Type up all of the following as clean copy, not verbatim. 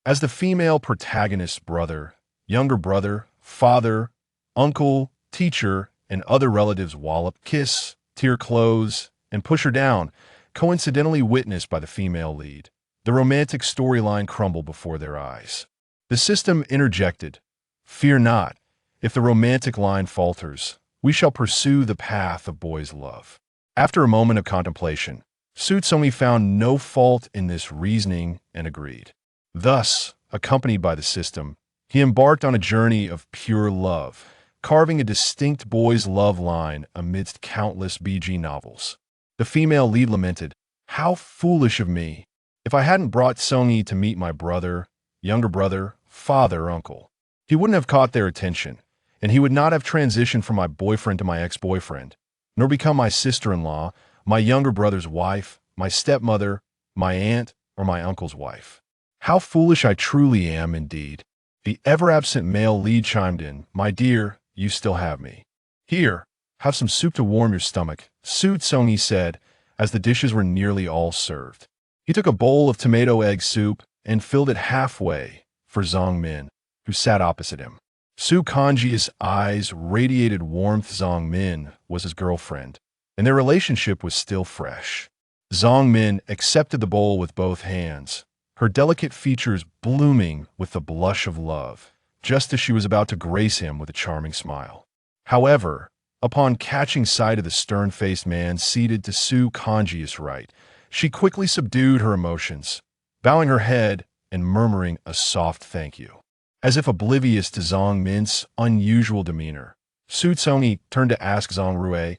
As the female protagonist's brother, younger brother, father, uncle, teacher, and other relatives wallop, kiss, tear clothes, and push her down, coincidentally witnessed by the female lead. The romantic storyline crumbled before their eyes. The system interjected, "Fear not. If the romantic line falters, we shall pursue the path of boys' love." After a moment of contemplation, Xu Congyi found no fault in this reasoning and agreed. Thus, accompanied by the system, he embarked on a journey of pure love, carving a distinct boys' love line amidst countless BG novels. The female lead lamented, "How foolish of me! If I hadn't brought Congyi to meet my brother, younger brother, father, uncle, he wouldn't have caught their attention, and he would not have transitioned from my boyfriend to my ex-boyfriend, nor become my sister-in-law, my younger brother's wife, my stepmother, my aunt, or my uncle's wife. How foolish I truly am, indeed." The ever-absent male lead chimed in, "My dear, you still have me. Here, have some soup to warm your stomach," Xu Congyi said, as the dishes were nearly all served. He took a bowl of tomato egg soup and filled it halfway for Zong Min, who sat opposite him. Xu Congyi's eyes radiated warmth. Zong Min was his girlfriend, and their relationship was still fresh. Zong Min accepted the bowl with both hands, her delicate features blooming with the blush of love, just as she was about to grace him with a charming smile. However, upon catching sight of the stern-faced man seated to Xu Congyi's right, she quickly subdued her emotions, bowing her head and murmuring a soft thank you. As if oblivious to Zong Min's unusual demeanor, Xu Congyi turned to ask Zong Rui,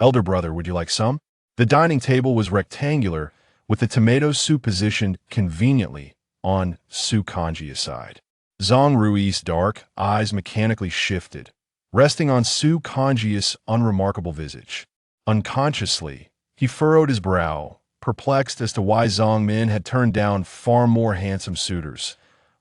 "Elder brother, would you like some?" The dining table was rectangular, with the tomato soup positioned conveniently on Xu Congyi's side. Zong Rui's dark eyes mechanically shifted, resting on Xu Congyi's unremarkable visage. Unconsciously, he furrowed his brow, perplexed as to why Zong Min had turned down far more handsome suitors,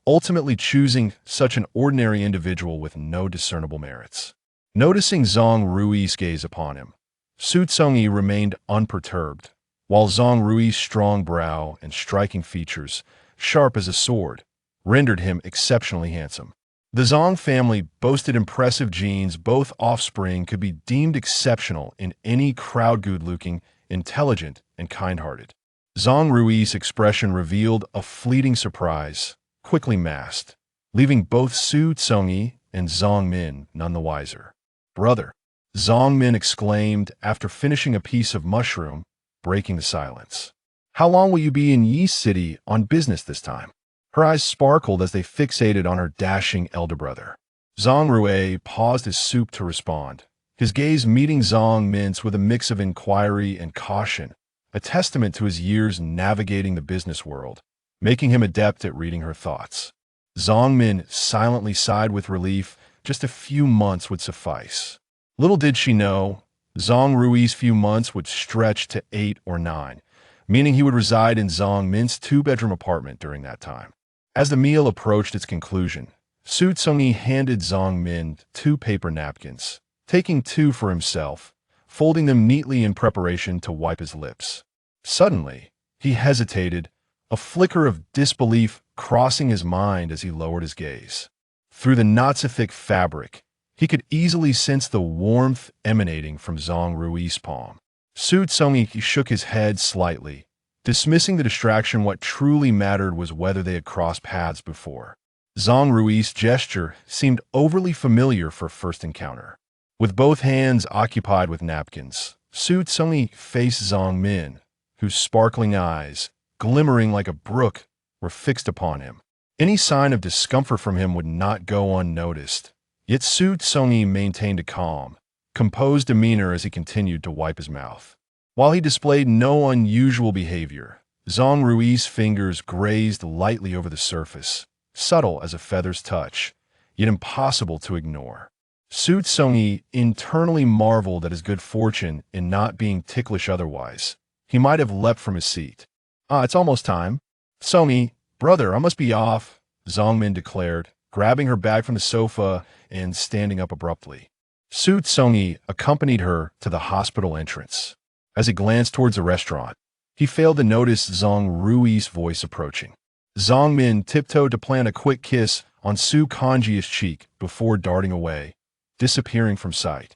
ultimately choosing such an ordinary individual with no discernible merits. Noticing Zong Rui's gaze upon him, Xu Congyi remained unperturbed, while Zong Rui's strong brow and striking features, sharp as a sword, rendered him exceptionally handsome. The Zong family boasted impressive genes. Both offspring could be deemed exceptional in any crowd, good-looking, intelligent, and kind-hearted. Zong Rui's expression revealed a fleeting surprise, quickly masked, leaving both Xu Congyi and Zong Min none the wiser. "Brother," Zong Min exclaimed after finishing a piece of mushroom, breaking the silence. "How long will you be in Yi City on business this time?" Her eyes sparkled as they fixated on her dashing elder brother. Zong Rui paused his soup to respond, his gaze meeting Zong Min's with a mix of inquiry and caution, a testament to his years navigating the business world, making him adept at reading her thoughts. Zong Min silently sighed with relief. Just a few months would suffice. Little did she know, Zong Rui's few months would stretch to 8 or 9, meaning he would reside in Zong Min's 2-bedroom apartment during that time. As the meal approached its conclusion, Xu Congyi handed Zong Min 2 paper napkins, taking 2 for himself, folding them neatly in preparation to wipe his lips. Suddenly, he hesitated, a flicker of disbelief crossing his mind as he lowered his gaze. Through the not-so-thick fabric, he could easily sense the warmth emanating from Zong Rui's palm. Xu Congyi shook his head slightly, dismissing the distraction. What truly mattered was whether they had crossed paths before. Zong Rui's gesture seemed overly familiar for first encounter. With both hands occupied with napkins, Xu Congyi faced Zong Min, whose sparkling eyes, glimmering like a brook, were fixed upon him. Any sign of discomfort from him would not go unnoticed, yet Xu Congyi maintained a calm, composed demeanor as he continued to wipe his mouth. While he displayed no unusual behavior, Zong Rui's fingers grazed lightly over the surface, subtle as a feather's touch, yet impossible to ignore. Xu Congyi internally marveled at his good fortune in not being ticklish otherwise. He might have leapt from his seat. It's almost time." "Congyi, brother, I must be off," Zong Min declared, grabbing her bag from the sofa and standing up abruptly. Xu Congyi accompanied her to the hospital entrance. As he glanced towards the restaurant, he failed to notice Zong Rui's voice approaching. Zhang Min tiptoed to plant a quick kiss on Xu Congyi's cheek before darting away, disappearing from sight.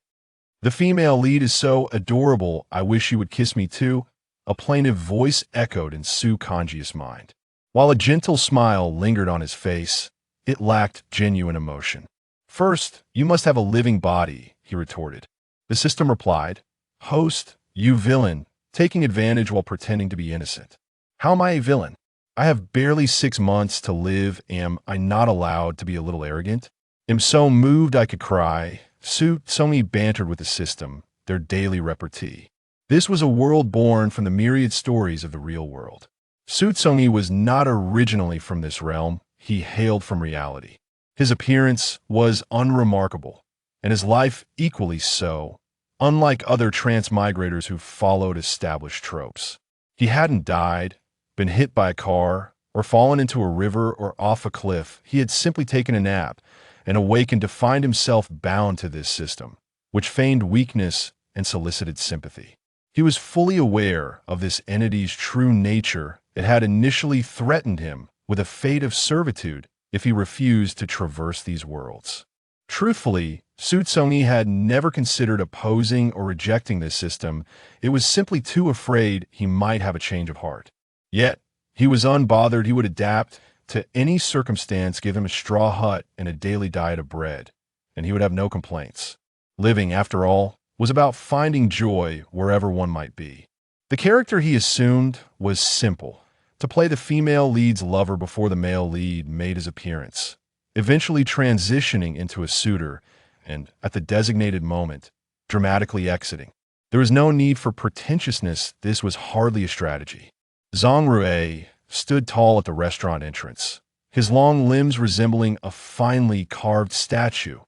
The female lead is so adorable, I wish you would kiss me too, a plaintive voice echoed in Xu Congyi's mind. While a gentle smile lingered on his face, it lacked genuine emotion. First, you must have a living body, he retorted. The system replied, Host, you villain, taking advantage while pretending to be innocent. How am I a villain? I have barely 6 months to live. Am I not allowed to be a little arrogant? Am so moved I could cry. Xu Congyi bantered with the system, their daily repartee. This was a world born from the myriad stories of the real world. Xu Congyi was not originally from this realm, he hailed from reality. His appearance was unremarkable, and his life equally so, unlike other transmigrators who followed established tropes. He hadn't died, been hit by a car, or fallen into a river or off a cliff. He had simply taken a nap and awakened to find himself bound to this system, which feigned weakness and solicited sympathy. He was fully aware of this entity's true nature. It had initially threatened him with a fate of servitude if he refused to traverse these worlds. Truthfully, Xu Congyi had never considered opposing or rejecting this system. It was simply too afraid he might have a change of heart. Yet, he was unbothered. He would adapt to any circumstance, give him a straw hut and a daily diet of bread, and he would have no complaints. Living, after all, was about finding joy wherever one might be. The character he assumed was simple: to play the female lead's lover before the male lead made his appearance, eventually transitioning into a suitor and, at the designated moment, dramatically exiting. There was no need for pretentiousness. This was hardly a strategy. Zhang Rui stood tall at the restaurant entrance, his long limbs resembling a finely carved statue,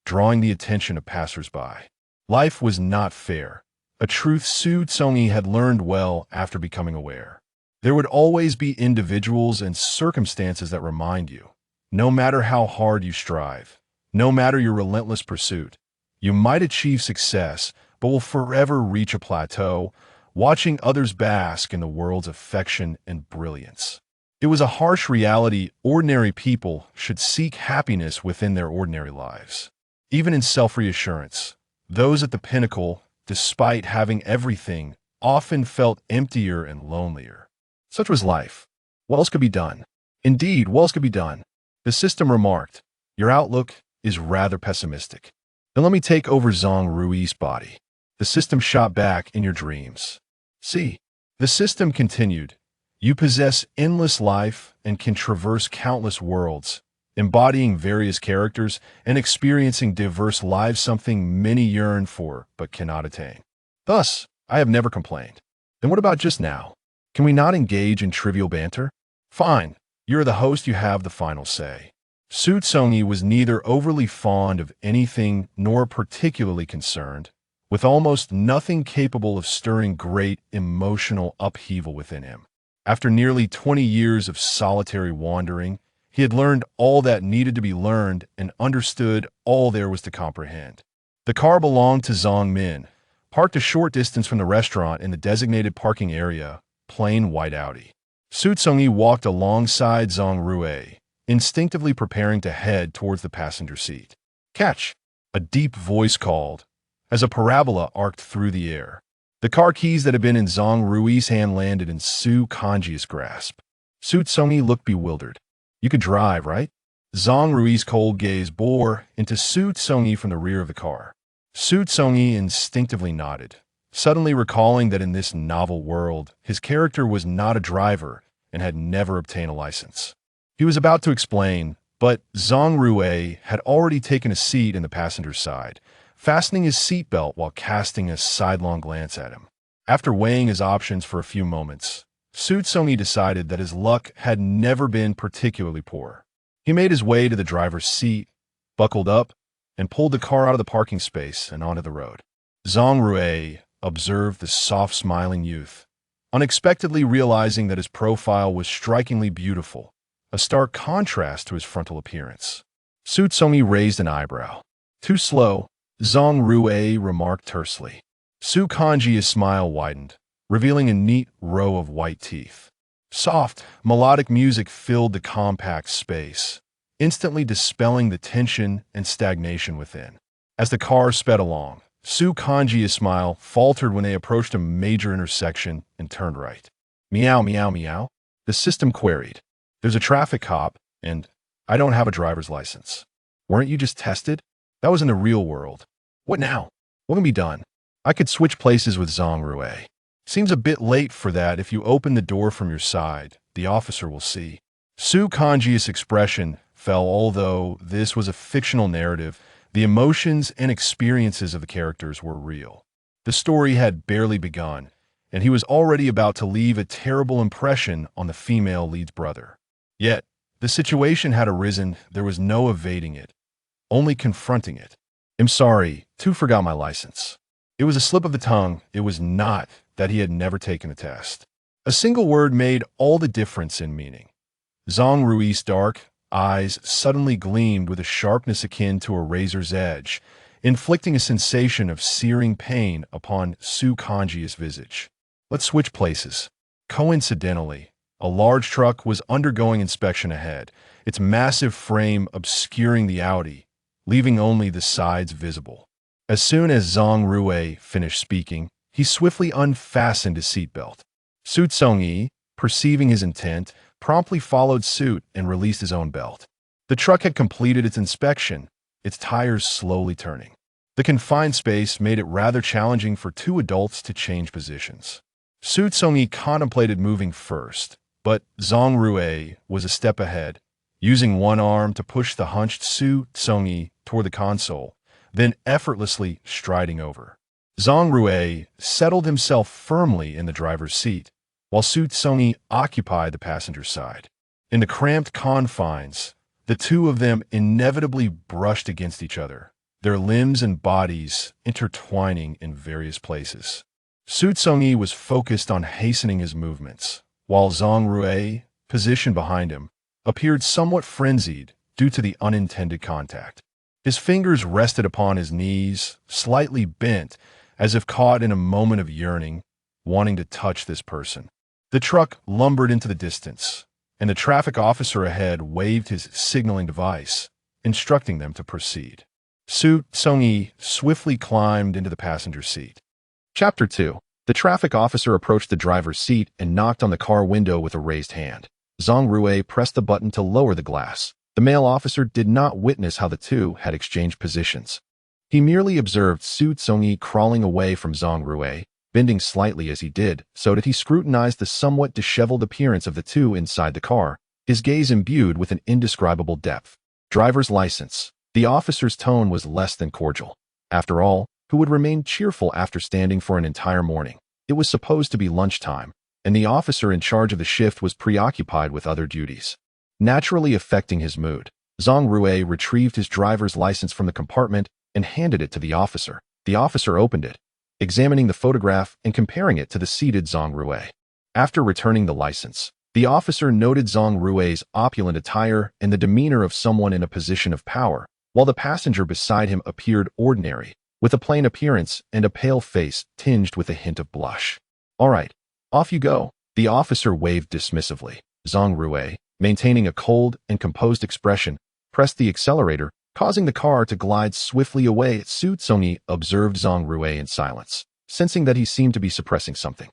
drawing the attention of passers-by. Life was not fair, a truth Xu Congyi had learned well after becoming aware. There would always be individuals and circumstances that remind you, no matter how hard you strive, no matter your relentless pursuit, you might achieve success, but will forever reach a plateau, watching others bask in the world's affection and brilliance. It was a harsh reality. Ordinary people should seek happiness within their ordinary lives. Even in self-reassurance, those at the pinnacle, despite having everything, often felt emptier and lonelier. Such was life. What else could be done? Indeed, what else could be done? The system remarked, Your outlook is rather pessimistic. Then let me take over Zhang Rui's body. The system shot back, In your dreams. See, the system continued, You possess endless life and can traverse countless worlds, embodying various characters and experiencing diverse lives, something many yearn for but cannot attain. Thus, I have never complained. Then what about just now? Can we not engage in trivial banter? Fine, you're the host, you have the final say. Xu Congyi was neither overly fond of anything nor particularly concerned, with almost nothing capable of stirring great emotional upheaval within him. After nearly 20 years of solitary wandering, he had learned all that needed to be learned and understood all there was to comprehend. The car belonged to Zhang Min, parked a short distance from the restaurant in the designated parking area, plain white Audi. Xu Congyi walked alongside Zhang Rui, instinctively preparing to head towards the passenger seat. Catch! A deep voice called, as a parabola arced through the air. The car keys that had been in Zhang Rui's hand landed in Xu Congyi's grasp. Xu Congyi looked bewildered. You could drive, right? Zhang Rui's cold gaze bore into Xu Congyi from the rear of the car. Xu Congyi instinctively nodded, suddenly recalling that in this novel world, his character was not a driver and had never obtained a license. He was about to explain, but Zhang Rui had already taken a seat in the passenger's side, fastening his seatbelt while casting a sidelong glance at him. After weighing his options for a few moments, Xu Congyi decided that his luck had never been particularly poor. He made his way to the driver's seat, buckled up, and pulled the car out of the parking space and onto the road. Zhang Rui observed the soft-smiling youth, unexpectedly realizing that his profile was strikingly beautiful, a stark contrast to his frontal appearance. Xu Congyi raised an eyebrow. Too slow, Zhang Rui remarked tersely. Xu Congyi's smile widened, revealing a neat row of white teeth. Soft, melodic music filled the compact space, instantly dispelling the tension and stagnation within. As the car sped along, Xu Congyi's smile faltered when they approached a major intersection and turned right. Meow, meow, meow. The system queried. There's a traffic cop, and I don't have a driver's license. Weren't you just tested? That was in the real world. What now? What can be done? I could switch places with Zhang Rui. Seems a bit late for that. If you open the door from your side, the officer will see. Xu Congyi's expression fell. Although this was a fictional narrative, the emotions and experiences of the characters were real. The story had barely begun, and he was already about to leave a terrible impression on the female lead's brother. Yet, the situation had arisen. There was no evading it, only confronting it. I'm sorry, too forgot my license. It was a slip of the tongue. It was not that he had never taken a test. A single word made all the difference in meaning. Zhang Rui's dark eyes suddenly gleamed with a sharpness akin to a razor's edge, inflicting a sensation of searing pain upon Xu Congyi's visage. Let's switch places. Coincidentally, a large truck was undergoing inspection ahead, its massive frame obscuring the Audi, leaving only the sides visible. As soon as Zhang Rui finished speaking, he swiftly unfastened his seatbelt. Xu Congyi, perceiving his intent, promptly followed suit and released his own belt. The truck had completed its inspection, its tires slowly turning. The confined space made it rather challenging for two adults to change positions. Xu Congyi contemplated moving first, but Zhang Rui was a step ahead, using one arm to push the hunched Xu Congyi toward the console, then effortlessly striding over. Zhang Rui settled himself firmly in the driver's seat, while Xu Congyi occupied the passenger side. In the cramped confines, the two of them inevitably brushed against each other, their limbs and bodies intertwining in various places. Xu Congyi was focused on hastening his movements, while Zhang Rui, positioned behind him, appeared somewhat frenzied due to the unintended contact. His fingers rested upon his knees, slightly bent, as if caught in a moment of yearning, wanting to touch this person. The truck lumbered into the distance, and the traffic officer ahead waved his signaling device, instructing them to proceed. Xu Congyi swiftly climbed into the passenger seat. Chapter 2. The traffic officer approached the driver's seat and knocked on the car window with a raised hand. Zhang Rui pressed the button to lower the glass. The male officer did not witness how the two had exchanged positions. He merely observed Xu Congyi crawling away from Zhang Rui, bending slightly as he did, so that he scrutinized the somewhat disheveled appearance of the two inside the car, his gaze imbued with an indescribable depth. Driver's license. The officer's tone was less than cordial. After all, who would remain cheerful after standing for an entire morning? It was supposed to be lunchtime, and the officer in charge of the shift was preoccupied with other duties. Naturally affecting his mood, Zhang Rui retrieved his driver's license from the compartment and handed it to the officer. The officer opened it, examining the photograph and comparing it to the seated Zhang Rui. After returning the license, the officer noted Zhang Rui's opulent attire and the demeanor of someone in a position of power, while the passenger beside him appeared ordinary, with a plain appearance and a pale face tinged with a hint of blush. All right, off you go. The officer waved dismissively. Zhang Rui, maintaining a cold and composed expression, pressed the accelerator, causing the car to glide swiftly away. Xu Congyi observed Zhang Rui in silence, sensing that he seemed to be suppressing something.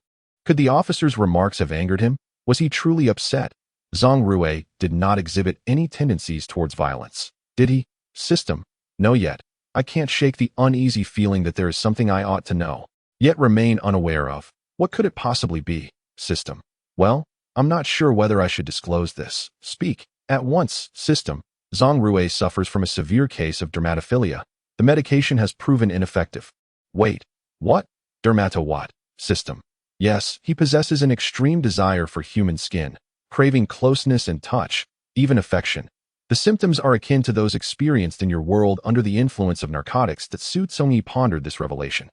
Could the officer's remarks have angered him? Was he truly upset? Zhang Rui did not exhibit any tendencies towards violence. Did he? System. No yet. I can't shake the uneasy feeling that there is something I ought to know, yet remain unaware of. What could it possibly be? System. Well, I'm not sure whether I should disclose this. Speak. At once. System. Zhang Rui suffers from a severe case of dermatophilia. The medication has proven ineffective. Wait. What? Dermato what? System. Yes, he possesses an extreme desire for human skin, craving closeness and touch, even affection. The symptoms are akin to those experienced in your world under the influence of narcotics. That Xu Congyi pondered this revelation.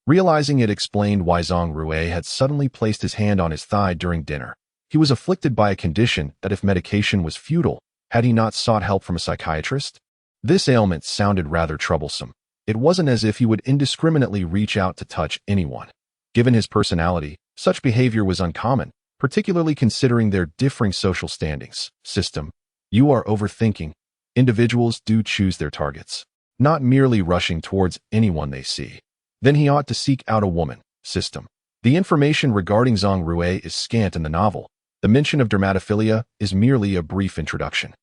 Realizing it explained why Zhang Rui had suddenly placed his hand on his thigh during dinner. He was afflicted by a condition that if medication was futile, had he not sought help from a psychiatrist? This ailment sounded rather troublesome. It wasn't as if he would indiscriminately reach out to touch anyone. Given his personality, such behavior was uncommon, particularly considering their differing social standings. System. You are overthinking. Individuals do choose their targets, not merely rushing towards anyone they see. Then he ought to seek out a woman. System. The information regarding Zhang Rui is scant in the novel. The mention of dermatophilia is merely a brief introduction.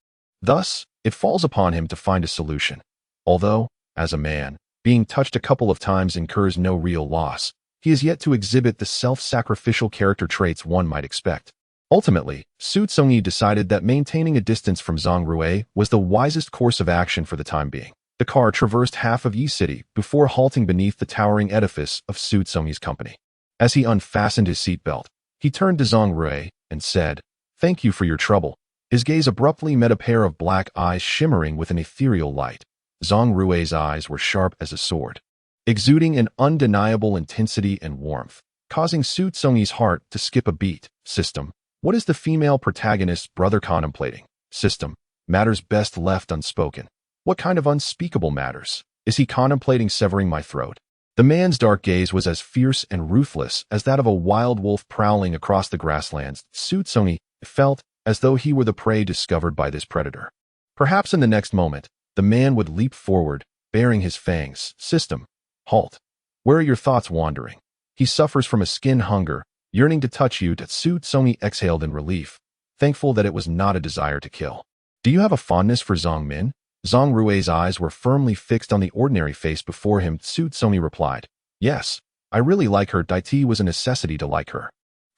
Thus, it falls upon him to find a solution. Although, as a man, being touched a couple of times incurs no real loss, he is yet to exhibit the self-sacrificial character traits one might expect. Ultimately, Xu Congyi decided that maintaining a distance from Zhang Rui was the wisest course of action for the time being. The car traversed half of Yi City before halting beneath the towering edifice of Xu Congyi's company. As he unfastened his seatbelt, he turned to Zhang Rui and said, "Thank you for your trouble." His gaze abruptly met a pair of black eyes shimmering with an ethereal light. Zhang Rui's eyes were sharp as a sword, exuding an undeniable intensity and warmth, causing Xu Congyi's heart to skip a beat. System. What is the female protagonist's brother contemplating? System. Matters best left unspoken. What kind of unspeakable matters? Is he contemplating severing my throat? The man's dark gaze was as fierce and ruthless as that of a wild wolf prowling across the grasslands. Xu Congyi felt as though he were the prey discovered by this predator. Perhaps in the next moment, the man would leap forward, baring his fangs. System. Halt. Where are your thoughts wandering? He suffers from a skin hunger, yearning to touch you. Xu Congyi exhaled in relief, thankful that it was not a desire to kill. Do you have a fondness for Zhang Min? Zhang Rui's eyes were firmly fixed on the ordinary face before him. Xu Congyi replied, "Yes, I really like her." It was a necessity to like her,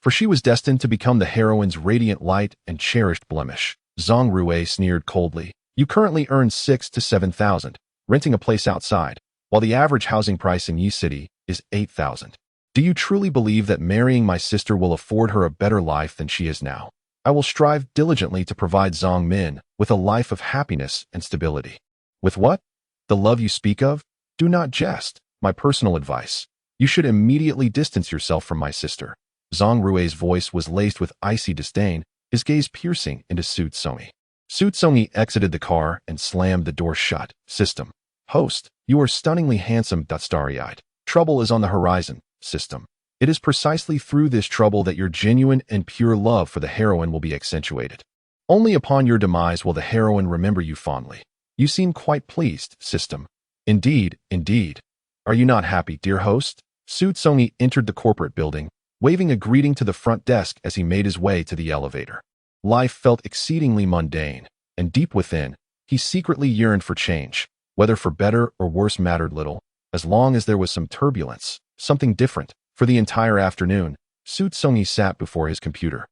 for she was destined to become the heroine's radiant light and cherished blemish. Zhang Rui sneered coldly. You currently earn 6,000 to 7,000, renting a place outside, while the average housing price in Yi City is 8,000. Do you truly believe that marrying my sister will afford her a better life than she is now? I will strive diligently to provide Zhang Min with a life of happiness and stability. With what? The love you speak of? Do not jest. My personal advice. You should immediately distance yourself from my sister. Zhang Rui's voice was laced with icy disdain, his gaze piercing into Xu Congyi. Xu Congyi exited the car and slammed the door shut. System. Host, you are stunningly handsome. Starry-eyed. Trouble is on the horizon. System. It is precisely through this trouble that your genuine and pure love for the heroine will be accentuated. Only upon your demise will the heroine remember you fondly. You seem quite pleased. System. Indeed, indeed. Are you not happy, dear host? Xu Congyi entered the corporate building, waving a greeting to the front desk as he made his way to the elevator. Life felt exceedingly mundane, and deep within, he secretly yearned for change. Whether for better or worse mattered little, as long as there was some turbulence, something different. For the entire afternoon, Xu Congyi sat before his computer,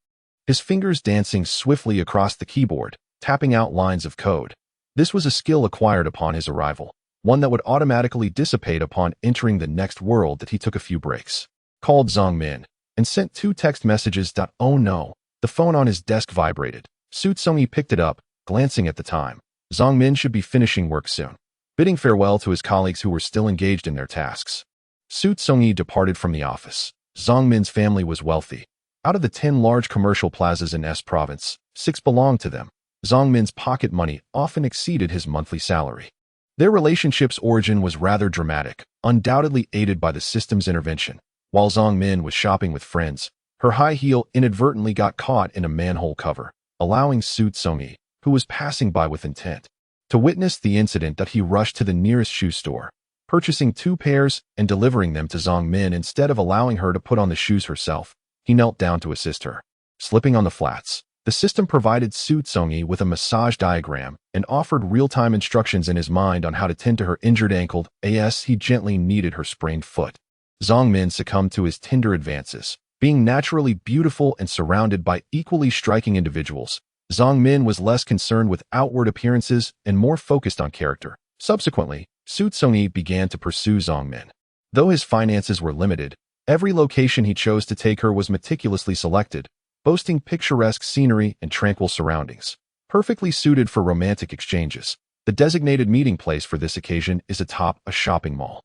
his fingers dancing swiftly across the keyboard, tapping out lines of code. This was a skill acquired upon his arrival, one that would automatically dissipate upon entering the next world. That he took a few breaks, called Zhang Min, and sent 2 text messages. Oh no, the phone on his desk vibrated. Xu Congyi picked it up, glancing at the time. Zhang Min should be finishing work soon. Bidding farewell to his colleagues who were still engaged in their tasks, Xu Congyi departed from the office. Zhang Min's family was wealthy. Out of the 10 large commercial plazas in S province, 6 belonged to them. Zhang Min's pocket money often exceeded his monthly salary. Their relationship's origin was rather dramatic, undoubtedly aided by the system's intervention. While Zhang Min was shopping with friends, her high heel inadvertently got caught in a manhole cover, allowing Xu Congyi, who was passing by with intent, to witness the incident. He rushed to the nearest shoe store, purchasing 2 pairs and delivering them to Zhang Min. Instead of allowing her to put on the shoes herself, he knelt down to assist her. Slipping on the flats, the system provided Xu Congyi with a massage diagram and offered real-time instructions in his mind on how to tend to her injured ankle as he gently kneaded her sprained foot. Zhang Min succumbed to his tender advances. Being naturally beautiful and surrounded by equally striking individuals, Zhang Min was less concerned with outward appearances and more focused on character. Subsequently, Xu Congyi began to pursue Zhang Min. Though his finances were limited, every location he chose to take her was meticulously selected, boasting picturesque scenery and tranquil surroundings, perfectly suited for romantic exchanges. The designated meeting place for this occasion is atop a shopping mall.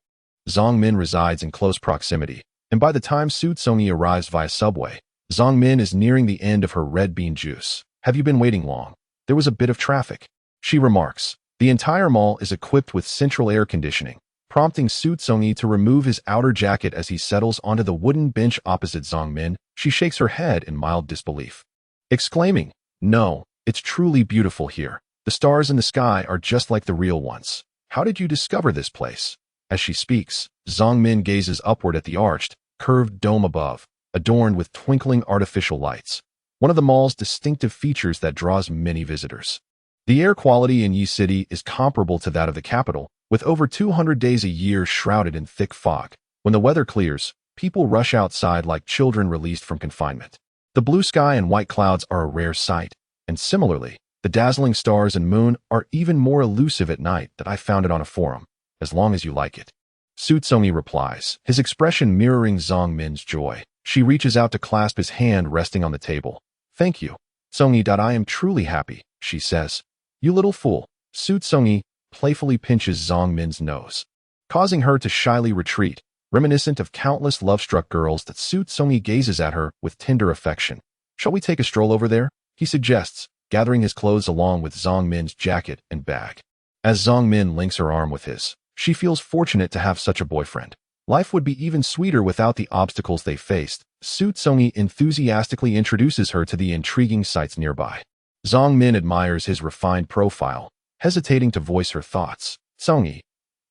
Zhang Min resides in close proximity, and by the time Xu Congyi arrives via subway, Zhang Min is nearing the end of her red bean juice. Have you been waiting long? There was a bit of traffic, she remarks. The entire mall is equipped with central air conditioning, prompting Xu Congyi to remove his outer jacket as he settles onto the wooden bench opposite Zhang Min. She shakes her head in mild disbelief, exclaiming, "No, it's truly beautiful here. The stars in the sky are just like the real ones. How did you discover this place?" As she speaks, Zongmin gazes upward at the arched, curved dome above, adorned with twinkling artificial lights, one of the mall's distinctive features that draws many visitors. The air quality in Yi City is comparable to that of the capital, with over 200 days a year shrouded in thick fog. When the weather clears, people rush outside like children released from confinement. The blue sky and white clouds are a rare sight, and similarly, the dazzling stars and moon are even more elusive at night that I found it on a forum, as long as you like it. Xu Congyi replies, his expression mirroring Zongmin's joy. She reaches out to clasp his hand resting on the table. "Thank you, Congyi. I am truly happy," she says. "You little fool." Xu Congyi playfully pinches Zongmin's nose, causing her to shyly retreat, reminiscent of countless love-struck girls that Xu Congyi gazes at her with tender affection. "Shall we take a stroll over there?" he suggests, gathering his clothes along with Zongmin's jacket and bag. As Zongmin links her arm with his, she feels fortunate to have such a boyfriend. Life would be even sweeter without the obstacles they faced. Xu Congyi enthusiastically introduces her to the intriguing sights nearby. Zongmin admires his refined profile, hesitating to voice her thoughts. Congyi,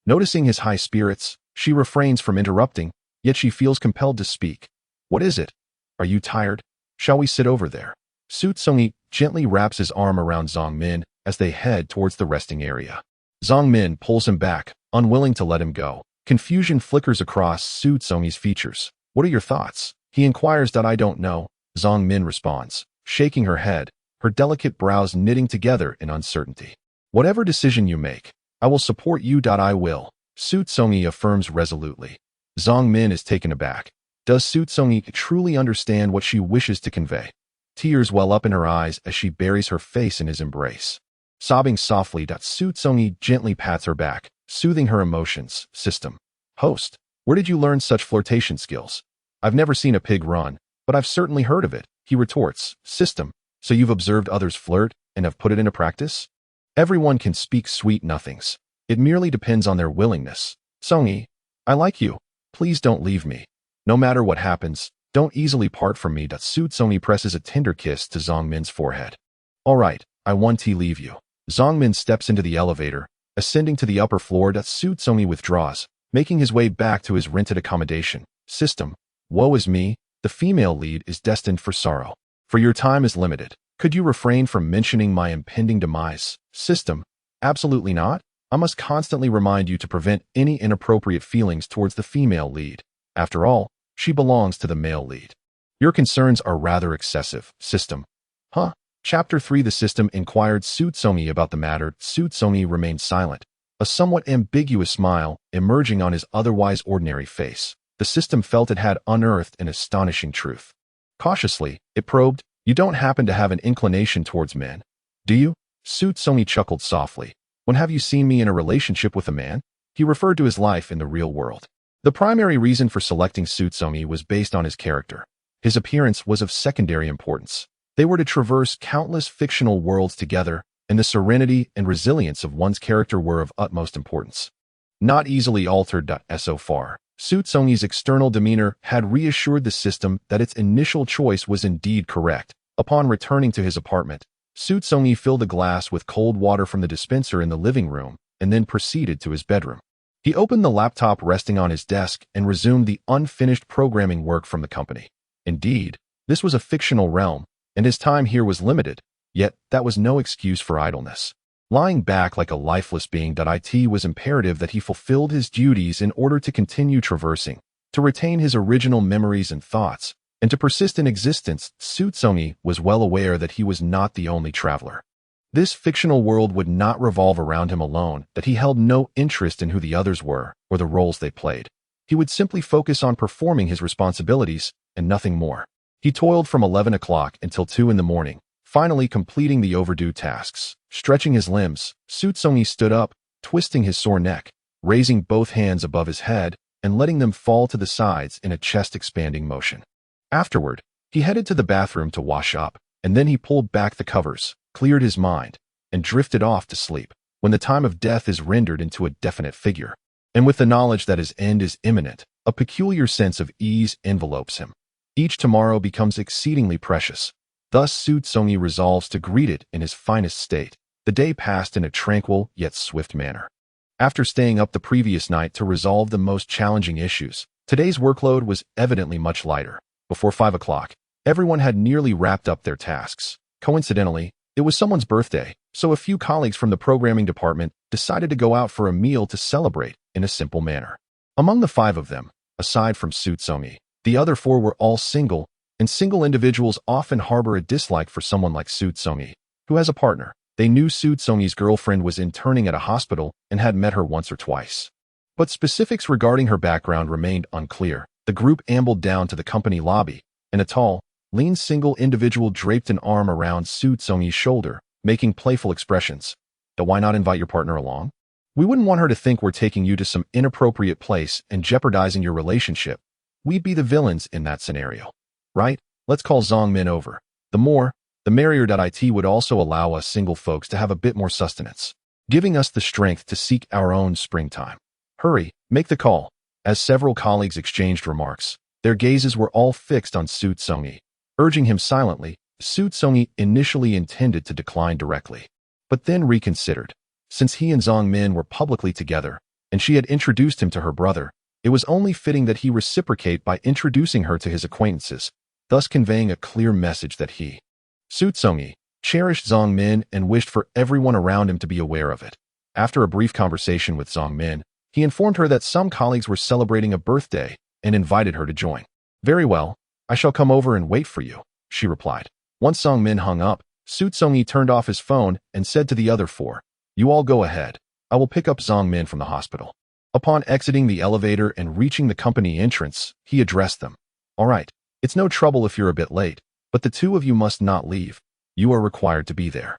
noticing his high spirits, she refrains from interrupting, yet she feels compelled to speak. "What is it? Are you tired? Shall we sit over there?" Xu Congyi gently wraps his arm around Zongmin as they head towards the resting area. Zongmin pulls him back, unwilling to let him go. Confusion flickers across Xu Congyi's features. "What are your thoughts?" he inquires. "I don't know," Zongmin responds, shaking her head, her delicate brows knitting together in uncertainty. "Whatever decision you make, I will support you. I will," Xu Congyi affirms resolutely. Zongmin is taken aback. Does Xu Congyi truly understand what she wishes to convey? Tears well up in her eyes as she buries her face in his embrace. Sobbing softly, Xu Congyi gently pats her back, soothing her emotions. "System. Host, where did you learn such flirtation skills?" "I've never seen a pig run, but I've certainly heard of it," he retorts. "System. So you've observed others flirt and have put it into practice?" "Everyone can speak sweet nothings. It merely depends on their willingness." "Congyi, I like you. Please don't leave me. No matter what happens, don't easily part from me." Xu Congyi presses a tender kiss to Zongmin's forehead. "All right, I want to leave you." Zongmin steps into the elevator, ascending to the upper floor. Xu Congyi withdraws, making his way back to his rented accommodation. "System. Woe is me, the female lead is destined for sorrow. For your time is limited. Could you refrain from mentioning my impending demise?" "System. Absolutely not. I must constantly remind you to prevent any inappropriate feelings towards the female lead. After all, she belongs to the male lead. Your concerns are rather excessive." "System. Huh?" Chapter 3. The system inquired Xu Congyi about the matter. Xu Congyi remained silent, a somewhat ambiguous smile emerging on his otherwise ordinary face. The system felt it had unearthed an astonishing truth. Cautiously, it probed, "You don't happen to have an inclination towards men, do you?" Xu Congyi chuckled softly. "When have you seen me in a relationship with a man?" He referred to his life in the real world. The primary reason for selecting Xu Congyi was based on his character. His appearance was of secondary importance. They were to traverse countless fictional worlds together, and the serenity and resilience of one's character were of utmost importance. Not easily altered. So far, Xu Congyi's external demeanor had reassured the system that its initial choice was indeed correct. Upon returning to his apartment, Xu Congyi filled a glass with cold water from the dispenser in the living room and then proceeded to his bedroom. He opened the laptop resting on his desk and resumed the unfinished programming work from the company. Indeed, this was a fictional realm, and his time here was limited, yet that was no excuse for idleness. Lying back like a lifeless being, it was imperative that he fulfilled his duties in order to continue traversing, to retain his original memories and thoughts, and to persist in existence. Xu Congyi was well aware that he was not the only traveler. This fictional world would not revolve around him alone, that he held no interest in who the others were or the roles they played. He would simply focus on performing his responsibilities and nothing more. He toiled from 11 o'clock until 2 in the morning, finally completing the overdue tasks. Stretching his limbs, Xu Congyi stood up, twisting his sore neck, raising both hands above his head and letting them fall to the sides in a chest-expanding motion. Afterward, he headed to the bathroom to wash up, and then he pulled back the covers, cleared his mind, and drifted off to sleep. When the time of death is rendered into a definite figure, and with the knowledge that his end is imminent, a peculiar sense of ease envelopes him. Each tomorrow becomes exceedingly precious. Thus Xu Congyi resolves to greet it in his finest state. The day passed in a tranquil yet swift manner. After staying up the previous night to resolve the most challenging issues, today's workload was evidently much lighter. Before 5 o'clock, everyone had nearly wrapped up their tasks. Coincidentally, it was someone's birthday, so a few colleagues from the programming department decided to go out for a meal to celebrate in a simple manner. Among the 5 of them, aside from Xu Congyi, the other 4 were all single, and single individuals often harbor a dislike for someone like Xu Congyi, who has a partner. They knew Xu Congyi's girlfriend was interning at a hospital and had met her once or twice. But specifics regarding her background remained unclear. The group ambled down to the company lobby, and a tall, lean single individual draped an arm around Xu Congyi's shoulder, making playful expressions. Why not invite your partner along? We wouldn't want her to think we're taking you to some inappropriate place and jeopardizing your relationship. We'd be the villains in that scenario. Right? Let's call Zongmin over. The merrier. It would also allow us single folks to have a bit more sustenance, giving us the strength to seek our own springtime. Hurry, make the call. As several colleagues exchanged remarks, their gazes were all fixed on Xu Congyi. Urging him silently, Xu Congyi initially intended to decline directly, but then reconsidered. Since he and Zongmin were publicly together, and she had introduced him to her brother, it was only fitting that he reciprocate by introducing her to his acquaintances, thus conveying a clear message that he, Xu Congyi, cherished Zongmin and wished for everyone around him to be aware of it. After a brief conversation with Zongmin, he informed her that some colleagues were celebrating a birthday and invited her to join. Very well, I shall come over and wait for you, she replied. Once Zongmin hung up, Xu Congyi turned off his phone and said to the other 4, You all go ahead. I will pick up Zongmin from the hospital. Upon exiting the elevator and reaching the company entrance, he addressed them. All right, it's no trouble if you're a bit late, but the 2 of you must not leave. You are required to be there.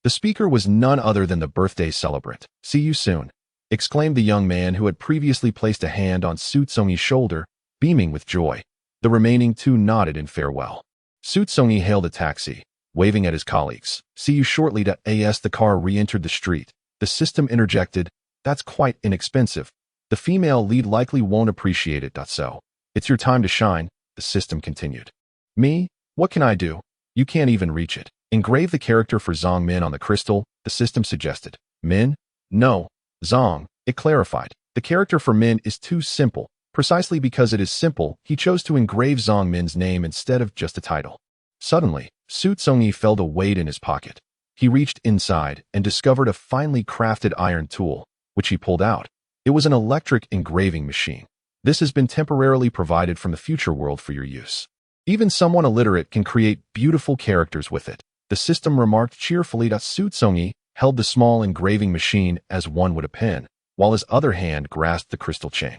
The speaker was none other than the birthday celebrant. See you soon, exclaimed the young man who had previously placed a hand on Xu Congyi's shoulder, beaming with joy. The remaining 2 nodded in farewell. Xu Congyi hailed a taxi, waving at his colleagues. See you shortly. As the car re-entered the street, the system interjected, That's quite inexpensive. The female lead likely won't appreciate it. So, it's your time to shine, the system continued. Me? What can I do? You can't even reach it. Engrave the character for Zongmin on the crystal, the system suggested. Min? No. Zong, it clarified. The character for Min is too simple. Precisely because it is simple, he chose to engrave Zongmin's name instead of just a title. Suddenly, Xu Congyi felt a weight in his pocket. He reached inside and discovered a finely crafted iron tool, which he pulled out. It was an electric engraving machine. This has been temporarily provided from the future world for your use. Even someone illiterate can create beautiful characters with it, the system remarked cheerfully. Xu Congyi held the small engraving machine as one would a pen, while his other hand grasped the crystal chain.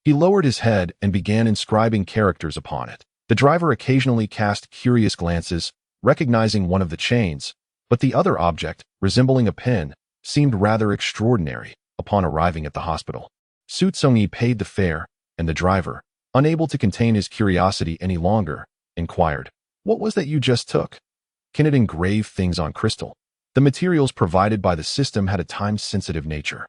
He lowered his head and began inscribing characters upon it. The driver occasionally cast curious glances, recognizing one of the chains, but the other object, resembling a pen, seemed rather extraordinary. Upon arriving at the hospital, Xu Congyi paid the fare, and the driver, unable to contain his curiosity any longer, inquired, What was that you just took? Can it engrave things on crystal? The materials provided by the system had a time-sensitive nature.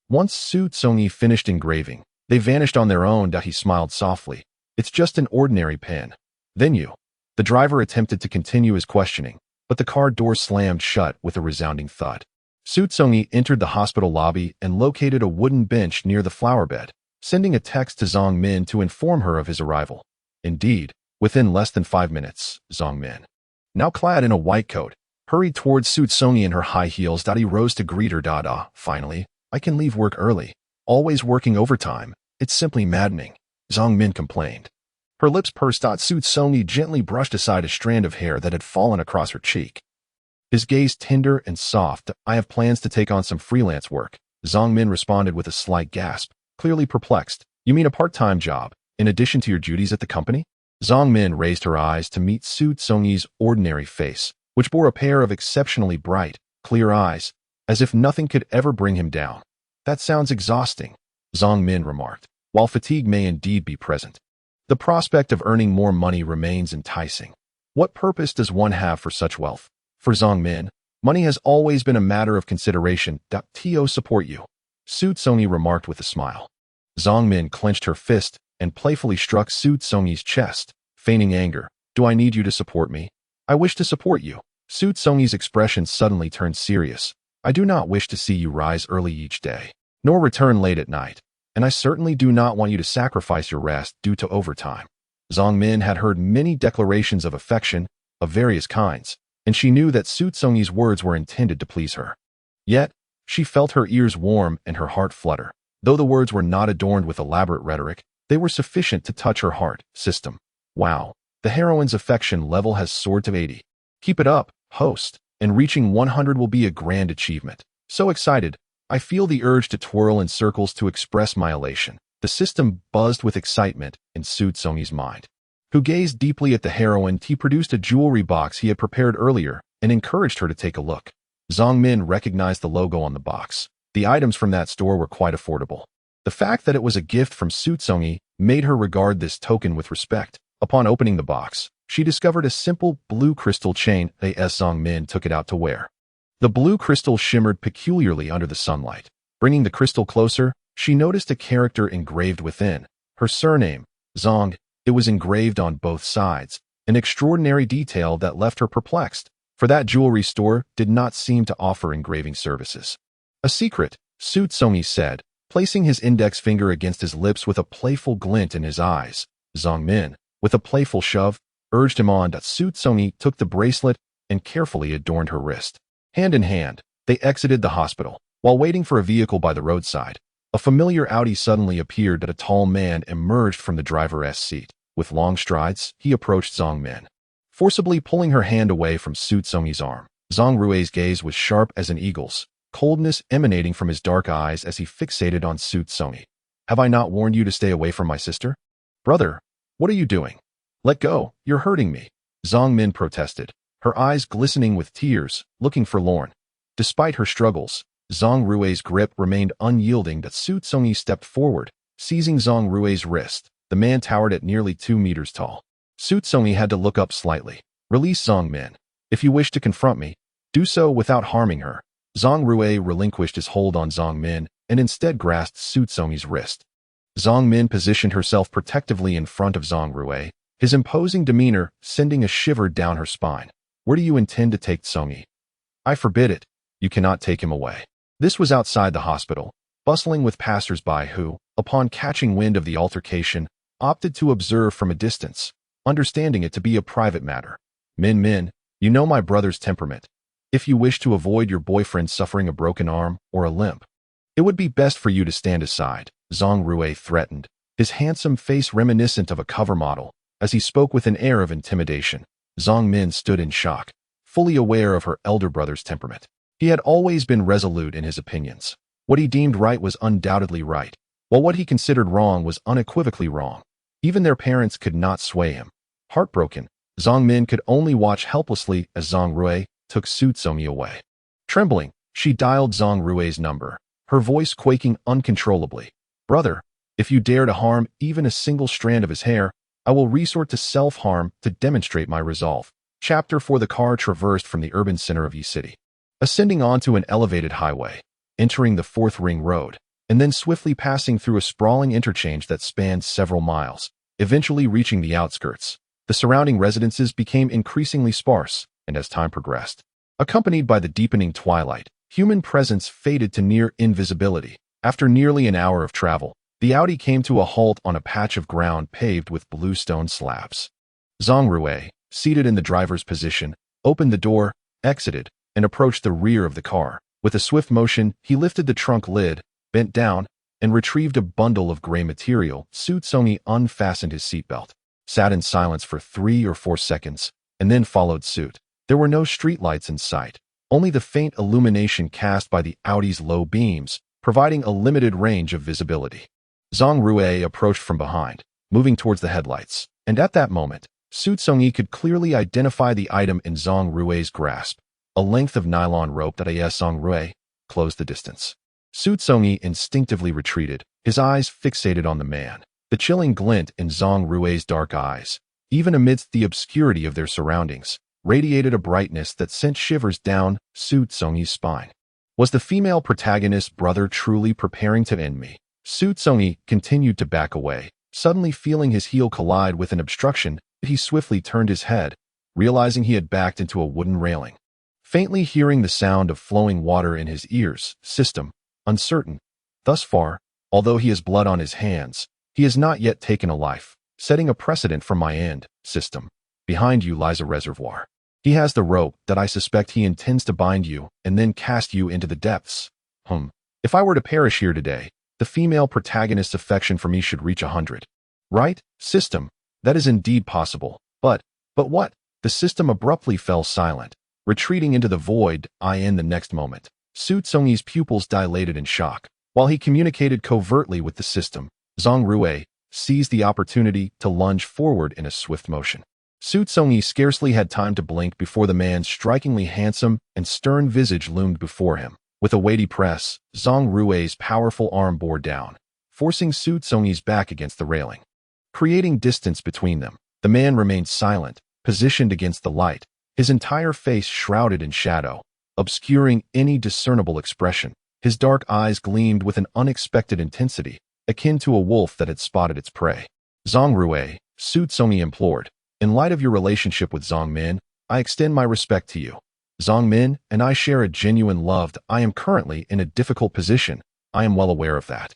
Once Xu Congyi finished engraving, they vanished on their own. He smiled softly. It's just an ordinary pen. Then you. The driver attempted to continue his questioning, but the car door slammed shut with a resounding thud. Xu Congyi entered the hospital lobby and located a wooden bench near the flower bed, sending a text to Zongmin to inform her of his arrival. Indeed, within less than 5 minutes, Zongmin, now clad in a white coat, hurried towards Xu Congyi in her high heels. He rose to greet her. Finally, I can leave work early. Always working overtime. It's simply maddening, Zongmin complained. Her lips pursed. Xu Congyi gently brushed aside a strand of hair that had fallen across her cheek. His gaze tender and soft. I have plans to take on some freelance work, Zongmin responded with a slight gasp, clearly perplexed. You mean a part-time job, in addition to your duties at the company? Zongmin raised her eyes to meet Xu Congyi's ordinary face, which bore a pair of exceptionally bright, clear eyes, as if nothing could ever bring him down. That sounds exhausting, Zongmin remarked. While fatigue may indeed be present, the prospect of earning more money remains enticing. What purpose does one have for such wealth? For Zongmin, money has always been a matter of consideration. To support you, Xu Congyi remarked with a smile. Zongmin clenched her fist and playfully struck Xu Congyi's chest, feigning anger. Do I need you to support me? I wish to support you. Xu Congyi's expression suddenly turned serious. I do not wish to see you rise early each day, nor return late at night, and I certainly do not want you to sacrifice your rest due to overtime. Zhang Min had heard many declarations of affection of various kinds, and she knew that Xu Congyi's words were intended to please her. Yet, she felt her ears warm and her heart flutter. Though the words were not adorned with elaborate rhetoric, they were sufficient to touch her heart system. Wow, the heroine's affection level has soared to 80. Keep it up, host, and reaching 100 will be a grand achievement. So excited, I feel the urge to twirl in circles to express my elation. The system buzzed with excitement in Xu Congyi's mind, who gazed deeply at the heroine. He produced a jewelry box he had prepared earlier and encouraged her to take a look. Zhang Min recognized the logo on the box. The items from that store were quite affordable. The fact that it was a gift from Xu Congyi made her regard this token with respect. Upon opening the box, she discovered a simple blue crystal chain. As Zhang Min took it out to wear, the blue crystal shimmered peculiarly under the sunlight. Bringing the crystal closer, she noticed a character engraved within. Her surname, Zhang. It was engraved on both sides, an extraordinary detail that left her perplexed, for that jewelry store did not seem to offer engraving services. A secret, Xu Congyi said, placing his index finger against his lips with a playful glint in his eyes. Zhang Min, with a playful shove, urged him on. Xu Congyi took the bracelet and carefully adorned her wrist. Hand in hand, they exited the hospital. While waiting for a vehicle by the roadside, a familiar Audi suddenly appeared. A tall man emerged from the driver's seat. With long strides, he approached Zhang Min, forcibly pulling her hand away from Xu Congyi's arm. Zhang Rui's gaze was sharp as an eagle's, coldness emanating from his dark eyes as he fixated on Xu Congyi. Have I not warned you to stay away from my sister? Brother, what are you doing? Let go, you're hurting me. Zhang Min protested, her eyes glistening with tears, looking forlorn. Despite her struggles, Zhang Rui's grip remained unyielding. Xu Congyi stepped forward, seizing Zhang Rui's wrist. The man towered at nearly 2 meters tall. Xu Congyi had to look up slightly. Release Zhang Min. If you wish to confront me, do so without harming her. Zhang Rui relinquished his hold on Zhang Min and instead grasped Xu Congyi's wrist. Zhang Min positioned herself protectively in front of Zhang Rui, his imposing demeanor sending a shiver down her spine. Where do you intend to take Congyi? I forbid it. You cannot take him away. This was outside the hospital, bustling with passers-by who, upon catching wind of the altercation, opted to observe from a distance, understanding it to be a private matter. Min, you know my brother's temperament. If you wish to avoid your boyfriend suffering a broken arm or a limp, it would be best for you to stand aside, Zhang Rui threatened, his handsome face reminiscent of a cover model. As he spoke with an air of intimidation, Zhang Min stood in shock, fully aware of her elder brother's temperament. He had always been resolute in his opinions. What he deemed right was undoubtedly right, while what he considered wrong was unequivocally wrong. Even their parents could not sway him. Heartbroken, Zhang Min could only watch helplessly as Zhang Rui took Xu Congyi away. Trembling, she dialed Zhang Rui's number, her voice quaking uncontrollably. Brother, if you dare to harm even a single strand of his hair, I will resort to self-harm to demonstrate my resolve. Chapter 4. The car traversed from the urban center of Yi City, ascending onto an elevated highway, entering the 4th Ring Road, and then swiftly passing through a sprawling interchange that spanned several miles, eventually reaching the outskirts. The surrounding residences became increasingly sparse, and as time progressed, accompanied by the deepening twilight, human presence faded to near invisibility. After nearly an hour of travel, the Audi came to a halt on a patch of ground paved with blue stone slabs. Zhang Rui, seated in the driver's position, opened the door, exited, and approached the rear of the car. With a swift motion, he lifted the trunk lid, bent down, and retrieved a bundle of gray material. Xu Congyi unfastened his seatbelt, sat in silence for 3 or 4 seconds, and then followed suit. There were no streetlights in sight, only the faint illumination cast by the Audi's low beams, providing a limited range of visibility. Zhang Rui approached from behind, moving towards the headlights, and at that moment, Xu Congyi could clearly identify the item in Zhang Rui's grasp, a length of nylon rope that Zhang Rui closed the distance. Xu Congyi instinctively retreated, his eyes fixated on the man. The chilling glint in Zhang Rui's dark eyes, even amidst the obscurity of their surroundings, radiated a brightness that sent shivers down Xu Congyi's spine. Was the female protagonist's brother truly preparing to end me? Xu Congyi continued to back away, suddenly feeling his heel collide with an obstruction He swiftly turned his head, realizing he had backed into a wooden railing. Faintly hearing the sound of flowing water in his ears, system, uncertain. Thus far, although he has blood on his hands, he has not yet taken a life, setting a precedent for my end, system. Behind you lies a reservoir. He has the rope that I suspect he intends to bind you and then cast you into the depths. If I were to perish here today, the female protagonist's affection for me should reach 100. Right, system? That is indeed possible. But what? The system abruptly fell silent, retreating into the void. In the next moment, Xu Congyi's pupils dilated in shock. While he communicated covertly with the system, Zhang Rui seized the opportunity to lunge forward in a swift motion. Xu Congyi scarcely had time to blink before the man's strikingly handsome and stern visage loomed before him. With a weighty press, Zhang Rui's powerful arm bore down, forcing Xu Congyi's back against the railing. Creating distance between them, the man remained silent, positioned against the light, his entire face shrouded in shadow, obscuring any discernible expression. His dark eyes gleamed with an unexpected intensity, akin to a wolf that had spotted its prey. Zhang Rui, Xu Congyi implored, in light of your relationship with Zhang Min, I extend my respect to you. Zhang Min and I share a genuine love. I am currently in a difficult position. I am well aware of that.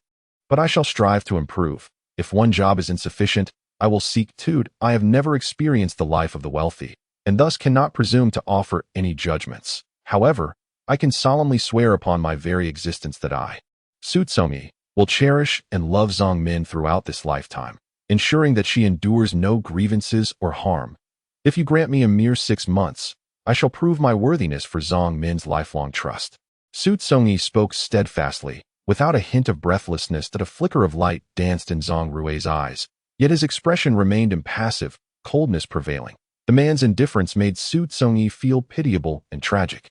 But I shall strive to improve. If one job is insufficient, I will seek two. I have never experienced the life of the wealthy, and thus cannot presume to offer any judgments. However, I can solemnly swear upon my very existence that I, Xu Congyi, will cherish and love Zhang Min throughout this lifetime, ensuring that she endures no grievances or harm. If you grant me a mere 6 months, I shall prove my worthiness for Zhang Min's lifelong trust. Xu Congyi spoke steadfastly, without a hint of breathlessness. That a flicker of light danced in Zhang Rui's eyes, yet his expression remained impassive, coldness prevailing. The man's indifference made Xu Congyi feel pitiable and tragic.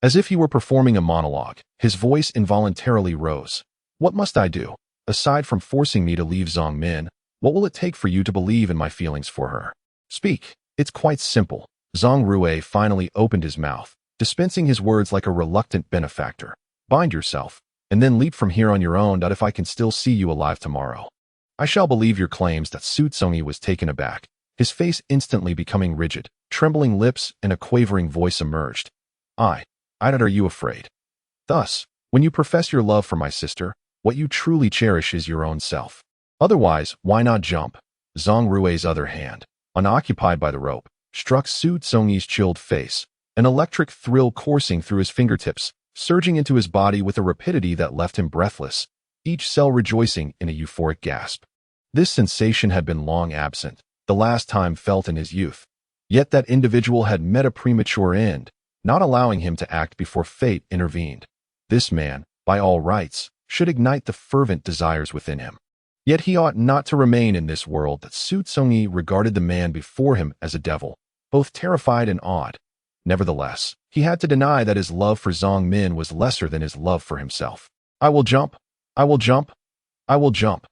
As if he were performing a monologue, his voice involuntarily rose. What must I do? Aside from forcing me to leave Zhang Min, what will it take for you to believe in my feelings for her? Speak. It's quite simple. Zhang Rui finally opened his mouth, dispensing his words like a reluctant benefactor. Bind yourself, and then leap from here on your own. If I can still see you alive tomorrow, I shall believe your claims. That Xu Congyi was taken aback, his face instantly becoming rigid. Trembling lips and a quavering voice emerged. Are you afraid? Thus, when you profess your love for my sister, what you truly cherish is your own self. Otherwise, why not jump? Zhang Rui's other hand, unoccupied by the rope, struck Xu Congyi's chilled face, an electric thrill coursing through his fingertips, surging into his body with a rapidity that left him breathless, each cell rejoicing in a euphoric gasp. This sensation had been long absent, the last time felt in his youth. Yet that individual had met a premature end, not allowing him to act before fate intervened. This man, by all rights, should ignite the fervent desires within him. Yet he ought not to remain in this world. That Xu Congyi regarded the man before him as a devil, both terrified and awed. Nevertheless, he had to deny that his love for Zhang Min was lesser than his love for himself. I will jump. I will jump. I will jump.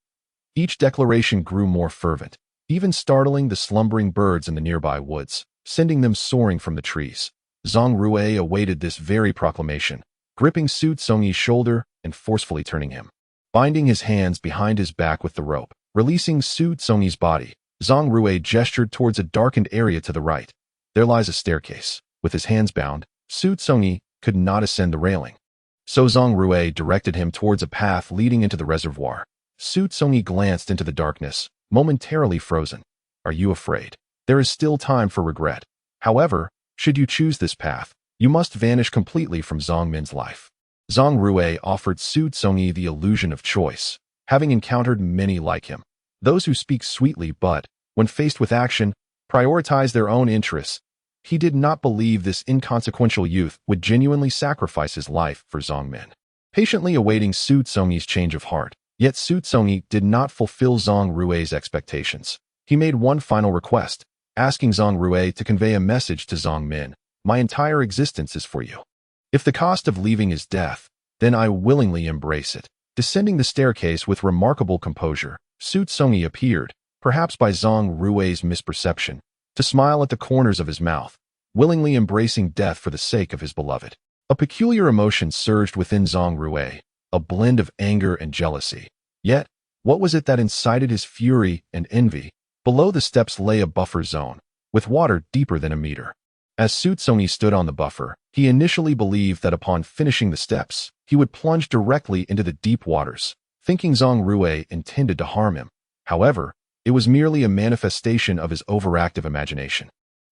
Each declaration grew more fervent, even startling the slumbering birds in the nearby woods, sending them soaring from the trees. Zhang Rui awaited this very proclamation, gripping Xu Congyi's shoulder and forcefully turning him. Binding his hands behind his back with the rope, releasing Xu Congyi's body, Zhang Rui gestured towards a darkened area to the right. There lies a staircase. With his hands bound, Xu Congyi could not ascend the railing. So Zhang Rui directed him towards a path leading into the reservoir. Xu Congyi glanced into the darkness, momentarily frozen. Are you afraid? There is still time for regret. However, should you choose this path, you must vanish completely from Zhang Min's life. Zhang Rui offered Xu Congyi the illusion of choice, having encountered many like him. Those who speak sweetly but, when faced with action, prioritize their own interests. He did not believe this inconsequential youth would genuinely sacrifice his life for Zhang Min. Patiently awaiting Xu Congyi's change of heart, yet Xu Congyi did not fulfill Zhang Rui's expectations. He made one final request, asking Zhang Rui to convey a message to Zhang Min. My entire existence is for you. If the cost of leaving is death, then I willingly embrace it. Descending the staircase with remarkable composure, Xu Congyi appeared, perhaps by Zhang Rui's misperception, to smile at the corners of his mouth, willingly embracing death for the sake of his beloved. A peculiar emotion surged within Zhang Rui, a blend of anger and jealousy. Yet, what was it that incited his fury and envy? Below the steps lay a buffer zone, with water deeper than a meter. As Xu Congyi stood on the buffer, he initially believed that upon finishing the steps, he would plunge directly into the deep waters, thinking Zhang Rui intended to harm him. However, it was merely a manifestation of his overactive imagination.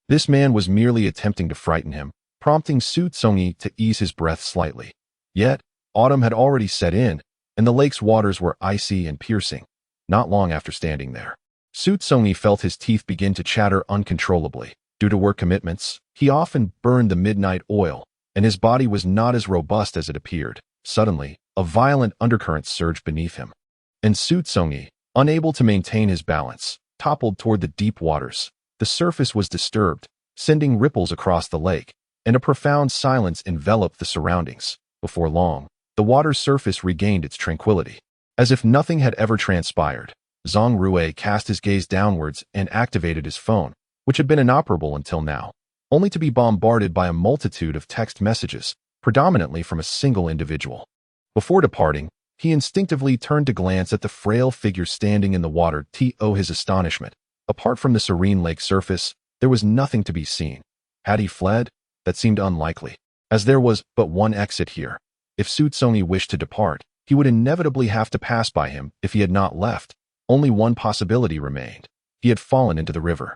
This man was merely attempting to frighten him, prompting Xu Congyi to ease his breath slightly. Yet, autumn had already set in, and the lake's waters were icy and piercing. Not long after standing there, Xu Congyi felt his teeth begin to chatter uncontrollably. Due to work commitments, he often burned the midnight oil, and his body was not as robust as it appeared. Suddenly, a violent undercurrent surged beneath him, and Xu Congyi, unable to maintain his balance, toppled toward the deep waters. The surface was disturbed, sending ripples across the lake, and a profound silence enveloped the surroundings. Before long, the water's surface regained its tranquility. As if nothing had ever transpired, Zhang Rui cast his gaze downwards and activated his phone, which had been inoperable until now, only to be bombarded by a multitude of text messages, predominantly from a single individual. Before departing, he instinctively turned to glance at the frail figure standing in the water. To his astonishment, apart from the serene lake surface, there was nothing to be seen. Had he fled? That seemed unlikely, as there was but one exit here. If Xu Congyi wished to depart, he would inevitably have to pass by him. If he had not left, only one possibility remained. He had fallen into the river.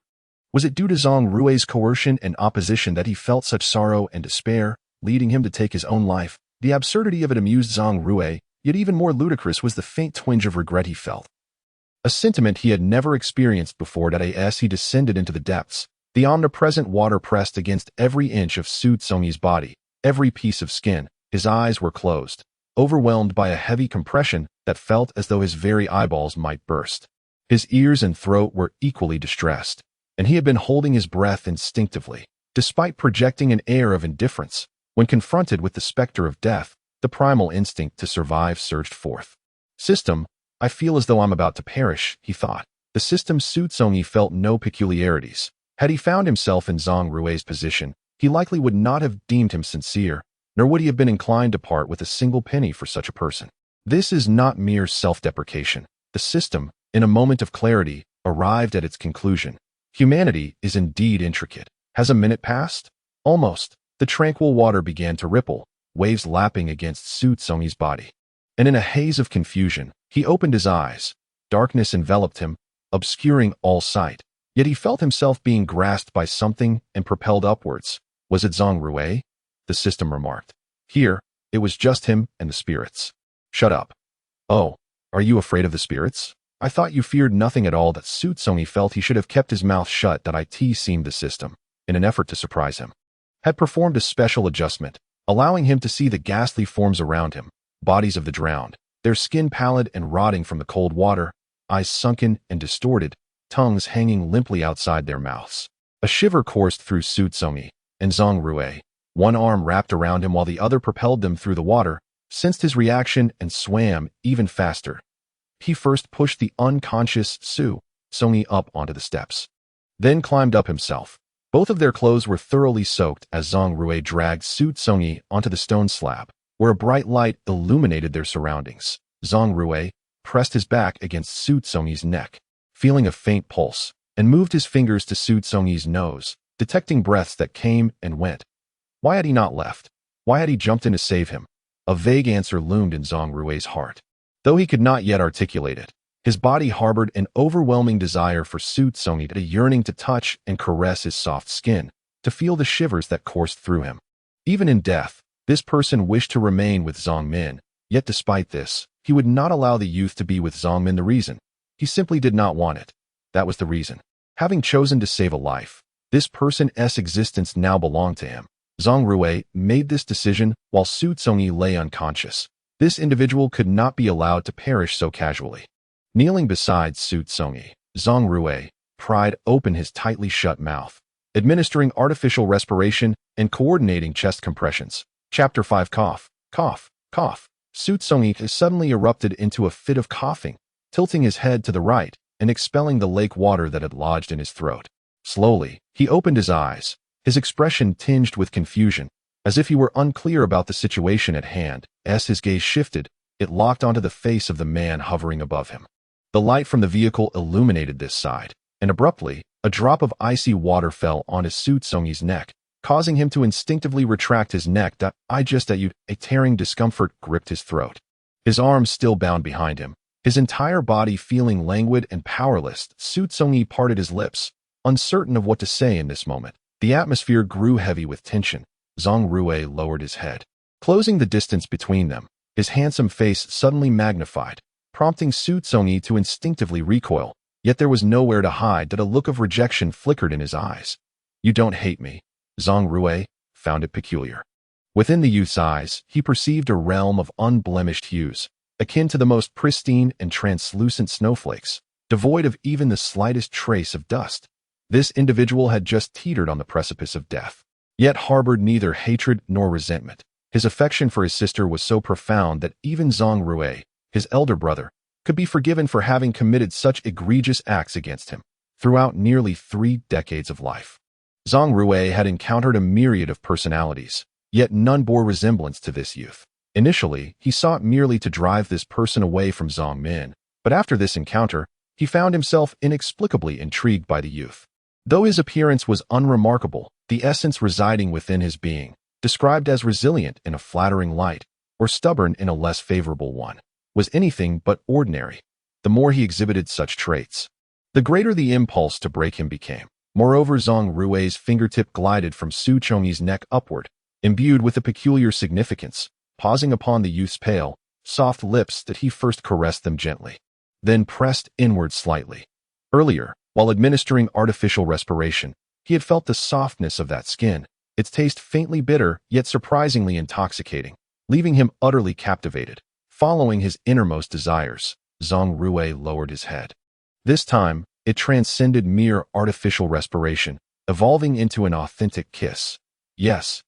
Was it due to Zhang Rui's coercion and opposition that he felt such sorrow and despair, leading him to take his own life? The absurdity of it amused Zhang Rui, yet even more ludicrous was the faint twinge of regret he felt. A sentiment he had never experienced before. As he descended into the depths, the omnipresent water pressed against every inch of Xu Congyi's body, every piece of skin. His eyes were closed, overwhelmed by a heavy compression that felt as though his very eyeballs might burst. His ears and throat were equally distressed, and he had been holding his breath instinctively. Despite projecting an air of indifference, when confronted with the specter of death, the primal instinct to survive surged forth. System, I feel as though I'm about to perish, he thought. The system. Xu Congyi felt no peculiarities. Had he found himself in Zhang Rui's position, he likely would not have deemed him sincere, nor would he have been inclined to part with a single penny for such a person. This is not mere self-deprecation. The system, in a moment of clarity, arrived at its conclusion. Humanity is indeed intricate. Has a minute passed? Almost. The tranquil water began to ripple, waves lapping against Xu Congyi's body. And in a haze of confusion, he opened his eyes. Darkness enveloped him, obscuring all sight. Yet he felt himself being grasped by something and propelled upwards. Was it Zhang Rui? The system remarked. Here, it was just him and the spirits. Shut up. Oh, are you afraid of the spirits? I thought you feared nothing at all. That Xu Congyi felt he should have kept his mouth shut. It seemed the system, in an effort to surprise him, had performed a special adjustment, allowing him to see the ghastly forms around him, bodies of the drowned, their skin pallid and rotting from the cold water, eyes sunken and distorted, tongues hanging limply outside their mouths. A shiver coursed through Xu Congyi, and Zhang Rui, one arm wrapped around him while the other propelled them through the water, sensed his reaction and swam even faster. He first pushed the unconscious Xu Congyi up onto the steps, then climbed up himself. Both of their clothes were thoroughly soaked as Zhang Rui dragged Xu Congyi onto the stone slab, where a bright light illuminated their surroundings. Zhang Rui pressed his back against Xu Congyi's neck, feeling a faint pulse, and moved his fingers to Xu Congyi's nose, detecting breaths that came and went. Why had he not left? Why had he jumped in to save him? A vague answer loomed in Zhang Rui's heart. Though he could not yet articulate it, his body harbored an overwhelming desire for Xu Congyi, a yearning to touch and caress his soft skin, to feel the shivers that coursed through him. Even in death, this person wished to remain with Zhang Min, yet despite this, he would not allow the youth to be with Zhang Min. The reason? He simply did not want it. That was the reason. Having chosen to save a life, this person's existence now belonged to him. Zhang Rui made this decision while Xu Congyi lay unconscious. This individual could not be allowed to perish so casually. Kneeling beside Xu Congyi, Zhang Rui pried open his tightly shut mouth, administering artificial respiration and coordinating chest compressions. Chapter 5. Cough, cough, cough. Xu Congyi suddenly erupted into a fit of coughing, tilting his head to the right and expelling the lake water that had lodged in his throat. Slowly, he opened his eyes, his expression tinged with confusion, as if he were unclear about the situation at hand. As his gaze shifted, it locked onto the face of the man hovering above him. The light from the vehicle illuminated this side, and abruptly, a drop of icy water fell on Xu Congyi's neck, causing him to instinctively retract his neck. "I just at you." A tearing discomfort gripped his throat. His arms still bound behind him, his entire body feeling languid and powerless. Xu Congyi parted his lips, uncertain of what to say in this moment. The atmosphere grew heavy with tension. Zhang Rui lowered his head, closing the distance between them. His handsome face suddenly magnified, prompting Xu Congyi to instinctively recoil. Yet there was nowhere to hide. A look of rejection flickered in his eyes. "You don't hate me." Zhang Rui found it peculiar. Within the youth's eyes, he perceived a realm of unblemished hues, akin to the most pristine and translucent snowflakes, devoid of even the slightest trace of dust. This individual had just teetered on the precipice of death, yet harbored neither hatred nor resentment. His affection for his sister was so profound that even Zhang Rui, his elder brother, could be forgiven for having committed such egregious acts against him. Throughout nearly 3 decades of life, Zhang Rui had encountered a myriad of personalities, yet none bore resemblance to this youth. Initially, he sought merely to drive this person away from Zhang Min, but after this encounter, he found himself inexplicably intrigued by the youth. Though his appearance was unremarkable, the essence residing within his being, described as resilient in a flattering light, or stubborn in a less favorable one, was anything but ordinary. The more he exhibited such traits, the greater the impulse to break him became. Moreover, Zhang Rui's fingertip glided from Xu Congyi's neck upward, imbued with a peculiar significance, pausing upon the youth's pale, soft lips that he first caressed them gently, then pressed inward slightly. Earlier, while administering artificial respiration, he had felt the softness of that skin, its taste faintly bitter yet surprisingly intoxicating, leaving him utterly captivated. Following his innermost desires, Zhang Rui lowered his head. This time, it transcended mere artificial respiration, evolving into an authentic kiss. Yes,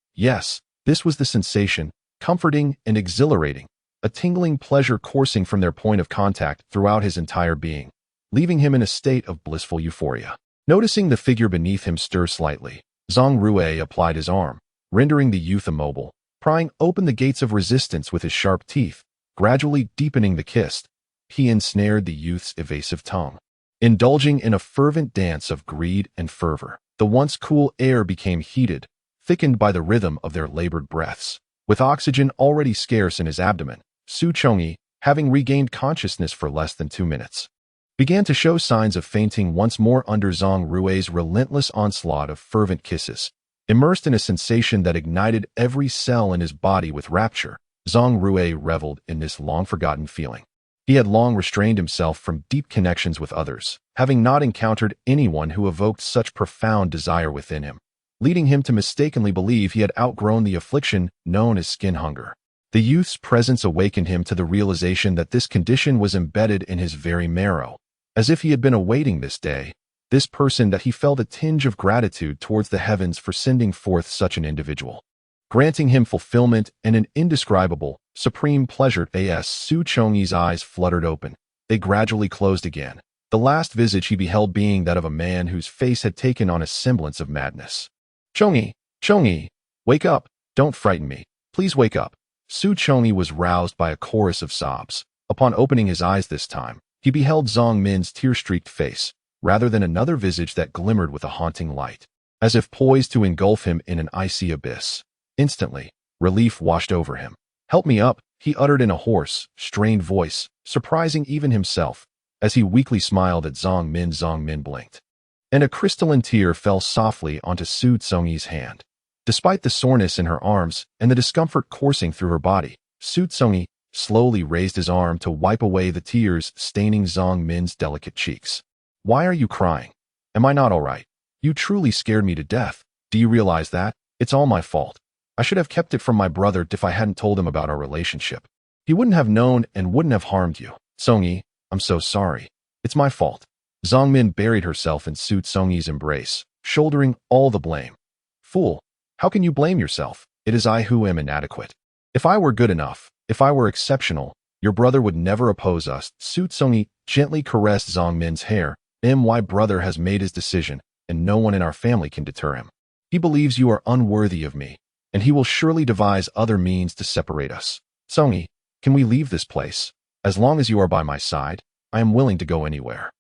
this was the sensation, comforting and exhilarating, a tingling pleasure coursing from their point of contact throughout his entire being, leaving him in a state of blissful euphoria. Noticing the figure beneath him stir slightly, Zhang Rui applied his arm, rendering the youth immobile, prying open the gates of resistance with his sharp teeth. Gradually deepening the kiss, he ensnared the youth's evasive tongue. Indulging in a fervent dance of greed and fervor, the once cool air became heated, thickened by the rhythm of their labored breaths. With oxygen already scarce in his abdomen, Xu Congyi, having regained consciousness for less than 2 minutes, began to show signs of fainting once more under Zhang Rui's relentless onslaught of fervent kisses. Immersed in a sensation that ignited every cell in his body with rapture, Zhang Rui reveled in this long-forgotten feeling. He had long restrained himself from deep connections with others, having not encountered anyone who evoked such profound desire within him, leading him to mistakenly believe he had outgrown the affliction known as skin hunger. The youth's presence awakened him to the realization that this condition was embedded in his very marrow, as if he had been awaiting this day, this person, that he felt a tinge of gratitude towards the heavens for sending forth such an individual, granting him fulfillment and an indescribable, supreme pleasure. Xu Congyi's eyes fluttered open. They gradually closed again, the last visage he beheld being that of a man whose face had taken on a semblance of madness. Congyi, wake up! Don't frighten me. Please wake up." Xu Congyi was roused by a chorus of sobs. Upon opening his eyes this time, he beheld Zhang Min's tear-streaked face, rather than another visage that glimmered with a haunting light, as if poised to engulf him in an icy abyss. Instantly, relief washed over him. "Help me up," he uttered in a hoarse, strained voice, surprising even himself, as he weakly smiled at Zhang Min. Zhang Min blinked, and a crystalline tear fell softly onto Xu Congyi's hand. Despite the soreness in her arms and the discomfort coursing through her body, Xu Congyi slowly raised his arm to wipe away the tears staining Zhang Min's delicate cheeks. "Why are you crying? Am I not all right? You truly scared me to death. Do you realize that? It's all my fault. I should have kept it from my brother if I hadn't told him about our relationship. He wouldn't have known and wouldn't have harmed you. Congyi, I'm so sorry. It's my fault." Zhang Min buried herself in Xu Congyi's embrace, shouldering all the blame. "Fool, how can you blame yourself? It is I who am inadequate. If I were good enough, if I were exceptional, your brother would never oppose us." Xu Congyi gently caressed Zhang Min's hair. "My brother has made his decision, and no one in our family can deter him. He believes you are unworthy of me, and he will surely devise other means to separate us. Congyi, can we leave this place? As long as you are by my side, I am willing to go anywhere."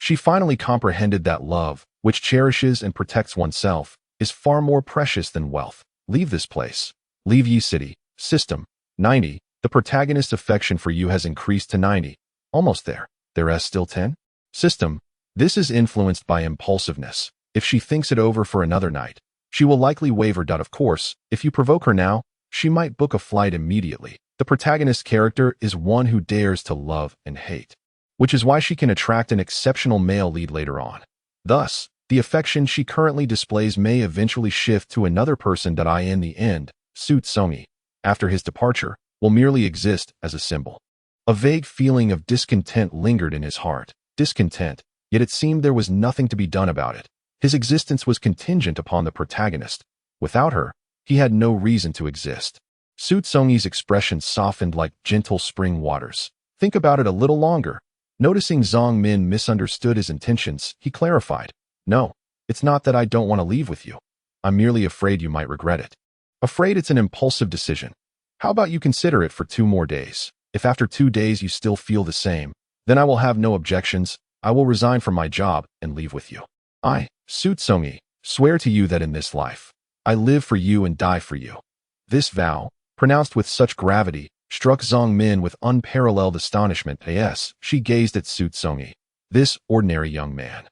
She finally comprehended that love, which cherishes and protects oneself, is far more precious than wealth. Leave this place. Leave ye city. System. 90. The protagonist's affection for you has increased to 90. Almost there. There's still 10. System. This is influenced by impulsiveness. If she thinks it over for another night, she will likely waver. Of course, if you provoke her now, she might book a flight immediately. The protagonist's character is one who dares to love and hate, which is why she can attract an exceptional male lead later on. Thus, the affection she currently displays may eventually shift to another person. In the end, Xu Congyi, after his departure, will merely exist as a symbol. A vague feeling of discontent lingered in his heart. Discontent, yet it seemed there was nothing to be done about it. His existence was contingent upon the protagonist. Without her, he had no reason to exist. Xu Congyi's expression softened like gentle spring waters. Think about it a little longer. Noticing Zhang Min misunderstood his intentions, he clarified. No, it's not that I don't want to leave with you. I'm merely afraid you might regret it. Afraid it's an impulsive decision. How about you consider it for 2 more days? If after 2 days you still feel the same, then I will have no objections. I will resign from my job and leave with you. I, Xu Congyi, swear to you that in this life, I live for you and die for you. This vow, pronounced with such gravity, struck Zhang Min with unparalleled astonishment. Yes, she gazed at Xu Congyi, this ordinary young man.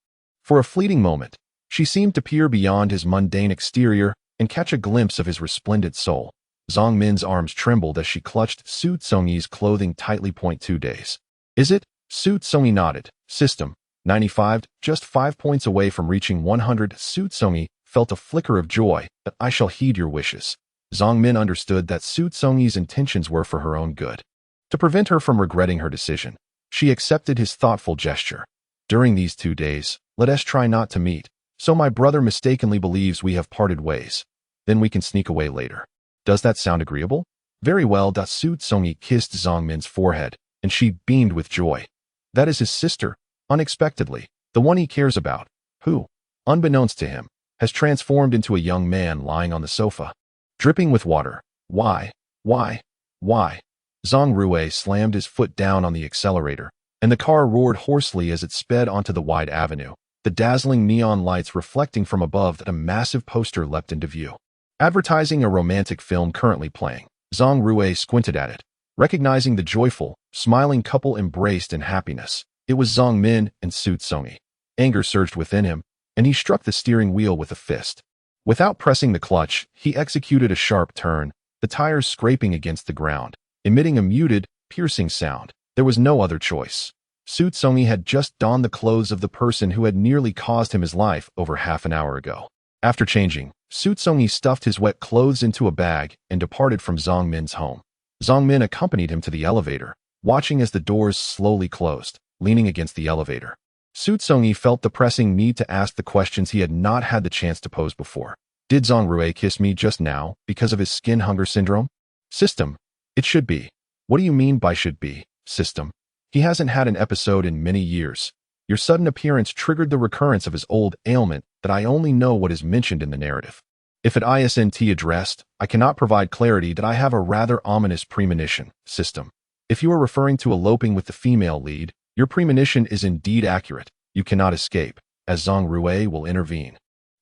For a fleeting moment, she seemed to peer beyond his mundane exterior and catch a glimpse of his resplendent soul. Zhang Min's arms trembled as she clutched Xu Congyi's clothing tightly. 2 days. Is it? Xu Congyi nodded. System. 95, just 5 points away from reaching 100. Xu Congyi felt a flicker of joy. I shall heed your wishes. Zhang Min understood that Xu Congyi's intentions were for her own good. To prevent her from regretting her decision, she accepted his thoughtful gesture. During these 2 days, let us try not to meet, so my brother mistakenly believes we have parted ways. Then we can sneak away later. Does that sound agreeable? Very well. Xu Congyi kissed Zhang Min's forehead, and she beamed with joy. That is his sister, unexpectedly, the one he cares about, who, unbeknownst to him, has transformed into a young man lying on the sofa, dripping with water. Why? Zhang Rui slammed his foot down on the accelerator, and the car roared hoarsely as it sped onto the wide avenue, the dazzling neon lights reflecting from above. That a massive poster leapt into view, advertising a romantic film currently playing. Zhang Rui squinted at it, recognizing the joyful, smiling couple embraced in happiness. It was Zhang Min and Xu Congyi. Anger surged within him, and he struck the steering wheel with a fist. Without pressing the clutch, he executed a sharp turn, the tires scraping against the ground, emitting a muted, piercing sound. There was no other choice. Xu Congyi had just donned the clothes of the person who had nearly caused him his life over half an hour ago. After changing, Xu Congyi stuffed his wet clothes into a bag and departed from Zhang Min's home. Zhang Min accompanied him to the elevator, watching as the doors slowly closed, leaning against the elevator. Xu Congyi felt the pressing need to ask the questions he had not had the chance to pose before. Did Zhang Rui kiss me just now because of his skin hunger syndrome? System. It should be. What do you mean by should be? System. He hasn't had an episode in many years. Your sudden appearance triggered the recurrence of his old ailment that I only know what is mentioned in the narrative. If at ISNT addressed, I cannot provide clarity that I have a rather ominous premonition. System. If you are referring to eloping with the female lead, your premonition is indeed accurate. You cannot escape, as Zhang Rui will intervene.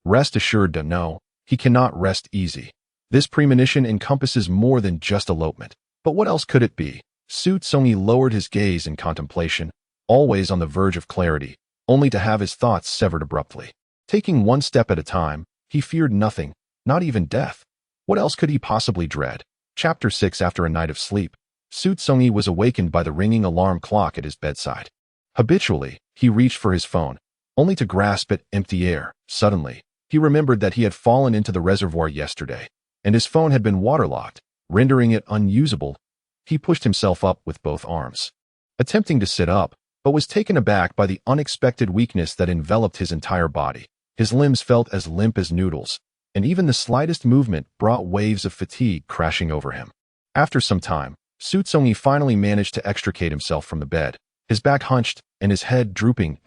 Rest assured. No, he cannot rest easy. This premonition encompasses more than just elopement. But what else could it be? Xu Congyi lowered his gaze in contemplation, always on the verge of clarity, only to have his thoughts severed abruptly. Taking one step at a time, he feared nothing, not even death. What else could he possibly dread? Chapter 6. After a night of sleep, Xu Congyi was awakened by the ringing alarm clock at his bedside. Habitually, he reached for his phone, only to grasp at empty air. Suddenly, he remembered that he had fallen into the reservoir yesterday, and his phone had been waterlogged, rendering it unusable. He pushed himself up with both arms, attempting to sit up, but was taken aback by the unexpected weakness that enveloped his entire body. His limbs felt as limp as noodles, and even the slightest movement brought waves of fatigue crashing over him. After some time, Xu Congyi finally managed to extricate himself from the bed, his back hunched and his head drooping.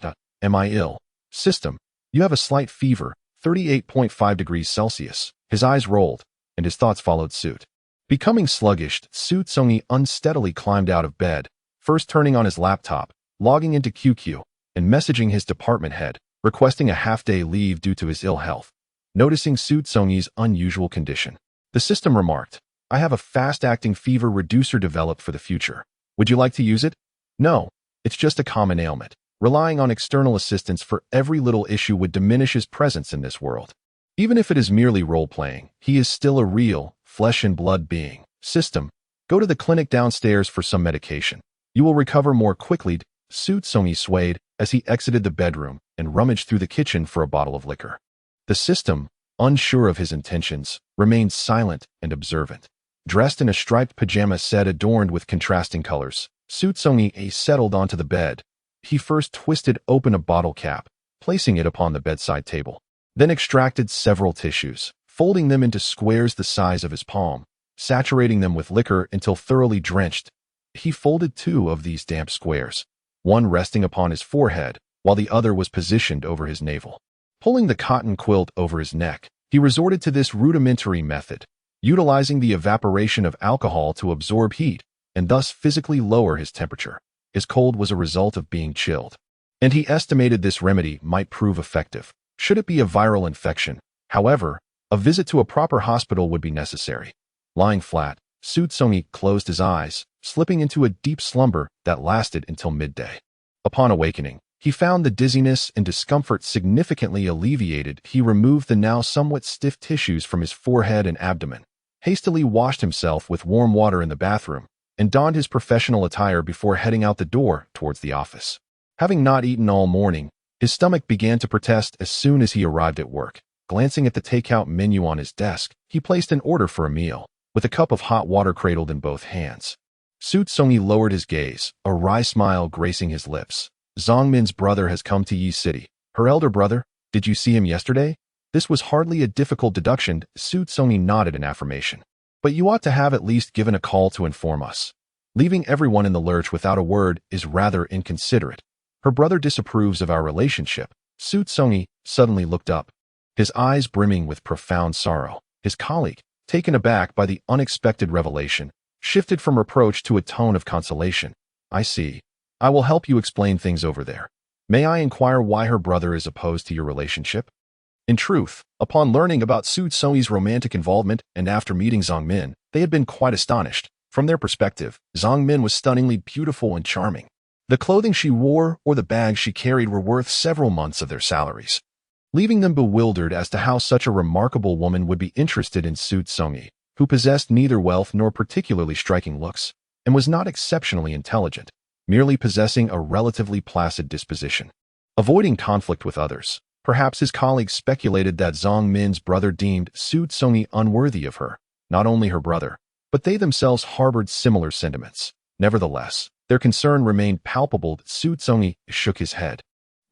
Am I ill? System. You have a slight fever, 38.5 degrees Celsius. His eyes rolled, and his thoughts followed suit. Becoming sluggish, Xu Congyi unsteadily climbed out of bed, first turning on his laptop, logging into QQ, and messaging his department head, requesting a half-day leave due to his ill health. Noticing Xu Congyi's unusual condition, the system remarked, "I have a fast-acting fever reducer developed for the future. Would you like to use it?" "No, it's just a common ailment. Relying on external assistance for every little issue would diminish his presence in this world. Even if it is merely role-playing, he is still a real, flesh-and-blood being. System, go to the clinic downstairs for some medication. You will recover more quickly." Xu Congyi swayed as he exited the bedroom and rummaged through the kitchen for a bottle of liquor. The system, unsure of his intentions, remained silent and observant. Dressed in a striped pajama set adorned with contrasting colors, Xu Congyi settled onto the bed. He first twisted open a bottle cap, placing it upon the bedside table, then extracted several tissues, folding them into squares the size of his palm, saturating them with liquor until thoroughly drenched. He folded 2 of these damp squares, one resting upon his forehead, while the other was positioned over his navel. Pulling the cotton quilt over his neck, he resorted to this rudimentary method, utilizing the evaporation of alcohol to absorb heat and thus physically lower his temperature. His cold was a result of being chilled, and he estimated this remedy might prove effective. Should it be a viral infection, however, a visit to a proper hospital would be necessary. Lying flat, Xu Congyi closed his eyes, slipping into a deep slumber that lasted until midday. Upon awakening, he found the dizziness and discomfort significantly alleviated. He removed the now somewhat stiff tissues from his forehead and abdomen, hastily washed himself with warm water in the bathroom, and donned his professional attire before heading out the door towards the office. Having not eaten all morning, his stomach began to protest as soon as he arrived at work. Glancing at the takeout menu on his desk, he placed an order for a meal, with a cup of hot water cradled in both hands. Xu Congyi lowered his gaze, a wry smile gracing his lips. "Zongmin's brother has come to Yi City. Her elder brother? Did you see him yesterday?" This was hardly a difficult deduction. Xu Congyi nodded in affirmation. "But you ought to have at least given a call to inform us. Leaving everyone in the lurch without a word is rather inconsiderate. Her brother disapproves of our relationship." Xu Congyi suddenly looked up, his eyes brimming with profound sorrow. His colleague, taken aback by the unexpected revelation, shifted from reproach to a tone of consolation. "I see. I will help you explain things over there. May I inquire why her brother is opposed to your relationship?" In truth, upon learning about Xu Congyi's romantic involvement and after meeting Zongmin, they had been quite astonished. From their perspective, Zongmin was stunningly beautiful and charming. The clothing she wore or the bags she carried were worth several months of their salaries, leaving them bewildered as to how such a remarkable woman would be interested in Xu Congyi, who possessed neither wealth nor particularly striking looks, and was not exceptionally intelligent, merely possessing a relatively placid disposition. Avoiding conflict with others, perhaps his colleagues speculated that Zongmin's brother deemed Xu Congyi unworthy of her. Not only her brother, but they themselves harbored similar sentiments. Nevertheless, their concern remained palpable. Xu Congyi shook his head,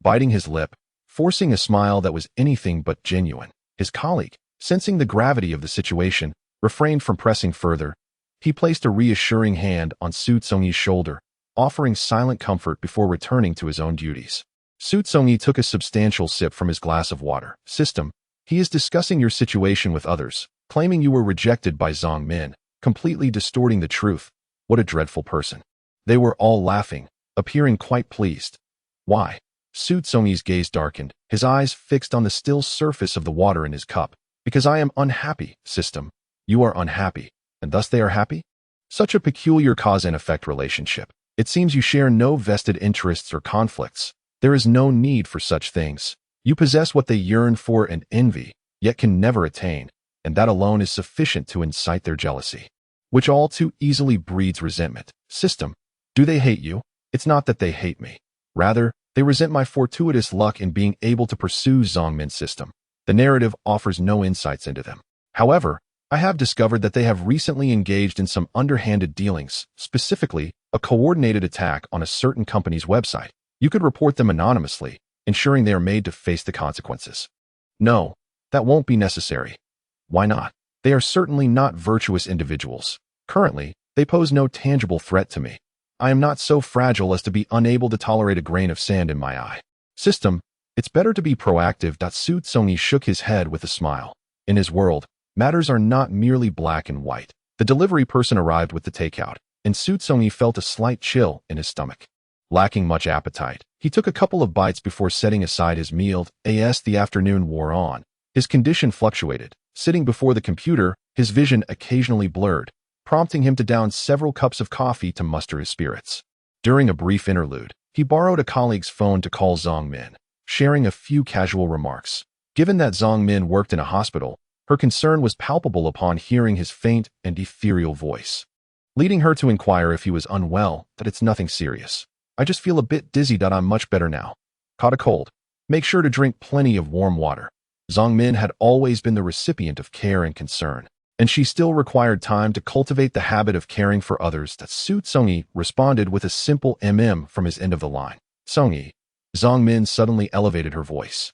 biting his lip, forcing a smile that was anything but genuine. His colleague, sensing the gravity of the situation, refrained from pressing further. He placed a reassuring hand on Xu Congyi's shoulder, offering silent comfort before returning to his own duties. Xu Congyi took a substantial sip from his glass of water. "System, he is discussing your situation with others, claiming you were rejected by Zongmin, completely distorting the truth. What a dreadful person." They were all laughing, appearing quite pleased. "Why?" Xu Congyi's gaze darkened, his eyes fixed on the still surface of the water in his cup. "Because I am unhappy, System. You are unhappy, and thus they are happy? Such a peculiar cause and effect relationship. It seems you share no vested interests or conflicts. There is no need for such things. You possess what they yearn for and envy, yet can never attain, and that alone is sufficient to incite their jealousy, which all too easily breeds resentment. System, do they hate you? It's not that they hate me. Rather, they resent my fortuitous luck in being able to pursue Zongmin's system. The narrative offers no insights into them. However, I have discovered that they have recently engaged in some underhanded dealings, specifically a coordinated attack on a certain company's website. You could report them anonymously, ensuring they are made to face the consequences." "No, that won't be necessary." "Why not?" "They are certainly not virtuous individuals. Currently, they pose no tangible threat to me. I am not so fragile as to be unable to tolerate a grain of sand in my eye. System, it's better to be proactive." Xu Congyi shook his head with a smile. In his world, matters are not merely black and white. The delivery person arrived with the takeout, and Xu Congyi felt a slight chill in his stomach. lacking much appetite. He took a couple of bites before setting aside his meal. As the afternoon wore on, his condition fluctuated. Sitting before the computer, his vision occasionally blurred, prompting him to down several cups of coffee to muster his spirits. During a brief interlude, he borrowed a colleague's phone to call Zong Min, sharing a few casual remarks. Given that Zong Min worked in a hospital, her concern was palpable upon hearing his faint and ethereal voice, leading her to inquire if he was unwell. That it's nothing serious. I just feel a bit dizzy. I'm much better now. Caught a cold. Make sure to drink plenty of warm water. Zong Min had always been the recipient of care and concern, and she still required time to cultivate the habit of caring for others. That Xu Congyi responded with a simple from his end of the line. Congyi. Zong Min suddenly elevated her voice.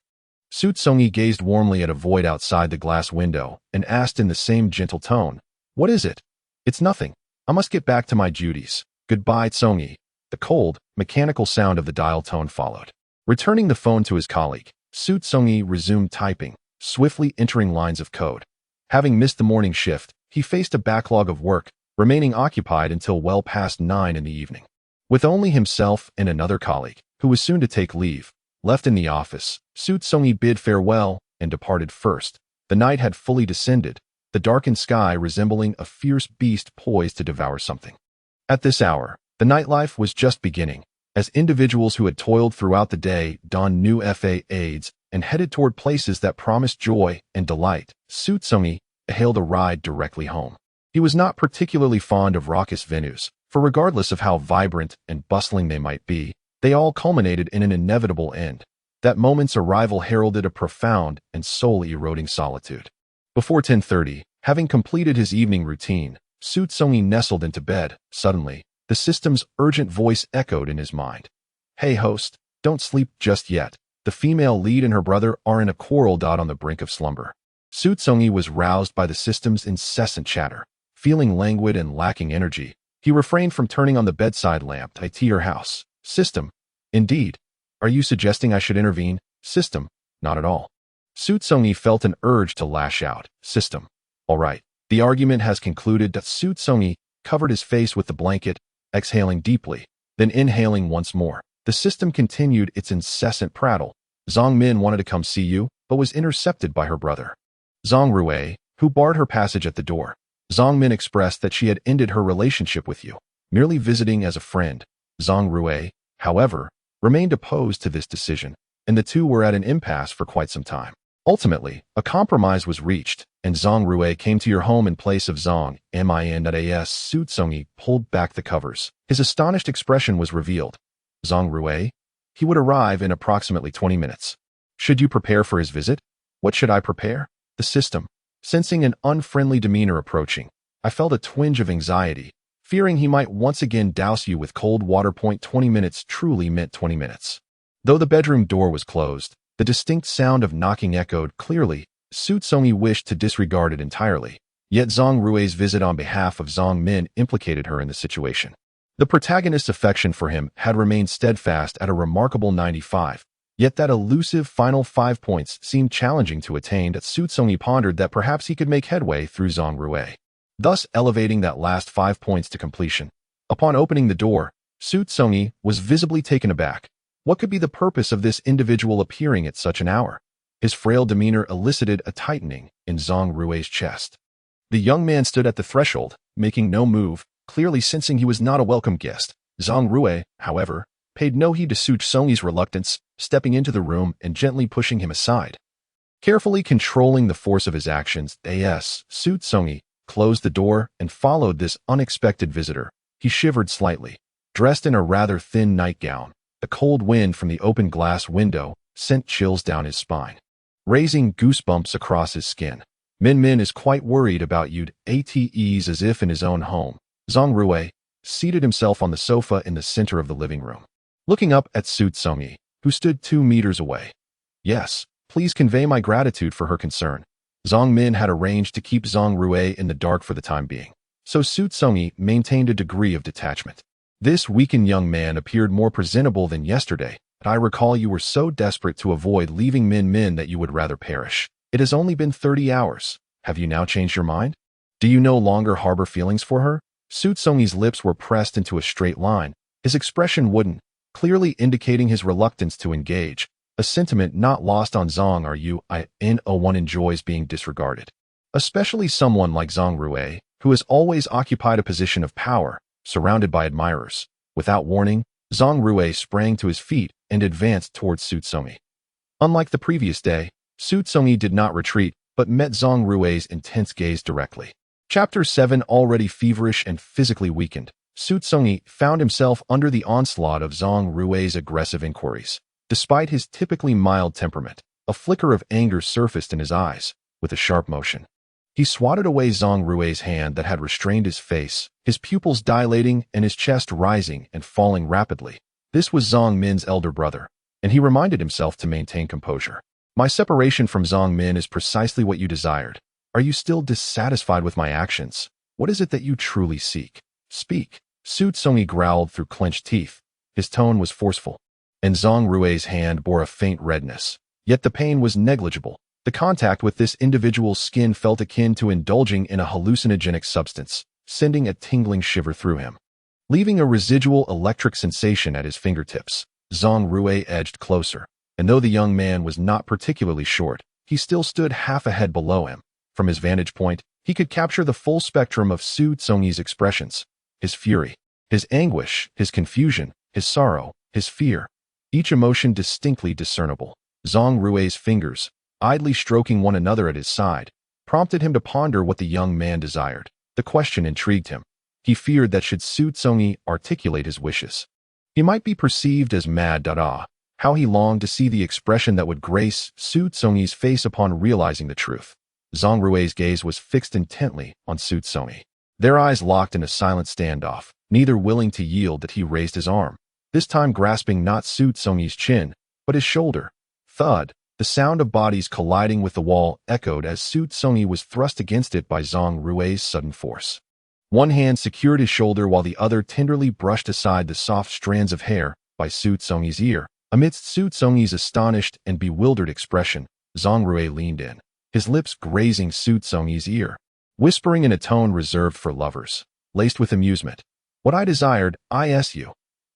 Xu Congyi gazed warmly at a void outside the glass window and asked in the same gentle tone, "What is it?" "It's nothing. I must get back to my duties. Goodbye, Congyi." The cold, mechanical sound of the dial tone followed. Returning the phone to his colleague, Xu Congyi resumed typing, swiftly entering lines of code. Having missed the morning shift, he faced a backlog of work, remaining occupied until well past 9 in the evening. With only himself and another colleague, who was soon to take leave, left in the office, Xu Congyi bid farewell and departed first. The night had fully descended, the darkened sky resembling a fierce beast poised to devour something. At this hour, the nightlife was just beginning, as individuals who had toiled throughout the day donned new aids and headed toward places that promised joy and delight. Xu Congyi hailed a ride directly home. He was not particularly fond of raucous venues, for regardless of how vibrant and bustling they might be, they all culminated in an inevitable end. That moment's arrival heralded a profound and soul-eroding solitude. Before 10:30, having completed his evening routine, Xu Congyi nestled into bed. Suddenly, the system's urgent voice echoed in his mind. "Hey host, don't sleep just yet. The female lead and her brother are in a quarrel. On the brink of slumber." Xu Congyi was roused by the system's incessant chatter. Feeling languid and lacking energy, he refrained from turning on the bedside lamp. "IT your house. System. Indeed. Are you suggesting I should intervene? System. Not at all." Xu Congyi felt an urge to lash out. "System. All right. The argument has concluded." Xu Congyi covered his face with the blanket, exhaling deeply, then inhaling once more. The system continued its incessant prattle. "Zong Min wanted to come see you, but was intercepted by her brother, Zong Rui, who barred her passage at the door. Zong Min expressed that she had ended her relationship with you, merely visiting as a friend. Zong Rui, however, remained opposed to this decision, and the two were at an impasse for quite some time. Ultimately, a compromise was reached, and Zong Rui came to your home in place of Zong Min. Xu Congyi pulled back the covers. His astonished expression was revealed. "Zong Rui? He would arrive in approximately 20 minutes. Should you prepare for his visit?" "What should I prepare?" The system. Sensing an unfriendly demeanor approaching, I felt a twinge of anxiety, fearing he might once again douse you with cold water. 20 minutes truly meant 20 minutes. Though the bedroom door was closed, the distinct sound of knocking echoed clearly. Xu Congyi wished to disregard it entirely, yet Zong Rui's visit on behalf of Zong Min implicated her in the situation. The protagonist's affection for him had remained steadfast at a remarkable 95, yet that elusive final 5 points seemed challenging to attain. Xu Congyi pondered that perhaps he could make headway through Zong Rui, thus elevating that last 5 points to completion. Upon opening the door, Xu Congyi was visibly taken aback. What could be the purpose of this individual appearing at such an hour? His frail demeanor elicited a tightening in Zong Rui's chest. The young man stood at the threshold, making no move, clearly sensing he was not a welcome guest. Zong Rui, however, paid no heed to Xu Congyi's reluctance, stepping into the room and gently pushing him aside. Carefully controlling the force of his actions, Xu Congyi closed the door and followed this unexpected visitor. He shivered slightly. Dressed in a rather thin nightgown, the cold wind from the open glass window sent chills down his spine, raising goosebumps across his skin. Min is quite worried about you. At ease as if in his own home, Zong Rui seated himself on the sofa in the center of the living room, looking up at Xu Congyi, who stood 2 meters away. "Yes, please convey my gratitude for her concern." Zong Min had arranged to keep Zong Rui in the dark for the time being, so Xu Congyi maintained a degree of detachment. This weakened young man appeared more presentable than yesterday, but I recall you were so desperate to avoid leaving Min that you would rather perish. It has only been 30 hours. Have you now changed your mind? Do you no longer harbor feelings for her? Xu Congyi's lips were pressed into a straight line, his expression wooden, clearly indicating his reluctance to engage, a sentiment not lost on Zhang Rui's enjoys being disregarded. Especially someone like Zhang Rui, who has always occupied a position of power, surrounded by admirers. Without warning, Zhang Rui sprang to his feet and advanced towards Xu Congyi. Unlike the previous day, Xu Congyi did not retreat, but met Zhang Rui's intense gaze directly. Chapter 7. Already feverish and physically weakened, Xu Congyi found himself under the onslaught of Zhang Rui's aggressive inquiries. Despite his typically mild temperament, a flicker of anger surfaced in his eyes. With a sharp motion, he swatted away Zhang Rui's hand that had restrained his face, his pupils dilating and his chest rising and falling rapidly. This was Zhang Min's elder brother, and he reminded himself to maintain composure. My separation from Zhang Min is precisely what you desired. Are you still dissatisfied with my actions? What is it that you truly seek? Speak. Xu Congyi growled through clenched teeth. His tone was forceful, and Zhang Rui's hand bore a faint redness. Yet the pain was negligible. The contact with this individual's skin felt akin to indulging in a hallucinogenic substance, sending a tingling shiver through him. Leaving a residual electric sensation at his fingertips, Zhang Rui edged closer, and though the young man was not particularly short, he still stood half a head below him. From his vantage point, he could capture the full spectrum of Xu Congyi's expressions. His fury, his anguish, his confusion, his sorrow, his fear, each emotion distinctly discernible. Zhang Rui's fingers, idly stroking one another at his side, prompted him to ponder what the young man desired. The question intrigued him. He feared that should Xu Congyi articulate his wishes, he might be perceived as mad. How he longed to see the expression that would grace Xu Congyi's face upon realizing the truth. Zhang Rui's gaze was fixed intently on Xu Congyi. Their eyes locked in a silent standoff, neither willing to yield. That he raised his arm, this time grasping not Xu Congyi's chin, but his shoulder. Thud. The sound of bodies colliding with the wall echoed as Xu Congyi was thrust against it by Zhang Rui's sudden force. One hand secured his shoulder while the other tenderly brushed aside the soft strands of hair by Xu Congyi's ear. Amidst Xu Congyi's astonished and bewildered expression, Zhang Rui leaned in, his lips grazing Xu Congyi's ear, whispering in a tone reserved for lovers, laced with amusement. What I desired, you.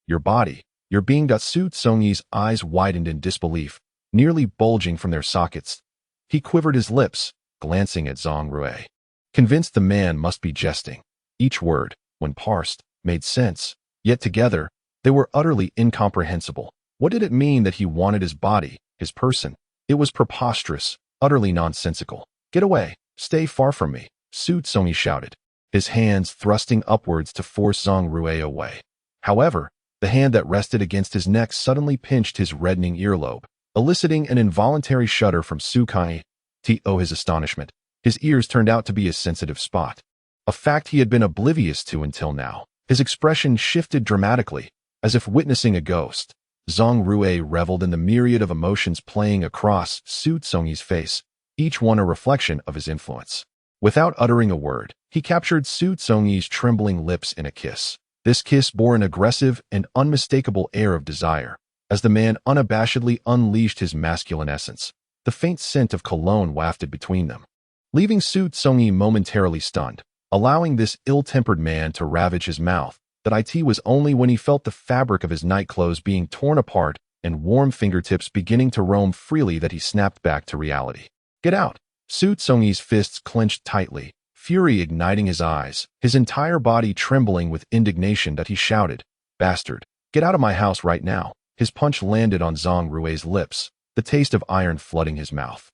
Your body, your being. Xu Congyi's eyes widened in disbelief, nearly bulging from their sockets. He quivered his lips, glancing at Zhang Rui, convinced the man must be jesting. Each word, when parsed, made sense, yet together, they were utterly incomprehensible. What did it mean that he wanted his body, his person? It was preposterous, utterly nonsensical. Get away, stay far from me, Xu Congyi shouted, his hands thrusting upwards to force Zhang Rui away. However, the hand that rested against his neck suddenly pinched his reddening earlobe, eliciting an involuntary shudder from Xu Congyi. To his astonishment, his ears turned out to be a sensitive spot, a fact he had been oblivious to until now. His expression shifted dramatically, as if witnessing a ghost. Zhang Rui reveled in the myriad of emotions playing across Xu Congyi's face, each one a reflection of his influence. Without uttering a word, he captured Xu Congyi's trembling lips in a kiss. This kiss bore an aggressive and unmistakable air of desire, as the man unabashedly unleashed his masculine essence. The faint scent of cologne wafted between them, leaving Xu Congyi momentarily stunned, allowing this ill-tempered man to ravage his mouth. That it was only when he felt the fabric of his nightclothes being torn apart and warm fingertips beginning to roam freely that he snapped back to reality. Get out! Xu Congyi's fists clenched tightly, fury igniting his eyes, his entire body trembling with indignation. That he shouted, "Bastard! Get out of my house right now!" His punch landed on Zhang Rui's lips, the taste of iron flooding his mouth.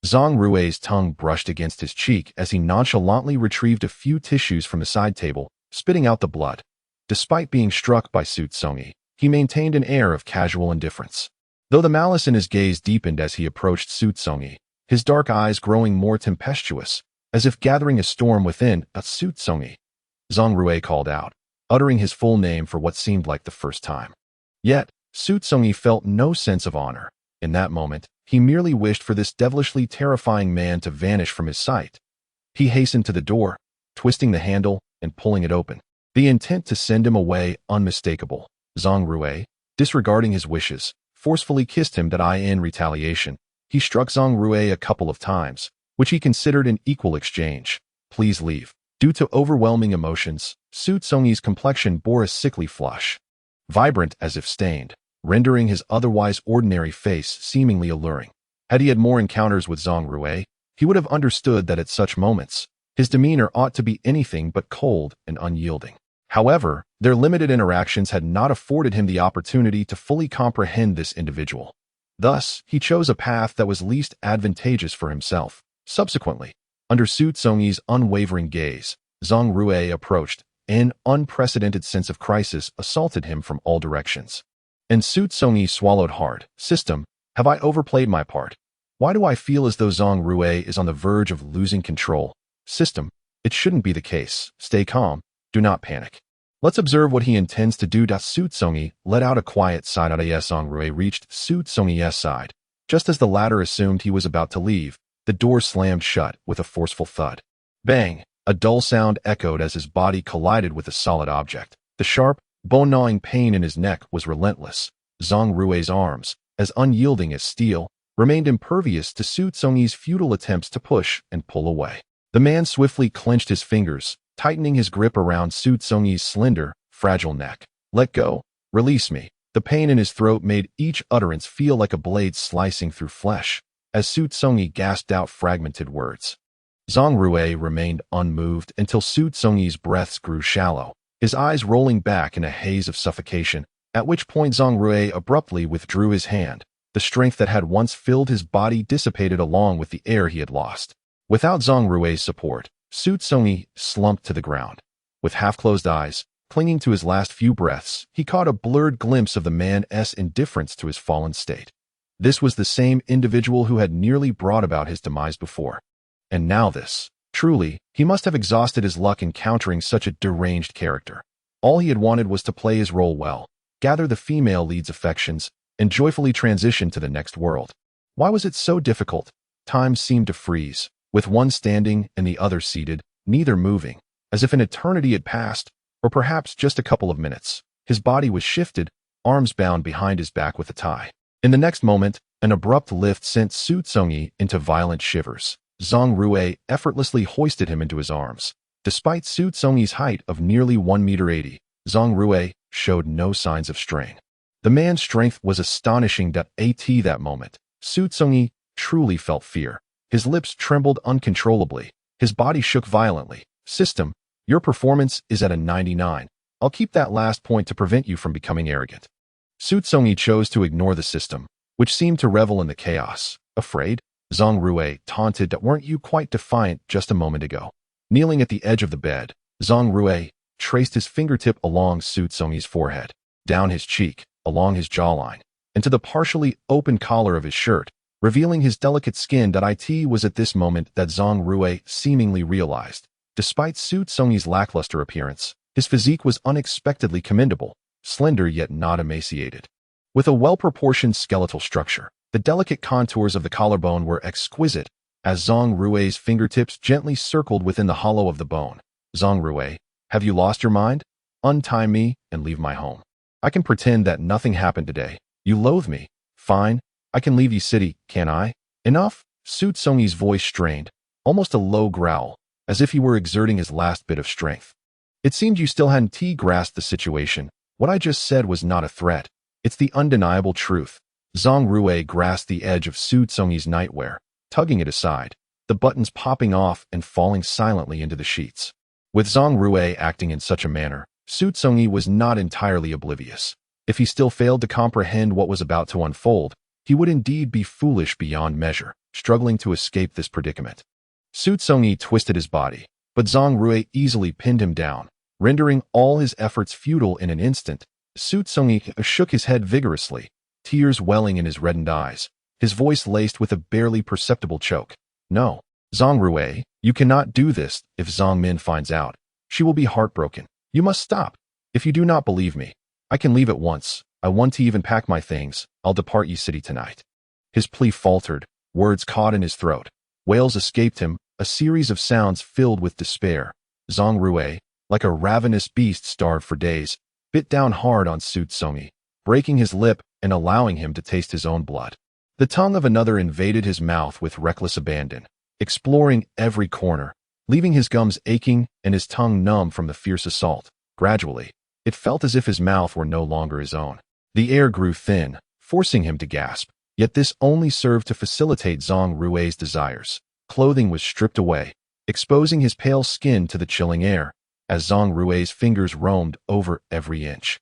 Zhang Rui's tongue brushed against his cheek as he nonchalantly retrieved a few tissues from the side table, spitting out the blood. Despite being struck by Xu Congyi, he maintained an air of casual indifference. Though the malice in his gaze deepened as he approached Xu Congyi, his dark eyes growing more tempestuous, as if gathering a storm within. Xu Congyi, Zhang Rui called out, uttering his full name for what seemed like the first time. Yet, Xu Congyi felt no sense of honor. In that moment, he merely wished for this devilishly terrifying man to vanish from his sight. He hastened to the door, twisting the handle and pulling it open, the intent to send him away unmistakable. Zhang Rui, disregarding his wishes, forcefully kissed him. In retaliation, he struck Zhang Rui a couple of times, which he considered an equal exchange. Please leave. Due to overwhelming emotions, Xu Congyi's complexion bore a sickly flush, vibrant as if stained. rendering his otherwise ordinary face seemingly alluring. Had he had more encounters with Zhang Rui, he would have understood that at such moments, his demeanor ought to be anything but cold and unyielding. However, their limited interactions had not afforded him the opportunity to fully comprehend this individual. Thus, he chose a path that was least advantageous for himself. Subsequently, under Xu Congyi's unwavering gaze, Zhang Rui approached. An unprecedented sense of crisis assaulted him from all directions. And Xu Congyi swallowed hard. System, have I overplayed my part? Why do I feel as though Zhang Rui is on the verge of losing control? System, it shouldn't be the case. Stay calm. Do not panic. Let's observe what he intends to do. Xu Congyi let out a quiet sigh. As Zhang Rui reached Xu Congyi's side, just as the latter assumed he was about to leave, the door slammed shut with a forceful thud. Bang! A dull sound echoed as his body collided with a solid object. The sharp, bone-gnawing pain in his neck was relentless. Zhang Rui's arms, as unyielding as steel, remained impervious to Xu Congyi's futile attempts to push and pull away. The man swiftly clenched his fingers, tightening his grip around Xu Congyi's slender, fragile neck. Let go. Release me. The pain in his throat made each utterance feel like a blade slicing through flesh, as Xu Congyi gasped out fragmented words. Zhang Rui remained unmoved until Xu Congyi's breaths grew shallow, his eyes rolling back in a haze of suffocation, at which point Zhang Rui abruptly withdrew his hand. The strength that had once filled his body dissipated along with the air he had lost. Without Zhang Rui's support, Xu Congyi slumped to the ground. With half-closed eyes, clinging to his last few breaths, he caught a blurred glimpse of the man's indifference to his fallen state. This was the same individual who had nearly brought about his demise before. And now this. Truly, he must have exhausted his luck encountering such a deranged character. All he had wanted was to play his role well, gather the female lead's affections, and joyfully transition to the next world. Why was it so difficult? Time seemed to freeze, with one standing and the other seated, neither moving, as if an eternity had passed, or perhaps just a couple of minutes. His body was shifted, arms bound behind his back with a tie. In the next moment, an abrupt lift sent Xu Congyi into violent shivers. Zhang Rui effortlessly hoisted him into his arms. Despite Xu Congyi's height of nearly 1.80 meters, Zhang Rui showed no signs of strain. The man's strength was astonishing. At that moment, Xu Congyi truly felt fear. His lips trembled uncontrollably. His body shook violently. System, your performance is at a 99. I'll keep that last point to prevent you from becoming arrogant. Xu Congyi chose to ignore the system, which seemed to revel in the chaos. Afraid? Zhang Rui taunted. That weren't you quite defiant just a moment ago? Kneeling at the edge of the bed, Zhang Rui traced his fingertip along Xu Congyi's forehead, down his cheek, along his jawline, and to the partially open collar of his shirt, revealing his delicate skin. It was at this moment that Zhang Rui seemingly realized, despite Xu Congyi's lackluster appearance, his physique was unexpectedly commendable, slender yet not emaciated. With a well-proportioned skeletal structure, the delicate contours of the collarbone were exquisite, as Zhang Rui's fingertips gently circled within the hollow of the bone. Zhang Rui, have you lost your mind? Untie me and leave my home. I can pretend that nothing happened today. You loathe me. Fine, I can leave you city, can I? Enough? Xu Congyi's voice strained, almost a low growl, as if he were exerting his last bit of strength. It seemed you still hadn't grasped the situation. What I just said was not a threat. It's the undeniable truth. Zhang Rui grasped the edge of Xu Congyi's nightwear, tugging it aside, the buttons popping off and falling silently into the sheets. With Zhang Rui acting in such a manner, Xu Congyi was not entirely oblivious. If he still failed to comprehend what was about to unfold, he would indeed be foolish beyond measure, struggling to escape this predicament. Xu Congyi twisted his body, but Zhang Rui easily pinned him down, rendering all his efforts futile in an instant. Xu Congyi shook his head vigorously, tears welling in his reddened eyes, his voice laced with a barely perceptible choke. No, Zhang Rui, you cannot do this. If Zhang Min finds out, she will be heartbroken. You must stop. If you do not believe me, I can leave at once. I want to even pack my things. I'll depart ye city tonight. His plea faltered, words caught in his throat. Wails escaped him, a series of sounds filled with despair. Zhang Rui, like a ravenous beast starved for days, bit down hard on Xu Congyi, breaking his lip and allowing him to taste his own blood. The tongue of another invaded his mouth with reckless abandon, exploring every corner, leaving his gums aching and his tongue numb from the fierce assault. Gradually, it felt as if his mouth were no longer his own. The air grew thin, forcing him to gasp, yet this only served to facilitate Zhang Rui's desires. Clothing was stripped away, exposing his pale skin to the chilling air, as Zhang Rui's fingers roamed over every inch.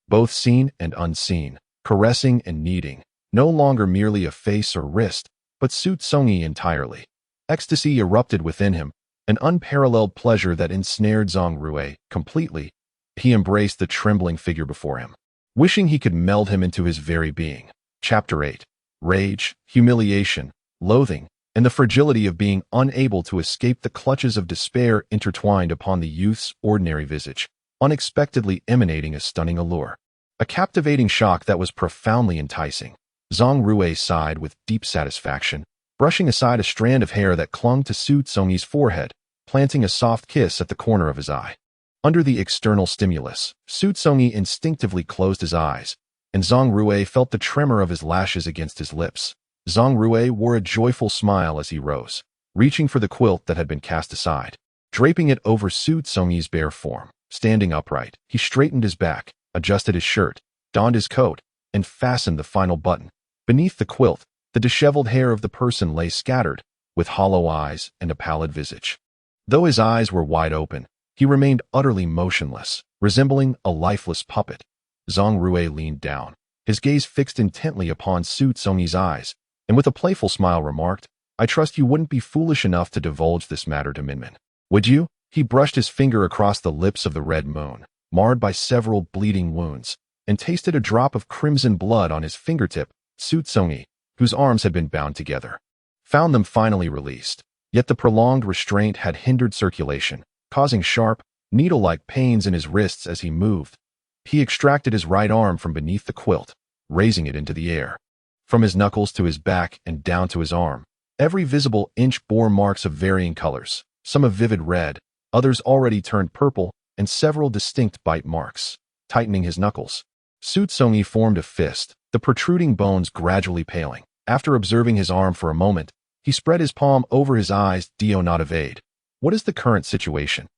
Both seen and unseen, caressing and kneading, no longer merely a face or wrist, but Xu Congyi entirely. Ecstasy erupted within him, an unparalleled pleasure that ensnared Zhang Rui completely. He embraced the trembling figure before him, wishing he could meld him into his very being. Chapter 8. Rage, humiliation, loathing, and the fragility of being unable to escape the clutches of despair intertwined upon the youth's ordinary visage, unexpectedly emanating a stunning allure. A captivating shock that was profoundly enticing. Zhang Rui sighed with deep satisfaction, brushing aside a strand of hair that clung to Xu Congyi's forehead, planting a soft kiss at the corner of his eye. Under the external stimulus, Xu Congyi instinctively closed his eyes, and Zhang Rui felt the tremor of his lashes against his lips. Zhang Rui wore a joyful smile as he rose, reaching for the quilt that had been cast aside. Draping it over Xu Congyi's bare form, standing upright, he straightened his back, adjusted his shirt, donned his coat, and fastened the final button. Beneath the quilt, the disheveled hair of the person lay scattered, with hollow eyes and a pallid visage. Though his eyes were wide open, he remained utterly motionless, resembling a lifeless puppet. Zhang Rui leaned down, his gaze fixed intently upon Xu Congyi's eyes, and with a playful smile remarked, "I trust you wouldn't be foolish enough to divulge this matter to Minmin, would you?" He brushed his finger across the lips of the red moon, marred by several bleeding wounds, and tasted a drop of crimson blood on his fingertip. Xu Congyi, whose arms had been bound together, found them finally released, yet the prolonged restraint had hindered circulation, causing sharp, needle-like pains in his wrists as he moved. He extracted his right arm from beneath the quilt, raising it into the air. From his knuckles to his back and down to his arm, every visible inch bore marks of varying colors, some of vivid red, others already turned purple, and several distinct bite marks. Tightening his knuckles, Xu Congyi formed a fist, the protruding bones gradually paling. After observing his arm for a moment, he spread his palm over his eyes. "Do not evade. What is the current situation?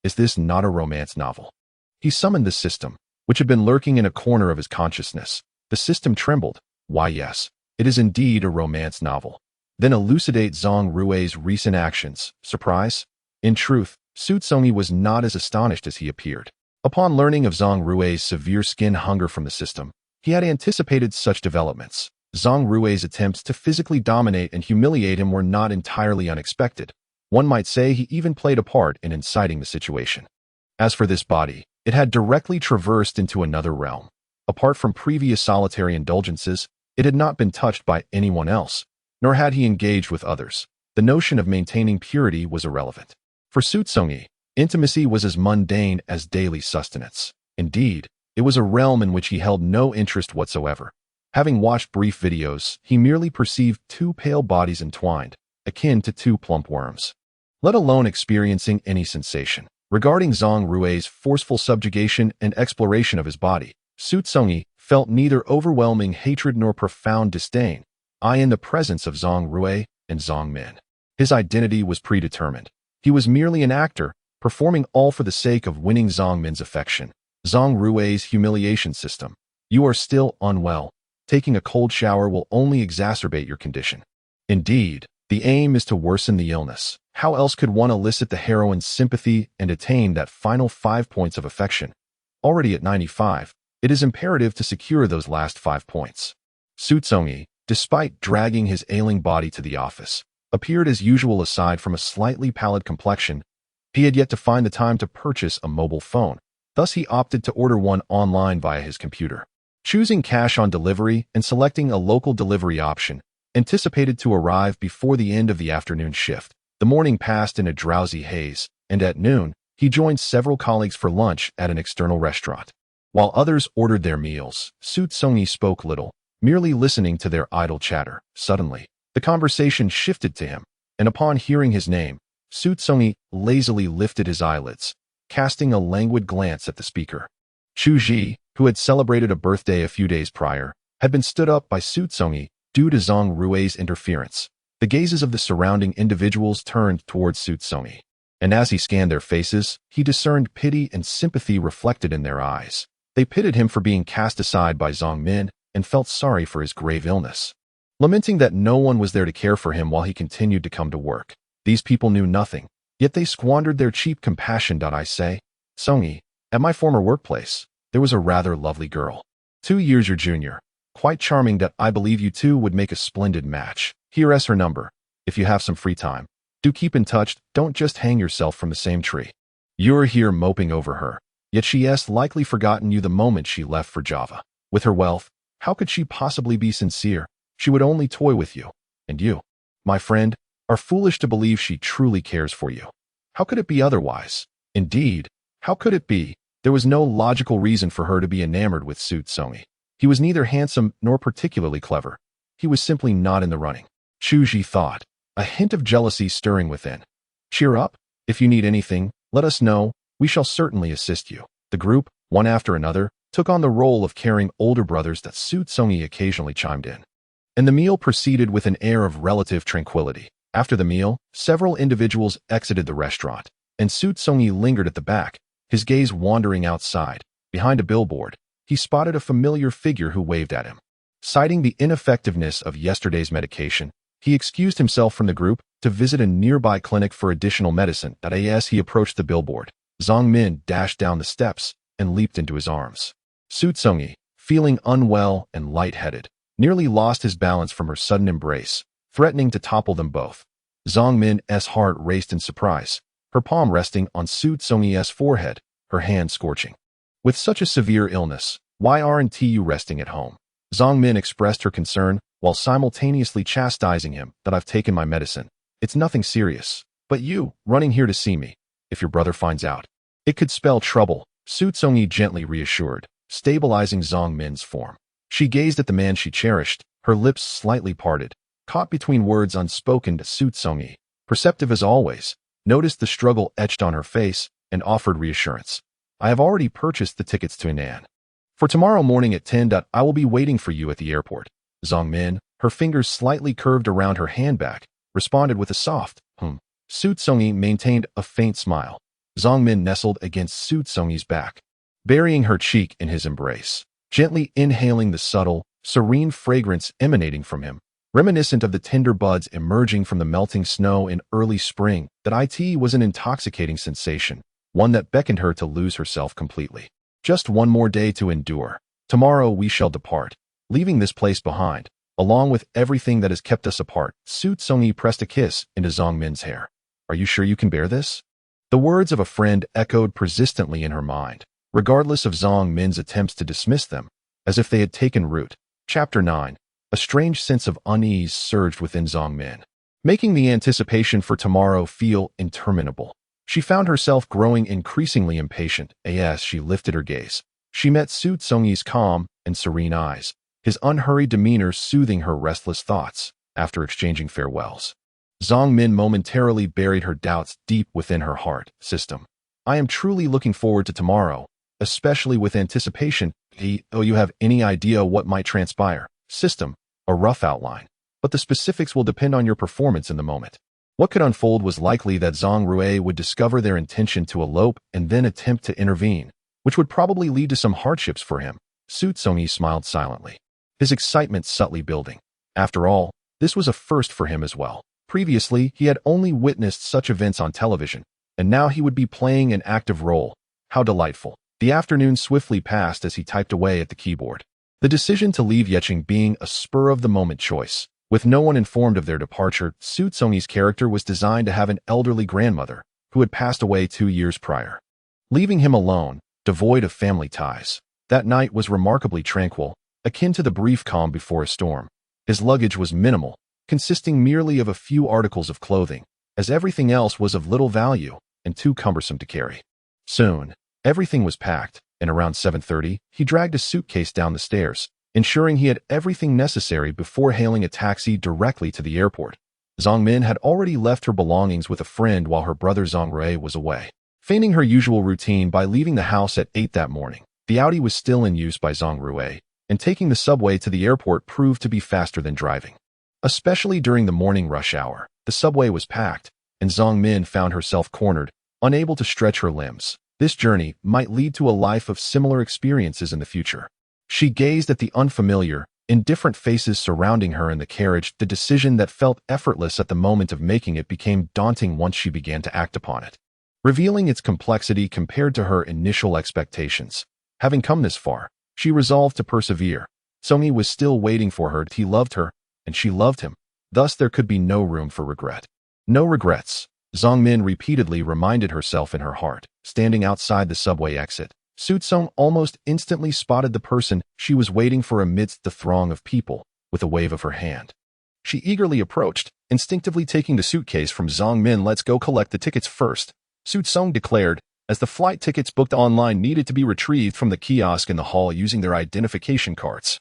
Is this not a romance novel?" He summoned the system, which had been lurking in a corner of his consciousness. The system trembled. "Why, yes, it is indeed a romance novel." Then elucidate Zhang Rui's recent actions. Surprise? In truth, Xu Congyi was not as astonished as he appeared. Upon learning of Zhang Rui's severe skin hunger from the system, he had anticipated such developments. Zhang Rui's attempts to physically dominate and humiliate him were not entirely unexpected. One might say he even played a part in inciting the situation. As for this body, it had directly traversed into another realm. Apart from previous solitary indulgences, it had not been touched by anyone else, nor had he engaged with others. The notion of maintaining purity was irrelevant. For Xu Congyi, intimacy was as mundane as daily sustenance. Indeed, it was a realm in which he held no interest whatsoever. Having watched brief videos, he merely perceived two pale bodies entwined, akin to two plump worms. Let alone experiencing any sensation. Regarding Zhang Rui's forceful subjugation and exploration of his body, Xu Congyi felt neither overwhelming hatred nor profound disdain. In the presence of Zhang Rui and Zhang Min, his identity was predetermined. He was merely an actor, performing all for the sake of winning Zhang Min's affection. Zhang Rui's humiliation system. "You are still unwell. Taking a cold shower will only exacerbate your condition." Indeed, the aim is to worsen the illness. How else could one elicit the heroine's sympathy and attain that final 5 points of affection? Already at 95, it is imperative to secure those last 5 points. Xu Congyi, despite dragging his ailing body to the office, appeared as usual aside from a slightly pallid complexion. He had yet to find the time to purchase a mobile phone. Thus he opted to order one online via his computer. Choosing cash on delivery and selecting a local delivery option, anticipated to arrive before the end of the afternoon shift. The morning passed in a drowsy haze, and at noon, he joined several colleagues for lunch at an external restaurant. While others ordered their meals, Xu Congyi spoke little, merely listening to their idle chatter. Suddenly, the conversation shifted to him, and upon hearing his name, Xu Congyi lazily lifted his eyelids, casting a languid glance at the speaker. Xu Ji, who had celebrated a birthday a few days prior, had been stood up by Xu Congyi due to Zhang Rui's interference. The gazes of the surrounding individuals turned towards Xu Congyi, and as he scanned their faces, he discerned pity and sympathy reflected in their eyes. They pitied him for being cast aside by Zong Min and felt sorry for his grave illness, lamenting that no one was there to care for him while he continued to come to work. These people knew nothing, yet they squandered their cheap compassion. I say, Songyi, at my former workplace, there was a rather lovely girl. 2 years your junior. Quite charming. I believe you two would make a splendid match. Here's her number. If you have some free time, do keep in touch. Don't just hang yourself from the same tree. You're here moping over her, yet she has likely forgotten you the moment she left for Java. With her wealth, how could she possibly be sincere? She would only toy with you. And you, my friend, are foolish to believe she truly cares for you. How could it be otherwise? Indeed, how could it be? There was no logical reason for her to be enamored with Xu Congyi. He was neither handsome nor particularly clever. He was simply not in the running. Xu Congyi thought, a hint of jealousy stirring within. Cheer up. If you need anything, let us know. We shall certainly assist you. The group, one after another, took on the role of caring older brothers. That Xu Congyi occasionally chimed in. And the meal proceeded with an air of relative tranquility. After the meal, several individuals exited the restaurant, and Xu Congyi lingered at the back, his gaze wandering outside. Behind a billboard, he spotted a familiar figure who waved at him. Citing the ineffectiveness of yesterday's medication, he excused himself from the group to visit a nearby clinic for additional medicine. As he approached the billboard, Zong Min dashed down the steps and leaped into his arms. Xu Congyi, feeling unwell and lightheaded, nearly lost his balance from her sudden embrace, threatening to topple them both. Zong Min's heart raced in surprise, her palm resting on Xu Congyi's forehead, her hand scorching. With such a severe illness, why aren't you resting at home? Zong Min expressed her concern while simultaneously chastising him. I've taken my medicine. It's nothing serious. But you, running here to see me, if your brother finds out, it could spell trouble, Xu Congyi gently reassured, stabilizing Zong Min's form. She gazed at the man she cherished, her lips slightly parted, caught between words unspoken. Xu Congyi, perceptive as always, noticed the struggle etched on her face and offered reassurance. I have already purchased the tickets to Henan. For tomorrow morning at 10. I will be waiting for you at the airport. Zong Min, her fingers slightly curved around her handbag, responded with a soft, Xu Congyi maintained a faint smile. Zong Min nestled against Xu Congyi's back, burying her cheek in his embrace, gently inhaling the subtle, serene fragrance emanating from him, reminiscent of the tender buds emerging from the melting snow in early spring. It was an intoxicating sensation, one that beckoned her to lose herself completely. Just one more day to endure. Tomorrow we shall depart, leaving this place behind, along with everything that has kept us apart. Xu Congyi pressed a kiss into Zong Min's hair. Are you sure you can bear this? The words of a friend echoed persistently in her mind, regardless of Zong Min's attempts to dismiss them, as if they had taken root. Chapter 9. A strange sense of unease surged within Zong Min, making the anticipation for tomorrow feel interminable. She found herself growing increasingly impatient as she lifted her gaze. She met Xu Congyi's calm and serene eyes, his unhurried demeanor soothing her restless thoughts. After exchanging farewells, Zong Min momentarily buried her doubts deep within her heart. System. I am truly looking forward to tomorrow, especially with anticipation. You have any idea what might transpire? System. A rough outline, but the specifics will depend on your performance in the moment. What could unfold was likely that Zhang Rui would discover their intention to elope and then attempt to intervene, which would probably lead to some hardships for him. Xu Congyi smiled silently, his excitement subtly building. After all, this was a first for him as well. Previously, he had only witnessed such events on television, and now he would be playing an active role. How delightful. The afternoon swiftly passed as he typed away at the keyboard. The decision to leave Yeqing being a spur-of-the-moment choice. With no one informed of their departure, Xu Congyi's character was designed to have an elderly grandmother who had passed away 2 years prior. Leaving him alone, devoid of family ties, that night was remarkably tranquil, akin to the brief calm before a storm. His luggage was minimal, consisting merely of a few articles of clothing, as everything else was of little value and too cumbersome to carry. Soon, everything was packed, and around 7:30, he dragged a suitcase down the stairs, ensuring he had everything necessary before hailing a taxi directly to the airport. Zong Min had already left her belongings with a friend while her brother Zong Rui was away. Feigning her usual routine by leaving the house at 8 that morning, the Audi was still in use by Zong Rui, and taking the subway to the airport proved to be faster than driving. Especially during the morning rush hour, the subway was packed, and Zong Min found herself cornered, unable to stretch her limbs. This journey might lead to a life of similar experiences in the future. She gazed at the unfamiliar, indifferent faces surrounding her in the carriage. The decision that felt effortless at the moment of making it became daunting once she began to act upon it, revealing its complexity compared to her initial expectations. Having come this far, she resolved to persevere. Congyi was still waiting for her. He loved her, and she loved him. Thus there could be no room for regret. No regrets, Zongmin repeatedly reminded herself in her heart. Standing outside the subway exit, Xu Congyi almost instantly spotted the person she was waiting for amidst the throng of people, with a wave of her hand. She eagerly approached, instinctively taking the suitcase from Zongmin. "Let's go collect the tickets first," Xu Congyi declared, as the flight tickets booked online needed to be retrieved from the kiosk in the hall using their identification cards.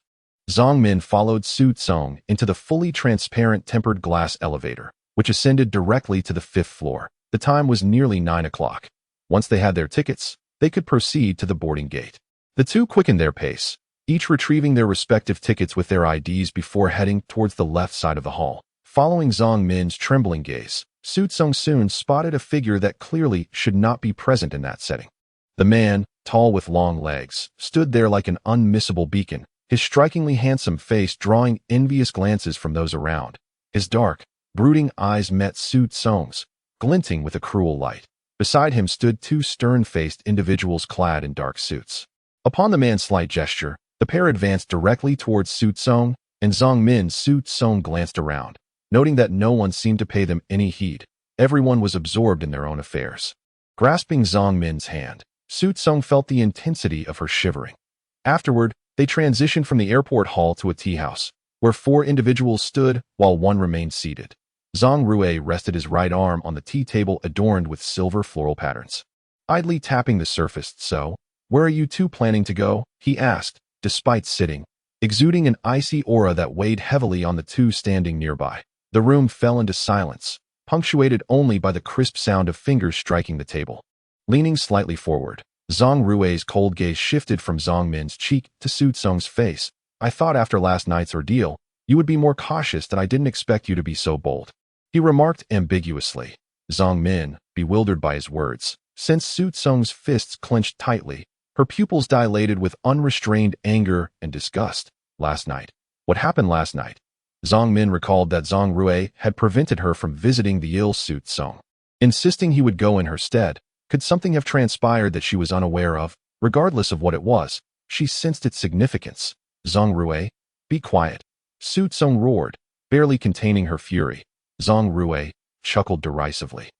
Zongmin followed Xu Congyi into the fully transparent tempered glass elevator, which ascended directly to the 5th floor. The time was nearly 9 o'clock. Once they had their tickets, they could proceed to the boarding gate. The two quickened their pace, each retrieving their respective tickets with their IDs before heading towards the left side of the hall. Following Zongmin's trembling gaze, Xu Congyi soon spotted a figure that clearly should not be present in that setting. The man, tall with long legs, stood there like an unmissable beacon, his strikingly handsome face drawing envious glances from those around. His dark, brooding eyes met Xu Congyi's, glinting with a cruel light. Beside him stood two stern-faced individuals clad in dark suits. Upon the man's slight gesture, the pair advanced directly towards Xu Congyi, and Zongmin. Xu Congyi glanced around, noting that no one seemed to pay them any heed. Everyone was absorbed in their own affairs. Grasping Zongmin's hand, Xu Congyi felt the intensity of her shivering. Afterward, they transitioned from the airport hall to a tea house, where 4 individuals stood while one remained seated. Zhang Rui rested his right arm on the tea table adorned with silver floral patterns, idly tapping the surface. "So, where are you two planning to go?" he asked, despite sitting, exuding an icy aura that weighed heavily on the two standing nearby. The room fell into silence, punctuated only by the crisp sound of fingers striking the table. Leaning slightly forward, Zhang Rui's cold gaze shifted from Zongmin's cheek to Xu Congyi's face. "I thought after last night's ordeal, you would be more cautious. That I didn't expect you to be so bold," he remarked ambiguously. Zongmin, bewildered by his words, sensed Xu Congyi's fists clenched tightly, her pupils dilated with unrestrained anger and disgust. "Last night? What happened last night?" Zongmin recalled that Zhang Rui had prevented her from visiting the ill Xu Congyi, insisting he would go in her stead. Could something have transpired that she was unaware of? Regardless of what it was, she sensed its significance. "Zhang Rui, be quiet," Xu Congyi roared, barely containing her fury. Zhang Rui chuckled derisively.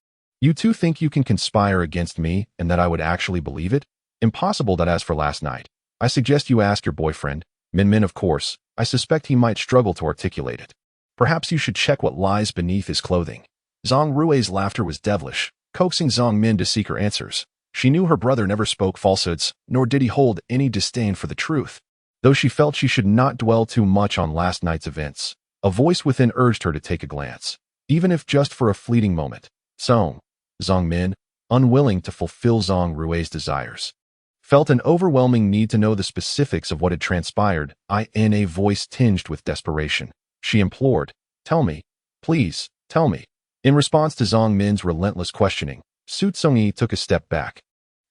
"You two think you can conspire against me and that I would actually believe it? Impossible. That as for last night, I suggest you ask your boyfriend, Min. Of course, I suspect he might struggle to articulate it. Perhaps you should check what lies beneath his clothing." Zhang Rui's laughter was devilish, coaxing Zongmin to seek her answers. She knew her brother never spoke falsehoods, nor did he hold any disdain for the truth. Though she felt she should not dwell too much on last night's events, a voice within urged her to take a glance, even if just for a fleeting moment. Zongmin, unwilling to fulfill Zhang Rui's desires, felt an overwhelming need to know the specifics of what had transpired. In a voice tinged with desperation, she implored, "Tell me, please, tell me." In response to Zongmin's relentless questioning, Xu Congyi took a step back,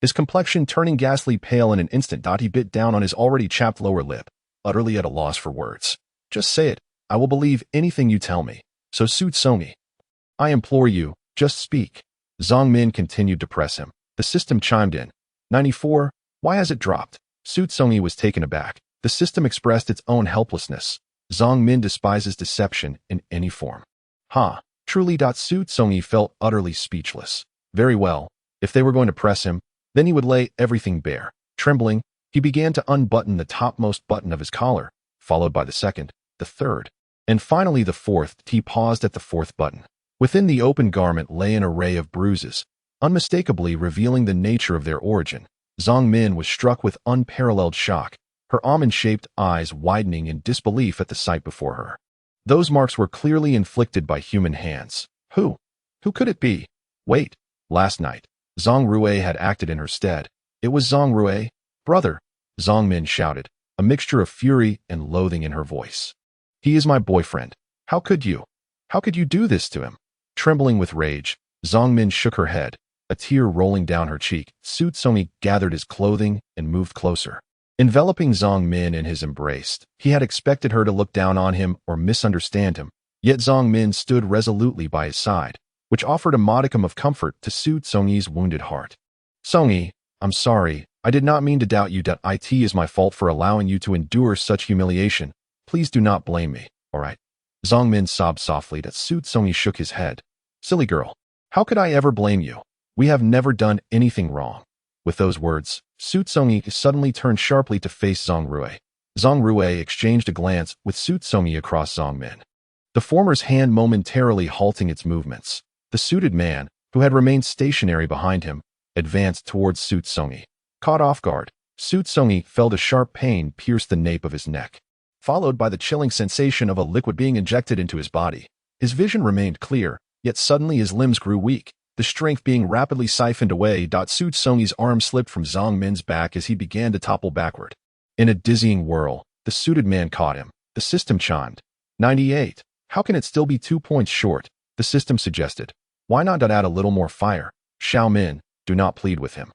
his complexion turning ghastly pale in an instant. He bit down on his already chapped lower lip, utterly at a loss for words. "Just say it. I will believe anything you tell me. So Xu Congyi, I implore you, just speak." Zongmin continued to press him. The system chimed in. 94, why has it dropped? Xu Congyi was taken aback. The system expressed its own helplessness. Zongmin despises deception in any form. Truly. Xu Congyi felt utterly speechless. Very well, if they were going to press him, then he would lay everything bare. Trembling, he began to unbutton the topmost button of his collar, followed by the second, the third, and finally the fourth. He paused at the fourth button. Within the open garment lay an array of bruises, unmistakably revealing the nature of their origin. Zongmin was struck with unparalleled shock, her almond-shaped eyes widening in disbelief at the sight before her. Those marks were clearly inflicted by human hands. Who could it be? Wait, last night, Zhang Rui had acted in her stead. It was Zhang Rui, brother, Zongmin shouted, a mixture of fury and loathing in her voice. "He is my boyfriend. How could you do this to him?" Trembling with rage, Zongmin shook her head, a tear rolling down her cheek, Xu Congyi gathered his clothing and moved closer. Enveloping Zhang Min in his embrace, he had expected her to look down on him or misunderstand him, yet Zhang Min stood resolutely by his side, which offered a modicum of comfort to Xu Congyi's wounded heart. "Congyi, I'm sorry. I did not mean to doubt you. It is my fault for allowing you to endure such humiliation. Please do not blame me, all right?" Zhang Min sobbed softly. Xu Congyi shook his head. "Silly girl, how could I ever blame you? We have never done anything wrong." With those words, Xu Congyi suddenly turned sharply to face Zhang Rui. Zhang Rui exchanged a glance with Xu Congyi across Zhang Min, the former's hand momentarily halting its movements. The suited man, who had remained stationary behind him, advanced towards Xu Congyi. Caught off guard, Xu Congyi felt a sharp pain pierce the nape of his neck, followed by the chilling sensation of a liquid being injected into his body. His vision remained clear, yet suddenly his limbs grew weak, the strength being rapidly siphoned away. Xu Congyi's arm slipped from Zhang Min's back as he began to topple backward. In a dizzying whirl, the suited man caught him. The system chimed. 98. How can it still be 2 points short? The system suggested. Why not add a little more fire? Xiao Min, do not plead with him.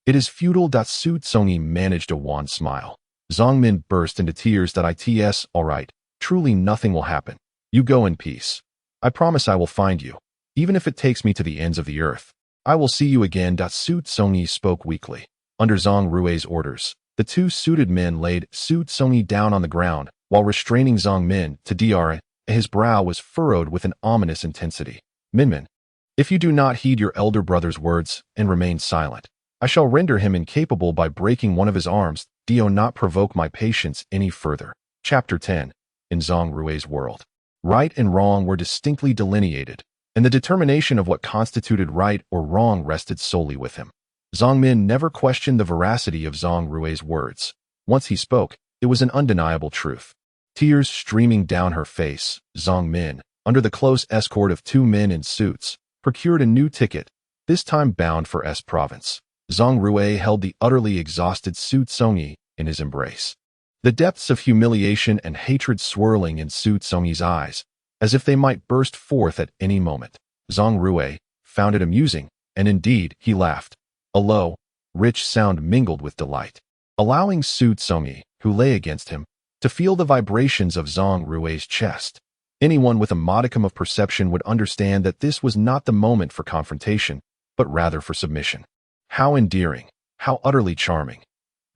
It is futile. Xu Congyi managed a wan smile. Zhang Min burst into tears. It's all right. Truly nothing will happen. You go in peace. I promise I will find you. Even if it takes me to the ends of the earth, I will see you again. Xu Congyi spoke weakly. Under Zhang Rui's orders, the two suited men laid Xu Congyi down on the ground, while restraining Zhang Min to Dr. His brow was furrowed with an ominous intensity. Minmin, if you do not heed your elder brother's words and remain silent, I shall render him incapable by breaking one of his arms. Do not provoke my patience any further. Chapter 10. In Zhang Rui's world, right and wrong were distinctly delineated, and the determination of what constituted right or wrong rested solely with him. Zhang Min never questioned the veracity of Zhang Rui's words. Once he spoke, it was an undeniable truth. Tears streaming down her face, Zhang Min, under the close escort of 2 men in suits, procured a new ticket, this time bound for S province. Zhang Rui held the utterly exhausted Xu Congyi in his embrace, the depths of humiliation and hatred swirling in Xu Congyi's eyes, as if they might burst forth at any moment. Zhang Rui found it amusing, and indeed he laughed. A low, rich sound mingled with delight, allowing Xu Congyi, who lay against him, to feel the vibrations of Zhang Rui's chest. Anyone with a modicum of perception would understand that this was not the moment for confrontation, but rather for submission. How endearing, how utterly charming.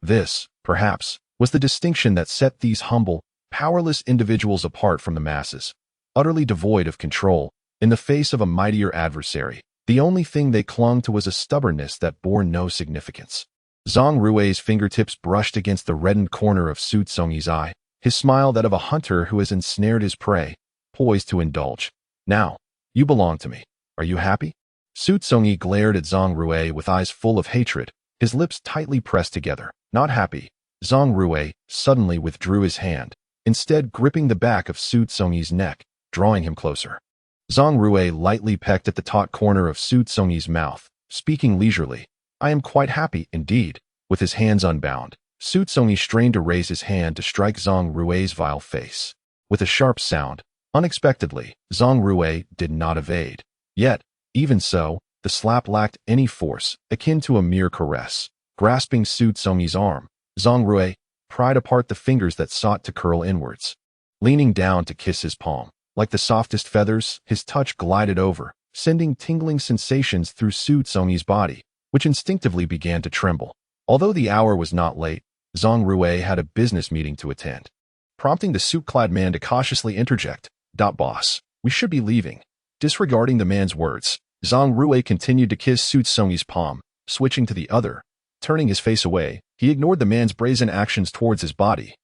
This, perhaps, was the distinction that set these humble, powerless individuals apart from the masses. Utterly devoid of control, in the face of a mightier adversary, the only thing they clung to was a stubbornness that bore no significance. Zhang Rui's fingertips brushed against the reddened corner of Xu Congyi's eye, his smile that of a hunter who has ensnared his prey, poised to indulge. Now, you belong to me. Are you happy? Xu Congyi glared at Zhang Rui with eyes full of hatred, his lips tightly pressed together. Not happy. Zhang Rui suddenly withdrew his hand, instead gripping the back of Xu Congyi's neck, drawing him closer. Zhang Rui lightly pecked at the taut corner of Xu Congyi's mouth, speaking leisurely. I am quite happy, indeed. With his hands unbound, Xu Congyi strained to raise his hand to strike Zhang Rui's vile face. With a sharp sound, unexpectedly, Zhang Rui did not evade. Yet, even so, the slap lacked any force, akin to a mere caress. Grasping Xu Congyi's arm, Zhang Rui pried apart the fingers that sought to curl inwards. Leaning down to kiss his palm, like the softest feathers, his touch glided over, sending tingling sensations through Xu Congyi's body, which instinctively began to tremble. Although the hour was not late, Zhang Rui had a business meeting to attend, prompting the suit-clad man to cautiously interject. Boss, we should be leaving. Disregarding the man's words, Zhang Rui continued to kiss Xu Congyi's palm, switching to the other. Turning his face away, he ignored the man's brazen actions towards his body.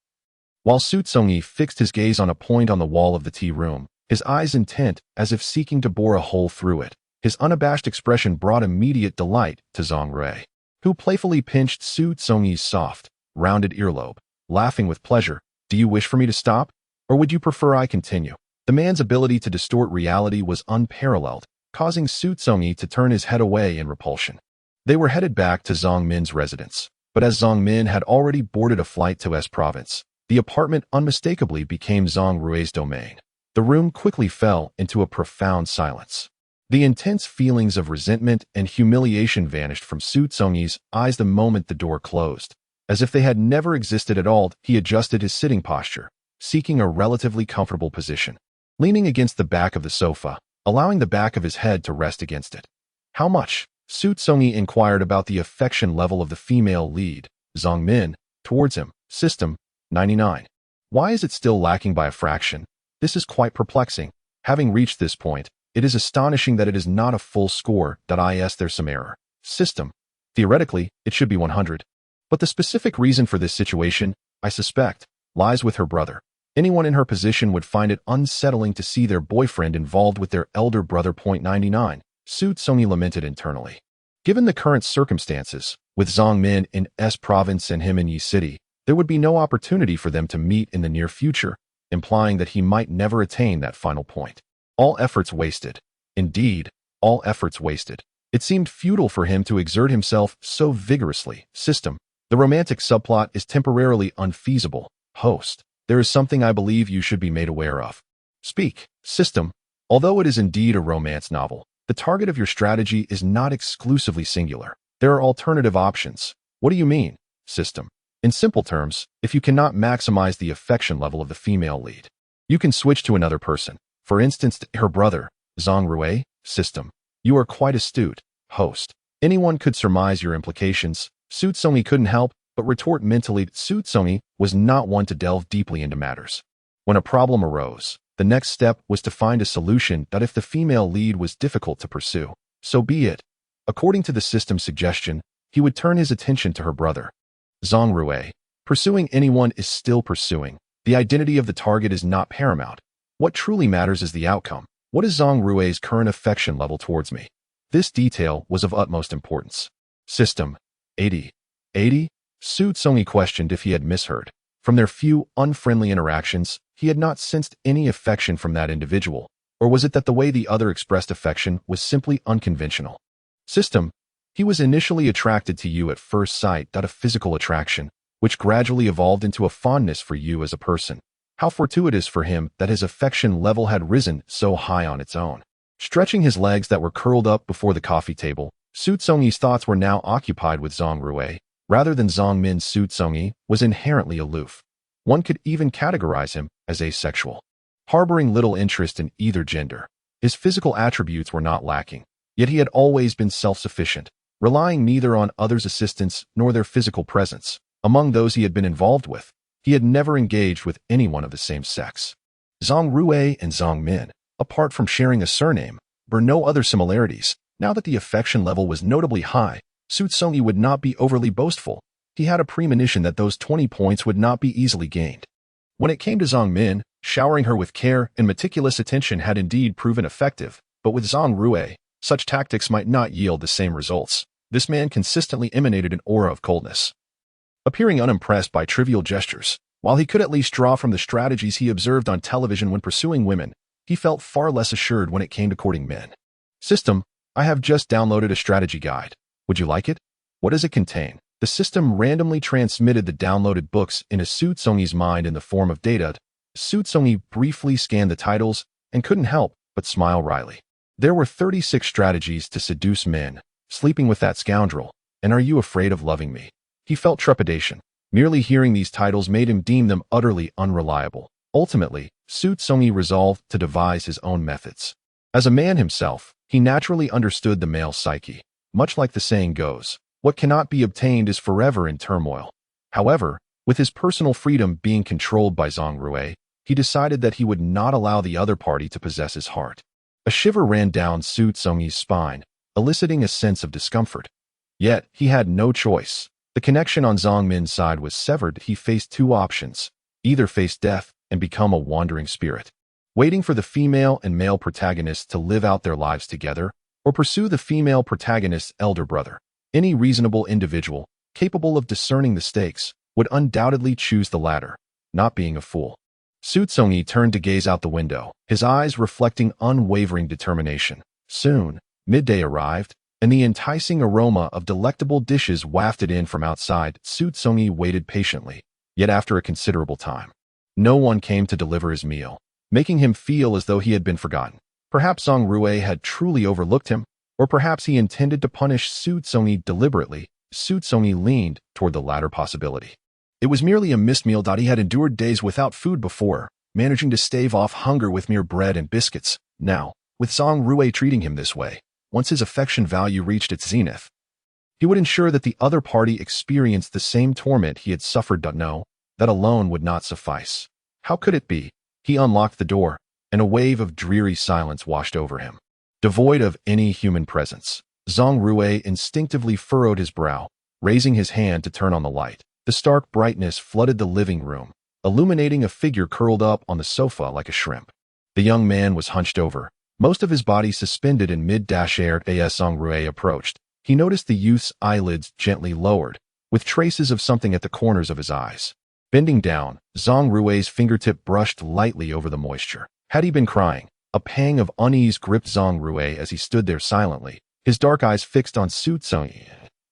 While Xu Congyi fixed his gaze on a point on the wall of the tea room, his eyes intent as if seeking to bore a hole through it, his unabashed expression brought immediate delight to Zhang Rui, who playfully pinched Xu Congyi's soft, rounded earlobe, laughing with pleasure. Do you wish for me to stop? Or would you prefer I continue? The man's ability to distort reality was unparalleled, causing Xu Congyi to turn his head away in repulsion. They were headed back to Zhang Min's residence, but as Zhang Min had already boarded a flight to S province, the apartment unmistakably became Zhang Rui's domain. The room quickly fell into a profound silence. The intense feelings of resentment and humiliation vanished from Xu Congyi's eyes the moment the door closed. As if they had never existed at all, he adjusted his sitting posture, seeking a relatively comfortable position. Leaning against the back of the sofa, allowing the back of his head to rest against it. How much? Xu Congyi inquired about the affection level of the female lead, Zhang Min, towards him. System, 99. Why is it still lacking by a fraction? This is quite perplexing. Having reached this point, it is astonishing that it is not a full score. There's some error. System. Theoretically, it should be 100. But the specific reason for this situation, I suspect, lies with her brother. Anyone in her position would find it unsettling to see their boyfriend involved with their elder brother. 99. Xu Congyi lamented internally. Given the current circumstances, with Zhang Min in S province and him in Yi City, there would be no opportunity for them to meet in the near future, implying that he might never attain that final point. All efforts wasted. Indeed, all efforts wasted. It seemed futile for him to exert himself so vigorously. System. The romantic subplot is temporarily unfeasible. Host. There is something I believe you should be made aware of. Speak. System. Although it is indeed a romance novel, the target of your strategy is not exclusively singular. There are alternative options. What do you mean? System. In simple terms, if you cannot maximize the affection level of the female lead, you can switch to another person. For instance, her brother, Zhang Rui. System. You are quite astute. Host. Anyone could surmise your implications. Xu Congyi couldn't help but retort mentally that Xu Congyi was not one to delve deeply into matters. When a problem arose, the next step was to find a solution. That if the female lead was difficult to pursue, so be it. According to the system's suggestion, he would turn his attention to her brother, Zhang Rui. Pursuing anyone is still pursuing. The identity of the target is not paramount. What truly matters is the outcome. What is Zhang Rui's current affection level towards me? This detail was of utmost importance. System. 80. 80? Xu Congyi questioned if he had misheard. From their few, unfriendly interactions, he had not sensed any affection from that individual. Or was it that the way the other expressed affection was simply unconventional? System. He was initially attracted to you at first sight. A physical attraction, which gradually evolved into a fondness for you as a person. How fortuitous for him that his affection level had risen so high on its own. Stretching his legs that were curled up before the coffee table, Xu Congyi's thoughts were now occupied with Zhang Rui. Rather than Zhang Min, Xu Congyi was inherently aloof. One could even categorize him as asexual, harboring little interest in either gender. His physical attributes were not lacking, yet he had always been self-sufficient, relying neither on others' assistance nor their physical presence. Among those he had been involved with, he had never engaged with anyone of the same sex. Zhang Rui and Zhang Min, apart from sharing a surname, bore no other similarities. Now that the affection level was notably high, Xu Congyi would not be overly boastful. He had a premonition that those 20 points would not be easily gained. When it came to Zhang Min, showering her with care and meticulous attention had indeed proven effective, but with Zhang Rui, such tactics might not yield the same results. This man consistently emanated an aura of coldness, appearing unimpressed by trivial gestures. While he could at least draw from the strategies he observed on television when pursuing women, he felt far less assured when it came to courting men. System. I have just downloaded a strategy guide. Would you like it? What does it contain? The system randomly transmitted the downloaded books into Xu Congyi's mind in the form of data. Xu Congyi briefly scanned the titles and couldn't help but smile wryly. There were 36 strategies to seduce men, sleeping with that scoundrel, and are you afraid of loving me? He felt trepidation. Merely hearing these titles made him deem them utterly unreliable. Ultimately, Xu Congyi resolved to devise his own methods. As a man himself, he naturally understood the male psyche. Much like the saying goes, what cannot be obtained is forever in turmoil. However, with his personal freedom being controlled by Zhang Rui, he decided that he would not allow the other party to possess his heart. A shiver ran down Xu Congyi's spine, eliciting a sense of discomfort. Yet, he had no choice. The connection on Zhang Min's side was severed. He faced two options: either face death and become a wandering spirit, waiting for the female and male protagonists to live out their lives together, or pursue the female protagonist's elder brother. Any reasonable individual, capable of discerning the stakes, would undoubtedly choose the latter, not being a fool. Xu Congyi turned to gaze out the window, his eyes reflecting unwavering determination. Soon, midday arrived, and the enticing aroma of delectable dishes wafted in from outside. Xu Congyi waited patiently, yet after a considerable time, no one came to deliver his meal, making him feel as though he had been forgotten. Perhaps Zhang Rui had truly overlooked him, or perhaps he intended to punish Xu Congyi deliberately. Xu Congyi leaned toward the latter possibility. It was merely a missed meal. He had endured days without food before, managing to stave off hunger with mere bread and biscuits. Now, with Zhang Rui treating him this way, once his affection value reached its zenith, he would ensure that the other party experienced the same torment he had suffered. No, that alone would not suffice. How could it be? He unlocked the door, and a wave of dreary silence washed over him. Devoid of any human presence, Zhang Rui instinctively furrowed his brow, raising his hand to turn on the light. The stark brightness flooded the living room, illuminating a figure curled up on the sofa like a shrimp. The young man was hunched over, most of his body suspended in mid-air. As Zhang Rui approached, he noticed the youth's eyelids gently lowered, with traces of something at the corners of his eyes. Bending down, Zhang Rui's fingertip brushed lightly over the moisture. Had he been crying? A pang of unease gripped Zhang Rui as he stood there silently, his dark eyes fixed on Xu Congyi.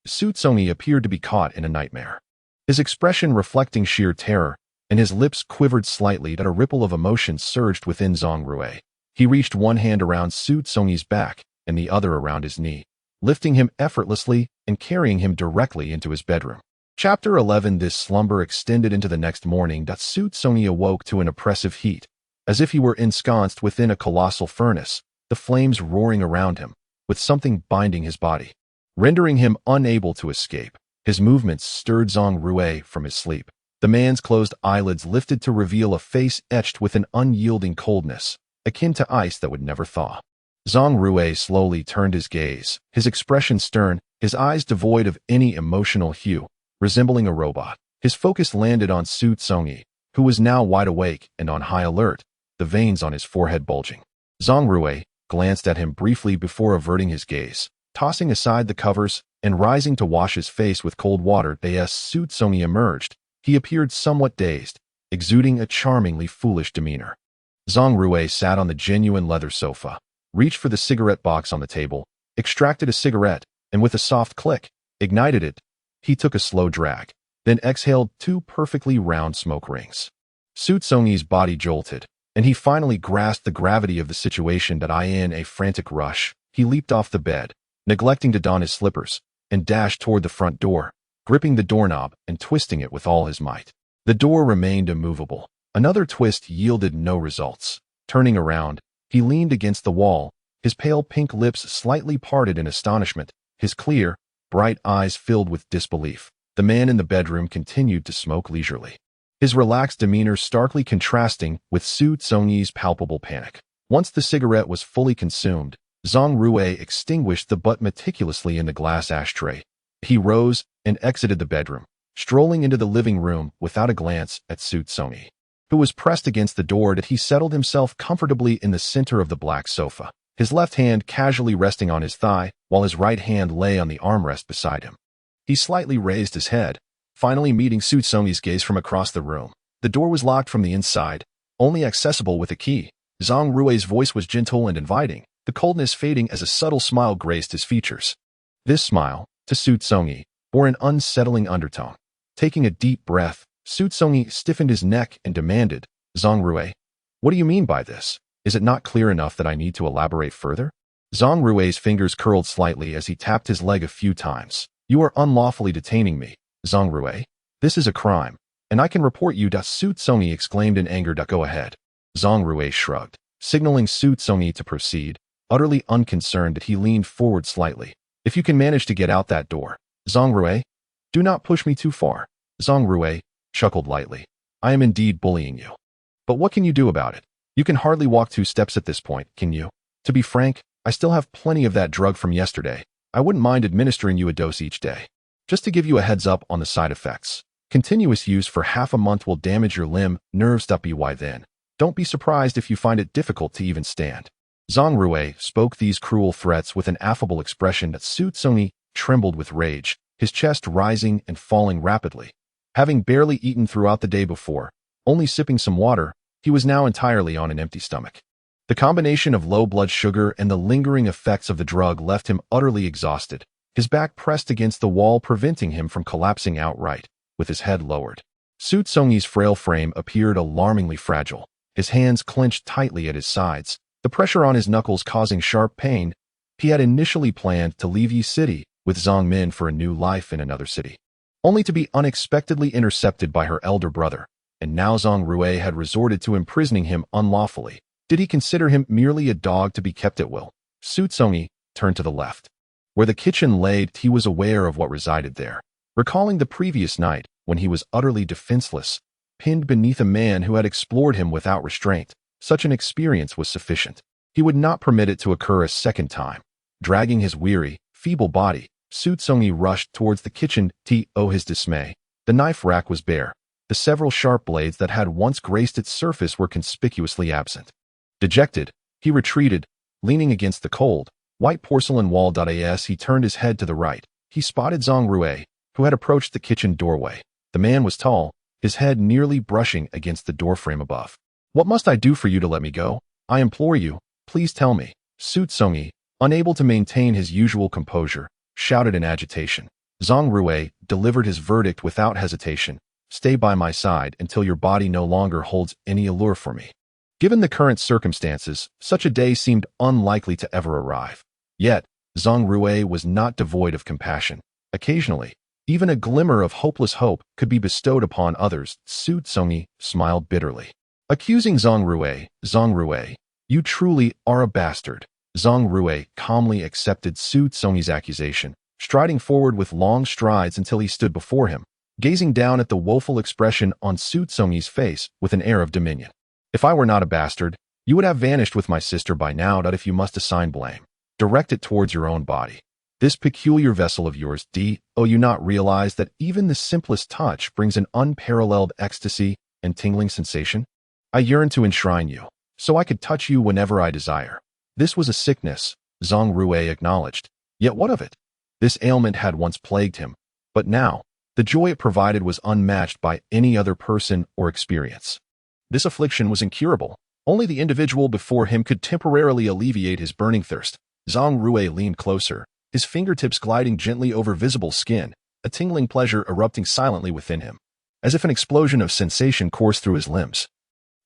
Xu Congyi appeared to be caught in a nightmare, his expression reflecting sheer terror, and his lips quivered slightly. That a ripple of emotion surged within Zhang Rui. He reached one hand around Xu Congyi's back and the other around his knee, lifting him effortlessly and carrying him directly into his bedroom. Chapter 11. This slumber extended into the next morning. Xu Congyi awoke to an oppressive heat, as if he were ensconced within a colossal furnace, the flames roaring around him, with something binding his body, rendering him unable to escape. His movements stirred Zhang Rui from his sleep. The man's closed eyelids lifted to reveal a face etched with an unyielding coldness, akin to ice that would never thaw. Zhang Rui slowly turned his gaze, his expression stern, his eyes devoid of any emotional hue, resembling a robot. His focus landed on Xu Congyi, who was now wide awake and on high alert, the veins on his forehead bulging. Zhang Rui glanced at him briefly before averting his gaze, tossing aside the covers and rising to wash his face with cold water. As Xu Congyi emerged, he appeared somewhat dazed, exuding a charmingly foolish demeanor. Zhang Rui sat on the genuine leather sofa, reached for the cigarette box on the table, extracted a cigarette, and with a soft click, ignited it. He took a slow drag, then exhaled 2 perfectly round smoke rings. Xu Congyi's body jolted, and he finally grasped the gravity of the situation. In a frantic rush, he leaped off the bed, neglecting to don his slippers, and dashed toward the front door, gripping the doorknob and twisting it with all his might. The door remained immovable. Another twist yielded no results. Turning around, he leaned against the wall, his pale pink lips slightly parted in astonishment, his clear, bright eyes filled with disbelief. The man in the bedroom continued to smoke leisurely, his relaxed demeanor starkly contrasting with Xu Congyi's palpable panic. Once the cigarette was fully consumed, Zhang Rui extinguished the butt meticulously in the glass ashtray. He rose and exited the bedroom, strolling into the living room without a glance at Xu Congyi, who was pressed against the door. He settled himself comfortably in the center of the black sofa, his left hand casually resting on his thigh, while his right hand lay on the armrest beside him. He slightly raised his head, finally meeting Xu Congyi's gaze from across the room. The door was locked from the inside, only accessible with a key. Zhang Rui's voice was gentle and inviting, the coldness fading as a subtle smile graced his features. This smile, to Xu Congyi, bore an unsettling undertone. Taking a deep breath, Xu Congyi stiffened his neck and demanded, "Zhang Rui, what do you mean by this? Is it not clear enough that I need to elaborate further?" Zhang Rui's fingers curled slightly as he tapped his leg a few times. "You are unlawfully detaining me, Zhang Rui. This is a crime, and I can report you." Xu Congyi exclaimed in anger. "Go ahead." Zhang Rui shrugged, signaling Xu Congyi to proceed. Utterly unconcerned, he leaned forward slightly. "If you can manage to get out that door, Zhang Rui, do not push me too far." Zhang Rui chuckled lightly. "I am indeed bullying you. But what can you do about it? You can hardly walk 2 steps at this point, can you? To be frank, I still have plenty of that drug from yesterday. I wouldn't mind administering you a dose each day. Just to give you a heads up on the side effects. Continuous use for half a month will damage your limb, nerves. By then, don't be surprised if you find it difficult to even stand." Zhang Rui spoke these cruel threats with an affable expression. Xu Congyi trembled with rage, his chest rising and falling rapidly. Having barely eaten throughout the day before, only sipping some water, he was now entirely on an empty stomach. The combination of low blood sugar and the lingering effects of the drug left him utterly exhausted, his back pressed against the wall preventing him from collapsing outright, with his head lowered. Xu Congyi's frail frame appeared alarmingly fragile, his hands clenched tightly at his sides, the pressure on his knuckles causing sharp pain. He had initially planned to leave Yi City with Zhang Min for a new life in another city, only to be unexpectedly intercepted by her elder brother, and now Zhang Rui had resorted to imprisoning him unlawfully. Did he consider him merely a dog to be kept at will? Xu Congyi turned to the left. Where the kitchen lay, he was aware of what resided there, recalling the previous night when he was utterly defenseless, pinned beneath a man who had explored him without restraint. Such an experience was sufficient. He would not permit it to occur a second time. Dragging his weary, feeble body, Xu Congyi rushed towards the kitchen. To his dismay, the knife rack was bare. The several sharp blades that had once graced its surface were conspicuously absent. Dejected, he retreated, leaning against the cold, white porcelain wall. As he turned his head to the right, he spotted Zhang Rui, who had approached the kitchen doorway. The man was tall, his head nearly brushing against the doorframe above. "What must I do for you to let me go? I implore you, please tell me." Xu Congyi, unable to maintain his usual composure, shouted in agitation. Zhang Rui delivered his verdict without hesitation. "Stay by my side until your body no longer holds any allure for me." Given the current circumstances, such a day seemed unlikely to ever arrive. Yet, Zhang Rui was not devoid of compassion. Occasionally, even a glimmer of hopeless hope could be bestowed upon others. Xu Congyi smiled bitterly. Accusing Zhang Rui, "You truly are a bastard." Zhang Rui calmly accepted Xu Congyi's accusation, striding forward with long strides until he stood before him, gazing down at the woeful expression on Xu Congyi's face with an air of dominion. "If I were not a bastard, you would have vanished with my sister by now. If you must assign blame, direct it towards your own body. This peculiar vessel of yours. Do you not realize that even the simplest touch brings an unparalleled ecstasy and tingling sensation? I yearn to enshrine you, so I could touch you whenever I desire." This was a sickness, Zhang Rui acknowledged. Yet what of it? This ailment had once plagued him, but now, the joy it provided was unmatched by any other person or experience. This affliction was incurable. Only the individual before him could temporarily alleviate his burning thirst. Zhang Rui leaned closer, his fingertips gliding gently over visible skin, a tingling pleasure erupting silently within him, as if an explosion of sensation coursed through his limbs,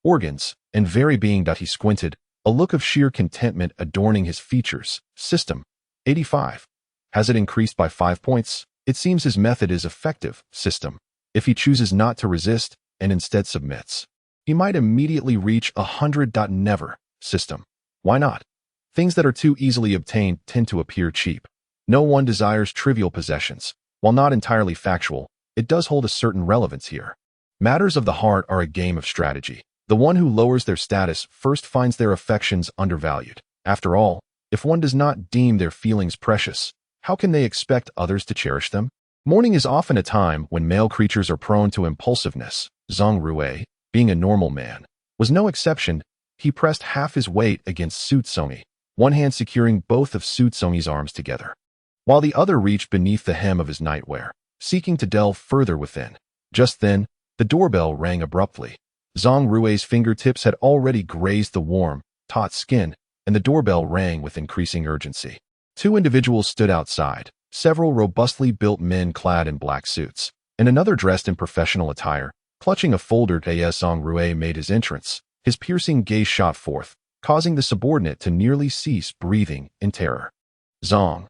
organs, and very being. He squinted, a look of sheer contentment adorning his features. System 85. Has it increased by 5 points? It seems his method is effective. System. If he chooses not to resist and instead submits, he might immediately reach 100. Never. System. Why not? Things that are too easily obtained tend to appear cheap. No one desires trivial possessions. While not entirely factual, it does hold a certain relevance here. Matters of the heart are a game of strategy. The one who lowers their status first finds their affections undervalued. After all, if one does not deem their feelings precious, how can they expect others to cherish them? Morning is often a time when male creatures are prone to impulsiveness. Zhang Rui, being a normal man, was no exception. He pressed half his weight against Xu Congyi, one hand securing both of Xu Congyi's arms together, while the other reached beneath the hem of his nightwear, seeking to delve further within. Just then, the doorbell rang abruptly. Zhang Rui's fingertips had already grazed the warm, taut skin, and the doorbell rang with increasing urgency. Two individuals stood outside, several robustly built men clad in black suits, and another dressed in professional attire, clutching a folder. As Zhang Rui made his entrance, his piercing gaze shot forth, causing the subordinate to nearly cease breathing in terror. Zhang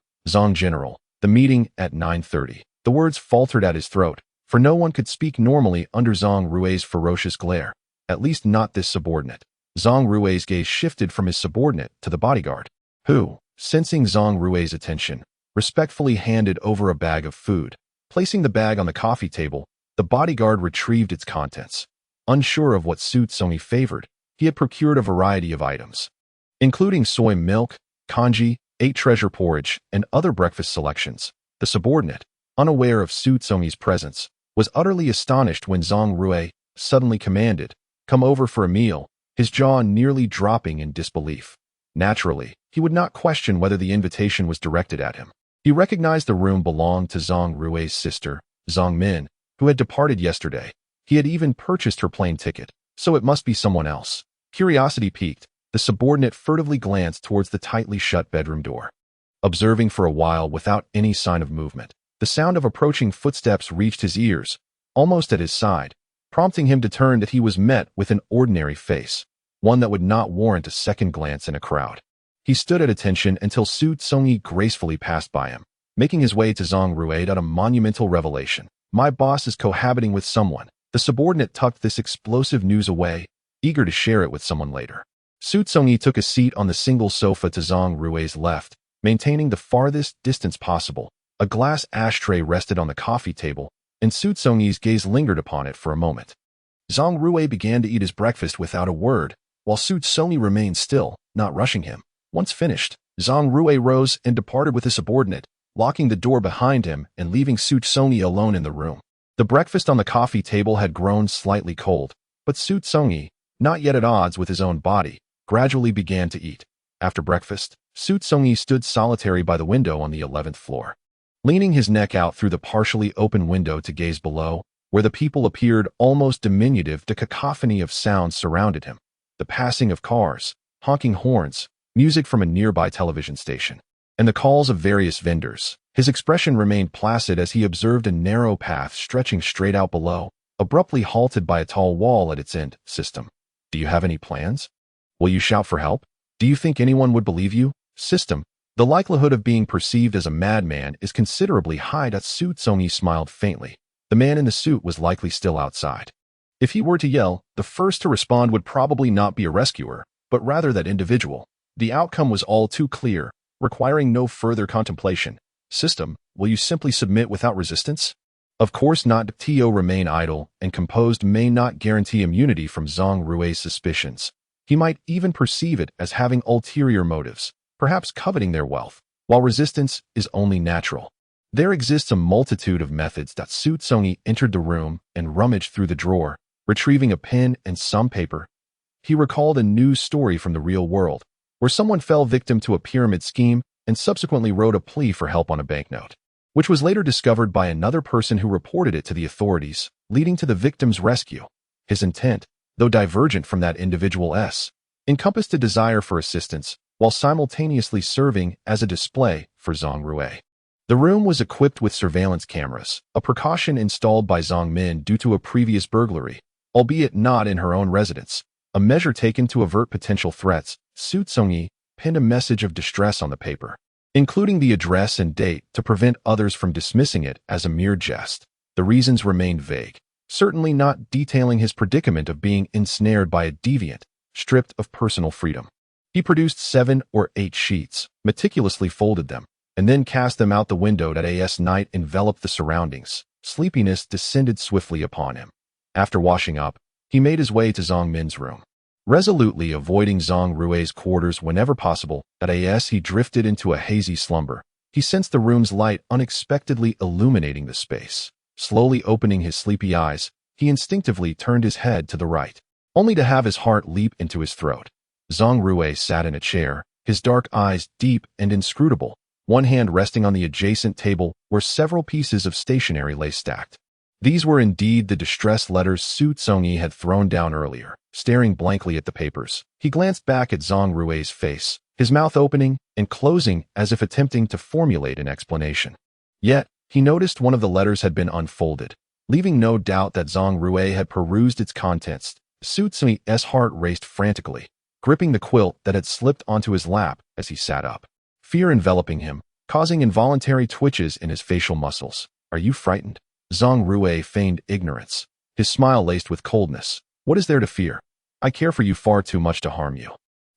General, the meeting at 9:30. The words faltered at his throat, for no one could speak normally under Zhang Rui's ferocious glare, at least not this subordinate. Zhang Rui's gaze shifted from his subordinate to the bodyguard, who, sensing Zhang Rui's attention, respectfully handed over a bag of food. Placing the bag on the coffee table, the bodyguard retrieved its contents. Unsure of what Xu Congyi favored, he had procured a variety of items, including soy milk, congee, 8 treasure porridge, and other breakfast selections. The subordinate, unaware of Xu Congyi's presence, was utterly astonished when Zhang Rui suddenly commanded, "Come over for a meal," his jaw nearly dropping in disbelief. Naturally, he would not question whether the invitation was directed at him. He recognized the room belonged to Zhang Rui's sister, Zhang Min, who had departed yesterday. He had even purchased her plane ticket, so it must be someone else. Curiosity piqued, the subordinate furtively glanced towards the tightly shut bedroom door. Observing for a while without any sign of movement, the sound of approaching footsteps reached his ears, almost at his side, prompting him to turn. That he was met with an ordinary face. one that would not warrant a second glance in a crowd. He stood at attention until Xu Congyi gracefully passed by him, making his way to Zhang Ruei at a monumental revelation. My boss is cohabiting with someone. The subordinate tucked this explosive news away, eager to share it with someone later. Xu Congyi took a seat on the single sofa to Zhang Rui's left, maintaining the farthest distance possible. A glass ashtray rested on the coffee table, and Xu Congyi's gaze lingered upon it for a moment. Zhang Rui began to eat his breakfast without a word, while Xu Congyi remained still, not rushing him. Once finished, Zhang Rui rose and departed with his subordinate, locking the door behind him and leaving Xu Congyi alone in the room. The breakfast on the coffee table had grown slightly cold, but Xu Congyi, not yet at odds with his own body, gradually began to eat. After breakfast, Xu Congyi stood solitary by the window on the 11th floor. Leaning his neck out through the partially open window to gaze below, where the people appeared almost diminutive, the cacophony of sounds surrounded him. The passing of cars, honking horns, music from a nearby television station, and the calls of various vendors. His expression remained placid as he observed a narrow path stretching straight out below, abruptly halted by a tall wall at its end. System. Do you have any plans? Will you shout for help? Do you think anyone would believe you? System. The likelihood of being perceived as a madman is considerably high. Xu Congyi smiled faintly. The man in the suit was likely still outside. If he were to yell, the first to respond would probably not be a rescuer, but rather that individual. The outcome was all too clear, requiring no further contemplation. System, will you simply submit without resistance? Of course not. To remain idle and composed may not guarantee immunity from Zhang Rui's suspicions. He might even perceive it as having ulterior motives, perhaps coveting their wealth, while resistance is only natural. There exists a multitude of methods. Xu Congyi entered the room and rummaged through the drawer, retrieving a pen and some paper. He recalled a news story from the real world, where someone fell victim to a pyramid scheme and subsequently wrote a plea for help on a banknote, which was later discovered by another person who reported it to the authorities, leading to the victim's rescue. His intent, though divergent from that individual's, encompassed a desire for assistance, while simultaneously serving as a display for Zhang Rui. The room was equipped with surveillance cameras, a precaution installed by Zhang Min due to a previous burglary, albeit not in her own residence, a measure taken to avert potential threats. Xu Congyi pinned a message of distress on the paper, including the address and date to prevent others from dismissing it as a mere jest. The reasons remained vague, certainly not detailing his predicament of being ensnared by a deviant, stripped of personal freedom. He produced 7 or 8 sheets, meticulously folded them, and then cast them out the window. As night enveloped the surroundings, sleepiness descended swiftly upon him. After washing up, he made his way to Zhang Min's room. Resolutely avoiding Zhang Rui's quarters whenever possible, as he drifted into a hazy slumber, he sensed the room's light unexpectedly illuminating the space. Slowly opening his sleepy eyes, he instinctively turned his head to the right, only to have his heart leap into his throat. Zhang Rui sat in a chair, his dark eyes deep and inscrutable, one hand resting on the adjacent table where several pieces of stationery lay stacked. These were indeed the distress letters Xu Congyi had thrown down earlier. Staring blankly at the papers, he glanced back at Zhang Rui's face, his mouth opening and closing as if attempting to formulate an explanation. Yet, he noticed one of the letters had been unfolded, leaving no doubt that Zhang Rui had perused its contents. Xu Congyi's heart raced frantically, gripping the quilt that had slipped onto his lap as he sat up. Fear enveloping him, causing involuntary twitches in his facial muscles. Are you frightened? Zhang Rui feigned ignorance, his smile laced with coldness. What is there to fear? I care for you far too much to harm you.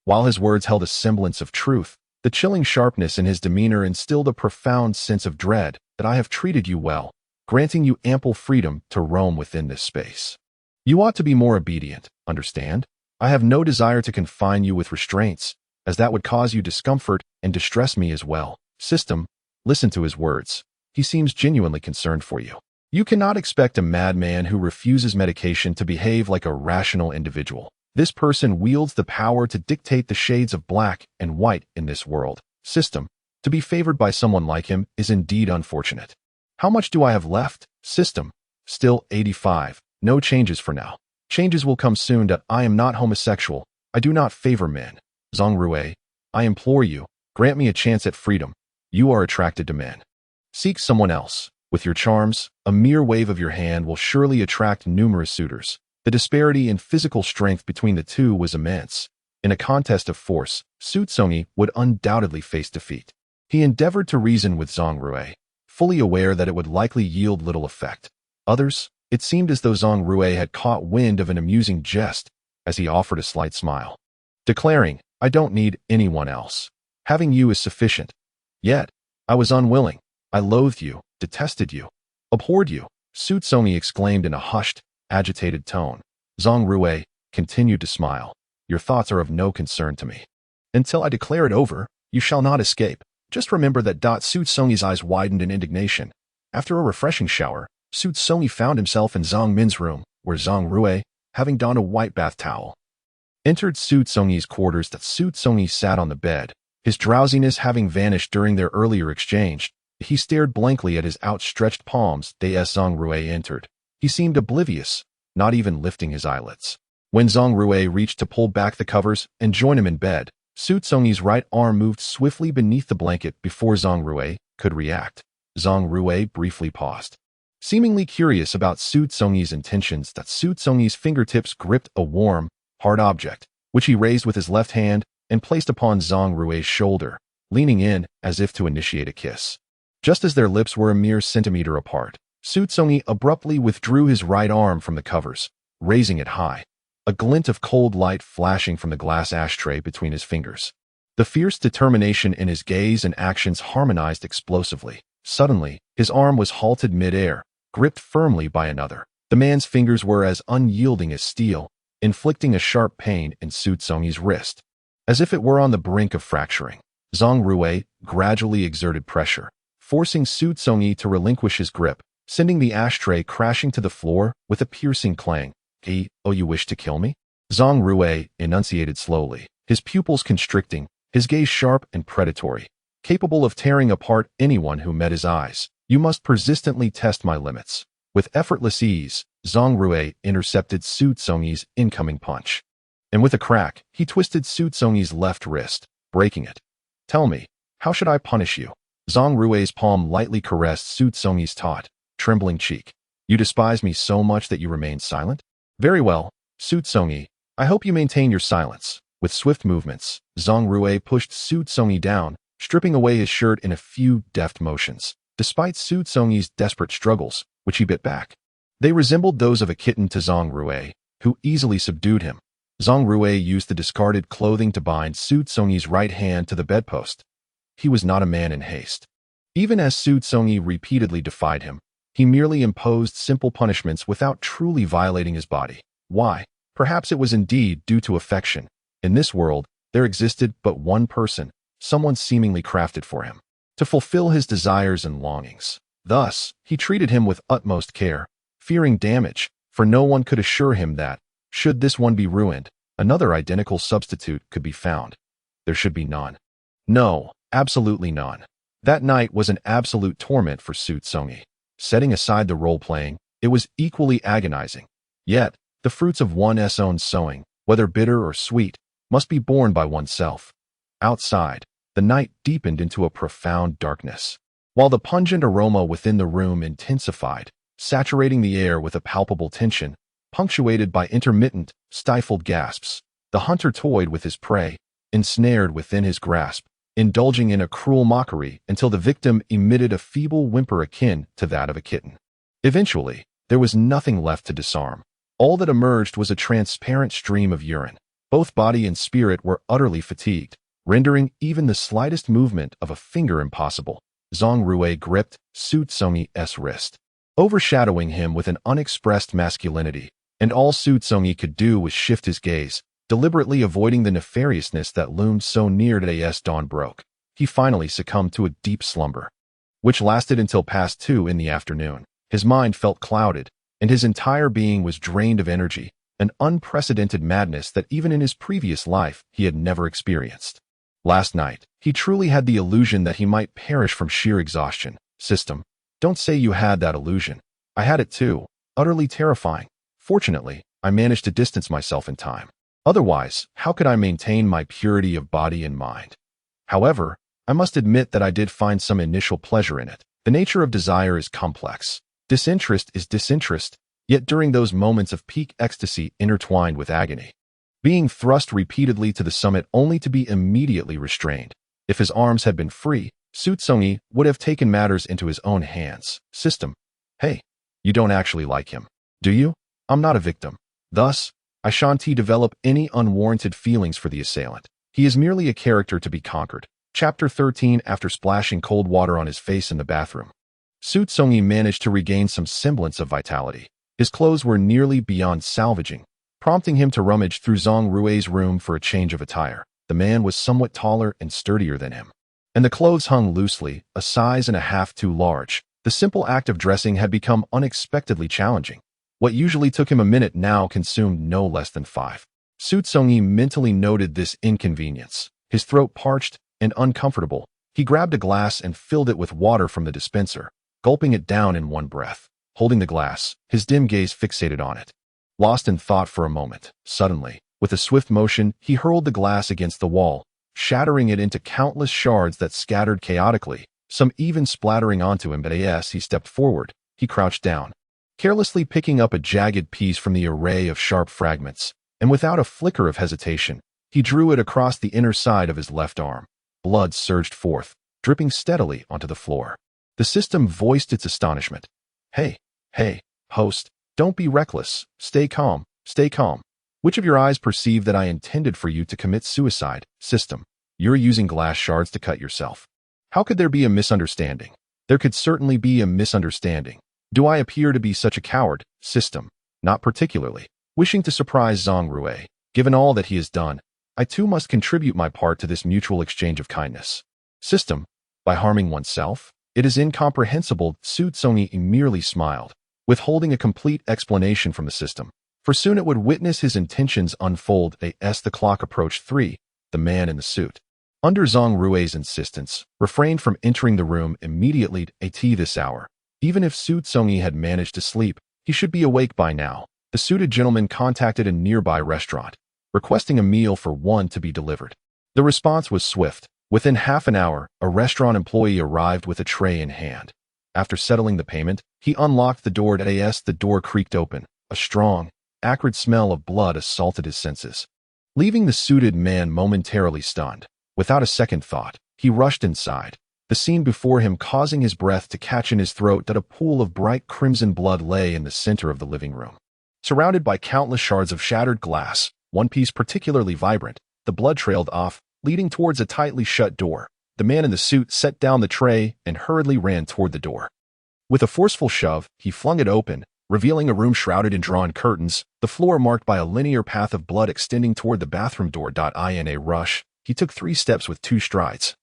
While his words held a semblance of truth, the chilling sharpness in his demeanor instilled a profound sense of dread. That I have treated you well, granting you ample freedom to roam within this space. You ought to be more obedient, understand? I have no desire to confine you with restraints, as that would cause you discomfort and distress me as well. System, listen to his words. He seems genuinely concerned for you. You cannot expect a madman who refuses medication to behave like a rational individual. This person wields the power to dictate the shades of black and white in this world. System, to be favored by someone like him is indeed unfortunate. How much do I have left? System, still 85. No changes for now. Changes will come soon. I am not homosexual. I do not favor men. Zhang Rui, I implore you, grant me a chance at freedom. You are attracted to men. Seek someone else. With your charms, a mere wave of your hand will surely attract numerous suitors. The disparity in physical strength between the two was immense. In a contest of force, Xu Congyi would undoubtedly face defeat. He endeavored to reason with Zhang Rui, fully aware that it would likely yield little effect. Others, it seemed as though Zhang Rui had caught wind of an amusing jest as he offered a slight smile, declaring, "I don't need anyone else. Having you is sufficient." Yet, I was unwilling. I loathed you, detested you, abhorred you, Xu Congyi exclaimed in a hushed, agitated tone. Zhang Rui continued to smile. "Your thoughts are of no concern to me. Until I declare it over, you shall not escape. Just remember that." Xu Congyi's eyes widened in indignation. After a refreshing shower, Xu Congyi found himself in Zhang Min's room, where Zhang Rui, having donned a white bath towel, entered Xu Congyi's quarters. Xu Congyi sat on the bed, his drowsiness having vanished during their earlier exchange. He stared blankly at his outstretched palms. As Zhang Rui entered, he seemed oblivious, not even lifting his eyelids. When Zhang Rui reached to pull back the covers and join him in bed, Xu Congyi's right arm moved swiftly beneath the blanket before Zhang Rui could react. Zhang Rui briefly paused, seemingly curious about Xu Congyi's intentions. Xu Congyi's fingertips gripped a warm, hard object, which he raised with his left hand and placed upon Zhang Rui's shoulder, leaning in as if to initiate a kiss. Just as their lips were a mere centimeter apart, Xu Congyi abruptly withdrew his right arm from the covers, raising it high, a glint of cold light flashing from the glass ashtray between his fingers. The fierce determination in his gaze and actions harmonized explosively. Suddenly, his arm was halted mid-air, gripped firmly by another. The man's fingers were as unyielding as steel, inflicting a sharp pain in Xu Congyi's wrist, as if it were on the brink of fracturing. Zhang Rui gradually exerted pressure, forcing Xu Congyi to relinquish his grip, sending the ashtray crashing to the floor with a piercing clang. "Oh, you wish to kill me?" Zhang Rui enunciated slowly, his pupils constricting, his gaze sharp and predatory, capable of tearing apart anyone who met his eyes. "You must persistently test my limits." With effortless ease, Zhang Rui intercepted Xu Congyi's incoming punch, and with a crack, he twisted Xu Congyi's left wrist, breaking it. "Tell me, how should I punish you?" Zhang Rui's palm lightly caressed Xu Congyi's taut, trembling cheek. "You despise me so much that you remain silent? Very well, Xu Congyi, I hope you maintain your silence." With swift movements, Zhang Rui pushed Xu Congyi down, stripping away his shirt in a few deft motions. Despite Xu Congyi's desperate struggles, which he bit back, they resembled those of a kitten to Zhang Rui, who easily subdued him. Zhang Rui used the discarded clothing to bind Xu Congyi's right hand to the bedpost. He was not a man in haste. Even as Xu Congyi repeatedly defied him, he merely imposed simple punishments without truly violating his body. Why? Perhaps it was indeed due to affection. In this world, there existed but one person, someone seemingly crafted for him, to fulfill his desires and longings. Thus, he treated him with utmost care, fearing damage, for no one could assure him that, should this one be ruined, another identical substitute could be found. There should be none. No, absolutely none. That night was an absolute torment for Xu Congyi. Setting aside the role-playing, it was equally agonizing. Yet, the fruits of one's own sowing, whether bitter or sweet, must be borne by oneself. Outside, the night deepened into a profound darkness, while the pungent aroma within the room intensified, saturating the air with a palpable tension, punctuated by intermittent, stifled gasps. The hunter toyed with his prey, ensnared within his grasp, indulging in a cruel mockery until the victim emitted a feeble whimper akin to that of a kitten. Eventually, there was nothing left to disarm. All that emerged was a transparent stream of urine. Both body and spirit were utterly fatigued, rendering even the slightest movement of a finger impossible. Zhang Rui gripped Xu Congyi's wrist, overshadowing him with an unexpressed masculinity, and all Xu Congyi could do was shift his gaze, deliberately avoiding the nefariousness that loomed so near as dawn broke. He finally succumbed to a deep slumber, which lasted until past 2 in the afternoon. His mind felt clouded, and his entire being was drained of energy, an unprecedented madness that even in his previous life he had never experienced. Last night, he truly had the illusion that he might perish from sheer exhaustion. System, don't say you had that illusion. I had it too, utterly terrifying. Fortunately, I managed to distance myself in time. Otherwise, how could I maintain my purity of body and mind? However, I must admit that I did find some initial pleasure in it. The nature of desire is complex. Disinterest is disinterest, yet during those moments of peak ecstasy intertwined with agony. Being thrust repeatedly to the summit only to be immediately restrained. If his arms had been free, Xu Congyi would have taken matters into his own hands. System. Hey, you don't actually like him, do you? I'm not a victim. Thus, I shan't develop any unwarranted feelings for the assailant. He is merely a character to be conquered. Chapter 13. After splashing cold water on his face in the bathroom, Xu Congyi managed to regain some semblance of vitality. His clothes were nearly beyond salvaging, prompting him to rummage through Zhang Rui's room for a change of attire. The man was somewhat taller and sturdier than him, and the clothes hung loosely, a size and a half too large. The simple act of dressing had become unexpectedly challenging. What usually took him a minute now consumed no less than 5. Xu Congyi mentally noted this inconvenience. His throat parched and uncomfortable. He grabbed a glass and filled it with water from the dispenser, gulping it down in one breath. Holding the glass, his dim gaze fixated on it. Lost in thought for a moment, suddenly, with a swift motion, he hurled the glass against the wall, shattering it into countless shards that scattered chaotically, some even splattering onto him. But as he stepped forward, he crouched down, carelessly picking up a jagged piece from the array of sharp fragments, and without a flicker of hesitation, he drew it across the inner side of his left arm. Blood surged forth, dripping steadily onto the floor. The system voiced its astonishment. Hey, host, don't be reckless. Stay calm, stay calm. Which of your eyes perceived that I intended for you to commit suicide? System, you're using glass shards to cut yourself. How could there be a misunderstanding? There could certainly be a misunderstanding. Do I appear to be such a coward? System, not particularly. Wishing to surprise Zhang Rui, given all that he has done, I too must contribute my part to this mutual exchange of kindness. System, by harming oneself? It is incomprehensible. Xu Congyi merely smiled, withholding a complete explanation from the system, for soon it would witness his intentions unfold. As the clock approached 3, the man in the suit, under Zhang Rui's insistence, refrained from entering the room immediately at this hour. Even if Xu Congyi had managed to sleep, he should be awake by now. The suited gentleman contacted a nearby restaurant, requesting a meal for one to be delivered. The response was swift. Within half an hour, a restaurant employee arrived with a tray in hand. After settling the payment, he unlocked the door. As the door creaked open, a strong, acrid smell of blood assaulted his senses, leaving the suited man momentarily stunned. Without a second thought, he rushed inside, the scene before him causing his breath to catch in his throat. That a pool of bright crimson blood lay in the center of the living room, surrounded by countless shards of shattered glass, one piece particularly vibrant. The blood trailed off, leading towards a tightly shut door. The man in the suit set down the tray and hurriedly ran toward the door. With a forceful shove, he flung it open, revealing a room shrouded in drawn curtains, the floor marked by a linear path of blood extending toward the bathroom door. In a rush, he took 3 steps with 2 strides,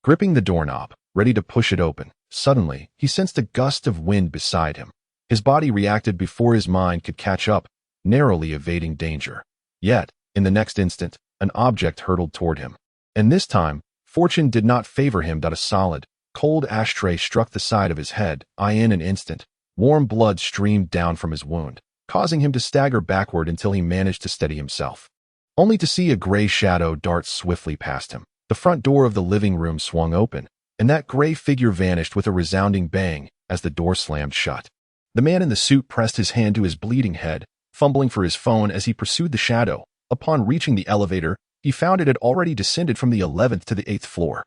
gripping the doorknob, ready to push it open. Suddenly, he sensed a gust of wind beside him. His body reacted before his mind could catch up, narrowly evading danger. Yet, in the next instant, an object hurtled toward him. And this time, fortune did not favor him. A solid, cold ashtray struck the side of his head. In an instant, warm blood streamed down from his wound, causing him to stagger backward until he managed to steady himself, only to see a gray shadow dart swiftly past him. The front door of the living room swung open, and that gray figure vanished with a resounding bang as the door slammed shut. The man in the suit pressed his hand to his bleeding head, fumbling for his phone as he pursued the shadow. Upon reaching the elevator, he found it had already descended from the 11th to the 8th floor.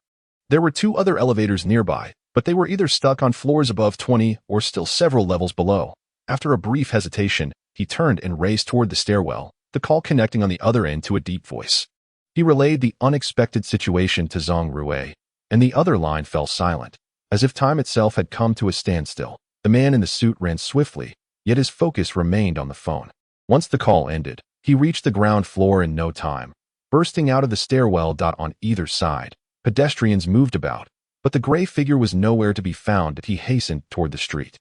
There were 2 other elevators nearby, but they were either stuck on floors above 20 or still several levels below. After a brief hesitation, he turned and raced toward the stairwell, the call connecting on the other end to a deep voice. He relayed the unexpected situation to Zhang Rui, and the other line fell silent, as if time itself had come to a standstill. The man in the suit ran swiftly, yet his focus remained on the phone. Once the call ended, he reached the ground floor in no time, bursting out of the stairwell. On either side, pedestrians moved about, but the gray figure was nowhere to be found. He hastened toward the street.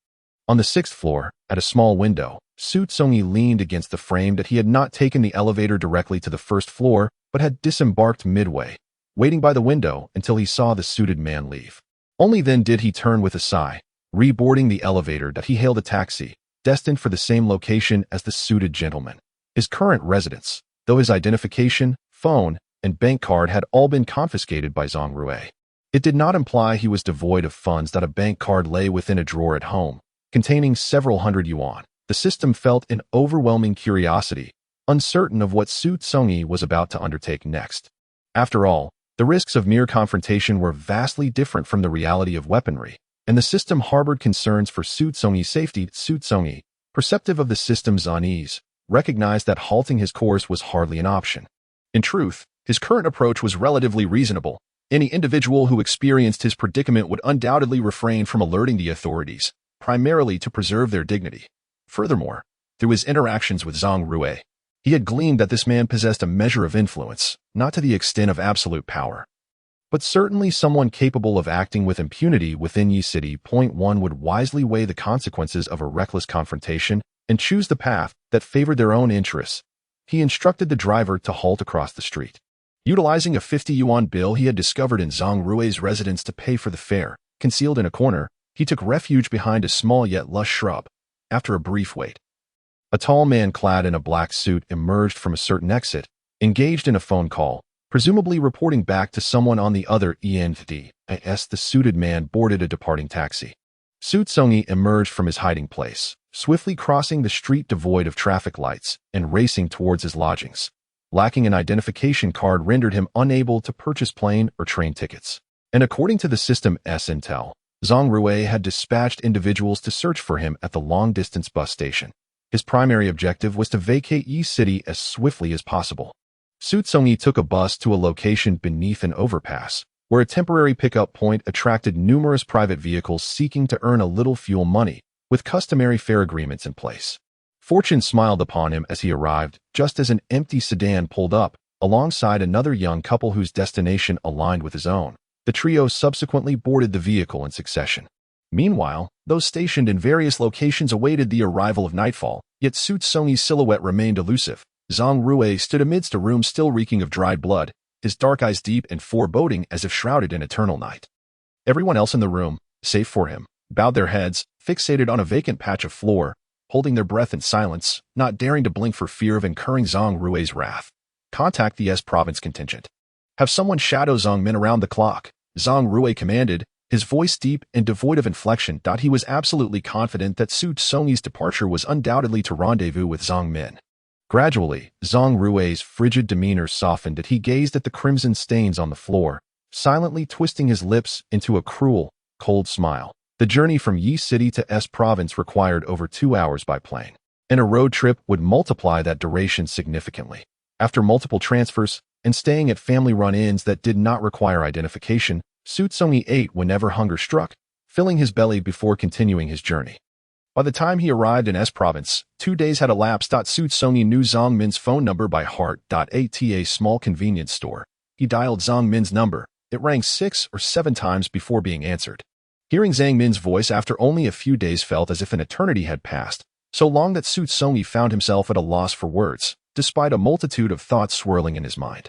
On the 6th floor, at a small window, Xu Congyi leaned against the frame. He had not taken the elevator directly to the 1st floor, but had disembarked midway, waiting by the window until he saw the suited man leave. Only then did he turn with a sigh, reboarding the elevator. He hailed a taxi, destined for the same location as the suited gentleman, his current residence, though his identification, phone, and bank card had all been confiscated by Zhang Rui. It did not imply he was devoid of funds. A bank card lay within a drawer at home, containing several hundred yuan. The system felt an overwhelming curiosity, uncertain of what Xu Congyi was about to undertake next. After all, the risks of mere confrontation were vastly different from the reality of weaponry, and the system harbored concerns for Xu Congyi's safety. Xu Congyi, perceptive of the system's unease, recognized that halting his course was hardly an option. In truth, his current approach was relatively reasonable. Any individual who experienced his predicament would undoubtedly refrain from alerting the authorities, primarily to preserve their dignity. Furthermore, through his interactions with Zhang Rui, he had gleaned that this man possessed a measure of influence, not to the extent of absolute power, but certainly someone capable of acting with impunity within Yi City. One would wisely weigh the consequences of a reckless confrontation and choose the path that favored their own interests. He instructed the driver to halt across the street. Utilizing a 50 yuan bill he had discovered in Zhang Rui's residence to pay for the fare, concealed in a corner, he took refuge behind a small yet lush shrub. After a brief wait, a tall man clad in a black suit emerged from a certain exit, engaged in a phone call, presumably reporting back to someone on the other end. The suited man boarded a departing taxi. Xu Congyi emerged from his hiding place, swiftly crossing the street devoid of traffic lights and racing towards his lodgings. Lacking an identification card rendered him unable to purchase plane or train tickets. And according to the system's intel, Zhang Rui had dispatched individuals to search for him at the long-distance bus station. His primary objective was to vacate Yi City as swiftly as possible. Xu Congyi took a bus to a location beneath an overpass, where a temporary pickup point attracted numerous private vehicles seeking to earn a little fuel money, with customary fare agreements in place. Fortune smiled upon him as he arrived, just as an empty sedan pulled up, alongside another young couple whose destination aligned with his own. The trio subsequently boarded the vehicle in succession. Meanwhile, those stationed in various locations awaited the arrival of nightfall, yet Xu Congyi's silhouette remained elusive. Zhang Rui stood amidst a room still reeking of dried blood, his dark eyes deep and foreboding as if shrouded in eternal night. Everyone else in the room, save for him, bowed their heads, fixated on a vacant patch of floor, holding their breath in silence, not daring to blink for fear of incurring Zhang Rui's wrath. Contact the S province contingent. Have someone shadow Zhang Min around the clock, Zhang Rui commanded, his voice deep and devoid of inflection. He was absolutely confident that Xu Congyi's departure was undoubtedly to rendezvous with Zhang Min. Gradually, Zhang Rui's frigid demeanor softened as he gazed at the crimson stains on the floor, silently twisting his lips into a cruel, cold smile. The journey from Yi City to S province required over 2 hours by plane, and a road trip would multiply that duration significantly. After multiple transfers, and staying at family-run inns that did not require identification, Xu Congyi ate whenever hunger struck, filling his belly before continuing his journey. By the time he arrived in S province, 2 days had elapsed. Xu Congyi knew Zhang Min's phone number by heart. At a small convenience store, he dialed Zhang Min's number. It rang 6 or 7 times before being answered. Hearing Zhang Min's voice after only a few days felt as if an eternity had passed, so long that Xu Congyi found himself at a loss for words, despite a multitude of thoughts swirling in his mind.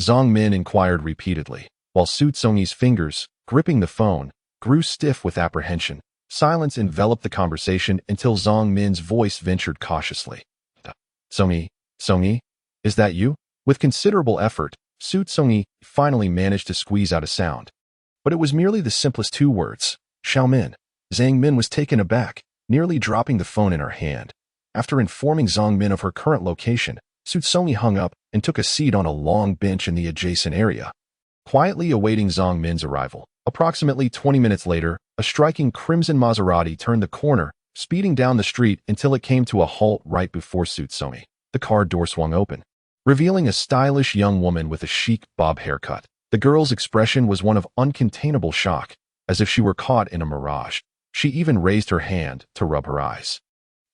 Zhang Min inquired repeatedly, while Xu Congyi's fingers, gripping the phone, grew stiff with apprehension. Silence enveloped the conversation until Zhang Min's voice ventured cautiously. Congyi, is that you? With considerable effort, Xu Congyi finally managed to squeeze out a sound. But it was merely the simplest 2 words, Xiaomin. Zhang Min was taken aback, nearly dropping the phone in her hand. After informing Zhang Min of her current location, Xu Congyi hung up and took a seat on a long bench in the adjacent area, quietly awaiting Zhang Min's arrival. Approximately 20 minutes later, a striking crimson Maserati turned the corner, speeding down the street until it came to a halt right before Xu Congyi. The car door swung open, revealing a stylish young woman with a chic bob haircut. The girl's expression was one of uncontainable shock, as if she were caught in a mirage. She even raised her hand to rub her eyes.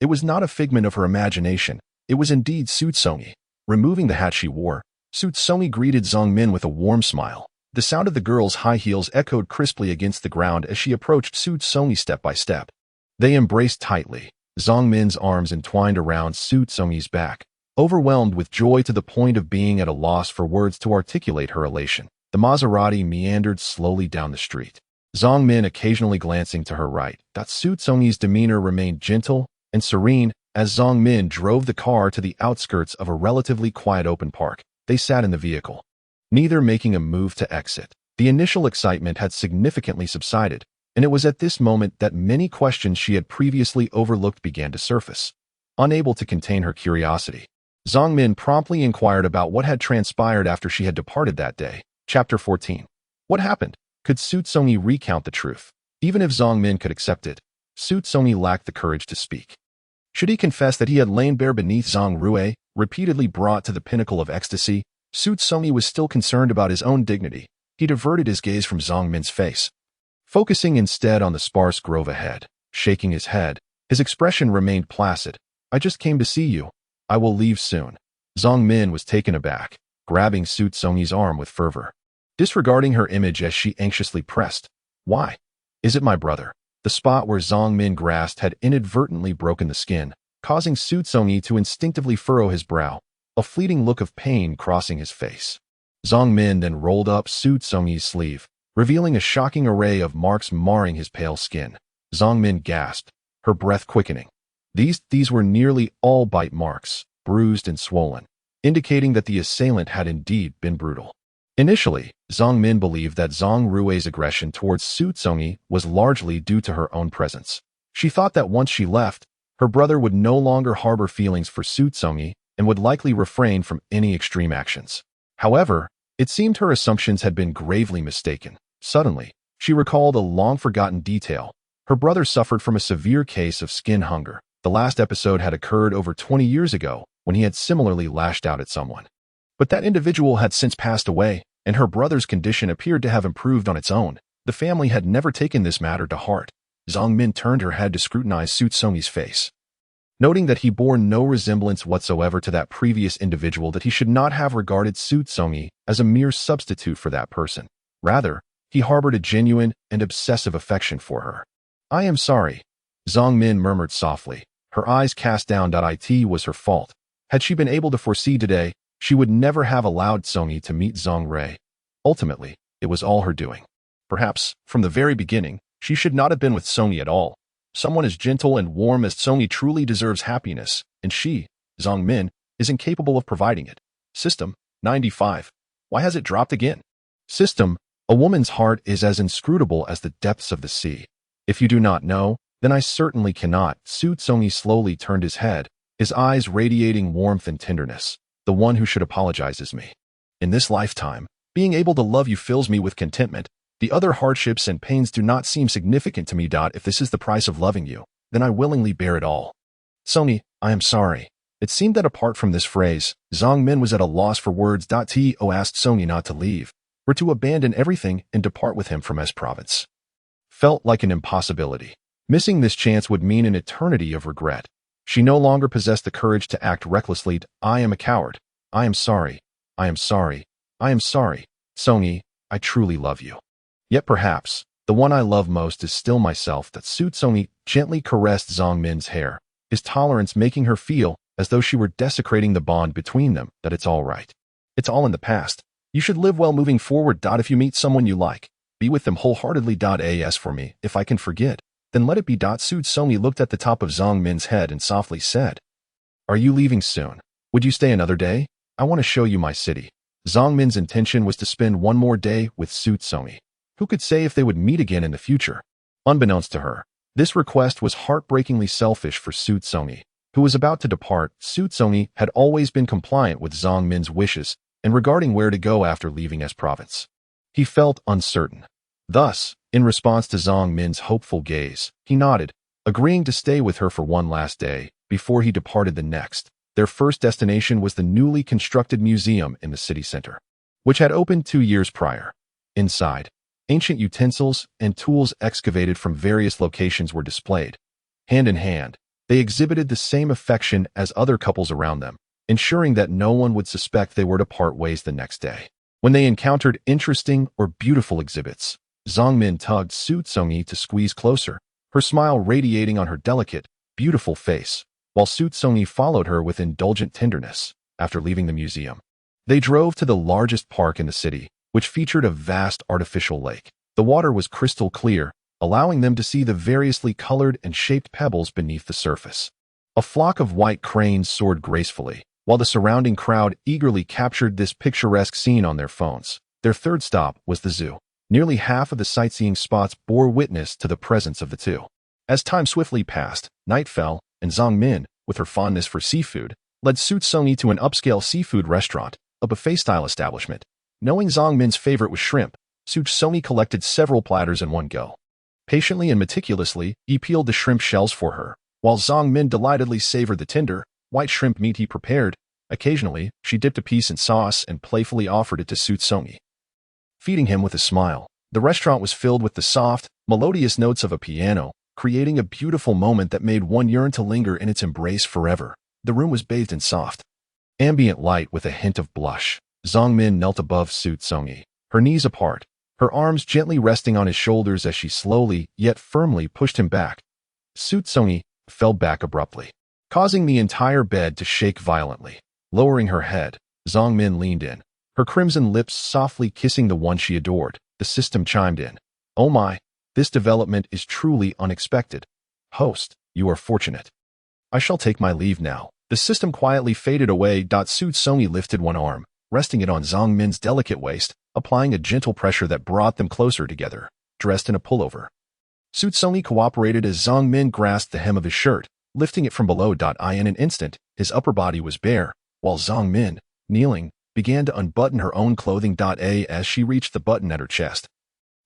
It was not a figment of her imagination. It was indeed Xu Congyi. Removing the hat she wore, Xu Congyi greeted Zhang Min with a warm smile. The sound of the girl's high heels echoed crisply against the ground as she approached Xu Congyi step by step. They embraced tightly, Zhang Min's arms entwined around Xu Congyi's back, overwhelmed with joy to the point of being at a loss for words to articulate her elation. The Maserati meandered slowly down the street, Zhang Min occasionally glancing to her right. Xu Congyi's demeanor remained gentle and serene as Zhang Min drove the car to the outskirts of a relatively quiet open park. They sat in the vehicle, neither making a move to exit. The initial excitement had significantly subsided, and it was at this moment that many questions she had previously overlooked began to surface. unable to contain her curiosity. Zhang Min promptly inquired about what had transpired after she had departed that day. Chapter 14. What happened? Could Xu Congyi recount the truth? Even if Zhang Min could accept it, Xu Congyi lacked the courage to speak. Should he confess that he had lain bare beneath Zhang Rui, repeatedly brought to the pinnacle of ecstasy? Xu Congyi was still concerned about his own dignity. He diverted his gaze from Zhang Min's face, focusing instead on the sparse grove ahead. Shaking his head, his expression remained placid. I just came to see you. I will leave soon. Zhang Min was taken aback, grabbing Xu Congyi's arm with fervor, disregarding her image as she anxiously pressed. Why? Is it my brother? The spot where Zhang Min grasped had inadvertently broken the skin, causing Xu Congyi to instinctively furrow his brow, a fleeting look of pain crossing his face. Zhang Min then rolled up Xu Congyi's sleeve, revealing a shocking array of marks marring his pale skin. Zhang Min gasped, her breath quickening. These were nearly all bite marks, bruised and swollen, indicating that the assailant had indeed been brutal. Initially, Zhang Min believed that Zhang Rui's aggression towards Xu Congyi was largely due to her own presence. She thought that once she left, her brother would no longer harbor feelings for Xu Congyi and would likely refrain from any extreme actions. However, it seemed her assumptions had been gravely mistaken. Suddenly, she recalled a long-forgotten detail. Her brother suffered from a severe case of skin hunger. The last episode had occurred over 20 years ago when he had similarly lashed out at someone. But that individual had since passed away, and her brother's condition appeared to have improved on its own. The family had never taken this matter to heart. Zhang Min turned her head to scrutinize Xu Congyi's face, noting that he bore no resemblance whatsoever to that previous individual, that he should not have regarded Xu Congyi as a mere substitute for that person. Rather, he harbored a genuine and obsessive affection for her. I am sorry, Zhang Min murmured softly, her eyes cast down. It was her fault. Had she been able to foresee today, she would never have allowed Congyi to meet Zhang Rui. Ultimately, it was all her doing. Perhaps, from the very beginning, she should not have been with Congyi at all. Someone as gentle and warm as Congyi truly deserves happiness, and she, Zhang Min, is incapable of providing it. System 95. Why has it dropped again? System, a woman's heart is as inscrutable as the depths of the sea. If you do not know, then I certainly cannot. Xu Congyi slowly turned his head, his eyes radiating warmth and tenderness. The one who should apologize is me. In this lifetime, being able to love you fills me with contentment. The other hardships and pains do not seem significant to me. If this is the price of loving you, then I willingly bear it all. Congyi, I am sorry. It seemed that apart from this phrase, Zhang Min was at a loss for words. To asked Congyi not to leave, or to abandon everything and depart with him from S province. Felt like an impossibility. Missing this chance would mean an eternity of regret. She no longer possessed the courage to act recklessly. I am a coward. I am sorry. I am sorry. I am sorry. Congyi, I truly love you. Yet perhaps, the one I love most is still myself. That Xu Congyi gently caressed Zhang Min's hair, his tolerance making her feel as though she were desecrating the bond between them. That it's all right. It's all in the past. You should live well moving forward. If you meet someone you like, be with them wholeheartedly. As for me, if I can forget, then let it be. Xu Congyi looked at the top of Zhang Min's head and softly said, Are you leaving soon? Would you stay another day? I want to show you my city. Zhang Min's intention was to spend one more day with Xu Congyi. Who could say if they would meet again in the future? Unbeknownst to her, this request was heartbreakingly selfish for Xu Congyi, who was about to depart. Xu Congyi had always been compliant with Zhang Min's wishes and regarding where to go after leaving S province. He felt uncertain. Thus, in response to Zhang Min's hopeful gaze, he nodded, agreeing to stay with her for one last day before he departed the next. Their first destination was the newly constructed museum in the city center, which had opened 2 years prior. Inside, ancient utensils and tools excavated from various locations were displayed. Hand in hand, they exhibited the same affection as other couples around them, ensuring that no one would suspect they were to part ways the next day. When they encountered interesting or beautiful exhibits, Zhang Min tugged Xu Congyi to squeeze closer, her smile radiating on her delicate, beautiful face, while Xu Congyi followed her with indulgent tenderness. After leaving the museum, they drove to the largest park in the city, which featured a vast artificial lake. The water was crystal clear, allowing them to see the variously colored and shaped pebbles beneath the surface. A flock of white cranes soared gracefully, while the surrounding crowd eagerly captured this picturesque scene on their phones. Their third stop was the zoo. Nearly half of the sightseeing spots bore witness to the presence of the two. As time swiftly passed, night fell, and Zhang Min, with her fondness for seafood, led Xu Congyi to an upscale seafood restaurant, a buffet-style establishment. Knowing Zhang Min's favorite was shrimp, Xu Congyi collected several platters in one go. Patiently and meticulously, he peeled the shrimp shells for her, while Zhang Min delightedly savored the tender, white shrimp meat he prepared. Occasionally, she dipped a piece in sauce and playfully offered it to Xu Congyi, feeding him with a smile. The restaurant was filled with the soft, melodious notes of a piano, creating a beautiful moment that made one yearn to linger in its embrace forever. The room was bathed in soft, ambient light with a hint of blush. Zhang Min knelt above Xu Congyi, her knees apart, her arms gently resting on his shoulders as she slowly, yet firmly pushed him back. Xu Congyi fell back abruptly, causing the entire bed to shake violently. Lowering her head, Zhang Min leaned in, her crimson lips softly kissing the one she adored. The system chimed in. "Oh my, this development is truly unexpected. Host, you are fortunate. I shall take my leave now." The system quietly faded away. Xu Congyi lifted one arm, resting it on Zhang Min's delicate waist, applying a gentle pressure that brought them closer together, dressed in a pullover. Xu Congyi cooperated as Zhang Min grasped the hem of his shirt, lifting it from below. In an instant, his upper body was bare, while Zhang Min, kneeling, began to unbutton her own clothing. As she reached the button at her chest,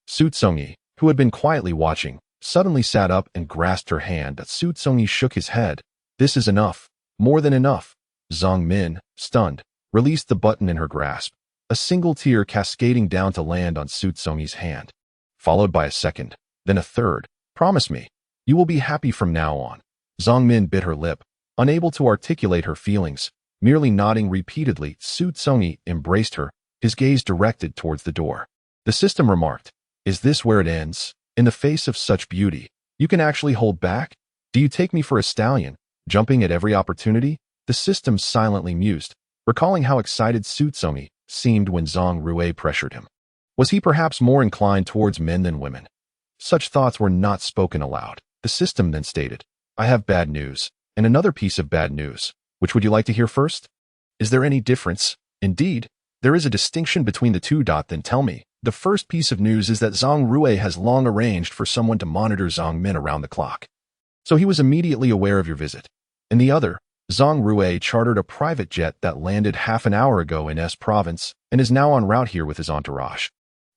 Xu Congyi, who had been quietly watching, suddenly sat up and grasped her hand. Xu Congyi shook his head. "This is enough. More than enough." Zhang Min, stunned, released the button in her grasp, a single tear cascading down to land on Xu Congyi's hand, followed by a second, then a third. "Promise me, you will be happy from now on." Zhang Min bit her lip, unable to articulate her feelings, merely nodding repeatedly. Xu Congyi embraced her, his gaze directed towards the door. The system remarked, "Is this where it ends? In the face of such beauty, you can actually hold back? Do you take me for a stallion, jumping at every opportunity?" The system silently mused, recalling how excited Xu Congyi seemed when Zhang Rue pressured him. Was he perhaps more inclined towards men than women? Such thoughts were not spoken aloud. The system then stated, "I have bad news, and another piece of bad news. Which would you like to hear first? Is there any difference?" "Indeed, there is a distinction between the two. Then tell me." "The first piece of news is that Zhang Rue has long arranged for someone to monitor Zhang Min around the clock. So he was immediately aware of your visit. And the other, Zhang Rue chartered a private jet that landed half an hour ago in S province and is now en route here with his entourage."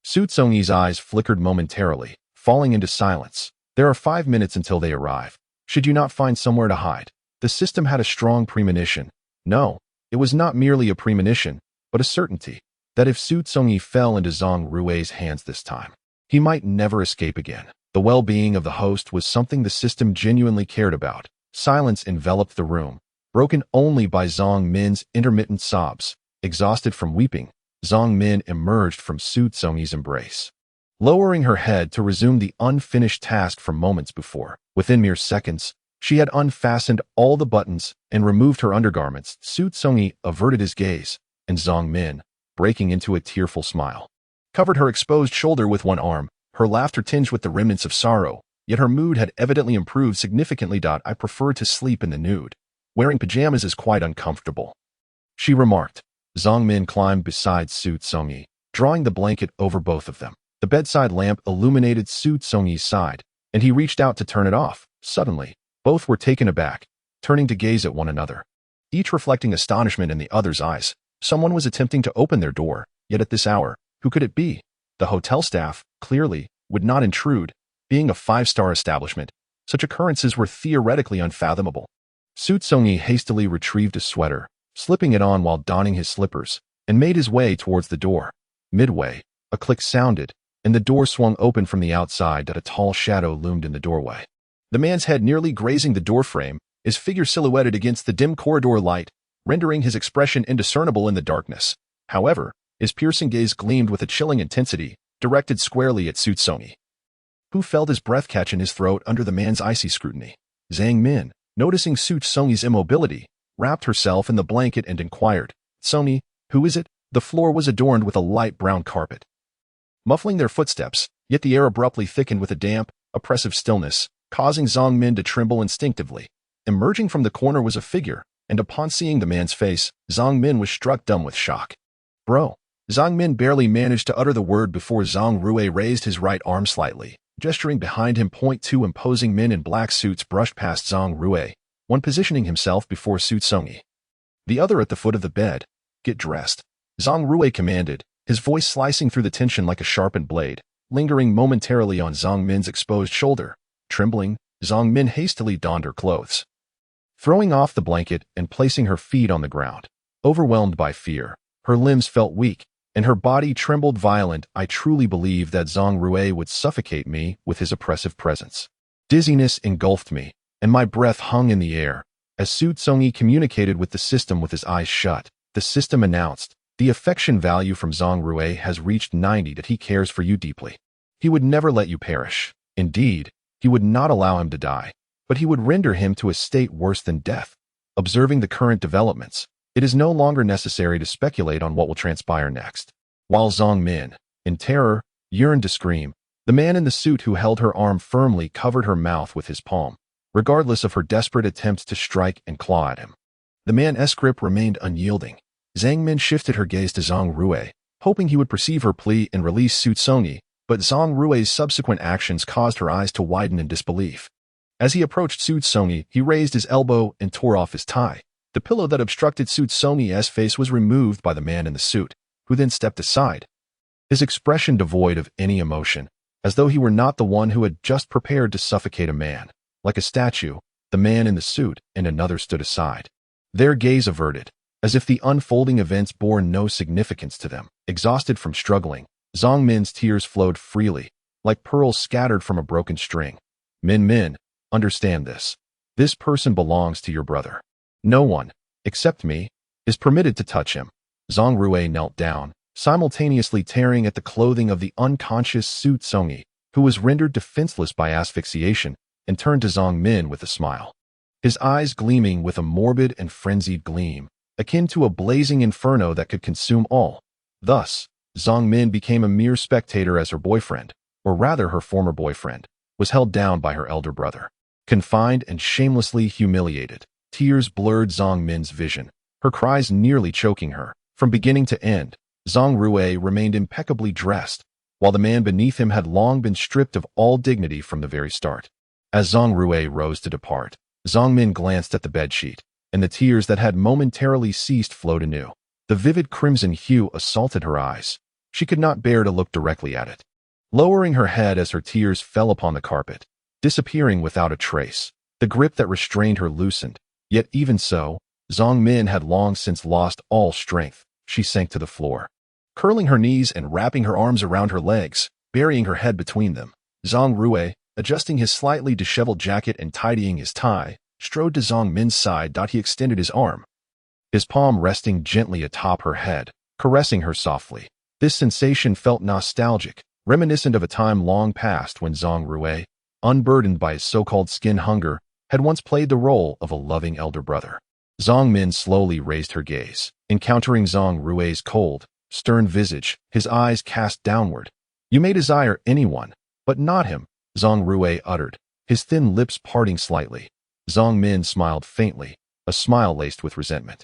Xu Congyi's eyes flickered momentarily, falling into silence. "There are 5 minutes until they arrive. Should you not find somewhere to hide?" The system had a strong premonition. No, it was not merely a premonition, but a certainty that if Xu Congyi fell into Zhang Rue's hands this time, he might never escape again. The well-being of the host was something the system genuinely cared about. Silence enveloped the room, broken only by Zhang Min's intermittent sobs. Exhausted from weeping, Zhang Min emerged from Xu Congyi's embrace, lowering her head to resume the unfinished task from moments before. Within mere seconds, she had unfastened all the buttons and removed her undergarments. Xu Congyi averted his gaze, and Zhang Min, breaking into a tearful smile, covered her exposed shoulder with one arm, her laughter tinged with the remnants of sorrow, yet her mood had evidently improved significantly. "I prefer to sleep in the nude. Wearing pajamas is quite uncomfortable," she remarked. Zhang Min climbed beside Xu Congyi, drawing the blanket over both of them. The bedside lamp illuminated Xu Congyi's side, and he reached out to turn it off. Suddenly, both were taken aback, turning to gaze at one another, each reflecting astonishment in the other's eyes. Someone was attempting to open their door, yet at this hour, who could it be? The hotel staff, clearly, would not intrude. Being a 5-star establishment, such occurrences were theoretically unfathomable. Xu Congyi hastily retrieved a sweater, slipping it on while donning his slippers, and made his way towards the door. Midway, a click sounded, and the door swung open from the outside. A tall shadow loomed in the doorway, the man's head nearly grazing the doorframe, his figure silhouetted against the dim corridor light, rendering his expression indiscernible in the darkness. However, his piercing gaze gleamed with a chilling intensity, directed squarely at Xu Congyi, who felt his breath catch in his throat under the man's icy scrutiny. Zhang Min, noticing Xu Congyi's immobility, wrapped herself in the blanket and inquired, "Congyi, who is it?" The floor was adorned with a light brown carpet, muffling their footsteps, yet the air abruptly thickened with a damp, oppressive stillness, causing Zhang Min to tremble instinctively. Emerging from the corner was a figure, and upon seeing the man's face, Zhang Min was struck dumb with shock. "Bro." Zhang Min barely managed to utter the word before Zhang Rue raised his right arm slightly, gesturing behind him. 2 imposing men in black suits brushed past Zhang Rue, one positioning himself before Xu Congyi, the other at the foot of the bed. "Get dressed," Zhang Rui commanded, his voice slicing through the tension like a sharpened blade, lingering momentarily on Zhang Min's exposed shoulder. Trembling, Zhang Min hastily donned her clothes, throwing off the blanket and placing her feet on the ground. Overwhelmed by fear, her limbs felt weak, and her body trembled violent. I truly believed that Zhang Rui would suffocate me with his oppressive presence. Dizziness engulfed me, and my breath hung in the air. As Xu Congyi communicated with the system with his eyes shut, the system announced, "The affection value from Zhang Rui has reached 90, that he cares for you deeply. He would never let you perish. Indeed, he would not allow him to die, but he would render him to a state worse than death." Observing the current developments, it is no longer necessary to speculate on what will transpire next. While Zhang Min, in terror, yearned to scream, the man in the suit who held her arm firmly covered her mouth with his palm, regardless of her desperate attempts to strike and claw at him. The man's grip remained unyielding. Zhang Min shifted her gaze to Zhang Rui, hoping he would perceive her plea and release Xu Congyi, but Zhang Rui's subsequent actions caused her eyes to widen in disbelief. As he approached Xu Congyi, he raised his elbow and tore off his tie. The pillow that obstructed Xu Congyi's face was removed by the man in the suit, who then stepped aside, his expression devoid of any emotion, as though he were not the one who had just prepared to suffocate a man. Like a statue, the man in the suit and another stood aside, their gaze averted, as if the unfolding events bore no significance to them. Exhausted from struggling, Zhang Min's tears flowed freely, like pearls scattered from a broken string. Min, understand this. This person belongs to your brother. No one, except me, is permitted to touch him. Zhang Rui knelt down, simultaneously tearing at the clothing of the unconscious Xu Congyi, who was rendered defenseless by asphyxiation, and turned to Zhang Min with a smile, his eyes gleaming with a morbid and frenzied gleam, akin to a blazing inferno that could consume all. Thus, Zhang Min became a mere spectator as her boyfriend, or rather her former boyfriend, was held down by her elder brother. Confined and shamelessly humiliated, tears blurred Zhang Min's vision, her cries nearly choking her. From beginning to end, Zhang Rui remained impeccably dressed, while the man beneath him had long been stripped of all dignity from the very start. As Zhang Rui rose to depart, Zhang Min glanced at the bedsheet, and the tears that had momentarily ceased flowed anew. The vivid crimson hue assaulted her eyes. She could not bear to look directly at it. Lowering her head as her tears fell upon the carpet, disappearing without a trace, the grip that restrained her loosened. Yet even so, Zhang Min had long since lost all strength. She sank to the floor, curling her knees and wrapping her arms around her legs, burying her head between them. Zhang Rui, adjusting his slightly disheveled jacket and tidying his tie, strode to Zhang Min's side. He extended his arm, his palm resting gently atop her head, caressing her softly. This sensation felt nostalgic, reminiscent of a time long past when Zhang Rui, unburdened by his so-called skin hunger, had once played the role of a loving elder brother. Zhang Min slowly raised her gaze, encountering Zhang Rui's cold, stern visage, his eyes cast downward. "You may desire anyone, but not him," Zhang Rui uttered, his thin lips parting slightly. Zhang Min smiled faintly, a smile laced with resentment.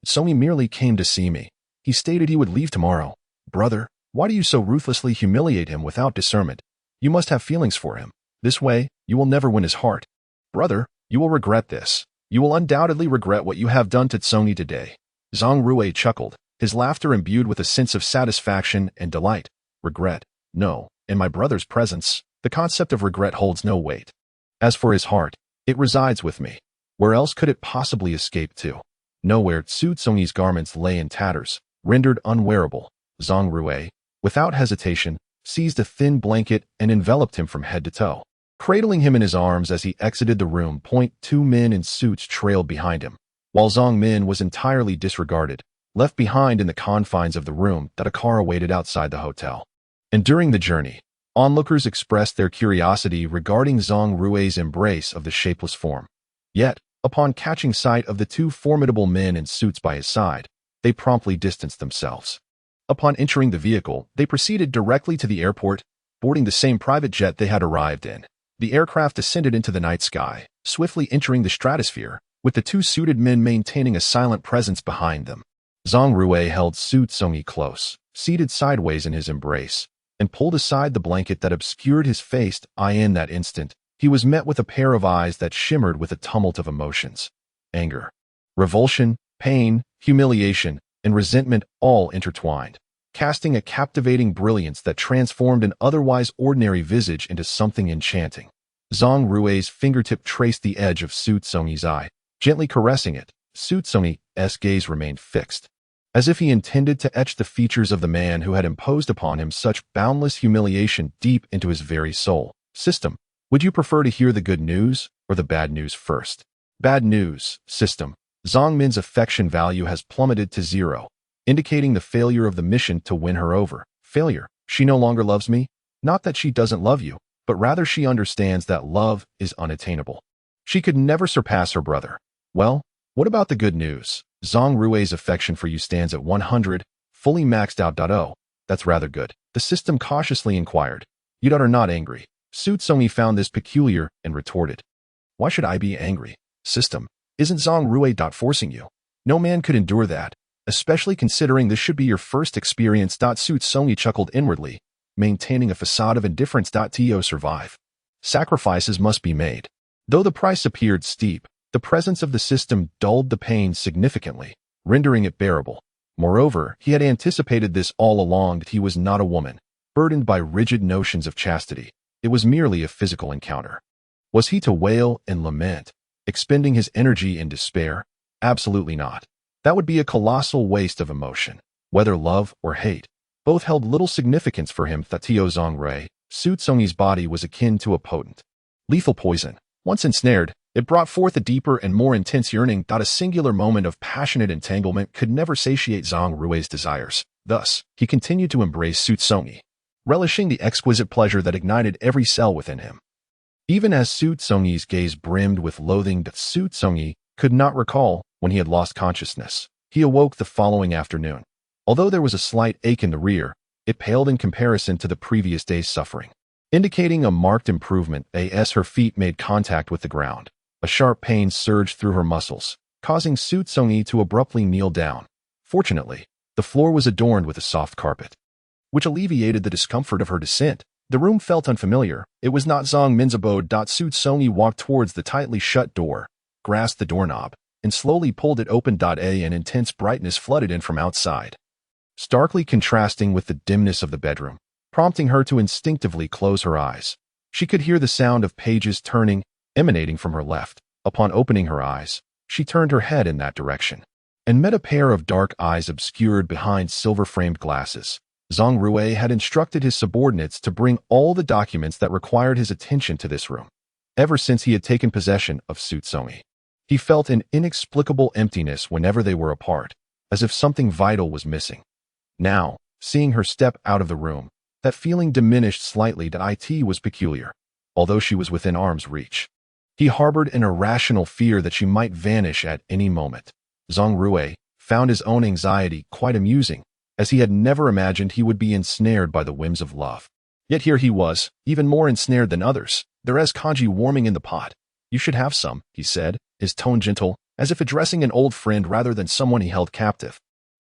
"So he merely came to see me. He stated he would leave tomorrow. Brother, why do you so ruthlessly humiliate him without discernment? You must have feelings for him. This way, you will never win his heart. Brother, you will regret this. You will undoubtedly regret what you have done to Congyi today." Zhang Rui chuckled, his laughter imbued with a sense of satisfaction and delight. "Regret? No, in my brother's presence, the concept of regret holds no weight. As for his heart, it resides with me. Where else could it possibly escape to? Nowhere." Xu Congyi's garments lay in tatters, rendered unwearable. Zhang Rui, without hesitation, seized a thin blanket and enveloped him from head to toe, cradling him in his arms as he exited the room. Two men in suits trailed behind him, while Zhang Min was entirely disregarded, left behind in the confines of the room that a car awaited outside the hotel. And during the journey, onlookers expressed their curiosity regarding Zhang Rui's embrace of the shapeless form. Yet, upon catching sight of the two formidable men in suits by his side, they promptly distanced themselves. Upon entering the vehicle, they proceeded directly to the airport, boarding the same private jet they had arrived in. The aircraft ascended into the night sky, swiftly entering the stratosphere, with the two suited men maintaining a silent presence behind them. Zhang Rui held Xu Congyi close, seated sideways in his embrace, and pulled aside the blanket that obscured his face. In that instant, he was met with a pair of eyes that shimmered with a tumult of emotions. Anger, revulsion, pain, humiliation, and resentment all intertwined, casting a captivating brilliance that transformed an otherwise ordinary visage into something enchanting. Zhang Rui's fingertip traced the edge of Xu Congyi's eye, gently caressing it. Xu Congyi's gaze remained fixed, as if he intended to etch the features of the man who had imposed upon him such boundless humiliation deep into his very soul. System, would you prefer to hear the good news or the bad news first? Bad news, System. Zhang Min's affection value has plummeted to 0, indicating the failure of the mission to win her over. Failure. She no longer loves me? Not that she doesn't love you, but rather she understands that love is unattainable. She could never surpass her brother. Well, what about the good news? Zhang Rui's affection for you stands at 100, fully maxed out. Oh, that's rather good. The System cautiously inquired. You are not angry. Xu Congyi found this peculiar and retorted. Why should I be angry? System, isn't Zhang Rui forcing you? No man could endure that, especially considering this should be your first experience. Xu Congyi chuckled inwardly, maintaining a facade of indifference. To survive, sacrifices must be made. Though the price appeared steep, the presence of the System dulled the pain significantly, rendering it bearable. Moreover, he had anticipated this all along, that he was not a woman, burdened by rigid notions of chastity. It was merely a physical encounter. Was he to wail and lament, expending his energy in despair? Absolutely not. That would be a colossal waste of emotion. Whether love or hate, both held little significance for him. Thatio Zhang Rui, Xu Congyi's body was akin to a potent, lethal poison. Once ensnared, it brought forth a deeper and more intense yearning. A singular moment of passionate entanglement could never satiate Zhang Rui's desires. Thus, he continued to embrace Xu Congyi, relishing the exquisite pleasure that ignited every cell within him. Even as Xu Congyi's gaze brimmed with loathing, Xu Congyi could not recall when he had lost consciousness. He awoke the following afternoon. Although there was a slight ache in the rear, it paled in comparison to the previous day's suffering, indicating a marked improvement. As her feet made contact with the ground, a sharp pain surged through her muscles, causing Xu Congyi to abruptly kneel down. Fortunately, the floor was adorned with a soft carpet, which alleviated the discomfort of her descent. The room felt unfamiliar. It was not Zhang Min's abode. Xu Congyi walked towards the tightly shut door, grasped the doorknob, and slowly pulled it open. An intense brightness flooded in from outside, starkly contrasting with the dimness of the bedroom, prompting her to instinctively close her eyes. She could hear the sound of pages turning, emanating from her left. Upon opening her eyes, she turned her head in that direction, and met a pair of dark eyes obscured behind silver-framed glasses. Zhang Rui had instructed his subordinates to bring all the documents that required his attention to this room. Ever since he had taken possession of Xu Congyi, he felt an inexplicable emptiness whenever they were apart, as if something vital was missing. Now, seeing her step out of the room, that feeling diminished slightly. It was peculiar, although she was within arm's reach. He harbored an irrational fear that she might vanish at any moment. Zhang Rui found his own anxiety quite amusing, as he had never imagined he would be ensnared by the whims of love. Yet here he was, even more ensnared than others. There's Congyi warming in the pot. You should have some, he said, his tone gentle, as if addressing an old friend rather than someone he held captive.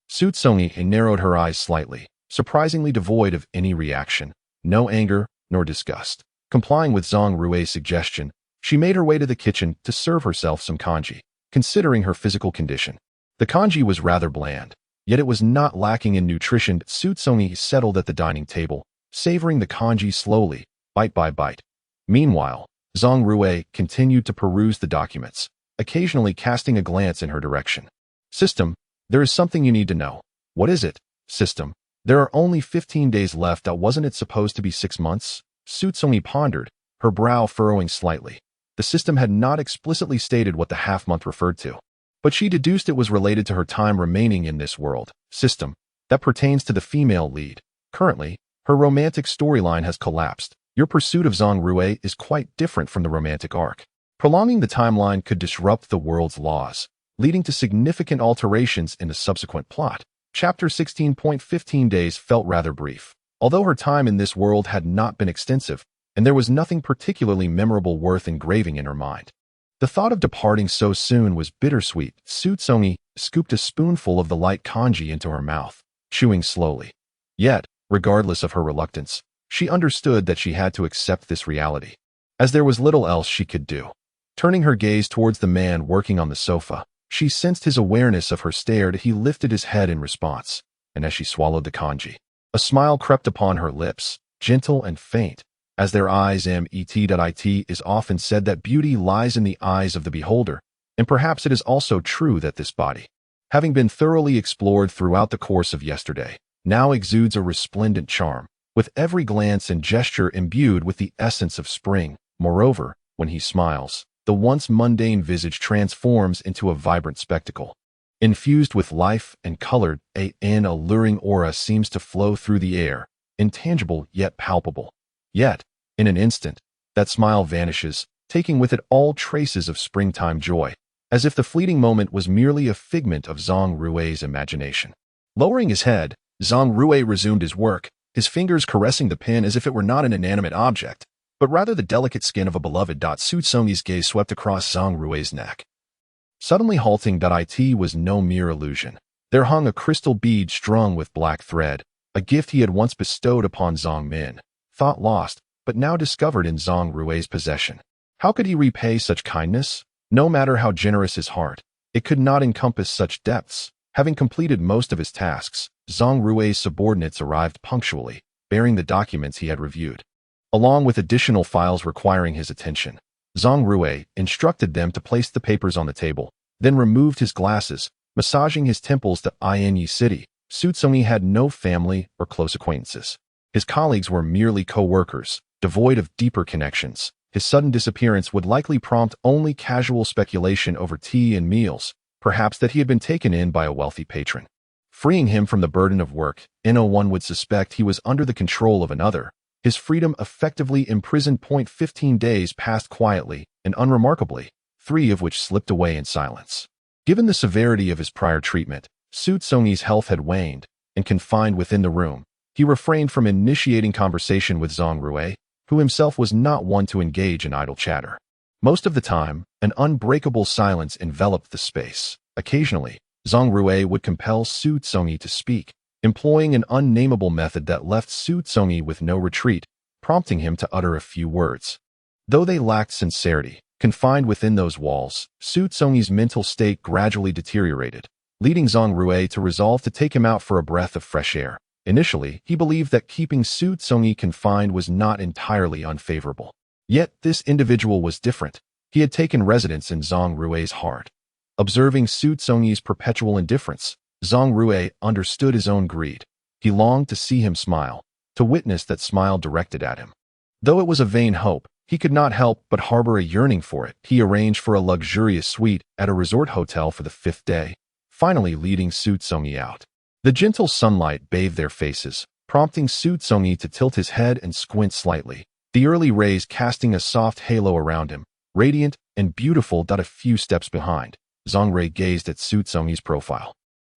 Xu Congyi narrowed her eyes slightly, surprisingly devoid of any reaction, no anger nor disgust. Complying with Zhang Rui's suggestion, she made her way to the kitchen to serve herself some congee. Considering her physical condition, the congee was rather bland, yet it was not lacking in nutrition. Xu Congyi settled at the dining table, savoring the congee slowly, bite by bite. Meanwhile, Zhang Rui continued to peruse the documents, occasionally casting a glance in her direction. System, there is something you need to know. What is it? System, there are only 15 days left. Wasn't it supposed to be 6 months? Xu Congyi pondered, her brow furrowing slightly. The system had not explicitly stated what the half-month referred to, but she deduced it was related to her time remaining in this world. System, that pertains to the female lead. Currently, her romantic storyline has collapsed. Your pursuit of Zhang Rui is quite different from the romantic arc. Prolonging the timeline could disrupt the world's laws, leading to significant alterations in the subsequent plot. Chapter 16.15 days felt rather brief. Although her time in this world had not been extensive, and there was nothing particularly memorable worth engraving in her mind, the thought of departing so soon was bittersweet. Xu Congyi scooped a spoonful of the light congee into her mouth, chewing slowly. Yet, regardless of her reluctance, she understood that she had to accept this reality. as there was little else she could do. Turning her gaze towards the man working on the sofa, she sensed his awareness of her stare. He lifted his head in response, and as she swallowed the kanji, a smile crept upon her lips, gentle and faint, as their eyes met. It is often said that beauty lies in the eyes of the beholder, and perhaps it is also true that this body, having been thoroughly explored throughout the course of yesterday, now exudes a resplendent charm, with every glance and gesture imbued with the essence of spring. Moreover, when he smiles, the once mundane visage transforms into a vibrant spectacle. Infused with life and colored, an alluring aura seems to flow through the air, intangible yet palpable. Yet, in an instant, that smile vanishes, taking with it all traces of springtime joy, as if the fleeting moment was merely a figment of Zhang Rui's imagination. Lowering his head, Zhang Rui resumed his work, his fingers caressing the pen as if it were not an inanimate object, but rather the delicate skin of a beloved. Xu Congyi's gaze swept across Zhang Rui's neck. Suddenly halting. It was no mere illusion. There hung a crystal bead strung with black thread, a gift he had once bestowed upon Zhang Min, thought lost, but now discovered in Zhang Rui's possession. How could he repay such kindness? No matter how generous his heart, it could not encompass such depths. Having completed most of his tasks, Zhang Rui's subordinates arrived punctually, bearing the documents he had reviewed, along with additional files requiring his attention. Zhang Rui instructed them to place the papers on the table, then removed his glasses, massaging his temples. To Yi City, Xu Congyi had no family or close acquaintances. His colleagues were merely co-workers, devoid of deeper connections. His sudden disappearance would likely prompt only casual speculation over tea and meals, perhaps that he had been taken in by a wealthy patron. Freeing him from the burden of work, no one would suspect he was under the control of another. His freedom effectively imprisoned. 15 days passed quietly and unremarkably, 3 of which slipped away in silence. Given the severity of his prior treatment, Xu Congyi's health had waned, and confined within the room, he refrained from initiating conversation with Zhang Rui, who himself was not one to engage in idle chatter. Most of the time, an unbreakable silence enveloped the space. Occasionally, Zhang Rui would compel Xu Congyi to speak, employing an unnameable method that left Xu Congyi with no retreat, prompting him to utter a few words. Though they lacked sincerity, confined within those walls, Xu Congyi's mental state gradually deteriorated, leading Zhang Rui to resolve to take him out for a breath of fresh air. Initially, he believed that keeping Xu Congyi confined was not entirely unfavorable. Yet this individual was different. He had taken residence in Zhang Rui's heart. Observing Xu Congyi's perpetual indifference, Zhang Rui understood his own greed. He longed to see him smile, to witness that smile directed at him. Though it was a vain hope, he could not help but harbor a yearning for it. He arranged for a luxurious suite at a resort hotel for the 5th day, finally leading Xu Congyi out. The gentle sunlight bathed their faces, prompting Xu Congyi to tilt his head and squint slightly, the early rays casting a soft halo around him, radiant and beautiful. A few steps behind, Zhang Rui gazed at Xu Congyi's profile.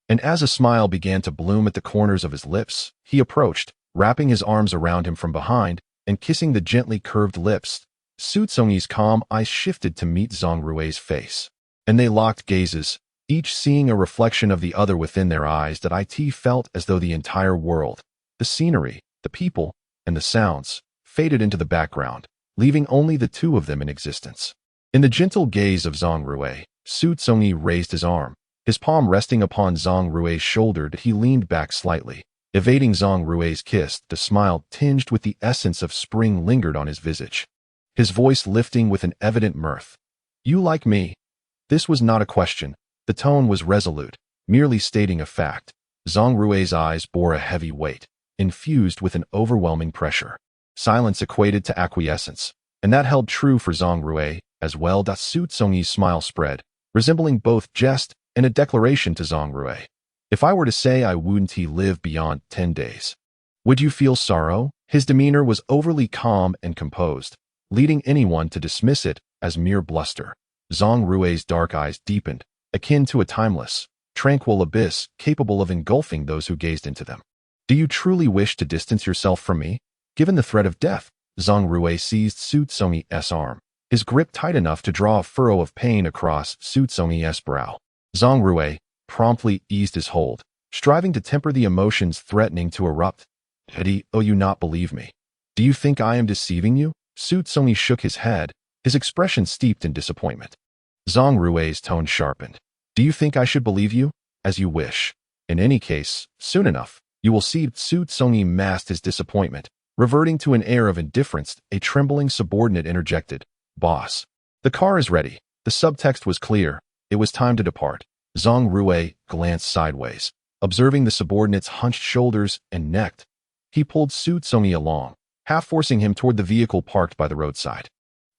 And as a smile began to bloom at the corners of his lips, he approached, wrapping his arms around him from behind and kissing the gently curved lips. Xu Congyi's calm eyes shifted to meet Zhang Rui's face, and they locked gazes, each seeing a reflection of the other within their eyes. It felt as though the entire world, the scenery, the people, and the sounds, faded into the background, leaving only the two of them in existence. In the gentle gaze of Zhang Rui, Xu Congyi raised his arm, his palm resting upon Zhang Rui's shoulder. He leaned back slightly, evading Zhang Rui's kiss. The smile tinged with the essence of spring lingered on his visage, his voice lifting with an evident mirth. "You like me?" This was not a question. The tone was resolute, merely stating a fact. Zhang Rui's eyes bore a heavy weight, infused with an overwhelming pressure. Silence equated to acquiescence, and that held true for Zhang Rui as well. Xu Congyi's smile spread, resembling both jest and a declaration to Zhang Rui. "If I were to say I wouldn't live beyond 10 days, would you feel sorrow?" His demeanor was overly calm and composed, leading anyone to dismiss it as mere bluster. Zhang Rui's dark eyes deepened, akin to a timeless, tranquil abyss capable of engulfing those who gazed into them. "Do you truly wish to distance yourself from me?" Given the threat of death, Zhang Rui seized Xu Congyi's arm, his grip tight enough to draw a furrow of pain across Xu Congyi's brow. Zhang Rui promptly eased his hold, striving to temper the emotions threatening to erupt. "Do you not believe me? Do you think I am deceiving you?" Su Congyi shook his head, his expression steeped in disappointment. Zhang Rui's tone sharpened. Do you think I should believe you? As you wish. In any case, soon enough, you will see. Su Congyi masked his disappointment, reverting to an air of indifference. A trembling subordinate interjected. Boss. The car is ready. The subtext was clear. It was time to depart. Zhang Rui glanced sideways, observing the subordinate's hunched shoulders and neck. He pulled Su Congyi along, half forcing him toward the vehicle parked by the roadside.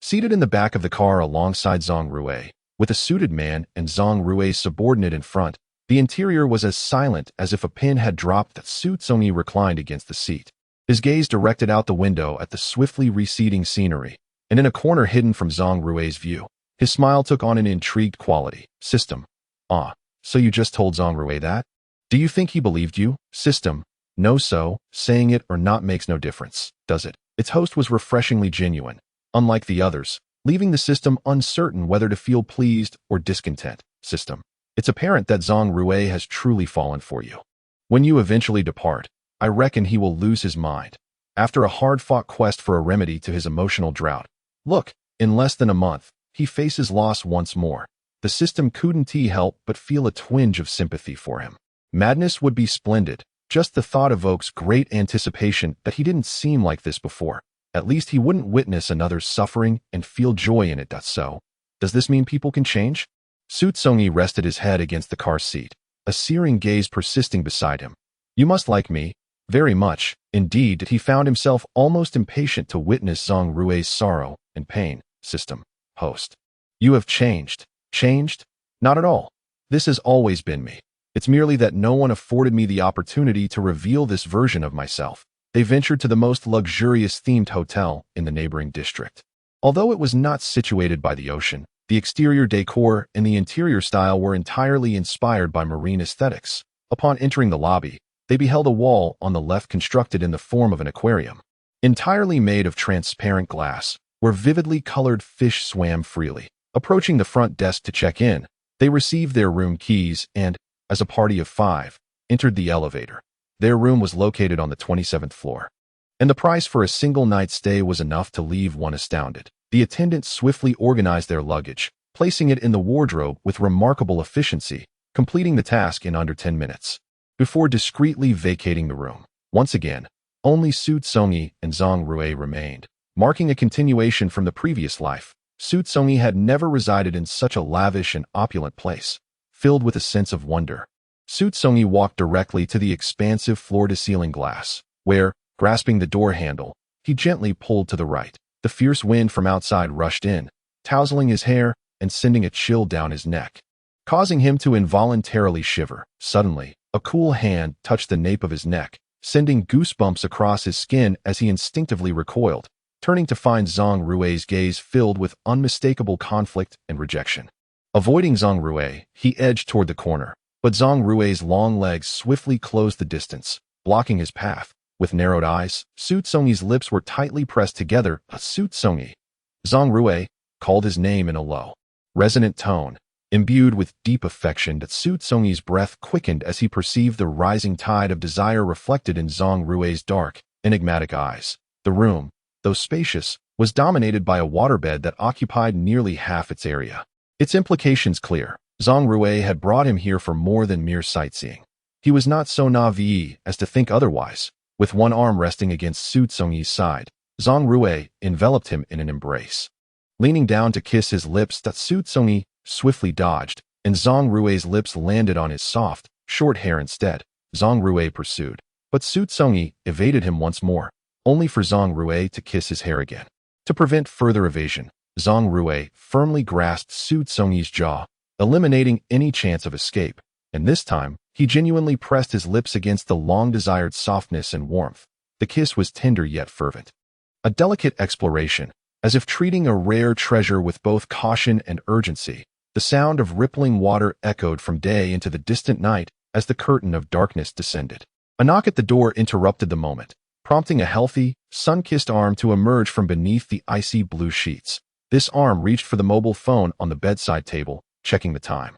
Seated in the back of the car alongside Zhang Rui, with a suited man and Zhang Rui's subordinate in front, the interior was as silent as if a pin had dropped. Su Congyi reclined against the seat, his gaze directed out the window at the swiftly receding scenery, and in a corner hidden from Zhang Rui's view, his smile took on an intrigued quality. System. Ah, so you just told Zhang Rui that? Do you think he believed you? System. No, so, saying it or not makes no difference, does it? Its host was refreshingly genuine, unlike the others, leaving the system uncertain whether to feel pleased or discontent. System. It's apparent that Zhang Rui has truly fallen for you. When you eventually depart, I reckon he will lose his mind. After a hard-fought quest for a remedy to his emotional drought. Look, in less than a month, he faces loss once more. The system couldn't help but feel a twinge of sympathy for him. Madness would be splendid. Just the thought evokes great anticipation that he didn't seem like this before. At least he wouldn't witness another's suffering and feel joy in it. So, does this mean people can change? Su Congyi rested his head against the car seat, a searing gaze persisting beside him. You must like me. Very much. Indeed, he found himself almost impatient to witness Zhang Rui's sorrow and pain. System. Host. You have changed. Changed? Not at all. This has always been me. It's merely that no one afforded me the opportunity to reveal this version of myself. They ventured to the most luxurious themed hotel in the neighboring district. Although it was not situated by the ocean, the exterior decor and the interior style were entirely inspired by marine aesthetics. Upon entering the lobby, they beheld a wall on the left constructed in the form of an aquarium. Entirely made of transparent glass, where vividly colored fish swam freely. Approaching the front desk to check in, they received their room keys and, as a party of 5, entered the elevator. Their room was located on the 27th floor, and the price for a single night's stay was enough to leave one astounded. The attendants swiftly organized their luggage, placing it in the wardrobe with remarkable efficiency, completing the task in under 10 minutes, before discreetly vacating the room. Once again, only Su Congyi and Zhang Rui remained, marking a continuation from the previous life. Su Congyi had never resided in such a lavish and opulent place, filled with a sense of wonder. Su Congyi walked directly to the expansive floor-to-ceiling glass, where, grasping the door handle, he gently pulled to the right. The fierce wind from outside rushed in, tousling his hair and sending a chill down his neck, causing him to involuntarily shiver. Suddenly, a cool hand touched the nape of his neck, sending goosebumps across his skin as he instinctively recoiled, turning to find Zhang Rui's gaze filled with unmistakable conflict and rejection. Avoiding Zhang Rui, he edged toward the corner, but Zhang Rui's long legs swiftly closed the distance, blocking his path. With narrowed eyes, Su Congyi's lips were tightly pressed together. Su Congyi. Zhang Rui called his name in a low, resonant tone, imbued with deep affection. That Su Congyi's breath quickened as he perceived the rising tide of desire reflected in Zhang Rui's dark, enigmatic eyes. The room, though spacious, was dominated by a waterbed that occupied nearly half its area. Its implications clear. Zhang Rui had brought him here for more than mere sightseeing. He was not so naive as to think otherwise. With one arm resting against Su Congyi's side, Zhang Rui enveloped him in an embrace. Leaning down to kiss his lips, that Su Congyi swiftly dodged, and Zhang Rui's lips landed on his soft, short hair instead. Zhang Rui pursued, but Su Congyi evaded him once more, only for Zhang Rui to kiss his hair again. To prevent further evasion, Zhang Rui firmly grasped Su Congyi's jaw, eliminating any chance of escape, and this time, he genuinely pressed his lips against the long-desired softness and warmth. The kiss was tender yet fervent. A delicate exploration, as if treating a rare treasure with both caution and urgency. The sound of rippling water echoed from day into the distant night as the curtain of darkness descended. A knock at the door interrupted the moment, prompting a healthy, sun-kissed arm to emerge from beneath the icy blue sheets. This arm reached for the mobile phone on the bedside table, checking the time,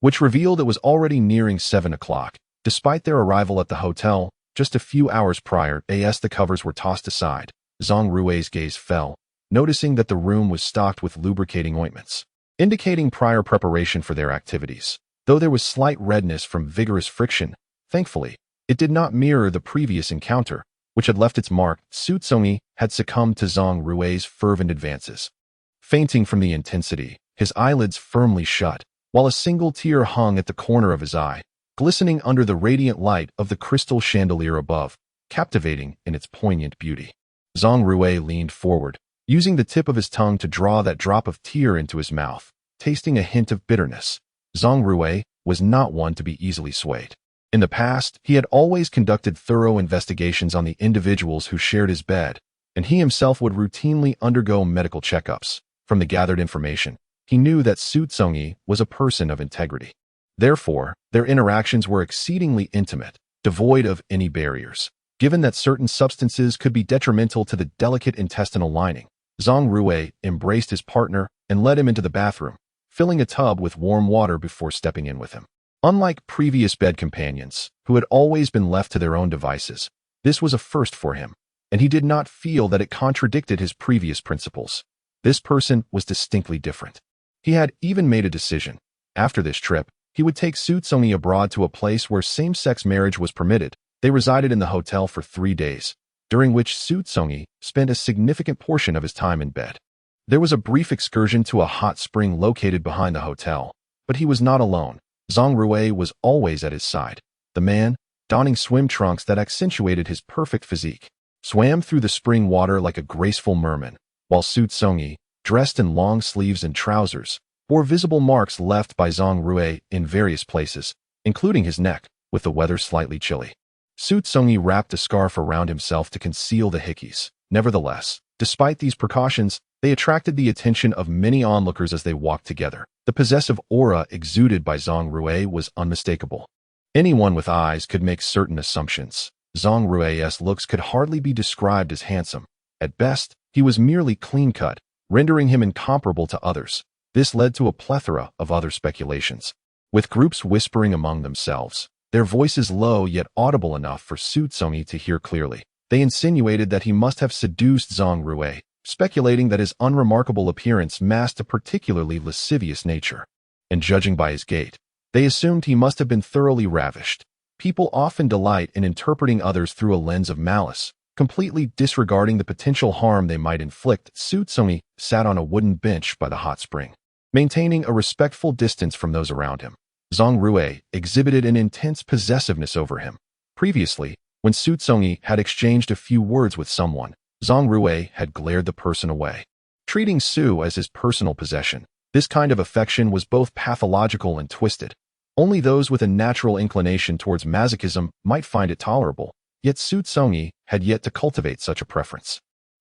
which revealed it was already nearing 7 o'clock. Despite their arrival at the hotel just a few hours prior, as the covers were tossed aside, Zhang Rui's gaze fell, noticing that the room was stocked with lubricating ointments, indicating prior preparation for their activities. Though there was slight redness from vigorous friction, thankfully, it did not mirror the previous encounter, which had left its mark. Xu Congyi had succumbed to Zhang Rui's fervent advances. Fainting from the intensity, his eyelids firmly shut, while a single tear hung at the corner of his eye, glistening under the radiant light of the crystal chandelier above, captivating in its poignant beauty. Zhang Rui leaned forward, using the tip of his tongue to draw that drop of tear into his mouth, tasting a hint of bitterness. Zhang Rui was not one to be easily swayed. In the past, he had always conducted thorough investigations on the individuals who shared his bed, and he himself would routinely undergo medical checkups. From the gathered information, he knew that Xu Congyi was a person of integrity. Therefore, their interactions were exceedingly intimate, devoid of any barriers. Given that certain substances could be detrimental to the delicate intestinal lining, Zhang Rui embraced his partner and led him into the bathroom, filling a tub with warm water before stepping in with him. Unlike previous bed companions, who had always been left to their own devices, this was a first for him, and he did not feel that it contradicted his previous principles. This person was distinctly different. He had even made a decision. After this trip, he would take Xu Congyi abroad to a place where same-sex marriage was permitted. They resided in the hotel for 3 days, during which Xu Congyi spent a significant portion of his time in bed. There was a brief excursion to a hot spring located behind the hotel, but he was not alone. Zhang Rui was always at his side. The man, donning swim trunks that accentuated his perfect physique, swam through the spring water like a graceful merman, while Xu Congyi, dressed in long sleeves and trousers, bore visible marks left by Zhang Rui in various places, including his neck, with the weather slightly chilly. Xu Congyi wrapped a scarf around himself to conceal the hickeys. Nevertheless, despite these precautions, they attracted the attention of many onlookers as they walked together. The possessive aura exuded by Zhang Rui was unmistakable. Anyone with eyes could make certain assumptions. Zhang Rui's looks could hardly be described as handsome. At best, he was merely clean-cut, rendering him incomparable to others. This led to a plethora of other speculations, with groups whispering among themselves, their voices low yet audible enough for Xu Congyi to hear clearly. They insinuated that he must have seduced Zhang Rui, speculating that his unremarkable appearance masked a particularly lascivious nature. And judging by his gait, they assumed he must have been thoroughly ravished. People often delight in interpreting others through a lens of malice, completely disregarding the potential harm they might inflict. Xu Congyi sat on a wooden bench by the hot spring, maintaining a respectful distance from those around him. Zhang Rui exhibited an intense possessiveness over him. Previously, when Xu Congyi had exchanged a few words with someone, Zhang Rui had glared the person away, treating Xu as his personal possession. This kind of affection was both pathological and twisted. Only those with a natural inclination towards masochism might find it tolerable, yet Xu Congyi had yet to cultivate such a preference.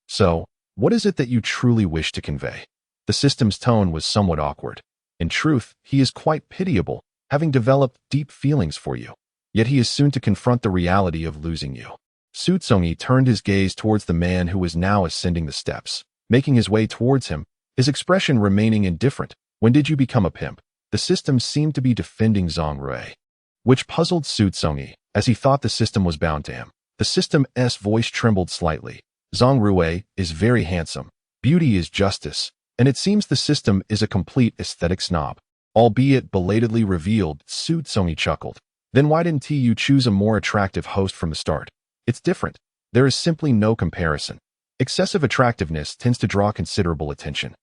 So, what is it that you truly wish to convey? The system's tone was somewhat awkward. In truth, he is quite pitiable, having developed deep feelings for you. Yet he is soon to confront the reality of losing you. Xu Congyi turned his gaze towards the man who was now ascending the steps, making his way towards him, his expression remaining indifferent. When did you become a pimp? The system seemed to be defending Zhang Rui, which puzzled Xu Congyi, as he thought the system was bound to him. The system's voice trembled slightly. Zhang Rui is very handsome. Beauty is justice, and it seems the system is a complete aesthetic snob. Albeit belatedly revealed, Xu Congyi chuckled. Then why didn't you choose a more attractive host from the start? It's different. There is simply no comparison. Excessive attractiveness tends to draw considerable attention,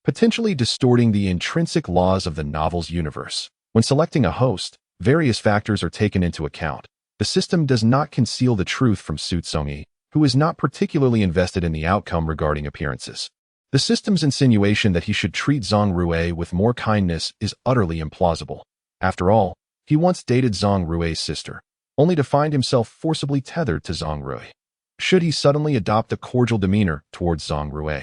potentially distorting the intrinsic laws of the novel's universe. When selecting a host, various factors are taken into account. The system does not conceal the truth from Xu Congyi, who is not particularly invested in the outcome regarding appearances. The system's insinuation that he should treat Zhang Rui with more kindness is utterly implausible. After all, he once dated Zhang Rui's sister, only to find himself forcibly tethered to Zhang Rui. Should he suddenly adopt a cordial demeanor towards Zhang Rui,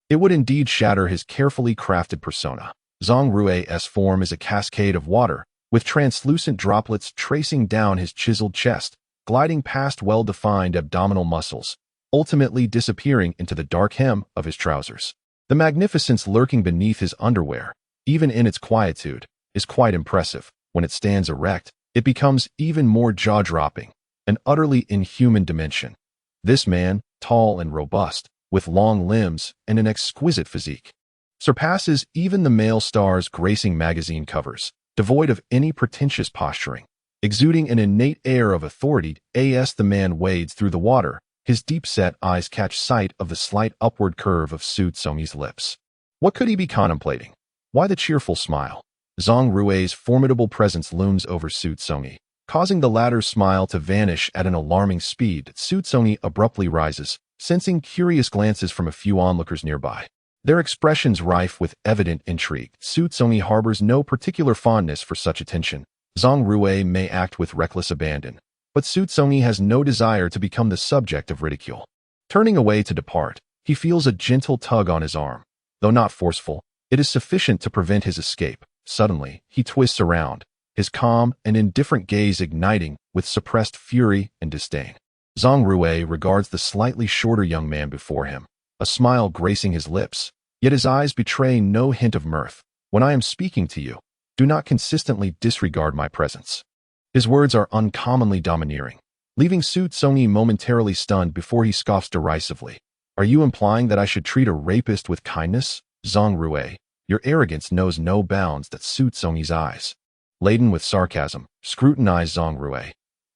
it would indeed shatter his carefully crafted persona. Zhang Rui's form is a cascade of water, with translucent droplets tracing down his chiseled chest, gliding past well-defined abdominal muscles, ultimately disappearing into the dark hem of his trousers. The magnificence lurking beneath his underwear, even in its quietude, is quite impressive. When it stands erect, it becomes even more jaw-dropping, an utterly inhuman dimension. This man, tall and robust, with long limbs and an exquisite physique. Surpasses even the male stars gracing magazine covers, devoid of any pretentious posturing. Exuding an innate air of authority as the man wades through the water, his deep-set eyes catch sight of the slight upward curve of Xu Congyi's lips. What could he be contemplating? Why the cheerful smile? Zhang Rui's formidable presence looms over Xu Congyi, causing the latter's smile to vanish at an alarming speed. Xu Congyi abruptly rises, sensing curious glances from a few onlookers nearby. Their expressions rife with evident intrigue. Xu Congyi harbors no particular fondness for such attention. Zhang Rui may act with reckless abandon, but Xu Congyi has no desire to become the subject of ridicule. Turning away to depart, he feels a gentle tug on his arm. Though not forceful, it is sufficient to prevent his escape. Suddenly, he twists around, his calm and indifferent gaze igniting with suppressed fury and disdain. Zhang Rui regards the slightly shorter young man before him, a smile gracing his lips, yet his eyes betray no hint of mirth. When I am speaking to you, do not consistently disregard my presence. His words are uncommonly domineering, leaving Xu Congyi momentarily stunned before he scoffs derisively. Are you implying that I should treat a rapist with kindness? Zhang Rui, your arrogance knows no bounds. That Xu Congyi's eyes, laden with sarcasm, scrutinize Zhang Rui.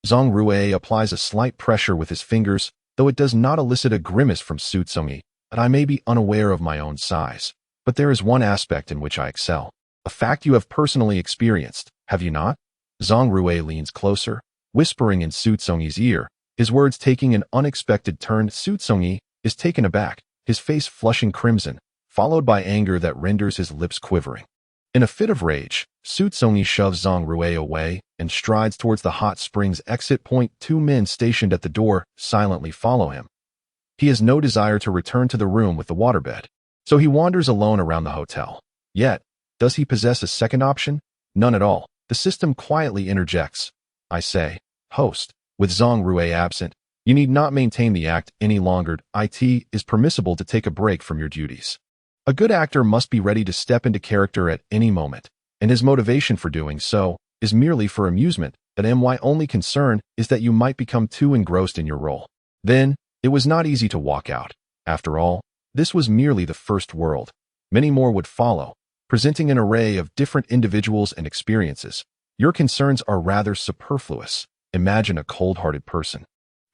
Zhang Rui applies a slight pressure with his fingers, though it does not elicit a grimace from Xu Congyi, and I may be unaware of my own size. But there is one aspect in which I excel. A fact you have personally experienced, have you not? Zhang Rui leans closer, whispering in Xu Congyi's ear, his words taking an unexpected turn. Xu Congyi is taken aback, his face flushing crimson, followed by anger that renders his lips quivering. In a fit of rage, Xu Congyi shoves Zhang Rui away and strides towards the hot springs exit point. Two men stationed at the door silently follow him. He has no desire to return to the room with the waterbed, so he wanders alone around the hotel. Yet, does he possess a second option? None at all. The system quietly interjects. I say, host, with Zhang Rui absent, you need not maintain the act any longer. It is permissible to take a break from your duties. A good actor must be ready to step into character at any moment, and his motivation for doing so is merely for amusement. That my only concern is that you might become too engrossed in your role. Then, it was not easy to walk out. After all, this was merely the first world. Many more would follow, presenting an array of different individuals and experiences. Your concerns are rather superfluous. Imagine a cold-hearted person.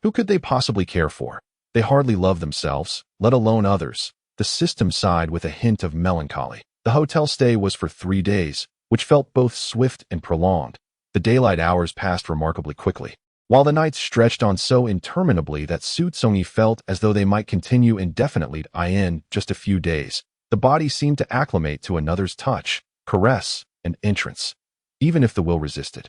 Who could they possibly care for? They hardly love themselves, let alone others. The system sighed with a hint of melancholy. The hotel stay was for 3 days, which felt both swift and prolonged. The daylight hours passed remarkably quickly, while the nights stretched on so interminably that Xu Congyi felt as though they might continue indefinitely. In just a few days, the body seemed to acclimate to another's touch, caress, and entrance, even if the will resisted.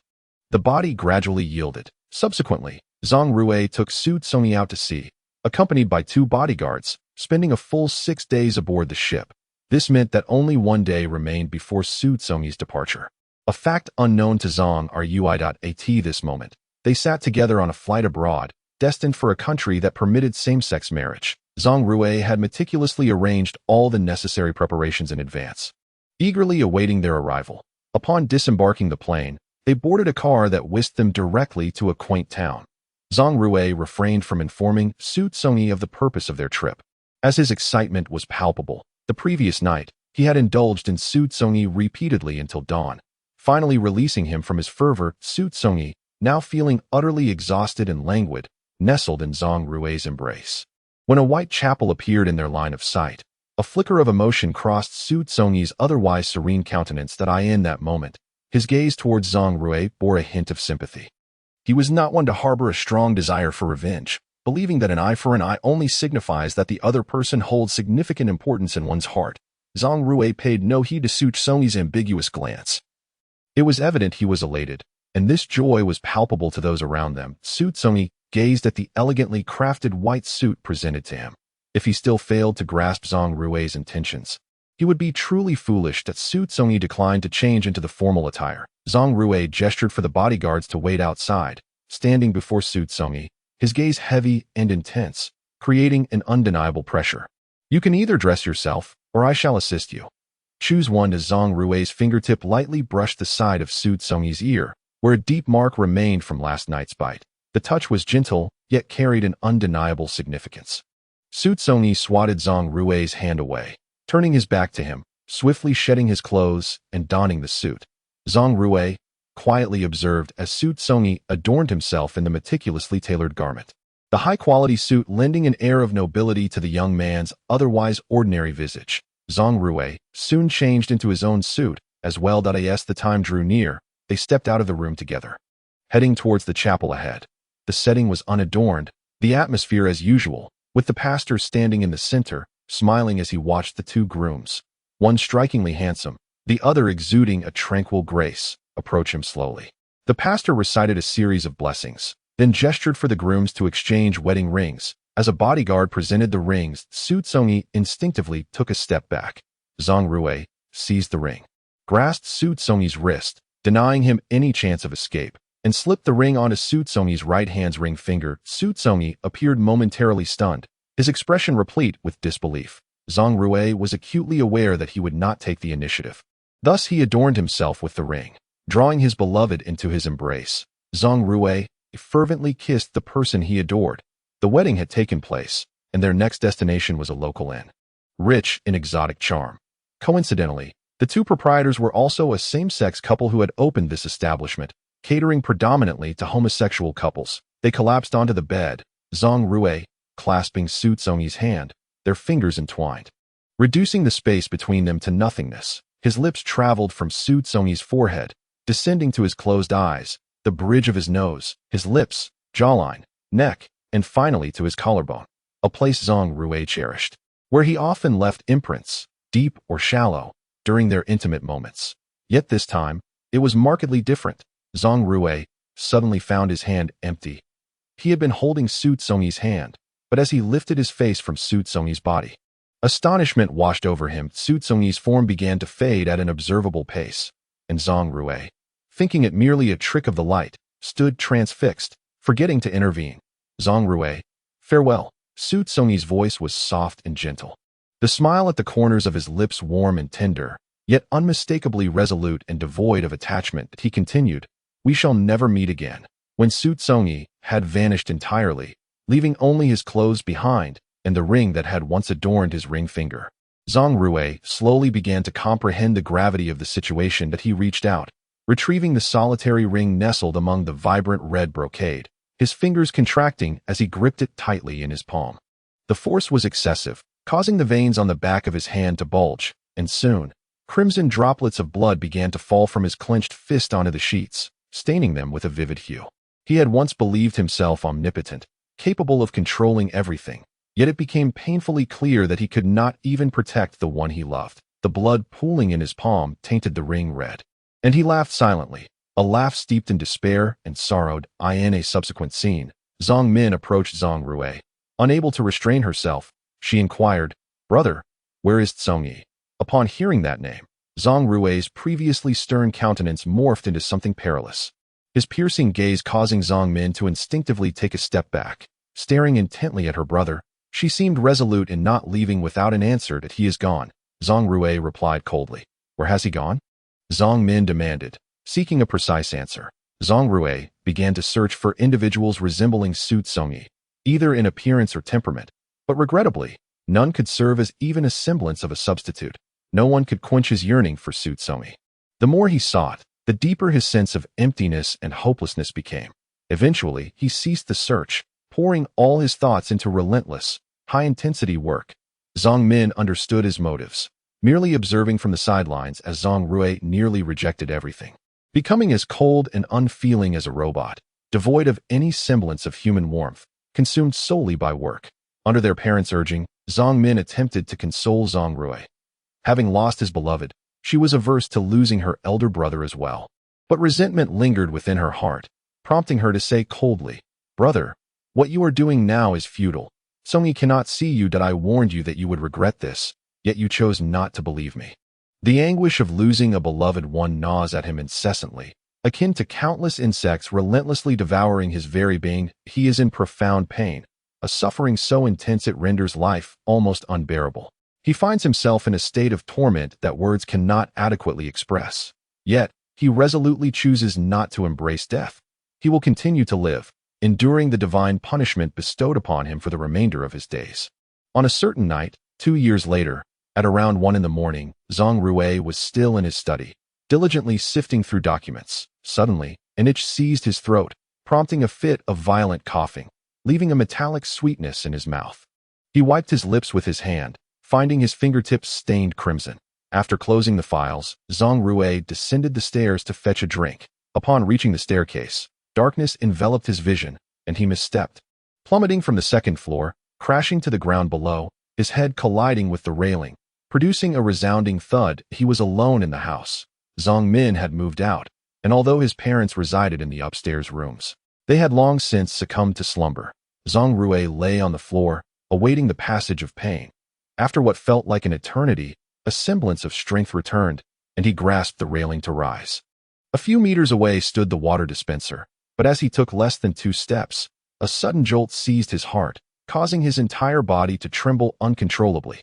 The body gradually yielded. Subsequently, Zhang Rui took Xu Congyi out to sea, accompanied by 2 bodyguards, spending a full 6 days aboard the ship. This meant that only 1 day remained before Xu Congyi's departure. A fact unknown to Zhang Rui. At this moment, they sat together on a flight abroad, destined for a country that permitted same-sex marriage. Zhang Rui had meticulously arranged all the necessary preparations in advance, eagerly awaiting their arrival. Upon disembarking the plane, they boarded a car that whisked them directly to a quaint town. Zhang Rui refrained from informing Xu Congyi of the purpose of their trip, as his excitement was palpable. The previous night, he had indulged in Xu Congyi repeatedly until dawn, finally releasing him from his fervor. Xu Congyi, now feeling utterly exhausted and languid, nestled in Zhang Rui's embrace. When a white chapel appeared in their line of sight, a flicker of emotion crossed Xu Congyi's otherwise serene countenance. In that moment, his gaze towards Zhang Rui bore a hint of sympathy. He was not one to harbor a strong desire for revenge, believing that an eye for an eye only signifies that the other person holds significant importance in one's heart. Zhang Rui paid no heed to Xu Congyi's ambiguous glance. It was evident he was elated, and this joy was palpable to those around them. Xu Congyi gazed at the elegantly crafted white suit presented to him. If he still failed to grasp Zhang Rui's intentions, he would be truly foolish. That Xu Congyi declined to change into the formal attire. Zhang Rui gestured for the bodyguards to wait outside, standing before Xu Congyi, his gaze heavy and intense, creating an undeniable pressure. You can either dress yourself, or I shall assist you. Choose one. As Zhang Rui's fingertip lightly brushed the side of Xu Congyi's ear, where a deep mark remained from last night's bite. The touch was gentle, yet carried an undeniable significance. Xu Congyi swatted Zhang Rui's hand away, turning his back to him, swiftly shedding his clothes and donning the suit. Zhang Rui quietly observed as Xu Congyi adorned himself in the meticulously tailored garment. The high-quality suit lending an air of nobility to the young man's otherwise ordinary visage. Zhang Rui soon changed into his own suit as well. As the time drew near, they stepped out of the room together, heading towards the chapel ahead. The setting was unadorned, the atmosphere as usual, with the pastor standing in the center, smiling as he watched the two grooms, one strikingly handsome, the other exuding a tranquil grace, approach him slowly. The pastor recited a series of blessings, then gestured for the grooms to exchange wedding rings. As a bodyguard presented the rings, Xu Congyi instinctively took a step back. Zhang Rui seized the ring, grasped Xu Congyi's wrist, denying him any chance of escape, and slipped the ring onto Xu Congyi's right hand's ring finger. Xu Congyi appeared momentarily stunned, his expression replete with disbelief. Zhang Rui was acutely aware that he would not take the initiative. Thus he adorned himself with the ring, drawing his beloved into his embrace. Zhang Rui fervently kissed the person he adored. The wedding had taken place, and their next destination was a local inn, rich in exotic charm. Coincidentally, the two proprietors were also a same-sex couple who had opened this establishment, catering predominantly to homosexual couples. They collapsed onto the bed, Zhang Rui clasping Xu Congyi's hand, their fingers entwined, reducing the space between them to nothingness. His lips traveled from Xu Congyi's forehead, descending to his closed eyes, the bridge of his nose, his lips, jawline, neck, and finally to his collarbone, a place Zhang Rui cherished, where he often left imprints, deep or shallow, during their intimate moments. Yet this time, it was markedly different. Zhang Rui suddenly found his hand empty. He had been holding Xu Congyi's hand, but as he lifted his face from Xu Congyi's body, astonishment washed over him. Xu Congyi's form began to fade at an observable pace, and Zhang Rui, thinking it merely a trick of the light, stood transfixed, forgetting to intervene. Zhang Rui, farewell. Xu Congyi's voice was soft and gentle, the smile at the corners of his lips warm and tender, yet unmistakably resolute and devoid of attachment. He continued, we shall never meet again. When Xu Congyi had vanished entirely, leaving only his clothes behind and the ring that had once adorned his ring finger, Zhang Rui slowly began to comprehend the gravity of the situation. That he reached out, retrieving the solitary ring nestled among the vibrant red brocade, his fingers contracting as he gripped it tightly in his palm. The force was excessive, causing the veins on the back of his hand to bulge, and soon, crimson droplets of blood began to fall from his clenched fist onto the sheets, staining them with a vivid hue. He had once believed himself omnipotent, capable of controlling everything, yet it became painfully clear that he could not even protect the one he loved. The blood pooling in his palm tainted the ring red, and he laughed silently, a laugh steeped in despair and sorrow. In a subsequent scene, Zhang Min approached Zhang Rui. Unable to restrain herself, she inquired, brother, where is Congyi? Upon hearing that name, Zhang Rui's previously stern countenance morphed into something perilous, his piercing gaze causing Zhang Min to instinctively take a step back. Staring intently at her brother, she seemed resolute in not leaving without an answer. That he is gone, Zhang Rui replied coldly. Where has he gone? Zhang Min demanded, seeking a precise answer. Zhang Rui began to search for individuals resembling Xu Congyi, either in appearance or temperament, but regrettably, none could serve as even a semblance of a substitute. No one could quench his yearning for Xu Congyi. The more he sought, the deeper his sense of emptiness and hopelessness became. Eventually, he ceased the search, pouring all his thoughts into relentless, high-intensity work. Zhang Min understood his motives, merely observing from the sidelines as Zhang Rui nearly rejected everything, becoming as cold and unfeeling as a robot, devoid of any semblance of human warmth, consumed solely by work. Under their parents' urging, Zhang Min attempted to console Zhang Rui. Having lost his beloved, she was averse to losing her elder brother as well. But resentment lingered within her heart, prompting her to say coldly, brother, what you are doing now is futile. Congyi cannot see you. I warned you that you would regret this, yet you chose not to believe me. The anguish of losing a beloved one gnaws at him incessantly, akin to countless insects relentlessly devouring his very being. He is in profound pain, a suffering so intense it renders life almost unbearable. He finds himself in a state of torment that words cannot adequately express. Yet, he resolutely chooses not to embrace death. He will continue to live, enduring the divine punishment bestowed upon him for the remainder of his days. On a certain night, 2 years later, at around 1 in the morning, Zhang Rui was still in his study, diligently sifting through documents. Suddenly, an itch seized his throat, prompting a fit of violent coughing, leaving a metallic sweetness in his mouth. He wiped his lips with his hand, finding his fingertips stained crimson. After closing the files, Zhang Rui descended the stairs to fetch a drink. Upon reaching the staircase, darkness enveloped his vision, and he misstepped, plummeting from the second floor, crashing to the ground below, his head colliding with the railing, producing a resounding thud. He was alone in the house. Zhang Min had moved out, and although his parents resided in the upstairs rooms, they had long since succumbed to slumber. Zhang Rui lay on the floor, awaiting the passage of pain. After what felt like an eternity, a semblance of strength returned, and he grasped the railing to rise. A few meters away stood the water dispenser, but as he took less than 2 steps, a sudden jolt seized his heart, causing his entire body to tremble uncontrollably.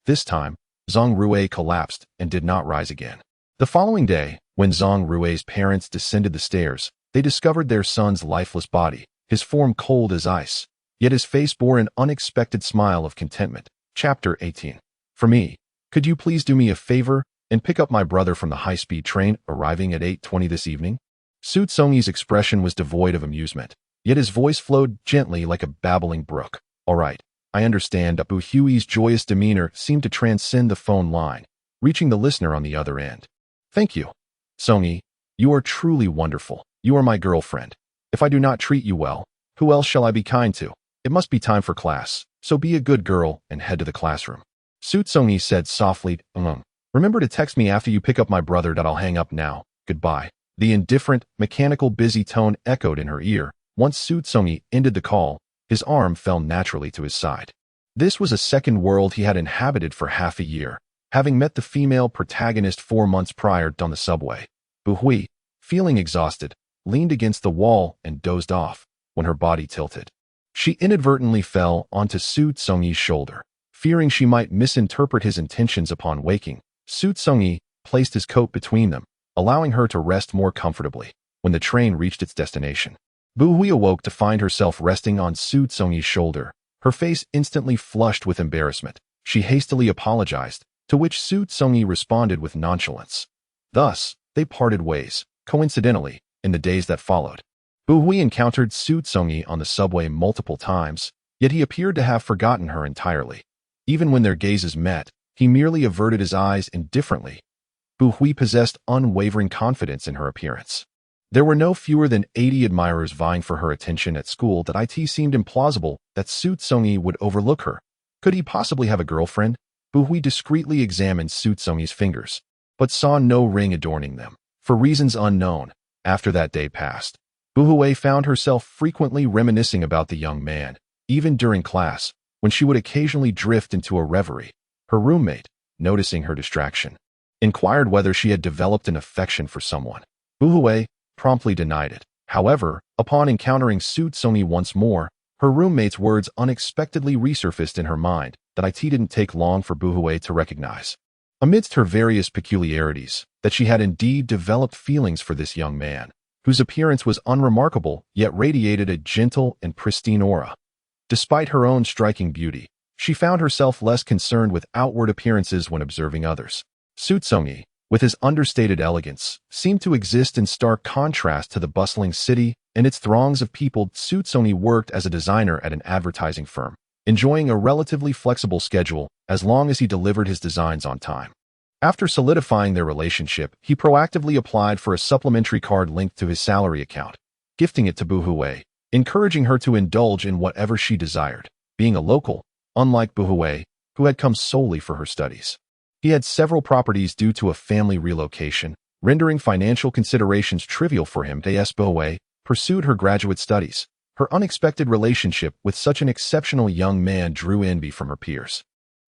This time, Zhang Rui collapsed and did not rise again. The following day, when Zhang Rui's parents descended the stairs, they discovered their son's lifeless body, his form cold as ice, yet his face bore an unexpected smile of contentment. Chapter 18. For me, could you please do me a favor and pick up my brother from the high-speed train arriving at 8:20 this evening? Xu Congyi's expression was devoid of amusement, yet his voice flowed gently like a babbling brook. All right, I understand. Bu Hui's joyous demeanor seemed to transcend the phone line, reaching the listener on the other end. Thank you. Congyi, you are truly wonderful. You are my girlfriend. If I do not treat you well, who else shall I be kind to? It must be time for class, so be a good girl and head to the classroom. Xu Congyi said softly, Remember to text me after you pick up my brother. I'll hang up now. Goodbye. The indifferent, mechanical, busy tone echoed in her ear. Once Xu Congyi ended the call, his arm fell naturally to his side. This was a second world he had inhabited for half a year, having met the female protagonist 4 months prior on the subway. Bu Hui, feeling exhausted, leaned against the wall and dozed off when her body tilted. She inadvertently fell onto Xu Congyi's shoulder. Fearing she might misinterpret his intentions upon waking, Xu Congyi placed his coat between them, allowing her to rest more comfortably. When the train reached its destination, Bu Hui awoke to find herself resting on Xu Congyi's shoulder, her face instantly flushed with embarrassment. She hastily apologized, to which Xu Congyi responded with nonchalance. Thus, they parted ways, coincidentally, in the days that followed. Bu Hui encountered Xu Congyi on the subway multiple times, yet he appeared to have forgotten her entirely. Even when their gazes met, he merely averted his eyes indifferently. Bu Hui possessed unwavering confidence in her appearance. There were no fewer than 80 admirers vying for her attention at school. That it seemed implausible that Xu Congyi would overlook her. Could he possibly have a girlfriend? Bu Hui discreetly examined Xu Congyi's fingers, but saw no ring adorning them. For reasons unknown, after that day passed, Bu Hui found herself frequently reminiscing about the young man, even during class, when she would occasionally drift into a reverie. Her roommate, noticing her distraction, inquired whether she had developed an affection for someone. Bu Hui promptly denied it. However, upon encountering Xu Congyi once more, her roommate's words unexpectedly resurfaced in her mind that it didn't take long for Bu Hui to recognize. Amidst her various peculiarities, that she had indeed developed feelings for this young man, whose appearance was unremarkable yet radiated a gentle and pristine aura. Despite her own striking beauty, she found herself less concerned with outward appearances when observing others. Xu Congyi, with his understated elegance, seemed to exist in stark contrast to the bustling city and its throngs of people. Xu Congyi worked as a designer at an advertising firm, enjoying a relatively flexible schedule as long as he delivered his designs on time. After solidifying their relationship, he proactively applied for a supplementary card linked to his salary account, gifting it to Bu Hui, encouraging her to indulge in whatever she desired. Being a local, unlike Bu Hui, who had come solely for her studies, he had several properties due to a family relocation, rendering financial considerations trivial for him. Bu Hui pursued her graduate studies. Her unexpected relationship with such an exceptional young man drew envy from her peers.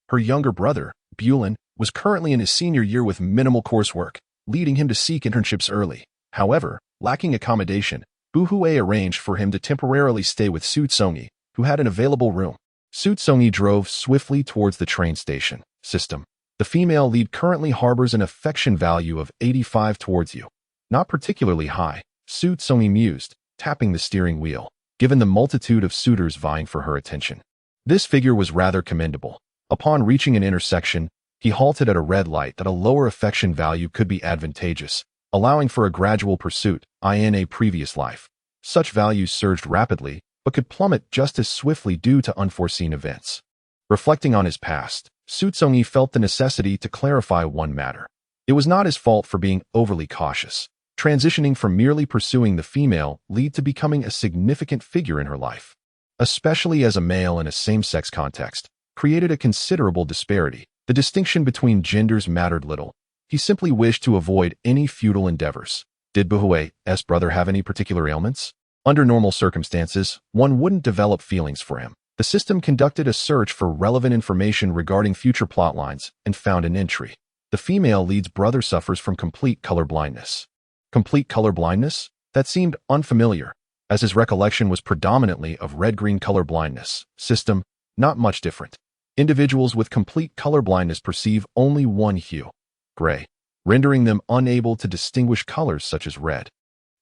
Her younger brother, Bulin, was currently in his senior year with minimal coursework, leading him to seek internships early. However, lacking accommodation, Bu Hui arranged for him to temporarily stay with Xu Congyi, who had an available room. Xu Congyi drove swiftly towards the train station. System. The female lead currently harbors an affection value of 85 towards you. Not particularly high, Xu Congyi mused, tapping the steering wheel, given the multitude of suitors vying for her attention. This figure was rather commendable. Upon reaching an intersection, he halted at a red light that a lower affection value could be advantageous, allowing for a gradual pursuit, in a previous life. Such values surged rapidly, but could plummet just as swiftly due to unforeseen events. Reflecting on his past, Xu Congyi felt the necessity to clarify one matter. It was not his fault for being overly cautious. Transitioning from merely pursuing the female lead to becoming a significant figure in her life, especially as a male in a same-sex context, created a considerable disparity. The distinction between genders mattered little. He simply wished to avoid any futile endeavors. Did Buhui's brother have any particular ailments? Under normal circumstances, one wouldn't develop feelings for him. The system conducted a search for relevant information regarding future plotlines and found an entry. The female lead's brother suffers from complete color blindness. Complete color blindness? That seemed unfamiliar, as his recollection was predominantly of red-green color blindness. System, not much different. Individuals with complete color blindness perceive only one hue, gray, rendering them unable to distinguish colors such as red,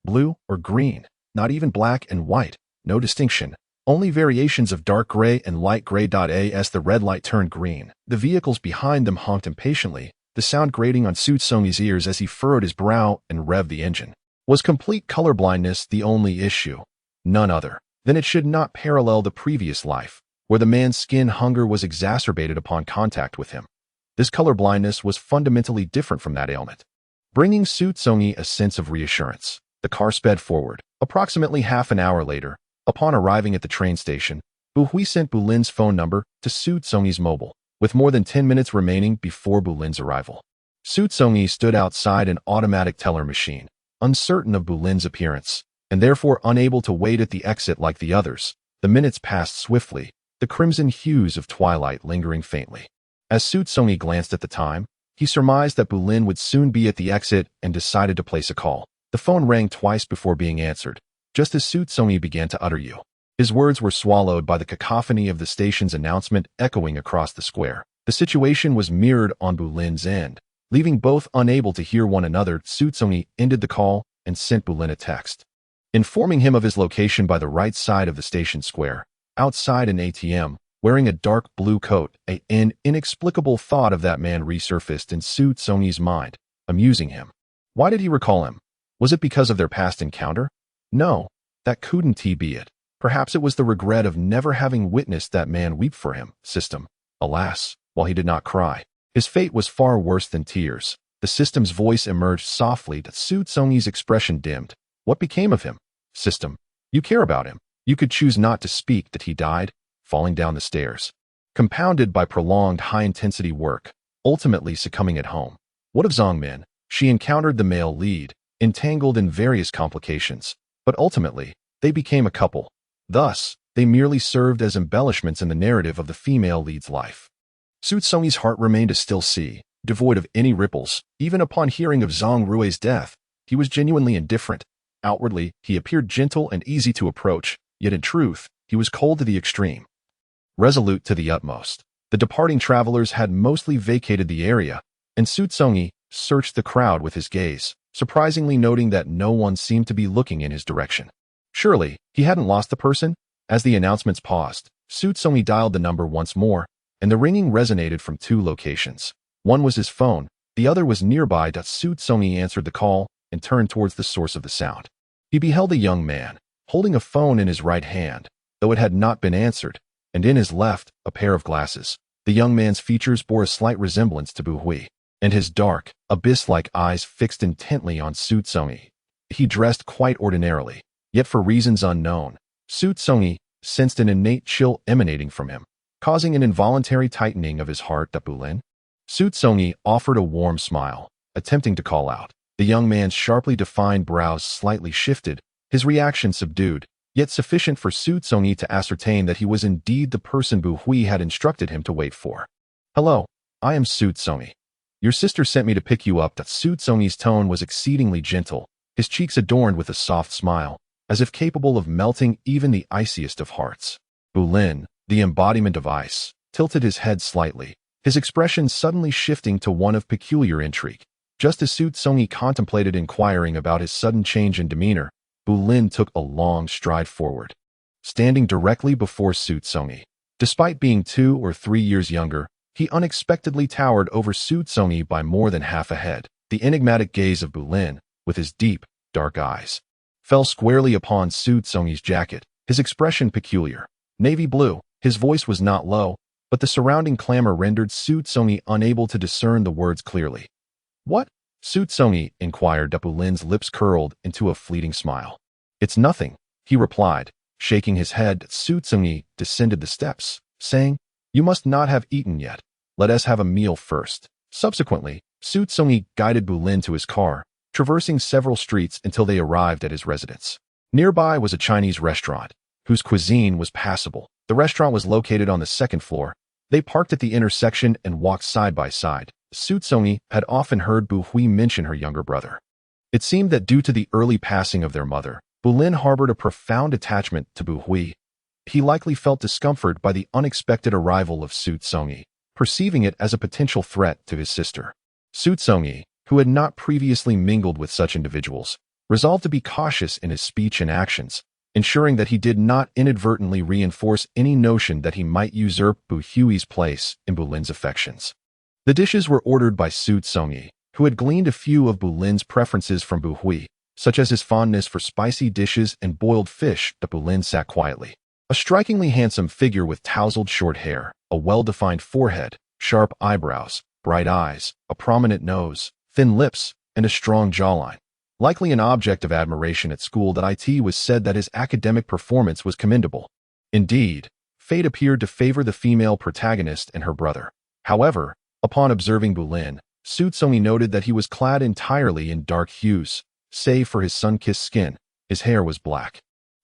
blue, or green. Not even black and white, no distinction. Only variations of dark gray and light gray. As the red light turned green, the vehicles behind them honked impatiently, the sound grating on Xu Congyi's ears as he furrowed his brow and revved the engine. Was complete colorblindness the only issue? None other. Then it should not parallel the previous life, where the man's skin hunger was exacerbated upon contact with him. This colorblindness was fundamentally different from that ailment, bringing Xu Congyi a sense of reassurance. The car sped forward. Approximately half an hour later, upon arriving at the train station, Buhui sent Bulin's phone number to Xu Congyi's mobile, with more than 10 minutes remaining before Bulin's arrival. Xu Congyi stood outside an automatic teller machine, uncertain of Bulin's appearance, and therefore unable to wait at the exit like the others. The minutes passed swiftly, the crimson hues of twilight lingering faintly. As Xu Congyi glanced at the time, he surmised that Bulin would soon be at the exit and decided to place a call. The phone rang twice before being answered, just as Xu Congyi began to utter "you." His words were swallowed by the cacophony of the station's announcement echoing across the square. The situation was mirrored on Bulin's end. Leaving both unable to hear one another, Xu Congyi ended the call and sent Bulin a text, informing him of his location by the right side of the station square, outside an ATM, wearing a dark blue coat. An inexplicable thought of that man resurfaced in Xu Congyi's mind, amusing him. Why did he recall him? Was it because of their past encounter? No, that couldn't be it. Perhaps it was the regret of never having witnessed that man weep for him. System. Alas, while he did not cry, his fate was far worse than tears. The system's voice emerged softly. Xu Congyi's expression dimmed. What became of him? System. You care about him. You could choose not to speak that he died, falling down the stairs, compounded by prolonged high-intensity work, ultimately succumbing at home. What of Zongmin? She encountered the male lead, entangled in various complications, but ultimately, they became a couple. Thus, they merely served as embellishments in the narrative of the female lead's life. Xu Congyi's heart remained a still sea, devoid of any ripples. Even upon hearing of Zhang Rui's death, he was genuinely indifferent. Outwardly, he appeared gentle and easy to approach, yet in truth, he was cold to the extreme, resolute to the utmost. The departing travelers had mostly vacated the area, and Xu Congyi searched the crowd with his gaze, surprisingly noting that no one seemed to be looking in his direction. Surely, he hadn't lost the person? As the announcements paused, Xu Congyi dialed the number once more, and the ringing resonated from two locations. One was his phone, the other was nearby. Xu Congyi answered the call and turned towards the source of the sound. He beheld a young man, holding a phone in his right hand, though it had not been answered, and in his left, a pair of glasses. The young man's features bore a slight resemblance to Buhui, and his dark, abyss-like eyes fixed intently on Xu Congyi. He dressed quite ordinarily, yet for reasons unknown, Xu Congyi sensed an innate chill emanating from him, causing an involuntary tightening of his heart. Bulin? Xu Congyi offered a warm smile, attempting to call out. The young man's sharply defined brows slightly shifted, his reaction subdued, yet sufficient for Xu Congyi to ascertain that he was indeed the person Buhui had instructed him to wait for. Hello, I am Xu Congyi. Your sister sent me to pick you up. Xu Congyi's tone was exceedingly gentle, his cheeks adorned with a soft smile, as if capable of melting even the iciest of hearts. Bulin, the embodiment of ice, tilted his head slightly, his expression suddenly shifting to one of peculiar intrigue. Just as Xu Congyi contemplated inquiring about his sudden change in demeanor, Bulin took a long stride forward. Standing directly before Xu Congyi, Despite being 2 or 3 years younger, he unexpectedly towered over Xu Congyi by more than half a head. The enigmatic gaze of Bulin, with his deep, dark eyes, fell squarely upon Xu Congyi's jacket, his expression peculiar. Navy blue, his voice was not low, but the surrounding clamor rendered Xu Congyi unable to discern the words clearly. "What?" Xu Congyi inquired. Bulin's lips curled into a fleeting smile. "It's nothing," he replied, shaking his head. Xu Congyi descended the steps, saying, "You must not have eaten yet. Let us have a meal first." Subsequently, Xu Congyi guided Bulin to his car, traversing several streets until they arrived at his residence. Nearby was a Chinese restaurant, whose cuisine was passable. The restaurant was located on the second floor. They parked at the intersection and walked side by side. Xu Congyi had often heard Bu Hui mention her younger brother. It seemed that due to the early passing of their mother, Bulin harbored a profound attachment to Bu Hui. He likely felt discomfort by the unexpected arrival of Xu Congyi, perceiving it as a potential threat to his sister. Xu Congyi, who had not previously mingled with such individuals, resolved to be cautious in his speech and actions, ensuring that he did not inadvertently reinforce any notion that he might usurp Bu Hui's place in Bulin's affections. The dishes were ordered by Xu Congyi, who had gleaned a few of Bulin's preferences from Bu Hui, such as his fondness for spicy dishes and boiled fish. Bulin sat quietly. A strikingly handsome figure with tousled short hair, a well-defined forehead, sharp eyebrows, bright eyes, a prominent nose, thin lips, and a strong jawline. Likely an object of admiration at school. It was said that his academic performance was commendable. Indeed, fate appeared to favor the female protagonist and her brother. However, upon observing Bulin, Xu Congyi noted that he was clad entirely in dark hues, save for his sun-kissed skin. His hair was black,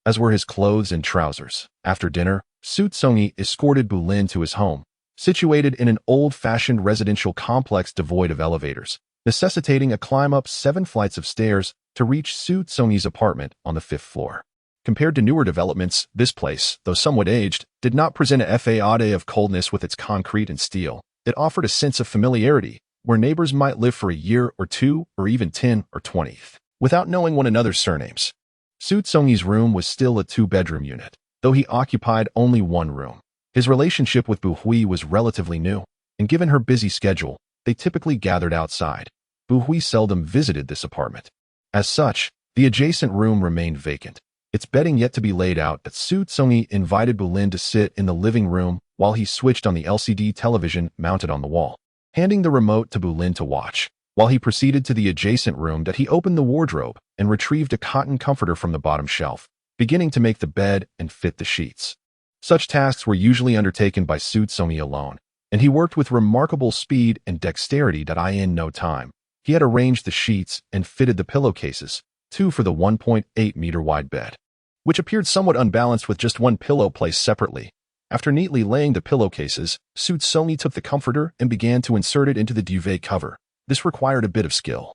as were his clothes and trousers. After dinner, Xu Congyi escorted Bulin to his home, situated in an old-fashioned residential complex devoid of elevators, necessitating a climb up 7 flights of stairs to reach Xu Congyi's apartment on the 5th floor. Compared to newer developments, this place, though somewhat aged, did not present a facade of coldness with its concrete and steel. It offered a sense of familiarity, where neighbors might live for a year or 2 or even 10 or 20, without knowing one another's surnames. Xu Congyi's room was still a 2-bedroom unit, though he occupied only 1 room. His relationship with Bu Hui was relatively new, and given her busy schedule, they typically gathered outside. Bu Hui seldom visited this apartment. As such, the adjacent room remained vacant, its bedding yet to be laid out. Xu Congyi invited Bulin to sit in the living room while he switched on the LCD television mounted on the wall, handing the remote to Bulin to watch. While he proceeded to the adjacent room, he opened the wardrobe and retrieved a cotton comforter from the bottom shelf, beginning to make the bed and fit the sheets. Such tasks were usually undertaken by Xu Congyi alone, and he worked with remarkable speed and dexterity. In no time, he had arranged the sheets and fitted the pillowcases, 2 for the 1.8-meter wide bed, which appeared somewhat unbalanced with just 1 pillow placed separately. After neatly laying the pillowcases, Xu Congyi took the comforter and began to insert it into the duvet cover. This required a bit of skill.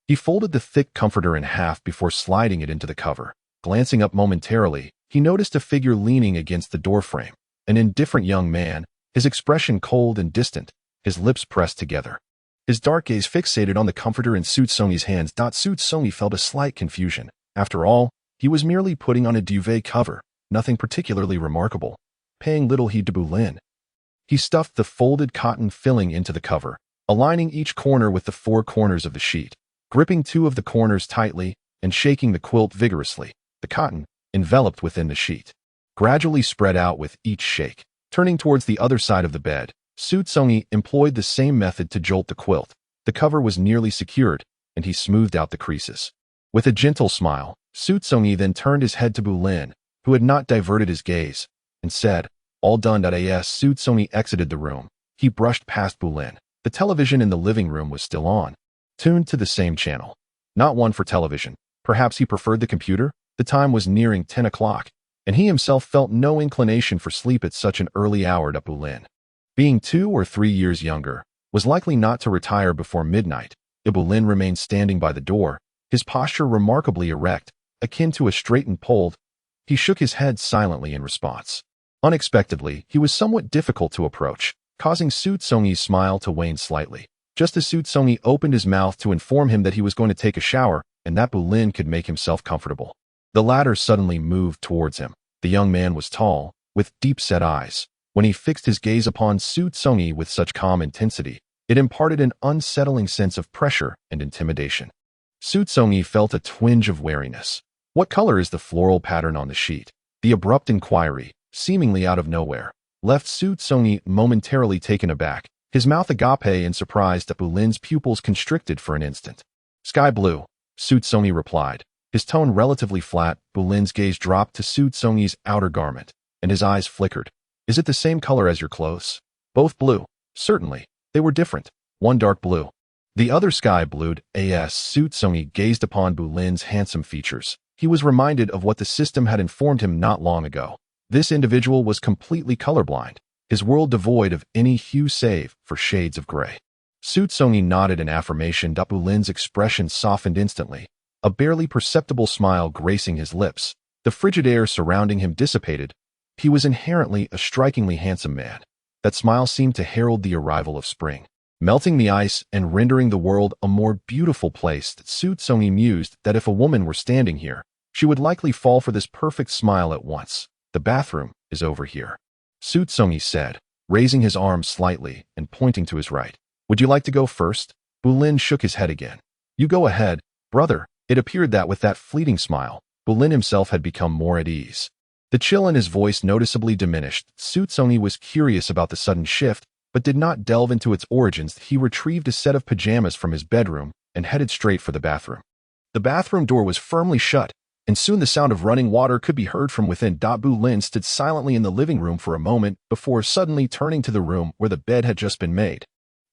He folded the thick comforter in half before sliding it into the cover. Glancing up momentarily, he noticed a figure leaning against the doorframe, an indifferent young man, his expression cold and distant, his lips pressed together. His dark gaze fixated on the comforter in Xu Congyi's hands. Xu Congyi felt a slight confusion. After all, he was merely putting on a duvet cover, nothing particularly remarkable. Paying little heed to Bulin, he stuffed the folded cotton filling into the cover, aligning each corner with the 4 corners of the sheet, gripping 2 of the corners tightly and shaking the quilt vigorously. The cotton, enveloped within the sheet, gradually spread out with each shake. Turning towards the other side of the bed, Xu Congyi employed the same method to jolt the quilt. The cover was nearly secured, and he smoothed out the creases. With a gentle smile, Xu Congyi then turned his head to Bulin, who had not diverted his gaze, and said, "All done." As Xu Congyi exited the room, he brushed past Bulin. The television in the living room was still on, tuned to the same channel. Not one for television. Perhaps he preferred the computer? The time was nearing 10 o'clock, and he himself felt no inclination for sleep at such an early hour. Bulin, being 2 or 3 years younger, was likely not to retire before midnight. Bulin remained standing by the door, his posture remarkably erect, akin to a straightened pole. He shook his head silently in response. Unexpectedly, he was somewhat difficult to approach, causing Xu Congyi's smile to wane slightly. Just as Xu Congyi opened his mouth to inform him that he was going to take a shower and that Bulin could make himself comfortable, the latter suddenly moved towards him. The young man was tall, with deep-set eyes, When he fixed his gaze upon Xu Congyi with such calm intensity, it imparted an unsettling sense of pressure and intimidation. Xu Congyi felt a twinge of wariness. What color is the floral pattern on the sheet? The abrupt inquiry, seemingly out of nowhere, left Xu Congyi momentarily taken aback, his mouth agape in surprise that Bulin's pupils constricted for an instant. Sky blue, Xu Congyi replied. His tone relatively flat, Bulin's gaze dropped to Xu Congyi's outer garment, and his eyes flickered. Is it the same color as your clothes? Both blue. Certainly. They were different. One dark blue. The other sky blued. Xu Congyi gazed upon Bulin's handsome features. He was reminded of what the system had informed him not long ago. This individual was completely colorblind, his world devoid of any hue save for shades of gray. Xu Congyi nodded in affirmation. Bulin's expression softened instantly, a barely perceptible smile gracing his lips. The frigid air surrounding him dissipated. He was inherently a strikingly handsome man. That smile seemed to herald the arrival of spring, melting the ice and rendering the world a more beautiful place. Xu Congyi mused that if a woman were standing here, she would likely fall for this perfect smile at once. The bathroom is over here, Xu Congyi said, raising his arm slightly and pointing to his right. Would you like to go first? Bulin shook his head again. You go ahead, brother. It appeared that with that fleeting smile, Bulin himself had become more at ease. The chill in his voice noticeably diminished. Xu Congyi was curious about the sudden shift, but did not delve into its origins. He retrieved a set of pajamas from his bedroom and headed straight for the bathroom. The bathroom door was firmly shut, and soon the sound of running water could be heard from within. Bulin stood silently in the living room for a moment before suddenly turning to the room where the bed had just been made.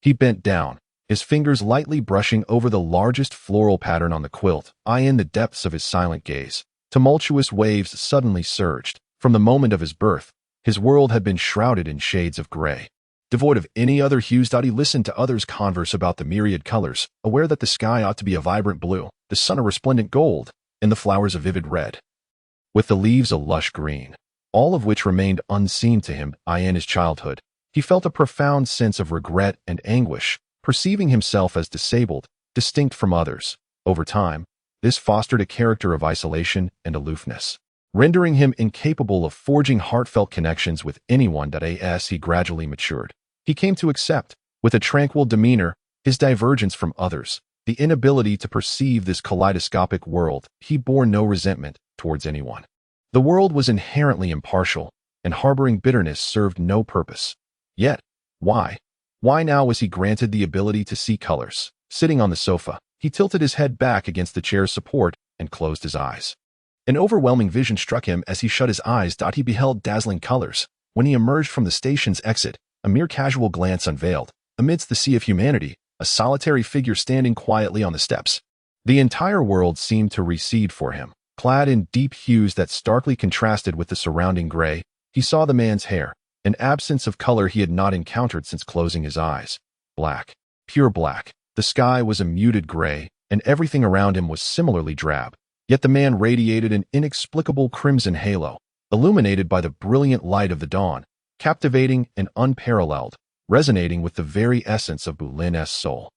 He bent down, his fingers lightly brushing over the largest floral pattern on the quilt. In the depths of his silent gaze, tumultuous waves suddenly surged. From the moment of his birth, his world had been shrouded in shades of gray, devoid of any other hues. He listened to others converse about the myriad colors, aware that the sky ought to be a vibrant blue, the sun a resplendent gold, and the flowers a vivid red, with the leaves a lush green, all of which remained unseen to him. In his childhood, he felt a profound sense of regret and anguish, perceiving himself as disabled, distinct from others. Over time, this fostered a character of isolation and aloofness, rendering him incapable of forging heartfelt connections with anyone. As he gradually matured, he came to accept, with a tranquil demeanor, his divergence from others, the inability to perceive this kaleidoscopic world. He bore no resentment towards anyone. The world was inherently impartial, and harboring bitterness served no purpose. Yet, why? Why now was he granted the ability to see colors? Sitting on the sofa, he tilted his head back against the chair's support and closed his eyes. An overwhelming vision struck him as he shut his eyes. He beheld dazzling colors. When he emerged from the station's exit, a mere casual glance unveiled, amidst the sea of humanity, a solitary figure standing quietly on the steps. The entire world seemed to recede for him. Clad in deep hues that starkly contrasted with the surrounding gray, he saw the man's hair, an absence of color he had not encountered since closing his eyes. Black. Pure black. The sky was a muted gray, and everything around him was similarly drab. Yet the man radiated an inexplicable crimson halo, illuminated by the brilliant light of the dawn, captivating and unparalleled, resonating with the very essence of Bulin's soul.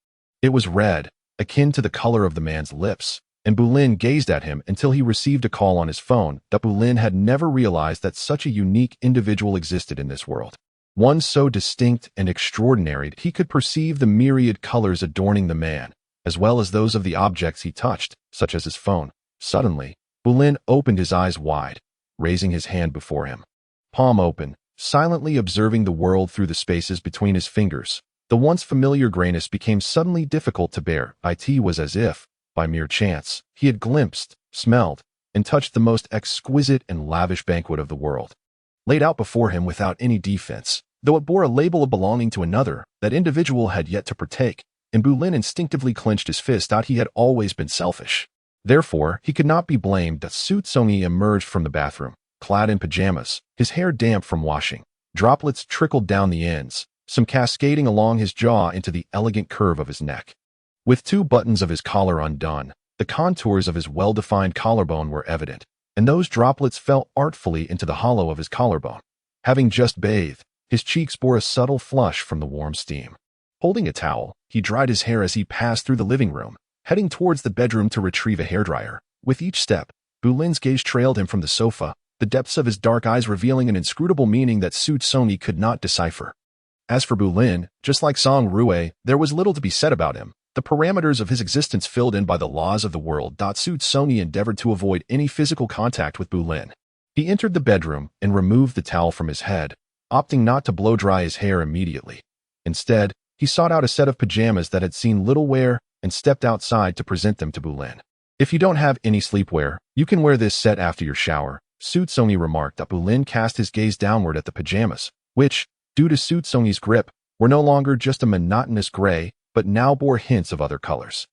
It was red, akin to the color of the man's lips, and Bulin gazed at him until he received a call on his phone. Bulin had never realized that such a unique individual existed in this world. One so distinct and extraordinary that he could perceive the myriad colors adorning the man, as well as those of the objects he touched, such as his phone. Suddenly, Bulin opened his eyes wide, raising his hand before him. Palm open, silently observing the world through the spaces between his fingers. The once familiar grayness became suddenly difficult to bear. It was as if, by mere chance, he had glimpsed, smelled, and touched the most exquisite and lavish banquet of the world, laid out before him without any defense. Though it bore a label of belonging to another, that individual had yet to partake, and Bulin instinctively clenched his fist. He had always been selfish. Therefore, he could not be blamed. Xu Congyi emerged from the bathroom, clad in pajamas, his hair damp from washing. Droplets trickled down the ends, some cascading along his jaw into the elegant curve of his neck. With two buttons of his collar undone, the contours of his well-defined collarbone were evident, and those droplets fell artfully into the hollow of his collarbone. Having just bathed, his cheeks bore a subtle flush from the warm steam. Holding a towel, he dried his hair as he passed through the living room, heading towards the bedroom to retrieve a hairdryer. With each step, Bulin's gaze trailed him from the sofa, the depths of his dark eyes revealing an inscrutable meaning that Xu Congyi could not decipher. As for Bulin, just like Song Rue, there was little to be said about him. The parameters of his existence filled in by the laws of the world. Xu Congyi endeavored to avoid any physical contact with Bulin. He entered the bedroom and removed the towel from his head, opting not to blow-dry his hair immediately. Instead, he sought out a set of pajamas that had seen little wear and stepped outside to present them to Bulin. "If you don't have any sleepwear, you can wear this set after your shower," Xu Congyi remarked. Bulin cast his gaze downward at the pajamas, which, due to Xu Congyi's grip, were no longer just a monotonous gray, but now bore hints of other colors.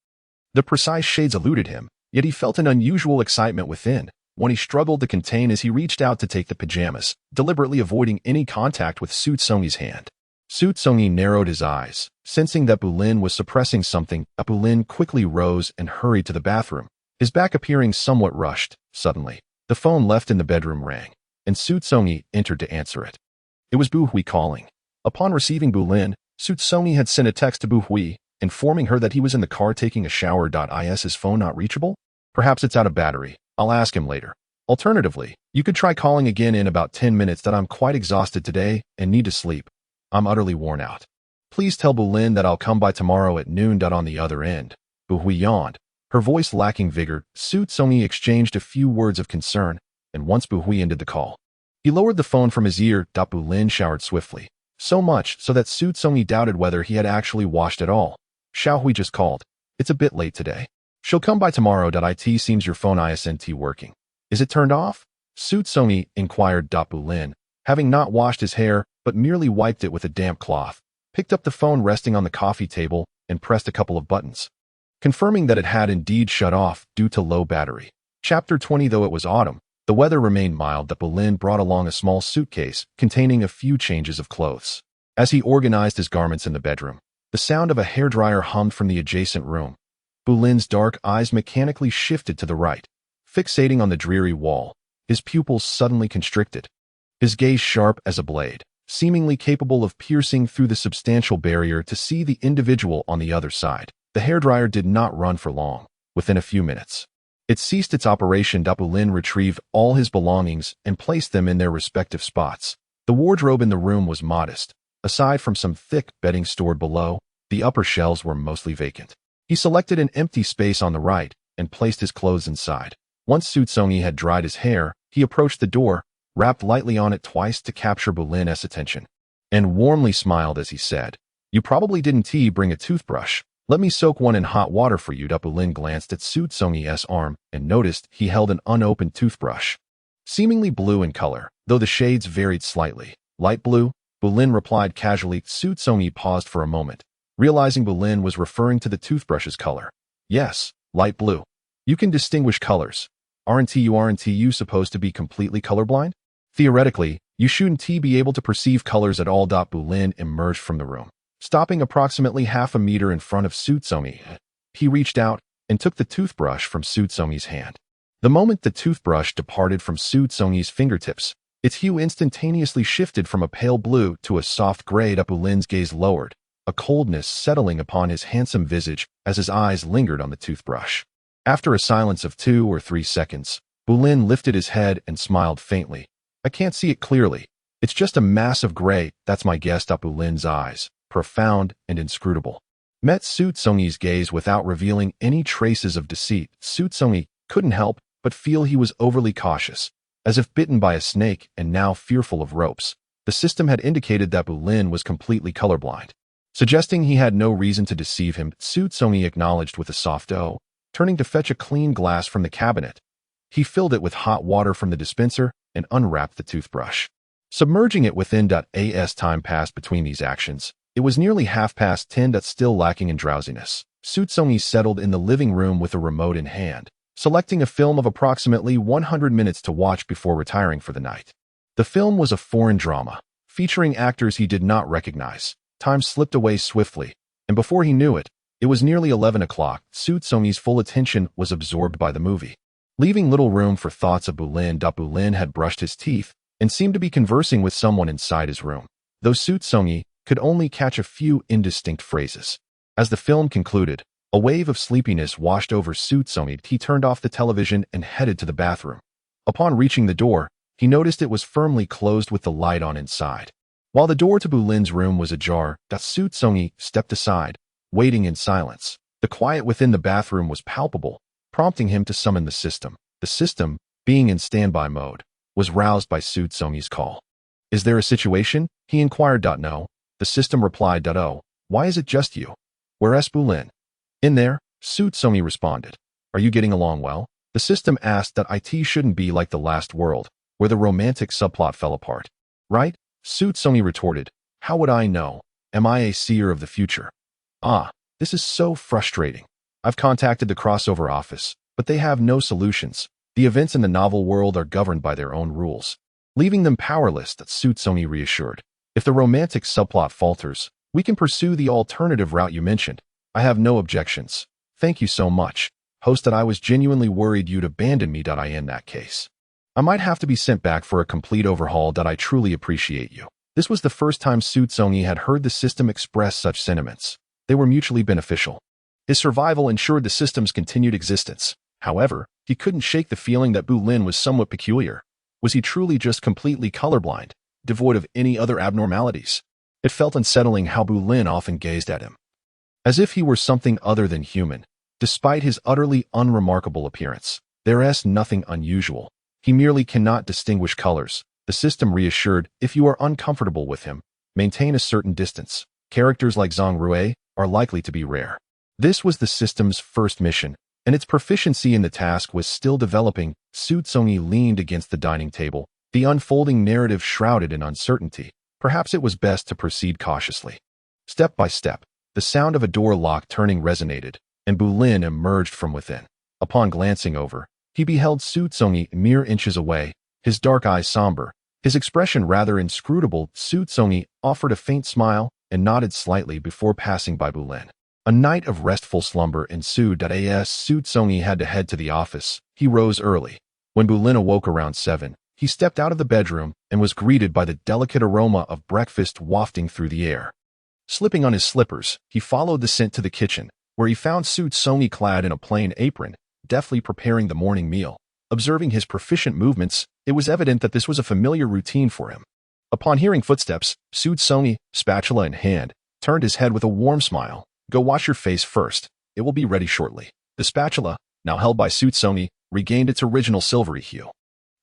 The precise shades eluded him, yet he felt an unusual excitement within, one he struggled to contain as he reached out to take the pajamas, deliberately avoiding any contact with Xu Congyi's hand. Xu Congyi narrowed his eyes, sensing that Bulin was suppressing something. Bulin quickly rose and hurried to the bathroom, his back appearing somewhat rushed. Suddenly, the phone left in the bedroom rang, and Xu Congyi entered to answer it. It was Bu Hui calling. Upon receiving Bulin, Xu Congyi had sent a text to Bu Hui, informing her that he was in the car taking a shower. Is his phone not reachable? Perhaps it's out of battery. I'll ask him later. Alternatively, you could try calling again in about 10 minutes. I'm quite exhausted today and need to sleep. I'm utterly worn out. Please tell Bulin that I'll come by tomorrow at noon. On the other end, Bu Hui yawned, her voice lacking vigor. Xu Congyi exchanged a few words of concern, and once Bu Hui ended the call, he lowered the phone from his ear. Bulin showered swiftly, so much so that Xu Congyi doubted whether he had actually washed at all. Xiao Hui just called. It's a bit late today. She'll come by tomorrow. It seems your phone isn't working. Is it turned off? Xu Congyi inquired. Bulin, having not washed his hair, but merely wiped it with a damp cloth, picked up the phone resting on the coffee table and pressed a couple of buttons, confirming that it had indeed shut off due to low battery. Chapter 20. Though it was autumn, the weather remained mild. Bulin brought along a small suitcase containing a few changes of clothes. As he organized his garments in the bedroom, the sound of a hairdryer hummed from the adjacent room. Bulin's dark eyes mechanically shifted to the right, fixating on the dreary wall. His pupils suddenly constricted, his gaze sharp as a blade, seemingly capable of piercing through the substantial barrier to see the individual on the other side. The hairdryer did not run for long. Within a few minutes, it ceased its operation. Bulin retrieved all his belongings and placed them in their respective spots. The wardrobe in the room was modest. Aside from some thick bedding stored below, the upper shelves were mostly vacant. He selected an empty space on the right and placed his clothes inside. Once Xu Congyi had dried his hair, he approached the door, rapped lightly on it twice to capture Bulin's attention, and warmly smiled as he said, "You probably didn't bring a toothbrush. Let me soak one in hot water for you." Bulin glanced at Xu Congyi's arm and noticed he held an unopened toothbrush, seemingly blue in color, though the shades varied slightly. "Light blue?" Bulin replied casually. Xu Congyi paused for a moment, realizing Bulin was referring to the toothbrush's color. "Yes, light blue. You can distinguish colors. Aren't you supposed to be completely colorblind? Theoretically, you shouldn't be able to perceive colors at all." Bulin emerged from the room, stopping approximately half a meter in front of Xu Congyi. He reached out and took the toothbrush from Xu Congyi's hand. The moment the toothbrush departed from Xu Congyi's fingertips, its hue instantaneously shifted from a pale blue to a soft gray. Bulin's gaze lowered, a coldness settling upon his handsome visage as his eyes lingered on the toothbrush. After a silence of 2 or 3 seconds, Bulin lifted his head and smiled faintly. "I can't see it clearly. It's just a mass of gray, that's my guess." Bulin's eyes, profound and inscrutable, met Xu Congyi's gaze without revealing any traces of deceit. Xu Congyi couldn't help but feel he was overly cautious, as if bitten by a snake and now fearful of ropes. The system had indicated that Bulin was completely colorblind, suggesting he had no reason to deceive him. Xu Congyi acknowledged with a soft "oh," turning to fetch a clean glass from the cabinet. He filled it with hot water from the dispenser and unwrapped the toothbrush, submerging it within. As time passed between these actions, it was nearly 10:30. Still lacking in drowsiness, Xu Congyi settled in the living room with a remote in hand, selecting a film of approximately 100 minutes to watch before retiring for the night. The film was a foreign drama, featuring actors he did not recognize. Time slipped away swiftly, and before he knew it, it was nearly 11 o'clock. Xu Congyi's full attention was absorbed by the movie, leaving little room for thoughts of Bulin. Bulin had brushed his teeth and seemed to be conversing with someone inside his room, though Xu Congyi could only catch a few indistinct phrases. As the film concluded, a wave of sleepiness washed over Xu Congyi. He turned off the television and headed to the bathroom. Upon reaching the door, he noticed it was firmly closed with the light on inside. While the door to Bulin's room was ajar, Xu Congyi stepped aside, waiting in silence. The quiet within the bathroom was palpable, prompting him to summon the system. The system, being in standby mode, was roused by Xu Congyi's call. "Is there a situation?" he inquired. "No." The system replied. "Oh, why is it just you? Where's Bulin?" "In there," Xu Congyi responded. "Are you getting along well?" The system asked that it shouldn't be like the last world, where the romantic subplot fell apart. "Right?" Xu Congyi retorted. "How would I know? Am I a seer of the future?" "Ah, this is so frustrating. I've contacted the crossover office, but they have no solutions. The events in the novel world are governed by their own rules, leaving them powerless," Xu Congyi reassured. "If the romantic subplot falters, we can pursue the alternative route you mentioned. I have no objections. Thank you so much, host. I was genuinely worried you'd abandon me. In that case, I might have to be sent back for a complete overhaul. I truly appreciate you." This was the first time Xu Congyi had heard the system express such sentiments. They were mutually beneficial. His survival ensured the system's continued existence. However, he couldn't shake the feeling that Bulin was somewhat peculiar. Was he truly just completely colorblind, devoid of any other abnormalities? It felt unsettling how Bulin often gazed at him, as if he were something other than human. Despite his utterly unremarkable appearance, there's nothing unusual. He merely cannot distinguish colors. The system reassured. If you are uncomfortable with him, maintain a certain distance. Characters like Zhang Rui are likely to be rare. This was the system's first mission, and its proficiency in the task was still developing. Xu Congyi leaned against the dining table, the unfolding narrative shrouded in uncertainty. Perhaps it was best to proceed cautiously. Step by step, the sound of a door lock turning resonated, and Bulin emerged from within. Upon glancing over, he beheld Xu Congyi mere inches away, his dark eyes somber, his expression rather inscrutable. Xu Congyi offered a faint smile and nodded slightly before passing by Bulin. A night of restful slumber ensued. As Xu Congyi had to head to the office, he rose early. When Bulin awoke around 7, he stepped out of the bedroom and was greeted by the delicate aroma of breakfast wafting through the air. Slipping on his slippers, he followed the scent to the kitchen, where he found Xu Congyi clad in a plain apron, deftly preparing the morning meal. Observing his proficient movements, it was evident that this was a familiar routine for him. Upon hearing footsteps, Xu Congyi, spatula in hand, turned his head with a warm smile. "Go wash your face first. It will be ready shortly." The spatula, now held by Xu Congyi, regained its original silvery hue.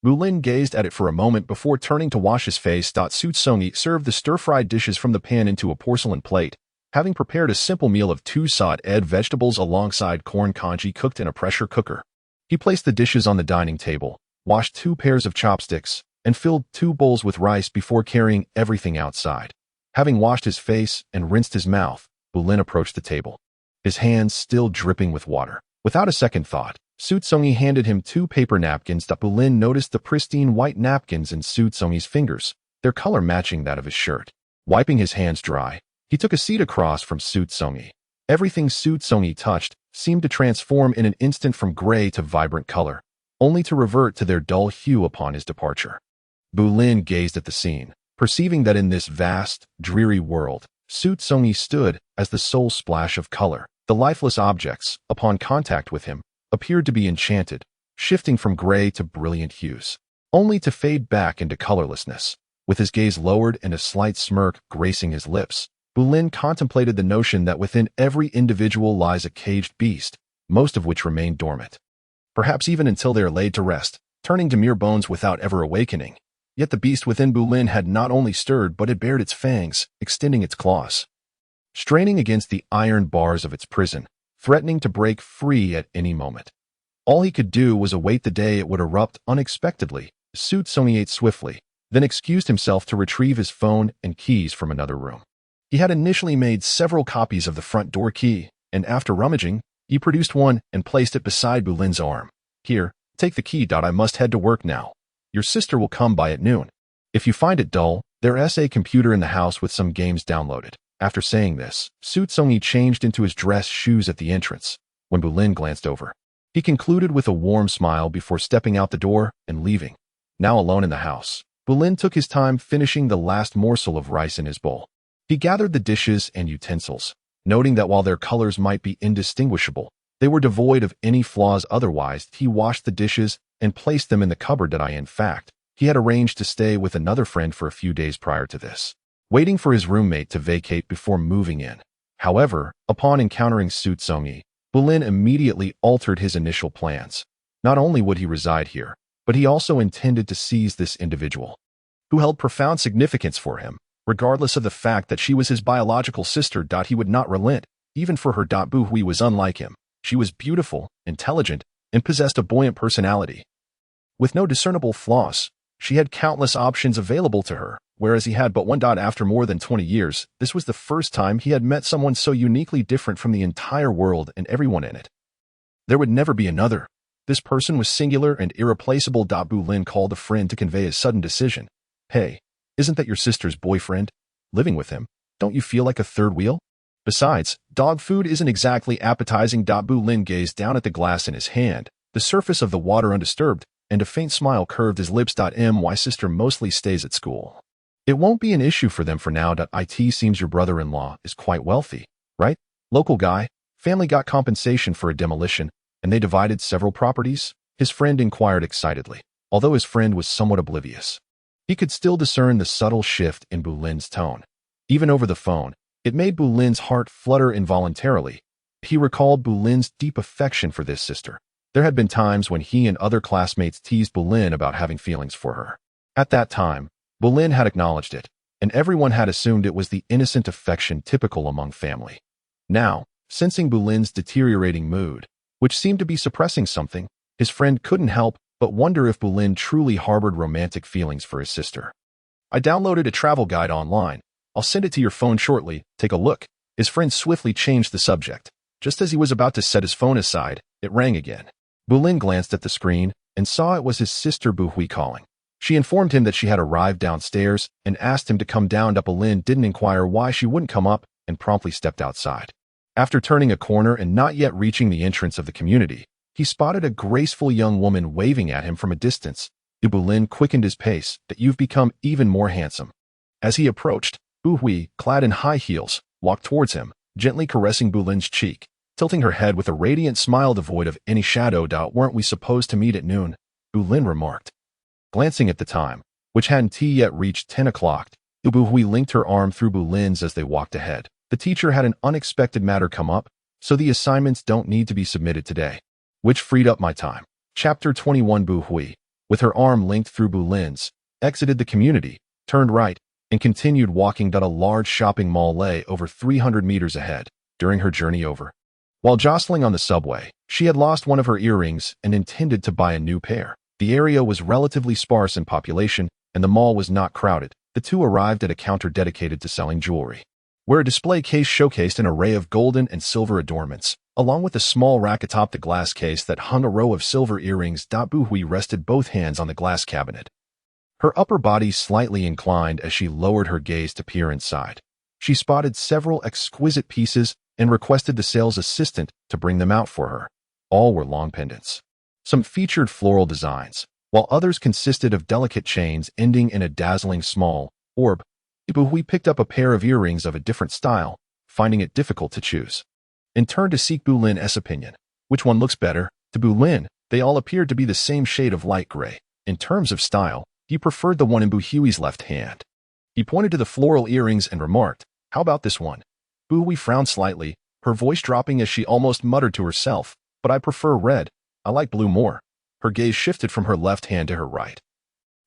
Bulin gazed at it for a moment before turning to wash his face. Xu Congyi served the stir-fried dishes from the pan into a porcelain plate, having prepared a simple meal of 2 sauteed vegetables alongside corn congee cooked in a pressure cooker. He placed the dishes on the dining table, washed 2 pairs of chopsticks, and filled 2 bowls with rice before carrying everything outside. Having washed his face and rinsed his mouth, Bulin approached the table, his hands still dripping with water. Without a second thought, Xu Congyi handed him 2 paper napkins. Bulin noticed the pristine white napkins in Xu Congyi's fingers, their color matching that of his shirt. Wiping his hands dry, he took a seat across from Xu Congyi. Everything Xu Congyi touched seemed to transform in an instant from gray to vibrant color, only to revert to their dull hue upon his departure. Bulin gazed at the scene, perceiving that in this vast, dreary world, Xu Congyi stood as the sole splash of color. The lifeless objects, upon contact with him, appeared to be enchanted, shifting from gray to brilliant hues, only to fade back into colorlessness. With his gaze lowered and a slight smirk gracing his lips, Bulin contemplated the notion that within every individual lies a caged beast, most of which remain dormant, perhaps even until they are laid to rest, turning to mere bones without ever awakening. Yet the beast within Bulin had not only stirred but had bared its fangs, extending its claws, straining against the iron bars of its prison, threatening to break free at any moment. All he could do was await the day it would erupt unexpectedly. Xu Congyi ate swiftly, then excused himself to retrieve his phone and keys from another room. He had initially made several copies of the front door key, and after rummaging, he produced one and placed it beside Bulin's arm. "Here, take the key. I must head to work now. Your sister will come by at noon. If you find it dull, there's a computer in the house with some games downloaded." After saying this, Xu Congyi changed into his dress shoes at the entrance. When Bulin glanced over, he concluded with a warm smile before stepping out the door and leaving. Now alone in the house, Bulin took his time finishing the last morsel of rice in his bowl. He gathered the dishes and utensils, noting that while their colors might be indistinguishable, they were devoid of any flaws. Otherwise, he washed the dishes and placed them in the cupboard. In fact, He had arranged to stay with another friend for a few days prior to this, waiting for his roommate to vacate before moving in. However, upon encountering Xu Congyi, Bulin immediately altered his initial plans. Not only would he reside here, but he also intended to seize this individual, who held profound significance for him, regardless of the fact that she was his biological sister. He would not relent, even for her. Bu Hui was unlike him. She was beautiful, intelligent, and possessed a buoyant personality. With no discernible flaws, she had countless options available to her, whereas he had but one. After more than 20 years, this was the first time he had met someone so uniquely different from the entire world and everyone in it. There would never be another. This person was singular and irreplaceable. Bulin called a friend to convey his sudden decision. Hey, isn't that your sister's boyfriend? Living with him, don't you feel like a third wheel? Besides, dog food isn't exactly appetizing. Bulin gazed down at the glass in his hand, the surface of the water undisturbed, and a faint smile curved his lips. My sister mostly stays at school. It won't be an issue for them for now. It seems your brother-in-law is quite wealthy, right? Local guy, family got compensation for a demolition, and they divided several properties? His friend inquired excitedly, although his friend was somewhat oblivious. He could still discern the subtle shift in Bulin's tone. Even over the phone, it made Bulin's heart flutter involuntarily. He recalled Bulin's deep affection for this sister. There had been times when he and other classmates teased Bulin about having feelings for her. At that time, Bulin had acknowledged it, and everyone had assumed it was the innocent affection typical among family. Now, sensing Bulin's deteriorating mood, which seemed to be suppressing something, his friend couldn't help but wonder if Bulin truly harbored romantic feelings for his sister. I downloaded a travel guide online. I'll send it to your phone shortly. Take a look. His friend swiftly changed the subject. Just as he was about to set his phone aside, it rang again. Bulin glanced at the screen and saw it was his sister Bu Hui calling. She informed him that she had arrived downstairs and asked him to come down. Bulin didn't inquire why she wouldn't come up and promptly stepped outside. After turning a corner and not yet reaching the entrance of the community, he spotted a graceful young woman waving at him from a distance. Bulin quickened his pace. That you've become even more handsome. As he approached, Bu Hui, clad in high heels, walked towards him, gently caressing Bulin's cheek, tilting her head with a radiant smile devoid of any shadow. Weren't we supposed to meet at noon? Bulin remarked. Glancing at the time, which hadn't yet reached 10 o'clock, Bu Hui linked her arm through Bulin's as they walked ahead. The teacher had an unexpected matter come up, so the assignments don't need to be submitted today, which freed up my time. Chapter 21. Bu Hui, with her arm linked through Bulin's, exited the community, turned right, and continued walking. A large shopping mall lay over 300 meters ahead. During her journey over, while jostling on the subway, she had lost one of her earrings and intended to buy a new pair. The area was relatively sparse in population, and the mall was not crowded. The two arrived at a counter dedicated to selling jewelry, where a display case showcased an array of golden and silver adornments, along with a small rack atop the glass case that hung a row of silver earrings. Bu Hui rested both hands on the glass cabinet, her upper body slightly inclined as she lowered her gaze to peer inside. She spotted several exquisite pieces and requested the sales assistant to bring them out for her. All were long pendants. Some featured floral designs, while others consisted of delicate chains ending in a dazzling small orb. Bu Hui picked up a pair of earrings of a different style, finding it difficult to choose, and turned to seek Bulin's opinion. Which one looks better? To Bulin, they all appeared to be the same shade of light gray. In terms of style, he preferred the one in Bu Hui's left hand. He pointed to the floral earrings and remarked, "How about this one?" Bu Hui frowned slightly, her voice dropping as she almost muttered to herself, "But I prefer red. I like blue more." Her gaze shifted from her left hand to her right,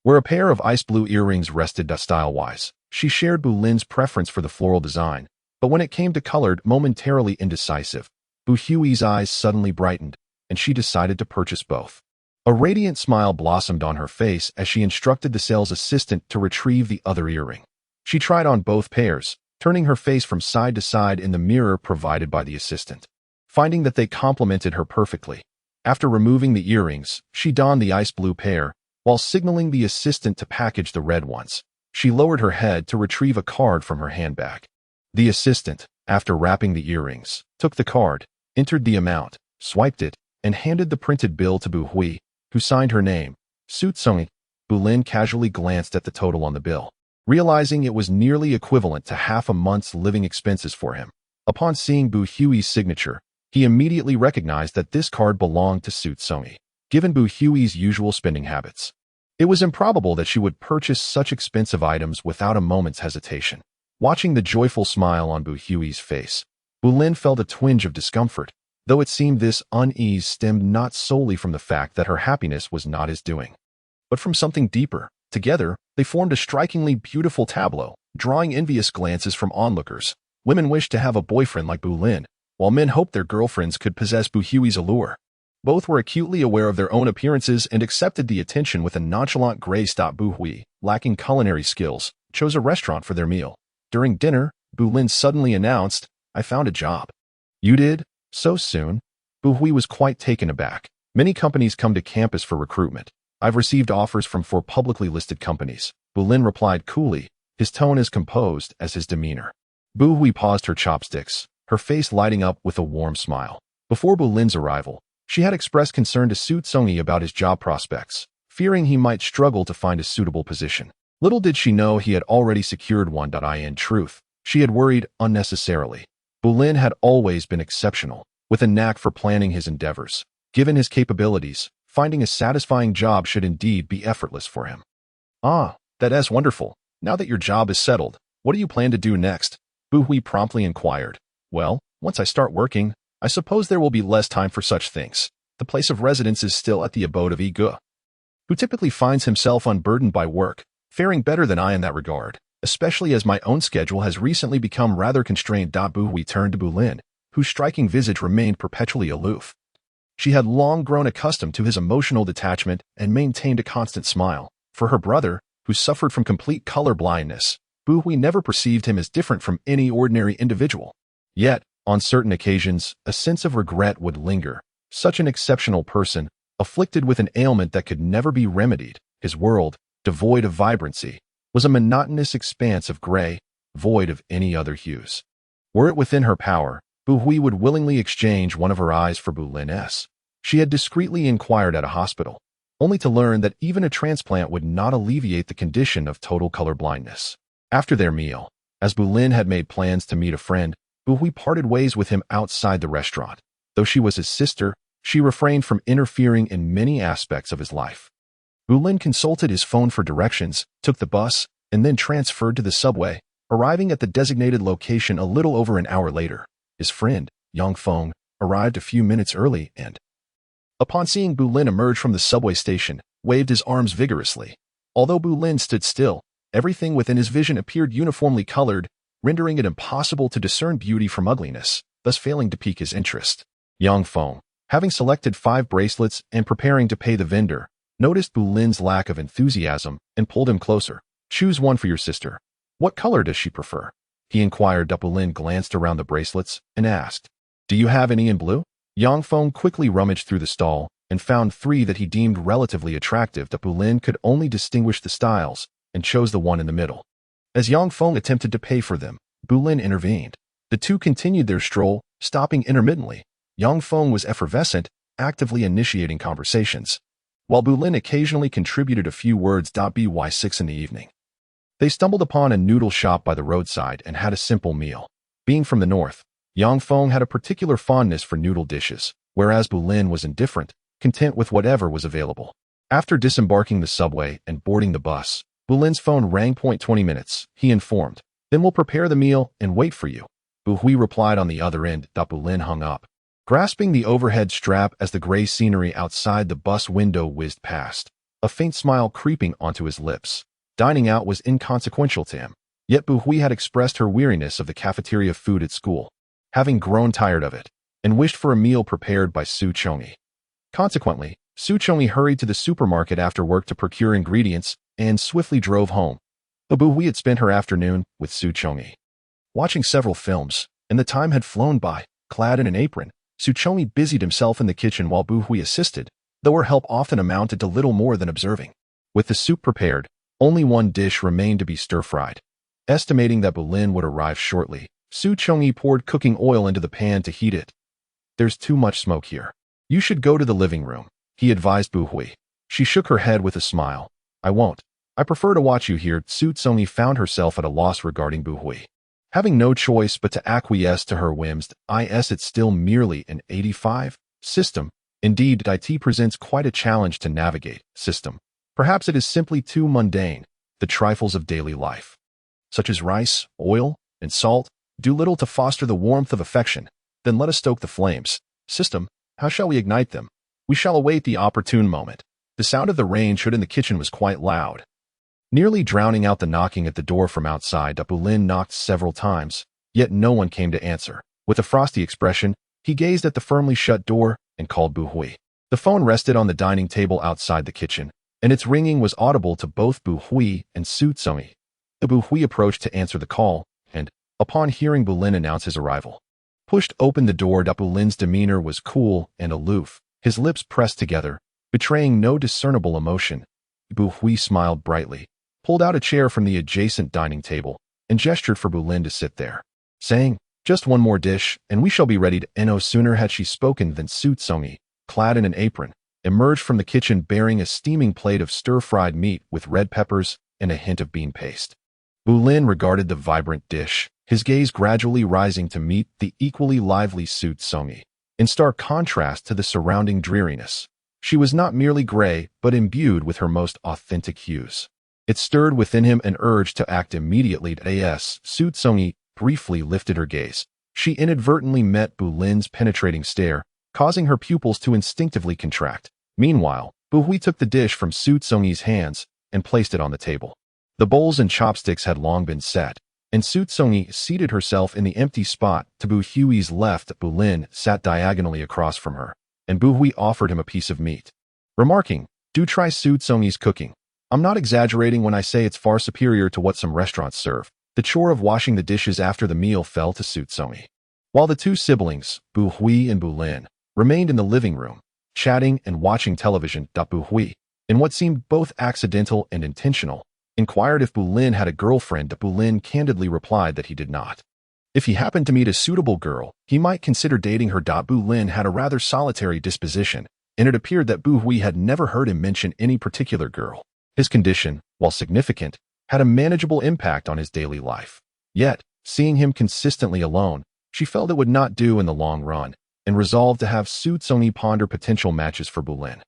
where a pair of ice blue earrings rested. Style-wise, she shared Bulin's preference for the floral design, but when it came to colored, momentarily indecisive, Bu Hui's eyes suddenly brightened, and she decided to purchase both. A radiant smile blossomed on her face as she instructed the sales assistant to retrieve the other earring. She tried on both pairs, turning her face from side to side in the mirror provided by the assistant, finding that they complemented her perfectly. After removing the earrings, she donned the ice blue pair, while signaling the assistant to package the red ones. She lowered her head to retrieve a card from her handbag. The assistant, after wrapping the earrings, took the card, entered the amount, swiped it, and handed the printed bill to Bu Hui, who signed her name, Xu Congyi. Bulin casually glanced at the total on the bill, realizing it was nearly equivalent to half a month's living expenses for him. Upon seeing Bu Hui's signature, he immediately recognized that this card belonged to Xu Congyi, given Bu Hui's usual spending habits. It was improbable that she would purchase such expensive items without a moment's hesitation. Watching the joyful smile on Bu Hui's face, Bu Lin felt a twinge of discomfort, though it seemed this unease stemmed not solely from the fact that her happiness was not his doing, but from something deeper. Together, they formed a strikingly beautiful tableau, drawing envious glances from onlookers. Women wished to have a boyfriend like Bu Lin, while men hoped their girlfriends could possess Bu Hui's allure. Both were acutely aware of their own appearances and accepted the attention with a nonchalant grace. Bu Hui, lacking culinary skills, chose a restaurant for their meal. During dinner, Bu Lin suddenly announced, "I found a job." "You did? So soon?" Bu Hui was quite taken aback. "Many companies come to campus for recruitment. I've received offers from 4 publicly listed companies." Bu Lin replied coolly, his tone as composed as his demeanor. Bu Hui paused her chopsticks, her face lighting up with a warm smile. Before Bu Lin's arrival, she had expressed concern to Xu Congyi about his job prospects, fearing he might struggle to find a suitable position. Little did she know he had already secured one. In truth, she had worried unnecessarily. Bu Lin had always been exceptional, with a knack for planning his endeavors. Given his capabilities, finding a satisfying job should indeed be effortless for him. "Ah, that is wonderful. Now that your job is settled, what do you plan to do next?" Bu Hui promptly inquired. "Well, once I start working, I suppose there will be less time for such things. The place of residence is still at the abode of Ige, who typically finds himself unburdened by work, faring better than I in that regard, especially as my own schedule has recently become rather constrained." Bu Hui turned to Bu Lin, whose striking visage remained perpetually aloof. She had long grown accustomed to his emotional detachment and maintained a constant smile. For her brother, who suffered from complete color blindness, Bu Hui never perceived him as different from any ordinary individual. Yet, on certain occasions, a sense of regret would linger. Such an exceptional person, afflicted with an ailment that could never be remedied, his world, devoid of vibrancy, was a monotonous expanse of gray, void of any other hues. Were it within her power, Bu Hui would willingly exchange one of her eyes for Bu Lin's. She had discreetly inquired at a hospital, only to learn that even a transplant would not alleviate the condition of total color blindness. After their meal, as Bu Lin had made plans to meet a friend, Bu Hui parted ways with him outside the restaurant. Though she was his sister, she refrained from interfering in many aspects of his life. Bu Lin consulted his phone for directions, took the bus, and then transferred to the subway, arriving at the designated location a little over an hour later. His friend, Yang Feng, arrived a few minutes early and, upon seeing Bu Lin emerge from the subway station, waved his arms vigorously. Although Bu Lin stood still, everything within his vision appeared uniformly colored, rendering it impossible to discern beauty from ugliness, thus failing to pique his interest. Yang Feng, having selected 5 bracelets and preparing to pay the vendor, noticed Bu Lin's lack of enthusiasm and pulled him closer. "Choose one for your sister. What color does she prefer?" he inquired. Bu Lin glanced around the bracelets and asked, "Do you have any in blue?" Yang Feng quickly rummaged through the stall and found 3 that he deemed relatively attractive. Bu Lin could only distinguish the styles and chose the one in the middle. As Yang Feng attempted to pay for them, Bu Lin intervened. The two continued their stroll, stopping intermittently. Yang Feng was effervescent, actively initiating conversations, while Bu Lin occasionally contributed a few words. By 6 in the evening, they stumbled upon a noodle shop by the roadside and had a simple meal. Being from the north, Yang Feng had a particular fondness for noodle dishes, whereas Bu Lin was indifferent, content with whatever was available. After disembarking the subway and boarding the bus, Bu Lin's phone rang. 20 minutes, he informed. "Then we'll prepare the meal and wait for you." Bu Hui replied on the other end. Bu Lin hung up, grasping the overhead strap as the gray scenery outside the bus window whizzed past, a faint smile creeping onto his lips. Dining out was inconsequential to him, yet Bu Hui had expressed her weariness of the cafeteria food at school, having grown tired of it, and wished for a meal prepared by Xu Congyi. Consequently, Xu Congyi hurried to the supermarket after work to procure ingredients and swiftly drove home. Bu Hui had spent her afternoon with Xu Congyi, watching several films, and the time had flown by. Clad in an apron, Xu Congyi busied himself in the kitchen while Bu Hui assisted, though her help often amounted to little more than observing. With the soup prepared, only one dish remained to be stir-fried. Estimating that Bu Lin would arrive shortly, Xu Congyi poured cooking oil into the pan to heat it. "There's too much smoke here. You should go to the living room," he advised Bu Hui. She shook her head with a smile. "I won't. I prefer to watch you here." Xu Congyi found herself at a loss regarding Bu Hui. Having no choice but to acquiesce to her whims, it's still merely an 85 system. Indeed, IT presents quite a challenge to navigate. System. Perhaps it is simply too mundane. The trifles of daily life, such as rice, oil, and salt, do little to foster the warmth of affection. Then let us stoke the flames. System, how shall we ignite them? We shall await the opportune moment. The sound of the rain should in the kitchen was quite loud, nearly drowning out the knocking at the door from outside. Bulin knocked several times, yet no one came to answer. With a frosty expression, he gazed at the firmly shut door and called Bu Hui. The phone rested on the dining table outside the kitchen, and its ringing was audible to both Bu Hui and Xu Congyi. Bu Hui approached to answer the call, and, upon hearing Bulin announce his arrival, pushed open the door. Bulin's demeanor was cool and aloof, his lips pressed together, betraying no discernible emotion. Bu Hui smiled brightly, pulled out a chair from the adjacent dining table, and gestured for Bulin to sit there, saying, "Just one more dish, and we shall be ready to..." No sooner had she spoken than Xu Congyi, clad in an apron, emerged from the kitchen bearing a steaming plate of stir-fried meat with red peppers and a hint of bean paste. Bulin regarded the vibrant dish, his gaze gradually rising to meet the equally lively Xu Congyi, in stark contrast to the surrounding dreariness. She was not merely gray, but imbued with her most authentic hues. It stirred within him an urge to act immediately. Xu Congyi briefly lifted her gaze. She inadvertently met Bulin's penetrating stare, causing her pupils to instinctively contract. Meanwhile, Bu Hui took the dish from Xu Congyi's hands and placed it on the table. The bowls and chopsticks had long been set, and Xu Congyi seated herself in the empty spot to Bu Hui's left. Bulin sat diagonally across from her, and Bu Hui offered him a piece of meat, remarking, "Do try Xu Congyi's cooking. I'm not exaggerating when I say it's far superior to what some restaurants serve." The chore of washing the dishes after the meal fell to Xu Congyi, while the two siblings, Bu Hui and Bulin, remained in the living room, chatting and watching television. Bu Hui, in what seemed both accidental and intentional, inquired if Bulin had a girlfriend. Bulin candidly replied that he did not. If he happened to meet a suitable girl, he might consider dating her. Bulin had a rather solitary disposition, and it appeared that Bu Hui had never heard him mention any particular girl. His condition, while significant, had a manageable impact on his daily life. Yet, seeing him consistently alone, she felt it would not do in the long run, and resolved to have Xu Congyi ponder potential matches for Bulin.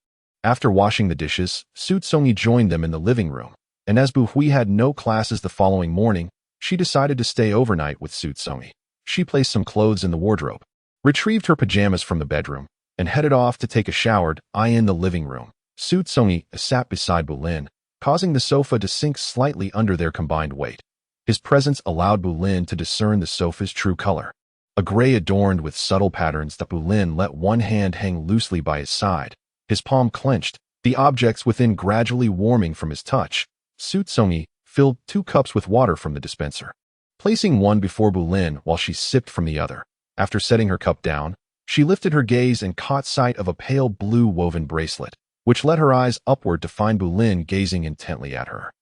After washing the dishes, Xu Congyi joined them in the living room, and as Bu Hui had no classes the following morning, she decided to stay overnight with Xu Congyi. She placed some clothes in the wardrobe, retrieved her pajamas from the bedroom, and headed off to take a shower. In the living room, Xu Congyi sat beside Bulin, causing the sofa to sink slightly under their combined weight. His presence allowed Bulin to discern the sofa's true color, a gray adorned with subtle patterns. Bulin let one hand hang loosely by his side, his palm clenched, the objects within gradually warming from his touch. Xu Congyi filled 2 cups with water from the dispenser, placing one before Bulin while she sipped from the other. After setting her cup down, she lifted her gaze and caught sight of a pale blue woven bracelet, which led her eyes upward to find Bulin gazing intently at her.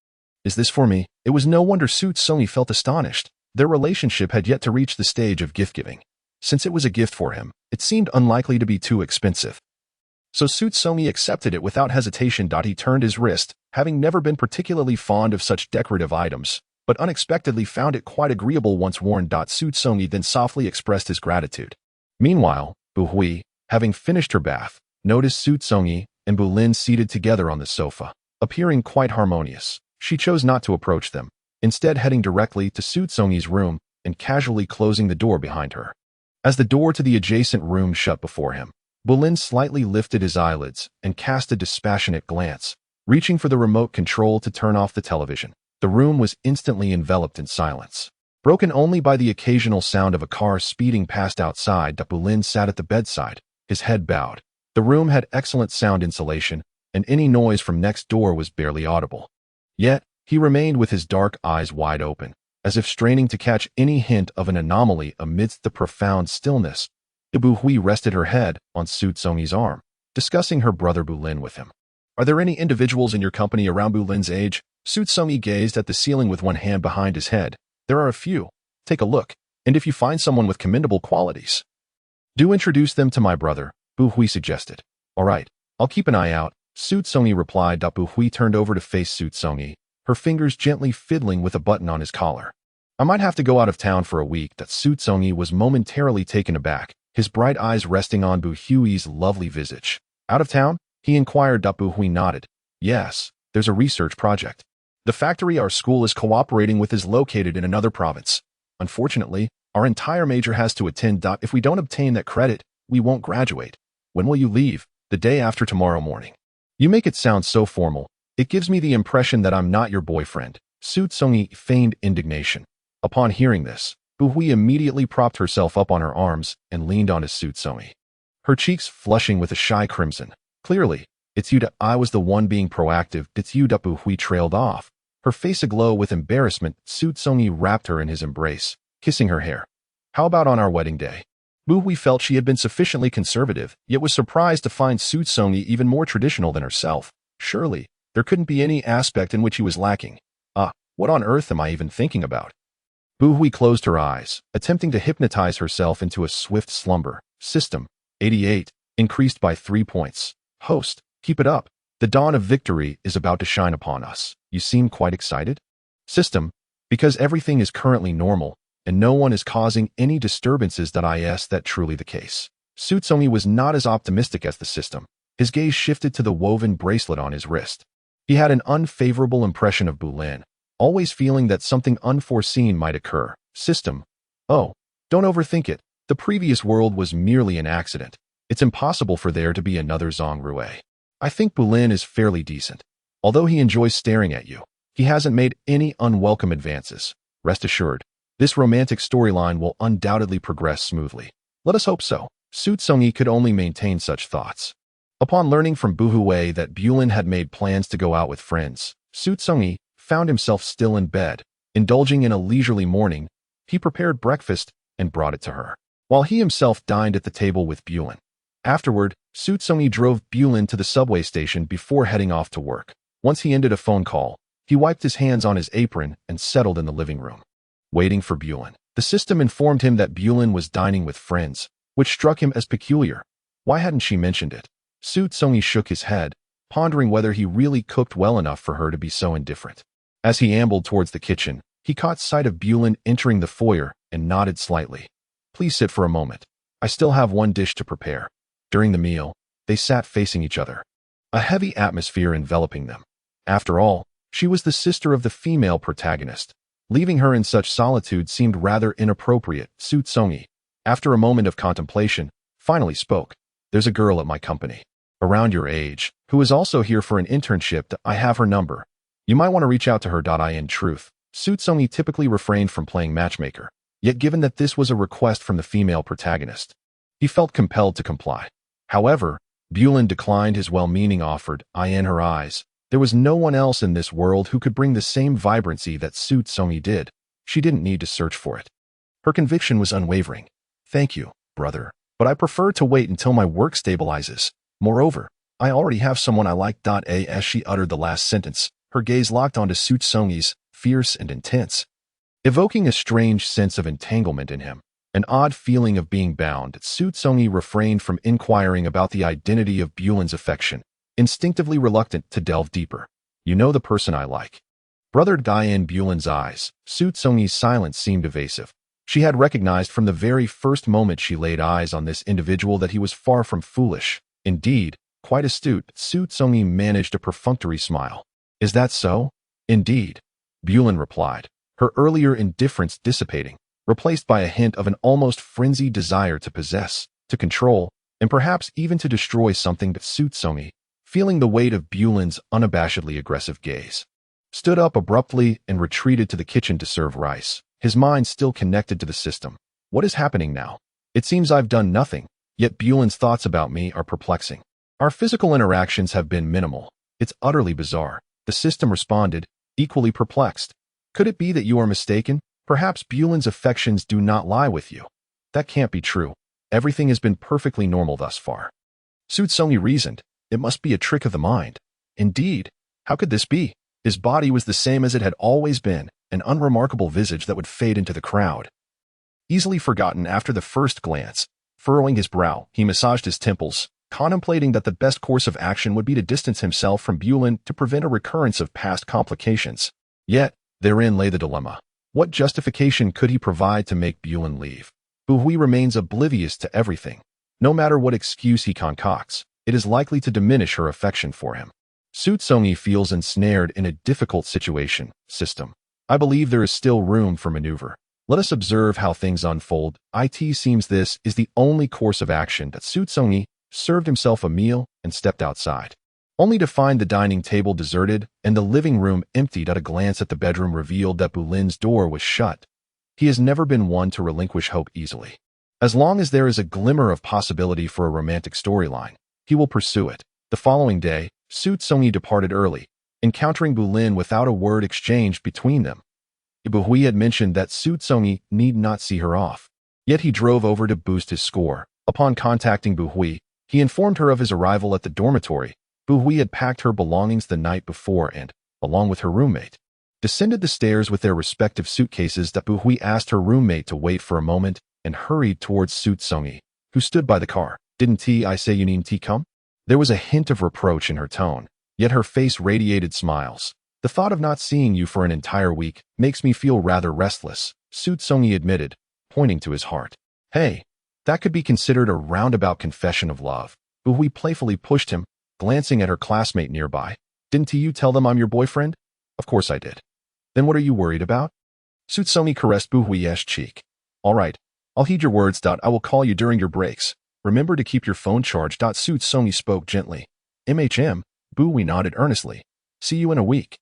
"Is this for me?" It was no wonder Xu Congyi felt astonished. Their relationship had yet to reach the stage of gift-giving. Since it was a gift for him, it seemed unlikely to be too expensive. So Xu Congyi accepted it without hesitation. He turned his wrist, having never been particularly fond of such decorative items, but unexpectedly found it quite agreeable once worn. Xu Congyi then softly expressed his gratitude. Meanwhile, Bu Hui, having finished her bath, noticed Xu Congyi and Bulin seated together on the sofa, appearing quite harmonious. She chose not to approach them, instead heading directly to Xu Congyi's room and casually closing the door behind her. As the door to the adjacent room shut before him, Bulin slightly lifted his eyelids and cast a dispassionate glance, reaching for the remote control to turn off the television. The room was instantly enveloped in silence, broken only by the occasional sound of a car speeding past outside. Bulin sat at the bedside, his head bowed. The room had excellent sound insulation, and any noise from next door was barely audible. Yet, he remained with his dark eyes wide open, as if straining to catch any hint of an anomaly amidst the profound stillness. Bu Hui rested her head on Xu Congyi's arm, discussing her brother Bulin with him. "Are there any individuals in your company around Bulin's age?" Xu Congyi gazed at the ceiling with one hand behind his head. "There are a few. Take a look, and if you find someone with commendable qualities, do introduce them to my brother," Bu Hui suggested. "All right, I'll keep an eye out," Xu Congyi replied. Bu Hui turned over to face Xu Congyi, her fingers gently fiddling with a button on his collar. "I might have to go out of town for a week." Xu Congyi was momentarily taken aback, his bright eyes resting on Bu Hui's lovely visage. "Out of town?" he inquired. Bu Hui nodded. "Yes, there's a research project. The factory our school is cooperating with is located in another province. Unfortunately, our entire major has to attend. If we don't obtain that credit, we won't graduate. When will you leave? The day after tomorrow morning. You make it sound so formal. It gives me the impression that I'm not your boyfriend. Xu Congyi feigned indignation. Upon hearing this, Bu Hui immediately propped herself up on her arms and leaned onto Xu Congyi, her cheeks flushing with a shy crimson. Clearly, it's you that I was the one being proactive. It's you that Bu Hui trailed off. Her face aglow with embarrassment, Xu Congyi wrapped her in his embrace, kissing her hair. How about on our wedding day? Bu Hui felt she had been sufficiently conservative, yet was surprised to find Xu Congyi even more traditional than herself. Surely, there couldn't be any aspect in which he was lacking. What on earth am I even thinking about? Bu Hui closed her eyes, attempting to hypnotize herself into a swift slumber. System 88, increased by 3 points. Host, keep it up. The dawn of victory is about to shine upon us. You seem quite excited? System, because everything is currently normal, and no one is causing any disturbances. Is that truly the case? Xu Congyi was not as optimistic as the system. His gaze shifted to the woven bracelet on his wrist. He had an unfavorable impression of Bulin, always feeling that something unforeseen might occur. System, oh, don't overthink it. The previous world was merely an accident. It's impossible for there to be another Zhang Rue. I think Bulin is fairly decent. Although he enjoys staring at you, he hasn't made any unwelcome advances. Rest assured, this romantic storyline will undoubtedly progress smoothly. Let us hope so. Xu Congyi could only maintain such thoughts. Upon learning from Bu Hui that Bulin had made plans to go out with friends, Xu Congyi found himself still in bed, indulging in a leisurely morning. He prepared breakfast and brought it to her, while he himself dined at the table with Bulin. Afterward, Xu Congyi drove Bulin to the subway station before heading off to work. Once he ended a phone call, he wiped his hands on his apron and settled in the living room, waiting for Bulin. The system informed him that Bulin was dining with friends, which struck him as peculiar. Why hadn't she mentioned it? Xu Congyi shook his head, pondering whether he really cooked well enough for her to be so indifferent. As he ambled towards the kitchen, he caught sight of Bulin entering the foyer and nodded slightly. Please sit for a moment. I still have one dish to prepare. During the meal, they sat facing each other, a heavy atmosphere enveloping them. After all, she was the sister of the female protagonist. Leaving her in such solitude seemed rather inappropriate. Xu Congyi, after a moment of contemplation, finally spoke. There's a girl at my company, around your age, who is also here for an internship. I have her number. You might want to reach out to her. In truth, Xu Congyi typically refrained from playing matchmaker, yet given that this was a request from the female protagonist, he felt compelled to comply. However, Bulin declined his well-meaning offer. In her eyes, there was no one else in this world who could bring the same vibrancy that Xu Congyi did. She didn't need to search for it. Her conviction was unwavering. Thank you, brother, but I prefer to wait until my work stabilizes. Moreover, I already have someone I like. As she uttered the last sentence, her gaze locked onto Xu Congyi's, fierce and intense, evoking a strange sense of entanglement in him. An odd feeling of being bound. Xu Congyi refrained from inquiring about the identity of Bulin's affection, instinctively reluctant to delve deeper. You know the person I like. Brother. In Bulin's eyes, Xu Congyi's silence seemed evasive. She had recognized from the very first moment she laid eyes on this individual that he was far from foolish. Indeed, quite astute. Xu Congyi managed a perfunctory smile. Is that so? Indeed, Bulin replied, her earlier indifference dissipating, replaced by a hint of an almost frenzied desire to possess, to control, and perhaps even to destroy something. Xu Congyi, feeling the weight of Bulin's unabashedly aggressive gaze, stood up abruptly and retreated to the kitchen to serve rice, his mind still connected to the system. What is happening now? It seems I've done nothing, yet Bulin's thoughts about me are perplexing. Our physical interactions have been minimal. It's utterly bizarre. The system responded, equally perplexed. Could it be that you are mistaken? Perhaps Bulin's affections do not lie with you. That can't be true. Everything has been perfectly normal thus far. Xu Congyi reasoned. It must be a trick of the mind. Indeed, how could this be? His body was the same as it had always been, an unremarkable visage that would fade into the crowd. Easily forgotten after the first glance, furrowing his brow, he massaged his temples, contemplating that the best course of action would be to distance himself from Bulin to prevent a recurrence of past complications. Yet, therein lay the dilemma. What justification could he provide to make Bulin leave? Bu Hui remains oblivious to everything. No matter what excuse he concocts, it is likely to diminish her affection for him. Xu Congyi feels ensnared in a difficult situation. System. I believe there is still room for maneuver. Let us observe how things unfold. It seems this is the only course of action that Xu Congyi served himself a meal and stepped outside, only to find the dining table deserted and the living room emptied. At a glance at the bedroom revealed that Bulin's door was shut. He has never been one to relinquish hope easily. As long as there is a glimmer of possibility for a romantic storyline, he will pursue it. The following day, Xu Congyi departed early, encountering Bulin without a word exchanged between them. Buhui had mentioned that Xu Congyi need not see her off, yet he drove over to boost his score. Upon contacting Buhui, he informed her of his arrival at the dormitory. Buhui had packed her belongings the night before and, along with her roommate, descended the stairs with their respective suitcases. That Buhui asked her roommate to wait for a moment and hurried towards Xu Congyi, who stood by the car. Didn't I say you need to come? There was a hint of reproach in her tone, yet her face radiated smiles. The thought of not seeing you for an entire week makes me feel rather restless, Xu Congyi admitted, pointing to his heart. Hey, that could be considered a roundabout confession of love. Buhui playfully pushed him, glancing at her classmate nearby. Didn't you tell them I'm your boyfriend? Of course I did. Then what are you worried about? Xu Congyi caressed Buhui's cheek. All right, I'll heed your words. I will call you during your breaks. Remember to keep your phone charged. Xu Congyi spoke gently. Buhui nodded earnestly. See you in a week.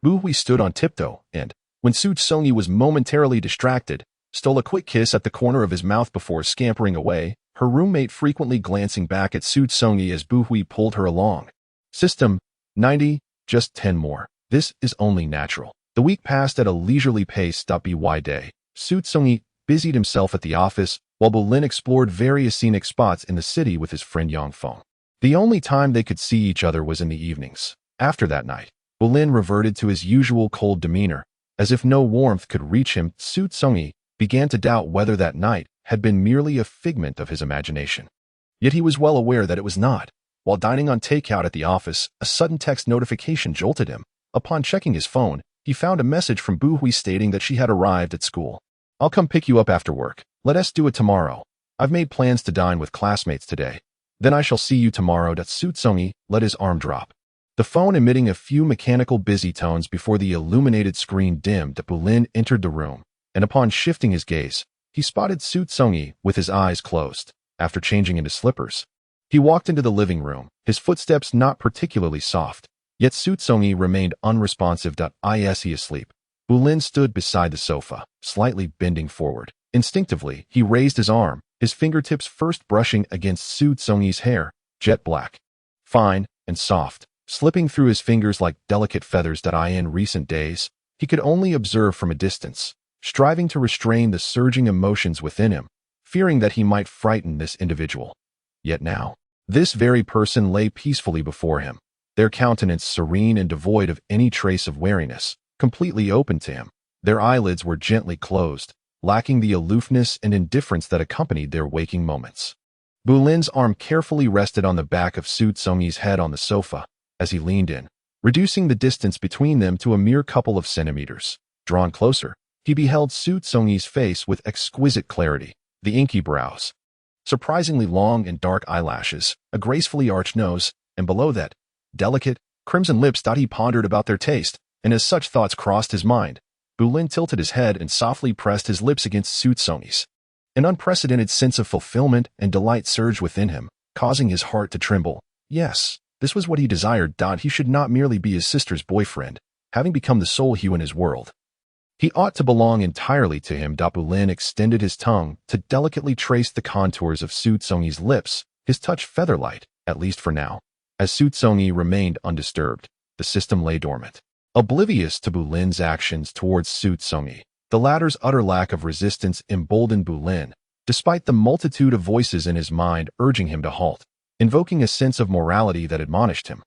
Buhui stood on tiptoe and, when Xu Congyi was momentarily distracted, stole a quick kiss at the corner of his mouth before scampering away, her roommate frequently glancing back at Xu Congyi as Buhui pulled her along. System 90, just 10 more. This is only natural. The week passed at a leisurely pace. By day, Xu Congyi busied himself at the office, while Bulin explored various scenic spots in the city with his friend Yangfeng. The only time they could see each other was in the evenings. After that night, Bulin reverted to his usual cold demeanor. As if no warmth could reach him, Xu Congyi began to doubt whether that night had been merely a figment of his imagination. Yet he was well aware that it was not. While dining on takeout at the office, a sudden text notification jolted him. Upon checking his phone, he found a message from Buhui stating that she had arrived at school. I'll come pick you up after work. Let us do it tomorrow. I've made plans to dine with classmates today. Then I shall see you tomorrow. Xu Congyi let his arm drop, the phone emitting a few mechanical busy tones before the illuminated screen dimmed. Bulin entered the room, and upon shifting his gaze, he spotted Xu Congyi with his eyes closed. After changing into slippers, he walked into the living room, his footsteps not particularly soft, yet Xu Congyi remained unresponsive. Is he asleep? Bulin stood beside the sofa, slightly bending forward. Instinctively, he raised his arm, his fingertips first brushing against Xu Congyi's hair, jet black, fine, and soft, slipping through his fingers like delicate feathers. In recent days, he could only observe from a distance, striving to restrain the surging emotions within him, fearing that he might frighten this individual. Yet now, this very person lay peacefully before him, their countenance serene and devoid of any trace of wariness, completely open to him. Their eyelids were gently closed, lacking the aloofness and indifference that accompanied their waking moments. Bulin's arm carefully rested on the back of Xu Congyi's head on the sofa as he leaned in, reducing the distance between them to a mere couple of centimeters. Drawn closer, he beheld Xu Congyi's face with exquisite clarity, the inky brows, surprisingly long and dark eyelashes, a gracefully arched nose, and below that, delicate, crimson lips. He pondered about their taste, and as such thoughts crossed his mind, Bulin tilted his head and softly pressed his lips against Xu Congyi's. An unprecedented sense of fulfillment and delight surged within him, causing his heart to tremble. Yes, this was what he desired. He should not merely be his sister's boyfriend, having become the sole hue in his world. He ought to belong entirely to him. Bulin extended his tongue to delicately trace the contours of Xu Congyi's lips, his touch feather-light, at least for now. As Xu Congyi remained undisturbed, the system lay dormant, oblivious to Bulin's actions towards Xu Congyi. The latter's utter lack of resistance emboldened Bulin, despite the multitude of voices in his mind urging him to halt, invoking a sense of morality that admonished him,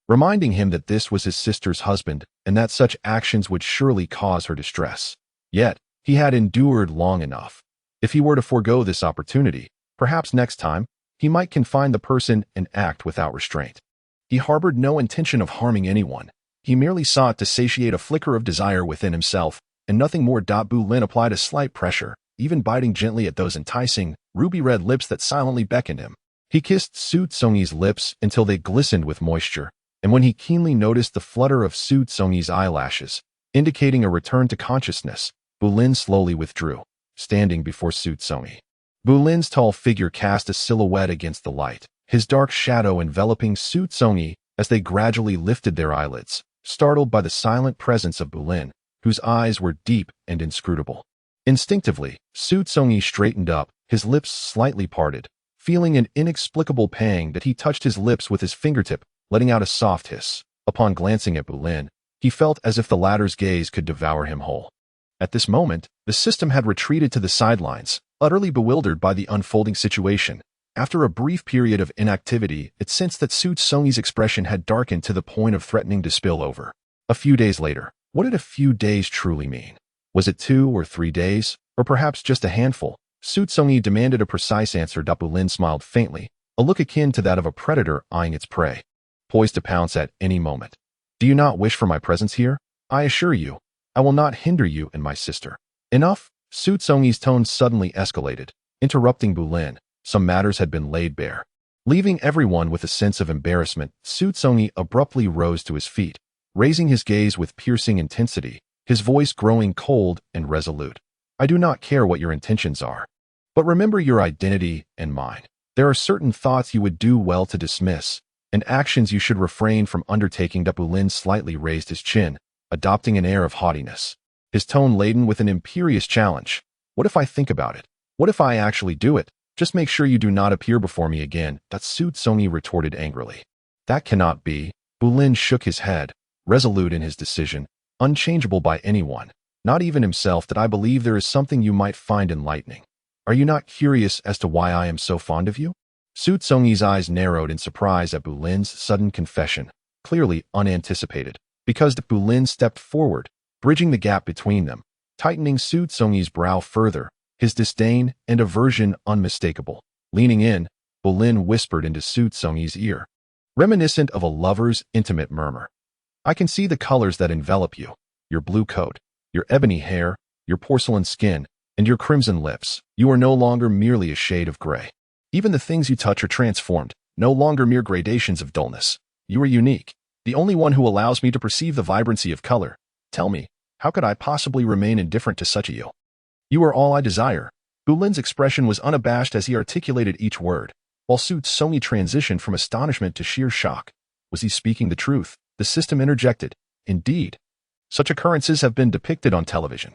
reminding him that this was his sister's husband and that such actions would surely cause her distress. Yet, he had endured long enough. If he were to forego this opportunity, perhaps next time, he might confine the person and act without restraint. He harbored no intention of harming anyone. He merely sought to satiate a flicker of desire within himself, and nothing more. Bulin applied a slight pressure, even biting gently at those enticing, ruby-red lips that silently beckoned him. He kissed Xu Congyi's lips until they glistened with moisture, and when he keenly noticed the flutter of Xu Congyi's eyelashes, indicating a return to consciousness, Bulin slowly withdrew, standing before Xu Congyi. Bulin's tall figure cast a silhouette against the light, his dark shadow enveloping Xu Congyi as they gradually lifted their eyelids, startled by the silent presence of Bulin, whose eyes were deep and inscrutable. Instinctively, Xu Congyi straightened up, his lips slightly parted, feeling an inexplicable pang that he touched his lips with his fingertip, letting out a soft hiss. Upon glancing at Bulin, he felt as if the latter's gaze could devour him whole. At this moment, the system had retreated to the sidelines, utterly bewildered by the unfolding situation. After a brief period of inactivity, it sensed that Xu Congyi's expression had darkened to the point of threatening to spill over. A few days later, what did a few days truly mean? Was it 2 or 3 days, or perhaps just a handful? Xu Congyi demanded a precise answer. Bulin smiled faintly, a look akin to that of a predator eyeing its prey, poised to pounce at any moment. Do you not wish for my presence here? I assure you, I will not hinder you and my sister. Enough? Xu Congyi's tone suddenly escalated, interrupting Bulin. Some matters had been laid bare. Leaving everyone with a sense of embarrassment, Xu Congyi abruptly rose to his feet, raising his gaze with piercing intensity, his voice growing cold and resolute. I do not care what your intentions are, but remember your identity and mine. There are certain thoughts you would do well to dismiss, and actions you should refrain from undertaking. Bulin slightly raised his chin, adopting an air of haughtiness, his tone laden with an imperious challenge. What if I think about it? What if I actually do it? Just make sure you do not appear before me again, Xu Congyi retorted angrily. That cannot be. Bulin shook his head, resolute in his decision, unchangeable by anyone, not even himself. That I believe there is something you might find enlightening. Are you not curious as to why I am so fond of you? Xu Congyi's eyes narrowed in surprise at Bulin's sudden confession, clearly unanticipated, because Bulin stepped forward, bridging the gap between them, tightening Xu Congyi's brow further, his disdain and aversion unmistakable. Leaning in, Bulin whispered into Xu Congyi's ear, reminiscent of a lover's intimate murmur. I can see the colors that envelop you, your blue coat, your ebony hair, your porcelain skin, and your crimson lips. You are no longer merely a shade of gray. Even the things you touch are transformed, no longer mere gradations of dullness. You are unique, the only one who allows me to perceive the vibrancy of color. Tell me, how could I possibly remain indifferent to such a you? You are all I desire. Bulin's expression was unabashed as he articulated each word, while Xu Congyi transitioned from astonishment to sheer shock. Was he speaking the truth? The system interjected. Indeed. Such occurrences have been depicted on television.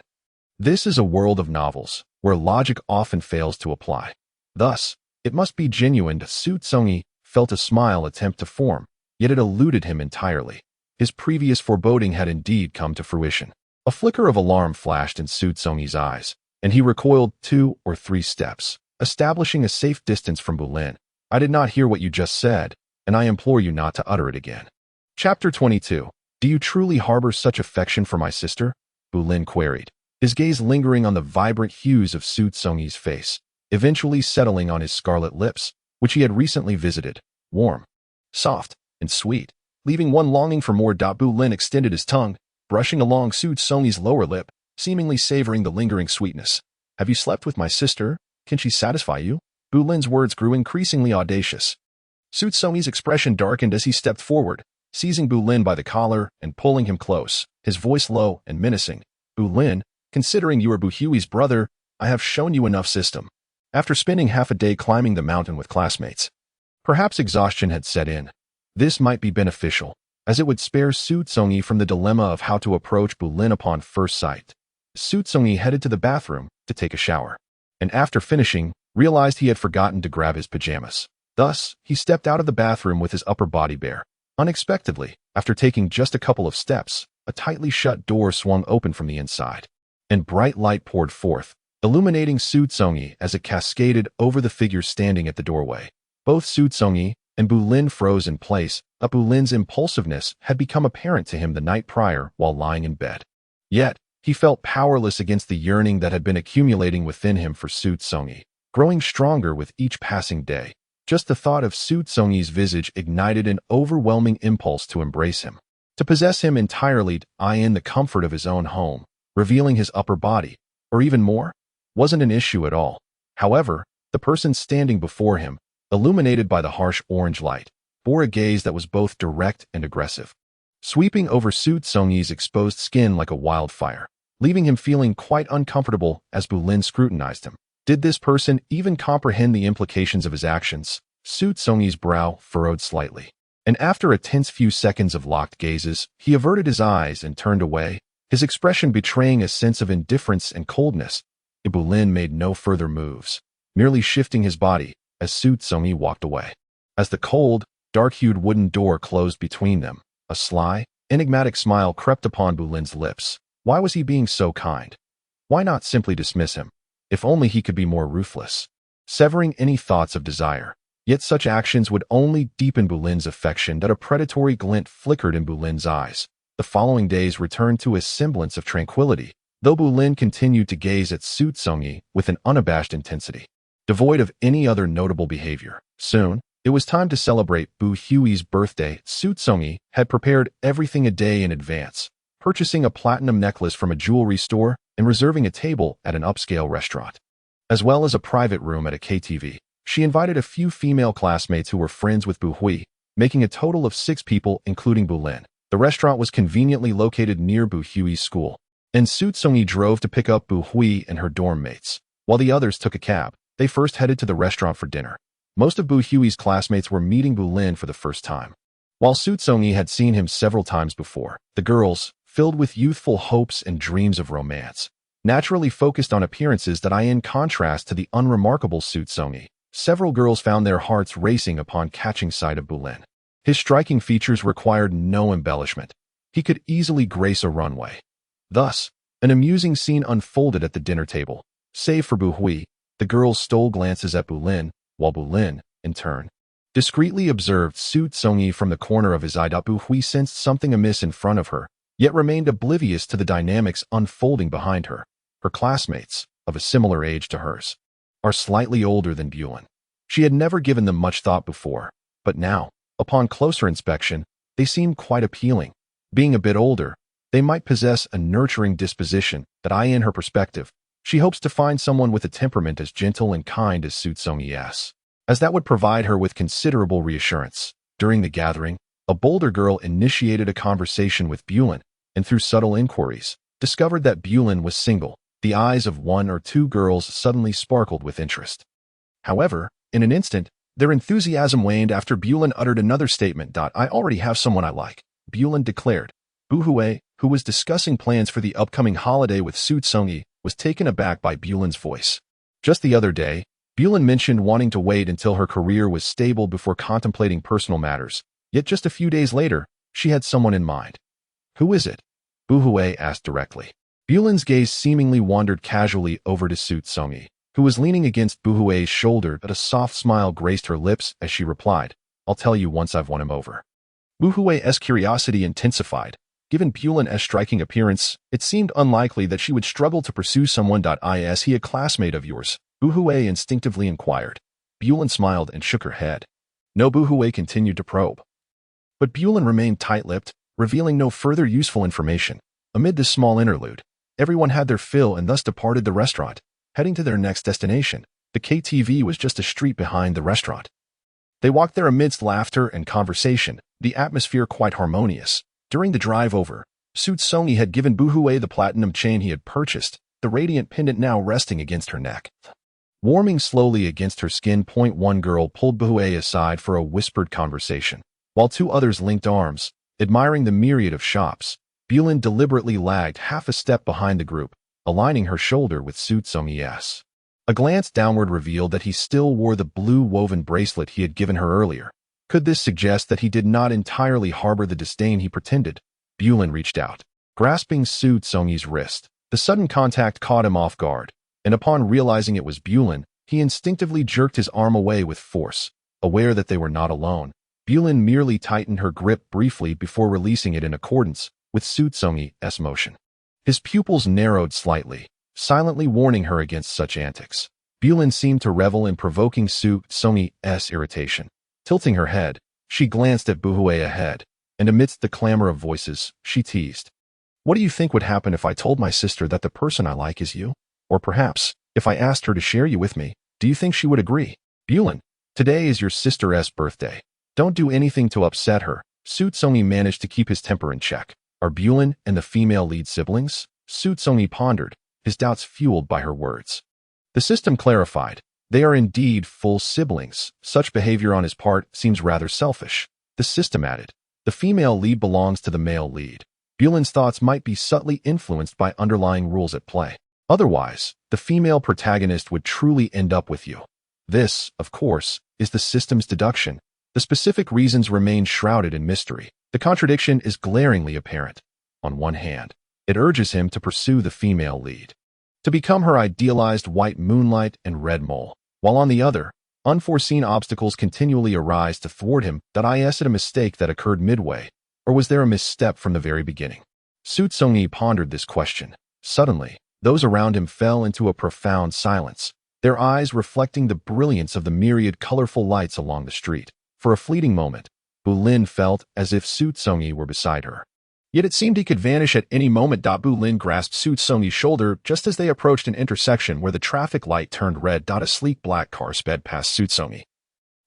This is a world of novels, where logic often fails to apply. Thus, it must be genuine. Xu Congyi felt a smile attempt to form, yet it eluded him entirely. His previous foreboding had indeed come to fruition. A flicker of alarm flashed in Xu Congyi's eyes, and he recoiled 2 or 3 steps, establishing a safe distance from Bulin. I did not hear what you just said, and I implore you not to utter it again. Chapter 22. Do you truly harbor such affection for my sister? Bulin queried, his gaze lingering on the vibrant hues of Xu Congyi's face, eventually settling on his scarlet lips, which he had recently visited, warm, soft, and sweet, leaving one longing for more. Bulin extended his tongue, brushing along Xu Congyi's lower lip, seemingly savoring the lingering sweetness. Have you slept with my sister? Can she satisfy you? Bulin's words grew increasingly audacious. Xu Congyi's expression darkened as he stepped forward, seizing Bulin by the collar and pulling him close, his voice low and menacing. Bulin, considering you are Buhui's brother, I have shown you enough system. After spending half a day climbing the mountain with classmates, perhaps exhaustion had set in. This might be beneficial, as it would spare Xu Congyi from the dilemma of how to approach Bulin upon first sight. Xu Congyi headed to the bathroom to take a shower, and after finishing, realized he had forgotten to grab his pajamas. Thus, he stepped out of the bathroom with his upper body bare. Unexpectedly, after taking just a couple of steps, a tightly shut door swung open from the inside, and bright light poured forth, illuminating Xu Congyi as it cascaded over the figure standing at the doorway. Both Xu Congyi and Bulin froze in place. Bulin's impulsiveness had become apparent to him the night prior while lying in bed. Yet, he felt powerless against the yearning that had been accumulating within him for Xu Congyi, growing stronger with each passing day. Just the thought of Xu Congyi's visage ignited an overwhelming impulse to embrace him, to possess him entirely, in the comfort of his own home. Revealing his upper body, or even more, wasn't an issue at all. However, the person standing before him, illuminated by the harsh orange light, bore a gaze that was both direct and aggressive, sweeping over Xu Congyi's exposed skin like a wildfire, leaving him feeling quite uncomfortable as Bulin scrutinized him. Did this person even comprehend the implications of his actions? Xu Congyi's brow furrowed slightly, and after a tense few seconds of locked gazes, he averted his eyes and turned away, his expression betraying a sense of indifference and coldness. Bulin made no further moves, merely shifting his body as Xu Congyi walked away. As the cold, dark-hued wooden door closed between them, a sly, enigmatic smile crept upon Bulin's lips. Why was he being so kind? Why not simply dismiss him? If only he could be more ruthless, severing any thoughts of desire. Yet such actions would only deepen Bulin's affection. That a predatory glint flickered in Bulin's eyes. The following days returned to a semblance of tranquility, though Bulin continued to gaze at Xu Congyi with an unabashed intensity, devoid of any other notable behavior. Soon, it was time to celebrate Bu Hui's birthday. Xu Congyi had prepared everything a day in advance, purchasing a platinum necklace from a jewelry store and reserving a table at an upscale restaurant, as well as a private room at a KTV. She invited a few female classmates who were friends with Bu Hui, making a total of 6 people, including Bulin. The restaurant was conveniently located near Bu Hui's school, and Xu Congyi drove to pick up Bu Hui and her dorm mates. While the others took a cab, they first headed to the restaurant for dinner. Most of Bu Hui's classmates were meeting Bulin for the first time. While Xu Congyi had seen him several times before, the girls, filled with youthful hopes and dreams of romance, naturally focused on appearances that in contrast to the unremarkable Xu Congyi. Several girls found their hearts racing upon catching sight of Bulin. His striking features required no embellishment. He could easily grace a runway. Thus, an amusing scene unfolded at the dinner table. Save for Bu Hui, the girls stole glances at Bulin, while Bulin, in turn, discreetly observed Xu Congyi from the corner of his eye. Bu Hui sensed something amiss in front of her, yet remained oblivious to the dynamics unfolding behind her. Her classmates, of a similar age to hers, are slightly older than Bulin. She had never given them much thought before, but now, upon closer inspection, they seemed quite appealing. Being a bit older, they might possess a nurturing disposition that in her perspective, she hopes to find someone with a temperament as gentle and kind as Xu Congyi's, as that would provide her with considerable reassurance. During the gathering, a bolder girl initiated a conversation with Bulin, and through subtle inquiries, discovered that Bulin was single. The eyes of 1 or 2 girls suddenly sparkled with interest. However, in an instant, their enthusiasm waned after Bulin uttered another statement. I already have someone I like, Bulin declared. Bu Hui, who was discussing plans for the upcoming holiday with Xu Congyi, was taken aback by Bulin's voice. Just the other day, Bulin mentioned wanting to wait until her career was stable before contemplating personal matters, yet just a few days later, she had someone in mind. Who is it? Bu Hui asked directly. Bulin's gaze seemingly wandered casually over to Xu Congyi, who was leaning against Bu Hui's shoulder, but a soft smile graced her lips as she replied, I'll tell you once I've won him over. Bu Hui's curiosity intensified. Given Bulin's striking appearance, it seemed unlikely that she would struggle to pursue someone. Is he a classmate of yours? Bu Hui instinctively inquired. Bulin smiled and shook her head. No. Bu Hui continued to probe. But Bulin remained tight-lipped, revealing no further useful information. Amid this small interlude, everyone had their fill and thus departed the restaurant, heading to their next destination. The KTV was just a street behind the restaurant. They walked there amidst laughter and conversation, the atmosphere quite harmonious. During the drive over, Xu Congyi had given Bu Hui the platinum chain he had purchased, the radiant pendant now resting against her neck. Warming slowly against her skin. One girl pulled Bu Hui aside for a whispered conversation, while 2 others linked arms, admiring the myriad of shops. Bulin deliberately lagged half a step behind the group, aligning her shoulder with Xu Congyi's. A glance downward revealed that he still wore the blue woven bracelet he had given her earlier. Could this suggest that he did not entirely harbor the disdain he pretended? Bulin reached out, grasping Xu Congyi's wrist. The sudden contact caught him off guard, and upon realizing it was Bulin, he instinctively jerked his arm away with force. Aware that they were not alone, Bulin merely tightened her grip briefly before releasing it in accordance with Xu Congyi's motion. His pupils narrowed slightly, silently warning her against such antics. Bulin seemed to revel in provoking Xu Congyi's irritation. Tilting her head, she glanced at Bu Hui ahead, and amidst the clamor of voices, she teased. What do you think would happen if I told my sister that the person I like is you? Or perhaps, if I asked her to share you with me, do you think she would agree? Bulin, today is your sister's birthday. Don't do anything to upset her. Xu Congyi managed to keep his temper in check. Are Bulin and the female lead siblings? Xu Congyi pondered, his doubts fueled by her words. The system clarified. They are indeed full siblings. Such behavior on his part seems rather selfish. The system added. The female lead belongs to the male lead. Bulin's thoughts might be subtly influenced by underlying rules at play. Otherwise, the female protagonist would truly end up with you. This, of course, is the system's deduction. The specific reasons remain shrouded in mystery. The contradiction is glaringly apparent. On one hand, it urges him to pursue the female lead, to become her idealized white moonlight and red mole, while on the other, unforeseen obstacles continually arise to thwart him. Is it a mistake that occurred midway, or was there a misstep from the very beginning? Xu Congyi pondered this question. Suddenly, those around him fell into a profound silence, their eyes reflecting the brilliance of the myriad colorful lights along the street. For a fleeting moment, Bulin felt as if Xu Congyi were beside her. Yet it seemed he could vanish at any moment. Bulin grasped Xu Congyi's shoulder just as they approached an intersection where the traffic light turned red. A sleek black car sped past Xu Congyi,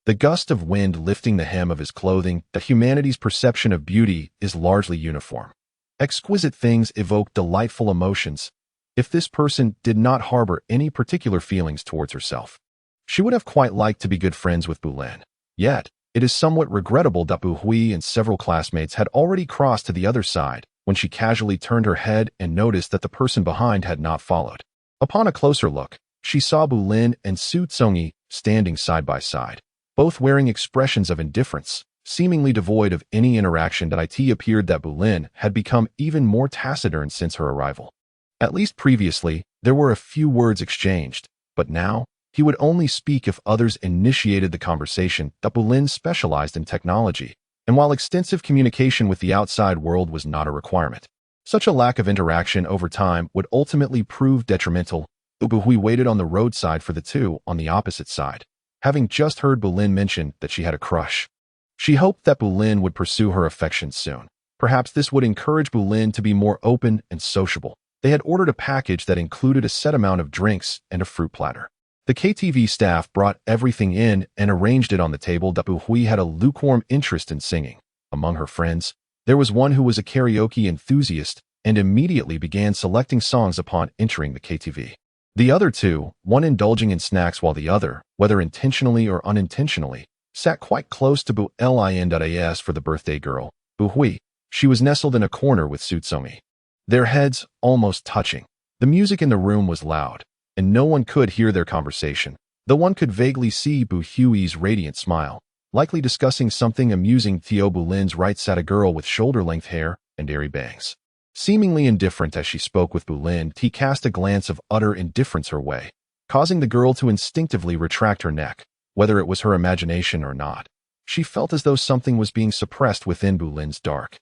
the gust of wind lifting the hem of his clothing. That humanity's perception of beauty is largely uniform. Exquisite things evoke delightful emotions. If this person did not harbor any particular feelings towards herself, she would have quite liked to be good friends with Bulin. Yet, it is somewhat regrettable that Bu Hui and several classmates had already crossed to the other side when she casually turned her head and noticed that the person behind had not followed. Upon a closer look, she saw Bulin and Xu Congyi standing side by side, both wearing expressions of indifference, seemingly devoid of any interaction. It appeared that Bulin had become even more taciturn since her arrival. At least previously, there were a few words exchanged, but now, he would only speak if others initiated the conversation. Bulin specialized in technology, and while extensive communication with the outside world was not a requirement, such a lack of interaction over time would ultimately prove detrimental. Bu Hui waited on the roadside for the two on the opposite side, having just heard Bulin mention that she had a crush. She hoped that Bulin would pursue her affections soon. Perhaps this would encourage Bulin to be more open and sociable. They had ordered a package that included a set amount of drinks and a fruit platter. The KTV staff brought everything in and arranged it on the table. Bu Hui had a lukewarm interest in singing. Among her friends, there was one who was a karaoke enthusiast and immediately began selecting songs upon entering the KTV. The other two, one indulging in snacks while the other, whether intentionally or unintentionally, sat quite close to Bulin. For the birthday girl, Bu Hui, she was nestled in a corner with Xu Congyi, their heads almost touching. The music in the room was loud, and no one could hear their conversation, though one could vaguely see Bu Hui's radiant smile, likely discussing something amusing. Bulin's right sat a girl with shoulder-length hair and airy bangs. Seemingly indifferent as she spoke with Bulin, he cast a glance of utter indifference her way, causing the girl to instinctively retract her neck, whether it was her imagination or not. She felt as though something was being suppressed within Bulin's dark,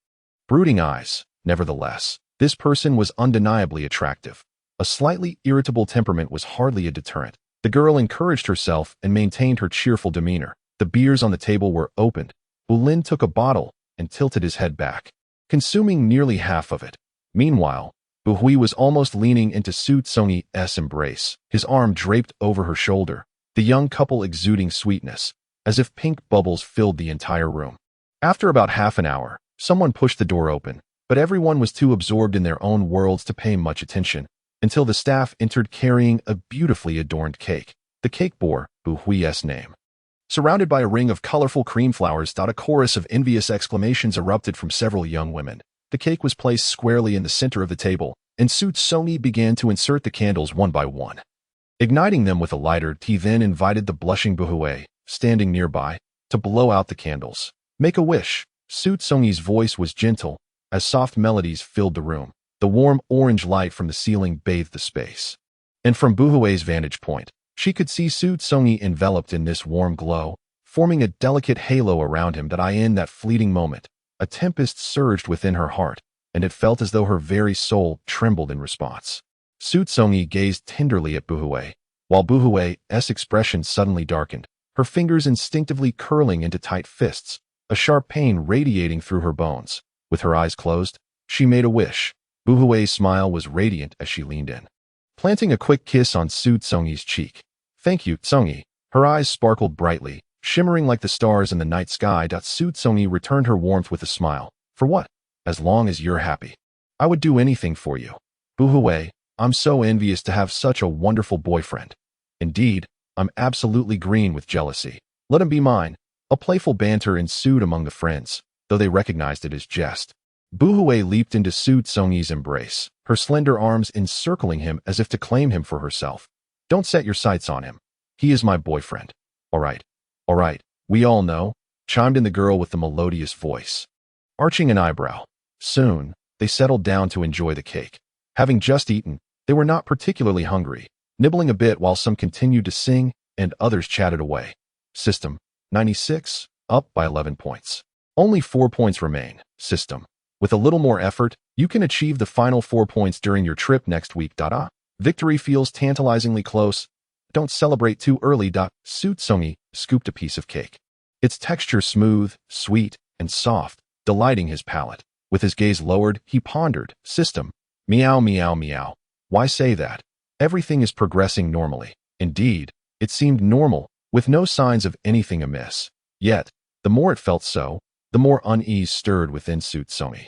brooding eyes. Nevertheless, this person was undeniably attractive. A slightly irritable temperament was hardly a deterrent. The girl encouraged herself and maintained her cheerful demeanor. The beers on the table were opened. Bulin took a bottle and tilted his head back, consuming nearly half of it. Meanwhile, Bu Hui was almost leaning into Xu Congyi's embrace, his arm draped over her shoulder, the young couple exuding sweetness, as if pink bubbles filled the entire room. After about half an hour, someone pushed the door open, but everyone was too absorbed in their own worlds to pay much attention, until the staff entered carrying a beautifully adorned cake. The cake bore Bu Hui's name. Surrounded by a ring of colorful cream flowers, a chorus of envious exclamations erupted from several young women. The cake was placed squarely in the center of the table, and Xu Congyi began to insert the candles one by one. Igniting them with a lighter, he then invited the blushing Bu Hui, standing nearby, to blow out the candles. Make a wish. Xu Congyi's voice was gentle, as soft melodies filled the room. The warm orange light from the ceiling bathed the space. And from Bu Hui's vantage point, she could see Xu Congyi enveloped in this warm glow, forming a delicate halo around him. In that fleeting moment, a tempest surged within her heart, and it felt as though her very soul trembled in response. Xu Congyi gazed tenderly at Bu Hui, while Bu Hui's expression suddenly darkened, her fingers instinctively curling into tight fists, a sharp pain radiating through her bones. With her eyes closed, she made a wish. Bu Hui's smile was radiant as she leaned in, planting a quick kiss on Xu Congyi's cheek. Thank you, Congyi. Her eyes sparkled brightly, shimmering like the stars in the night sky. Xu Congyi returned her warmth with a smile. For what? As long as you're happy. I would do anything for you. Buhui, I'm so envious to have such a wonderful boyfriend. Indeed, I'm absolutely green with jealousy. Let him be mine. A playful banter ensued among the friends, though they recognized it as jest. Buhui leaped into Xu Congyi's embrace, her slender arms encircling him as if to claim him for herself. Don't set your sights on him. He is my boyfriend. All right, we all know, chimed in the girl with the melodious voice. Arching an eyebrow. Soon, they settled down to enjoy the cake. Having just eaten, they were not particularly hungry, nibbling a bit while some continued to sing and others chatted away. System, 96, up by 11 points. Only 4 points remain. System. With a little more effort, you can achieve the final 4 points during your trip next week. Victory feels tantalizingly close. Don't celebrate too early. Xu Congyi scooped a piece of cake. Its texture smooth, sweet, and soft, delighting his palate. With his gaze lowered, he pondered. System. Meow meow meow. Why say that? Everything is progressing normally. Indeed, it seemed normal, with no signs of anything amiss. Yet, the more it felt so, the more unease stirred within Xu Congyi.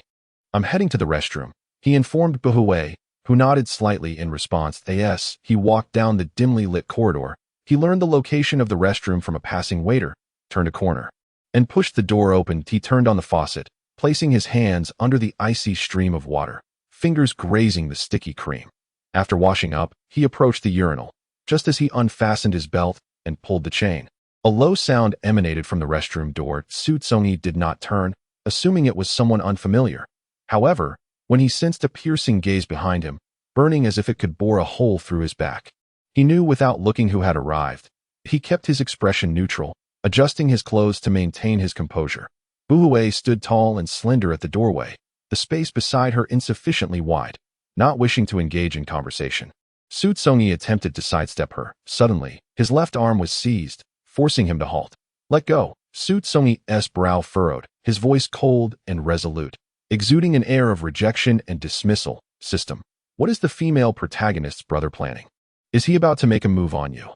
I'm heading to the restroom, he informed Buhui, who nodded slightly in response. As he walked down the dimly lit corridor, he learned the location of the restroom from a passing waiter, turned a corner, and pushed the door open. He turned on the faucet, placing his hands under the icy stream of water, fingers grazing the sticky cream. After washing up, he approached the urinal, just as he unfastened his belt and pulled the chain. A low sound emanated from the restroom door. Xu Congyi did not turn, assuming it was someone unfamiliar. However, when he sensed a piercing gaze behind him, burning as if it could bore a hole through his back, he knew without looking who had arrived. He kept his expression neutral, adjusting his clothes to maintain his composure. Buhui stood tall and slender at the doorway, the space beside her insufficiently wide, not wishing to engage in conversation. Xu Congyi attempted to sidestep her. Suddenly, his left arm was seized, forcing him to halt. Let go. Xu Congyi's brow furrowed, his voice cold and resolute, exuding an air of rejection and dismissal. System. What is the female protagonist's brother planning? Is he about to make a move on you?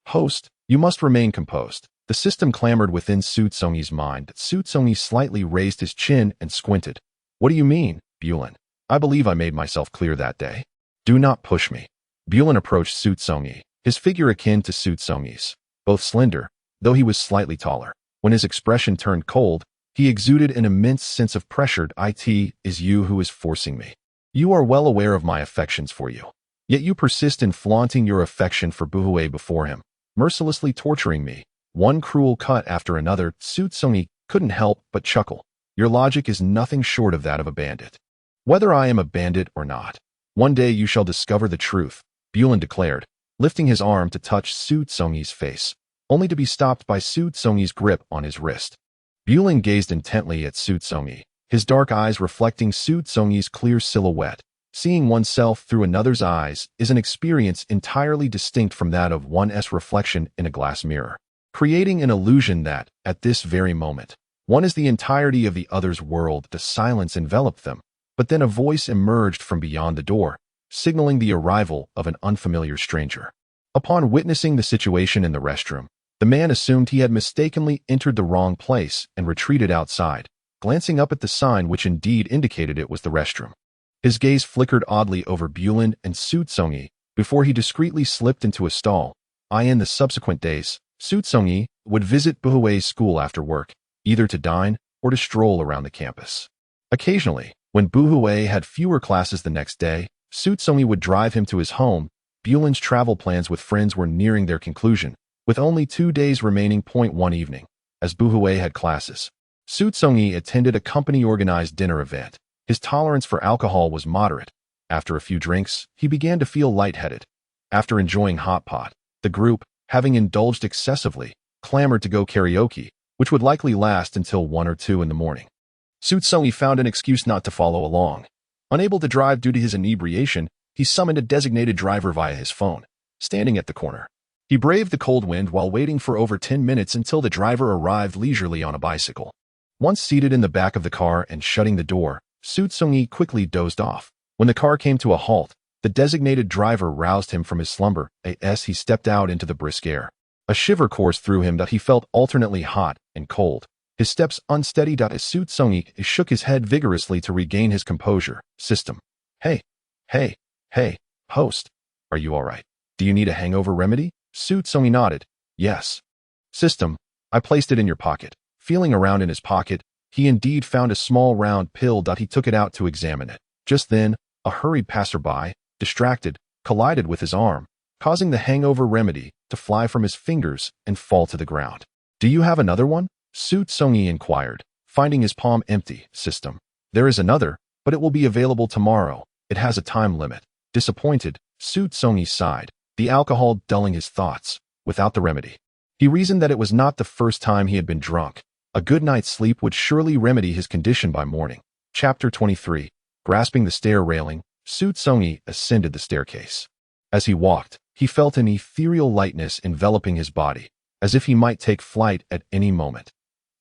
Host, you must remain composed. The system clamored within Xu Congyi's mind. Xu Congyi slightly raised his chin and squinted. What do you mean, Bulin? I believe I made myself clear that day. Do not push me. Bulin approached Xu Congyi, his figure akin to Xu Congyi's, both slender, though he was slightly taller. When his expression turned cold, he exuded an immense sense of pressure. It is you who is forcing me. You are well aware of my affections for you. Yet you persist in flaunting your affection for Buhui before him, mercilessly torturing me, one cruel cut after another. Xu Congyi couldn't help but chuckle. Your logic is nothing short of that of a bandit. Whether I am a bandit or not, one day you shall discover the truth, Bulin declared, lifting his arm to touch Xu Congyi's face, only to be stopped by Xu Congyi's grip on his wrist. Bulin gazed intently at Xu Congyi, his dark eyes reflecting Xu Congyi's clear silhouette. Seeing oneself through another's eyes is an experience entirely distinct from that of one's reflection in a glass mirror, creating an illusion that, at this very moment, one is the entirety of the other's world. The silence enveloped them, but then a voice emerged from beyond the door, signaling the arrival of an unfamiliar stranger. Upon witnessing the situation in the restroom, the man assumed he had mistakenly entered the wrong place and retreated outside, glancing up at the sign which indeed indicated it was the restroom. His gaze flickered oddly over Bulin and Xu Congyi before he discreetly slipped into a stall. In the subsequent days, Xu Congyi would visit Buhui's school after work, either to dine or to stroll around the campus. Occasionally, when Buhui had fewer classes the next day, Xu Congyi would drive him to his home. Bulin's travel plans with friends were nearing their conclusion, with only 2 days remaining. One evening, as Buhui had classes, Xu Congyi attended a company-organized dinner event. His tolerance for alcohol was moderate. After a few drinks, he began to feel lightheaded. After enjoying hot pot, the group, having indulged excessively, clamored to go karaoke, which would likely last until 1 or 2 in the morning. Xu Congyi found an excuse not to follow along. Unable to drive due to his inebriation, he summoned a designated driver via his phone, standing at the corner. He braved the cold wind while waiting for over 10 minutes until the driver arrived leisurely on a bicycle. Once seated in the back of the car and shutting the door, Xu Congyi quickly dozed off. When the car came to a halt, the designated driver roused him from his slumber. As he stepped out into the brisk air, A shiver coursed through him that he felt alternately hot and cold. His steps unsteady. As Xu Congyi shook his head vigorously to regain his composure. System. Hey, hey, host. Are you all right? Do you need a hangover remedy? Xu Congyi nodded. Yes. System. I placed it in your pocket. Feeling around in his pocket, he indeed found a small round pill. He took it out to examine it. Just then, a hurried passerby, distracted, collided with his arm, causing the hangover remedy to fly from his fingers and fall to the ground. Do you have another one? Xu Congyi inquired, finding his palm empty. System. There is another, but it will be available tomorrow. It has a time limit. Disappointed, Xu Congyi sighed, the alcohol dulling his thoughts. Without the remedy, he reasoned that it was not the first time he had been drunk. A good night's sleep would surely remedy his condition by morning. Chapter 23. Grasping the stair railing, Xu Congyi ascended the staircase. As he walked, he felt an ethereal lightness enveloping his body, as if he might take flight at any moment.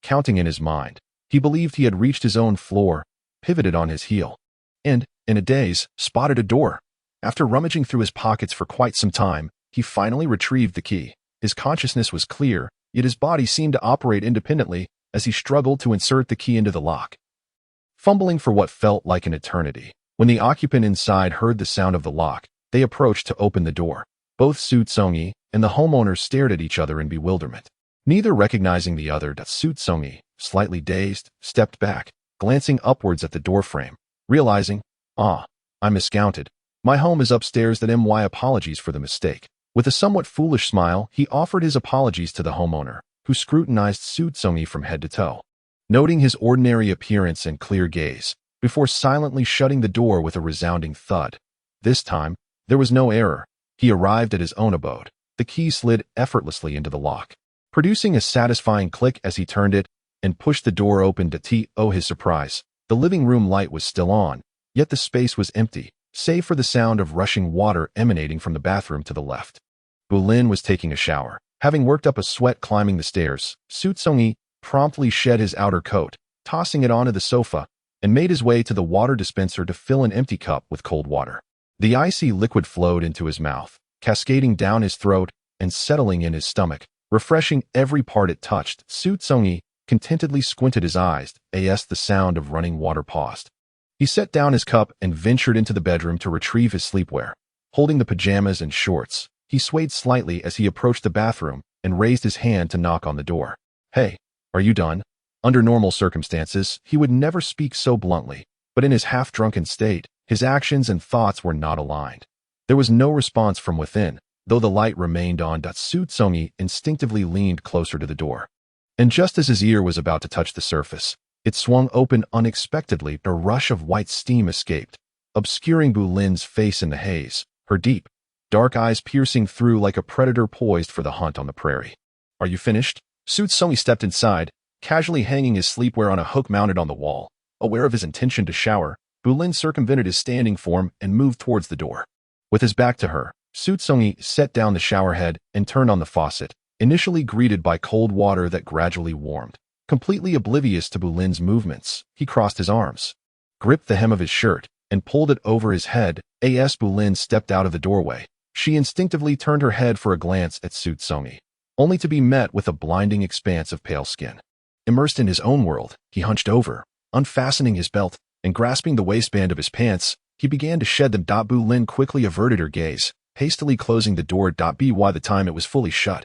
Counting in his mind, he believed he had reached his own floor, pivoted on his heel, and, in a daze, spotted a door. After rummaging through his pockets for quite some time, he finally retrieved the key. His consciousness was clear, yet his body seemed to operate independently as he struggled to insert the key into the lock. Fumbling for what felt like an eternity, when the occupant inside heard the sound of the lock, they approached to open the door. Both Xu Congyi and the homeowner stared at each other in bewilderment, neither recognizing the other. Xu Congyi, slightly dazed, stepped back, glancing upwards at the doorframe, realizing, I miscounted. My home is upstairs. My apologies for the mistake. With a somewhat foolish smile, he offered his apologies to the homeowner, who scrutinized Xu Congyi from head to toe, noting his ordinary appearance and clear gaze, before silently shutting the door with a resounding thud. This time, there was no error. He arrived at his own abode. The key slid effortlessly into the lock, producing a satisfying click as he turned it and pushed the door open. To his surprise, the living room light was still on, yet the space was empty, save for the sound of rushing water emanating from the bathroom to the left. Bulin was taking a shower. Having worked up a sweat climbing the stairs, Xu Congyi promptly shed his outer coat, tossing it onto the sofa, and made his way to the water dispenser to fill an empty cup with cold water. The icy liquid flowed into his mouth, cascading down his throat and settling in his stomach, refreshing every part it touched. Xu Congyi contentedly squinted his eyes as the sound of running water paused. He set down his cup and ventured into the bedroom to retrieve his sleepwear. Holding the pajamas and shorts, he swayed slightly as he approached the bathroom and raised his hand to knock on the door. Hey, are you done? Under normal circumstances, he would never speak so bluntly, but in his half-drunken state, his actions and thoughts were not aligned. There was no response from within, though the light remained on. Xu Congyi instinctively leaned closer to the door. And just as his ear was about to touch the surface, it swung open unexpectedly. A rush of white steam escaped, obscuring Bulin's face in the haze, her deep, dark eyes piercing through like a predator poised for the hunt on the prairie. Are you finished? Xu Congyi stepped inside, casually hanging his sleepwear on a hook mounted on the wall. Aware of his intention to shower, Bulin circumvented his standing form and moved towards the door. With his back to her, Xu Congyi set down the shower head and turned on the faucet, initially greeted by cold water that gradually warmed. Completely oblivious to Bulin's movements, he crossed his arms, gripped the hem of his shirt, and pulled it over his head. As Bulin stepped out of the doorway, she instinctively turned her head for a glance at Xu Congyi, only to be met with a blinding expanse of pale skin. Immersed in his own world, he hunched over, unfastening his belt, and grasping the waistband of his pants, he began to shed them. Bulin quickly averted her gaze, hastily closing the door. By the time it was fully shut,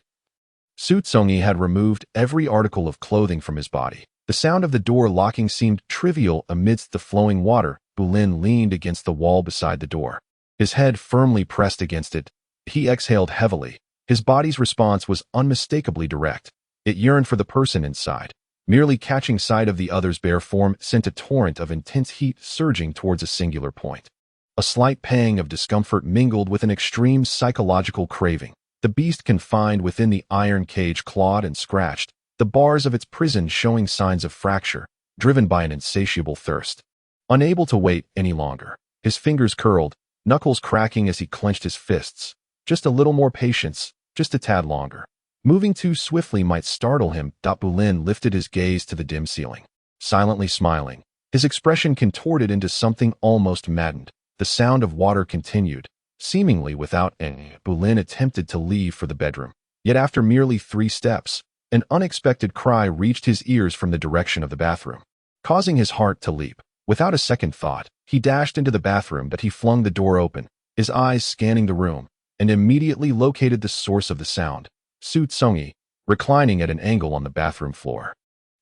Xu Congyi had removed every article of clothing from his body. The sound of the door locking seemed trivial amidst the flowing water. Bulin leaned against the wall beside the door, his head firmly pressed against it. He exhaled heavily. His body's response was unmistakably direct. It yearned for the person inside. Merely catching sight of the other's bare form sent a torrent of intense heat surging towards a singular point. A slight pang of discomfort mingled with an extreme psychological craving. The beast confined within the iron cage clawed and scratched, the bars of its prison showing signs of fracture, driven by an insatiable thirst. Unable to wait any longer, his fingers curled, knuckles cracking as he clenched his fists. Just a little more patience, just a tad longer. Moving too swiftly might startle him. Bulin lifted his gaze to the dim ceiling, silently smiling, his expression contorted into something almost maddened. The sound of water continued, seemingly without end. Bulin attempted to leave for the bedroom, Yet after merely 3 steps, an unexpected cry reached his ears from the direction of the bathroom, causing his heart to leap. Without a second thought, he dashed into the bathroom. He flung the door open, his eyes scanning the room, and immediately located the source of the sound, Xu Congyi, reclining at an angle on the bathroom floor.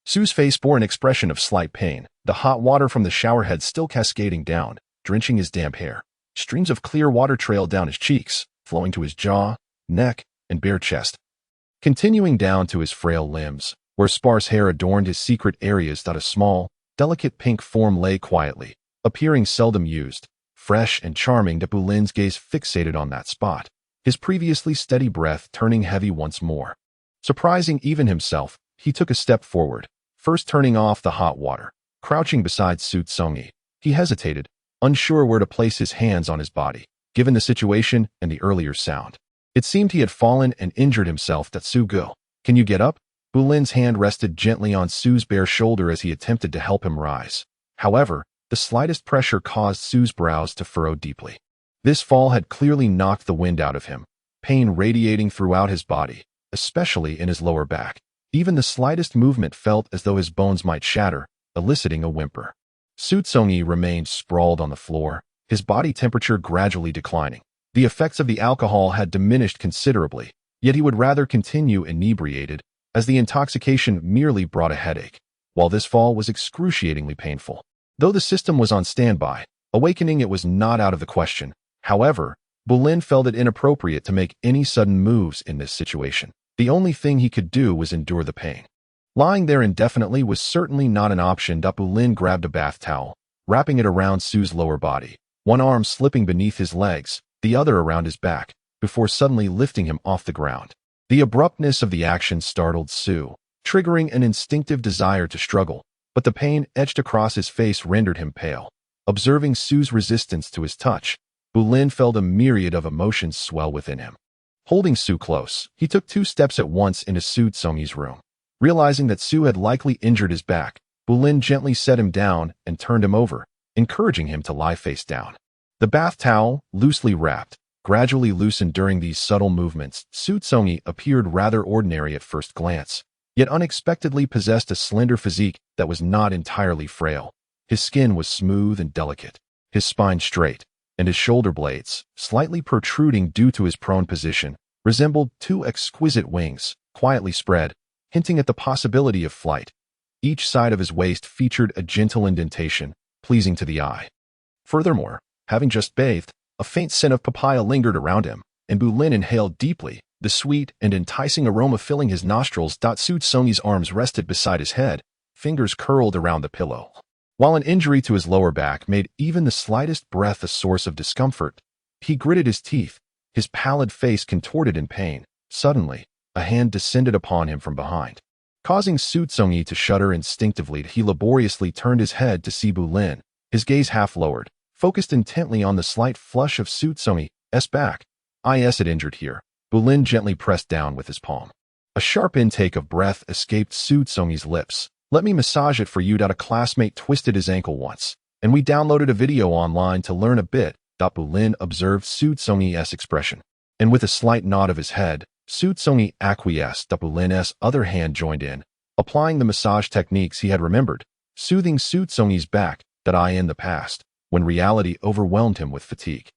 Xu's face bore an expression of slight pain, the hot water from the shower head still cascading down, drenching his damp hair. Streams of clear water trailed down his cheeks, flowing to his jaw, neck, and bare chest, continuing down to his frail limbs, where sparse hair adorned his secret areas. A small, delicate pink form lay quietly, appearing seldom used, fresh and charming. Bulin's gaze fixated on that spot, his previously steady breath turning heavy once more. Surprising even himself, he took a step forward, first turning off the hot water. Crouching beside Xu Congyi, he hesitated, unsure where to place his hands on his body, given the situation and the earlier sound. It seemed he had fallen and injured himself. Xu Go, can you get up? Bulin's hand rested gently on Xu's bare shoulder as he attempted to help him rise. However, the slightest pressure caused Xu's brows to furrow deeply. This fall had clearly knocked the wind out of him, pain radiating throughout his body, especially in his lower back. Even the slightest movement felt as though his bones might shatter, eliciting a whimper. Xu Congyi remained sprawled on the floor, his body temperature gradually declining. The effects of the alcohol had diminished considerably, yet he would rather continue inebriated, as the intoxication merely brought a headache, while this fall was excruciatingly painful. Though the system was on standby, awakening it was not out of the question. However, Bulin felt it inappropriate to make any sudden moves in this situation. The only thing he could do was endure the pain. Lying there indefinitely was certainly not an option. Bulin grabbed a bath towel, wrapping it around Xu's lower body, one arm slipping beneath his legs, the other around his back, before suddenly lifting him off the ground. The abruptness of the action startled Xu, triggering an instinctive desire to struggle, but the pain etched across his face rendered him pale. Observing Xu's resistance to his touch, Bulin felt a myriad of emotions swell within him. Holding Xu close, he took 2 steps at once into Xu Congyi's room. Realizing that Xu had likely injured his back, Bulin gently set him down and turned him over, encouraging him to lie face down. The bath towel, loosely wrapped, gradually loosened during these subtle movements. Xu Congyi appeared rather ordinary at first glance, yet unexpectedly possessed a slender physique that was not entirely frail. His skin was smooth and delicate, his spine straight, and his shoulder blades, slightly protruding due to his prone position, resembled 2 exquisite wings, quietly spread, hinting at the possibility of flight. Each side of his waist featured a gentle indentation, pleasing to the eye. Furthermore, having just bathed, a faint scent of papaya lingered around him, and Bulin inhaled deeply, the sweet and enticing aroma filling his nostrils. Xu Congyi's arms rested beside his head, fingers curled around the pillow. While an injury to his lower back made even the slightest breath a source of discomfort, he gritted his teeth, his pallid face contorted in pain. Suddenly, a hand descended upon him from behind. Causing Xu Congyi to shudder instinctively, he laboriously turned his head to see Bulin, his gaze half lowered, focused intently on the slight flush of Xu Congyi's back. It injured here. Bulin gently pressed down with his palm. A sharp intake of breath escaped Xu Congyi's lips. Let me massage it for you. A classmate twisted his ankle once, and we downloaded a video online to learn a bit. Bulin observed Xu Congyi's expression, and with a slight nod of his head, Xu Congyi acquiesced. Bulin's other hand joined in, applying the massage techniques he had remembered, soothing Xu Congyi's back. In the past, when reality overwhelmed him with fatigue,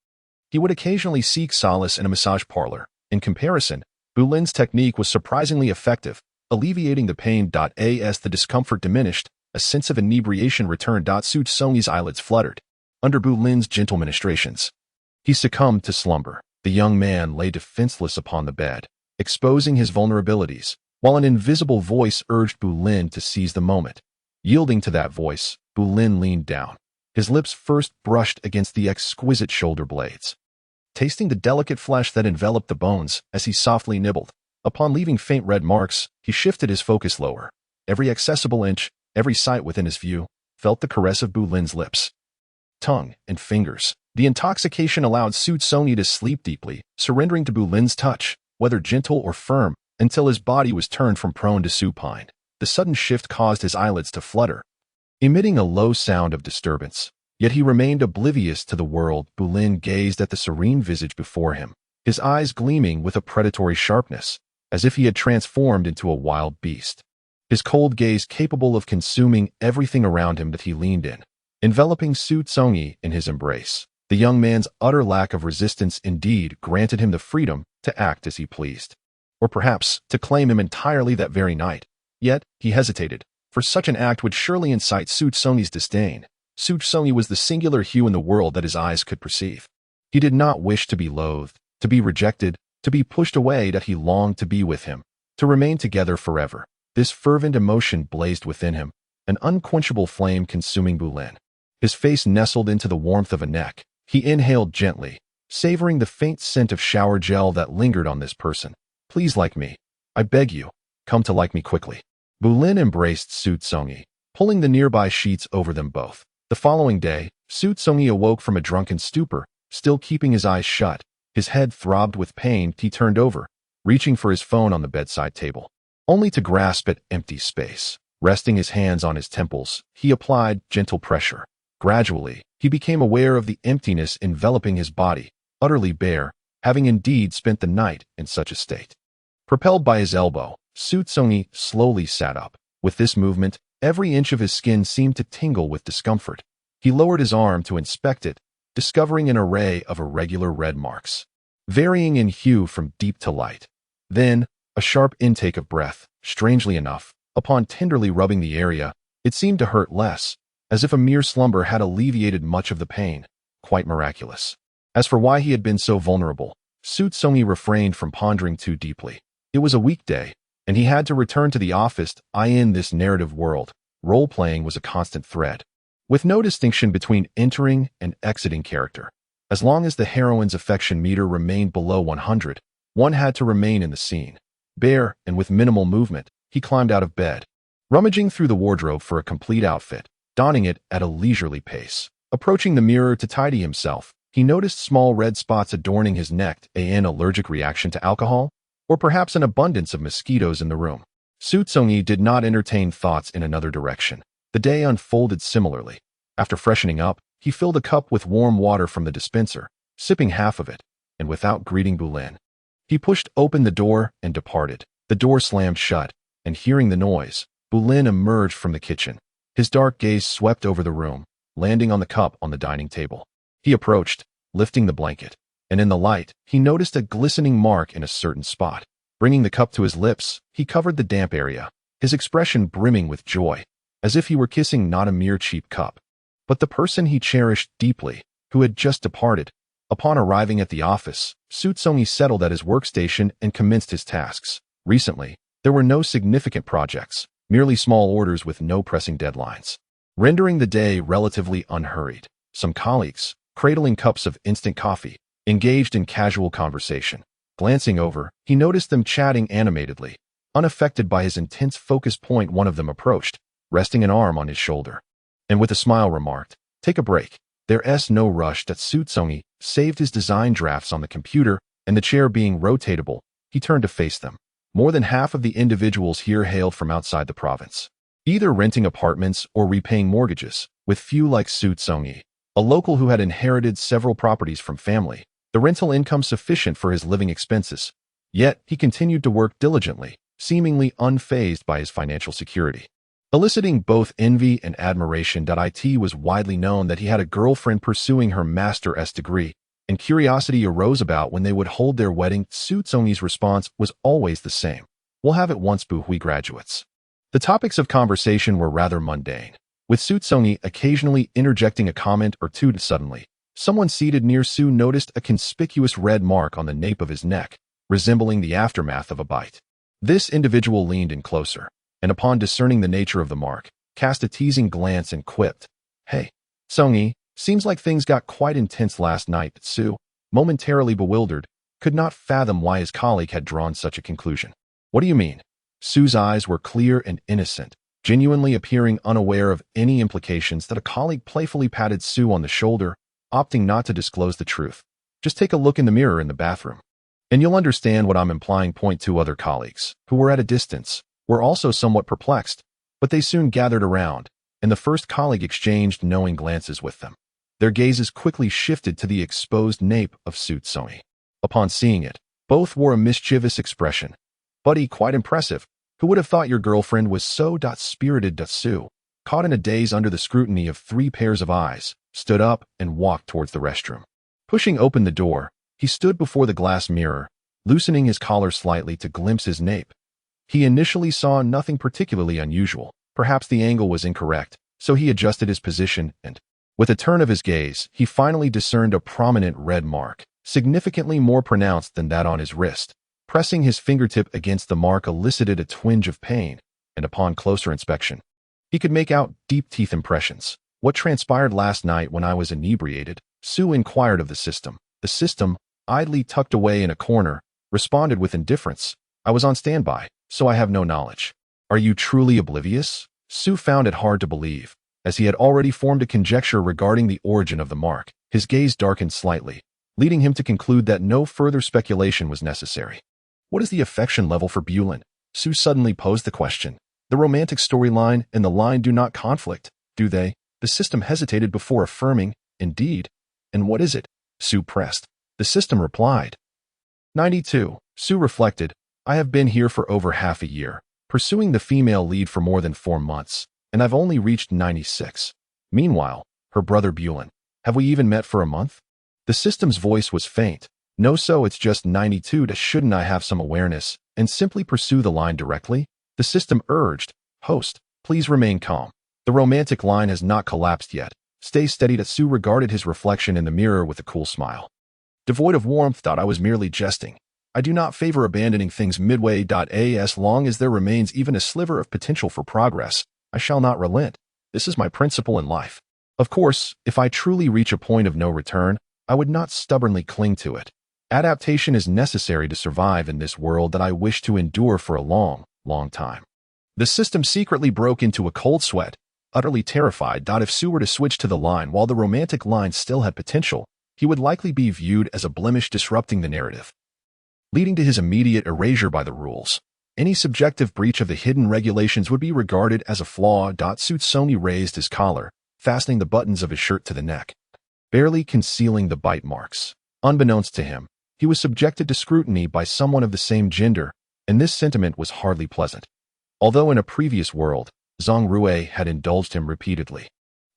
he would occasionally seek solace in a massage parlor. In comparison, Bulin's technique was surprisingly effective, alleviating the pain. As the discomfort diminished, a sense of inebriation returned. Xu Congyi's eyelids fluttered. Under Bulin's gentle ministrations, he succumbed to slumber. The young man lay defenseless upon the bed, exposing his vulnerabilities, while an invisible voice urged Bulin to seize the moment. Yielding to that voice, Bulin leaned down. His lips first brushed against the exquisite shoulder blades, tasting the delicate flesh that enveloped the bones as he softly nibbled. Upon leaving faint red marks, he shifted his focus lower. Every accessible inch, every sight within his view, felt the caress of Bulin's lips, tongue, and fingers. The intoxication allowed Xu Congyi to sleep deeply, surrendering to Bulin's touch, whether gentle or firm, until his body was turned from prone to supine. The sudden shift caused his eyelids to flutter, emitting a low sound of disturbance. Yet he remained oblivious to the world. Bulin gazed at the serene visage before him, his eyes gleaming with a predatory sharpness. as if he had transformed into a wild beast. His cold gaze capable of consuming everything around him that he leaned in, enveloping Xu Congyi in his embrace. The young man's utter lack of resistance indeed granted him the freedom to act as he pleased. Or perhaps to claim him entirely that very night. Yet, he hesitated, for such an act would surely incite Xu Congyi's disdain. Xu Congyi was the singular hue in the world that his eyes could perceive. He did not wish to be loathed, to be rejected, to be pushed away, that he longed to be with him, to remain together forever. This fervent emotion blazed within him, an unquenchable flame consuming Bulin. His face nestled into the warmth of a neck. He inhaled gently, savoring the faint scent of shower gel that lingered on this person. Please like me. I beg you, come to like me quickly. Bulin embraced Xu Congyi, pulling the nearby sheets over them both. The following day, Xu Congyi awoke from a drunken stupor, still keeping his eyes shut. His head throbbed with pain. He turned over, reaching for his phone on the bedside table, only to grasp at empty space. Resting his hands on his temples, he applied gentle pressure. Gradually, he became aware of the emptiness enveloping his body, utterly bare, having indeed spent the night in such a state. Propelled by his elbow, Xu Congyi slowly sat up. With this movement, every inch of his skin seemed to tingle with discomfort. He lowered his arm to inspect it, discovering an array of irregular red marks, varying in hue from deep to light. Then, a sharp intake of breath. Strangely enough, upon tenderly rubbing the area, it seemed to hurt less, as if a mere slumber had alleviated much of the pain. Quite miraculous. As for why he had been so vulnerable, Xu Congyi refrained from pondering too deeply. It was a weekday, and he had to return to the office. In this narrative world, role-playing was a constant thread, with no distinction between entering and exiting character. As long as the heroine's affection meter remained below 100, one had to remain in the scene. Bare and with minimal movement, he climbed out of bed, rummaging through the wardrobe for a complete outfit, donning it at a leisurely pace. Approaching the mirror to tidy himself, he noticed small red spots adorning his neck. An allergic reaction to alcohol? Or perhaps an abundance of mosquitoes in the room. Xu Congyi did not entertain thoughts in another direction. The day unfolded similarly. After freshening up, he filled a cup with warm water from the dispenser, sipping half of it, and without greeting Bulin, he pushed open the door and departed. The door slammed shut, and hearing the noise, Bulin emerged from the kitchen. His dark gaze swept over the room, landing on the cup on the dining table. He approached, lifting the blanket, and in the light, he noticed a glistening mark in a certain spot. Bringing the cup to his lips, he covered the damp area, his expression brimming with joy, as if he were kissing not a mere cheap cup, but the person he cherished deeply, who had just departed. Upon arriving at the office, Xu Congyi settled at his workstation and commenced his tasks. Recently, there were no significant projects, merely small orders with no pressing deadlines, rendering the day relatively unhurried. Some colleagues, cradling cups of instant coffee, engaged in casual conversation. Glancing over, he noticed them chatting animatedly. Unaffected by his intense focus point, one of them approached, resting an arm on his shoulder, and with a smile remarked, "Take a break." There's no rush. That Xu Congyi saved his design drafts on the computer, and the chair being rotatable, he turned to face them. More than half of the individuals here hailed from outside the province, either renting apartments or repaying mortgages, with few like Xu Congyi, a local who had inherited several properties from family, the rental income sufficient for his living expenses. Yet, he continued to work diligently, seemingly unfazed by his financial security, eliciting both envy and admiration. It was widely known that he had a girlfriend pursuing her master's degree, and curiosity arose about when they would hold their wedding. Xu Congyi's response was always the same: "We'll have it once we graduates." The topics of conversation were rather mundane, with Xu Congyi occasionally interjecting a comment or two. Suddenly, someone seated near Xu noticed a conspicuous red mark on the nape of his neck, resembling the aftermath of a bite. This individual leaned in closer, and upon discerning the nature of the mark, cast a teasing glance and quipped, "Hey, Congyi, seems like things got quite intense last night." Xu, momentarily bewildered, could not fathom why his colleague had drawn such a conclusion. "What do you mean?" Xu's eyes were clear and innocent, genuinely appearing unaware of any implications. That a colleague playfully patted Xu on the shoulder, opting not to disclose the truth. "Just take a look in the mirror in the bathroom, and you'll understand what I'm implying." Two other colleagues, who were at a distance, were also somewhat perplexed, but they soon gathered around, and the first colleague exchanged knowing glances with them. Their gazes quickly shifted to the exposed nape of Xu Congyi. Upon seeing it, both wore a mischievous expression. Buddy, quite impressive. Who would have thought your girlfriend was so spirited? Su, caught in a daze under the scrutiny of 3 pairs of eyes, stood up and walked towards the restroom. Pushing open the door, he stood before the glass mirror, loosening his collar slightly to glimpse his nape. He initially saw nothing particularly unusual. Perhaps the angle was incorrect, so he adjusted his position and, with a turn of his gaze, he finally discerned a prominent red mark, significantly more pronounced than that on his wrist. Pressing his fingertip against the mark elicited a twinge of pain, and upon closer inspection, he could make out deep teeth impressions. What transpired last night when I was inebriated? Su inquired of the system. The system, idly tucked away in a corner, responded with indifference. I was on standby, so I have no knowledge. Are you truly oblivious? Su found it hard to believe, as he had already formed a conjecture regarding the origin of the mark. His gaze darkened slightly, leading him to conclude that no further speculation was necessary. What is the affection level for Bulin? Su suddenly posed the question. The romantic storyline and the line do not conflict, do they? The system hesitated before affirming, indeed. And what is it? Su pressed. The system replied. 92. Su reflected. I have been here for over half a year, pursuing the female lead for more than 4 months, and I've only reached 96. Meanwhile, her brother Bulin. Have we even met for a month? The system's voice was faint. No, so it's just 92. Shouldn't I have some awareness and simply pursue the line directly? The system urged. Host, please remain calm. The romantic line has not collapsed yet. Stay steady. Su regarded his reflection in the mirror with a cool smile. Devoid of warmth. I was merely jesting. I do not favor abandoning things midway. As long as there remains even a sliver of potential for progress, I shall not relent. This is my principle in life. Of course, if I truly reach a point of no return, I would not stubbornly cling to it. Adaptation is necessary to survive in this world that I wish to endure for a long, long time. The system secretly broke into a cold sweat, utterly terrified. If Su were to switch to the line while the romantic line still had potential, he would likely be viewed as a blemish disrupting the narrative, leading to his immediate erasure by the rules. Any subjective breach of the hidden regulations would be regarded as a flaw. Su Congyi raised his collar, fastening the buttons of his shirt to the neck, barely concealing the bite marks. Unbeknownst to him, he was subjected to scrutiny by someone of the same gender, and this sentiment was hardly pleasant. Although in a previous world, Zhang Rui had indulged him repeatedly,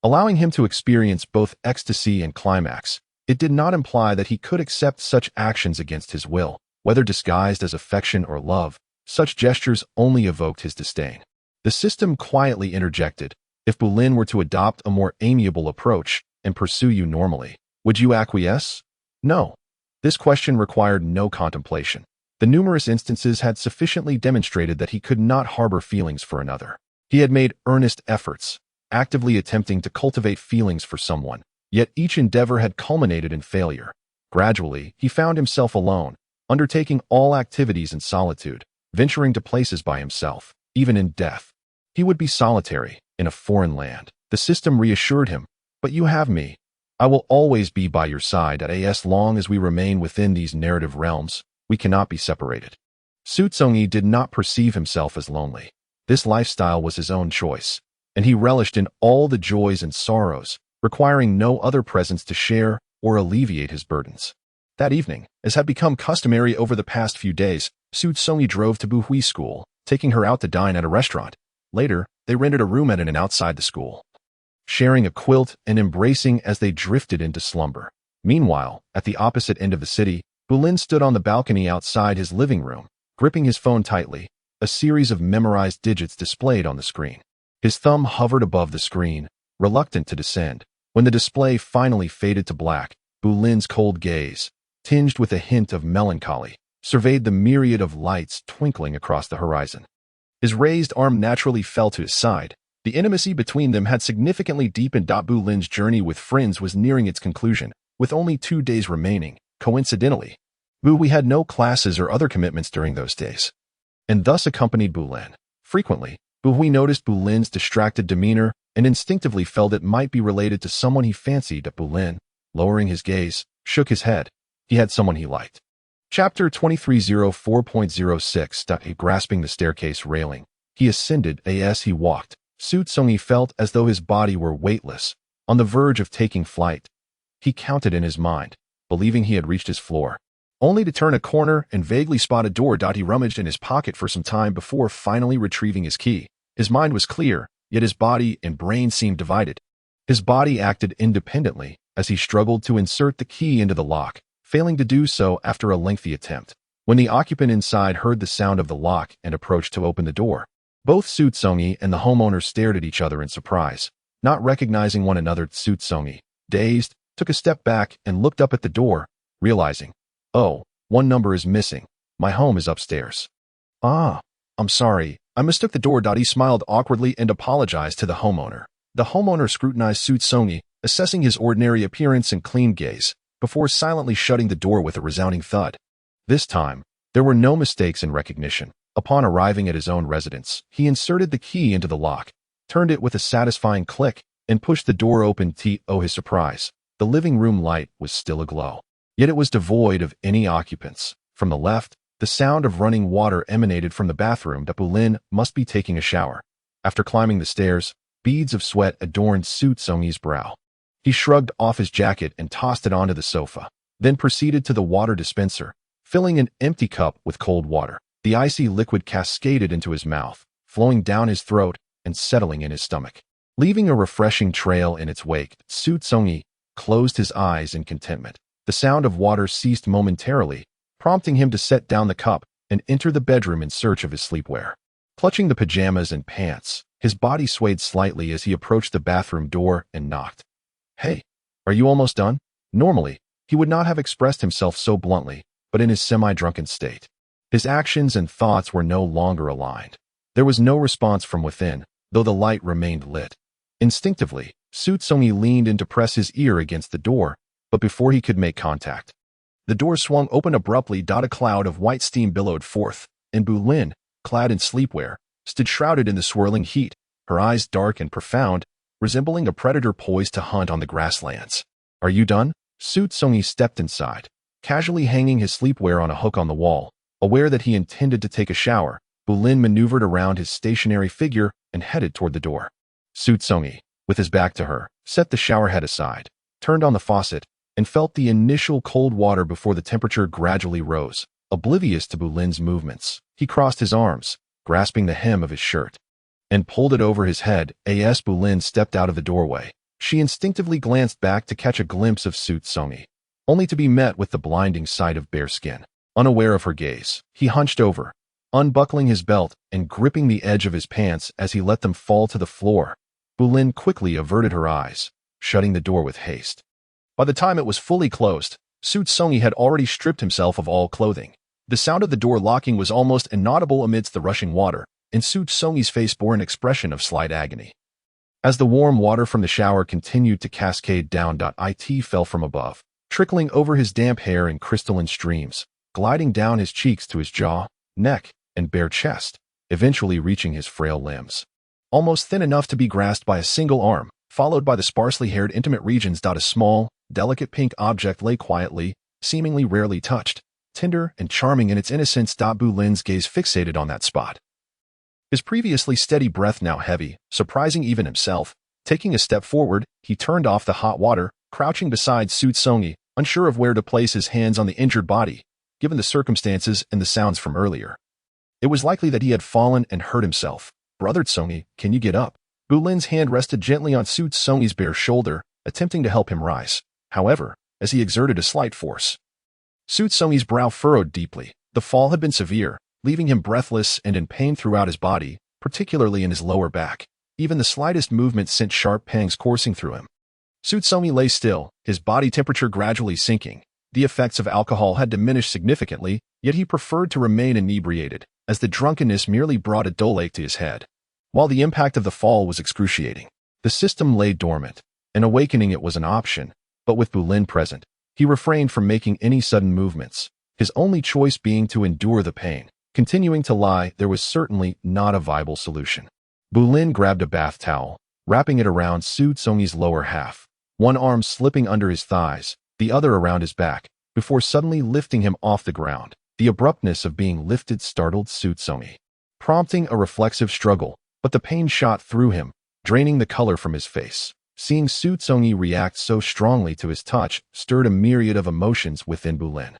allowing him to experience both ecstasy and climax, it did not imply that he could accept such actions against his will. Whether disguised as affection or love, such gestures only evoked his disdain. The system quietly interjected. If Bulin were to adopt a more amiable approach and pursue you normally, would you acquiesce? No. This question required no contemplation. The numerous instances had sufficiently demonstrated that he could not harbor feelings for another. He had made earnest efforts, actively attempting to cultivate feelings for someone, yet each endeavor had culminated in failure. Gradually, he found himself alone, undertaking all activities in solitude, venturing to places by himself, even in death. He would be solitary, in a foreign land. The system reassured him. But you have me. I will always be by your side. As long as we remain within these narrative realms, we cannot be separated. Xu Congyi did not perceive himself as lonely. This lifestyle was his own choice, and he relished in all the joys and sorrows, requiring no other presence to share or alleviate his burdens. That evening, as had become customary over the past few days, Xu Congyi drove to Buhui School, taking her out to dine at a restaurant. Later, they rented a room at an inn outside the school, sharing a quilt and embracing as they drifted into slumber. Meanwhile, at the opposite end of the city, Bulin stood on the balcony outside his living room, gripping his phone tightly, a series of memorized digits displayed on the screen. His thumb hovered above the screen, reluctant to descend. When the display finally faded to black, Bulin's cold gaze, tinged with a hint of melancholy, surveyed the myriad of lights twinkling across the horizon. His raised arm naturally fell to his side. The intimacy between them had significantly deepened. Bulin's journey with friends was nearing its conclusion, with only 2 days remaining. Coincidentally, Buhui had no classes or other commitments during those days, and thus accompanied Bulin. Frequently, Buhui noticed Bulin's distracted demeanor and instinctively felt it might be related to someone he fancied. Bulin, lowering his gaze, shook his head. He had someone he liked. Chapter 2304.06. Grasping the staircase railing, he ascended. As he walked, Xu Congyi felt as though his body were weightless, on the verge of taking flight. He counted in his mind, believing he had reached his floor. only to turn a corner and vaguely spot a door. He rummaged in his pocket for some time before finally retrieving his key. His mind was clear, yet his body and brain seemed divided. His body acted independently as he struggled to insert the key into the lock, failing to do so after a lengthy attempt. When the occupant inside heard the sound of the lock and approached to open the door, both Xu Congyi and the homeowner stared at each other in surprise. Not recognizing one another, Xu Congyi, dazed, took a step back and looked up at the door, realizing, "Oh, one number is missing. My home is upstairs." "Ah, I'm sorry. I mistook the door." He smiled awkwardly and apologized to the homeowner. The homeowner scrutinized Xu Congyi, assessing his ordinary appearance and clean gaze, before silently shutting the door with a resounding thud. This time, there were no mistakes in recognition. Upon arriving at his own residence, he inserted the key into the lock, turned it with a satisfying click, and pushed the door open. To his surprise, the living room light was still aglow. Yet it was devoid of any occupants. From the left, the sound of running water emanated from the bathroom. Bulin must be taking a shower. After climbing the stairs, beads of sweat adorned Xu Congyi's brow. He shrugged off his jacket and tossed it onto the sofa, then proceeded to the water dispenser, filling an empty cup with cold water. The icy liquid cascaded into his mouth, flowing down his throat and settling in his stomach. Leaving a refreshing trail in its wake, Xu Congyi closed his eyes in contentment. The sound of water ceased momentarily, prompting him to set down the cup and enter the bedroom in search of his sleepwear. Clutching the pajamas and pants, his body swayed slightly as he approached the bathroom door and knocked. "Hey, are you almost done?" Normally, he would not have expressed himself so bluntly, but in his semi-drunken state, his actions and thoughts were no longer aligned. There was no response from within, though the light remained lit. Instinctively, Xu Congyi leaned in to press his ear against the door, but before he could make contact, the door swung open abruptly. A cloud of white steam billowed forth, and Bulin, clad in sleepwear, stood shrouded in the swirling heat, her eyes dark and profound, resembling a predator poised to hunt on the grasslands. "Are you done?" Xu Congyi stepped inside, casually hanging his sleepwear on a hook on the wall. Aware that he intended to take a shower, Bulin maneuvered around his stationary figure and headed toward the door. Xu Congyi, with his back to her, set the shower head aside, turned on the faucet, and felt the initial cold water before the temperature gradually rose. Oblivious to Bulin's movements, he crossed his arms, grasping the hem of his shirt, and pulled it over his head. As Bulin stepped out of the doorway, she instinctively glanced back to catch a glimpse of Xu Congyi, only to be met with the blinding sight of bare skin. Unaware of her gaze, he hunched over, unbuckling his belt and gripping the edge of his pants as he let them fall to the floor. Bulin quickly averted her eyes, shutting the door with haste. By the time it was fully closed, Xu Congyi had already stripped himself of all clothing. The sound of the door locking was almost inaudible amidst the rushing water, and Xu Congyi's face bore an expression of slight agony. As the warm water from the shower continued to cascade down, it fell from above, trickling over his damp hair in crystalline streams, gliding down his cheeks to his jaw, neck, and bare chest, eventually reaching his frail limbs. Almost thin enough to be grasped by a single arm, followed by the sparsely haired intimate regions. A small, delicate pink object lay quietly, seemingly rarely touched, tender and charming in its innocence. Bulin's gaze fixated on that spot. His previously steady breath now heavy, surprising even himself. Taking a step forward, he turned off the hot water, crouching beside Xu Congyi, unsure of where to place his hands on the injured body, given the circumstances and the sounds from earlier. It was likely that he had fallen and hurt himself. "Brother Congyi, can you get up?" Bulin's hand rested gently on Xu Congyi's bare shoulder, attempting to help him rise. However, as he exerted a slight force, Xu Congyi's brow furrowed deeply. The fall had been severe, leaving him breathless and in pain throughout his body, particularly in his lower back. Even the slightest movement sent sharp pangs coursing through him. Xu Congyi lay still, his body temperature gradually sinking. The effects of alcohol had diminished significantly, yet he preferred to remain inebriated, as the drunkenness merely brought a dull ache to his head. While the impact of the fall was excruciating, the system lay dormant, and awakening it was an option, but with Bulin present, he refrained from making any sudden movements, his only choice being to endure the pain. Continuing to lie, there was certainly not a viable solution. Bulin grabbed a bath towel, wrapping it around Xu Congyi's lower half, one arm slipping under his thighs, the other around his back, before suddenly lifting him off the ground. The abruptness of being lifted startled Xu Congyi, prompting a reflexive struggle, but the pain shot through him, draining the color from his face. Seeing Xu Congyi react so strongly to his touch stirred a myriad of emotions within Bulin.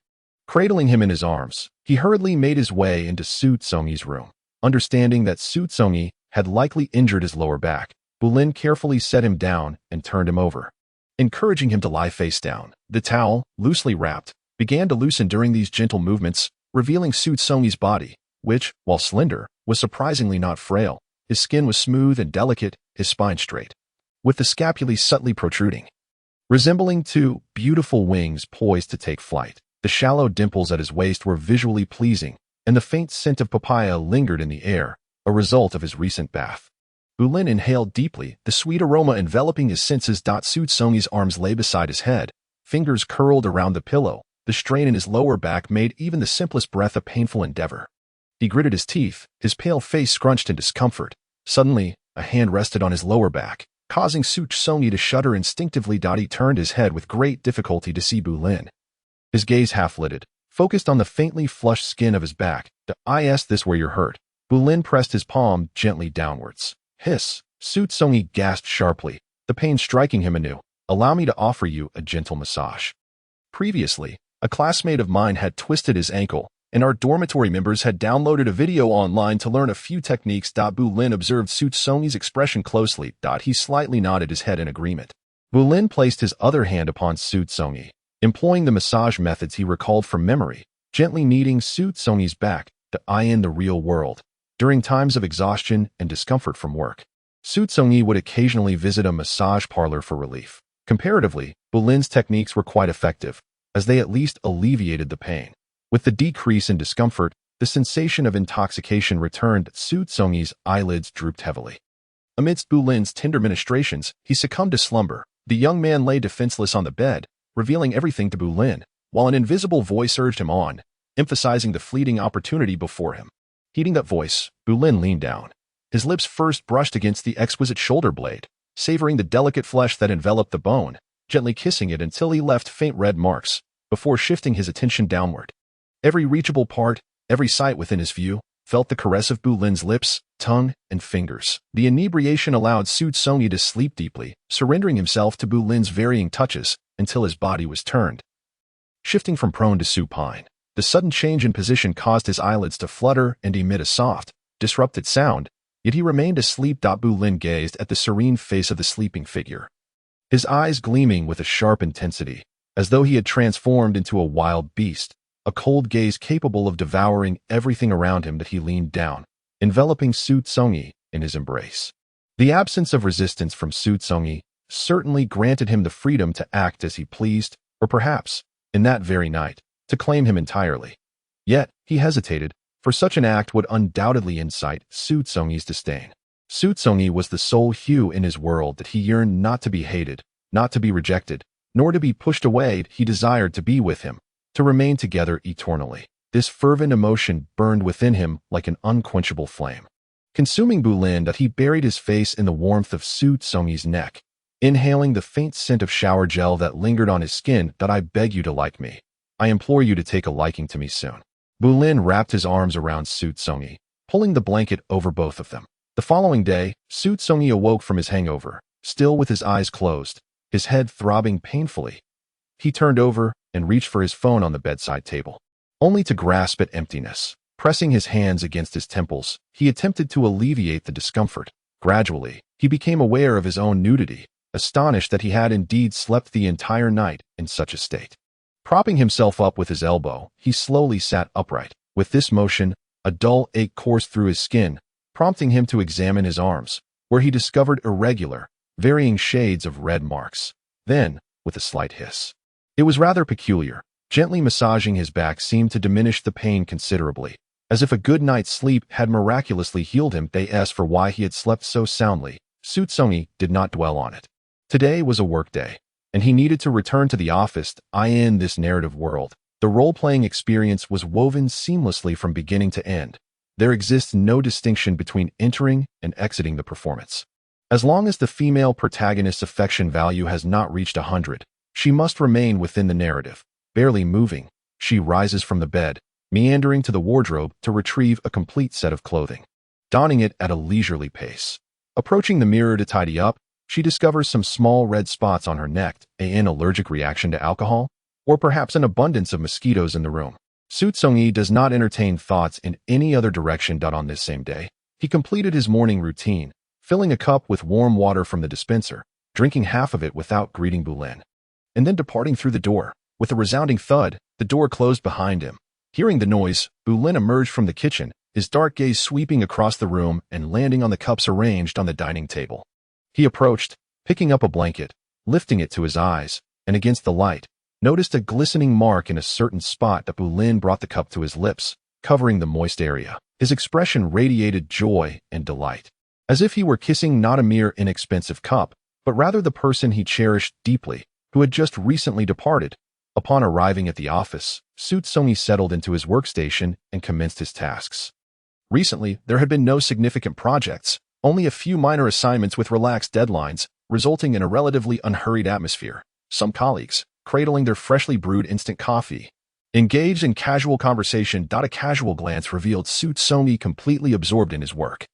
Cradling him in his arms, he hurriedly made his way into Xu Congyi's room. Understanding that Xu Congyi had likely injured his lower back, Bulin carefully set him down and turned him over. Encouraging him to lie face down, the towel, loosely wrapped, began to loosen during these gentle movements, revealing Xu Congyi's body, which, while slender, was surprisingly not frail. His skin was smooth and delicate, his spine straight, with the scapulae subtly protruding, resembling two beautiful wings poised to take flight. The shallow dimples at his waist were visually pleasing, and the faint scent of papaya lingered in the air, a result of his recent bath. Bulin inhaled deeply, the sweet aroma enveloping his senses. Xu Congyi's arms lay beside his head, fingers curled around the pillow. The strain in his lower back made even the simplest breath a painful endeavor. He gritted his teeth, his pale face scrunched in discomfort. Suddenly, a hand rested on his lower back, causing Xu Congyi to shudder instinctively. He turned his head with great difficulty to see Bulin. His gaze half-lidded, focused on the faintly flushed skin of his back. Is this where you're hurt? Bulin pressed his palm gently downwards. Hiss! Xu Congyi gasped sharply, the pain striking him anew. Allow me to offer you a gentle massage. Previously, a classmate of mine had twisted his ankle, and our dormitory members had downloaded a video online to learn a few techniques. Bulin observed Xu Congyi's expression closely. He slightly nodded his head in agreement. Bulin placed his other hand upon Xu Congyi, employing the massage methods he recalled from memory, gently kneading Xu Congyi's back. In the real world, during times of exhaustion and discomfort from work, Xu Congyi would occasionally visit a massage parlor for relief. Comparatively, Bulin's techniques were quite effective, as they at least alleviated the pain. With the decrease in discomfort, the sensation of intoxication returned. Xu Congyi's eyelids drooped heavily. Amidst Bulin's tender ministrations, he succumbed to slumber. The young man lay defenseless on the bed, revealing everything to Bulin, while an invisible voice urged him on, emphasizing the fleeting opportunity before him. Heeding that voice, Bulin leaned down. His lips first brushed against the exquisite shoulder blade, savoring the delicate flesh that enveloped the bone, gently kissing it until he left faint red marks, before shifting his attention downward. Every reachable part, every sight within his view, felt the caress of Bulin's lips, tongue, and fingers. The inebriation allowed Xu Congyi to sleep deeply, surrendering himself to Bulin's varying touches until his body was turned, shifting from prone to supine. The sudden change in position caused his eyelids to flutter and emit a soft, disrupted sound, yet he remained asleep. Bulin gazed at the serene face of the sleeping figure, his eyes gleaming with a sharp intensity, as though he had transformed into a wild beast, a cold gaze capable of devouring everything around him. That he leaned down, enveloping Xu Congyi in his embrace. The absence of resistance from Xu Congyi certainly granted him the freedom to act as he pleased, or perhaps, in that very night, to claim him entirely. Yet, he hesitated, for such an act would undoubtedly incite Xu Congyi's disdain. Xu Congyi was the sole hue in his world that he yearned not to be hated, not to be rejected, nor to be pushed away. He desired to be with him, to remain together eternally. This fervent emotion burned within him like an unquenchable flame. Consuming Bulin, he buried his face in the warmth of Xu Congyi's neck, inhaling the faint scent of shower gel that lingered on his skin. I beg you to like me. I implore you to take a liking to me soon. Bulin wrapped his arms around Xu Congyi, pulling the blanket over both of them. The following day, Xu Congyi awoke from his hangover, still with his eyes closed, his head throbbing painfully. He turned over and reached for his phone on the bedside table, only to grasp at emptiness. Pressing his hands against his temples, he attempted to alleviate the discomfort. Gradually, he became aware of his own nudity, astonished that he had indeed slept the entire night in such a state. Propping himself up with his elbow, he slowly sat upright. With this motion, a dull ache coursed through his skin, prompting him to examine his arms, where he discovered irregular, varying shades of red marks. Then, with a slight hiss, it was rather peculiar. Gently massaging his back seemed to diminish the pain considerably, as if a good night's sleep had miraculously healed him. As for why he had slept so soundly, Xu Congyi did not dwell on it. Today was a work day, and he needed to return to the office. In this narrative world, the role-playing experience was woven seamlessly from beginning to end. There exists no distinction between entering and exiting the performance. As long as the female protagonist's affection value has not reached 100, she must remain within the narrative. Barely moving, she rises from the bed, meandering to the wardrobe to retrieve a complete set of clothing, donning it at a leisurely pace. Approaching the mirror to tidy up, she discovers some small red spots on her neck. An allergic reaction to alcohol? or perhaps an abundance of mosquitoes in the room. Xu Congyi does not entertain thoughts in any other direction. On this same day, he completed his morning routine, filling a cup with warm water from the dispenser, drinking half of it without greeting Bulin, and then departing through the door. With a resounding thud, the door closed behind him. Hearing the noise, Bulin emerged from the kitchen, his dark gaze sweeping across the room and landing on the cups arranged on the dining table. He approached, picking up a blanket, lifting it to his eyes, and against the light, noticed a glistening mark in a certain spot. Bulin brought the cup to his lips, covering the moist area. His expression radiated joy and delight, as if he were kissing not a mere inexpensive cup, but rather the person he cherished deeply, who had just recently departed. Upon arriving at the office, Xu Congyi settled into his workstation and commenced his tasks. Recently, there had been no significant projects, only a few minor assignments with relaxed deadlines, resulting in a relatively unhurried atmosphere. Some colleagues, cradling their freshly brewed instant coffee, engaged in casual conversation. A casual glance revealed Xu Congyi completely absorbed in his work.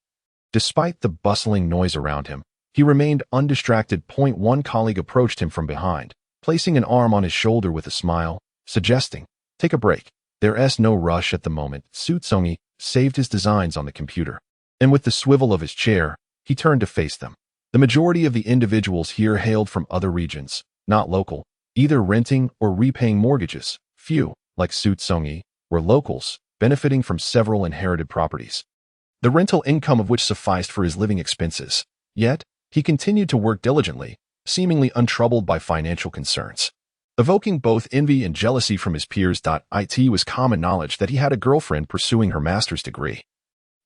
Despite the bustling noise around him, he remained undistracted. One colleague approached him from behind, placing an arm on his shoulder with a smile, suggesting, "Take a break. There's no rush at the moment." Xu Congyi saved his designs on the computer, and with the swivel of his chair, he turned to face them. The majority of the individuals here hailed from other regions, not local, either renting or repaying mortgages. Few, like Xu Congyi, were locals, benefiting from several inherited properties, the rental income of which sufficed for his living expenses. Yet, he continued to work diligently, seemingly untroubled by financial concerns, evoking both envy and jealousy from his peers. It was common knowledge that he had a girlfriend pursuing her master's degree,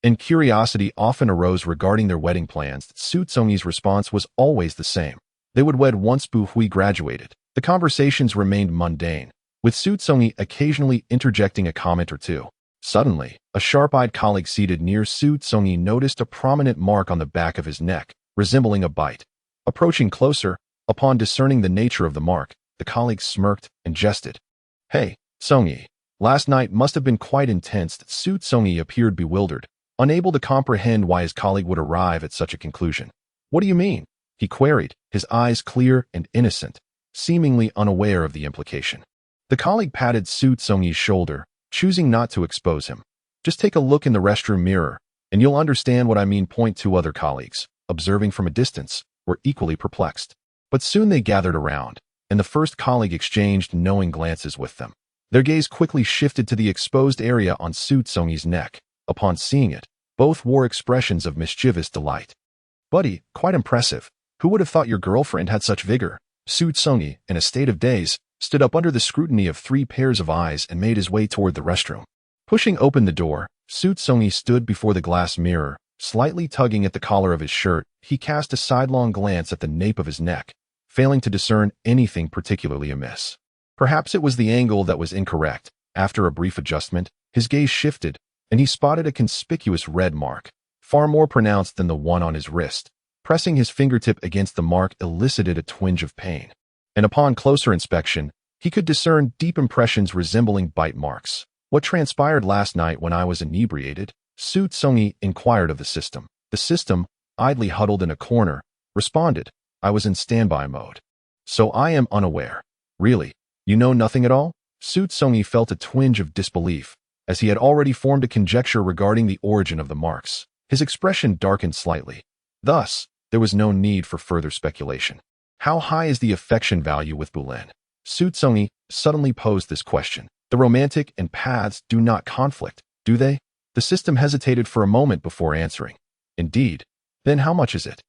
and curiosity often arose regarding their wedding plans. Xu Congyi's response was always the same. They would wed once Hui graduated. The conversations remained mundane, with Xu Congyi occasionally interjecting a comment or two. Suddenly, a sharp-eyed colleague seated near Xu Congyi noticed a prominent mark on the back of his neck, resembling a bite. Approaching closer, upon discerning the nature of the mark, the colleague smirked and jested. "Hey, Congyi, last night must have been quite intense." Xu Congyi appeared bewildered, unable to comprehend why his colleague would arrive at such a conclusion. "What do you mean?" he queried, his eyes clear and innocent, seemingly unaware of the implication. The colleague patted Xu Congyi's shoulder, choosing not to expose him. "Just take a look in the restroom mirror, and you'll understand what I mean." Two other colleagues, observing from a distance, were equally perplexed. But soon they gathered around, and the first colleague exchanged knowing glances with them. Their gaze quickly shifted to the exposed area on Xu Congyi's neck. Upon seeing it, both wore expressions of mischievous delight. "Buddy, quite impressive. Who would have thought your girlfriend had such vigor?" Xu Congyi, in a state of daze, stood up under the scrutiny of 3 pairs of eyes and made his way toward the restroom. Pushing open the door, Xu Congyi stood before the glass mirror, slightly tugging at the collar of his shirt. He cast a sidelong glance at the nape of his neck, failing to discern anything particularly amiss. Perhaps it was the angle that was incorrect. After a brief adjustment, his gaze shifted, and he spotted a conspicuous red mark, far more pronounced than the one on his wrist. Pressing his fingertip against the mark elicited a twinge of pain, and upon closer inspection, he could discern deep impressions resembling bite marks. "What transpired last night when I was inebriated?" Xu Congyi inquired of the system. The system, idly huddled in a corner, responded, "I was in standby mode, so I am unaware." "Really? You know nothing at all?" Xu Congyi felt a twinge of disbelief, as he had already formed a conjecture regarding the origin of the marks. His expression darkened slightly. Thus, there was no need for further speculation. "How high is the affection value with Bulin?" Xu Congyi suddenly posed this question. "The romantic and paths do not conflict, do they?" The system hesitated for a moment before answering. "Indeed. Then how much is it?"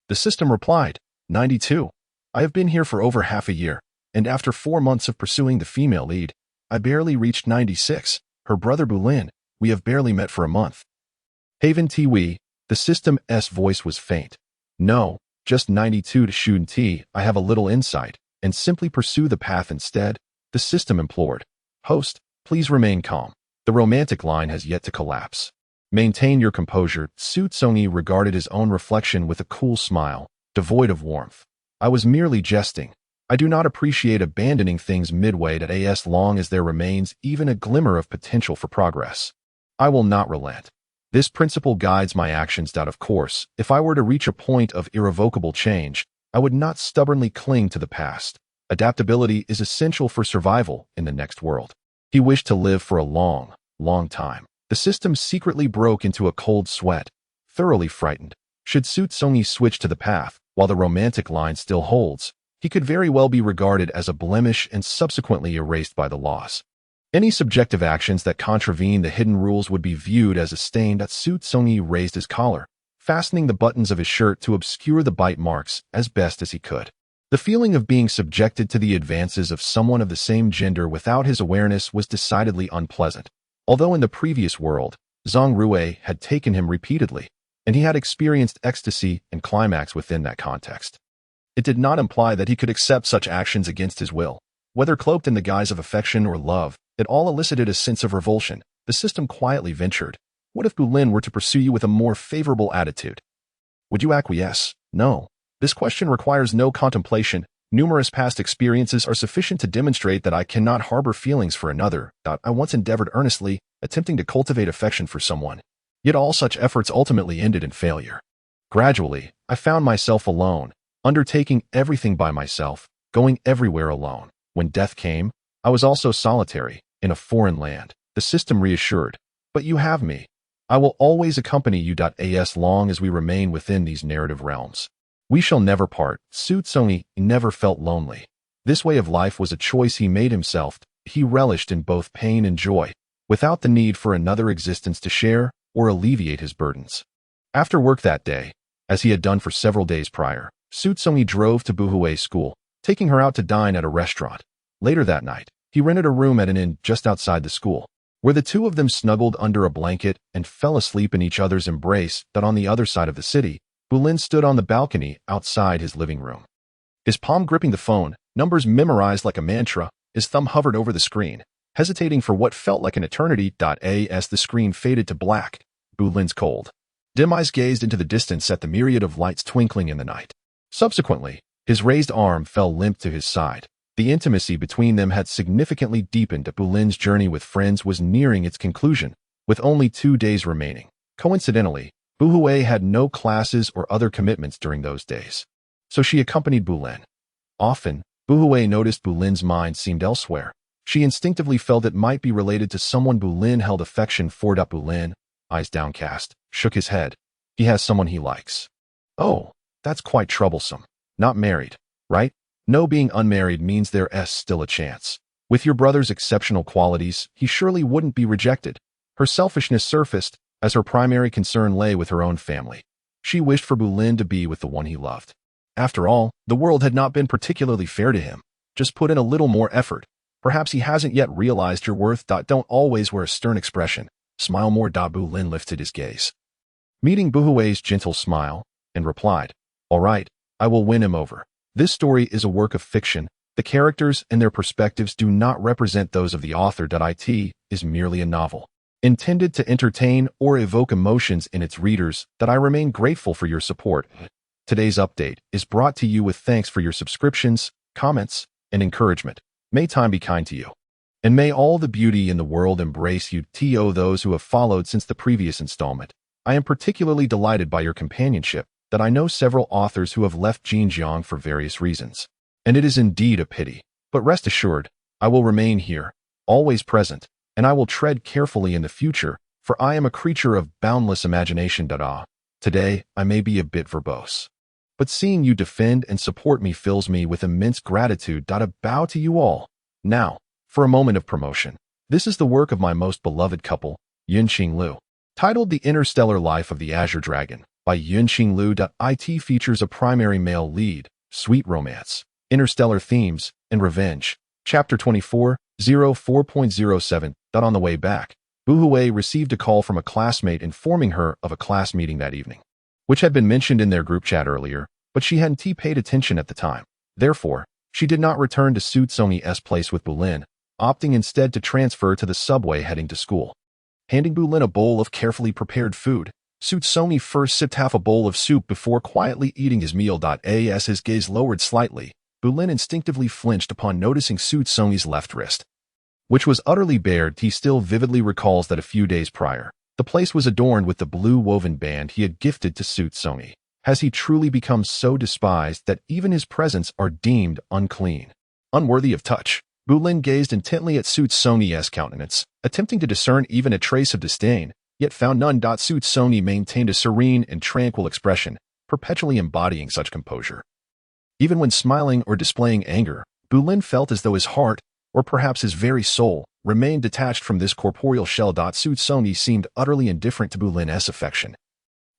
The system replied, 92. I have been here for over half a year, and after 4 months of pursuing the female lead, I barely reached 96. Her brother Bulin, we have barely met for a month." Haven Tiwi, the system's voice was faint. "No, just 92 to Xun Ti. I have a little insight, and simply pursue the path instead," the system implored. "Host, please remain calm. The romantic line has yet to collapse. Maintain your composure." Xu Congyi regarded his own reflection with a cool smile, devoid of warmth. "I was merely jesting. I do not appreciate abandoning things midway as long as there remains even a glimmer of potential for progress. I will not relent. This principle guides my actions. Of course, if I were to reach a point of irrevocable change, I would not stubbornly cling to the past. Adaptability is essential for survival in the next world. He wished to live for a long, long time. The system secretly broke into a cold sweat, thoroughly frightened. Should Xu Congyi switch to the path, while the romantic line still holds, he could very well be regarded as a blemish and subsequently erased by the laws. Any subjective actions that contravene the hidden rules would be viewed as a stain. Xu Congyi raised his collar, fastening the buttons of his shirt to obscure the bite marks as best as he could. The feeling of being subjected to the advances of someone of the same gender without his awareness was decidedly unpleasant. Although in the previous world, Zhang Rui had taken him repeatedly, and he had experienced ecstasy and climax within that context. It did not imply that he could accept such actions against his will. Whether cloaked in the guise of affection or love, it all elicited a sense of revulsion. The system quietly ventured. What if Bulin were to pursue you with a more favorable attitude? Would you acquiesce? No. This question requires no contemplation. Numerous past experiences are sufficient to demonstrate that I cannot harbor feelings for another. I once endeavored earnestly, attempting to cultivate affection for someone. Yet all such efforts ultimately ended in failure. Gradually, I found myself alone, undertaking everything by myself, going everywhere alone. When death came, I was also solitary, in a foreign land. The system reassured, but you have me. I will always accompany you. As long as we remain within these narrative realms, we shall never part. Xu Congyi never felt lonely. This way of life was a choice he made himself. He relished in both pain and joy, without the need for another existence to share or alleviate his burdens. After work that day, as he had done for several days prior, Xu Congyi drove to Buhui's school, taking her out to dine at a restaurant. Later that night, he rented a room at an inn just outside the school, where the two of them snuggled under a blanket and fell asleep in each other's embrace. On the other side of the city, Bulin stood on the balcony outside his living room. His palm gripping the phone, numbers memorized like a mantra, his thumb hovered over the screen, hesitating for what felt like an eternity. As the screen faded to black, Bulin's cold, dim eyes gazed into the distance at the myriad of lights twinkling in the night. Subsequently, his raised arm fell limp to his side. The intimacy between them had significantly deepened. Bulin's journey with friends was nearing its conclusion, with only 2 days remaining. Coincidentally, Buhui had no classes or other commitments during those days, so she accompanied Bulin. Often, Buhui noticed Bulin's mind seemed elsewhere. She instinctively felt it might be related to someone Bulin held affection for. Bulin, eyes downcast, shook his head. He has someone he likes. Oh, that's quite troublesome. Not married, right? No, being unmarried means there's still a chance. With your brother's exceptional qualities, he surely wouldn't be rejected. Her selfishness surfaced, as her primary concern lay with her own family. She wished for Bulin to be with the one he loved. After all, the world had not been particularly fair to him. Just put in a little more effort. Perhaps he hasn't yet realized your worth. Don't always wear a stern expression. Smile more. Bulin lifted his gaze, meeting Buhui's gentle smile, and replied, "All right, I will win him over. This story is a work of fiction. The characters and their perspectives do not represent those of the author. It is merely a novel, intended to entertain or evoke emotions in its readers. I remain grateful for your support. Today's update is brought to you with thanks for your subscriptions, comments, and encouragement. May time be kind to you, and may all the beauty in the world embrace you. To those who have followed since the previous installment, I am particularly delighted by your companionship. I know several authors who have left Xinjiang for various reasons, and it is indeed a pity. But rest assured, I will remain here, always present, and I will tread carefully in the future, for I am a creature of boundless imagination. Today, I may be a bit verbose, but seeing you defend and support me fills me with immense gratitude. A bow to you all. Now, for a moment of promotion. This is the work of my most beloved couple, Yunqing Liu, titled The Interstellar Life of the Azure Dragon, by Yunqing Liu. It features a primary male lead, sweet romance, interstellar themes, and revenge. Chapter 24, 04.07. On the way back, Buhui received a call from a classmate informing her of a class meeting that evening, which had been mentioned in their group chat earlier, but she hadn't paid attention at the time. Therefore, she did not return to Xu Congyi's place with Bulin, opting instead to transfer to the subway heading to school. Handing Bulin a bowl of carefully prepared food, Xu Congyi first sipped half a bowl of soup before quietly eating his meal. As his gaze lowered slightly, Bulin instinctively flinched upon noticing Xu Congyi's left wrist, which was utterly bare. He still vividly recalls that a few days prior, the place was adorned with the blue woven band he had gifted to Xu Congyi. Has he truly become so despised that even his presents are deemed unclean? unworthy of touch. Bulin gazed intently at Xu Congyi's countenance, attempting to discern even a trace of disdain, yet found none. Xu Congyi maintained a serene and tranquil expression, perpetually embodying such composure. Even when smiling or displaying anger, Bulin felt as though his heart, or perhaps his very soul, remained detached from this corporeal shell. Xu Congyi seemed utterly indifferent to Bulin's affection,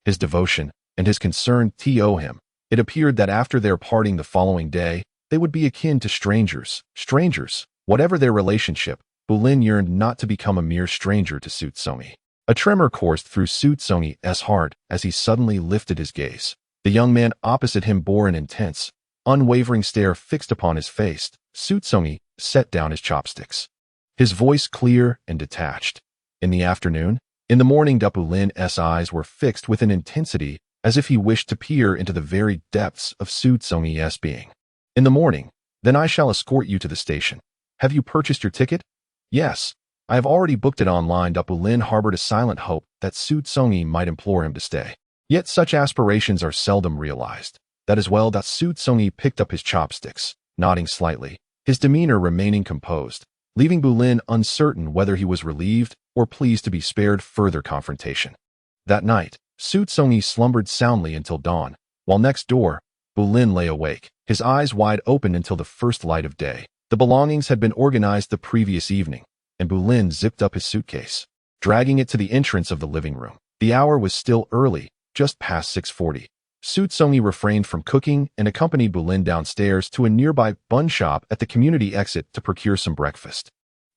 his devotion, and his concern to him. It appeared that after their parting the following day, they would be akin to strangers. Whatever their relationship, Bulin yearned not to become a mere stranger to Xu Congyi. A tremor coursed through Xu Congyi's heart as he suddenly lifted his gaze. The young man opposite him bore an intense, unwavering stare fixed upon his face. Xu Congyi set down his chopsticks, his voice clear and detached. In the afternoon, in the morning, Bulin's eyes were fixed with an intensity as if he wished to peer into the very depths of Xu Congyi's being. In the morning, then I shall escort you to the station. Have you purchased your ticket? Yes, I have already booked it online. Bulin harbored a silent hope that Xu Congyi might implore him to stay. Yet such aspirations are seldom realized. That is well. Xu Congyi picked up his chopsticks, nodding slightly, his demeanor remaining composed, leaving Bulin uncertain whether he was relieved or pleased to be spared further confrontation. That night, Xu Congyi slumbered soundly until dawn, while next door, Bulin lay awake, his eyes wide open until the first light of day. The belongings had been organized the previous evening, and Bulin zipped up his suitcase, dragging it to the entrance of the living room. The hour was still early, just past 6:40. Xu Congyi refrained from cooking and accompanied Bulin downstairs to a nearby bun shop at the community exit to procure some breakfast.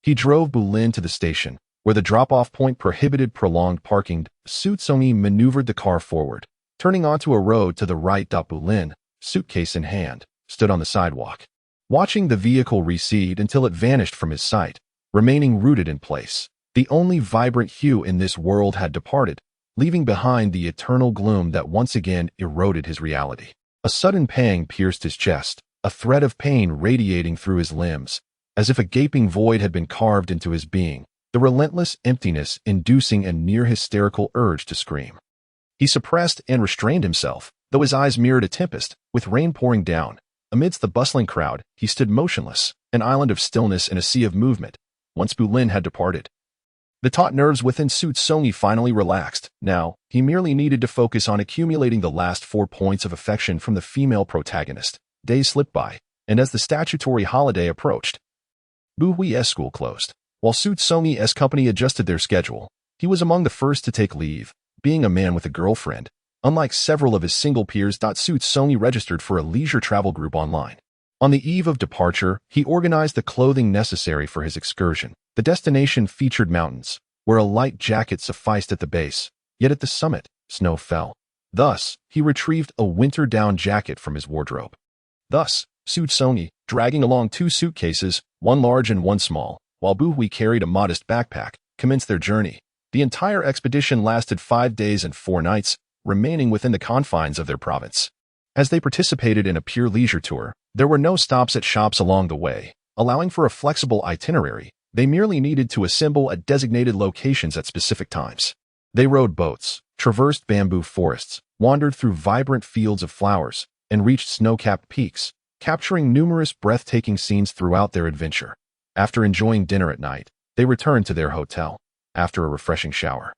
He drove Bulin to the station, where the drop-off point prohibited prolonged parking. Xu Congyi maneuvered the car forward, turning onto a road to the right. Bulin, suitcase in hand, stood on the sidewalk, watching the vehicle recede until it vanished from his sight, remaining rooted in place. The only vibrant hue in this world had departed, leaving behind the eternal gloom that once again eroded his reality. A sudden pang pierced his chest, a thread of pain radiating through his limbs, as if a gaping void had been carved into his being, the relentless emptiness inducing a near-hysterical urge to scream. He suppressed and restrained himself, though his eyes mirrored a tempest, with rain pouring down. Amidst the bustling crowd, he stood motionless, an island of stillness in a sea of movement, once Bulin had departed. The taut nerves within Xu Congyi finally relaxed. Now, he merely needed to focus on accumulating the last 4 points of affection from the female protagonist. Days slipped by, and as the statutory holiday approached, Buhui's school closed. While Xu Congyi's company adjusted their schedule, he was among the first to take leave, being a man with a girlfriend. Unlike several of his single peers, Xu Congyi registered for a leisure travel group online. On the eve of departure, he organized the clothing necessary for his excursion. The destination featured mountains, where a light jacket sufficed at the base, yet at the summit, snow fell. Thus, he retrieved a winter down jacket from his wardrobe. Thus, Xu Congyi, dragging along 2 suitcases, one large and one small, while Buhui carried a modest backpack, commenced their journey. The entire expedition lasted 5 days and 4 nights, remaining within the confines of their province. As they participated in a pure leisure tour, there were no stops at shops along the way, allowing for a flexible itinerary. They merely needed to assemble at designated locations at specific times. They rowed boats, traversed bamboo forests, wandered through vibrant fields of flowers, and reached snow-capped peaks, capturing numerous breathtaking scenes throughout their adventure. After enjoying dinner at night, they returned to their hotel. After a refreshing shower,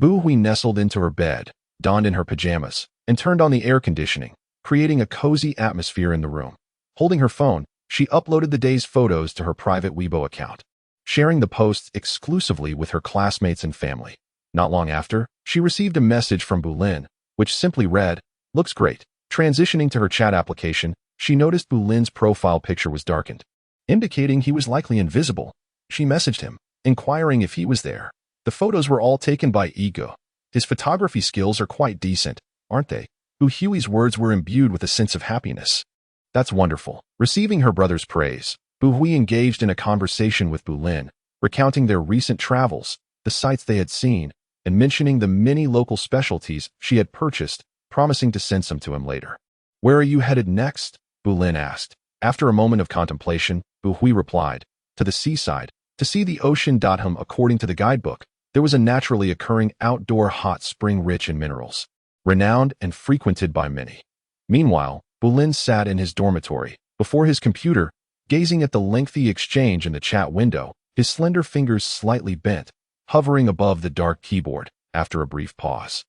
Buhui nestled into her bed, donned in her pajamas, and turned on the air conditioning, creating a cozy atmosphere in the room. Holding her phone, she uploaded the day's photos to her private Weibo account, sharing the posts exclusively with her classmates and family. Not long after, she received a message from Bulin, which simply read, "Looks great." Transitioning to her chat application, she noticed Bulin's profile picture was darkened, indicating he was likely invisible. She messaged him, inquiring if he was there. The photos were all taken by Ego. His photography skills are quite decent, aren't they? Hui's words were imbued with a sense of happiness. That's wonderful. Receiving her brother's praise, Buhui engaged in a conversation with Bulin, recounting their recent travels, the sights they had seen, and mentioning the many local specialties she had purchased, promising to send some to him later. "Where are you headed next?" Bulin asked. After a moment of contemplation, Buhui replied, "To the seaside, to see the ocean." According to the guidebook, there was a naturally occurring outdoor hot spring rich in minerals, renowned and frequented by many. Meanwhile, Bulin sat in his dormitory, before his computer, gazing at the lengthy exchange in the chat window, his slender fingers slightly bent, hovering above the dark keyboard. After a brief pause,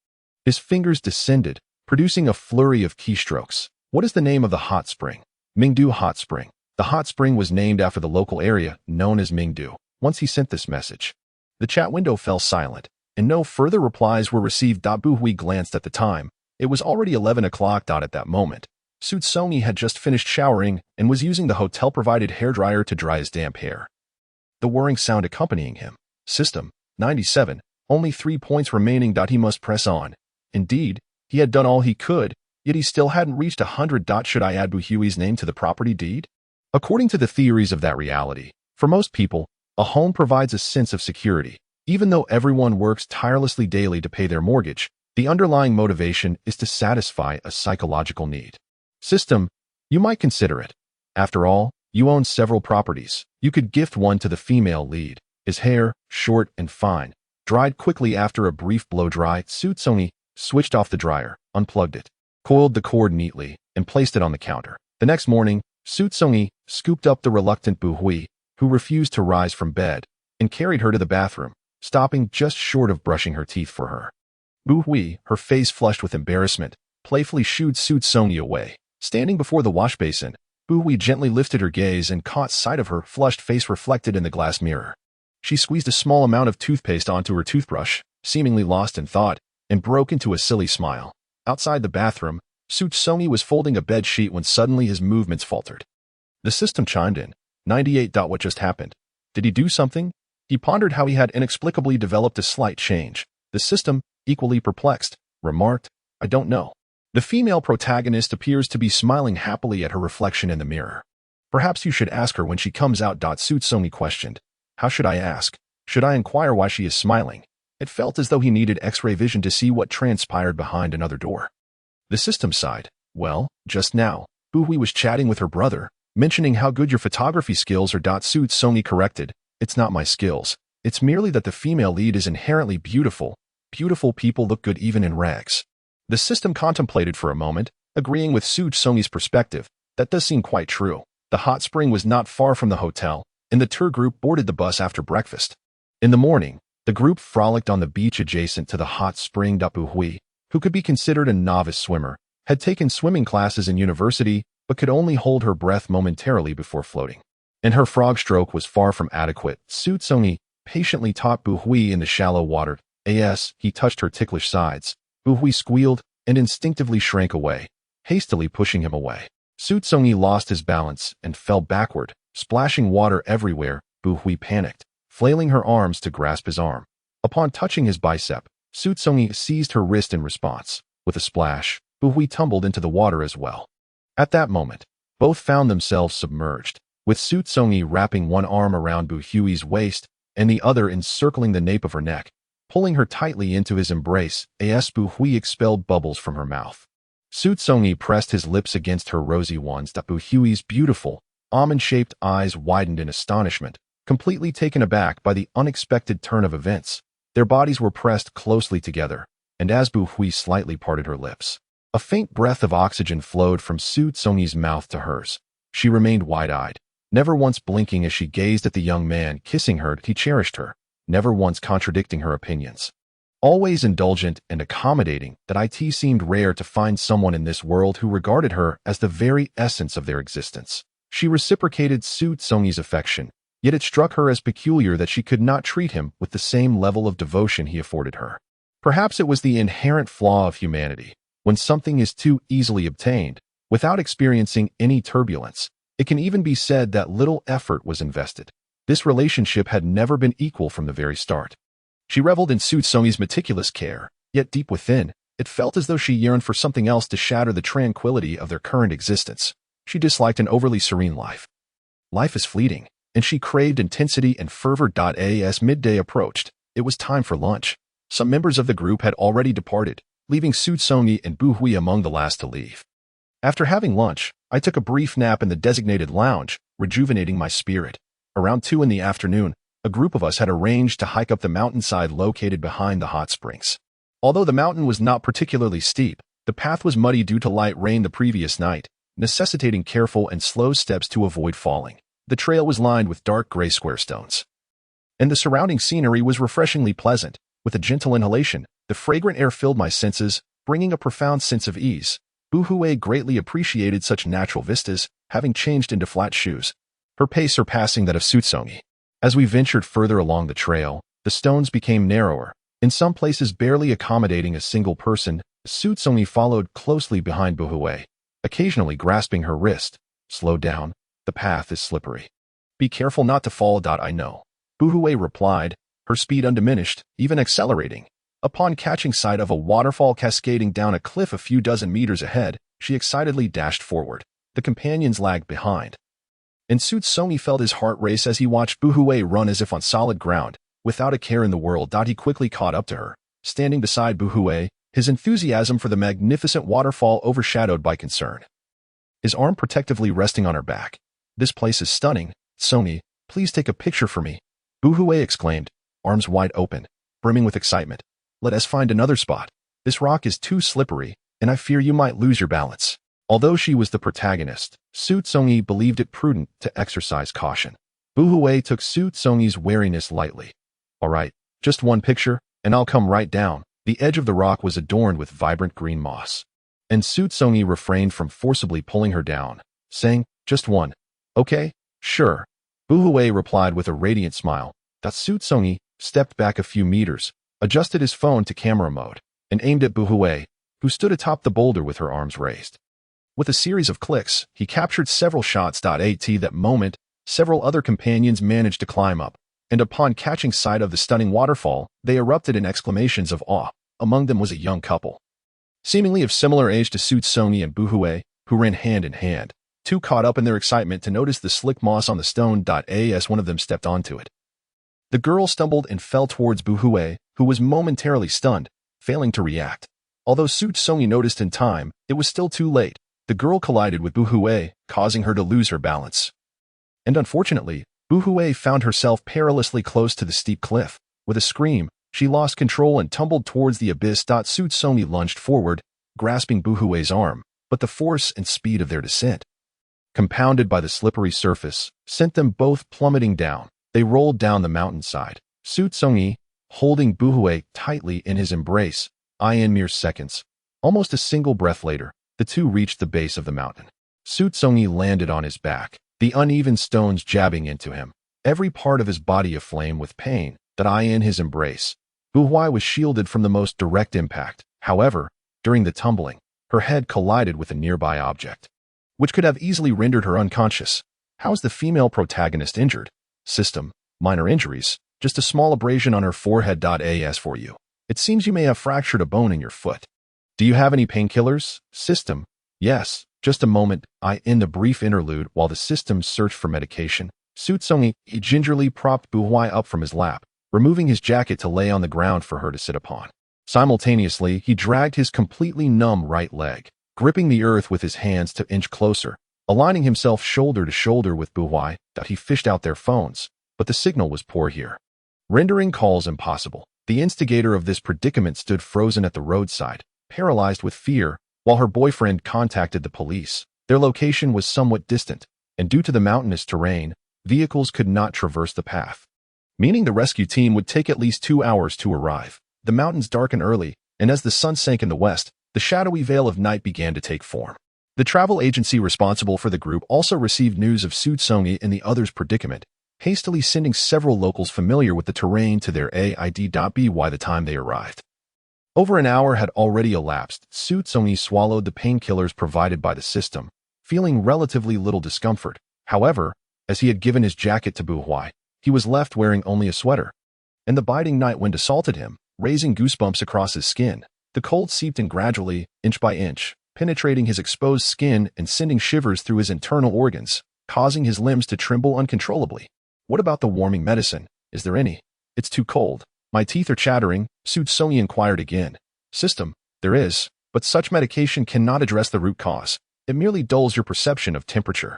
his fingers descended, producing a flurry of keystrokes. What is the name of the hot spring? Mingdu Hot Spring. The hot spring was named after the local area known as Mingdu. Once he sent this message, the chat window fell silent, and no further replies were received. Bu Hui glanced at the time. It was already 11 o'clock. At that moment, Xu Congyi had just finished showering and was using the hotel-provided hairdryer to dry his damp hair. The whirring sound accompanying him. System 97. Only 3 points remaining. He must press on. Indeed, he had done all he could, yet he still hadn't reached 100. Should I add Bu Hui's name to the property deed? According to the theories of that reality, for most people, a home provides a sense of security. Even though everyone works tirelessly daily to pay their mortgage, the underlying motivation is to satisfy a psychological need. System, you might consider it. After all, you own several properties. You could gift one to the female lead. His hair, short and fine, dried quickly after a brief blow-dry. Xu Congyi switched off the dryer, unplugged it, coiled the cord neatly, and placed it on the counter. The next morning, Xu Congyi scooped up the reluctant Bu Hui, who refused to rise from bed, and carried her to the bathroom, stopping just short of brushing her teeth for her. Bu Hui, her face flushed with embarrassment, playfully shooed Xu Congyi away. Standing before the wash basin, Bu Hui gently lifted her gaze and caught sight of her flushed face reflected in the glass mirror. She squeezed a small amount of toothpaste onto her toothbrush, seemingly lost in thought, and broke into a silly smile. Outside the bathroom, Xu Congyi was folding a bed sheet when suddenly his movements faltered. The system chimed in. 98. What just happened? Did he do something? He pondered how he had inexplicably developed a slight change. The system, equally perplexed, remarked, I don't know. The female protagonist appears to be smiling happily at her reflection in the mirror. Perhaps you should ask her when she comes out. Xu Congyi questioned. How should I ask? Should I inquire why she is smiling? It felt as though he needed X-ray vision to see what transpired behind another door. The system sighed. Well, just now, Bu Hui was chatting with her brother, mentioning how good your photography skills are. Xu Congyi corrected. It's not my skills. It's merely that the female lead is inherently beautiful. Beautiful people look good even in rags. The system contemplated for a moment, agreeing with Xu Congyi's perspective. That does seem quite true. The hot spring was not far from the hotel, and the tour group boarded the bus after breakfast. In the morning, the group frolicked on the beach adjacent to the hot spring. Bu Hui, who could be considered a novice swimmer, had taken swimming classes in university, but could only hold her breath momentarily before floating. And her frog stroke was far from adequate. Xu Congyi patiently taught Bu Hui in the shallow water. As he touched her ticklish sides, Bu Hui squealed and instinctively shrank away, hastily pushing him away. Xu Congyi lost his balance and fell backward, splashing water everywhere. Bu Hui panicked, flailing her arms to grasp his arm. Upon touching his bicep, Xu Congyi seized her wrist in response. With a splash, Bu Hui tumbled into the water as well. At that moment, both found themselves submerged, with Xu Congyi wrapping one arm around Bu Hui's waist and the other encircling the nape of her neck, pulling her tightly into his embrace. As Bu Hui expelled bubbles from her mouth. Xu Congyi pressed his lips against her rosy ones. Bu Hui's beautiful, almond-shaped eyes widened in astonishment, completely taken aback by the unexpected turn of events. Their bodies were pressed closely together, and as Bu Hui slightly parted her lips, a faint breath of oxygen flowed from Xu Congyi's mouth to hers. She remained wide-eyed, never once blinking as she gazed at the young man kissing her. He cherished her, never once contradicting her opinions. Always indulgent and accommodating, that it seemed rare to find someone in this world who regarded her as the very essence of their existence. She reciprocated Xu Congyi's affection, yet it struck her as peculiar that she could not treat him with the same level of devotion he afforded her. Perhaps it was the inherent flaw of humanity. When something is too easily obtained, without experiencing any turbulence, it can even be said that little effort was invested. This relationship had never been equal from the very start. She reveled in Xu Congyi's meticulous care, yet deep within, it felt as though she yearned for something else to shatter the tranquility of their current existence. She disliked an overly serene life. Life is fleeting, and she craved intensity and fervor. As midday approached, it was time for lunch. Some members of the group had already departed, leaving Xu Congyi and Bu Hui among the last to leave. After having lunch, I took a brief nap in the designated lounge, rejuvenating my spirit. Around 2 in the afternoon, a group of us had arranged to hike up the mountainside located behind the hot springs. Although the mountain was not particularly steep, the path was muddy due to light rain the previous night, necessitating careful and slow steps to avoid falling. The trail was lined with dark gray square stones, and the surrounding scenery was refreshingly pleasant. With a gentle inhalation, the fragrant air filled my senses, bringing a profound sense of ease. Buhui greatly appreciated such natural vistas, having changed into flat shoes, her pace surpassing that of Xu Congyi. As we ventured further along the trail, the stones became narrower, in some places barely accommodating a single person. Xu Congyi followed closely behind Buhui, occasionally grasping her wrist. Slow down, the path is slippery. Be careful not to fall. I know, Buhui replied, her speed undiminished, even accelerating. Upon catching sight of a waterfall cascading down a cliff a few dozen meters ahead, she excitedly dashed forward. The companions lagged behind, and Xu Congyi felt his heart race as he watched Buhui run as if on solid ground, without a care in the world. He quickly caught up to her, standing beside Buhui, his enthusiasm for the magnificent waterfall overshadowed by concern. His arm protectively resting on her back. This place is stunning. Congyi, please take a picture for me, Buhui exclaimed, arms wide open, brimming with excitement. Let us find another spot. This rock is too slippery, and I fear you might lose your balance. Although she was the protagonist, Xu Congyi believed it prudent to exercise caution. Buhui took Xu Congyi's wariness lightly. All right, just one picture, and I'll come right down. The edge of the rock was adorned with vibrant green moss, and Xu Congyi refrained from forcibly pulling her down, saying, just one. Okay, sure, Buhui replied with a radiant smile. Xu Congyi stepped back a few meters, adjusted his phone to camera mode, and aimed at Buhui, who stood atop the boulder with her arms raised. With a series of clicks, he captured several shots. At that moment, several other companions managed to climb up, and upon catching sight of the stunning waterfall, they erupted in exclamations of awe. Among them was a young couple, seemingly of similar age to Xu Congyi and Buhui, who ran hand in hand, too caught up in their excitement to notice the slick moss on the stone. As one of them stepped onto it, the girl stumbled and fell towards Buhui, who was momentarily stunned, failing to react. Although Xu Congyi noticed in time, it was still too late. The girl collided with Buhui, causing her to lose her balance. And unfortunately, Buhui found herself perilously close to the steep cliff. With a scream, she lost control and tumbled towards the abyss. Xu Congyi lunged forward, grasping Buhui's arm, but the force and speed of their descent, compounded by the slippery surface, sent them both plummeting down. They rolled down the mountainside, Xu Congyi holding Buhui tightly in his embrace. In mere seconds, almost a single breath later, the two reached the base of the mountain. Xu Congyi landed on his back, the uneven stones jabbing into him, every part of his body aflame with pain. In his embrace, Buhui was shielded from the most direct impact. However, during the tumbling, her head collided with a nearby object, which could have easily rendered her unconscious. How is the female protagonist injured? System, minor injuries, just a small abrasion on her forehead. As for you, it seems you may have fractured a bone in your foot. Do you have any painkillers? System, yes, just a moment. In the brief interlude while the system searched for medication, Xu Congyi gingerly propped Buhui up from his lap, removing his jacket to lay on the ground for her to sit upon. Simultaneously, he dragged his completely numb right leg, gripping the earth with his hands to inch closer, aligning himself shoulder to shoulder with Buhui. He fished out their phones, but the signal was poor here, rendering calls impossible. The instigator of this predicament stood frozen at the roadside, paralyzed with fear, while her boyfriend contacted the police. Their location was somewhat distant, and due to the mountainous terrain, vehicles could not traverse the path, meaning the rescue team would take at least 2 hours to arrive. The mountains darkened early, and as the sun sank in the west, the shadowy veil of night began to take form. The travel agency responsible for the group also received news of Xu Congyi and the others' predicament, hastily sending several locals familiar with the terrain to their aid. By the time they arrived, over an hour had already elapsed. Xu Congyi swallowed the painkillers provided by the system, feeling relatively little discomfort. However, as he had given his jacket to Buhui, he was left wearing only a sweater, and the biting night wind assaulted him, raising goosebumps across his skin. The cold seeped in gradually, inch by inch, penetrating his exposed skin and sending shivers through his internal organs, causing his limbs to tremble uncontrollably. What about the warming medicine? Is there any? It's too cold. My teeth are chattering, Xu Congyi inquired again. System, there is, but such medication cannot address the root cause. It merely dulls your perception of temperature.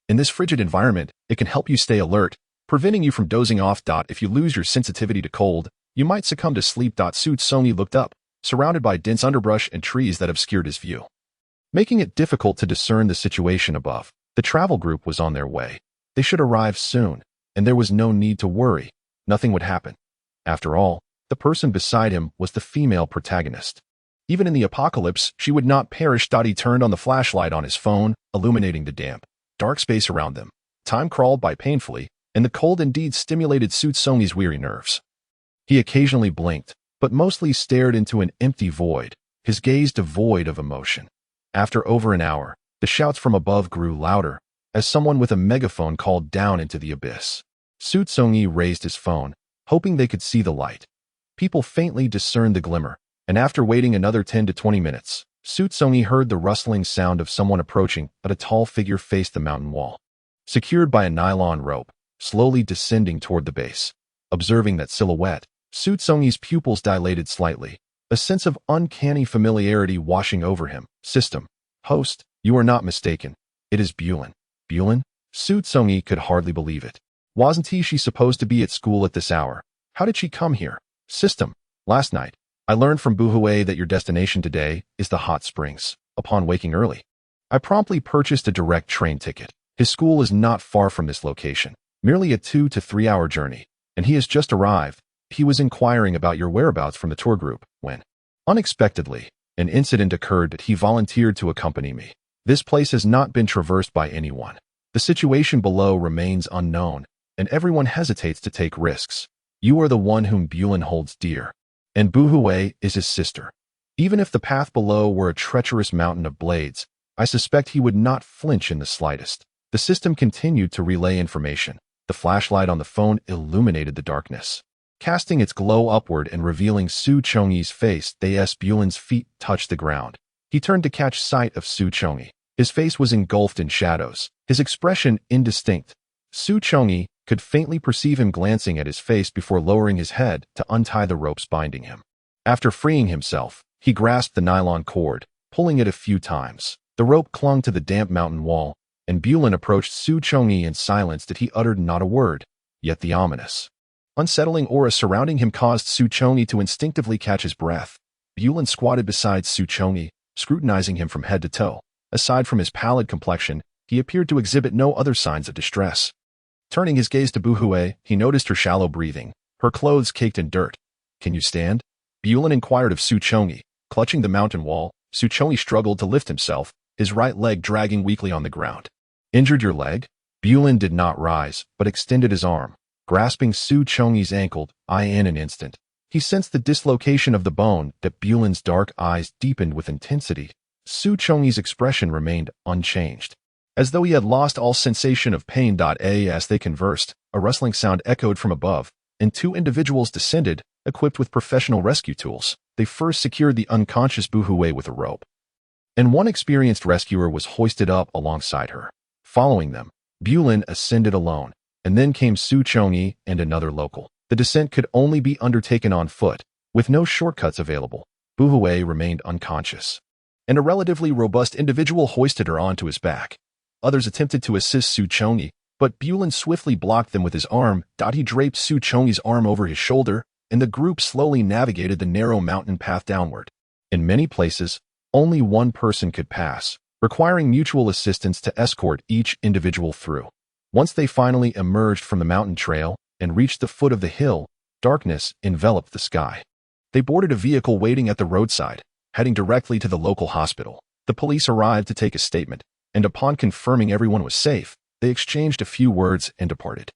In this frigid environment, it can help you stay alert, preventing you from dozing off. If you lose your sensitivity to cold, you might succumb to sleep. Xu Congyi looked up, surrounded by dense underbrush and trees that obscured his view, making it difficult to discern the situation above. The travel group was on their way. They should arrive soon, and there was no need to worry. Nothing would happen. After all, the person beside him was the female protagonist. Even in the apocalypse, she would not perish. He turned on the flashlight on his phone, illuminating the damp, dark space around them. Time crawled by painfully, and the cold indeed stimulated Xu Congyi's weary nerves. He occasionally blinked, but mostly stared into an empty void, his gaze devoid of emotion. After over an hour, the shouts from above grew louder, as someone with a megaphone called down into the abyss. Xu Congyi raised his phone, hoping they could see the light. People faintly discerned the glimmer, and after waiting another 10 to 20 minutes, Xu Congyi heard the rustling sound of someone approaching, but a tall figure faced the mountain wall. Secured by a nylon rope, slowly descending toward the base. Observing that silhouette, Xu Congyi's pupils dilated slightly, a sense of uncanny familiarity washing over him. System. Host, you are not mistaken. It is Bulin. Bulin? Xu Congyi could hardly believe it. Wasn't she supposed to be at school at this hour? How did she come here? System. Last night, I learned from Buhui that your destination today is the hot springs. Upon waking early, I promptly purchased a direct train ticket. His school is not far from this location, merely a 2 to 3 hour journey, and he has just arrived. He was inquiring about your whereabouts from the tour group when, unexpectedly, an incident occurred that he volunteered to accompany me. This place has not been traversed by anyone. The situation below remains unknown, and everyone hesitates to take risks. You are the one whom Bulin holds dear, and Buhui is his sister. Even if the path below were a treacherous mountain of blades, I suspect he would not flinch in the slightest. The system continued to relay information. The flashlight on the phone illuminated the darkness, casting its glow upward and revealing Xu Congyi's face. Bulin's feet touched the ground. He turned to catch sight of Xu Congyi. His face was engulfed in shadows, his expression indistinct. Xu Congyi could faintly perceive him glancing at his face before lowering his head to untie the ropes binding him. After freeing himself, he grasped the nylon cord, pulling it a few times. The rope clung to the damp mountain wall, and Bulin approached Xu Congyi in silence that he uttered not a word, yet the ominous, unsettling aura surrounding him caused Xu Congyi to instinctively catch his breath. Bulin squatted beside Xu Congyi, scrutinizing him from head to toe. Aside from his pallid complexion, he appeared to exhibit no other signs of distress. Turning his gaze to Buhui, he noticed her shallow breathing, her clothes caked in dirt. Can you stand? Bulin inquired of Xu Congyi. Clutching the mountain wall, Xu Congyi struggled to lift himself, his right leg dragging weakly on the ground. Injured your leg? Bulin did not rise, but extended his arm, grasping Xu Congyi's ankle. In an instant, he sensed the dislocation of the bone. That Bulin's dark eyes deepened with intensity. Xu Congyi's expression remained unchanged, as though he had lost all sensation of pain. As they conversed, a rustling sound echoed from above, and 2 individuals descended, equipped with professional rescue tools. They first secured the unconscious Buhui with a rope, and one experienced rescuer was hoisted up alongside her. Following them, Bulin ascended alone, and then came Xu Congyi and another local. The descent could only be undertaken on foot, with no shortcuts available. Buhui remained unconscious, and a relatively robust individual hoisted her onto his back. Others attempted to assist Xu Congyi, but Bulin swiftly blocked them with his arm. He draped Xu Congyi's arm over his shoulder, and the group slowly navigated the narrow mountain path downward. In many places, only one person could pass, requiring mutual assistance to escort each individual through. Once they finally emerged from the mountain trail and reached the foot of the hill, darkness enveloped the sky. They boarded a vehicle waiting at the roadside, heading directly to the local hospital. The police arrived to take a statement, and upon confirming everyone was safe, they exchanged a few words and departed.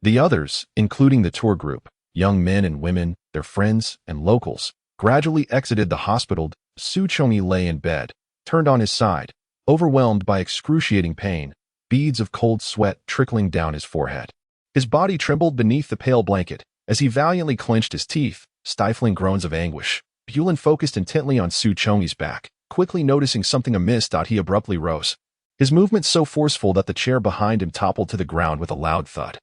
The others, including the tour group, young men and women, their friends, and locals, gradually exited the hospital. Xu Congyi lay in bed, turned on his side, overwhelmed by excruciating pain, beads of cold sweat trickling down his forehead. His body trembled beneath the pale blanket as he valiantly clenched his teeth, stifling groans of anguish. Bulin focused intently on Xu Congyi's back, quickly noticing something amiss. He abruptly rose, his movement so forceful that the chair behind him toppled to the ground with a loud thud.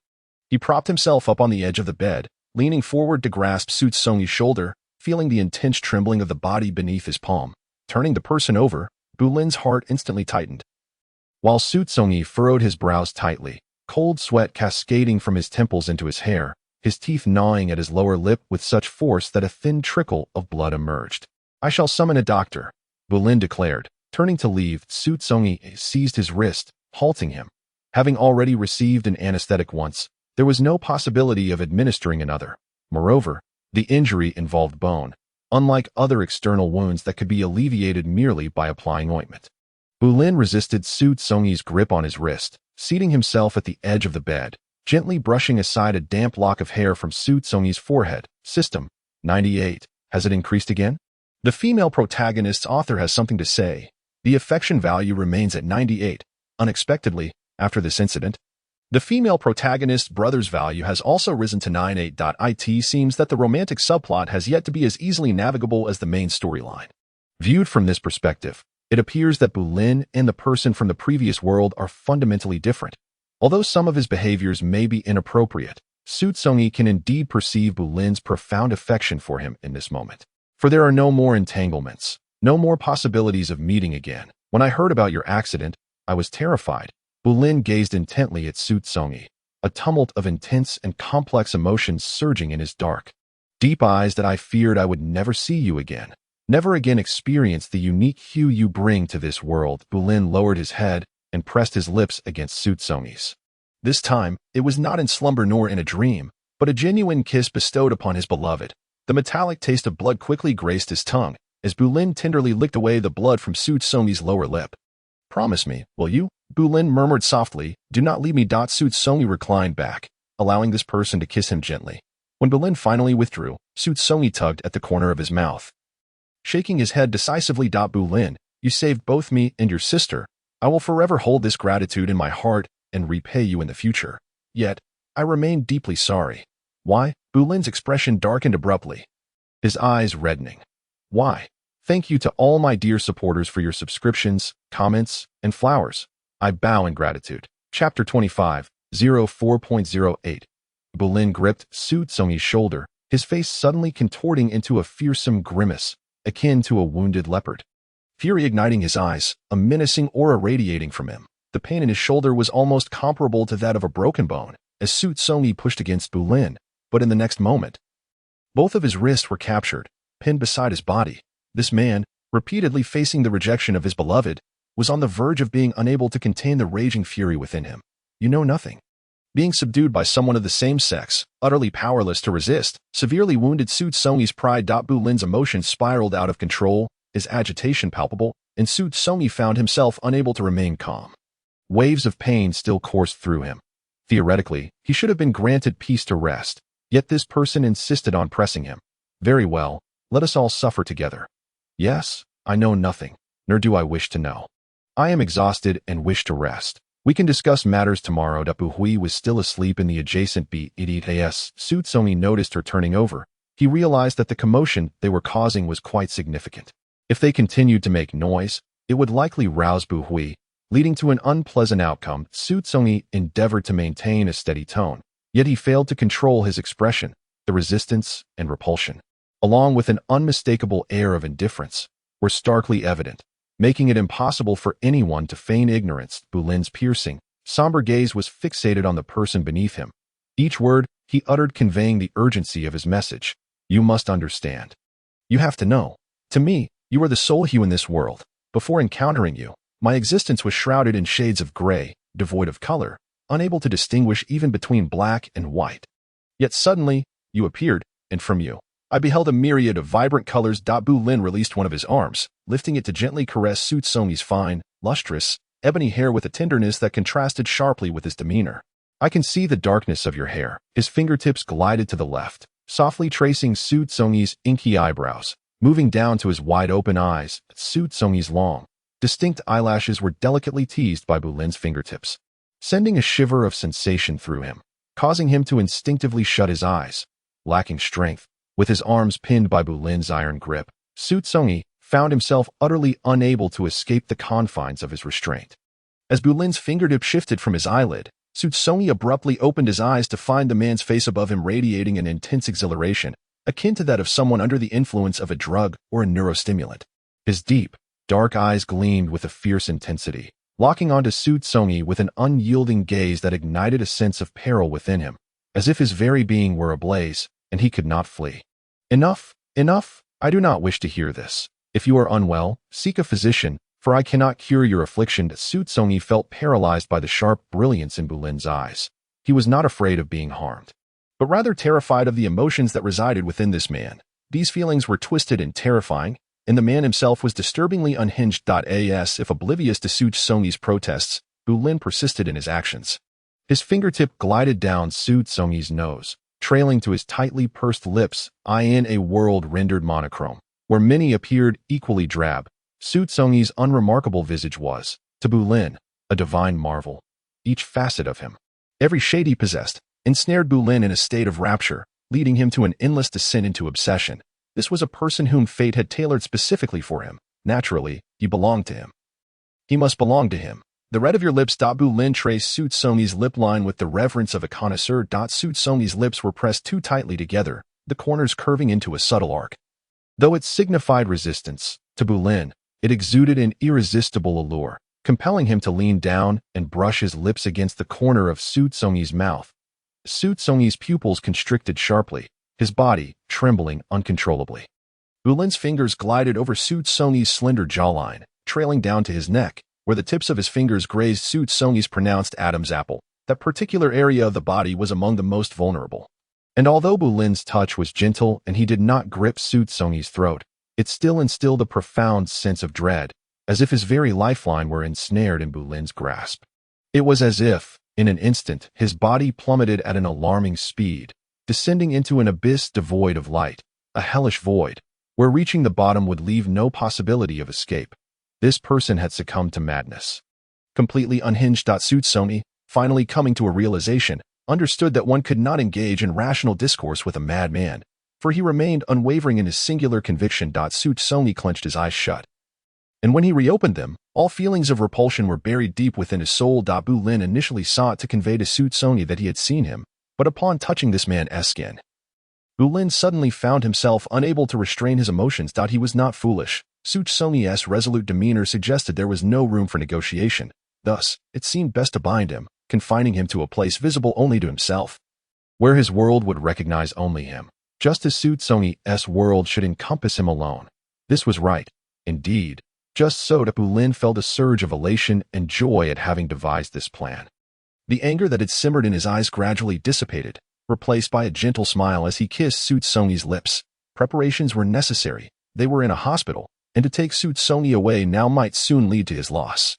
He propped himself up on the edge of the bed, leaning forward to grasp Xu Congyi's shoulder, feeling the intense trembling of the body beneath his palm. Turning the person over, Bulin's heart instantly tightened. While Xu Congyi furrowed his brows tightly, cold sweat cascading from his temples into his hair, his teeth gnawing at his lower lip with such force that a thin trickle of blood emerged. I shall summon a doctor, Bulin declared. Turning to leave, Xu Congyi seized his wrist, halting him. Having already received an anesthetic once, there was no possibility of administering another. Moreover, the injury involved bone, unlike other external wounds that could be alleviated merely by applying ointment. Bulin resisted Xu Congyi's grip on his wrist, seating himself at the edge of the bed, gently brushing aside a damp lock of hair from Xu Congyi's forehead. System 98. Has it increased again? The female protagonist's author has something to say. The affection value remains at 98. Unexpectedly, after this incident, the female protagonist's brother's value has also risen to 98. It seems that the romantic subplot has yet to be as easily navigable as the main storyline. Viewed from this perspective, it appears that Bulin and the person from the previous world are fundamentally different. Although some of his behaviors may be inappropriate, Xu Congyi can indeed perceive Bulin's profound affection for him in this moment. For there are no more entanglements, no more possibilities of meeting again. When I heard about your accident, I was terrified. Bulin gazed intently at Xu Congyi, a tumult of intense and complex emotions surging in his dark, deep eyes that I feared I would never see you again. Never again experience the unique hue you bring to this world. Bulin lowered his head and pressed his lips against Xu Congyi's. This time, it was not in slumber nor in a dream, but a genuine kiss bestowed upon his beloved. The metallic taste of blood quickly graced his tongue, as Bulin tenderly licked away the blood from Xu Congyi's lower lip. "Promise me, will you?" Bulin murmured softly. "Do not leave me." Xu Congyi reclined back, allowing this person to kiss him gently. When Bulin finally withdrew, Xu Congyi tugged at the corner of his mouth. Shaking his head decisively, "Bulin, you saved both me and your sister. I will forever hold this gratitude in my heart and repay you in the future. Yet, I remain deeply sorry." "Why?" Bulin's expression darkened abruptly, his eyes reddening. "Why? Thank you to all my dear supporters for your subscriptions, comments, and flowers. I bow in gratitude." Chapter 25, 04.08. Bulin gripped Xu Congyi's shoulder, his face suddenly contorting into a fearsome grimace, akin to a wounded leopard. Fury igniting his eyes, a menacing aura radiating from him. The pain in his shoulder was almost comparable to that of a broken bone, as Xu Congyi pushed against Bulin, but in the next moment, both of his wrists were captured, pinned beside his body. This man, repeatedly facing the rejection of his beloved, was on the verge of being unable to contain the raging fury within him. You know nothing. Being subdued by someone of the same sex, utterly powerless to resist, severely wounded Xu Congyi's pride. Bulin's emotions spiraled out of control, his agitation palpable, and Xu Congyi found himself unable to remain calm. Waves of pain still coursed through him. Theoretically, he should have been granted peace to rest, yet this person insisted on pressing him. "Very well, let us all suffer together." "Yes, I know nothing, nor do I wish to know. I am exhausted and wish to rest. We can discuss matters tomorrow." Buhui was still asleep in the adjacent BEDAS. Xu Congyi noticed her turning over. He realized that the commotion they were causing was quite significant. If they continued to make noise, it would likely rouse Buhui, leading to an unpleasant outcome. Xu Congyi endeavored to maintain a steady tone, yet he failed to control his expression. The resistance and repulsion, along with an unmistakable air of indifference, were starkly evident, making it impossible for anyone to feign ignorance. Bulin's piercing, somber gaze was fixated on the person beneath him, each word he uttered conveying the urgency of his message. "You must understand. You have to know. To me, you are the sole hue in this world. Before encountering you, my existence was shrouded in shades of gray, devoid of color, unable to distinguish even between black and white. Yet suddenly, you appeared, and from you, I beheld a myriad of vibrant colors." Bulin released one of his arms, lifting it to gently caress Xu Congyi's fine, lustrous, ebony hair with a tenderness that contrasted sharply with his demeanor. "I can see the darkness of your hair." His fingertips glided to the left, softly tracing Xu Congyi's inky eyebrows, moving down to his wide-open eyes. Xu Congyi's long, distinct eyelashes were delicately teased by Bulin's fingertips, sending a shiver of sensation through him, causing him to instinctively shut his eyes. Lacking strength, with his arms pinned by Bulin's iron grip, Xu Congyi found himself utterly unable to escape the confines of his restraint. As Bulin's fingertip shifted from his eyelid, Xu Congyi abruptly opened his eyes to find the man's face above him radiating an intense exhilaration, akin to that of someone under the influence of a drug or a neurostimulant. His deep, dark eyes gleamed with a fierce intensity, locking onto Xu Congyi with an unyielding gaze that ignited a sense of peril within him, as if his very being were ablaze, and he could not flee. "Enough, enough, I do not wish to hear this. If you are unwell, seek a physician, For I cannot cure your affliction. Xu Congyi felt paralyzed by the sharp brilliance in Bulin's eyes. He was not afraid of being harmed, but rather terrified of the emotions that resided within this man. These feelings were twisted and terrifying, and the man himself was disturbingly unhinged. As if oblivious to Xu Congyi's protests, Bulin persisted in his actions. His fingertip glided down Xu Congyi's nose, trailing to his tightly pursed lips. In a world rendered monochrome, where many appeared equally drab, Xu Congyi's unremarkable visage was, to Bulin, a divine marvel. Each facet of him, every shade he possessed, ensnared Bulin in a state of rapture, leading him to an endless descent into obsession. This was a person whom fate had tailored specifically for him. Naturally, he belonged to him. He must belong to him. The red of your lips. Bulin traced Xu Congyi's lip line with the reverence of a connoisseur. Xu Congyi's lips were pressed too tightly together, the corners curving into a subtle arc. Though it signified resistance, to Bulin, it exuded an irresistible allure, compelling him to lean down and brush his lips against the corner of Xu Congyi's mouth. Xu Congyi's pupils constricted sharply, his body trembling uncontrollably. Bulin's fingers glided over Xu Congyi's slender jawline, trailing down to his neck, where the tips of his fingers grazed Xu Congyi's pronounced Adam's apple. That particular area of the body was among the most vulnerable. And although Bulin's touch was gentle and he did not grip Xu Congyi's throat, it still instilled a profound sense of dread, as if his very lifeline were ensnared in Bulin's grasp. It was as if, in an instant, his body plummeted at an alarming speed, descending into an abyss devoid of light, a hellish void, where reaching the bottom would leave no possibility of escape. This person had succumbed to madness. Completely unhinged. Xu Congyi, finally coming to a realization, understood that one could not engage in rational discourse with a madman, for he remained unwavering in his singular conviction. Xu Congyi clenched his eyes shut. And when he reopened them, all feelings of repulsion were buried deep within his soul. Bulin initially sought to convey to Xu Congyi that he had seen him, but upon touching this man's skin, Bulin suddenly found himself unable to restrain his emotions. He was not foolish. Xu Congyi's resolute demeanor suggested there was no room for negotiation. Thus, it seemed best to bind him, confining him to a place visible only to himself, where his world would recognize only him, just as Xu Congyi's world should encompass him alone. This was right. Indeed, just so. Bulin felt a surge of elation and joy at having devised this plan. The anger that had simmered in his eyes gradually dissipated, replaced by a gentle smile as he kissed Xu Congyi's lips. Preparations were necessary. They were in a hospital, and to take Xu Congyi away now might soon lead to his loss.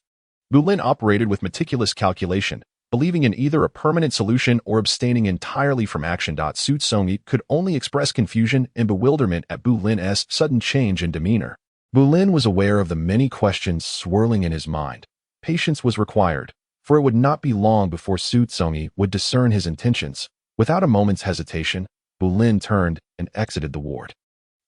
Bulin operated with meticulous calculation, believing in either a permanent solution or abstaining entirely from action. Xu Congyi could only express confusion and bewilderment at Bulin's sudden change in demeanor. Bulin was aware of the many questions swirling in his mind. Patience was required, for it would not be long before Xu Congyi would discern his intentions. Without a moment's hesitation, Bulin turned and exited the ward.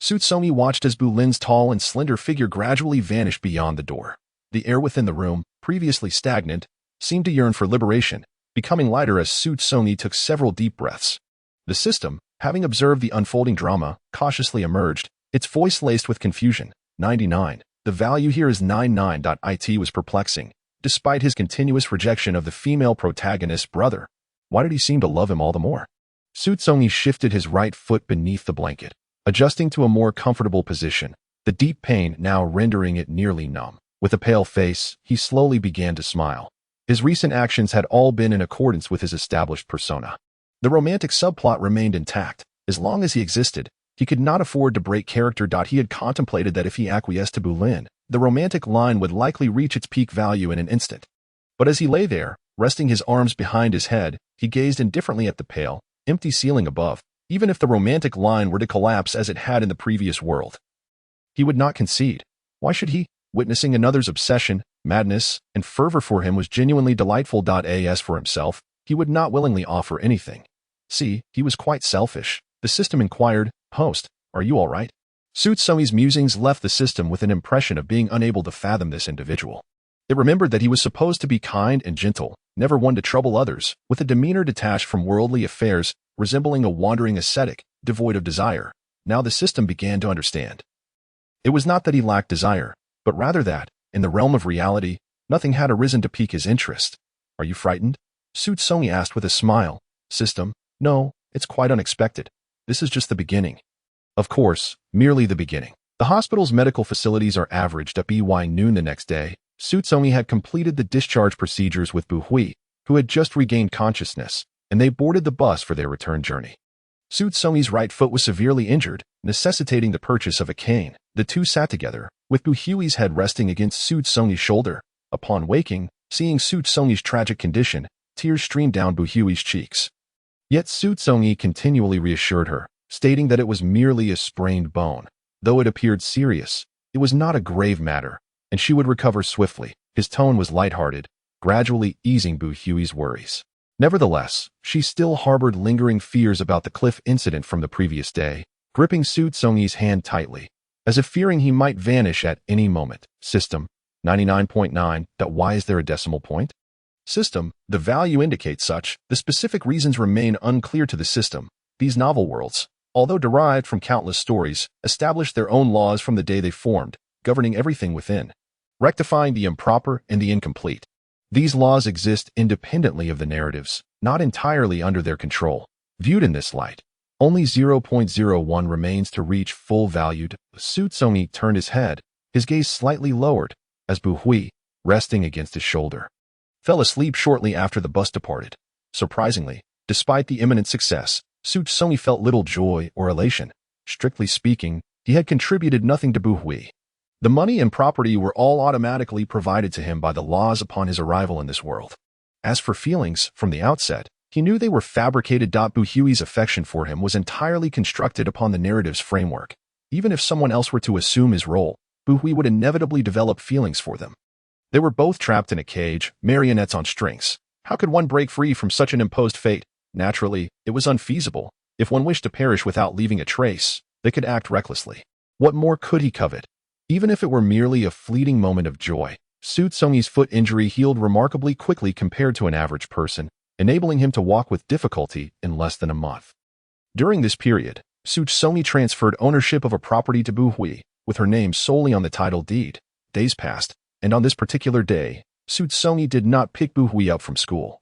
Xu Congyi watched as Bulin's tall and slender figure gradually vanished beyond the door. The air within the room, previously stagnant, seemed to yearn for liberation, becoming lighter as Xu Congyi took several deep breaths. The system, having observed the unfolding drama, cautiously emerged, its voice laced with confusion. 99. The value here is 99. It was perplexing, despite his continuous rejection of the female protagonist's brother. Why did he seem to love him all the more? Xu Congyi shifted his right foot beneath the blanket, adjusting to a more comfortable position, the deep pain now rendering it nearly numb. With a pale face, he slowly began to smile. His recent actions had all been in accordance with his established persona. The romantic subplot remained intact. As long as he existed, he could not afford to break character. He had contemplated that if he acquiesced to Bulin, the romantic line would likely reach its peak value in an instant. But as he lay there, resting his arms behind his head, he gazed indifferently at the pale, empty ceiling above. Even if the romantic line were to collapse as it had in the previous world, he would not concede. Why should he? Witnessing another's obsession, madness, and fervor for him was genuinely delightful. As for himself, he would not willingly offer anything. See, he was quite selfish. The system inquired, "Host, are you all right?" Xu Congyi's musings left the system with an impression of being unable to fathom this individual. It remembered that he was supposed to be kind and gentle, never one to trouble others, with a demeanor detached from worldly affairs, resembling a wandering ascetic, devoid of desire. Now the system began to understand. It was not that he lacked desire, but rather that, in the realm of reality, nothing had arisen to pique his interest. "Are you frightened?" Xu Congyi asked with a smile. "System, no, it's quite unexpected. This is just the beginning." "Of course, merely the beginning. The hospital's medical facilities are averaged at by noon the next day. Xu Congyi had completed the discharge procedures with Bu Hui, who had just regained consciousness, and they boarded the bus for their return journey. Xu Congyi's right foot was severely injured, necessitating the purchase of a cane. The two sat together, with Bu Hui's head resting against Xu Congyi's shoulder. Upon waking, seeing Xu Congyi's tragic condition, tears streamed down Bu Hui's cheeks. Yet Xu Congyi continually reassured her, stating that it was merely a sprained bone. Though it appeared serious, it was not a grave matter, and she would recover swiftly. His tone was lighthearted, gradually easing Bu Hui's worries. Nevertheless, she still harbored lingering fears about the cliff incident from the previous day, gripping Xu Congyi's hand tightly, as if fearing he might vanish at any moment. System 99.9. Why is there a decimal point? System, the value indicates such. The specific reasons remain unclear to the system. These novel worlds, although derived from countless stories, established their own laws from the day they formed, governing everything within, rectifying the improper and the incomplete. These laws exist independently of the narratives, not entirely under their control. Viewed in this light, only 0.01 remains to reach full valued. Xu Congyi turned his head, his gaze slightly lowered, as Bu Hui, resting against his shoulder, fell asleep shortly after the bus departed. Surprisingly, despite the imminent success, Xu Congyi felt little joy or elation. Strictly speaking, he had contributed nothing to Bu Hui. The money and property were all automatically provided to him by the laws upon his arrival in this world. As for feelings, from the outset, he knew they were fabricated. Bu Hui's affection for him was entirely constructed upon the narrative's framework. Even if someone else were to assume his role, Bu Hui would inevitably develop feelings for them. They were both trapped in a cage, marionettes on strings. How could one break free from such an imposed fate? Naturally, it was unfeasible. If one wished to perish without leaving a trace, they could act recklessly. What more could he covet? Even if it were merely a fleeting moment of joy, Xu Congyi's foot injury healed remarkably quickly compared to an average person, enabling him to walk with difficulty in less than a month. During this period, Xu Congyi transferred ownership of a property to Bu Hui, with her name solely on the title deed. Days passed, and on this particular day, Xu Congyi did not pick Bu Hui up from school,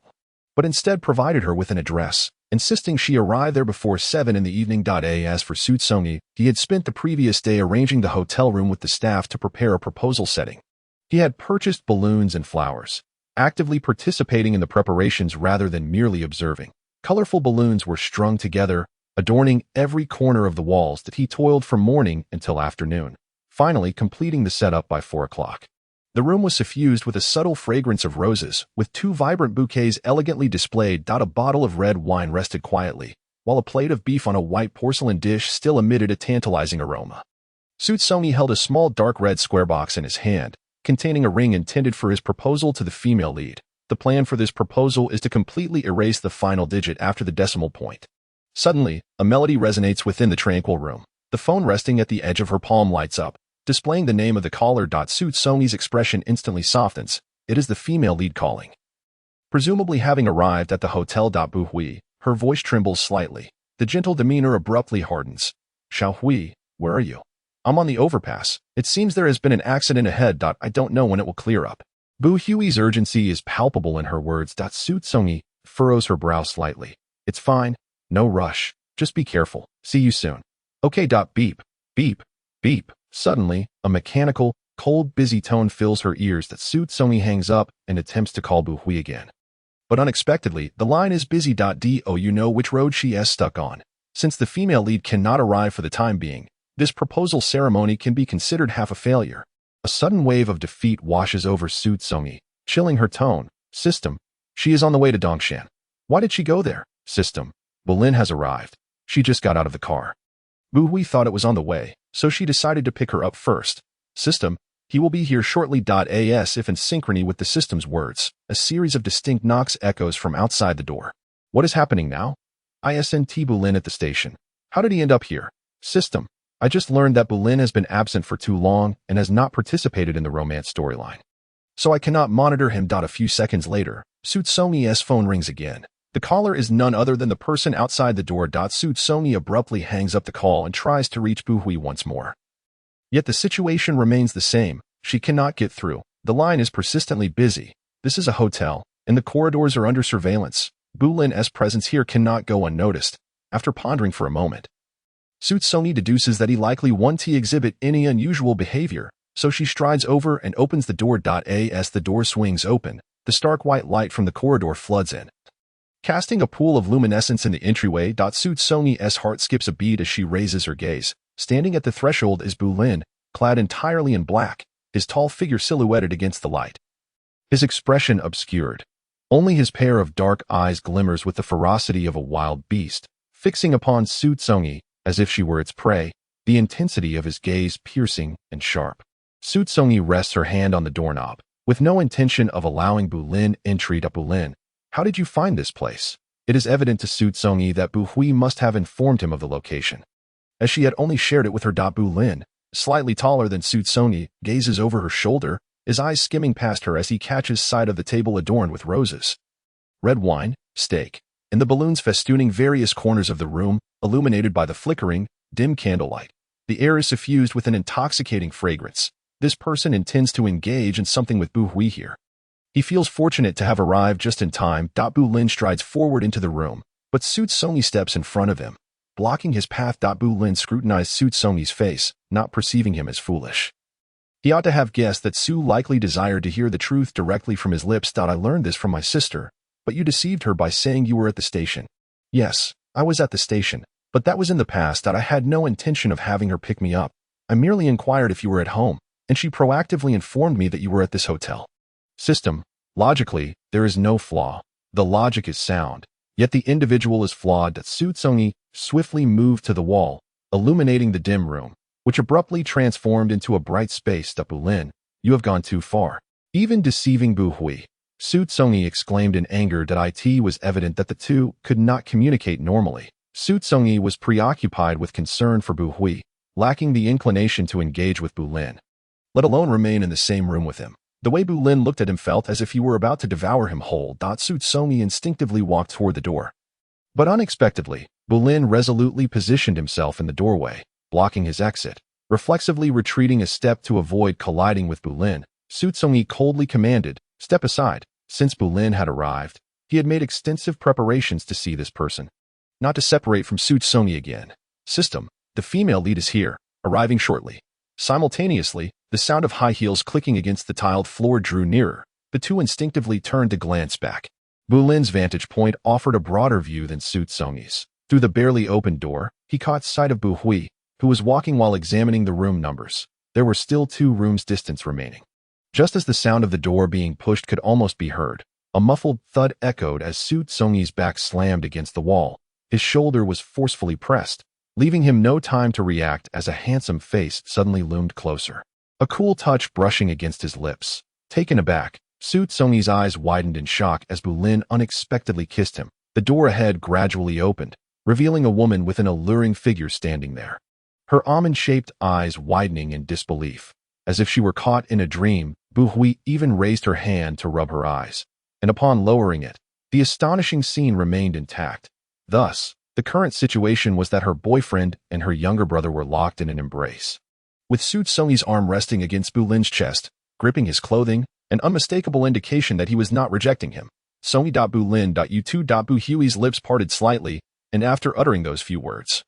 but instead provided her with an address, insisting she arrive there before 7 in the evening. As for Xu Congyi, he had spent the previous day arranging the hotel room with the staff to prepare a proposal setting. He had purchased balloons and flowers, actively participating in the preparations rather than merely observing. Colorful balloons were strung together, adorning every corner of the walls that he toiled from morning until afternoon, finally completing the setup by 4 o'clock. The room was suffused with a subtle fragrance of roses, with 2 vibrant bouquets elegantly displayed. A bottle of red wine rested quietly, while a plate of beef on a white porcelain dish still emitted a tantalizing aroma. Xu Congyi held a small dark red square box in his hand, containing a ring intended for his proposal to the female lead. The plan for this proposal is to completely erase the final digit after the decimal point. Suddenly, a melody resonates within the tranquil room. The phone resting at the edge of her palm lights up, displaying the name of the caller. Xu Congyi's expression instantly softens. It is the female lead calling. Presumably having arrived at the hotel. Bu Hui, her voice trembles slightly. The gentle demeanor abruptly hardens. Xiao Hui, where are you? I'm on the overpass. It seems there has been an accident ahead. I don't know when it will clear up. Bu Hui's urgency is palpable in her words. Xu Congyi furrows her brow slightly. It's fine. No rush. Just be careful. See you soon. Okay. Beep. Beep. Beep. Suddenly, a mechanical, cold, busy tone fills her ears. Xu Congyi hangs up and attempts to call Bu Hui again. But unexpectedly, the line is busy. Do you know which road she is stuck on? Since the female lead cannot arrive for the time being, this proposal ceremony can be considered half a failure. A sudden wave of defeat washes over Xu Congyi, chilling her tone. System, she is on the way to Dongshan. Why did she go there? System, Bolin has arrived. She just got out of the car. Bu Hui thought it was on the way, so she decided to pick her up first. System, he will be here shortly. As if in synchrony with the system's words, a series of distinct knocks echoes from outside the door. What is happening now? Isn't Bolin at the station? How did he end up here? System, I just learned that Bolin has been absent for too long and has not participated in the romance storyline, so I cannot monitor him. A few seconds later, Xu Congyi's phone rings again. The caller is none other than the person outside the door. Xu Congyi abruptly hangs up the call and tries to reach Bu Hui once more. Yet the situation remains the same. She cannot get through. The line is persistently busy. This is a hotel, and the corridors are under surveillance. Bolin's presence here cannot go unnoticed. After pondering for a moment, Su Congyi deduces that he likely won't exhibit any unusual behavior, so she strides over and opens the door. As the door swings open, the stark white light from the corridor floods in, casting a pool of luminescence in the entryway. Su Congyi's heart skips a beat as she raises her gaze. Standing at the threshold is Bu Lin, clad entirely in black, his tall figure silhouetted against the light. His expression obscured. Only his pair of dark eyes glimmers with the ferocity of a wild beast, fixing upon Su Congyi as if she were its prey, the intensity of his gaze piercing and sharp. Su Congyi rests her hand on the doorknob, with no intention of allowing Bu Lin entry. Bu Lin, how did you find this place? It is evident to Su Congyi that Bu Hui must have informed him of the location, as she had only shared it with her. Bu Lin, slightly taller than Su Congyi, gazes over her shoulder, his eyes skimming past her as he catches sight of the table adorned with roses, red wine, steak, and the balloons festooning various corners of the room, illuminated by the flickering, dim candlelight. The air is suffused with an intoxicating fragrance. This person intends to engage in something with Bu Hui here. He feels fortunate to have arrived just in time. Bu Lin strides forward into the room, but Su Congyi steps in front of him, blocking his path. Bu Lin scrutinized Su Congyi's face, not perceiving him as foolish. He ought to have guessed that Su likely desired to hear the truth directly from his lips. I learned this from my sister, but you deceived her by saying you were at the station. Yes, I was at the station, but that was in the past. I had no intention of having her pick me up. I merely inquired if you were at home, and she proactively informed me that you were at this hotel. System. Logically, there is no flaw. The logic is sound, yet the individual is flawed. Su Congyi swiftly moved to the wall, illuminating the dim room, which abruptly transformed into a bright space. Bu Lin, you have gone too far. Even deceiving Bu Hui. Su Congyi exclaimed in anger. It was evident that the two could not communicate normally. Su Congyi was preoccupied with concern for Bu Hui, lacking the inclination to engage with Bu Lin, let alone remain in the same room with him. The way Bu Lin looked at him felt as if he were about to devour him whole. Su Congyi instinctively walked toward the door. But unexpectedly, Bu Lin resolutely positioned himself in the doorway, blocking his exit. Reflexively retreating a step to avoid colliding with Bu Lin, Su Congyi coldly commanded, "Step aside." Since Bu Lin had arrived, he had made extensive preparations to see this person, not to separate from Su Congyi again. System. The female lead is here, arriving shortly. Simultaneously, the sound of high heels clicking against the tiled floor drew nearer. The two instinctively turned to glance back. Bu Lin's vantage point offered a broader view than Su Congyi's. Through the barely opened door, he caught sight of Bu Hui, who was walking while examining the room numbers. There were still 2 rooms distance remaining. Just as the sound of the door being pushed could almost be heard, a muffled thud echoed as Su Congyi's back slammed against the wall. His shoulder was forcefully pressed, leaving him no time to react as a handsome face suddenly loomed closer. A cool touch brushing against his lips. Taken aback, Su Congyi's eyes widened in shock as Bu Lin unexpectedly kissed him. The door ahead gradually opened, revealing a woman with an alluring figure standing there, her almond-shaped eyes widening in disbelief. As if she were caught in a dream, Bu Hui even raised her hand to rub her eyes, and upon lowering it, the astonishing scene remained intact. Thus, the current situation was that her boyfriend and her younger brother were locked in an embrace. With Su Congyi's arm resting against Bu Lin's chest, gripping his clothing, an unmistakable indication that he was not rejecting him. Congyi.Bu Lin.U2. Bu Hui's lips parted slightly, and after uttering those few words,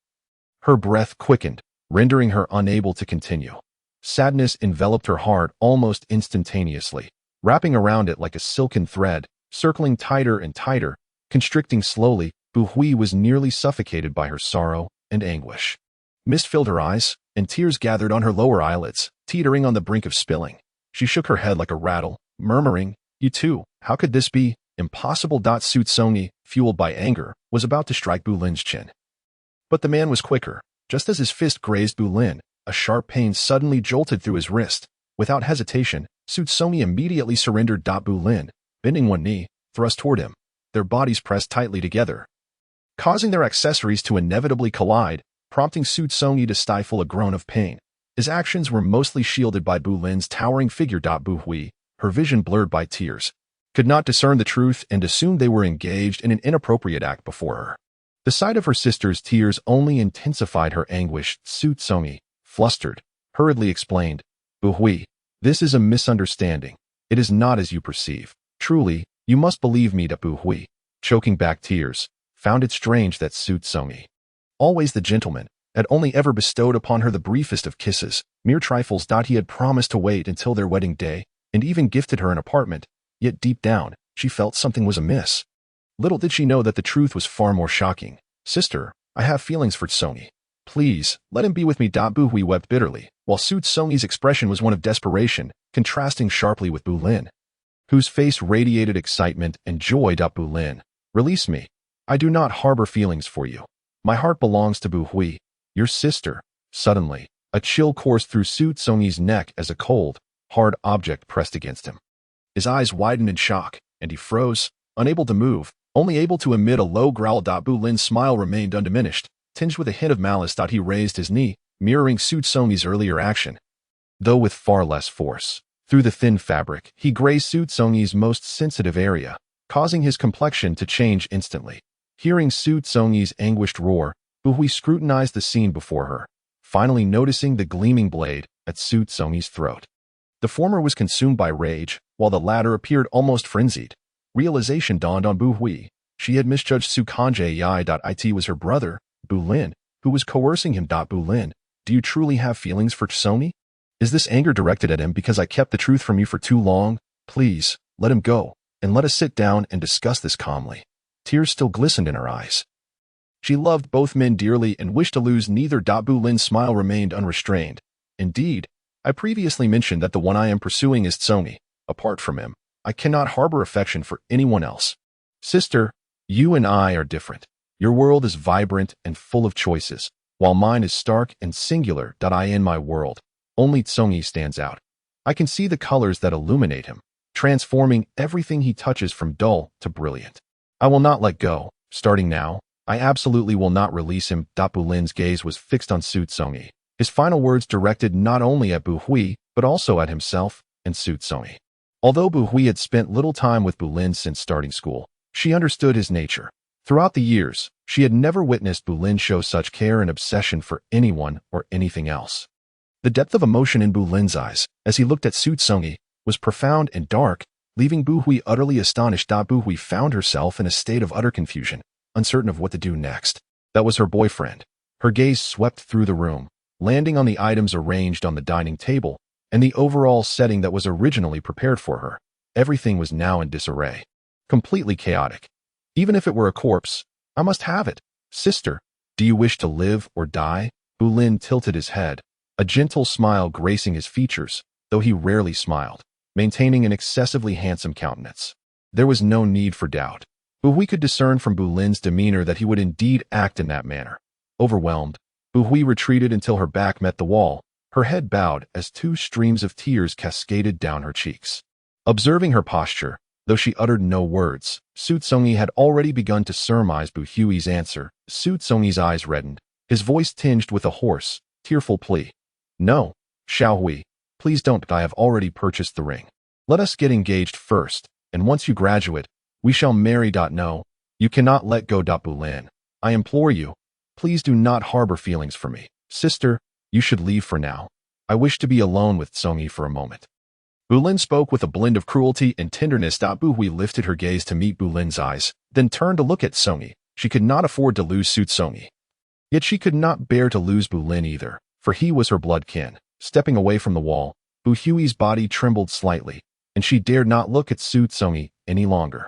her breath quickened, rendering her unable to continue. Sadness enveloped her heart almost instantaneously, wrapping around it like a silken thread, circling tighter and tighter, constricting slowly. Bu Hui was nearly suffocated by her sorrow and anguish. Mist filled her eyes, and tears gathered on her lower eyelids, teetering on the brink of spilling. She shook her head like a rattle, murmuring, "You too, how could this be? Impossible." Su Congyi, fueled by anger, was about to strike Bu Lin's chin. But the man was quicker. Just as his fist grazed Bu Lin, a sharp pain suddenly jolted through his wrist. Without hesitation, Su Congyi immediately surrendered. Bu Lin, bending one knee, thrust toward him, their bodies pressed tightly together, causing their accessories to inevitably collide, prompting Su Congyi to stifle a groan of pain. His actions were mostly shielded by Bu Lin's towering figure. Bu Hui, her vision blurred by tears, could not discern the truth and assumed they were engaged in an inappropriate act before her. The sight of her sister's tears only intensified her anguish. Su Congyi, flustered, hurriedly explained, "Bu Hui, this is a misunderstanding. It is not as you perceive. Truly, you must believe me." Bu Hui, choking back tears, found it strange that Su Congyi, always the gentleman, had only ever bestowed upon her the briefest of kisses, mere trifles. He had promised to wait until their wedding day, and even gifted her an apartment, yet deep down, she felt something was amiss. Little did she know that the truth was far more shocking. Sister, I have feelings for Tsongi. Please, let him be with me. Bu Hui wept bitterly, while Su Tsongi's expression was one of desperation, contrasting sharply with Bu Lin, whose face radiated excitement and joy. Bu Lin, release me. I do not harbor feelings for you. My heart belongs to Bu Hui, your sister. Suddenly, a chill coursed through Su Tsongi's neck as a cold, hard object pressed against him. His eyes widened in shock, and he froze, unable to move, only able to emit a low growl. Bu Lin's smile remained undiminished, tinged with a hint of malice. He raised his knee, mirroring Su Tsongi's earlier action, though with far less force. Through the thin fabric, he grazed Su Tsongi's most sensitive area, causing his complexion to change instantly. Hearing Su Tsongi's anguished roar, Bu Hui scrutinized the scene before her, finally noticing the gleaming blade at Su Tsongi's throat. The former was consumed by rage, while the latter appeared almost frenzied. Realization dawned on Bu Hui. She had misjudged Xu Congyi. It was her brother, Bu Lin, who was coercing him. Bu Lin, do you truly have feelings for Tsongi? Is this anger directed at him because I kept the truth from you for too long? Please, let him go, and let us sit down and discuss this calmly. Tears still glistened in her eyes. She loved both men dearly and wished to lose neither. Bu Lin's smile remained unrestrained. Indeed, I previously mentioned that the one I am pursuing is Tsongi. Apart from him, I cannot harbor affection for anyone else. Sister, you and I are different. Your world is vibrant and full of choices, while mine is stark and singular. In my world, only Tsongi stands out. I can see the colors that illuminate him, transforming everything he touches from dull to brilliant. I will not let go. Starting now, I absolutely will not release him. Bu Lin's gaze was fixed on Su Tsongi, his final words directed not only at Bu Hui, but also at himself and Su Tsongi. Although Bu Hui had spent little time with Bu Lin since starting school, she understood his nature. Throughout the years, she had never witnessed Bu Lin show such care and obsession for anyone or anything else. The depth of emotion in Bu Lin's eyes, as he looked at Su Tsongi, was profound and dark, leaving Bu Hui utterly astonished. Bu Hui found herself in a state of utter confusion, uncertain of what to do next. That was her boyfriend. Her gaze swept through the room, landing on the items arranged on the dining table, and the overall setting that was originally prepared for her. Everything was now in disarray. Completely chaotic. Even if it were a corpse, I must have it. Sister, do you wish to live or die? Bu Lin tilted his head, a gentle smile gracing his features, though he rarely smiled, maintaining an excessively handsome countenance. There was no need for doubt, but we could discern from Bu Lin's demeanor that he would indeed act in that manner. Overwhelmed, Bu Hui retreated until her back met the wall, her head bowed as two streams of tears cascaded down her cheeks. Observing her posture, though she uttered no words, Su Tsongi had already begun to surmise Bu Hui's answer. Su Tsongi's eyes reddened, his voice tinged with a hoarse, tearful plea. No, Xiao Hui, please don't. I have already purchased the ring. Let us get engaged first, and once you graduate, we shall marry. No, you cannot let go. Bu Lin, I implore you, please do not harbor feelings for me. Sister, you should leave for now. I wish to be alone with Tsongi for a moment. Bu Lin spoke with a blend of cruelty and tenderness. Bu Hui lifted her gaze to meet Bu Lin's eyes, then turned to look at Tsongi. She could not afford to lose Su Tsongi. Yet she could not bear to lose Bu Lin either, for he was her blood kin. Stepping away from the wall, Bu Hui's body trembled slightly, and she dared not look at Su Tsongi any longer.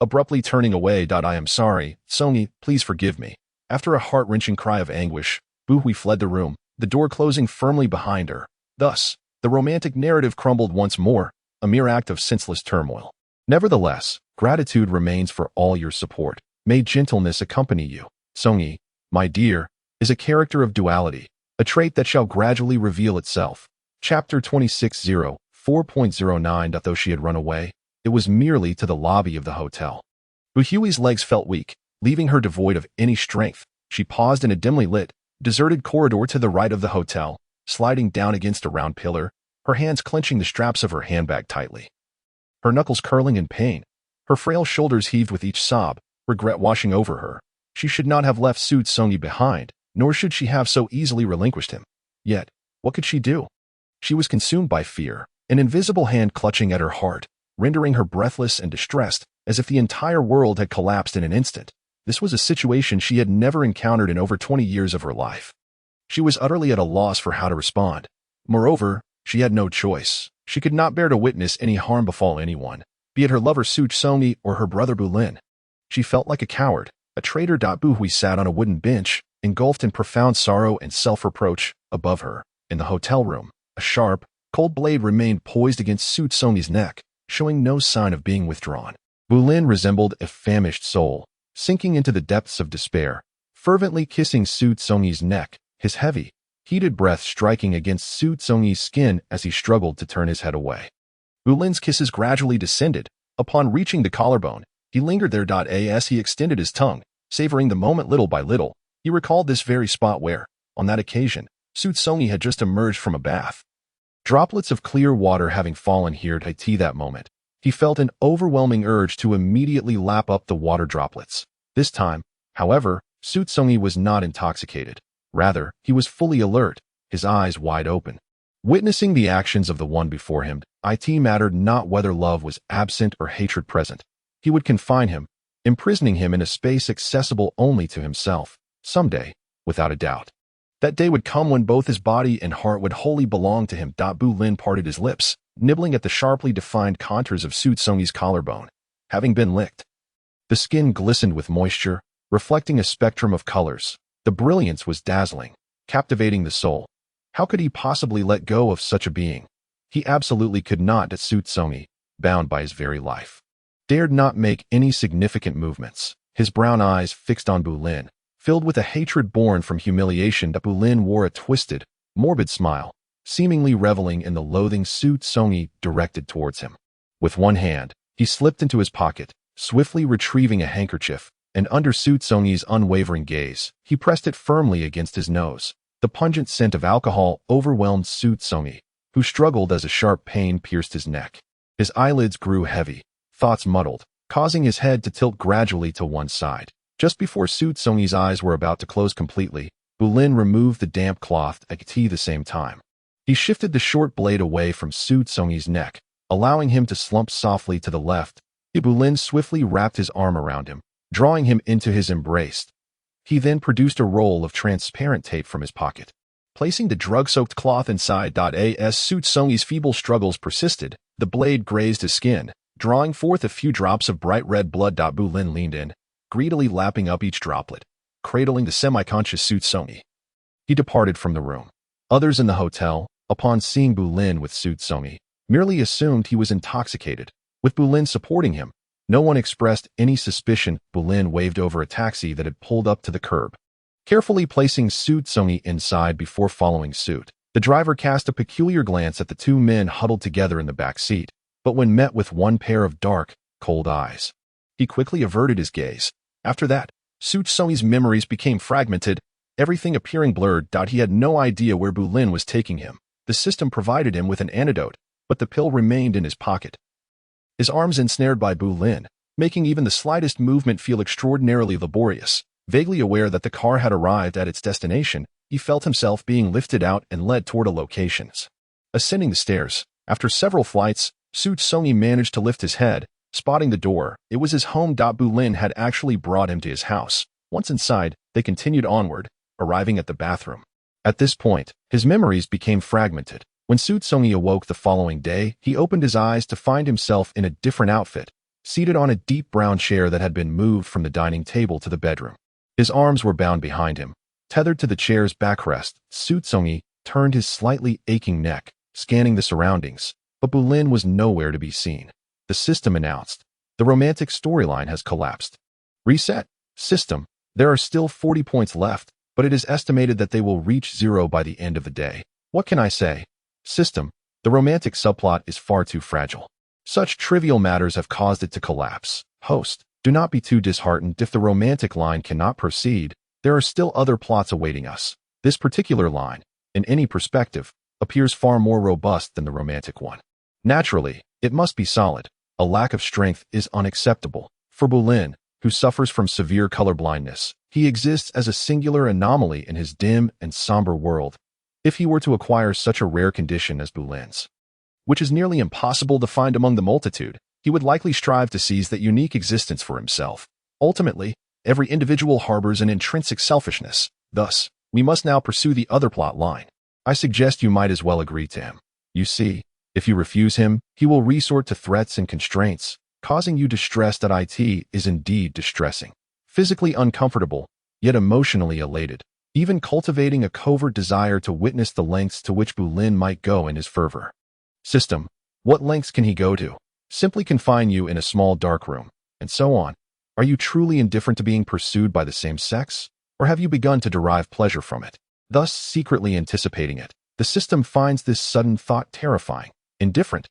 Abruptly turning away, I am sorry, Tsongi, please forgive me. After a heart-wrenching cry of anguish, Bu Hui fled the room, the door closing firmly behind her. Thus, the romantic narrative crumbled once more, a mere act of senseless turmoil. Nevertheless, gratitude remains for all your support. May gentleness accompany you. Tsongi, my dear, is a character of duality, a trait that shall gradually reveal itself. Chapter 26:0, 4.09. Though she had run away, it was merely to the lobby of the hotel. Bu Hui's legs felt weak, leaving her devoid of any strength. She paused in a dimly lit, deserted corridor to the right of the hotel, sliding down against a round pillar, her hands clenching the straps of her handbag tightly. Her knuckles curling in pain, her frail shoulders heaved with each sob, regret washing over her. She should not have left Su Tsongi behind, nor should she have so easily relinquished him. Yet, what could she do? She was consumed by fear, an invisible hand clutching at her heart, rendering her breathless and distressed, as if the entire world had collapsed in an instant. This was a situation she had never encountered in over 20 years of her life. She was utterly at a loss for how to respond. Moreover, she had no choice. She could not bear to witness any harm befall anyone, be it her lover Xu Congyi or her brother Bulin. She felt like a coward, a traitor. Bu Hui sat on a wooden bench, engulfed in profound sorrow and self-reproach. Above her, in the hotel room, a sharp, cold blade remained poised against Xu Congyi's neck, showing no sign of being withdrawn. Bulin resembled a famished soul, sinking into the depths of despair, fervently kissing Xu Congyi's neck, his heavy, heated breath striking against Xu Congyi's skin as he struggled to turn his head away. Bulin's kisses gradually descended. Upon reaching the collarbone, he lingered there. As he extended his tongue, savoring the moment little by little, he recalled this very spot where, on that occasion, Xu Congyi had just emerged from a bath. Droplets of clear water having fallen here at that moment, he felt an overwhelming urge to immediately lap up the water droplets. This time, however, Xu Congyi was not intoxicated. Rather, he was fully alert, his eyes wide open. Witnessing the actions of the one before him, it mattered not whether love was absent or hatred present. He would confine him, imprisoning him in a space accessible only to himself. Someday, without a doubt. That day would come when both his body and heart would wholly belong to him. Bulin parted his lips, nibbling at the sharply defined contours of Xu Congyi's collarbone. Having been licked, the skin glistened with moisture, reflecting a spectrum of colors. The brilliance was dazzling, captivating the soul. How could he possibly let go of such a being? He absolutely could not. Xu Congyi, bound by his very life, dared not make any significant movements. His brown eyes fixed on Bulin, filled with a hatred born from humiliation. Bulin wore a twisted, morbid smile, seemingly reveling in the loathing Xu Congyi directed towards him. With one hand, he slipped into his pocket, swiftly retrieving a handkerchief, and under Xu Congyi's unwavering gaze, he pressed it firmly against his nose. The pungent scent of alcohol overwhelmed Xu Congyi, who struggled as a sharp pain pierced his neck. His eyelids grew heavy, thoughts muddled, causing his head to tilt gradually to one side. Just before Xu Congyi's eyes were about to close completely, Bulin removed the damp cloth at the same time. He shifted the short blade away from Xu Congyi's neck, allowing him to slump softly to the left. Bulin swiftly wrapped his arm around him, drawing him into his embrace. He then produced a roll of transparent tape from his pocket. Placing the drug-soaked cloth inside. As Xu Congyi's feeble struggles persisted, the blade grazed his skin, drawing forth a few drops of bright red blood. Bulin leaned in, greedily lapping up each droplet, cradling the semi-conscious Xu Congyi. He departed from the room. Others in the hotel, upon seeing Bulin with Xu Congyi, merely assumed he was intoxicated. With Bulin supporting him, no one expressed any suspicion. Bulin waved over a taxi that had pulled up to the curb, carefully placing Xu Congyi inside before following suit. The driver cast a peculiar glance at the two men huddled together in the back seat, but when met with one pair of dark, cold eyes, he quickly averted his gaze. After that, Xu Congyi's memories became fragmented, everything appearing blurred. He had no idea where Bulin was taking him. The system provided him with an antidote, but the pill remained in his pocket. His arms ensnared by Bulin, making even the slightest movement feel extraordinarily laborious. Vaguely aware that the car had arrived at its destination, he felt himself being lifted out and led toward a location. Ascending the stairs, after several flights, Xu Congyi managed to lift his head, spotting the door. It was his home. Bulin had actually brought him to his house. Once inside, they continued onward, arriving at the bathroom. At this point, his memories became fragmented. When Xu Congyi awoke the following day, he opened his eyes to find himself in a different outfit, seated on a deep brown chair that had been moved from the dining table to the bedroom. His arms were bound behind him, tethered to the chair's backrest. Xu Congyi turned his slightly aching neck, scanning the surroundings, but Bulin was nowhere to be seen. The system announced, "The romantic storyline has collapsed. Reset. System. There are still 40 points left, but it is estimated that they will reach 0 by the end of the day. What can I say? System. The romantic subplot is far too fragile. Such trivial matters have caused it to collapse. Host. Do not be too disheartened if the romantic line cannot proceed. There are still other plots awaiting us. This particular line, in any perspective, appears far more robust than the romantic one. Naturally, it must be solid. A lack of strength is unacceptable. For Bulin, who suffers from severe color blindness, he exists as a singular anomaly in his dim and somber world. If he were to acquire such a rare condition as Bulin's, which is nearly impossible to find among the multitude, he would likely strive to seize that unique existence for himself. Ultimately, every individual harbors an intrinsic selfishness. Thus, We must now pursue the other plot line. I suggest you might as well agree to him. You see, if you refuse him, he will resort to threats and constraints, causing you distress. It is indeed distressing. Physically uncomfortable, yet emotionally elated, even cultivating a covert desire to witness the lengths to which Bulin might go in his fervor. System. What lengths can he go to? Simply confine you in a small dark room, and so on. Are you truly indifferent to being pursued by the same sex, or have you begun to derive pleasure from it, thus secretly anticipating it? The system finds this sudden thought terrifying. Indifferent?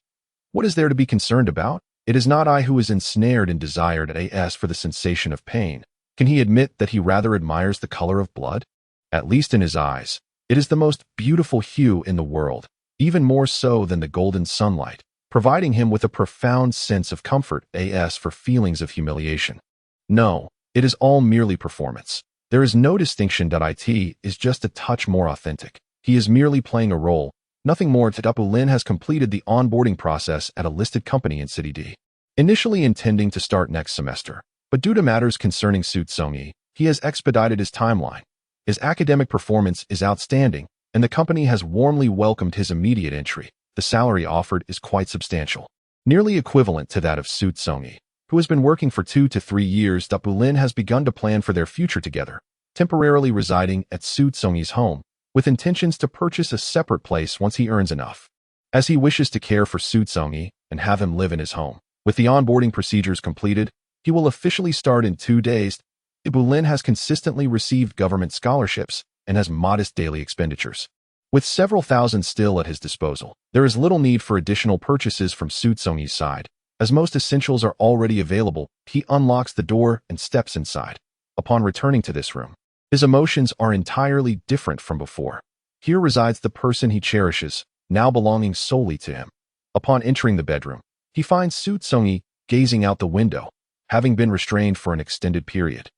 What is there to be concerned about? It is not I who is ensnared and desired as for the sensation of pain. Can he admit that he rather admires the color of blood? At least in his eyes, it is the most beautiful hue in the world, even more so than the golden sunlight, providing him with a profound sense of comfort as for feelings of humiliation. No, it is all merely performance. There is no distinction. It is just a touch more authentic. He is merely playing a role, nothing more. Bulin has completed the onboarding process at a listed company in City D, initially intending to start next semester. But due to matters concerning Xu Congyi, he has expedited his timeline. His academic performance is outstanding, and the company has warmly welcomed his immediate entry. The salary offered is quite substantial, nearly equivalent to that of Xu Congyi, who has been working for 2 to 3 years. Bulin has begun to plan for their future together, temporarily residing at Xu Congyi's home, with intentions to purchase a separate place once he earns enough, as he wishes to care for Xu Congyi and have him live in his home. With the onboarding procedures completed, he will officially start in 2 days. Bulin has consistently received government scholarships and has modest daily expenditures. With several thousand still at his disposal, there is little need for additional purchases from Xu Congyi's side. As most essentials are already available, he unlocks the door and steps inside. Upon returning to this room, his emotions are entirely different from before. Here resides the person he cherishes, now belonging solely to him. Upon entering the bedroom, he finds Xu Congyi gazing out the window, having been restrained for an extended period.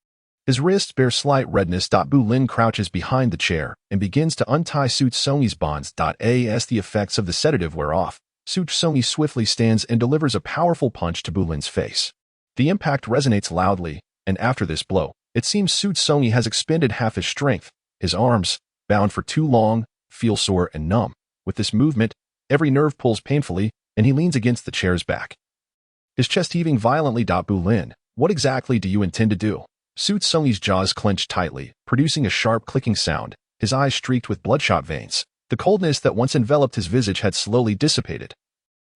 His wrists bear slight redness. Bulin crouches behind the chair and begins to untie Xu Congyi's bonds. As the effects of the sedative wear off, Xu Congyi swiftly stands and delivers a powerful punch to Bulin's face. The impact resonates loudly, and after this blow, it seems Xu Congyi has expended half his strength. His arms, bound for too long, feel sore and numb. With this movement, every nerve pulls painfully, and he leans against the chair's back, his chest heaving violently. Bulin, what exactly do you intend to do? Xu Congyi's jaws clenched tightly, producing a sharp clicking sound, his eyes streaked with bloodshot veins. The coldness that once enveloped his visage had slowly dissipated,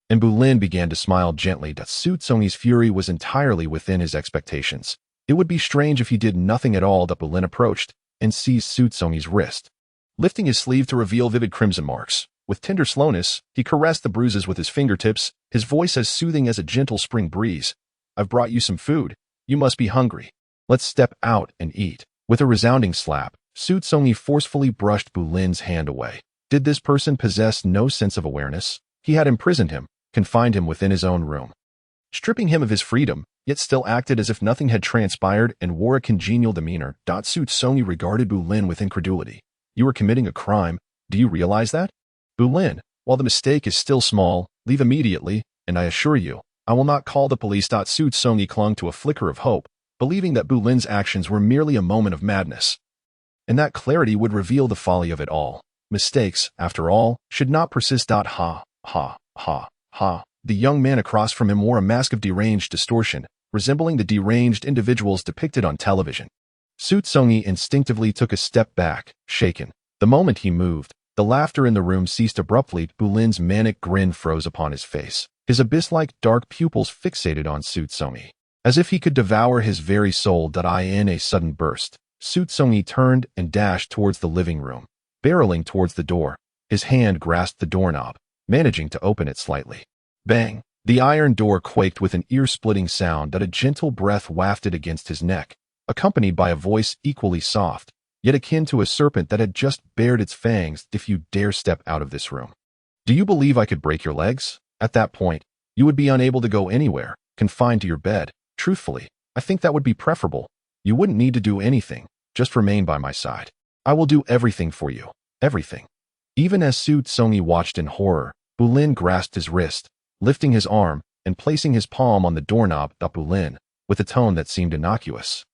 and Bulin began to smile gently. Xu Congyi's fury was entirely within his expectations. It would be strange if he did nothing at all. Bulin approached and seized Xu Congyi's wrist, lifting his sleeve to reveal vivid crimson marks. With tender slowness, he caressed the bruises with his fingertips, his voice as soothing as a gentle spring breeze. I've brought you some food. You must be hungry. Let's step out and eat. With a resounding slap, Xu Congyi forcefully brushed Bulin's hand away. Did this person possess no sense of awareness? He had imprisoned him, confined him within his own room, stripping him of his freedom, yet still acted as if nothing had transpired and wore a congenial demeanor. Xu Congyi regarded Bulin with incredulity. You are committing a crime. Do you realize that? Bulin, while the mistake is still small, leave immediately, and I assure you, I will not call the police. Xu Congyi clung to a flicker of hope, believing that Bulin's actions were merely a moment of madness, and that clarity would reveal the folly of it all. Mistakes, after all, should not persist. Ha, ha, ha, ha. The young man across from him wore a mask of deranged distortion, resembling the deranged individuals depicted on television. Xu Congyi instinctively took a step back, shaken. The moment he moved, the laughter in the room ceased abruptly. Bulin's manic grin froze upon his face, his abyss-like dark pupils fixated on Xu Congyi, as if he could devour his very soul. In a sudden burst, Xu Congyi turned and dashed towards the living room, barreling towards the door. His hand grasped the doorknob, managing to open it slightly. Bang! The iron door quaked with an ear-splitting sound. A gentle breath wafted against his neck, accompanied by a voice equally soft, yet akin to a serpent that had just bared its fangs. If you dare step out of this room, do you believe I could break your legs? At that point, you would be unable to go anywhere, confined to your bed. Truthfully, I think that would be preferable. You wouldn't need to do anything, just remain by my side. I will do everything for you, everything. Even as Xu Congyi watched in horror, Bulin grasped his wrist, lifting his arm and placing his palm on the doorknob. Bulin, with a tone that seemed innocuous,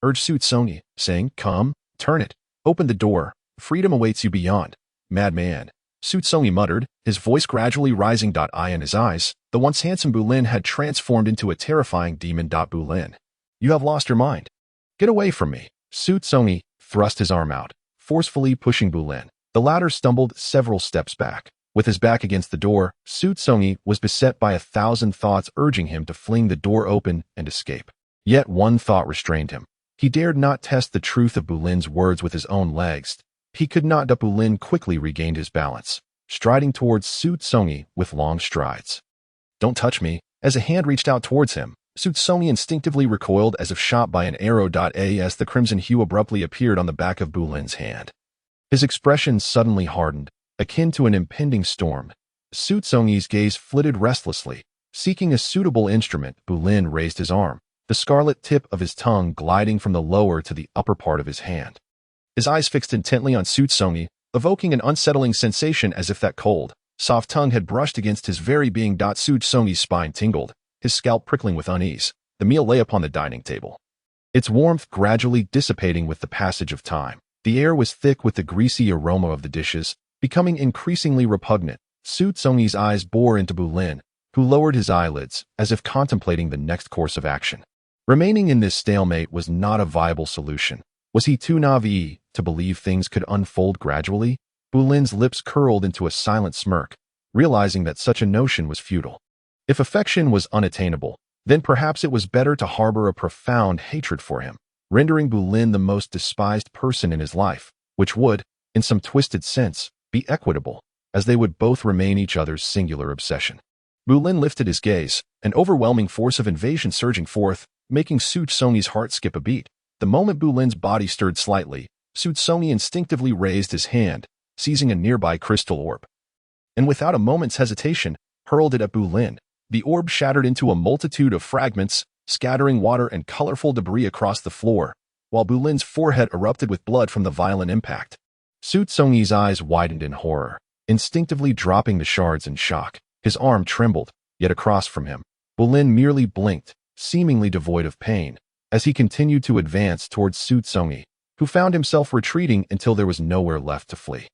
urged Xu Congyi, saying, Come, turn it. Open the door. Freedom awaits you beyond. Madman. Xu Congyi muttered, his voice gradually rising. Eye in his eyes, the once handsome Bulin had transformed into a terrifying demon. Bulin. You have lost your mind. Get away from me. Xu Congyi thrust his arm out, forcefully pushing Bulin. The latter stumbled several steps back. With his back against the door, Xu Congyi was beset by 1,000 thoughts urging him to fling the door open and escape. Yet one thought restrained him. He dared not test the truth of Bulin's words with his own legs. He could not. Bulin quickly regained his balance, striding towards Xu Congyi with long strides. Don't touch me. As a hand reached out towards him, Xu Congyi instinctively recoiled as if shot by an arrow. As the crimson hue abruptly appeared on the back of Bulin's hand. His expression suddenly hardened, akin to an impending storm. Xu Congyi's gaze flitted restlessly. Seeking a suitable instrument, Bulin raised his arm, the scarlet tip of his tongue gliding from the lower to the upper part of his hand. His eyes fixed intently on Xu Congyi, evoking an unsettling sensation as if that cold, soft tongue had brushed against his very being. Xu Congyi's spine tingled, his scalp prickling with unease. The meal lay upon the dining table, its warmth gradually dissipating with the passage of time. The air was thick with the greasy aroma of the dishes, becoming increasingly repugnant. Xu Congyi's eyes bore into Bulin, who lowered his eyelids, as if contemplating the next course of action. Remaining in this stalemate was not a viable solution. Was he too naive to believe things could unfold gradually? Bulin's lips curled into a silent smirk, realizing that such a notion was futile. If affection was unattainable, then perhaps it was better to harbor a profound hatred for him, rendering Bulin the most despised person in his life, which would, in some twisted sense, be equitable, as they would both remain each other's singular obsession. Bulin lifted his gaze, an overwhelming force of invasion surging forth, making Xu Congyi's heart skip a beat. The moment Bulin's body stirred slightly, Xu Congyi instinctively raised his hand, seizing a nearby crystal orb, and without a moment's hesitation, hurled it at Bulin. The orb shattered into a multitude of fragments, scattering water and colorful debris across the floor, while Bulin's forehead erupted with blood from the violent impact. Xu Congyi's eyes widened in horror, instinctively dropping the shards in shock. His arm trembled, yet across from him, Bulin merely blinked, seemingly devoid of pain, as he continued to advance towards Xu Congyi, who found himself retreating until there was nowhere left to flee.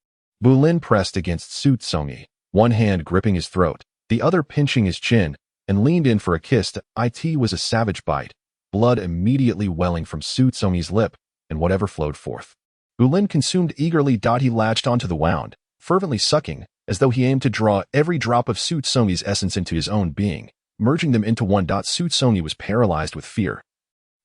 Bulin pressed against Xu Congyi, one hand gripping his throat, the other pinching his chin, and leaned in for a kiss. It was a savage bite, blood immediately welling from Xu Congyi's lip, and whatever flowed forth. Bulin consumed eagerly. He latched onto the wound, fervently sucking, as though he aimed to draw every drop of Xu Congyi's essence into his own being, merging them into one. Xu Congyi was paralyzed with fear.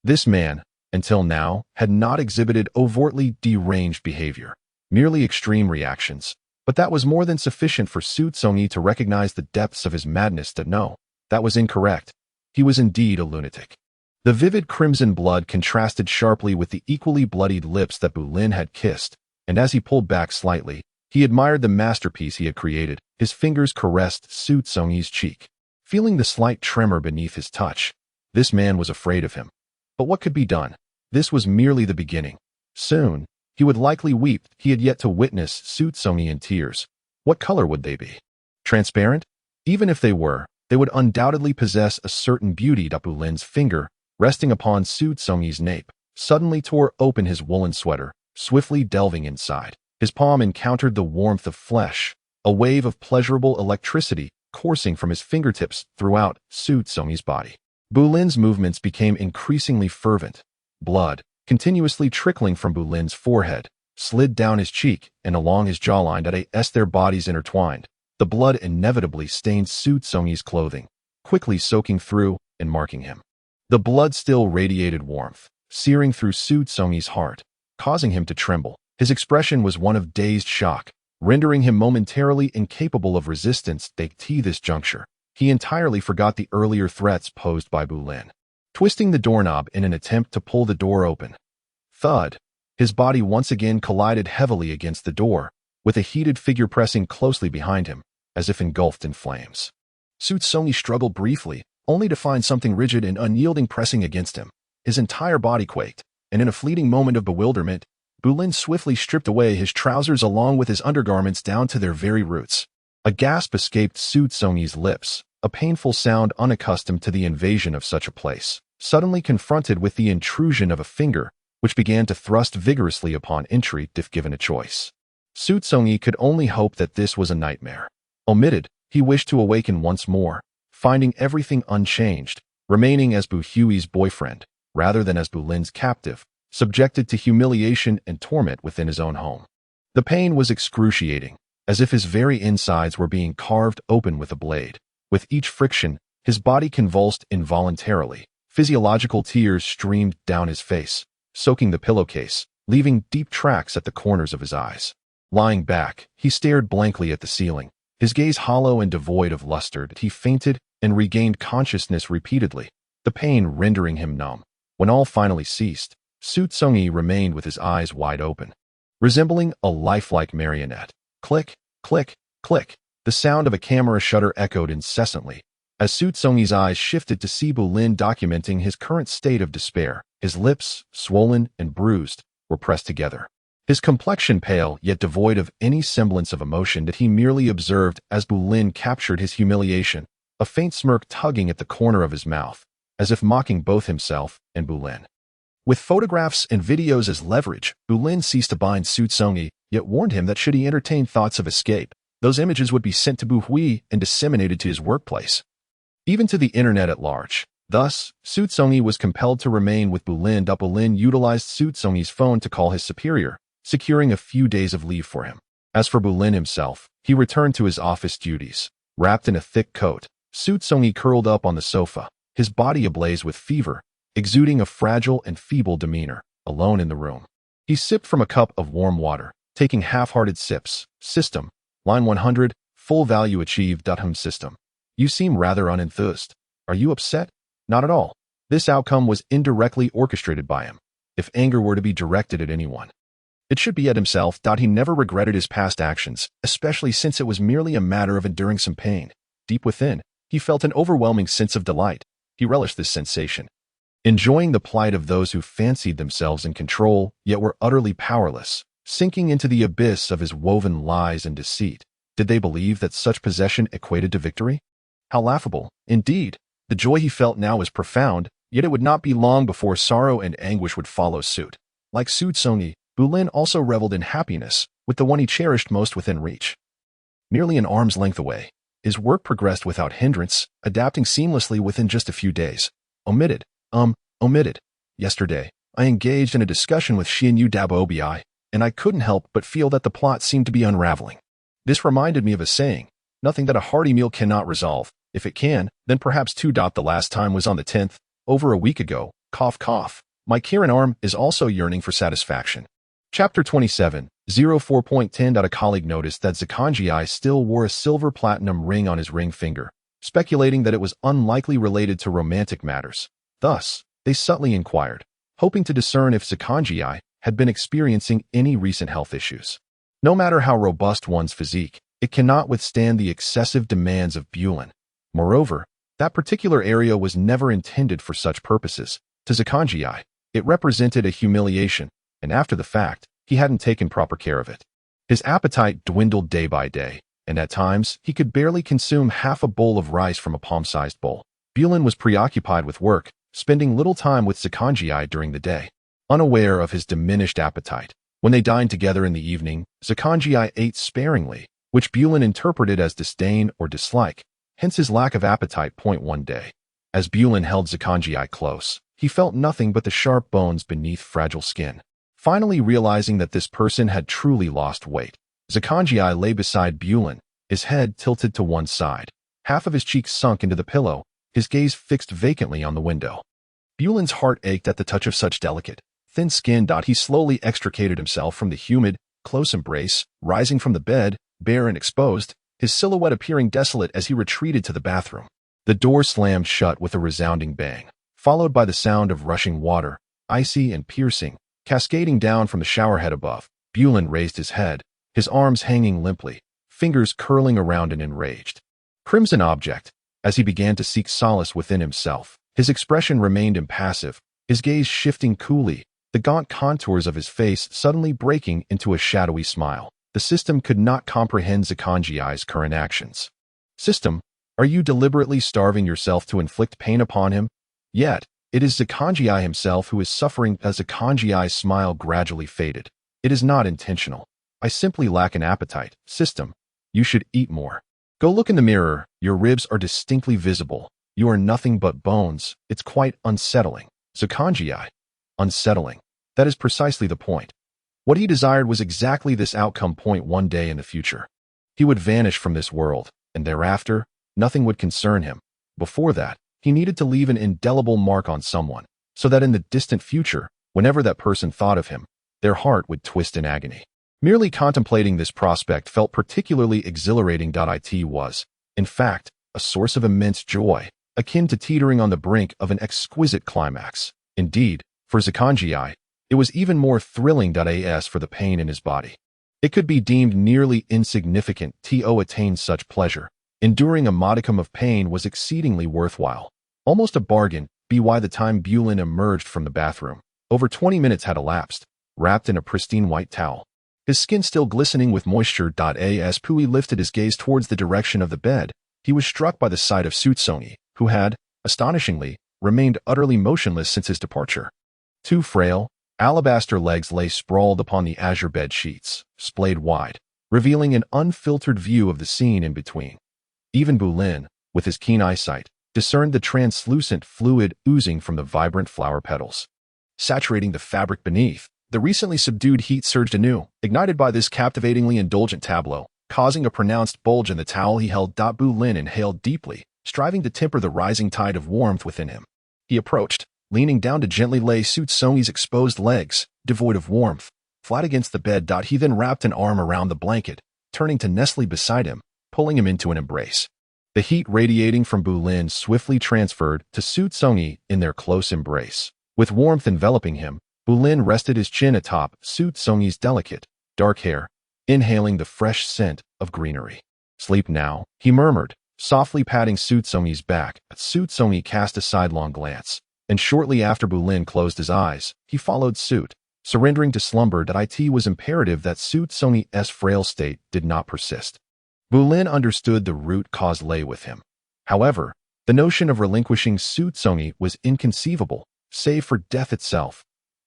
This man, until now, had not exhibited overtly deranged behavior, merely extreme reactions. But that was more than sufficient for Xu Congyi to recognize the depths of his madness. No, that was incorrect. He was indeed a lunatic. The vivid crimson blood contrasted sharply with the equally bloodied lips that Bulin had kissed, and as he pulled back slightly, he admired the masterpiece he had created. His fingers caressed Xu Congyi's cheek, feeling the slight tremor beneath his touch. This man was afraid of him. But what could be done? This was merely the beginning. Soon, he would likely weep. He had yet to witness Xu Congyi in tears. What color would they be? Transparent? Even if they were, they would undoubtedly possess a certain beauty. Bulin's finger, resting upon Xu Congyi's nape, suddenly tore open his woolen sweater, swiftly delving inside. His palm encountered the warmth of flesh, a wave of pleasurable electricity coursing from his fingertips throughout Xu Congyi's body. Bulin's movements became increasingly fervent. Blood, continuously trickling from Bulin's forehead, slid down his cheek and along his jawline. As their bodies intertwined, the blood inevitably stained Xu Congyi's clothing, quickly soaking through and marking him. The blood still radiated warmth, searing through Xu Congyi's heart, causing him to tremble. His expression was one of dazed shock, rendering him momentarily incapable of resistance. At this juncture, he entirely forgot the earlier threats posed by Bulin. Twisting the doorknob in an attempt to pull the door open. Thud! His body once again collided heavily against the door, with a heated figure pressing closely behind him, as if engulfed in flames. Xu Congyi struggled briefly, only to find something rigid and unyielding pressing against him. His entire body quaked, and in a fleeting moment of bewilderment, Bulin swiftly stripped away his trousers along with his undergarments down to their very roots. A gasp escaped Xu Congyi's lips, a painful sound unaccustomed to the invasion of such a place. Suddenly confronted with the intrusion of a finger, which began to thrust vigorously upon entry if given a choice. Xu Congyi could only hope that this was a nightmare. Omitted, he wished to awaken once more, finding everything unchanged, remaining as Bu Hui's boyfriend, rather than as Bu Lin's captive, subjected to humiliation and torment within his own home. The pain was excruciating, as if his very insides were being carved open with a blade. With each friction, his body convulsed involuntarily. Physiological tears streamed down his face, soaking the pillowcase, leaving deep tracks at the corners of his eyes. Lying back, he stared blankly at the ceiling, his gaze hollow and devoid of luster. He fainted and regained consciousness repeatedly, the pain rendering him numb. When all finally ceased, Xu Congyi remained with his eyes wide open, resembling a lifelike marionette. Click, click, click. The sound of a camera shutter echoed incessantly, as Xu Congyi's eyes shifted to see Bu Lin documenting his current state of despair. His lips, swollen and bruised, were pressed together. His complexion pale yet devoid of any semblance of emotion that he merely observed as Bu Lin captured his humiliation, a faint smirk tugging at the corner of his mouth, as if mocking both himself and Bu Lin. With photographs and videos as leverage, Bu Lin ceased to bind Xu Congyi, yet warned him that should he entertain thoughts of escape, those images would be sent to Bu Hui and disseminated to his workplace, even to the internet at large. Thus, Xu Congyi was compelled to remain with Bu Lin. Bu Lin utilized Xu Congyi's phone to call his superior, securing a few days of leave for him. As for Bu Lin himself, he returned to his office duties. Wrapped in a thick coat, Xu Congyi curled up on the sofa, his body ablaze with fever, exuding a fragile and feeble demeanor, alone in the room. He sipped from a cup of warm water, taking half-hearted sips. System. Line 100, full value achieved. System. You seem rather unenthused. Are you upset? Not at all. This outcome was indirectly orchestrated by him. If anger were to be directed at anyone, it should be at himself. He never regretted his past actions, especially since it was merely a matter of enduring some pain. Deep within, he felt an overwhelming sense of delight. He relished this sensation, enjoying the plight of those who fancied themselves in control, yet were utterly powerless, sinking into the abyss of his woven lies and deceit. Did they believe that such possession equated to victory? How laughable. Indeed, the joy he felt now was profound, yet it would not be long before sorrow and anguish would follow suit. Like Xu Congyi, Bu Lin also reveled in happiness, with the one he cherished most within reach. Nearly an arm's length away, his work progressed without hindrance, adapting seamlessly within just a few days. Omitted. Yesterday, I engaged in a discussion with Xianyu Dabobi, and I couldn't help but feel that the plot seemed to be unraveling. This reminded me of a saying, nothing that a hearty meal cannot resolve. If it can, then perhaps two. The last time was on the 10th, over a week ago. Cough, cough. My Kirin arm is also yearning for satisfaction. Chapter 27, 04.10. A colleague noticed that Xu Congyi still wore a silver platinum ring on his ring finger, speculating that it was unlikely related to romantic matters. Thus, they subtly inquired, hoping to discern if Xu Congyi had been experiencing any recent health issues. No matter how robust one's physique, it cannot withstand the excessive demands of Bu Lin. Moreover, that particular area was never intended for such purposes. To Xu Congyi, it represented a humiliation, and after the fact, he hadn't taken proper care of it. His appetite dwindled day by day, and at times, he could barely consume half a bowl of rice from a palm-sized bowl. Bu Lin was preoccupied with work, spending little time with Xu Congyi during the day. Unaware of his diminished appetite, when they dined together in the evening, Xu Congyi ate sparingly, which Bu Lin interpreted as disdain or dislike, hence his lack of appetite. One day, as Bu Lin held Xu Congyi close, he felt nothing but the sharp bones beneath fragile skin. Finally realizing that this person had truly lost weight, Xu Congyi lay beside Bu Lin, his head tilted to one side, half of his cheeks sunk into the pillow, his gaze fixed vacantly on the window. Bu Lin's heart ached at the touch of such delicate, thin skin. He slowly extricated himself from the humid, close embrace, rising from the bed, bare and exposed, his silhouette appearing desolate as he retreated to the bathroom. The door slammed shut with a resounding bang, followed by the sound of rushing water, icy and piercing, cascading down from the showerhead above. Bu Lin raised his head, his arms hanging limply, fingers curling around an enraged, crimson object. As he began to seek solace within himself, his expression remained impassive, his gaze shifting coolly, the gaunt contours of his face suddenly breaking into a shadowy smile. The system could not comprehend Xu Congyi's current actions. System, are you deliberately starving yourself to inflict pain upon him? Yet, It is Xu Congyi himself who is suffering as Xu Congyi's smile gradually faded. It is not intentional. I simply lack an appetite. System. You should eat more. Go look in the mirror. Your ribs are distinctly visible. You are nothing but bones. It's quite unsettling. Xu Congyi. Unsettling. That is precisely the point. What he desired was exactly this outcome point one day in the future. He would vanish from this world, and thereafter, nothing would concern him. Before that, he needed to leave an indelible mark on someone, so that in the distant future, whenever that person thought of him, their heart would twist in agony. Merely contemplating this prospect felt particularly exhilarating. It was, in fact, a source of immense joy, akin to teetering on the brink of an exquisite climax. Indeed, for Xu Congyi, it was even more thrilling. As for the pain in his body, it could be deemed nearly insignificant. To attain such pleasure, enduring a modicum of pain was exceedingly worthwhile. Almost a bargain. By the time Bulin emerged from the bathroom, over 20 minutes had elapsed, wrapped in a pristine white towel, his skin still glistening with moisture. As Pui lifted his gaze towards the direction of the bed, he was struck by the sight of Xu Congyi, who had, astonishingly, remained utterly motionless since his departure. Two frail, alabaster legs lay sprawled upon the azure bed sheets, splayed wide, revealing an unfiltered view of the scene in between. Even Bulin, with his keen eyesight, discerned the translucent fluid oozing from the vibrant flower petals. Saturating the fabric beneath, the recently subdued heat surged anew, ignited by this captivatingly indulgent tableau, causing a pronounced bulge in the towel he held. Bulin inhaled deeply, striving to temper the rising tide of warmth within him. He approached, leaning down to gently lay Xu Congyi's exposed legs, devoid of warmth, flat against the bed. He then wrapped an arm around the blanket, turning to Nestle beside him, pulling him into an embrace. The heat radiating from Bulin swiftly transferred to Xu Congyi in their close embrace. With warmth enveloping him, Bulin rested his chin atop Xu Congyi's delicate, dark hair, inhaling the fresh scent of greenery. Sleep now, he murmured, softly patting Xu Congyi's back. Xu Congyi cast a sidelong glance, and shortly after Bulin closed his eyes, he followed suit, surrendering to slumber. It was imperative that Xu Congyi's frail state did not persist. Bulin understood the root cause lay with him. However, the notion of relinquishing Xu Congyi was inconceivable, save for death itself.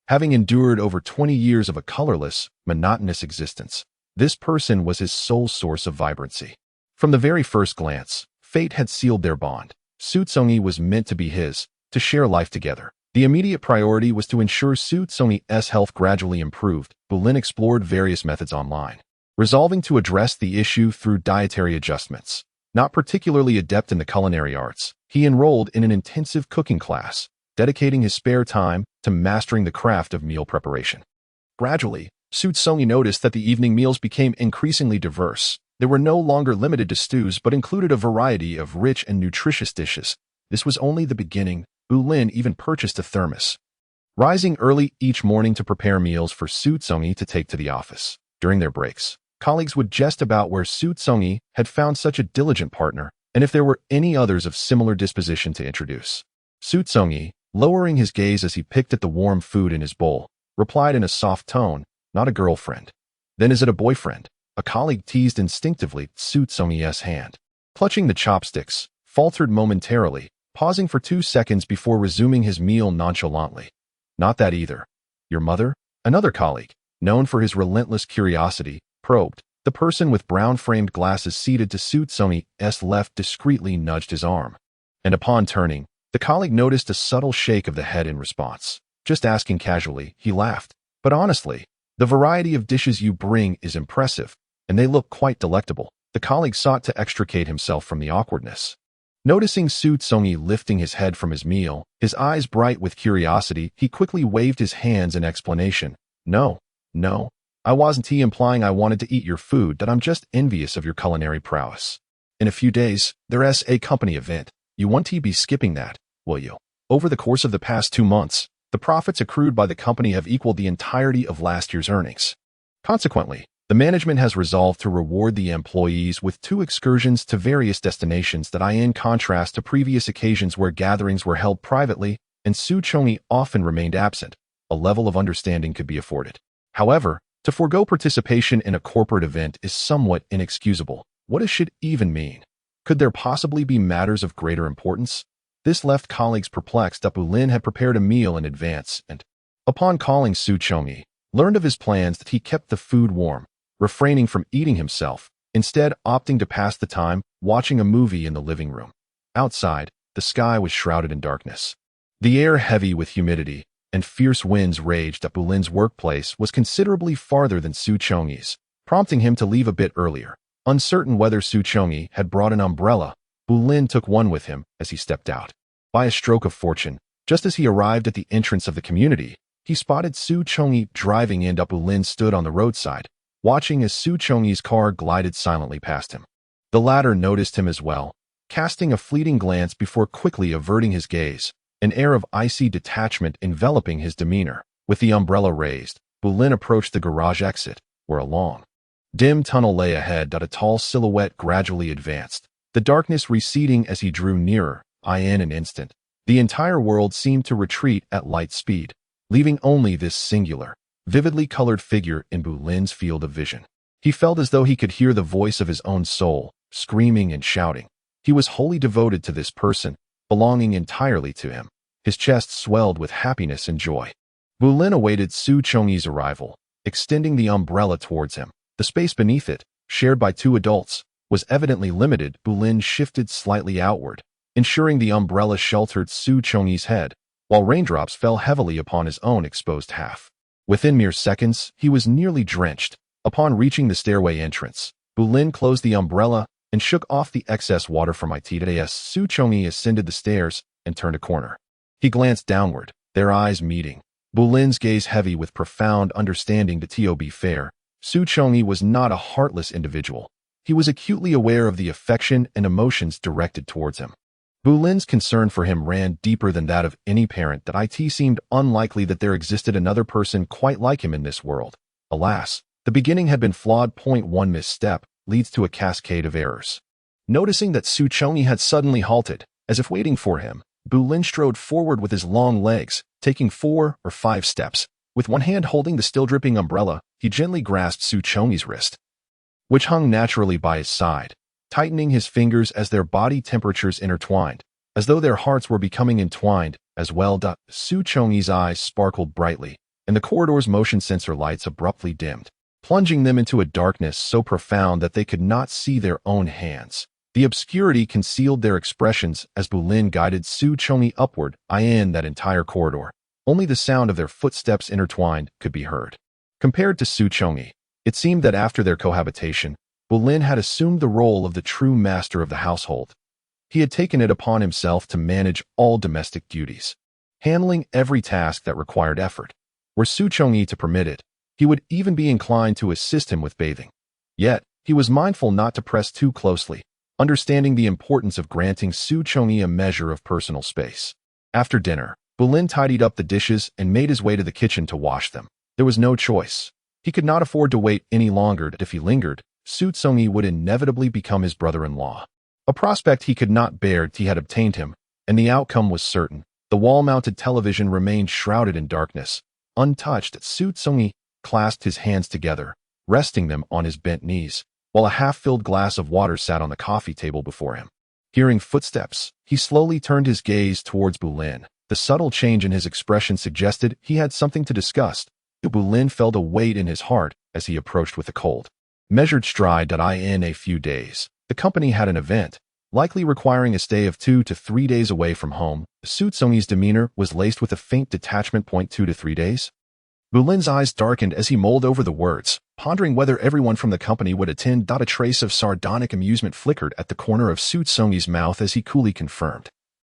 Having endured over 20 years of a colorless, monotonous existence, this person was his sole source of vibrancy. From the very first glance, fate had sealed their bond. Xu Congyi was meant to be his, to share life together. The immediate priority was to ensure Xu Congyi's health gradually improved. Bulin explored various methods online, resolving to address the issue through dietary adjustments. Not particularly adept in the culinary arts, he enrolled in an intensive cooking class, dedicating his spare time to mastering the craft of meal preparation. Gradually, Xu Congyi noticed that the evening meals became increasingly diverse. They were no longer limited to stews but included a variety of rich and nutritious dishes. This was only the beginning. Bulin even purchased a thermos, rising early each morning to prepare meals for Xu Congyi to take to the office. During their breaks, colleagues would jest about where Xu Congyi had found such a diligent partner, and if there were any others of similar disposition to introduce. Xu Congyi, lowering his gaze as he picked at the warm food in his bowl, replied in a soft tone, "Not a girlfriend." "Then is it a boyfriend?" A colleague teased instinctively. Xu Congyi's hand, clutching the chopsticks, faltered momentarily, pausing for 2 seconds before resuming his meal nonchalantly. "Not that either." "Your mother?" Another colleague, known for his relentless curiosity, probed. The person with brown-framed glasses seated to Xu Congyi's left discreetly nudged his arm, and upon turning, the colleague noticed a subtle shake of the head in response. "Just asking casually," he laughed. "But honestly, the variety of dishes you bring is impressive, and they look quite delectable." The colleague sought to extricate himself from the awkwardness. Noticing Xu Congyi lifting his head from his meal, his eyes bright with curiosity, he quickly waved his hands in explanation. No, I wasn't implying I wanted to eat your food, that I'm just envious of your culinary prowess. In a few days, there's a company event. You won't be skipping that, will you?" Over the course of the past 2 months, the profits accrued by the company have equaled the entirety of last year's earnings. Consequently, the management has resolved to reward the employees with 2 excursions to various destinations. In contrast to previous occasions where gatherings were held privately and Xu Congyi often remained absent, a level of understanding could be afforded. However, to forego participation in a corporate event is somewhat inexcusable. What it should even mean? Could there possibly be matters of greater importance? This left colleagues perplexed that Bulin had prepared a meal in advance and, upon calling Xu Congyi, learned of his plans that he kept the food warm, refraining from eating himself, instead opting to pass the time watching a movie in the living room. Outside, the sky was shrouded in darkness. The air heavy with humidity, and fierce winds raged that Bulin's workplace was considerably farther than Xu Congyi's, prompting him to leave a bit earlier. Uncertain whether Xu Congyi had brought an umbrella, Bulin took one with him as he stepped out. By a stroke of fortune, just as he arrived at the entrance of the community, he spotted Xu Congyi driving in. Bulin stood on the roadside, watching as Xu Congyi's car glided silently past him. The latter noticed him as well, casting a fleeting glance before quickly averting his gaze, an air of icy detachment enveloping his demeanor. With the umbrella raised, Bulin approached the garage exit, where a long, dim tunnel lay ahead. A tall silhouette gradually advanced, the darkness receding as he drew nearer. In an instant, the entire world seemed to retreat at light speed, leaving only this singular, vividly colored figure in Bulin's field of vision. He felt as though he could hear the voice of his own soul, screaming and shouting. He was wholly devoted to this person, belonging entirely to him. His chest swelled with happiness and joy. Bulin awaited Xu Congyi's arrival, extending the umbrella towards him. The space beneath it, shared by two adults, was evidently limited. Bulin shifted slightly outward, ensuring the umbrella sheltered Xu Congyi's head, while raindrops fell heavily upon his own exposed half. Within mere seconds, he was nearly drenched. Upon reaching the stairway entrance, Bulin closed the umbrella and shook off the excess water from it. As Xu Congyi ascended the stairs and turned a corner, he glanced downward, their eyes meeting. Bulin's gaze heavy with profound understanding. To be fair, Xu Congyi was not a heartless individual. He was acutely aware of the affection and emotions directed towards him. Bulin's concern for him ran deeper than that of any parent. It seemed unlikely that there existed another person quite like him in this world. Alas, the beginning had been flawed. One misstep leads to a cascade of errors. Noticing that Xu Congyi had suddenly halted, as if waiting for him, Bulin strode forward with his long legs, taking 4 or 5 steps. With one hand holding the still-dripping umbrella, he gently grasped Xu Congyi's wrist, which hung naturally by his side, tightening his fingers as their body temperatures intertwined, as though their hearts were becoming entwined as well. Xu Congyi's eyes sparkled brightly, and the corridor's motion sensor lights abruptly dimmed, plunging them into a darkness so profound that they could not see their own hands. The obscurity concealed their expressions as Bulin guided Xu Congyi upward. In that entire corridor, only the sound of their footsteps intertwined could be heard. Compared to Xu Congyi, it seemed that after their cohabitation, Bulin had assumed the role of the true master of the household. He had taken it upon himself to manage all domestic duties, handling every task that required effort. Were Xu Congyi to permit it, he would even be inclined to assist him with bathing. Yet, he was mindful not to press too closely, understanding the importance of granting Xu Congyi a measure of personal space. After dinner, Bulin tidied up the dishes and made his way to the kitchen to wash them. There was no choice. He could not afford to wait any longer. If he lingered, Xu Congyi would inevitably become his brother-in-law. A prospect he could not bear. He had obtained him, and the outcome was certain. The wall-mounted television remained shrouded in darkness, untouched. Xu Congyi clasped his hands together, resting them on his bent knees, while a half-filled glass of water sat on the coffee table before him. Hearing footsteps, he slowly turned his gaze towards Bulin. The subtle change in his expression suggested he had something to discuss. Bulin felt a weight in his heart as he approached with a cold, measured stride. In a few days, the company had an event, likely requiring a stay of 2 to 3 days away from home. Xu Congyi's demeanor was laced with a faint detachment. 2 to 3 days? Bulin's eyes darkened as he mulled over the words, pondering whether everyone from the company would attend. A trace of sardonic amusement flickered at the corner of Xu Congyi's mouth as he coolly confirmed,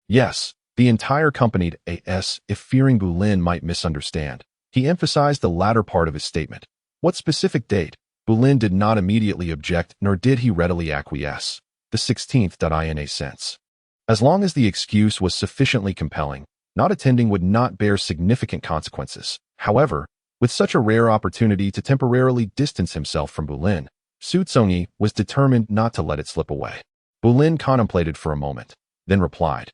yes, the entire company. If fearing Bulin might misunderstand, he emphasized the latter part of his statement. What specific date? Bulin did not immediately object, nor did he readily acquiesce. The 16th. In a sense, as long as the excuse was sufficiently compelling, not attending would not bear significant consequences. However, with such a rare opportunity to temporarily distance himself from Bulin, Xu Congyi was determined not to let it slip away. Bulin contemplated for a moment, then replied,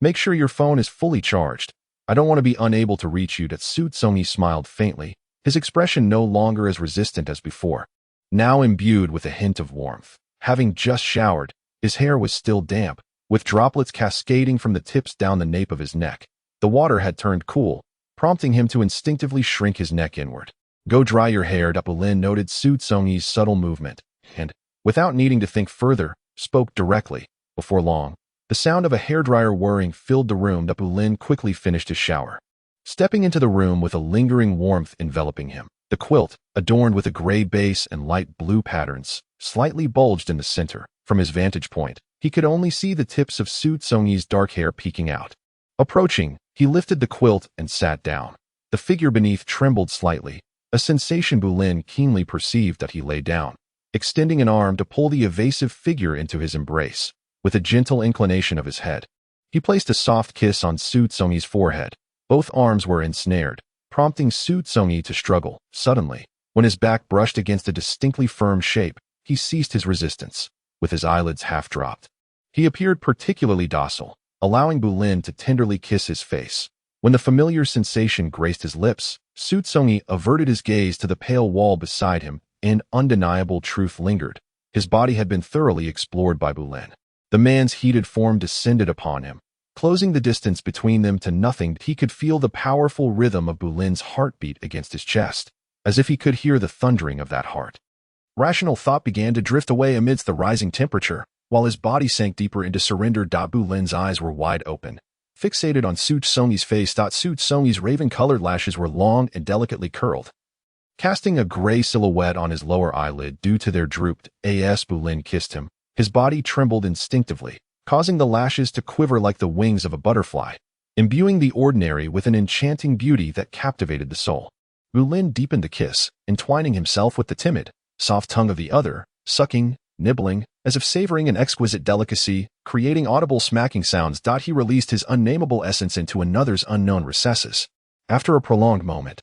Make sure your phone is fully charged. I don't want to be unable to reach you. Xu Congyi smiled faintly, his expression no longer as resistant as before, now imbued with a hint of warmth. Having just showered, his hair was still damp, with droplets cascading from the tips down the nape of his neck. The water had turned cool, prompting him to instinctively shrink his neck inward. "Go dry your hair," Bulin noted Xu Congyi's subtle movement, and, without needing to think further, spoke directly. Before long, the sound of a hairdryer whirring filled the room. Bulin quickly finished his shower. Stepping into the room with a lingering warmth enveloping him, the quilt, adorned with a gray base and light blue patterns, slightly bulged in the center. From his vantage point, he could only see the tips of Xu Congyi's dark hair peeking out. Approaching, he lifted the quilt and sat down. The figure beneath trembled slightly, a sensation Bulin keenly perceived that he lay down, extending an arm to pull the evasive figure into his embrace. With a gentle inclination of his head, he placed a soft kiss on Xu Congyi's forehead. Both arms were ensnared, prompting Xu Congyi to struggle. Suddenly, when his back brushed against a distinctly firm shape, he ceased his resistance. With his eyelids half dropped, he appeared particularly docile, allowing Bulin to tenderly kiss his face. When the familiar sensation graced his lips, Xu Congyi averted his gaze to the pale wall beside him. An undeniable truth lingered. His body had been thoroughly explored by Bulin. The man's heated form descended upon him, closing the distance between them to nothing. He could feel the powerful rhythm of Bulin's heartbeat against his chest, as if he could hear the thundering of that heart. Rational thought began to drift away amidst the rising temperature, while his body sank deeper into surrender. Bulin's eyes were wide open, fixated on Xu Congyi's face. Xu Congyi's raven-colored lashes were long and delicately curled, casting a gray silhouette on his lower eyelid due to their drooped. As Bulin kissed him, his body trembled instinctively, causing the lashes to quiver like the wings of a butterfly, imbuing the ordinary with an enchanting beauty that captivated the soul. Bulin deepened the kiss, entwining himself with the timid, soft tongue of the other, sucking, nibbling, as if savoring an exquisite delicacy, creating audible smacking sounds. He released his unnameable essence into another's unknown recesses. After a prolonged moment,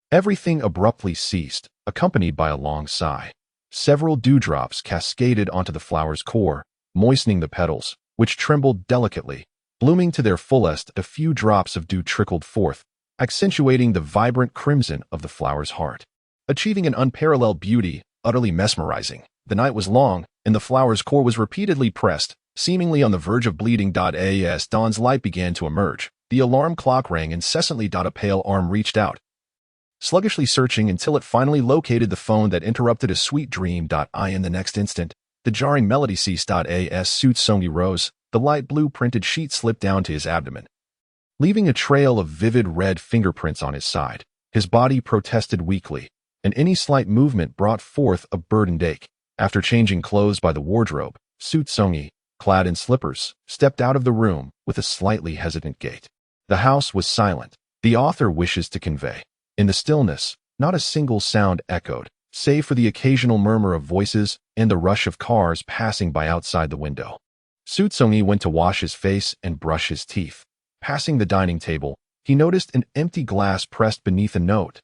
everything abruptly ceased, accompanied by a long sigh. Several dewdrops cascaded onto the flower's core, moistening the petals, which trembled delicately. Blooming to their fullest, a few drops of dew trickled forth, accentuating the vibrant crimson of the flower's heart. Achieving an unparalleled beauty, utterly mesmerizing. The night was long, and the flower's core was repeatedly pressed, seemingly on the verge of bleeding. As dawn's light began to emerge, the alarm clock rang incessantly. A pale arm reached out, sluggishly searching until it finally located the phone that interrupted a sweet dream. In the next instant, the jarring melody ceased. As Xu Congyi rose, the light blue printed sheet slipped down to his abdomen, leaving a trail of vivid red fingerprints on his side. His body protested weakly, and any slight movement brought forth a burdened ache. After changing clothes by the wardrobe, Xu Congyi, clad in slippers, stepped out of the room with a slightly hesitant gait. The house was silent. The author wishes to convey. In the stillness, not a single sound echoed, save for the occasional murmur of voices and the rush of cars passing by outside the window. Xu Congyi went to wash his face and brush his teeth. Passing the dining table, he noticed an empty glass pressed beneath a note.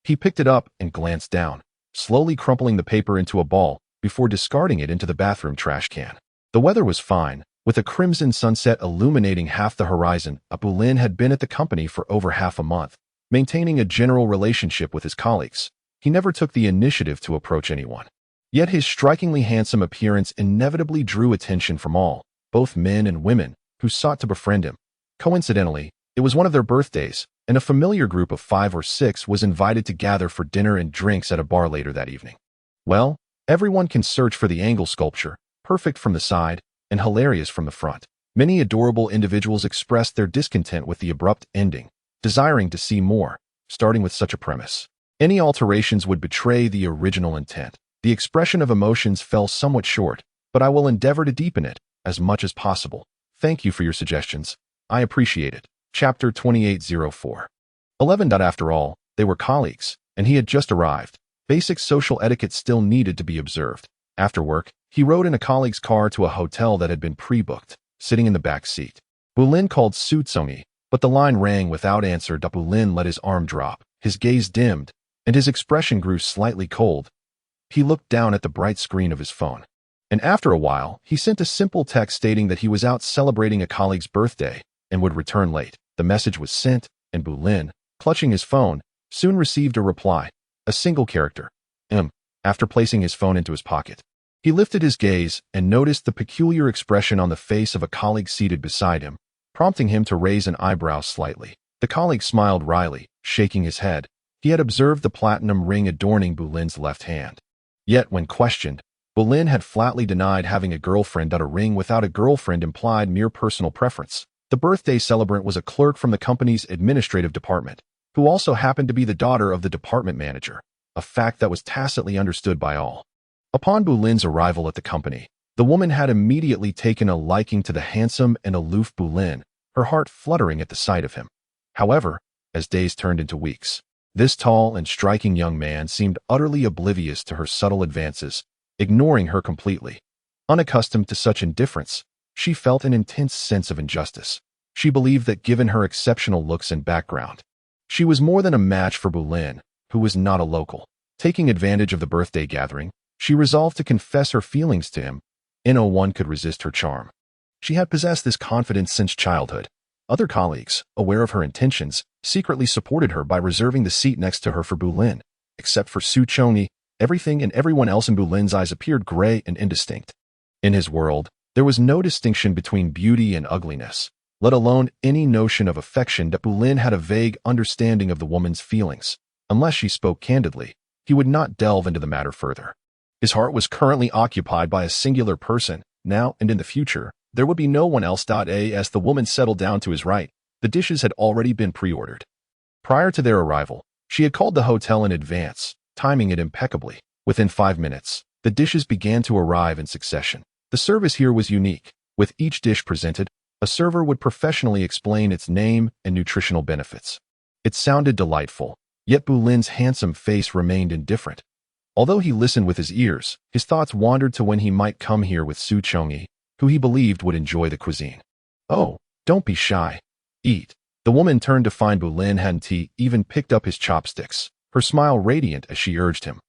He picked it up and glanced down, slowly crumpling the paper into a ball before discarding it into the bathroom trash can. The weather was fine, with a crimson sunset illuminating half the horizon. Bulin had been at the company for over half a month, maintaining a general relationship with his colleagues. He never took the initiative to approach anyone. Yet his strikingly handsome appearance inevitably drew attention from all, both men and women, who sought to befriend him. Coincidentally, it was one of their birthdays, and a familiar group of 5 or 6 was invited to gather for dinner and drinks at a bar later that evening. Well, everyone can search for the angle sculpture, perfect from the side and hilarious from the front. Many adorable individuals expressed their discontent with the abrupt ending, desiring to see more, starting with such a premise. Any alterations would betray the original intent. The expression of emotions fell somewhat short, but I will endeavor to deepen it as much as possible. Thank you for your suggestions. I appreciate it. Chapter 2804. 11. After all, they were colleagues, and he had just arrived. Basic social etiquette still needed to be observed. After work, he rode in a colleague's car to a hotel that had been pre-booked, sitting in the back seat. Bulin called Xu Congyi, but the line rang without answer. Bulin let his arm drop, his gaze dimmed, and his expression grew slightly cold. He looked down at the bright screen of his phone, and after a while, he sent a simple text stating that he was out celebrating a colleague's birthday and would return late. The message was sent, and Bulin, clutching his phone, soon received a reply, a single character, M, after placing his phone into his pocket. He lifted his gaze and noticed the peculiar expression on the face of a colleague seated beside him, prompting him to raise an eyebrow slightly. The colleague smiled wryly, shaking his head. He had observed the platinum ring adorning Bulin's left hand. Yet, when questioned, Bulin had flatly denied having a girlfriend. A ring without a girlfriend implied mere personal preference. The birthday celebrant was a clerk from the company's administrative department, who also happened to be the daughter of the department manager, a fact that was tacitly understood by all. Upon Bulin's arrival at the company, the woman had immediately taken a liking to the handsome and aloof Bulin, her heart fluttering at the sight of him. However, as days turned into weeks, this tall and striking young man seemed utterly oblivious to her subtle advances, ignoring her completely. Unaccustomed to such indifference, she felt an intense sense of injustice. She believed that given her exceptional looks and background, she was more than a match for Bulin, who was not a local. Taking advantage of the birthday gathering, she resolved to confess her feelings to him. No one could resist her charm. She had possessed this confidence since childhood. Other colleagues, aware of her intentions, secretly supported her by reserving the seat next to her for Bulin. Except for Xu Congyi, everything and everyone else in Bulin's eyes appeared gray and indistinct. In his world, there was no distinction between beauty and ugliness, let alone any notion of affection. That Bulin had a vague understanding of the woman's feelings. Unless she spoke candidly, he would not delve into the matter further. His heart was currently occupied by a singular person. Now and in the future, there would be no one else. As the woman settled down to his right, the dishes had already been pre-ordered. Prior to their arrival, she had called the hotel in advance, timing it impeccably. Within 5 minutes, the dishes began to arrive in succession. The service here was unique. With each dish presented, a server would professionally explain its name and nutritional benefits. It sounded delightful, yet Bulin's handsome face remained indifferent. Although he listened with his ears, his thoughts wandered to when he might come here with Xu Congyi, who he believed would enjoy the cuisine. Oh, don't be shy. Eat. The woman turned to find Bulin hadn't even picked up his chopsticks, her smile radiant as she urged him.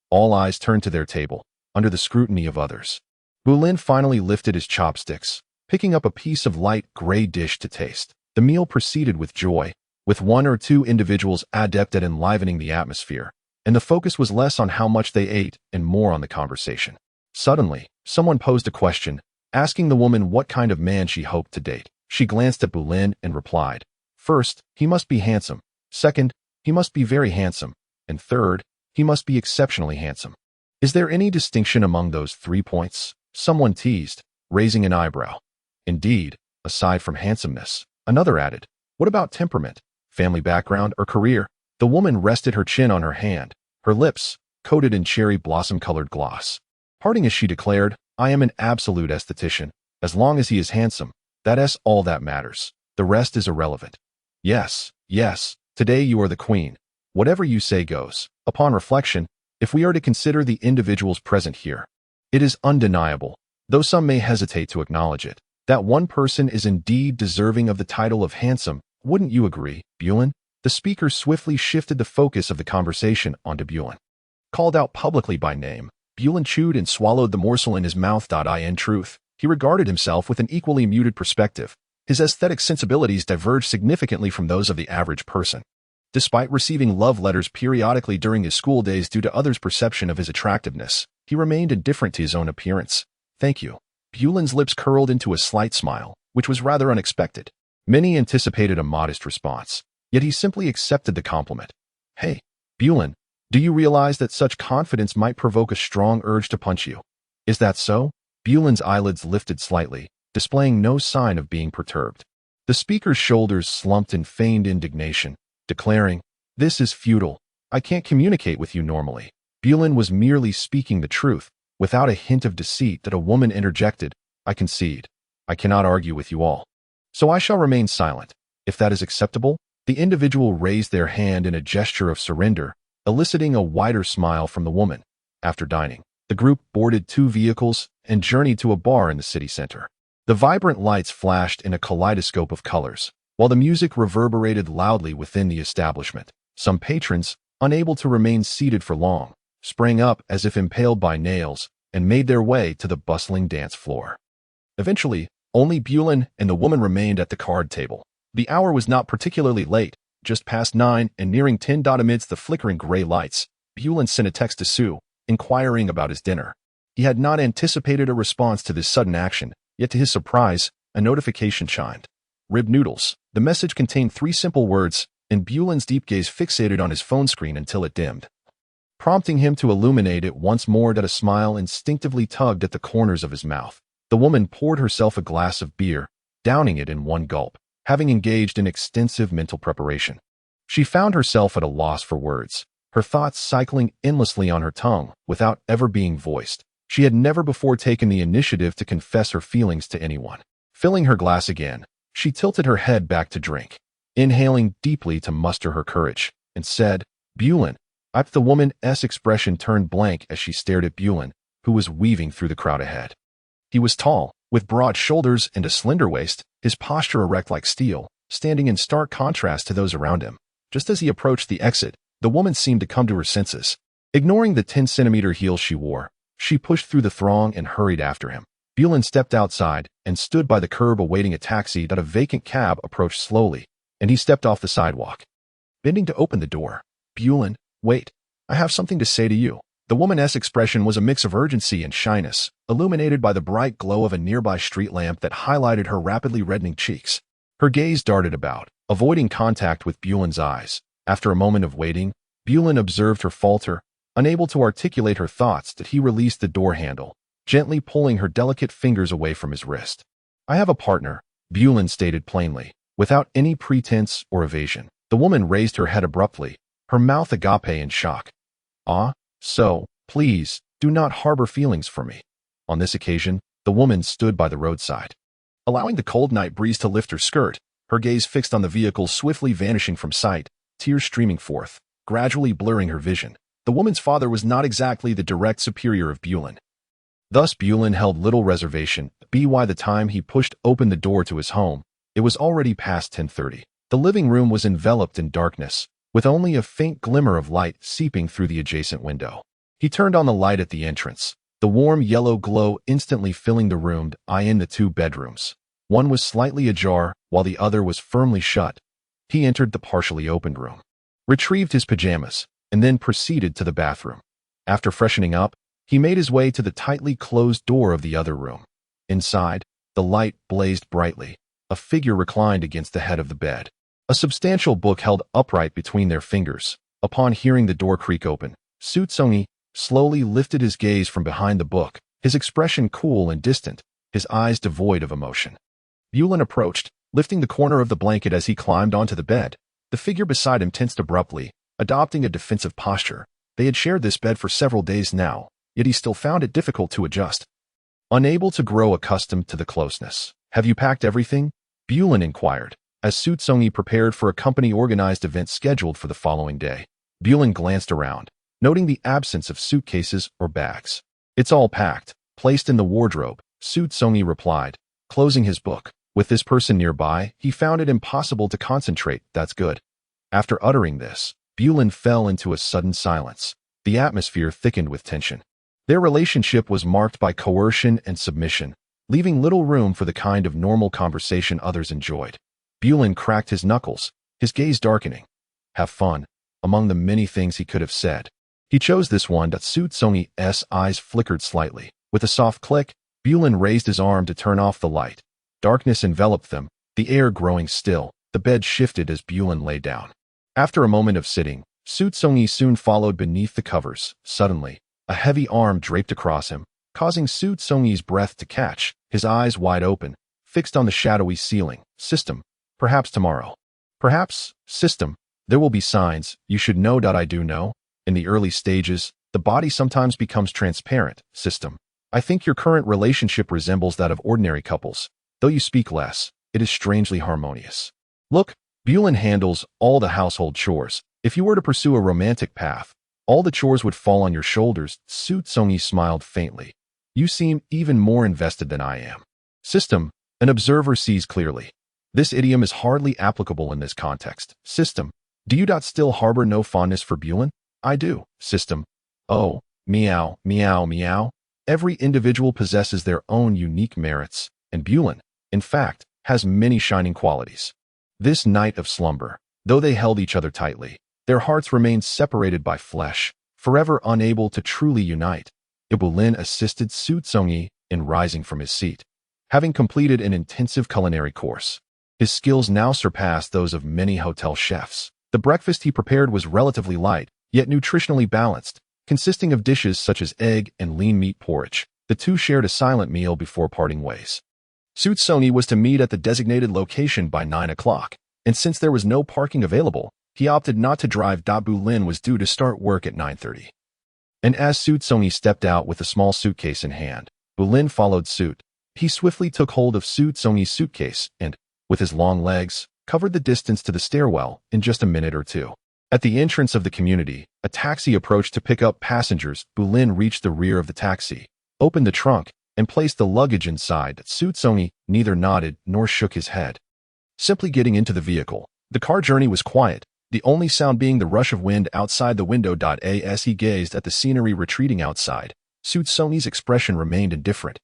All eyes turned to their table, under the scrutiny of others. Bulin finally lifted his chopsticks, picking up a piece of light gray dish to taste. The meal proceeded with joy, with 1 or 2 individuals adept at enlivening the atmosphere, and the focus was less on how much they ate and more on the conversation. Suddenly, someone posed a question, asking the woman what kind of man she hoped to date. She glanced at Bulin and replied, "First, he must be handsome. Second, he must be very handsome. And third, he must be exceptionally handsome." "Is there any distinction among those 3 points?" Someone teased, raising an eyebrow. "Indeed, aside from handsomeness," another added. "What about temperament, family background, or career?" The woman rested her chin on her hand, her lips coated in cherry blossom-colored gloss. Parting as she declared, "I am an absolute esthetician. As long as he is handsome, that's all that matters. The rest is irrelevant." Yes, today you are the queen. Whatever you say goes." Upon reflection, if we are to consider the individuals present here, it is undeniable, though some may hesitate to acknowledge it, that one person is indeed deserving of the title of handsome. Wouldn't you agree, Bulin? The speaker swiftly shifted the focus of the conversation onto Bulin. Called out publicly by name, Bulin chewed and swallowed the morsel in his mouth. In truth, he regarded himself with an equally muted perspective. His aesthetic sensibilities diverged significantly from those of the average person. Despite receiving love letters periodically during his school days due to others' perception of his attractiveness, he remained indifferent to his own appearance. "Thank you." Bulin's lips curled into a slight smile, which was rather unexpected. Many anticipated a modest response, yet he simply accepted the compliment. "Hey, Bulin, do you realize that such confidence might provoke a strong urge to punch you?" "Is that so?" Bulin's eyelids lifted slightly, displaying no sign of being perturbed. The speaker's shoulders slumped in feigned indignation, declaring, "This is futile. I can't communicate with you normally." Bulin was merely speaking the truth, without a hint of deceit. That a woman interjected, "I concede. I cannot argue with you all. So I shall remain silent, if that is acceptable." The individual raised their hand in a gesture of surrender, eliciting a wider smile from the woman. After dining, the group boarded 2 vehicles and journeyed to a bar in the city center. The vibrant lights flashed in a kaleidoscope of colors, while the music reverberated loudly within the establishment. Some patrons, unable to remain seated for long, sprang up as if impaled by nails and made their way to the bustling dance floor. Eventually, only Bulin and the woman remained at the card table. The hour was not particularly late, just past 9 and nearing 10. Amidst the flickering gray lights, Bulin sent a text to Xu, inquiring about his dinner. He had not anticipated a response to this sudden action, yet to his surprise, a notification chimed. Rib noodles. The message contained 3 simple words, and Buelen's deep gaze fixated on his phone screen until it dimmed, prompting him to illuminate it once more. That a smile instinctively tugged at the corners of his mouth. The woman poured herself a glass of beer, downing it in one gulp, having engaged in extensive mental preparation. She found herself at a loss for words, her thoughts cycling endlessly on her tongue without ever being voiced. She had never before taken the initiative to confess her feelings to anyone. Filling her glass again, she tilted her head back to drink, inhaling deeply to muster her courage, and said, "Buelen." The woman's expression turned blank as she stared at Buelen, who was weaving through the crowd ahead. He was tall, with broad shoulders and a slender waist, his posture erect like steel, standing in stark contrast to those around him. Just as he approached the exit, the woman seemed to come to her senses. Ignoring the 10-centimeter heels she wore, she pushed through the throng and hurried after him. Buelen stepped outside and stood by the curb awaiting a taxi. A vacant cab approached slowly, and he stepped off the sidewalk. Bending to open the door, "Buelen, wait. I have something to say to you." The woman's expression was a mix of urgency and shyness, illuminated by the bright glow of a nearby street lamp that highlighted her rapidly reddening cheeks. Her gaze darted about, avoiding contact with Buelen's eyes. After a moment of waiting, Buelen observed her falter, unable to articulate her thoughts. That he released the door handle, gently pulling her delicate fingers away from his wrist. "I have a partner," Buelen stated plainly, without any pretense or evasion. The woman raised her head abruptly, her mouth agape in shock. "Ah, so, please, do not harbor feelings for me." On this occasion, the woman stood by the roadside, allowing the cold night breeze to lift her skirt, her gaze fixed on the vehicle swiftly vanishing from sight, tears streaming forth, gradually blurring her vision. The woman's father was not exactly the direct superior of Buelen. Thus Buelen held little reservation. By the time he pushed open the door to his home, it was already past 10:30. The living room was enveloped in darkness, with only a faint glimmer of light seeping through the adjacent window. He turned on the light at the entrance, the warm yellow glow instantly filling the room. In the 2 bedrooms, one was slightly ajar, while the other was firmly shut. He entered the partially opened room, retrieved his pajamas, and then proceeded to the bathroom. After freshening up, he made his way to the tightly closed door of the other room. Inside, the light blazed brightly. A figure reclined against the head of the bed, a substantial book held upright between their fingers. Upon hearing the door creak open, Xu Congyi slowly lifted his gaze from behind the book, his expression cool and distant, his eyes devoid of emotion. Buelen approached, lifting the corner of the blanket as he climbed onto the bed. The figure beside him tensed abruptly, adopting a defensive posture. They had shared this bed for several days now, yet he still found it difficult to adjust, unable to grow accustomed to the closeness. "Have you packed everything?" Buelen inquired, as Xu Congyi prepared for a company-organized event scheduled for the following day. Buelen glanced around, noting the absence of suitcases or bags. "It's all packed, placed in the wardrobe," Xu Congyi replied, closing his book. With this person nearby, he found it impossible to concentrate. "That's good." After uttering this, Buelen fell into a sudden silence. The atmosphere thickened with tension. Their relationship was marked by coercion and submission, leaving little room for the kind of normal conversation others enjoyed. Buelen cracked his knuckles, his gaze darkening. "Have fun." Among the many things he could have said, he chose this one. Xu Congyi's eyes flickered slightly. With a soft click, Buelen raised his arm to turn off the light. Darkness enveloped them, the air growing still. The bed shifted as Buelen lay down. After a moment of sitting, Xu Congyi soon followed beneath the covers. Suddenly, a heavy arm draped across him, causing Xu Congyi's breath to catch, his eyes wide open, fixed on the shadowy ceiling. "System. Perhaps tomorrow." "Perhaps, system. There will be signs. You should know." "I do know. In the early stages, the body sometimes becomes transparent, system. I think your current relationship resembles that of ordinary couples. Though you speak less, it is strangely harmonious. Look, Buelen handles all the household chores. If you were to pursue a romantic path, all the chores would fall on your shoulders." Xu Congyi smiled faintly. "You seem even more invested than I am." "System. An observer sees clearly." This idiom is hardly applicable in this context. "System. Do you still harbor no fondness for Buelen?" "I do." "System. Oh, meow, meow, meow." Every individual possesses their own unique merits, and Buelen, in fact, has many shining qualities. This night of slumber, though they held each other tightly, their hearts remained separated by flesh, forever unable to truly unite. Bulin assisted Xu Congyi in rising from his seat. Having completed an intensive culinary course, his skills now surpassed those of many hotel chefs. The breakfast he prepared was relatively light, yet nutritionally balanced, consisting of dishes such as egg and lean meat porridge. The two shared a silent meal before parting ways. Xu Congyi was to meet at the designated location by 9 o'clock, and since there was no parking available, he opted not to drive. Bulin was due to start work at 9:30. And as Xu Congyi stepped out with a small suitcase in hand, Bulin followed suit. He swiftly took hold of Xu Congyi's suitcase and, with his long legs, covered the distance to the stairwell in just a minute or two. At the entrance of the community, a taxi approached to pick up passengers. Bulin reached the rear of the taxi, opened the trunk, and placed the luggage inside. Xu Congyi neither nodded nor shook his head. Simply getting into the vehicle, the car journey was quiet, the only sound being the rush of wind outside the window. As he gazed at the scenery retreating outside, Xu Congyi's expression remained indifferent,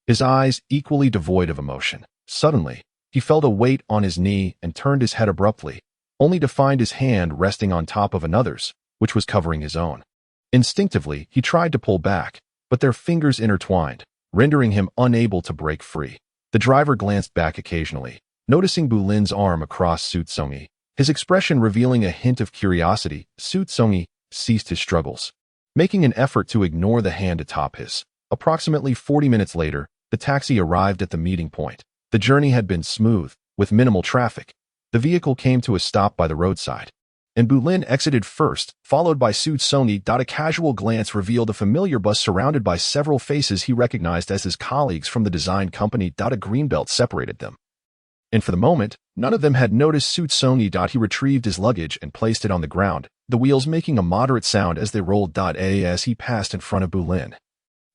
his eyes equally devoid of emotion. Suddenly, he felt a weight on his knee and turned his head abruptly, only to find his hand resting on top of another's, which was covering his own. Instinctively, he tried to pull back, but their fingers intertwined, rendering him unable to break free. The driver glanced back occasionally, noticing Bulin's arm across Xu Congyi, his expression revealing a hint of curiosity. Xu Congyi ceased his struggles, making an effort to ignore the hand atop his. Approximately 40 minutes later, the taxi arrived at the meeting point. The journey had been smooth, with minimal traffic. The vehicle came to a stop by the roadside, and Bulin exited first, followed by Xu Congyi. A casual glance revealed a familiar bus surrounded by several faces he recognized as his colleagues from the design company. A greenbelt separated them, and for the moment, none of them had noticed Xu Congyi. He retrieved his luggage and placed it on the ground, the wheels making a moderate sound as they rolled. As he passed in front of Bulin,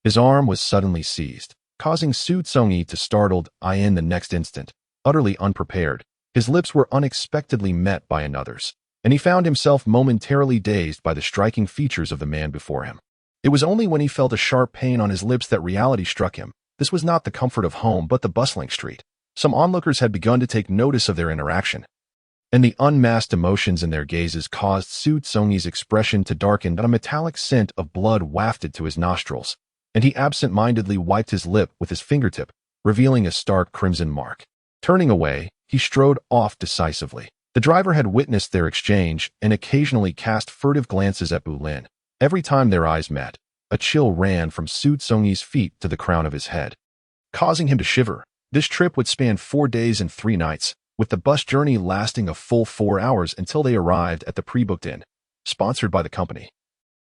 his arm was suddenly seized, causing Xu Congyi to startled in the next instant. Utterly unprepared, his lips were unexpectedly met by another's, and he found himself momentarily dazed by the striking features of the man before him. It was only when he felt a sharp pain on his lips that reality struck him. This was not the comfort of home but the bustling street. Some onlookers had begun to take notice of their interaction, and the unmasked emotions in their gazes caused Xu Congyi's expression to darken. A metallic scent of blood wafted to his nostrils, and he absent-mindedly wiped his lip with his fingertip, revealing a stark crimson mark. Turning away, he strode off decisively. The driver had witnessed their exchange and occasionally cast furtive glances at Bulin. Every time their eyes met, a chill ran from Xu Congyi's feet to the crown of his head, causing him to shiver. This trip would span 4 days and 3 nights, with the bus journey lasting a full 4 hours until they arrived at the pre-booked inn, sponsored by the company.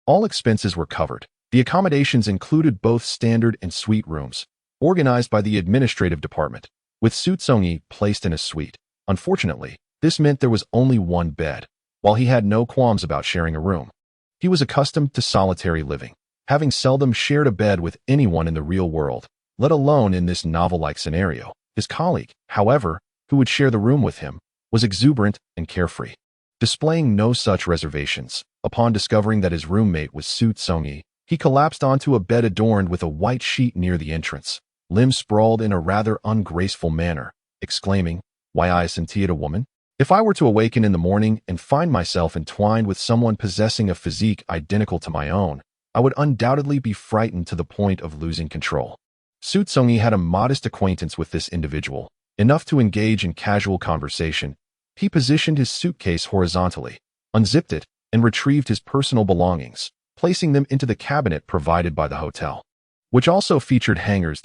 All expenses were covered. The accommodations included both standard and suite rooms, organized by the administrative department, with Xu Congyi placed in a suite. Unfortunately, this meant there was only one bed. While he had no qualms about sharing a room, he was accustomed to solitary living, having seldom shared a bed with anyone in the real world, let alone in this novel-like scenario. His colleague, however, who would share the room with him, was exuberant and carefree, displaying no such reservations. Upon discovering that his roommate was Xu Congyi, he collapsed onto a bed adorned with a white sheet near the entrance, limbs sprawled in a rather ungraceful manner, exclaiming, "Why, I sentía a woman? If I were to awaken in the morning and find myself entwined with someone possessing a physique identical to my own, I would undoubtedly be frightened to the point of losing control." Xu Congyi had a modest acquaintance with this individual, enough to engage in casual conversation. He positioned his suitcase horizontally, unzipped it, and retrieved his personal belongings, placing them into the cabinet provided by the hotel, which also featured hangers.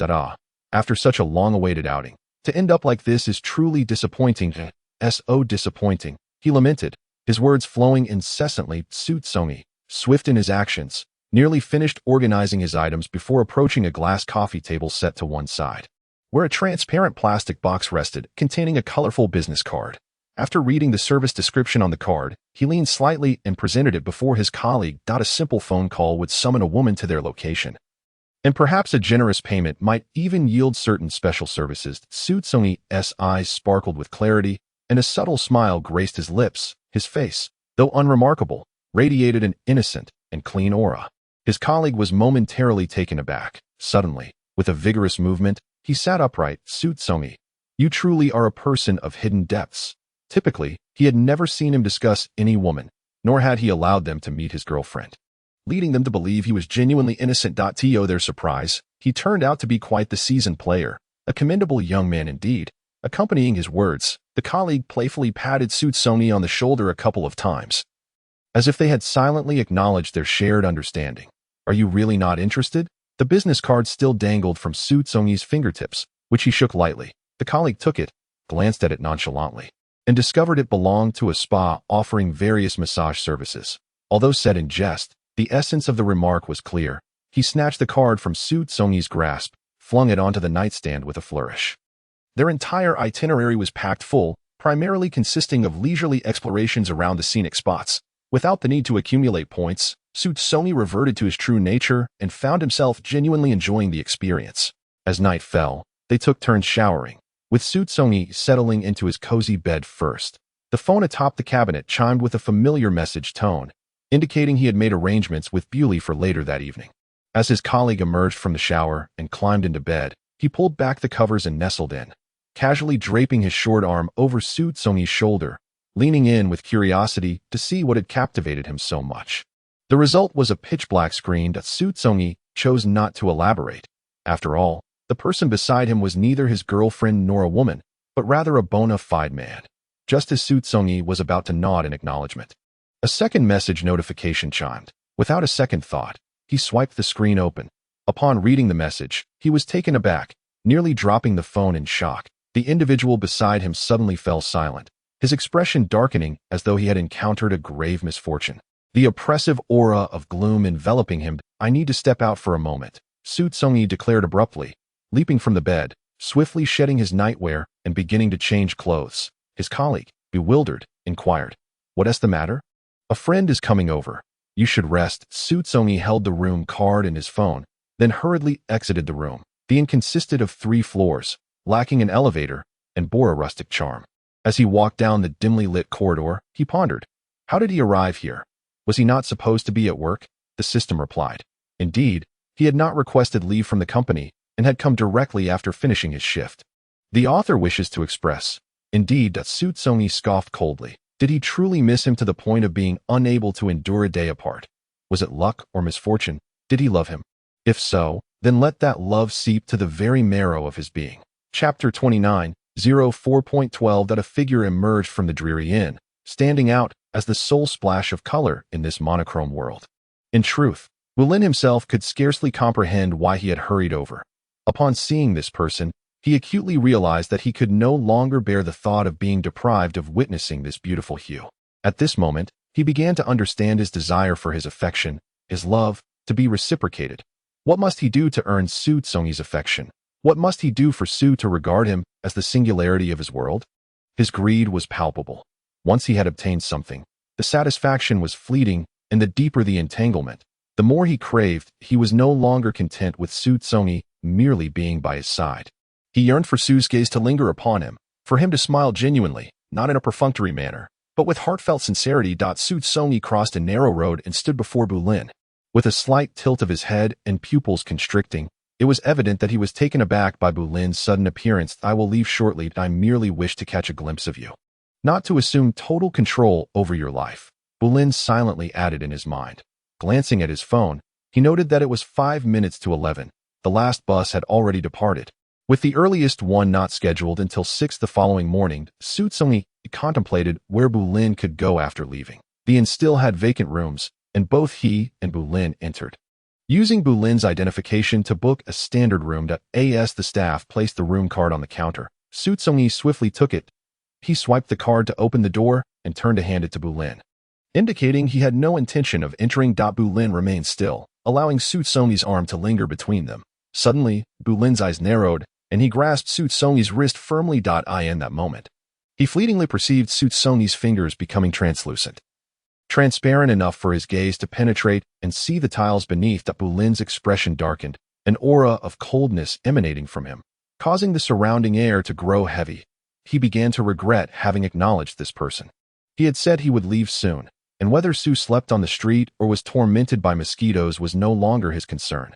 After such a long-awaited outing, to end up like this is truly disappointing. So disappointing, he lamented, his words flowing incessantly. Xu Congyi, swift in his actions, nearly finished organizing his items before approaching a glass coffee table set to one side, where a transparent plastic box rested containing a colorful business card. After reading the service description on the card, he leaned slightly and presented it before his colleague. A simple phone call would summon a woman to their location, and perhaps a generous payment might even yield certain special services. Xu Congyi's eyes sparkled with clarity, and a subtle smile graced his lips. His face, though unremarkable, radiated an innocent and clean aura. His colleague was momentarily taken aback. Suddenly, with a vigorous movement, he sat upright. "Xu Congyi, you truly are a person of hidden depths." Typically, he had never seen him discuss any woman, nor had he allowed them to meet his girlfriend. leading them to believe he was genuinely innocent. To their surprise, he turned out to be quite the seasoned player, a commendable young man indeed. Accompanying his words, the colleague playfully patted Xu Congyi on the shoulder a couple of times, as if they had silently acknowledged their shared understanding. Are you really not interested? The business card still dangled from Xu Congyi's fingertips, which he shook lightly. The colleague took it, glanced at it nonchalantly, and discovered it belonged to a spa offering various massage services. Although said in jest, the essence of the remark was clear. He snatched the card from Xu Congyi's grasp, flung it onto the nightstand with a flourish. Their entire itinerary was packed full, primarily consisting of leisurely explorations around the scenic spots. Without the need to accumulate points, Xu Congyi reverted to his true nature and found himself genuinely enjoying the experience. As night fell, they took turns showering, with Xu Congyi settling into his cozy bed first. The phone atop the cabinet chimed with a familiar message tone, indicating he had made arrangements with Bewley for later that evening. As his colleague emerged from the shower and climbed into bed, he pulled back the covers and nestled in, casually draping his short arm over Xu Congyi's shoulder, leaning in with curiosity to see what had captivated him so much. The result was a pitch-black screen that Xu Congyi chose not to elaborate. After all, the person beside him was neither his girlfriend nor a woman, but rather a bona fide man. Just as Xu Congyi was about to nod in acknowledgement, a second message notification chimed. Without a second thought, he swiped the screen open. Upon reading the message, he was taken aback, nearly dropping the phone in shock. The individual beside him suddenly fell silent, his expression darkening as though he had encountered a grave misfortune. The oppressive aura of gloom enveloping him. I need to step out for a moment, Xu Congyi declared abruptly, leaping from the bed, swiftly shedding his nightwear and beginning to change clothes. His colleague, bewildered, inquired, "What's the matter?" "A friend is coming over. You should rest." Xu Congyi held the room card and his phone, then hurriedly exited the room. The inn consisted of 3 floors, lacking an elevator, and bore a rustic charm. As he walked down the dimly lit corridor, he pondered, how did he arrive here? Was he not supposed to be at work? The system replied. Indeed, he had not requested leave from the company and had come directly after finishing his shift. The author wishes to express, indeed, that Xu Congyi scoffed coldly. Did he truly miss him to the point of being unable to endure a day apart? Was it luck or misfortune? Did he love him? If so, then let that love seep to the very marrow of his being. Chapter 29, 04.12 That a figure emerged from the dreary inn, standing out as the sole splash of color in this monochrome world. In truth, Wulin himself could scarcely comprehend why he had hurried over. Upon seeing this person, he acutely realized that he could no longer bear the thought of being deprived of witnessing this beautiful hue. At this moment, he began to understand his desire for his affection, his love, to be reciprocated. What must he do to earn Xu Congyi's affection? What must he do for Xu to regard him as the singularity of his world? His greed was palpable. Once he had obtained something, the satisfaction was fleeting, and the deeper the entanglement, the more he craved. He was no longer content with Xu Congyi merely being by his side. He yearned for Xu's gaze to linger upon him, for him to smile genuinely, not in a perfunctory manner, but with heartfelt sincerity. Xu Congyi crossed a narrow road and stood before Bulin. With a slight tilt of his head and pupils constricting, it was evident that he was taken aback by Bulin's sudden appearance. "I will leave shortly. I merely wish to catch a glimpse of you, not to assume total control over your life," Bulin silently added in his mind. Glancing at his phone, he noted that it was 5 minutes to 11. The last bus had already departed, with the earliest one not scheduled until 6 the following morning. Xu Congyi contemplated where Bulin could go after leaving. The inn still had vacant rooms, and both he and Bulin entered. Using Bulin's identification to book a standard room, the staff placed the room card on the counter. Xu Congyi swiftly took it. He swiped the card to open the door and turned to hand it to Bulin, indicating he had no intention of entering. Bulin remained still, allowing Xu Congyi's arm to linger between them. Suddenly, Bulin's eyes narrowed, and he grasped Xu Congyi's wrist firmly. In that moment, he fleetingly perceived Xu Congyi's fingers becoming translucent, transparent enough for his gaze to penetrate and see the tiles beneath. Bulin's expression darkened, an aura of coldness emanating from him, causing the surrounding air to grow heavy. He began to regret having acknowledged this person. He had said he would leave soon, and whether Xu slept on the street or was tormented by mosquitoes was no longer his concern.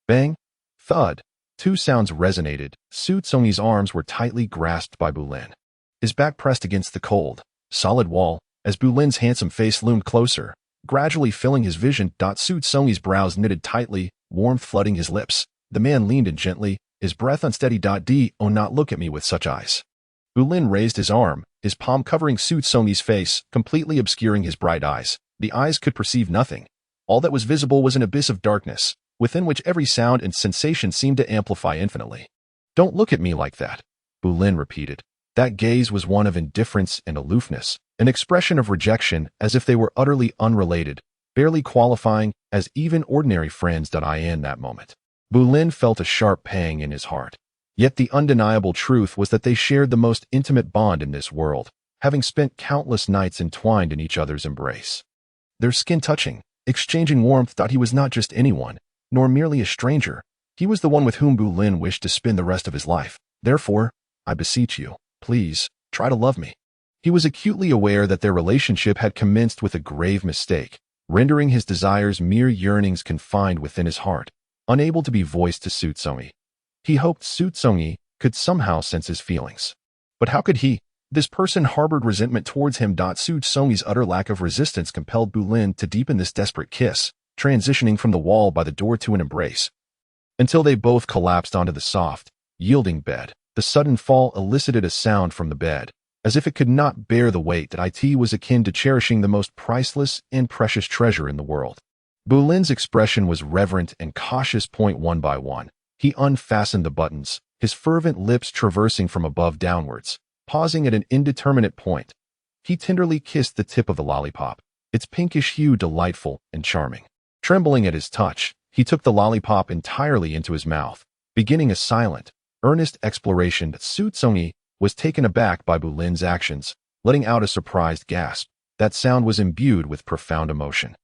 Bang! Thud! 2 sounds resonated. Xu Congyi's arms were tightly grasped by Bulin, his back pressed against the cold, solid wall. As Bulin's handsome face loomed closer, gradually filling his vision. Su Congyi's brows knitted tightly, warmth flooding his lips. The man leaned in gently, his breath unsteady. Do not look at me with such eyes. Bulin raised his arm, his palm covering Xu Congyi's face, completely obscuring his bright eyes. The eyes could perceive nothing. All that was visible was an abyss of darkness, within which every sound and sensation seemed to amplify infinitely. Don't look at me like that, Bulin repeated. That gaze was one of indifference and aloofness, an expression of rejection as if they were utterly unrelated, barely qualifying as even ordinary friends. In that moment, Bulin felt a sharp pang in his heart. Yet the undeniable truth was that they shared the most intimate bond in this world, having spent countless nights entwined in each other's embrace. Their skin touching, exchanging warmth. He was not just anyone, nor merely a stranger. He was the one with whom Bulin wished to spend the rest of his life. Therefore, I beseech you, please, try to love me. He was acutely aware that their relationship had commenced with a grave mistake, rendering his desires mere yearnings confined within his heart, unable to be voiced to Xu Congyi. He hoped Xu Congyi could somehow sense his feelings. But how could he? This person harbored resentment towards him. Xu Congyi's utter lack of resistance compelled Bulin to deepen this desperate kiss, transitioning from the wall by the door to an embrace, until they both collapsed onto the soft, yielding bed. The sudden fall elicited a sound from the bed, as if it could not bear the weight. It was akin to cherishing the most priceless and precious treasure in the world. Bulin's expression was reverent and cautious. One by one, he unfastened the buttons, his fervent lips traversing from above downwards, pausing at an indeterminate point. He tenderly kissed the tip of the lollipop, its pinkish hue delightful and charming. Trembling at his touch, he took the lollipop entirely into his mouth, beginning a silent, earnest exploration. Xu Congyi was taken aback by Bulin's actions, letting out a surprised gasp. That sound was imbued with profound emotion,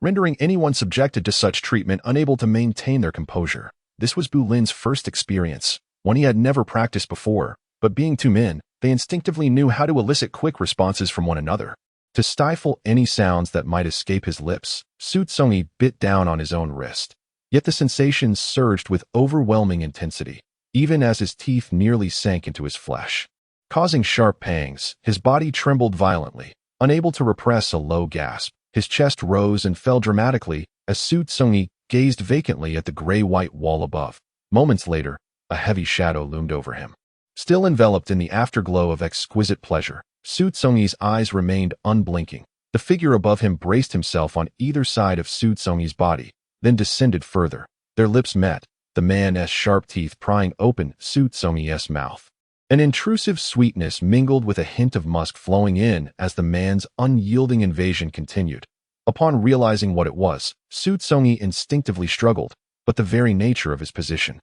rendering anyone subjected to such treatment unable to maintain their composure. This was Bulin's first experience, one he had never practiced before, but being two men, they instinctively knew how to elicit quick responses from one another. To stifle any sounds that might escape his lips, Xu Congyi bit down on his own wrist. Yet the sensations surged with overwhelming intensity, even as his teeth nearly sank into his flesh. Causing sharp pangs, his body trembled violently, unable to repress a low gasp. His chest rose and fell dramatically as Xu Congyi gazed vacantly at the gray-white wall above. Moments later, a heavy shadow loomed over him. Still enveloped in the afterglow of exquisite pleasure, Xu Congyi's eyes remained unblinking. The figure above him braced himself on either side of Xu Congyi's body, then descended further. Their lips met, the man's sharp teeth prying open Xu Congyi's mouth. An intrusive sweetness mingled with a hint of musk flowing in as the man's unyielding invasion continued. Upon realizing what it was, Xu Congyi instinctively struggled, but the very nature of his position,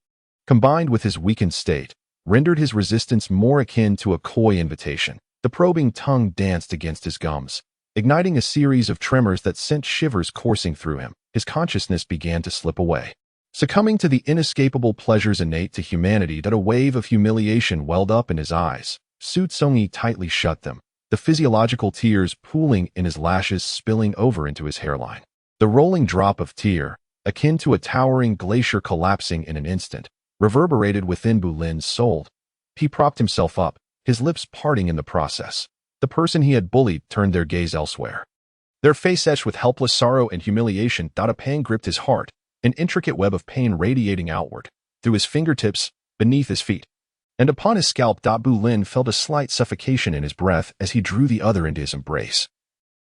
combined with his weakened state, rendered his resistance more akin to a coy invitation. The probing tongue danced against his gums, igniting a series of tremors that sent shivers coursing through him. His consciousness began to slip away. Succumbing to the inescapable pleasures innate to humanity, a wave of humiliation welled up in his eyes. Xu Congyi tightly shut them, the physiological tears pooling in his lashes spilling over into his hairline. The rolling drop of tear, akin to a towering glacier collapsing in an instant, reverberated within Bulin's soul. He propped himself up, his lips parting in the process. The person he had bullied turned their gaze elsewhere, their face etched with helpless sorrow and humiliation. A pang gripped his heart, an intricate web of pain radiating outward, through his fingertips, beneath his feet, and upon his scalp. Bulin felt a slight suffocation in his breath as he drew the other into his embrace,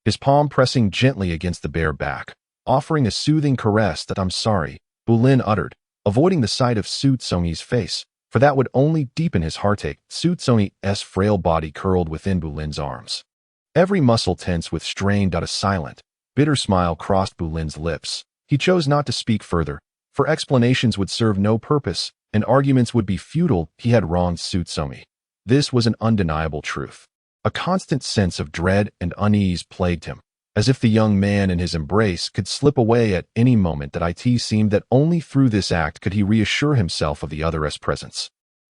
his palm pressing gently against the bare back, offering a soothing caress. I'm sorry, Bulin uttered, avoiding the sight of Xu Congyi's face, for that would only deepen his heartache. Xu Congyi's frail body curled within Bulin's arms, every muscle tense with strain. A silent, bitter smile crossed Bulin's lips. He chose not to speak further, for explanations would serve no purpose, and arguments would be futile. He had wronged Xu Congyi. This was an undeniable truth. A constant sense of dread and unease plagued him, as if the young man in his embrace could slip away at any moment. It seemed that only through this act could he reassure himself of the other's presence,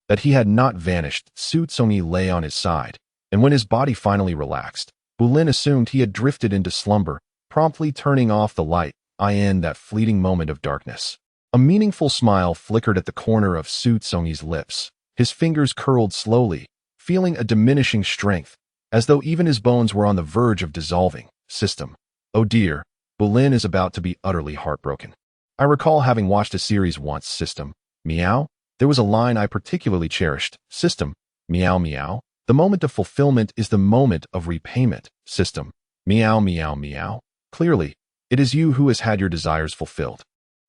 that he had not vanished. Xu Congyi lay on his side, and when his body finally relaxed, Bulin assumed he had drifted into slumber, promptly turning off the light. In that fleeting moment of darkness, a meaningful smile flickered at the corner of Xu Congyi's lips. His fingers curled slowly, feeling a diminishing strength, as though even his bones were on the verge of dissolving. System. Oh dear, Bulin is about to be utterly heartbroken. I recall having watched a series once, System, Meow. There was a line I particularly cherished, System, Meow Meow. The moment of fulfillment is the moment of repayment, System, Meow Meow Meow. Clearly, it is you who has had your desires fulfilled.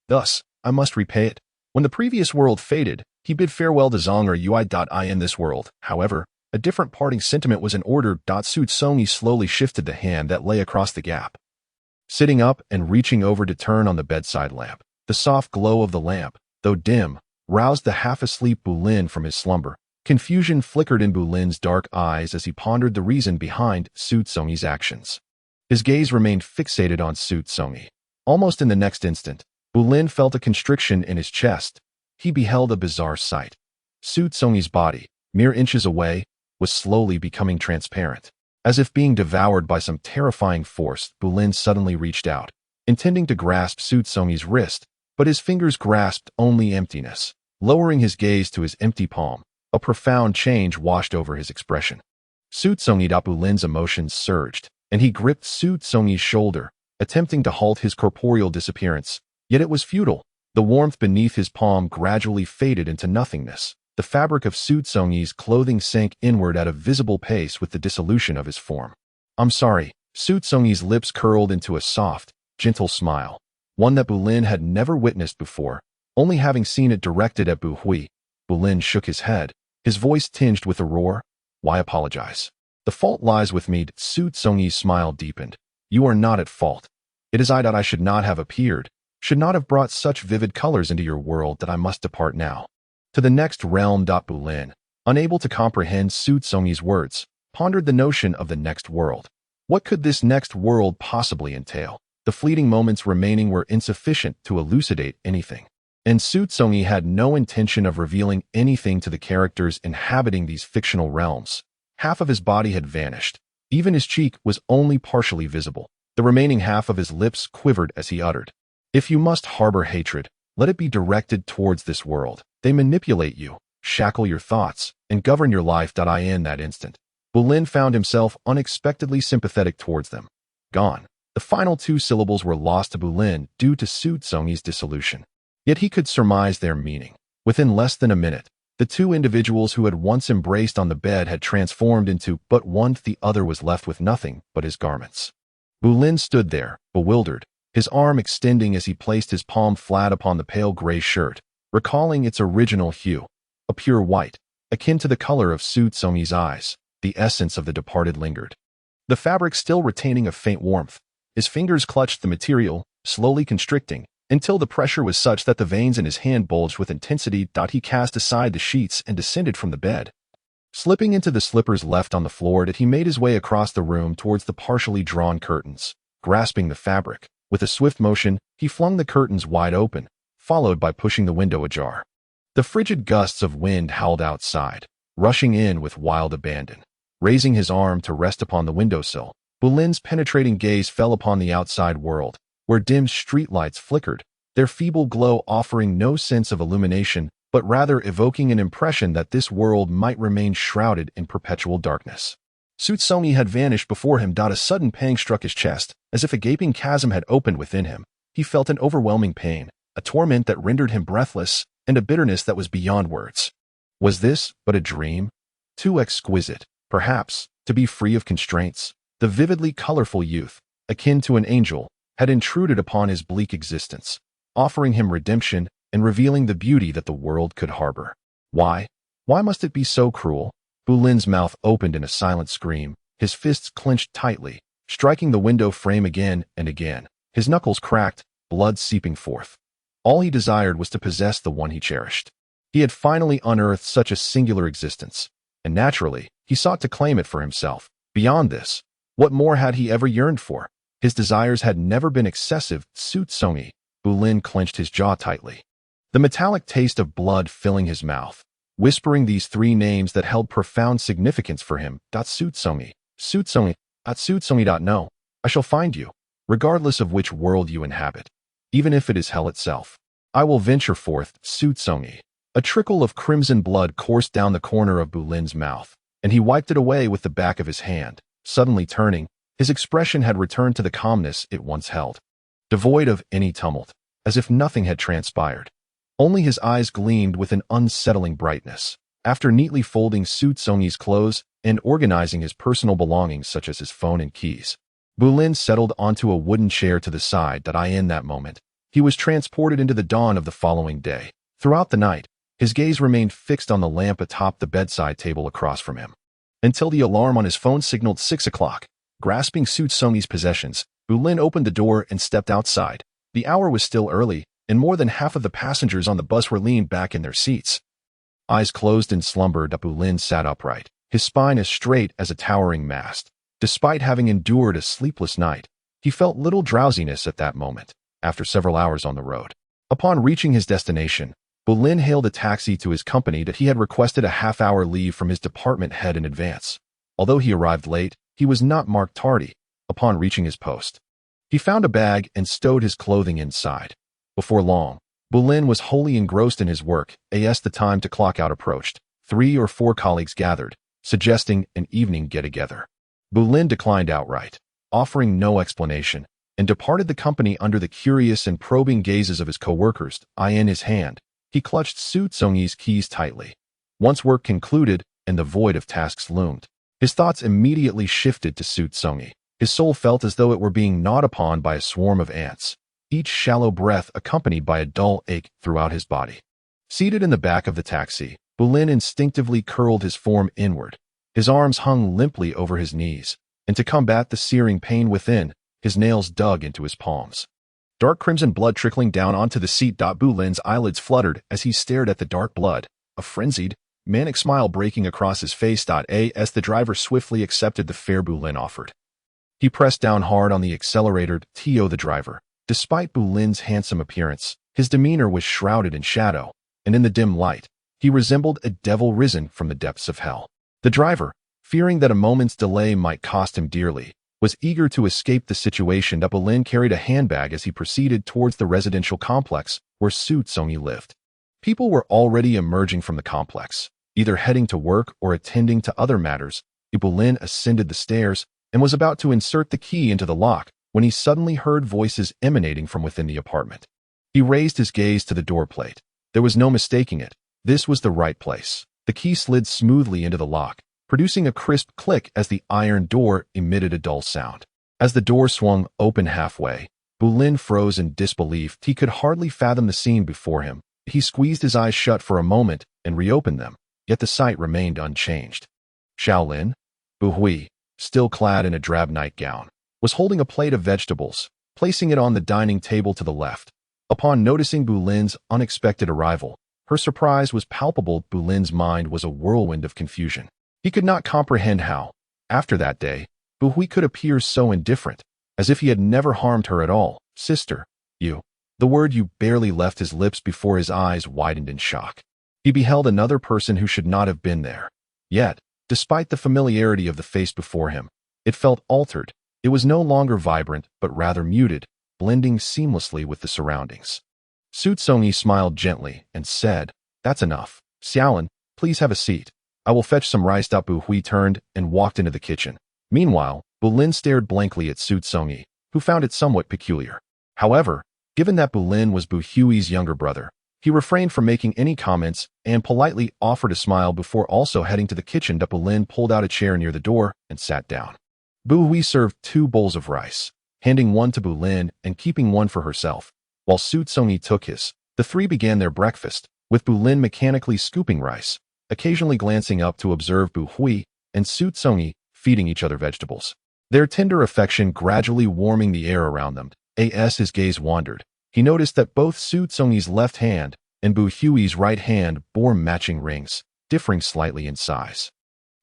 Thus, I must repay it. When the previous world faded, he bid farewell to Zonger Ui. In this world, however, a different parting sentiment was in order. Xu Congyi slowly shifted the hand that lay across the gap. Sitting up and reaching over to turn on the bedside lamp, the soft glow of the lamp, though dim, roused the half-asleep Bulin from his slumber. Confusion flickered in Bulin's dark eyes as he pondered the reason behind Xu Congyi's actions. His gaze remained fixated on Xu Congyi. Almost in the next instant, Bulin felt a constriction in his chest. He beheld a bizarre sight. Xu Congyi's body, mere inches away, was slowly becoming transparent. As if being devoured by some terrifying force, Bulin suddenly reached out, intending to grasp Xu Congyi's wrist, but his fingers grasped only emptiness. Lowering his gaze to his empty palm, a profound change washed over his expression. Xu Congyi. Bulin's emotions surged, and he gripped Xu Congyi's shoulder, attempting to halt his corporeal disappearance. Yet it was futile. The warmth beneath his palm gradually faded into nothingness. The fabric of Xu Congyi's clothing sank inward at a visible pace with the dissolution of his form. I'm sorry. Xu Congyi's lips curled into a soft, gentle smile, one that Bulin had never witnessed before, only having seen it directed at Bu Hui. Bulin shook his head, his voice tinged with a roar. Why apologize? The fault lies with me. Xu Congyi's smile deepened. You are not at fault. It is I should not have appeared, should not have brought such vivid colors into your world that I must depart now. To the next realm. Bulin, unable to comprehend Xu Congyi's words, pondered the notion of the next world. What could this next world possibly entail? The fleeting moments remaining were insufficient to elucidate anything, and Xu Congyi had no intention of revealing anything to the characters inhabiting these fictional realms. Half of his body had vanished. Even his cheek was only partially visible. The remaining half of his lips quivered as he uttered, "If you must harbor hatred, let it be directed towards this world. They manipulate you, shackle your thoughts, and govern your life." In that instant, Bulin found himself unexpectedly sympathetic towards them. Gone. The final two syllables were lost to Bulin due to Xu Congyi's dissolution. Yet he could surmise their meaning. Within less than a minute, the two individuals who had once embraced on the bed had transformed into but one. The other was left with nothing but his garments. Bulin stood there, bewildered, his arm extending as he placed his palm flat upon the pale gray shirt, recalling its original hue, a pure white, akin to the color of Xu Congyi's eyes. The essence of the departed lingered, the fabric still retaining a faint warmth. His fingers clutched the material, slowly constricting, until the pressure was such that the veins in his hand bulged with intensity. He cast aside the sheets and descended from the bed. Slipping into the slippers left on the floor, he made his way across the room towards the partially drawn curtains. Grasping the fabric, with a swift motion, he flung the curtains wide open, followed by pushing the window ajar. The frigid gusts of wind howled outside, rushing in with wild abandon. Raising his arm to rest upon the windowsill, Bulin's penetrating gaze fell upon the outside world, where dim streetlights flickered, their feeble glow offering no sense of illumination, but rather evoking an impression that this world might remain shrouded in perpetual darkness. Xu Congyi had vanished before him. A sudden pang struck his chest, as if a gaping chasm had opened within him. He felt an overwhelming pain, a torment that rendered him breathless, and a bitterness that was beyond words. Was this but a dream? Too exquisite, perhaps, to be free of constraints. The vividly colorful youth, akin to an angel, had intruded upon his bleak existence, offering him redemption and revealing the beauty that the world could harbor. Why? Why must it be so cruel? Bulin's mouth opened in a silent scream, his fists clenched tightly, striking the window frame again and again. His knuckles cracked, blood seeping forth. All he desired was to possess the one he cherished. He had finally unearthed such a singular existence, and naturally, he sought to claim it for himself. Beyond this, what more had he ever yearned for? His desires had never been excessive. Xu Congyi. Bulin clenched his jaw tightly, the metallic taste of blood filling his mouth, whispering these three names that held profound significance for him. Xu Congyi. Xu Congyi. Xu Congyi. No, I shall find you, regardless of which world you inhabit, even if it is hell itself. I will venture forth. Xu Congyi. A trickle of crimson blood coursed down the corner of Bulin's mouth, and he wiped it away with the back of his hand. Suddenly turning, his expression had returned to the calmness it once held. devoid of any tumult, as if nothing had transpired. Only his eyes gleamed with an unsettling brightness. After neatly folding Xu Congyi's clothes and organizing his personal belongings such as his phone and keys, Bulin settled onto a wooden chair to the side that in that moment. He was transported into the dawn of the following day. Throughout the night, his gaze remained fixed on the lamp atop the bedside table across from him, until the alarm on his phone signaled 6 o'clock. Grasping Xu Congyi's possessions, Bulin opened the door and stepped outside. The hour was still early, and more than half of the passengers on the bus were leaned back in their seats. Eyes closed in slumber, Bulin sat upright, his spine as straight as a towering mast. Despite having endured a sleepless night, he felt little drowsiness at that moment, after several hours on the road. Upon reaching his destination, Bulin hailed a taxi to his company that he had requested a half-hour leave from his department head in advance. Although he arrived late, he was not marked tardy. Upon reaching his post, he found a bag and stowed his clothing inside. Before long, Bulin was wholly engrossed in his work. As the time to clock out approached, 3 or 4 colleagues gathered, suggesting an evening get-together. Bulin declined outright, offering no explanation, and departed the company under the curious and probing gazes of his co-workers. In his hand, he clutched Xu Congyi's keys tightly. Once work concluded and the void of tasks loomed, his thoughts immediately shifted to Xu Congyi. His soul felt as though it were being gnawed upon by a swarm of ants, each shallow breath accompanied by a dull ache throughout his body. Seated in the back of the taxi, Bulin instinctively curled his form inward. His arms hung limply over his knees, and to combat the searing pain within, his nails dug into his palms. Dark crimson blood trickling down onto the seat. Bulin's eyelids fluttered as he stared at the dark blood, a frenzied, manic smile breaking across his face. As the driver swiftly accepted the fare Bulin offered, he pressed down hard on the accelerator. The driver, despite Bulin's handsome appearance, his demeanor was shrouded in shadow, and in the dim light, he resembled a devil risen from the depths of hell. The driver, fearing that a moment's delay might cost him dearly, was eager to escape the situation. Bulin carried a handbag as he proceeded towards the residential complex where Xu Congyi lived. People were already emerging from the complex, either heading to work or attending to other matters. Bulin ascended the stairs and was about to insert the key into the lock when he suddenly heard voices emanating from within the apartment. He raised his gaze to the door plate. There was no mistaking it. This was the right place. The key slid smoothly into the lock, producing a crisp click as the iron door emitted a dull sound. As the door swung open halfway, Bulin froze in disbelief. He could hardly fathom the scene before him. He squeezed his eyes shut for a moment and reopened them, yet the sight remained unchanged. Shaolin, Bu Hui, still clad in a drab nightgown, was holding a plate of vegetables, placing it on the dining table to the left. Upon noticing Bulin's unexpected arrival, her surprise was palpable. Bulin's mind was a whirlwind of confusion. He could not comprehend how, after that day, Bu Hui could appear so indifferent, as if he had never harmed her at all. Sister, you. The word "you" barely left his lips before his eyes widened in shock. He beheld another person who should not have been there. Yet, despite the familiarity of the face before him, it felt altered. It was no longer vibrant, but rather muted, blending seamlessly with the surroundings. Xu Congyi smiled gently and said, "That's enough. Xiaolin, please have a seat. I will fetch some rice." Bu Hui turned and walked into the kitchen. Meanwhile, Bulin stared blankly at Xu Congyi, who found it somewhat peculiar. However, given that Bulin was Bu Hui's younger brother, he refrained from making any comments and politely offered a smile before also heading to the kitchen. Bulin pulled out a chair near the door and sat down. Bu Hui served 2 bowls of rice, handing one to Bulin and keeping one for herself, while Xu Congyi took his. The three began their breakfast, with Bulin mechanically scooping rice, occasionally glancing up to observe Bu Hui and Xu Congyi feeding each other vegetables. Their tender affection gradually warming the air around them. As his gaze wandered, he noticed that both Xu Congyi's left hand and Bu Hui's right hand bore matching rings, differing slightly in size.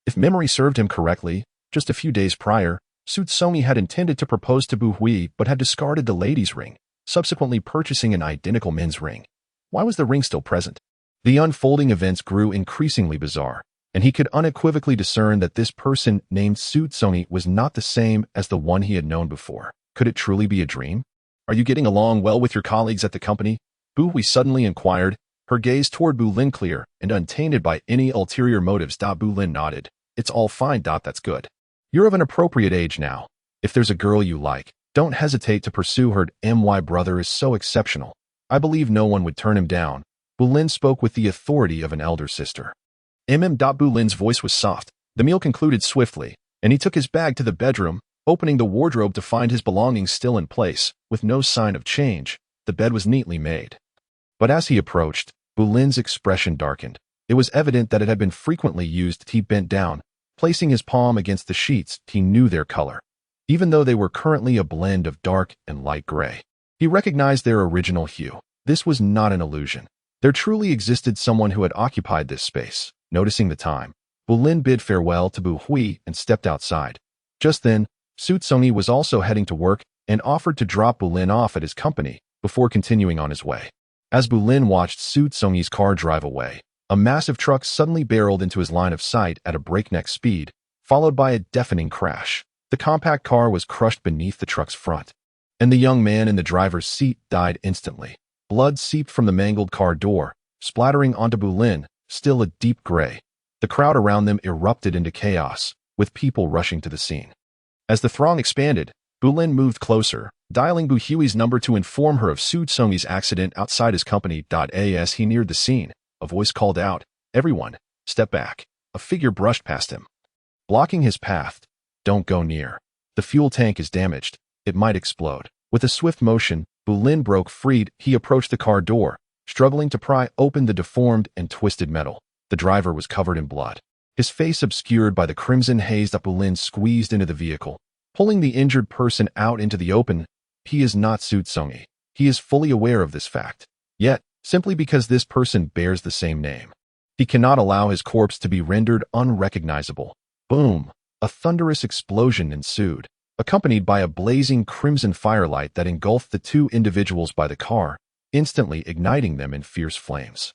If memory served him correctly, just a few days prior, Xu Congyi had intended to propose to Bu Hui but had discarded the lady's ring, subsequently purchasing an identical men's ring. Why was the ring still present? The unfolding events grew increasingly bizarre, and he could unequivocally discern that this person named Xu Congyi was not the same as the one he had known before. Could it truly be a dream? "Are you getting along well with your colleagues at the company?" Bu Hui suddenly inquired, her gaze toward Bulin clear and untainted by any ulterior motives. Bulin nodded. "It's all fine. That's good. You're of an appropriate age now. If there's a girl you like, Don't hesitate to pursue her. My brother is so exceptional. I believe no one would turn him down. Bulin spoke with the authority of an elder sister. Bulin's voice was soft. The meal concluded swiftly, and he took his bag to the bedroom, opening the wardrobe to find his belongings still in place, with no sign of change. The bed was neatly made. But as he approached, Bulin's expression darkened. It was evident that it had been frequently used. He bent down, placing his palm against the sheets. He knew their color, even though they were currently a blend of dark and light gray. He recognized their original hue. This was not an illusion. There truly existed someone who had occupied this space. Noticing the time, Bulin bid farewell to Bu Hui and stepped outside. Just then, Xu Congyi was also heading to work and offered to drop Bulin off at his company before continuing on his way. As Bulin watched Xu Congyi's car drive away, a massive truck suddenly barreled into his line of sight at a breakneck speed, followed by a deafening crash. The compact car was crushed beneath the truck's front, and the young man in the driver's seat died instantly. Blood seeped from the mangled car door, splattering onto Bulin, still a deep gray. The crowd around them erupted into chaos, with people rushing to the scene. As the throng expanded, Bulin moved closer, dialing Bu Hui's number to inform her of Xu Congyi's accident outside his company. As he neared the scene, a voice called out, "Everyone, step back." A figure brushed past him, blocking his path. "Don't go near. The fuel tank is damaged. It might explode." With a swift motion, Bulin broke free. He approached the car door, struggling to pry open the deformed and twisted metal. The driver was covered in blood, his face obscured by the crimson haze. Bulin squeezed into the vehicle, pulling the injured person out into the open. He is not Xu Congyi. He is fully aware of this fact. Yet, simply because this person bears the same name, he cannot allow his corpse to be rendered unrecognizable. Boom! A thunderous explosion ensued, accompanied by a blazing crimson firelight that engulfed the two individuals by the car, instantly igniting them in fierce flames.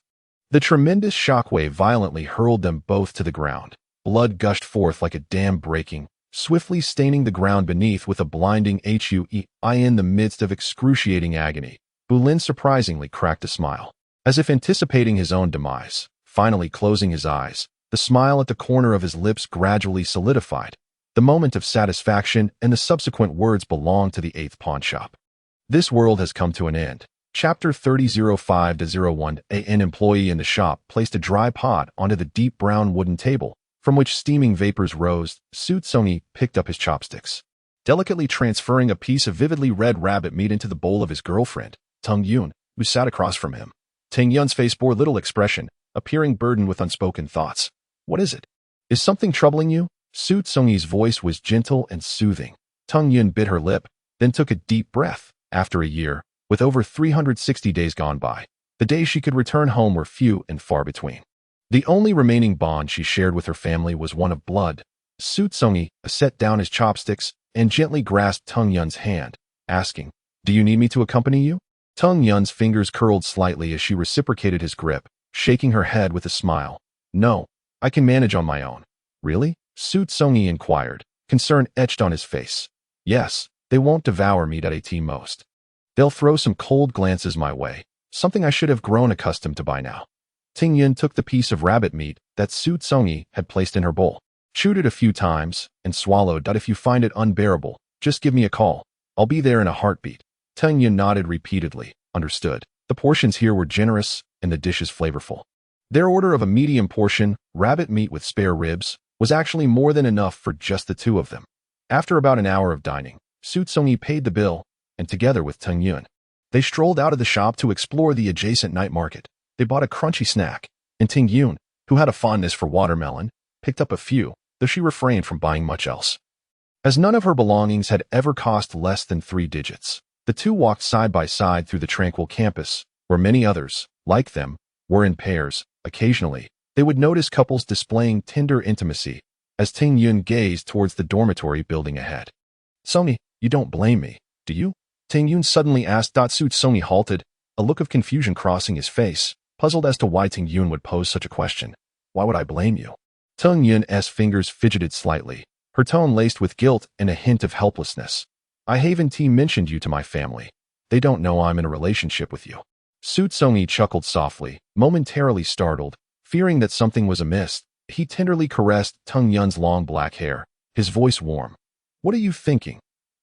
The tremendous shockwave violently hurled them both to the ground. Blood gushed forth like a dam breaking, swiftly staining the ground beneath with a blinding hue. In the midst of excruciating agony, Bulin surprisingly cracked a smile, as if anticipating his own demise. Finally closing his eyes, the smile at the corner of his lips gradually solidified. The moment of satisfaction and the subsequent words belonged to the 8th pawnshop. This world has come to an end. Chapter 30:05-01. An employee in the shop placed a dry pot onto the deep brown wooden table, from which steaming vapors rose. Xu Congyi picked up his chopsticks, delicately transferring a piece of vividly red rabbit meat into the bowl of his girlfriend, Teng Yun, who sat across from him. Teng Yun's face bore little expression, appearing burdened with unspoken thoughts. "What is it? Is something troubling you?" Xu Congyi's voice was gentle and soothing. Teng Yun bit her lip, then took a deep breath. After a year, with over 360 days gone by, the days she could return home were few and far between. The only remaining bond she shared with her family was one of blood. Xu Congyi set down his chopsticks and gently grasped Teng Yun's hand, asking, "Do you need me to accompany you?" Teng Yun's fingers curled slightly as she reciprocated his grip, shaking her head with a smile. "No, I can manage on my own." "Really?" Xu Congyi inquired, concern etched on his face. "Yes, they won't devour meat at most. They'll throw some cold glances my way, something I should have grown accustomed to by now." Teng Yun took the piece of rabbit meat that Xu Congyi had placed in her bowl, chewed it a few times, and swallowed. "If you find it unbearable, just give me a call. I'll be there in a heartbeat." Teng Yun nodded repeatedly. Understood. The portions here were generous and the dishes flavorful. Their order of a medium portion, rabbit meat with spare ribs, was actually more than enough for just the two of them. After about an hour of dining, Xu Congyi paid the bill, and together with Teng Yun, they strolled out of the shop to explore the adjacent night market. They bought a crunchy snack, and Teng Yun, who had a fondness for watermelon, picked up a few, though she refrained from buying much else, as none of her belongings had ever cost less than 3 digits. The two walked side by side through the tranquil campus, where many others, like them, were in pairs. Occasionally, they would notice couples displaying tender intimacy, as Teng Yun gazed towards the dormitory building ahead. "Congyi, you don't blame me, do you?" Teng Yun suddenly asked. Xu Congyi halted, a look of confusion crossing his face, puzzled as to why Teng Yun would pose such a question. "Why would I blame you?" Teng Yun's fingers fidgeted slightly, her tone laced with guilt and a hint of helplessness. "I haven't mentioned you to my family. They don't know I'm in a relationship with you." Xu Congyi chuckled softly, momentarily startled, fearing that something was amiss. He tenderly caressed Teng Yun's long black hair, his voice warm. "What are you thinking?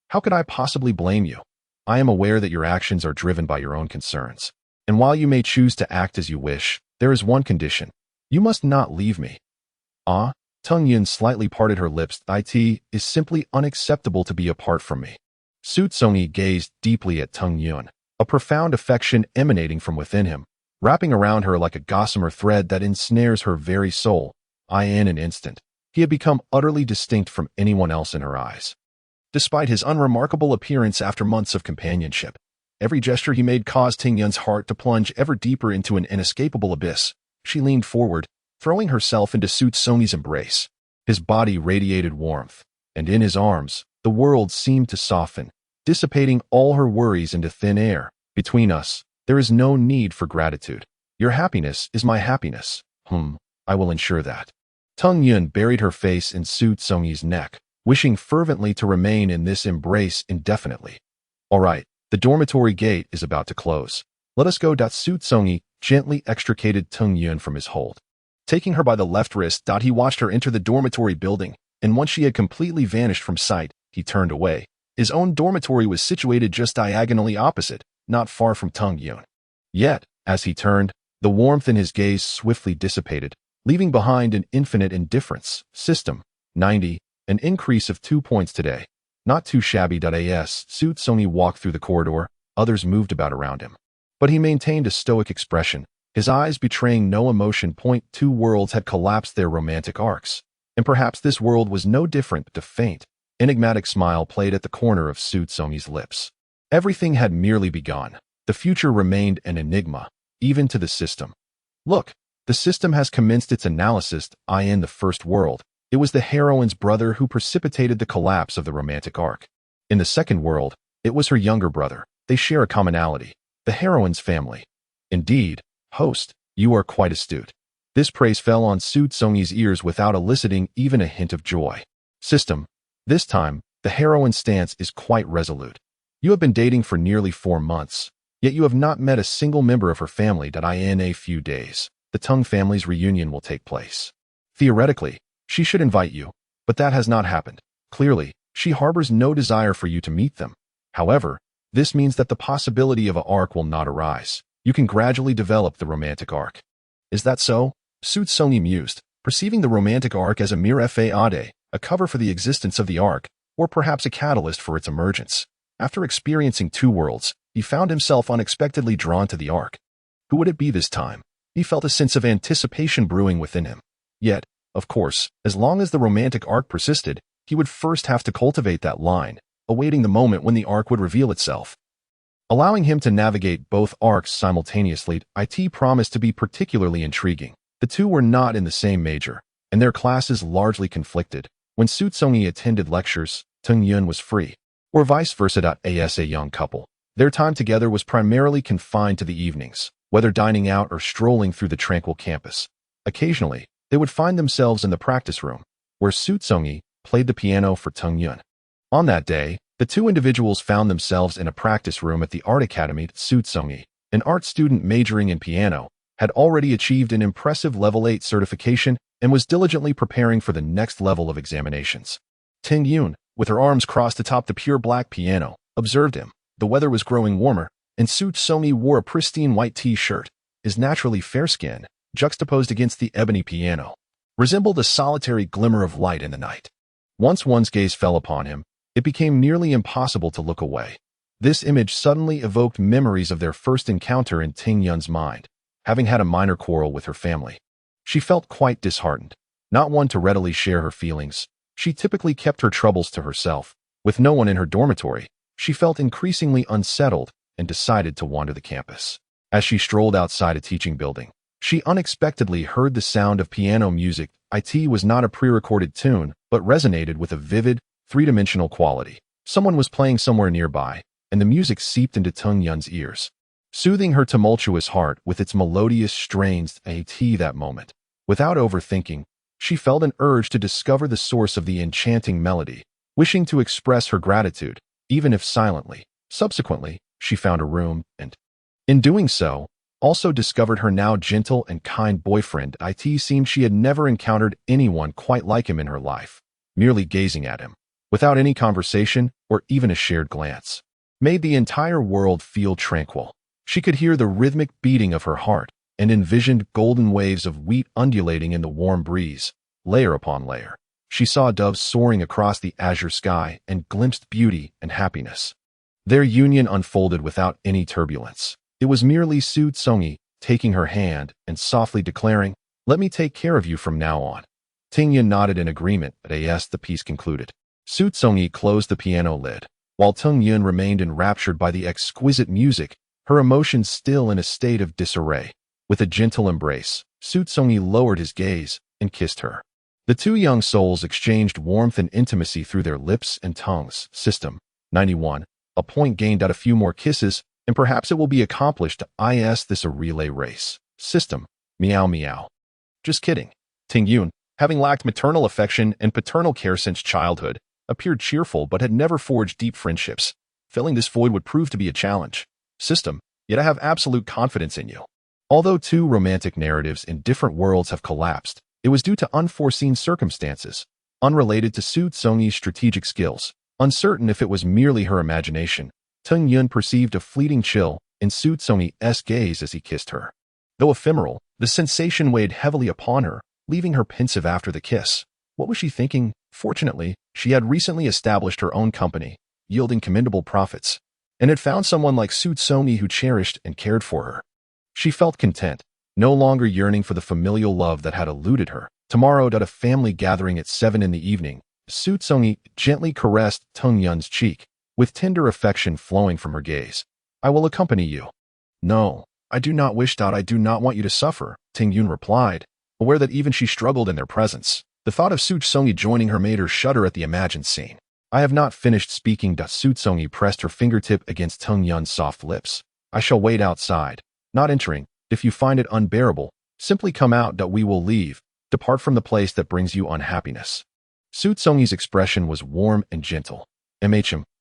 How could I possibly blame you? I am aware that your actions are driven by your own concerns. And while you may choose to act as you wish, there is one condition. You must not leave me. Ah, Tung Yun slightly parted her lips. It is simply unacceptable to be apart from me. Xu Congyi gazed deeply at Tung Yun, a profound affection emanating from within him, wrapping around her like a gossamer thread that ensnares her very soul. In an instant, he had become utterly distinct from anyone else in her eyes. Despite his unremarkable appearance after months of companionship, every gesture he made caused Ting Yun's heart to plunge ever deeper into an inescapable abyss. She leaned forward, throwing herself into Xu Congyi's embrace. His body radiated warmth, and in his arms, the world seemed to soften, dissipating all her worries into thin air. Between us, there is no need for gratitude. Your happiness is my happiness. I will ensure that. Tung Yun buried her face in Xu Congyi's neck, wishing fervently to remain in this embrace indefinitely. All right, the dormitory gate is about to close. Let us go. Xu Congyi gently extricated Tung Yun from his hold. Taking her by the left wrist, he watched her enter the dormitory building, and once she had completely vanished from sight, he turned away. His own dormitory was situated just diagonally opposite, not far from Tung Yun. Yet, as he turned, the warmth in his gaze swiftly dissipated, leaving behind an infinite indifference. System 90, an increase of 2 points today. Not too shabby. As Xu Congyi walked through the corridor, others moved about around him. But he maintained a stoic expression, his eyes betraying no emotion. Two worlds had collapsed their romantic arcs, and perhaps this world was no different. The faint, enigmatic smile played at the corner of Xu Congyi's lips. Everything had merely begun. The future remained an enigma, even to the system. Look, the system has commenced its analysis. In the first world, it was the heroine's brother who precipitated the collapse of the romantic arc. In the second world, it was her younger brother. They share a commonality, the heroine's family. Indeed, host, you are quite astute. This praise fell on Xu Congyi's ears without eliciting even a hint of joy. System, this time, the heroine's stance is quite resolute. You have been dating for nearly 4 months, yet you have not met a single member of her family. In a few days, the Tung family's reunion will take place. Theoretically, she should invite you, but that has not happened. Clearly, she harbors no desire for you to meet them. However, this means that the possibility of an arc will not arise. You can gradually develop the romantic arc. Is that so? Xu Congyi mused, perceiving the romantic arc as a mere fade, a cover for the existence of the arc, or perhaps a catalyst for its emergence. After experiencing 2 worlds, he found himself unexpectedly drawn to the arc. Who would it be this time? He felt a sense of anticipation brewing within him. Yet, of course, as long as the romantic arc persisted, he would first have to cultivate that line, awaiting the moment when the arc would reveal itself. Allowing him to navigate both arcs simultaneously, it promised to be particularly intriguing. The two were not in the same major, and their classes largely conflicted. When Xu Congyi attended lectures, Tung Yun was free, or vice versa. As a young couple, their time together was primarily confined to the evenings, whether dining out or strolling through the tranquil campus. Occasionally, they would find themselves in the practice room, where Xu Congyi played the piano for Tung Yun. On that day, the two individuals found themselves in a practice room at the art academy. Xu Congyi, an art student majoring in piano, had already achieved an impressive level 8 certification and was diligently preparing for the next level of examinations. Tung Yun, with her arms crossed atop the pure black piano, observed him. The weather was growing warmer, and Xu Congyi wore a pristine white t-shirt. His naturally fair skin, juxtaposed against the ebony piano, resembled a solitary glimmer of light in the night. Once one's gaze fell upon him, it became nearly impossible to look away. This image suddenly evoked memories of their first encounter in Tung Yun's mind. Having had a minor quarrel with her family, she felt quite disheartened. Not one to readily share her feelings, she typically kept her troubles to herself. With no one in her dormitory, she felt increasingly unsettled and decided to wander the campus. As she strolled outside a teaching building, she unexpectedly heard the sound of piano music. It was not a pre-recorded tune, but resonated with a vivid, three-dimensional quality. Someone was playing somewhere nearby, and the music seeped into Tung Yun's ears, soothing her tumultuous heart with its melodious strains. That moment, without overthinking, she felt an urge to discover the source of the enchanting melody, wishing to express her gratitude, even if silently. Subsequently, she found a room and, in doing so, also discovered her now gentle and kind boyfriend. It seemed she had never encountered anyone quite like him in her life. Merely gazing at him, without any conversation or even a shared glance, made the entire world feel tranquil. She could hear the rhythmic beating of her heart and envisioned golden waves of wheat undulating in the warm breeze, layer upon layer. She saw doves soaring across the azure sky and glimpsed beauty and happiness. Their union unfolded without any turbulence. It was merely Xu Congyi taking her hand and softly declaring, "Let me take care of you from now on." Tingyun nodded in agreement, but as the piece concluded, Xu Congyi closed the piano lid, while Tingyun remained enraptured by the exquisite music, her emotions still in a state of disarray. With a gentle embrace, Xu Congyi lowered his gaze and kissed her. The two young souls exchanged warmth and intimacy through their lips and tongues. System 91. A point gained at a few more kisses, and perhaps it will be accomplished. Is this a relay race? System. Meow meow. Just kidding. Tingyun, having lacked maternal affection and paternal care since childhood, appeared cheerful but had never forged deep friendships. Filling this void would prove to be a challenge. System. Yet I have absolute confidence in you. Although two romantic narratives in different worlds have collapsed, it was due to unforeseen circumstances, unrelated to Xu Congyi's strategic skills. Uncertain if it was merely her imagination, Tingyun perceived a fleeting chill in Xu Congyi's gaze as he kissed her. Though ephemeral, the sensation weighed heavily upon her, leaving her pensive after the kiss. What was she thinking? Fortunately, she had recently established her own company, yielding commendable profits, and had found someone like Xu Congyi who cherished and cared for her. She felt content, no longer yearning for the familial love that had eluded her. Tomorrow at a family gathering at 7 in the evening, Xu Congyi gently caressed Tingyun's cheek, with tender affection flowing from her gaze. "I will accompany you." "No, I do not wish that. I do not want you to suffer," Tingyun replied, aware that even she struggled in their presence. The thought of Xu Congyi joining her made her shudder at the imagined scene. "I have not finished speaking." Xu Congyi pressed her fingertip against Tingyun's soft lips. "I shall wait outside, not entering. If you find it unbearable, simply come out. We will leave. Depart from the place that brings you unhappiness." Xu Congyi's expression was warm and gentle.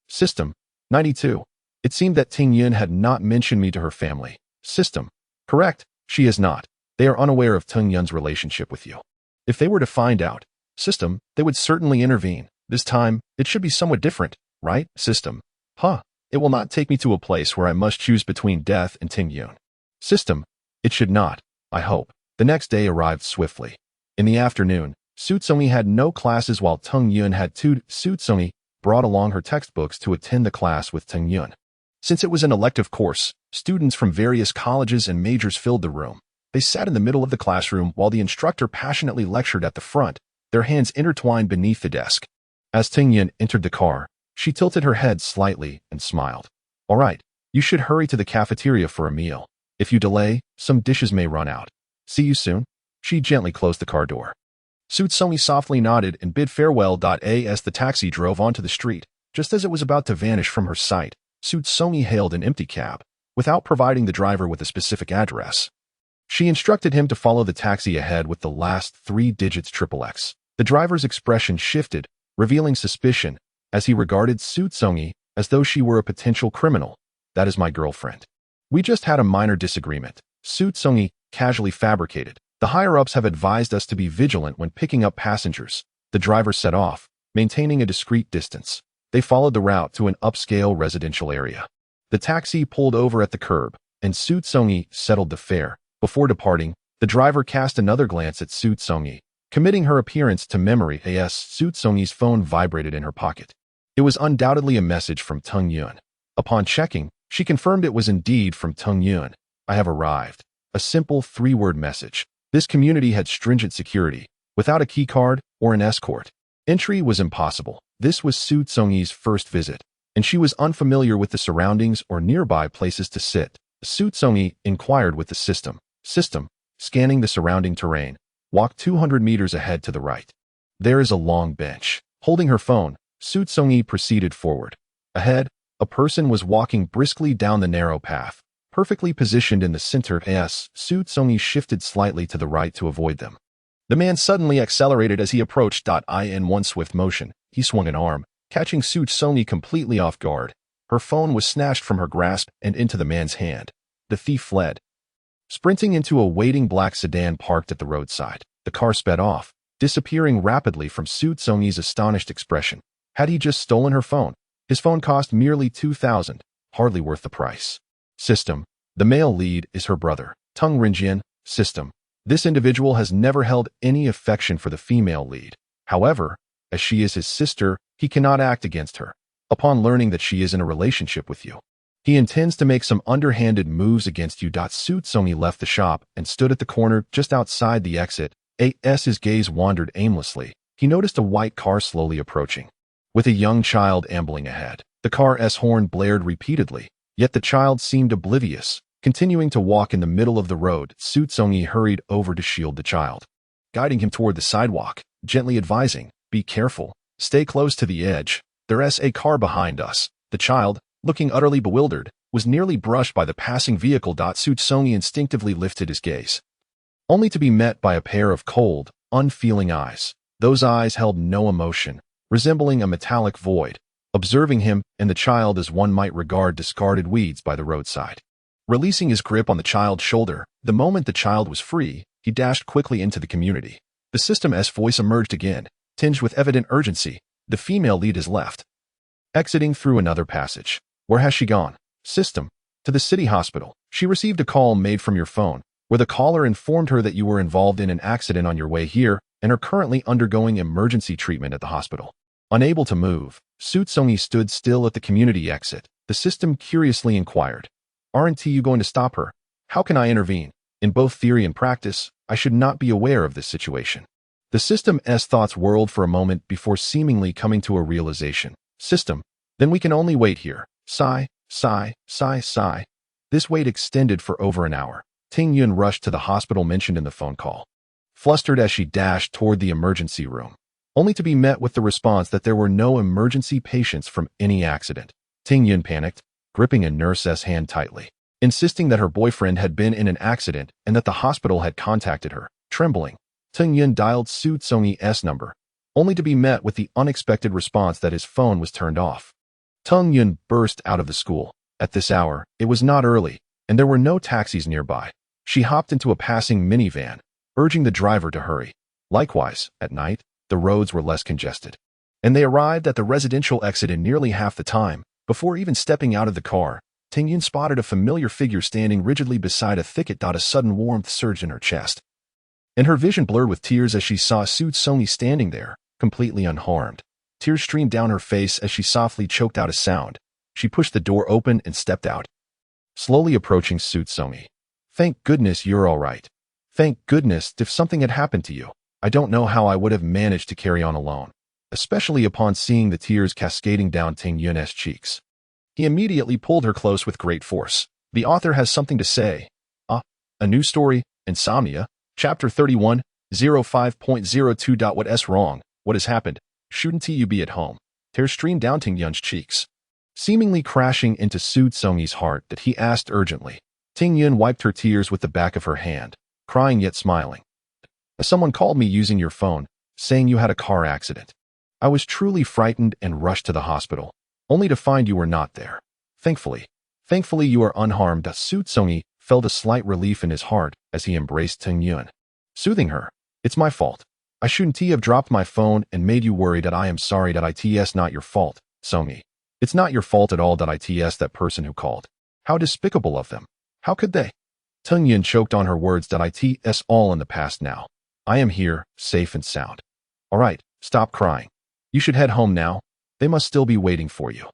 System 92. It seemed that Tingyun had not mentioned me to her family. System. Correct, she is not. They are unaware of Tingyun's relationship with you. If they were to find out, System, they would certainly intervene. This time, it should be somewhat different, right? System. It will not take me to a place where I must choose between death and Tingyun. System. It should not, I hope. The next day arrived swiftly. In the afternoon, Xu Congyi had no classes while Tingyun had two. Xu Congyi brought along her textbooks to attend the class with Tingyun. Since it was an elective course, students from various colleges and majors filled the room. They sat in the middle of the classroom while the instructor passionately lectured at the front, their hands intertwined beneath the desk. As Tingyun entered the car, she tilted her head slightly and smiled. "All right, you should hurry to the cafeteria for a meal. If you delay, some dishes may run out. See you soon." She gently closed the car door. Xu Congyi softly nodded and bid farewell. As the taxi drove onto the street, just as it was about to vanish from her sight, Xu Congyi hailed an empty cab, without providing the driver with a specific address. She instructed him to follow the taxi ahead with the last 3 digits XXX. The driver's expression shifted, revealing suspicion, as he regarded Xu Congyi as though she were a potential criminal. "That is my girlfriend. We just had a minor disagreement," Xu Congyi casually fabricated. "The higher-ups have advised us to be vigilant when picking up passengers." The driver set off, maintaining a discreet distance. They followed the route to an upscale residential area. The taxi pulled over at the curb, and Xu Congyi settled the fare. Before departing, the driver cast another glance at Xu Congyi, committing her appearance to memory. Xu Congyi's phone vibrated in her pocket. It was undoubtedly a message from Tingyun. Upon checking, she confirmed it was indeed from Tingyun. "I have arrived." A simple 3-word message. This community had stringent security, without a keycard or an escort. Entry was impossible. This was Xu Congyi's first visit, and she was unfamiliar with the surroundings or nearby places to sit. Xu Congyi inquired with the system, scanning the surrounding terrain. "Walk 200 meters ahead to the right. There is a long bench." Holding her phone, Xu Congyi proceeded forward. Ahead, a person was walking briskly down the narrow path, perfectly positioned in the center. Xu Congyi shifted slightly to the right to avoid them. The man suddenly accelerated as he approached. In one swift motion, he swung an arm, catching Xu Congyi completely off guard. Her phone was snatched from her grasp and into the man's hand. The thief fled. Sprinting into a waiting black sedan parked at the roadside, the car sped off, disappearing rapidly from Xu Congyi's astonished expression. Had he just stolen her phone? His phone cost merely 2,000, hardly worth the price. System. The male lead is her brother, Tung Rinjian. System. This individual has never held any affection for the female lead. However, as she is his sister, he cannot act against her. Upon learning that she is in a relationship with you, he intends to make some underhanded moves against you. Xu Congyi left the shop and stood at the corner just outside the exit. As his gaze wandered aimlessly, he noticed a white car slowly approaching, with a young child ambling ahead. The car's horn blared repeatedly, yet the child seemed oblivious, continuing to walk in the middle of the road. Xu Congyi hurried over to shield the child, guiding him toward the sidewalk, gently advising, "Be careful, stay close to the edge. There's a car behind us." The child, looking utterly bewildered, was nearly brushed by the passing vehicle. Xu Congyi instinctively lifted his gaze, only to be met by a pair of cold, unfeeling eyes. Those eyes held no emotion, resembling a metallic void, observing him and the child as one might regard discarded weeds by the roadside. Releasing his grip on the child's shoulder, the moment the child was free, he dashed quickly into the community. The system's voice emerged again, tinged with evident urgency. "The female lead has left, exiting through another passage." "Where has she gone?" "System. To the city hospital. She received a call made from your phone, where the caller informed her that you were involved in an accident on your way here and are currently undergoing emergency treatment at the hospital." Unable to move, Xu Congyi stood still at the community exit. The system curiously inquired, "Aren't you going to stop her? How can I intervene? In both theory and practice, I should not be aware of this situation." The system's thoughts whirled for a moment before seemingly coming to a realization. "System. Then we can only wait here." Sigh, sigh, sigh, sigh. This wait extended for over an hour. Ting Yun rushed to the hospital mentioned in the phone call, flustered as she dashed toward the emergency room, only to be met with the response that there were no emergency patients from any accident. Ting Yun panicked, gripping a nurse's hand tightly, insisting that her boyfriend had been in an accident and that the hospital had contacted her. Trembling, Ting Yun dialed Xu Congyi's number, only to be met with the unexpected response that his phone was turned off. Tung Yun burst out of the school. At this hour, it was not early, and there were no taxis nearby. She hopped into a passing minivan, urging the driver to hurry. Likewise, at night, the roads were less congested, and they arrived at the residential exit in nearly half the time. Before even stepping out of the car, Ting Yun spotted a familiar figure standing rigidly beside a thicket. A sudden warmth surged in her chest, and her vision blurred with tears as she saw Xu Congyi standing there, completely unharmed. Tears streamed down her face as she softly choked out a sound. She pushed the door open and stepped out, slowly approaching Xu Congyi. "Thank goodness you're all right. Thank goodness. If something had happened to you, I don't know how I would have managed to carry on alone." Especially upon seeing the tears cascading down Ting Yun's cheeks, he immediately pulled her close with great force. The author has something to say. A new story, Insomnia, Chapter 31, 05.02. What's wrong? What has happened? Shouldn't you be at home? Tears streamed down Ting Yun's cheeks, seemingly crashing into Xu Congyi's heart that he asked urgently. Ting Yun wiped her tears with the back of her hand, crying yet smiling. "Someone called me using your phone, saying you had a car accident. I was truly frightened and rushed to the hospital, only to find you were not there. Thankfully you are unharmed." Xu Congyi felt a slight relief in his heart as he embraced Ting Yun, soothing her. "It's my fault. I shouldn't have dropped my phone and made you worried. I am sorry. It's not your fault, Congyi. It's not your fault at all. It's that person who called. How despicable of them. How could they?" Ting Yun choked on her words. "It's all in the past now. I am here, safe and sound. All right, stop crying. You should head home now. They must still be waiting for you."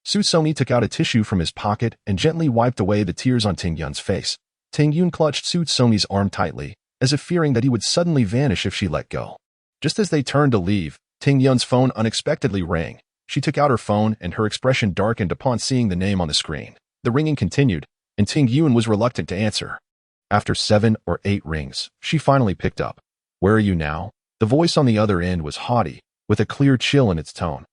Xu Congyi took out a tissue from his pocket and gently wiped away the tears on Ting Yun's face. Ting Yun clutched Xu Congyi's arm tightly, as if fearing that he would suddenly vanish if she let go. Just as they turned to leave, Ting Yun's phone unexpectedly rang. She took out her phone and her expression darkened upon seeing the name on the screen. The ringing continued, and Ting Yun was reluctant to answer. After 7 or 8 rings, she finally picked up. "Where are you now?" The voice on the other end was haughty, with a clear chill in its tone.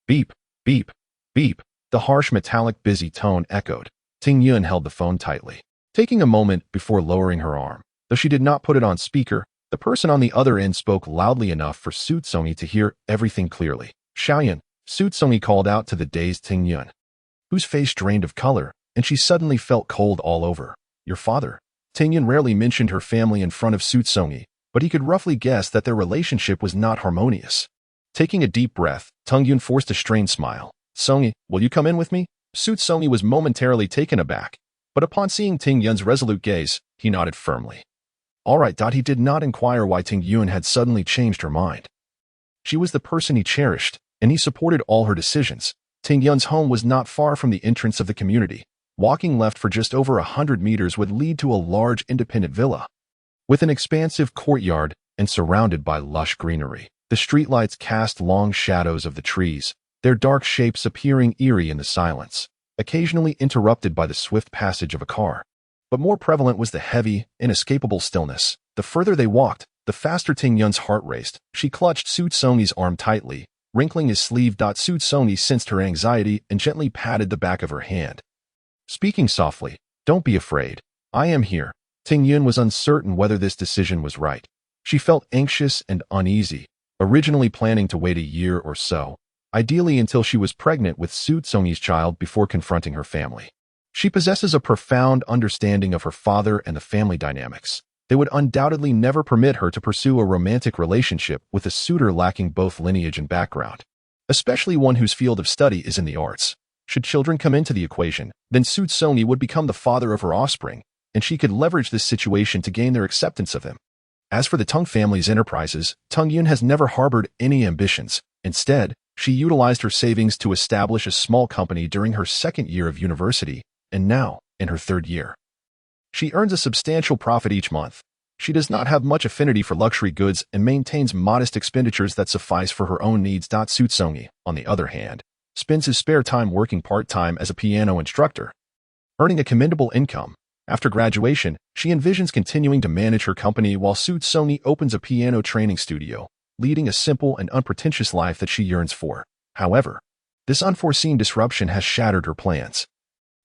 "Beep, beep, beep." The harsh metallic busy tone echoed. Ting Yun held the phone tightly, taking a moment before lowering her arm. Though she did not put it on speaker, the person on the other end spoke loudly enough for Xu Congyi to hear everything clearly. "Xiaoyan," Xu Congyi called out to the dazed Ting Yun, whose face drained of color, and she suddenly felt cold all over. "Your father?" Ting Yun rarely mentioned her family in front of Xu Congyi, but he could roughly guess that their relationship was not harmonious. Taking a deep breath, Tung Yun forced a strained smile. Songi, will you come in with me? Suit Songi was momentarily taken aback, but upon seeing Ting Yun's resolute gaze, he nodded firmly. All right. He did not inquire why Ting Yun had suddenly changed her mind. She was the person he cherished, and he supported all her decisions. Ting Yun's home was not far from the entrance of the community. Walking left for just over 100 meters would lead to a large independent villa. With an expansive courtyard and surrounded by lush greenery, the streetlights cast long shadows of the trees, their dark shapes appearing eerie in the silence, occasionally interrupted by the swift passage of a car. But more prevalent was the heavy, inescapable stillness. The further they walked, the faster Ting Yun's heart raced. She clutched Suit Songi's arm tightly, wrinkling his sleeve. Suit Songi sensed her anxiety and gently patted the back of her hand. Speaking softly, don't be afraid. I am here. Ting Yun was uncertain whether this decision was right. She felt anxious and uneasy, originally planning to wait a year or so, ideally until she was pregnant with Suit Songi's child before confronting her family. She possesses a profound understanding of her father and the family dynamics. They would undoubtedly never permit her to pursue a romantic relationship with a suitor lacking both lineage and background, especially one whose field of study is in the arts. Should children come into the equation, then Suit Songi would become the father of her offspring, and she could leverage this situation to gain their acceptance of him. As for the Tung family's enterprises, Tung Yun has never harbored any ambitions. Instead, she utilized her savings to establish a small company during her second year of university, and now, in her third year. She earns a substantial profit each month. She does not have much affinity for luxury goods and maintains modest expenditures that suffice for her own needs. Suit Songi, on the other hand, spends his spare time working part-time as a piano instructor, earning a commendable income. After graduation, she envisions continuing to manage her company while Suit Songi opens a piano training studio, leading a simple and unpretentious life that she yearns for. However, this unforeseen disruption has shattered her plans,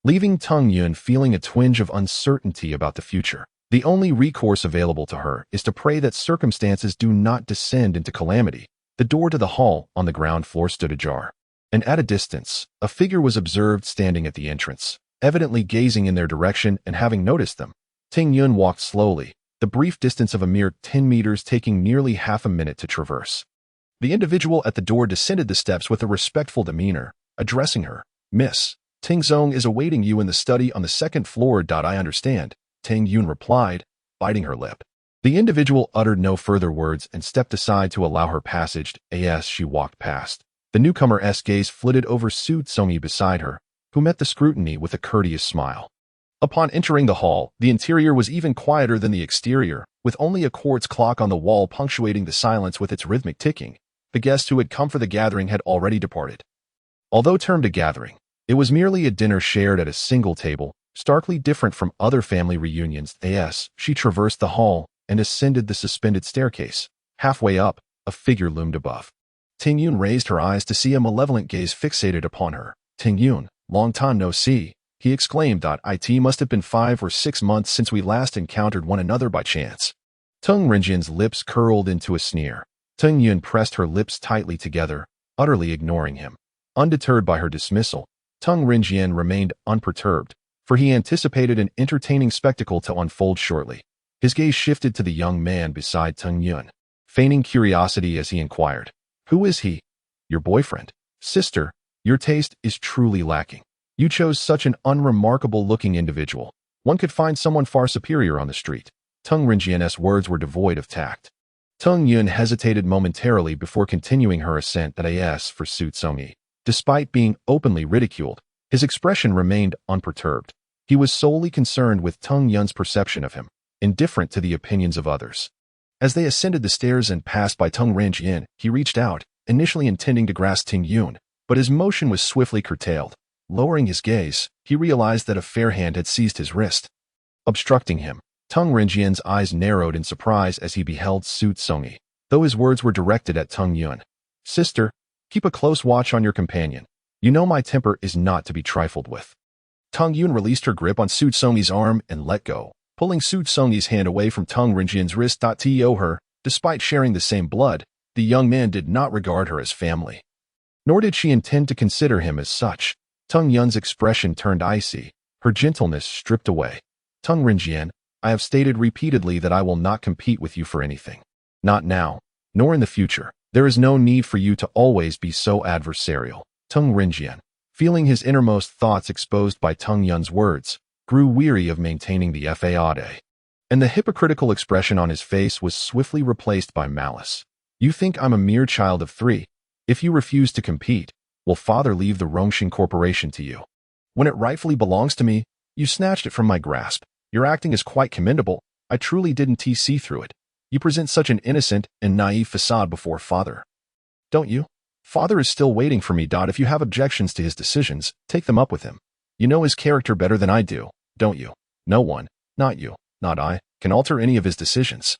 leaving Tung Yun feeling a twinge of uncertainty about the future. The only recourse available to her is to pray that circumstances do not descend into calamity. The door to the hall on the ground floor stood ajar, and at a distance, a figure was observed standing at the entrance, evidently gazing in their direction and having noticed them. Ting Yun walked slowly, the brief distance of a mere 10 meters taking nearly half a minute to traverse. The individual at the door descended the steps with a respectful demeanor, addressing her. Miss, Ting Zong is awaiting you in the study on the second floor. I understand, Ting Yun replied, biting her lip. The individual uttered no further words and stepped aside to allow her passage. As she walked past, the newcomer's gaze flitted over Suit Songi beside her, who met the scrutiny with a courteous smile. Upon entering the hall, the interior was even quieter than the exterior, with only a quartz clock on the wall punctuating the silence with its rhythmic ticking. The guests who had come for the gathering had already departed. Although termed a gathering, it was merely a dinner shared at a single table, starkly different from other family reunions. As she traversed the hall and ascended the suspended staircase, halfway up, a figure loomed above. Ting Yun raised her eyes to see a malevolent gaze fixated upon her. Ting Yun, long time no see, he exclaimed. It must have been 5 or 6 months since we last encountered one another by chance. Tung Renjian's lips curled into a sneer. Ting Yun pressed her lips tightly together, utterly ignoring him. Undeterred by her dismissal, Tung Renjian remained unperturbed, for he anticipated an entertaining spectacle to unfold shortly. His gaze shifted to the young man beside Tung Yun, feigning curiosity as he inquired, "Who is he?" "Your boyfriend." "Sister, your taste is truly lacking. You chose such an unremarkable-looking individual. One could find someone far superior on the street." Tung Renjian's words were devoid of tact. Tung Yun hesitated momentarily before continuing her ascent for Suit Songi. Despite being openly ridiculed, his expression remained unperturbed. He was solely concerned with Tung Yun's perception of him, indifferent to the opinions of others. As they ascended the stairs and passed by Tung Renjian, he reached out, initially intending to grasp Ting Yun, but his motion was swiftly curtailed. Lowering his gaze, he realized that a fair hand had seized his wrist. Obstructing him, Tung Renjian's eyes narrowed in surprise as he beheld Suit Songi, though his words were directed at Tung Yun. "Sister, keep a close watch on your companion. You know my temper is not to be trifled with." Tung Yun released her grip on Suit Songi's arm and let go, pulling Suit Songi's hand away from Tung Renjian's wrist. To her, despite sharing the same blood, the young man did not regard her as family. Nor did she intend to consider him as such. Tung Yun's expression turned icy, her gentleness stripped away. "Tung Renjian, I have stated repeatedly that I will not compete with you for anything. Not now, nor in the future." There is no need for you to always be so adversarial. Teng Rinjian, feeling his innermost thoughts exposed by Teng Yun's words, grew weary of maintaining the facade, and the hypocritical expression on his face was swiftly replaced by malice. You think I'm a mere child of 3? If you refuse to compete, will father leave the Rongxing Corporation to you? When it rightfully belongs to me, you snatched it from my grasp. Your acting is quite commendable. I truly didn't see through it. You present such an innocent and naive facade before father. Don't you? Father is still waiting for me. If you have objections to his decisions, take them up with him. You know his character better than I do, don't you? No one, not you, not I, can alter any of his decisions.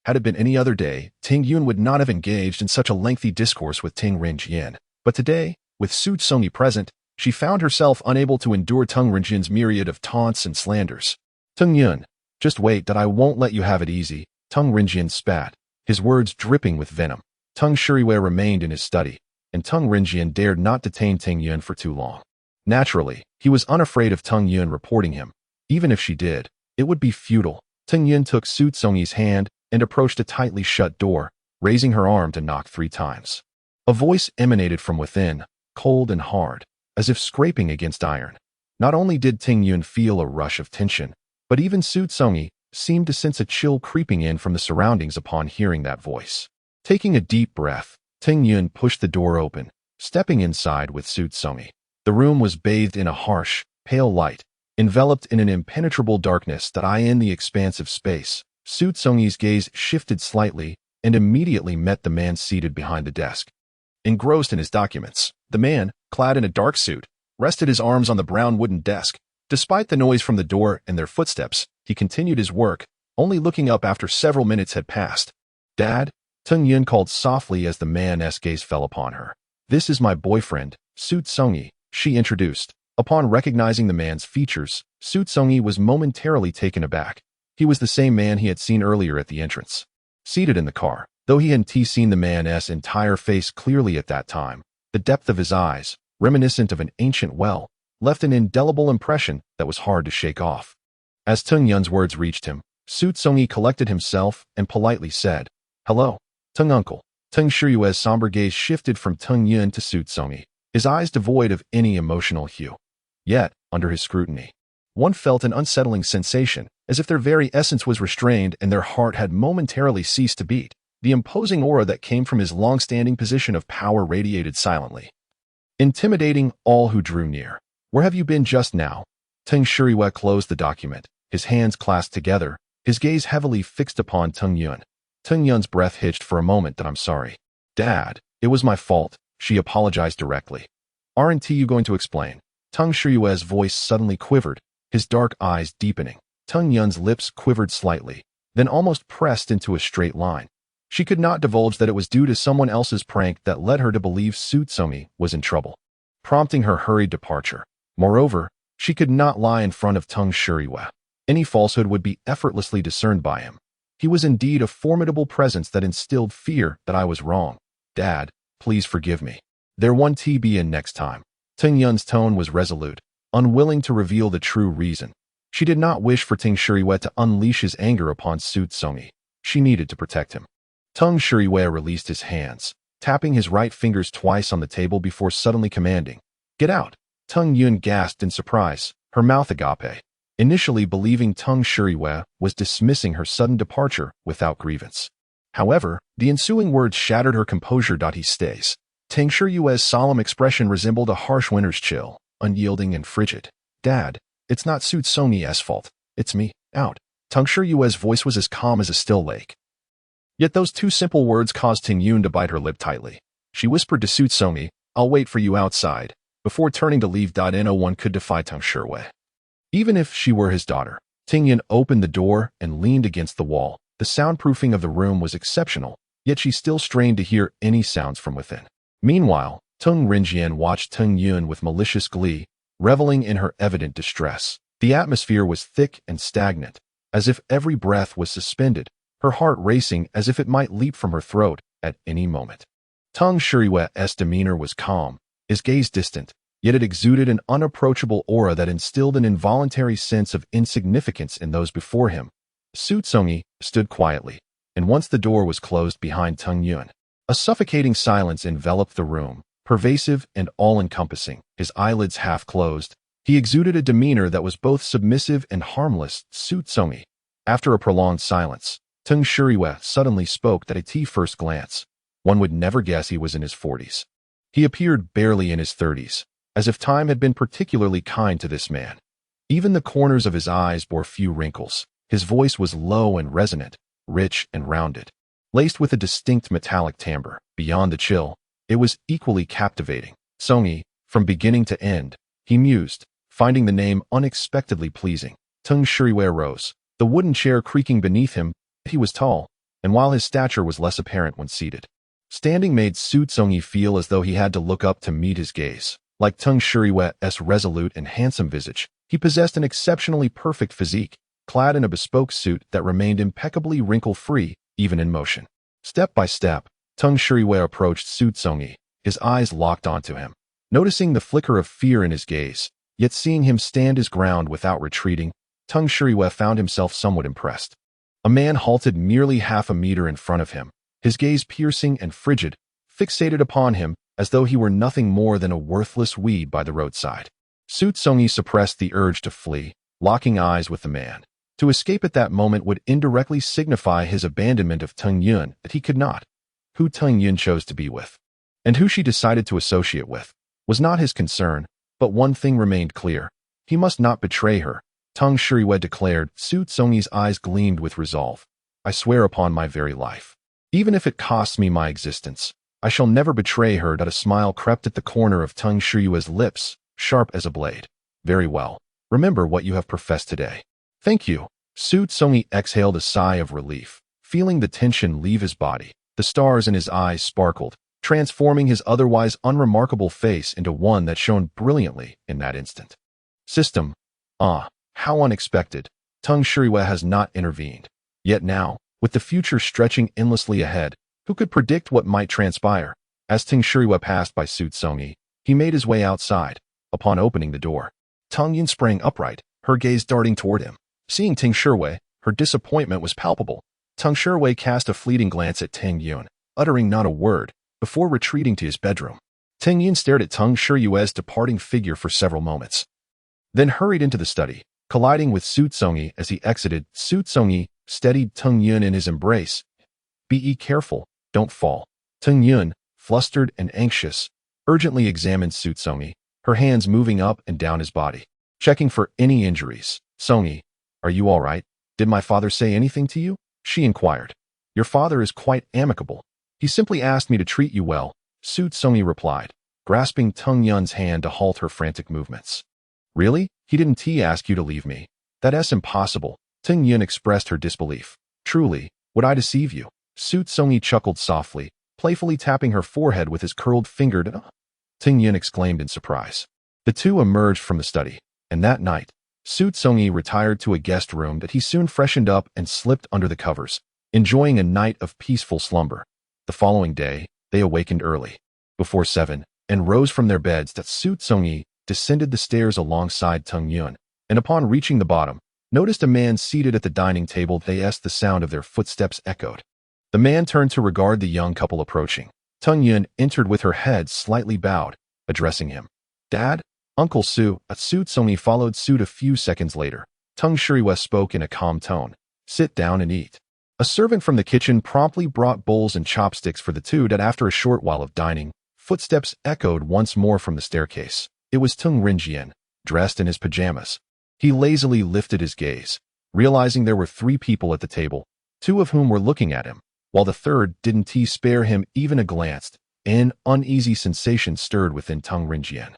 Had it been any other day, Ting Yun would not have engaged in such a lengthy discourse with Teng Rinjian. But today, with Xu Congyi present, she found herself unable to endure Teng Rinjian's myriad of taunts and slanders. Teng Yun, just wait, I won't let you have it easy. Teng Rinjian spat, his words dripping with venom. Teng Shuriwei remained in his study, and Teng Rinjian dared not detain Teng Yun for too long. Naturally, he was unafraid of Teng Yun reporting him. Even if she did, it would be futile. Teng Yun took Xu Congyi's hand and approached a tightly shut door, raising her arm to knock 3 times. A voice emanated from within, cold and hard, as if scraping against iron. Not only did Teng Yun feel a rush of tension, but even Xu Congyi seemed to sense a chill creeping in from the surroundings upon hearing that voice. Taking a deep breath, Teng Yun pushed the door open, stepping inside with Xu Congyi. The room was bathed in a harsh, pale light, enveloped in an impenetrable darkness that in the expanse of space. Xu Congyi's gaze shifted slightly and immediately met the man seated behind the desk. Engrossed in his documents, the man, clad in a dark suit, rested his arms on the brown wooden desk. Despite the noise from the door and their footsteps, he continued his work, only looking up after several minutes had passed. Dad? Teng Yun called softly as the man's gaze fell upon her. This is my boyfriend, Xu Congyi, she introduced. Upon recognizing the man's features, Xu Congyi was momentarily taken aback. He was the same man he had seen earlier at the entrance. Seated in the car, though he hadn't seen the man's entire face clearly at that time, the depth of his eyes, reminiscent of an ancient well, left an indelible impression that was hard to shake off. As Teng Yun's words reached him, Xu Congyi collected himself and politely said, "Hello, Teng Uncle." Teng Shuyue's somber gaze shifted from Teng Yun to Xu Congyi, his eyes devoid of any emotional hue. Yet, under his scrutiny, one felt an unsettling sensation, as if their very essence was restrained and their heart had momentarily ceased to beat. The imposing aura that came from his long-standing position of power radiated silently, intimidating all who drew near. "Where have you been just now?" Teng Shuriwei closed the document, his hands clasped together, his gaze heavily fixed upon Teng Yun. Teng Yun's breath hitched for a moment. "I'm sorry. Dad, it was my fault," she apologized directly. "Aren't you going to explain?" Teng Shuriwei's voice suddenly quivered, his dark eyes deepening. Teng Yun's lips quivered slightly, then almost pressed into a straight line. She could not divulge that it was due to someone else's prank that led her to believe Xu Congyi was in trouble, prompting her hurried departure. Moreover, she could not lie in front of Teng Shuriwei. Any falsehood would be effortlessly discerned by him. He was indeed a formidable presence that instilled fear that I was wrong. "Dad, please forgive me. There won't be in next time." Teng Yun's tone was resolute, unwilling to reveal the true reason. She did not wish for Teng Shuriwei to unleash his anger upon Xu Congyi. She needed to protect him. Teng Shuriwei released his hands, tapping his right fingers twice on the table before suddenly commanding, "Get out." Teng Yun gasped in surprise, her mouth agape, initially believing Teng Shuriwei was dismissing her sudden departure without grievance. However, the ensuing words shattered her composure. He stays. Teng Shuriwei's solemn expression resembled a harsh winter's chill, unyielding and frigid. "Dad, it's not Xu Congyi's fault. It's me. Out." Teng Shuriwei's voice was as calm as a still lake. Yet those 2 simple words caused Teng Yun to bite her lip tightly. She whispered to Xu Congyi, "I'll wait for you outside," before turning to leave. No one could defy Teng Shuriwei, even if she were his daughter. Teng Yun opened the door and leaned against the wall. The soundproofing of the room was exceptional, yet she still strained to hear any sounds from within. Meanwhile, Teng Rinjian watched Teng Yun with malicious glee, reveling in her evident distress. The atmosphere was thick and stagnant, as if every breath was suspended, her heart racing as if it might leap from her throat at any moment. Teng Shuriwei's demeanor was calm, his gaze distant, yet it exuded an unapproachable aura that instilled an involuntary sense of insignificance in those before him. Xu Congyi stood quietly, and once the door was closed behind Teng Yun, A suffocating silence enveloped the room, pervasive and all-encompassing. His eyelids half closed, he exuded a demeanor that was both submissive and harmless. Xu Congyi. After a prolonged silence, Teng Shuriwe suddenly spoke at a first glance. One would never guess he was in his 40s. He appeared barely in his 30s, as if time had been particularly kind to this man. Even the corners of his eyes bore few wrinkles. His voice was low and resonant, rich and rounded, laced with a distinct metallic timbre. Beyond the chill, it was equally captivating. Congyi, from beginning to end, he mused, finding the name unexpectedly pleasing. Teng Shuriwe rose, the wooden chair creaking beneath him. He was tall, and while his stature was less apparent when seated, standing made Xu Congyi feel as though he had to look up to meet his gaze. Like Teng Shuriwe's resolute and handsome visage, he possessed an exceptionally perfect physique, clad in a bespoke suit that remained impeccably wrinkle-free, even in motion. Step by step, Teng Shuriwe approached Xu Congyi, his eyes locked onto him. Noticing the flicker of fear in his gaze, yet seeing him stand his ground without retreating, Teng Shuriwe found himself somewhat impressed. A man halted merely half a meter in front of him, his gaze piercing and frigid, fixated upon him as though he were nothing more than a worthless weed by the roadside. Xu Congyi suppressed the urge to flee, locking eyes with the man. To escape at that moment would indirectly signify his abandonment of Teng Yun that he could not. Who Teng Yun chose to be with, and who she decided to associate with, was not his concern, but one thing remained clear. He must not betray her. Teng Shuriwe declared. Xu Congyi's eyes gleamed with resolve. I swear upon my very life. Even if it costs me my existence, I shall never betray her. A smile crept at the corner of Teng Shuriwe's lips, sharp as a blade. Very well. Remember what you have professed today. Thank you. Xu Congyi exhaled a sigh of relief, feeling the tension leave his body. The stars in his eyes sparkled, transforming his otherwise unremarkable face into one that shone brilliantly in that instant. System. How unexpected. Teng Shuriwe has not intervened. Yet now, with the future stretching endlessly ahead, who could predict what might transpire? As Teng Shuriwe passed by Xu Congyi, he made his way outside. Upon opening the door, Teng Yun sprang upright, her gaze darting toward him. Seeing Teng Shuriwe, her disappointment was palpable. Teng Shuriwe cast a fleeting glance at Teng Yun, uttering not a word, before retreating to his bedroom. Teng Yun stared at Teng Shuriwe's departing figure for several moments, then hurried into the study, colliding with Xu Congyi as he exited. Xu Congyi steadied Teng Yun in his embrace. Be careful, don't fall. Teng Yun, flustered and anxious, urgently examined Xu Congyi, her hands moving up and down his body, checking for any injuries. Congyi, are you all right? Did my father say anything to you? She inquired. Your father is quite amicable. He simply asked me to treat you well, Xu Congyi replied, grasping Teng Yun's hand to halt her frantic movements. Really? He didn't ask you to leave me? That's impossible. Teng Yun expressed her disbelief. Truly, would I deceive you? Xu Congyi chuckled softly, playfully tapping her forehead with his curled finger. Teng Yun exclaimed in surprise. The two emerged from the study, and that night, Xu Congyi retired to a guest room that he soon freshened up and slipped under the covers, enjoying a night of peaceful slumber. The following day, they awakened early, before 7, and rose from their beds. Xu Congyi descended the stairs alongside Teng Yun, and upon reaching the bottom, noticed a man seated at the dining table. The sound of their footsteps echoed. The man turned to regard the young couple approaching. Teng Yun entered with her head slightly bowed, addressing him. Dad? Uncle Xu. Xu Congyi followed suit a few seconds later. Teng Shuriwe spoke in a calm tone. Sit down and eat. A servant from the kitchen promptly brought bowls and chopsticks for the two. After a short while of dining, footsteps echoed once more from the staircase. It was Teng Rinjian, dressed in his pajamas. He lazily lifted his gaze, realizing there were 3 people at the table, 2 of whom were looking at him, while the third didn't spare him even a glance. An uneasy sensation stirred within Teng Rinjian.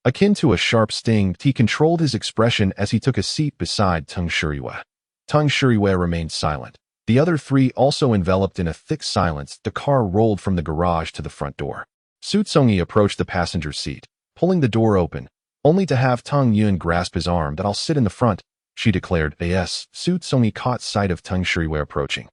Akin to a sharp sting, he controlled his expression as he took a seat beside Teng Shuriwe. Teng Shuriwe remained silent. The other 3 also enveloped in a thick silence. The car rolled from the garage to the front door. Xu Congyi approached the passenger seat, pulling the door open, only to have Teng Yun grasp his arm. I'll sit in the front, she declared. Yes. Xu Congyi caught sight of Teng Shuriwe approaching.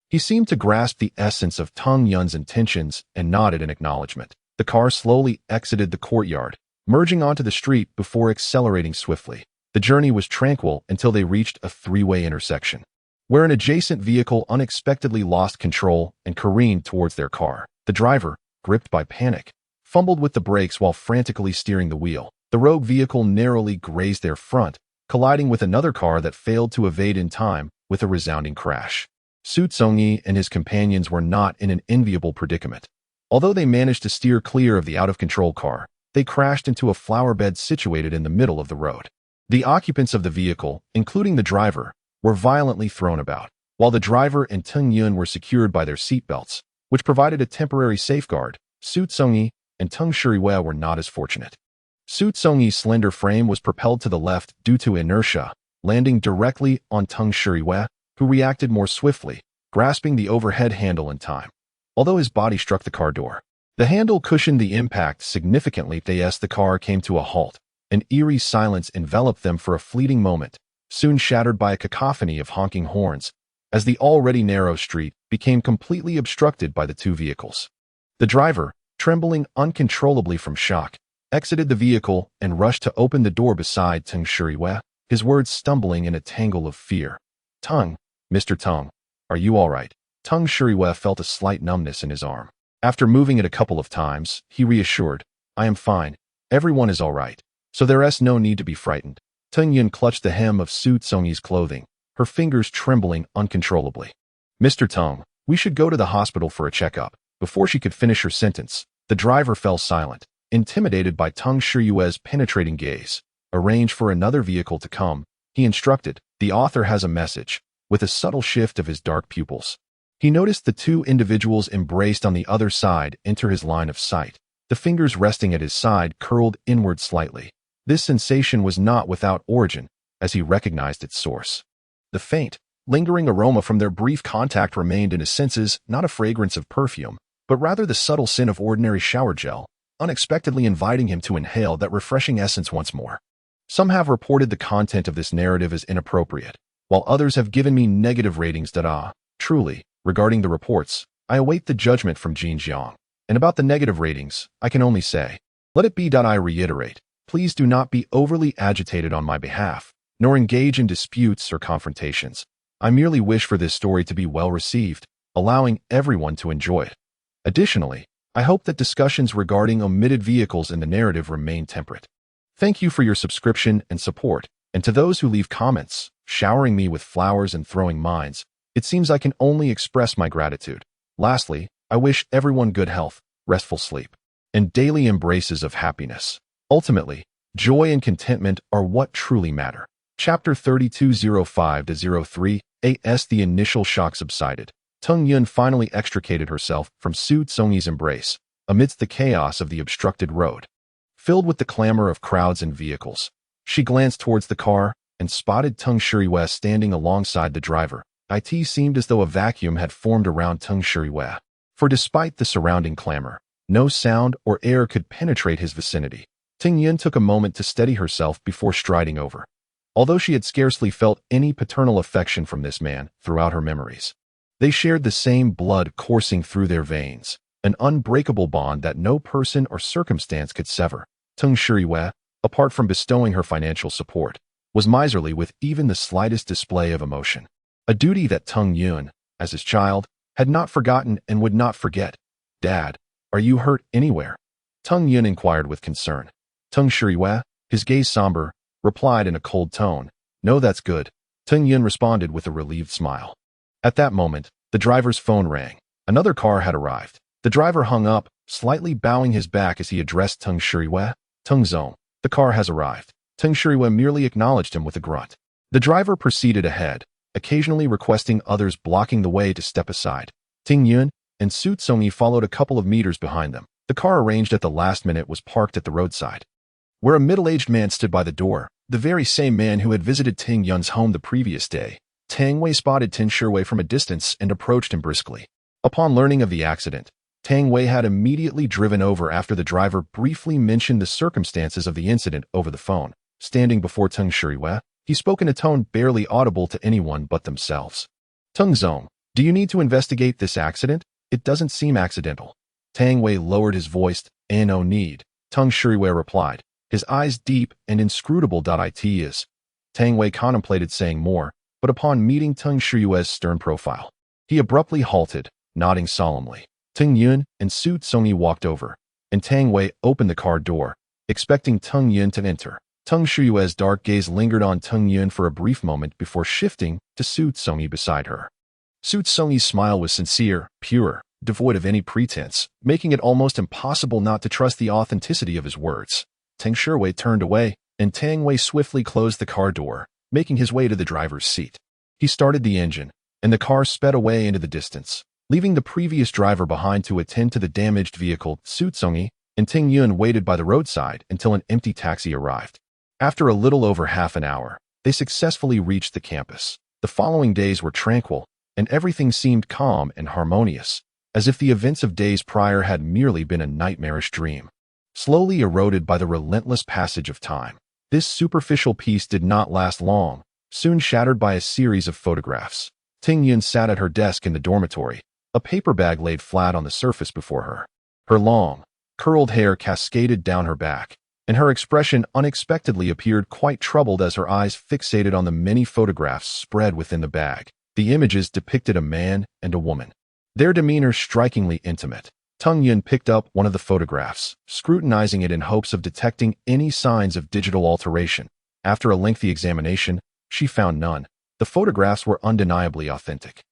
He seemed to grasp the essence of Teng Yun's intentions and nodded in acknowledgement. The car slowly exited the courtyard, merging onto the street before accelerating swiftly. The journey was tranquil until they reached a 3-way intersection, where an adjacent vehicle unexpectedly lost control and careened towards their car. The driver, gripped by panic, fumbled with the brakes while frantically steering the wheel. The rogue vehicle narrowly grazed their front, colliding with another car that failed to evade in time with a resounding crash. Xu Congyi and his companions were not in an enviable predicament. Although they managed to steer clear of the out-of-control car, they crashed into a flower bed situated in the middle of the road. The occupants of the vehicle, including the driver, were violently thrown about, while the driver and Teng Yun were secured by their seatbelts, which provided a temporary safeguard. Xu Congyi and Teng Shuriwei were not as fortunate. Xu Congyi's slender frame was propelled to the left due to inertia, landing directly on Teng Shuriwei, who reacted more swiftly, grasping the overhead handle in time. Although his body struck the car door, the handle cushioned the impact significantly as the car came to a halt. An eerie silence enveloped them for a fleeting moment, soon shattered by a cacophony of honking horns, as the already narrow street became completely obstructed by the two vehicles. The driver, trembling uncontrollably from shock, exited the vehicle and rushed to open the door beside Teng Shuriwei, his words stumbling in a tangle of fear. "Teng, Mr. Teng, are you all right?" Teng Shuriwei felt a slight numbness in his arm. After moving it a couple of times, he reassured, "I am fine. Everyone is all right, so there's no need to be frightened." Teng Yun clutched the hem of Xu Congyi's clothing, her fingers trembling uncontrollably. "Mr. Teng, we should go to the hospital for a checkup." Before she could finish her sentence, the driver fell silent, intimidated by Teng Shuriwei's penetrating gaze. "Arrange for another vehicle to come," he instructed. "The author has a message," with a subtle shift of his dark pupils. He noticed the two individuals embraced on the other side enter his line of sight. The fingers resting at his side curled inward slightly. This sensation was not without origin, as he recognized its source. The faint, lingering aroma from their brief contact remained in his senses, not a fragrance of perfume, but rather the subtle scent of ordinary shower gel, unexpectedly inviting him to inhale that refreshing essence once more. Some have reported the content of this narrative as inappropriate, while others have given me negative ratings. Truly, regarding the reports, I await the judgment from Jin Jiang. And about the negative ratings, I can only say, let it be. I reiterate, please do not be overly agitated on my behalf, nor engage in disputes or confrontations. I merely wish for this story to be well received, allowing everyone to enjoy it. Additionally, I hope that discussions regarding omitted vehicles in the narrative remain temperate. Thank you for your subscription and support, and to those who leave comments, showering me with flowers and throwing mines, it seems I can only express my gratitude. Lastly, I wish everyone good health, restful sleep, and daily embraces of happiness. Ultimately, joy and contentment are what truly matter. Chapter 3205-03 As the initial shock subsided, Teng Yun finally extricated herself from Xu Congyi's embrace, amidst the chaos of the obstructed road. Filled with the clamor of crowds and vehicles, she glanced towards the car and spotted Teng Shuriwei standing alongside the driver. It seemed as though a vacuum had formed around Teng Shuriwei, for despite the surrounding clamor, no sound or air could penetrate his vicinity. Teng Yun took a moment to steady herself before striding over. Although she had scarcely felt any paternal affection from this man throughout her memories, they shared the same blood coursing through their veins, an unbreakable bond that no person or circumstance could sever. Teng Shuriwei, apart from bestowing her financial support, was miserly with even the slightest display of emotion, a duty that Teng Yun, as his child, had not forgotten and would not forget. "Dad, are you hurt anywhere?" Teng Yun inquired with concern. Teng Shuriwei, his gaze somber, replied in a cold tone, "No, that's good." Teng Yun responded with a relieved smile. At that moment, the driver's phone rang. Another car had arrived. The driver hung up, slightly bowing his back as he addressed Teng Shuriwei. "Teng Zong, the car has arrived." Teng Shuriwei merely acknowledged him with a grunt. The driver proceeded ahead, occasionally requesting others blocking the way to step aside. Teng Yun and Xu Congyi followed a couple of meters behind them. The car arranged at the last minute was parked at the roadside, where a middle-aged man stood by the door, the very same man who had visited Teng Yun's home the previous day. Teng Wei spotted Teng Shuriwei from a distance and approached him briskly. Upon learning of the accident, Teng Wei had immediately driven over after the driver briefly mentioned the circumstances of the incident over the phone. Standing before Teng Shuriwei, he spoke in a tone barely audible to anyone but themselves. "Teng Zong, do you need to investigate this accident? It doesn't seem accidental." Teng Wei lowered his voice. "No need," Teng Shuriwei replied, his eyes deep and inscrutable. "It is." Teng Wei contemplated saying more, but upon meeting Teng Shuriwei's stern profile, he abruptly halted, nodding solemnly. Teng Yun and Xu Congyi walked over, and Tang Wei opened the car door, expecting Teng Yun to enter. Teng Shuyue's dark gaze lingered on Teng Yun for a brief moment before shifting to Xu Congyi beside her. Xu Congyi's smile was sincere, pure, devoid of any pretense, making it almost impossible not to trust the authenticity of his words. Teng Shuyue turned away, and Tang Wei swiftly closed the car door, making his way to the driver's seat. He started the engine, and the car sped away into the distance, leaving the previous driver behind to attend to the damaged vehicle. Xu Congyi and Teng Yun waited by the roadside until an empty taxi arrived. After a little over half an hour, they successfully reached the campus. The following days were tranquil, and everything seemed calm and harmonious, as if the events of days prior had merely been a nightmarish dream. Slowly eroded by the relentless passage of time, this superficial peace did not last long, soon shattered by a series of photographs. Teng Yun sat at her desk in the dormitory, a paper bag laid flat on the surface before her. Her long, curled hair cascaded down her back, and her expression unexpectedly appeared quite troubled as her eyes fixated on the many photographs spread within the bag. The images depicted a man and a woman, their demeanor strikingly intimate. Teng Yun picked up one of the photographs, scrutinizing it in hopes of detecting any signs of digital alteration. After a lengthy examination, she found none. The photographs were undeniably authentic.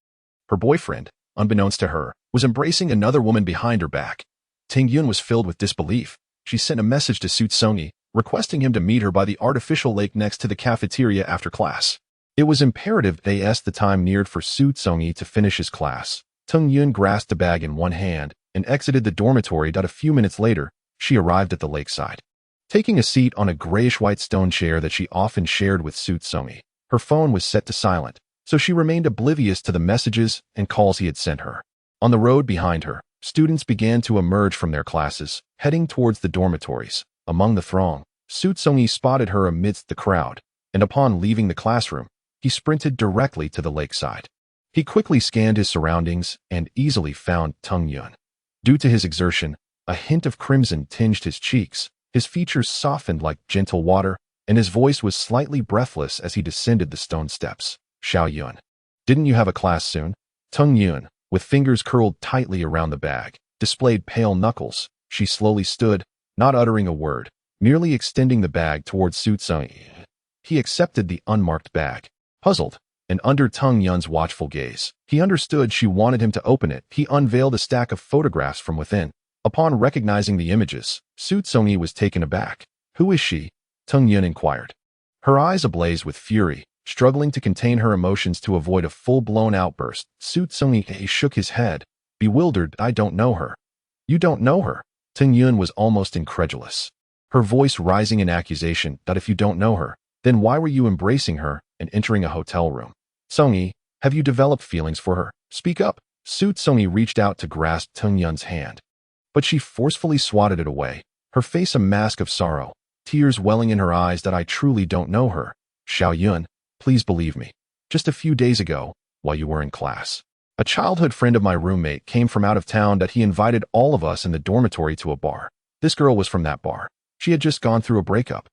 Her boyfriend, unbeknownst to her, was embracing another woman behind her back. Teng Yun was filled with disbelief. She sent a message to Xu Congyi, requesting him to meet her by the artificial lake next to the cafeteria after class. It was imperative as the time neared for Xu Congyi to finish his class. Teng Yun grasped the bag in one hand and exited the dormitory. A few minutes later, she arrived at the lakeside. Taking a seat on a grayish-white stone chair that she often shared with Xu Congyi, her phone was set to silent, so she remained oblivious to the messages and calls he had sent her. On the road behind her, students began to emerge from their classes, heading towards the dormitories. Among the throng, Xu Congyi spotted her amidst the crowd, and upon leaving the classroom, he sprinted directly to the lakeside. He quickly scanned his surroundings and easily found Teng Yun. Due to his exertion, a hint of crimson tinged his cheeks, his features softened like gentle water, and his voice was slightly breathless as he descended the stone steps. Xiao Yun. Didn't you have a class soon? Teng Yun, with fingers curled tightly around the bag, displayed pale knuckles. She slowly stood, not uttering a word, merely extending the bag towards Xu Congyi. He accepted the unmarked bag. Puzzled, and under Teng Yun's watchful gaze, he understood she wanted him to open it. He unveiled a stack of photographs from within. Upon recognizing the images, Xu Congyi was taken aback. Who is she? Teng Yun inquired. Her eyes ablaze with fury, struggling to contain her emotions to avoid a full-blown outburst. Xu Congyi shook his head, bewildered. I don't know her. You don't know her? Teng Yun was almost incredulous, her voice rising in accusation. That if you don't know her, then why were you embracing her and entering a hotel room? Congyi, have you developed feelings for her? Speak up. Xu Congyi reached out to grasp Teng Yun's hand, but she forcefully swatted it away, her face a mask of sorrow, tears welling in her eyes. That I truly don't know her. Xiao Yun, please believe me. Just a few days ago, while you were in class, a childhood friend of my roommate came from out of town. That he invited all of us in the dormitory to a bar. This girl was from that bar. She had just gone through a breakup,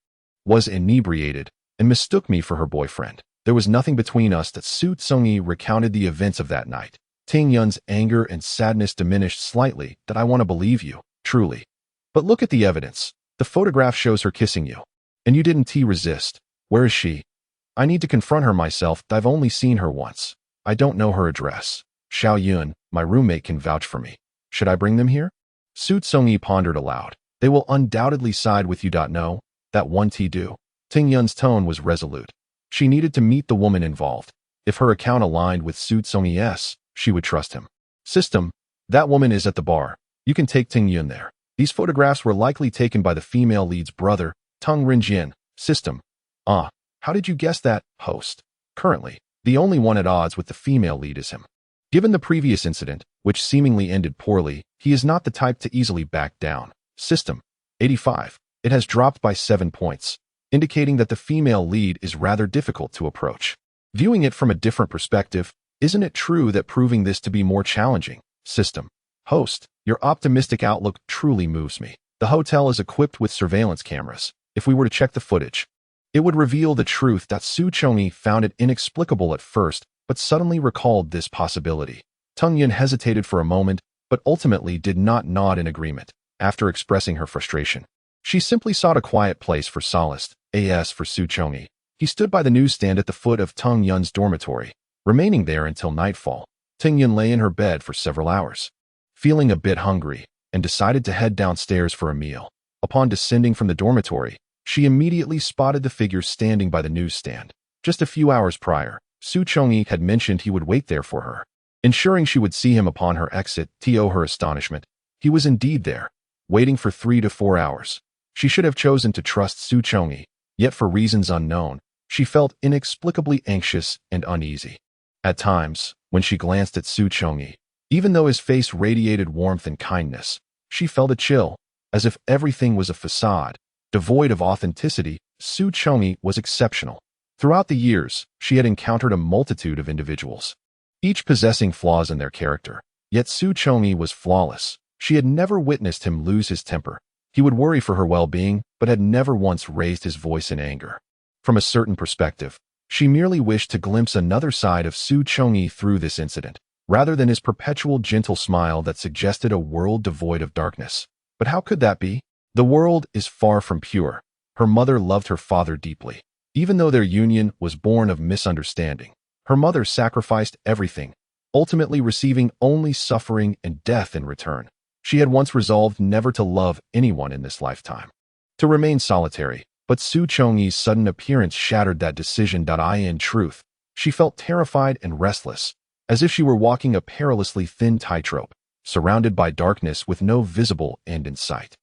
was inebriated, and mistook me for her boyfriend. There was nothing between us. That Xu Congyi recounted the events of that night. Teng Yun's anger and sadness diminished slightly. That I want to believe you, truly. But look at the evidence. The photograph shows her kissing you. And you didn't resist. Where is she? I need to confront her myself. I've only seen her once. I don't know her address. Xiao Yun, my roommate, can vouch for me. Should I bring them here? Xu Congyi pondered aloud. They will undoubtedly side with you. No, that won't do. Teng Yun's tone was resolute. She needed to meet the woman involved. If her account aligned with Xu Congyi's, she would trust him. System, that woman is at the bar. You can take Teng Yun there. These photographs were likely taken by the female lead's brother, Teng Rinjin. System. How did you guess that? Host. Currently, the only one at odds with the female lead is him. Given the previous incident, which seemingly ended poorly, he is not the type to easily back down. System. 85. It has dropped by 7 points, indicating that the female lead is rather difficult to approach. Viewing it from a different perspective, isn't it true that proving this to be more challenging? System. Host. Your optimistic outlook truly moves me. The hotel is equipped with surveillance cameras. If we were to check the footage, it would reveal the truth. That Xu Congyi found it inexplicable at first, but suddenly recalled this possibility. Teng Yun hesitated for a moment, but ultimately did not nod in agreement. After expressing her frustration, she simply sought a quiet place for solace. As for Xu Congyi, he stood by the newsstand at the foot of Teng Yun's dormitory, remaining there until nightfall. Teng Yun lay in her bed for several hours, feeling a bit hungry, and decided to head downstairs for a meal. Upon descending from the dormitory, she immediately spotted the figure standing by the newsstand. Just a few hours prior, Xu Congyi had mentioned he would wait there for her, ensuring she would see him upon her exit. To her astonishment, he was indeed there, waiting for 3 to 4 hours. She should have chosen to trust Xu Congyi, yet for reasons unknown, she felt inexplicably anxious and uneasy. At times, when she glanced at Xu Congyi, even though his face radiated warmth and kindness, she felt a chill, as if everything was a facade, devoid of authenticity. Xu Congyi was exceptional. Throughout the years, she had encountered a multitude of individuals, each possessing flaws in their character. Yet Xu Congyi was flawless. She had never witnessed him lose his temper. He would worry for her well-being, but had never once raised his voice in anger. From a certain perspective, she merely wished to glimpse another side of Xu Congyi through this incident, rather than his perpetual gentle smile that suggested a world devoid of darkness. But how could that be? The world is far from pure. Her mother loved her father deeply. Even though their union was born of misunderstanding, her mother sacrificed everything, ultimately receiving only suffering and death in return. She had once resolved never to love anyone in this lifetime, to remain solitary, but Xu Congyi's sudden appearance shattered that decision. In truth, she felt terrified and restless, as if she were walking a perilously thin tightrope, surrounded by darkness with no visible end in sight.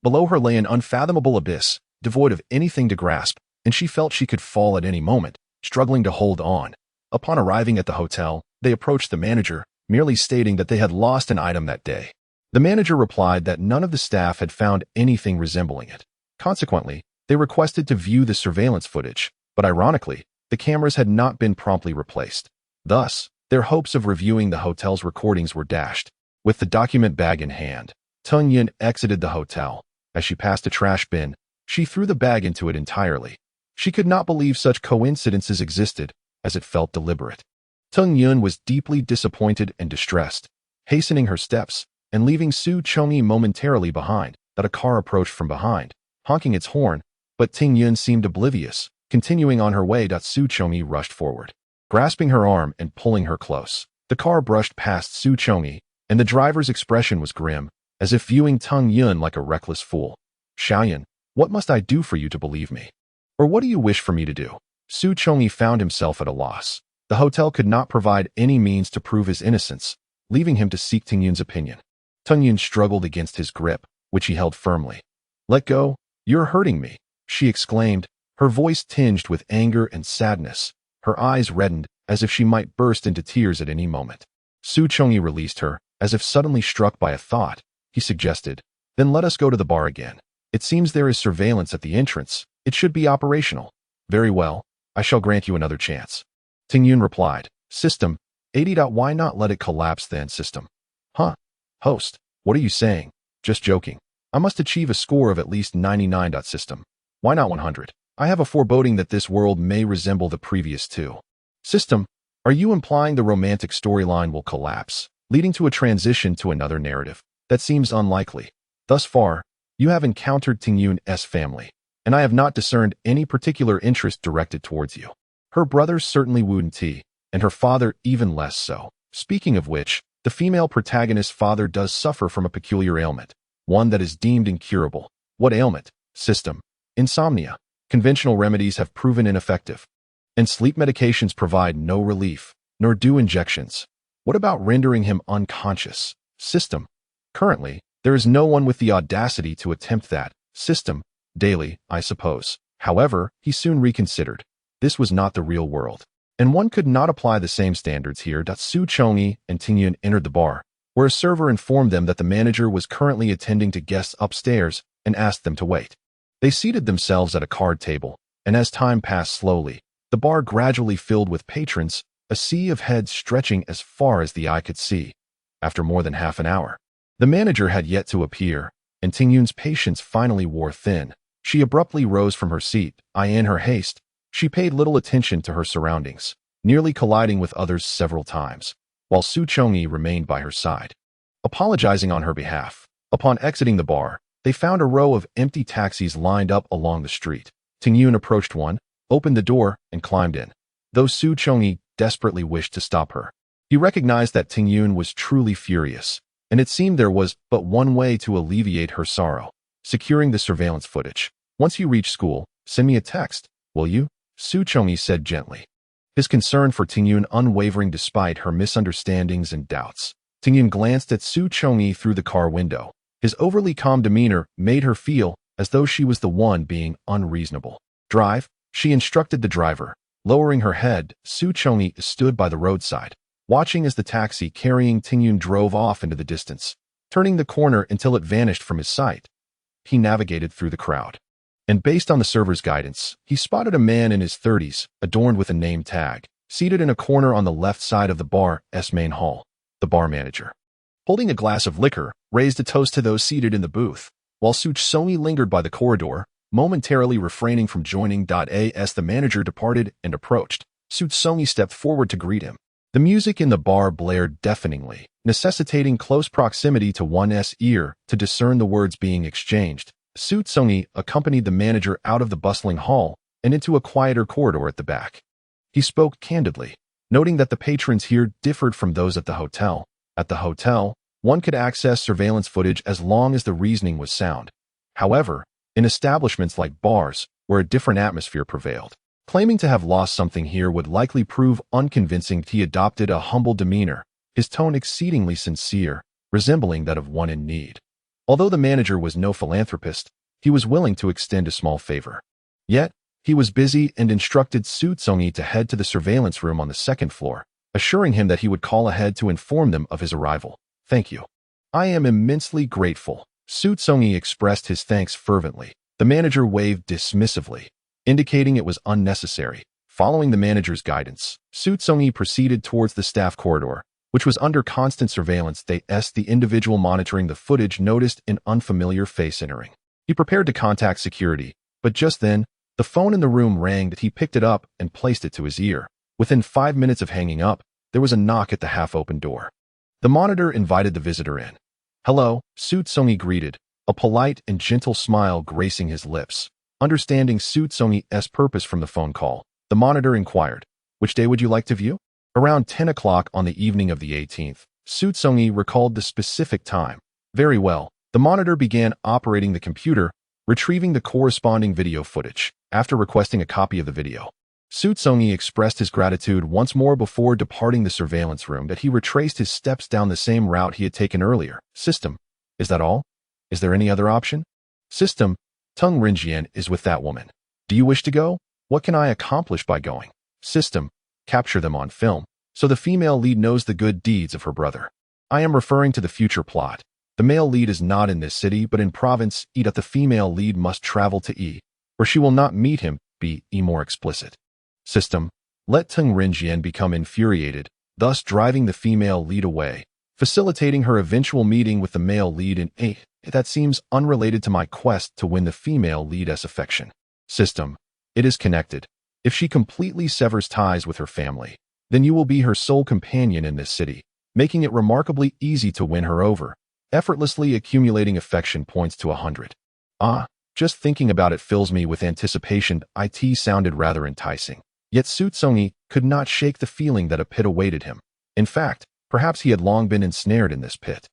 Below her lay an unfathomable abyss, devoid of anything to grasp, and she felt she could fall at any moment, struggling to hold on. Upon arriving at the hotel, they approached the manager, merely stating that they had lost an item that day. The manager replied that none of the staff had found anything resembling it. Consequently, they requested to view the surveillance footage, but ironically, the cameras had not been promptly replaced. Thus, their hopes of reviewing the hotel's recordings were dashed. With the document bag in hand, Teng Yun exited the hotel. As she passed a trash bin, she threw the bag into it entirely. She could not believe such coincidences existed, as it felt deliberate. Teng Yun was deeply disappointed and distressed, hastening her steps and leaving Xu Congyi momentarily behind. That a car approached from behind, honking its horn, but Teng Yun seemed oblivious, continuing on her way. Xu Congyi rushed forward, grasping her arm and pulling her close. The car brushed past Xu Congyi, and the driver's expression was grim, as if viewing Teng Yun like a reckless fool. "Xiaoyan, what must I do for you to believe me? Or what do you wish for me to do?" Xu Congyi found himself at a loss. The hotel could not provide any means to prove his innocence, leaving him to seek Teng Yun's opinion. Teng Yun struggled against his grip, which he held firmly. "Let go, you're hurting me," she exclaimed, her voice tinged with anger and sadness. Her eyes reddened, as if she might burst into tears at any moment. Xu Congyi released her, as if suddenly struck by a thought. He suggested, "Then let us go to the bar again. It seems there is surveillance at the entrance. It should be operational." "Very well, I shall grant you another chance." Teng Yun replied, "System, 80. Why not let it collapse then, system?" "Huh? Host, what are you saying?" "Just joking. I must achieve a score of at least 99. System. Why not 100? I have a foreboding that this world may resemble the previous two." "System, are you implying the romantic storyline will collapse, leading to a transition to another narrative? That seems unlikely. Thus far, you have encountered Teng Yun's family, and I have not discerned any particular interest directed towards you. Her brothers certainly wouldn't, and her father even less so. Speaking of which, the female protagonist's father does suffer from a peculiar ailment, one that is deemed incurable." "What ailment?" "System. Insomnia. Conventional remedies have proven ineffective, and sleep medications provide no relief, nor do injections. What about rendering him unconscious?" "System. Currently, there is no one with the audacity to attempt that." "System. Daily, I suppose." However, he soon reconsidered. This was not the real world, and one could not apply the same standards here. Xu Congyi and Teng Yun entered the bar, where a server informed them that the manager was currently attending to guests upstairs and asked them to wait. They seated themselves at a card table, and as time passed slowly, the bar gradually filled with patrons, a sea of heads stretching as far as the eye could see. After more than half an hour, the manager had yet to appear, and Teng Yun's patience finally wore thin. She abruptly rose from her seat. In her haste, she paid little attention to her surroundings, nearly colliding with others several times, while Xu Congyi remained by her side. apologizing on her behalf. Upon exiting the bar, they found a row of empty taxis lined up along the street. Tingyun approached one, opened the door, and climbed in. Though Xu Congyi desperately wished to stop her, he recognized that Tingyun was truly furious, and it seemed there was but one way to alleviate her sorrow: securing the surveillance footage. Once you reach school, send me a text, will you? Xu Congyi said gently, his concern for Tingyun unwavering despite her misunderstandings and doubts. Tingyun glanced at Xu Congyi through the car window. His overly calm demeanor made her feel as though she was the one being unreasonable. Drive, she instructed the driver. Lowering her head, Xu Congyi stood by the roadside, watching as the taxi carrying Tingyun drove off into the distance. Turning the corner until it vanished from his sight, he navigated through the crowd. And based on the server's guidance, he spotted a man in his 30s, adorned with a name tag, seated in a corner on the left side of the bar's main hall. The bar manager, holding a glass of liquor, raised a toast to those seated in the booth, while Xu Congyi lingered by the corridor, momentarily refraining from joining. As the manager departed and approached, Xu Congyi stepped forward to greet him. The music in the bar blared deafeningly, necessitating close proximity to one's ear to discern the words being exchanged. Xu Congyi accompanied the manager out of the bustling hall and into a quieter corridor at the back. He spoke candidly, noting that the patrons here differed from those at the hotel. At the hotel, one could access surveillance footage as long as the reasoning was sound. However, in establishments like bars, where a different atmosphere prevailed, claiming to have lost something here would likely prove unconvincing. He adopted a humble demeanor, his tone exceedingly sincere, resembling that of one in need. Although the manager was no philanthropist, he was willing to extend a small favor. Yet, he was busy and instructed Xu Congyi to head to the surveillance room on the second floor, assuring him that he would call ahead to inform them of his arrival. Thank you. I am immensely grateful. Xu Congyi expressed his thanks fervently. The manager waved dismissively, indicating it was unnecessary. Following the manager's guidance, Xu Congyi proceeded towards the staff corridor, which was under constant surveillance. The individual monitoring the footage noticed an unfamiliar face entering. He prepared to contact security, but just then, the phone in the room rang. He picked it up and placed it to his ear. Within 5 minutes of hanging up, there was a knock at the half-open door. The monitor invited the visitor in. Hello, Xu Congyi greeted, a polite and gentle smile gracing his lips. Understanding Xu Congyi's purpose from the phone call, the monitor inquired, which day would you like to view? Around 10 o'clock on the evening of the 18th, Xu Congyi recalled the specific time. Very well. The monitor began operating the computer, retrieving the corresponding video footage. After requesting a copy of the video, Xu Congyi expressed his gratitude once more before departing the surveillance room. That he retraced his steps down the same route he had taken earlier. System. Is that all? Is there any other option? System. Teng Rinjian is with that woman. Do you wish to go? What can I accomplish by going? System. Capture them on film, so the female lead knows the good deeds of her brother. I am referring to the future plot. The male lead is not in this city but in province E. The female lead must travel to E, where she will not meet him. Be more explicit. System. Let Teng Rinjian become infuriated, thus driving the female lead away, facilitating her eventual meeting with the male lead in A. That seems unrelated to my quest to win the female lead's affection. System. It is connected. If she completely severs ties with her family, then you will be her sole companion in this city, making it remarkably easy to win her over, effortlessly accumulating affection points to 100. Just thinking about it fills me with anticipation. It sounded rather enticing. Yet Xu Congyi could not shake the feeling that a pit awaited him. In fact, perhaps he had long been ensnared in this pit,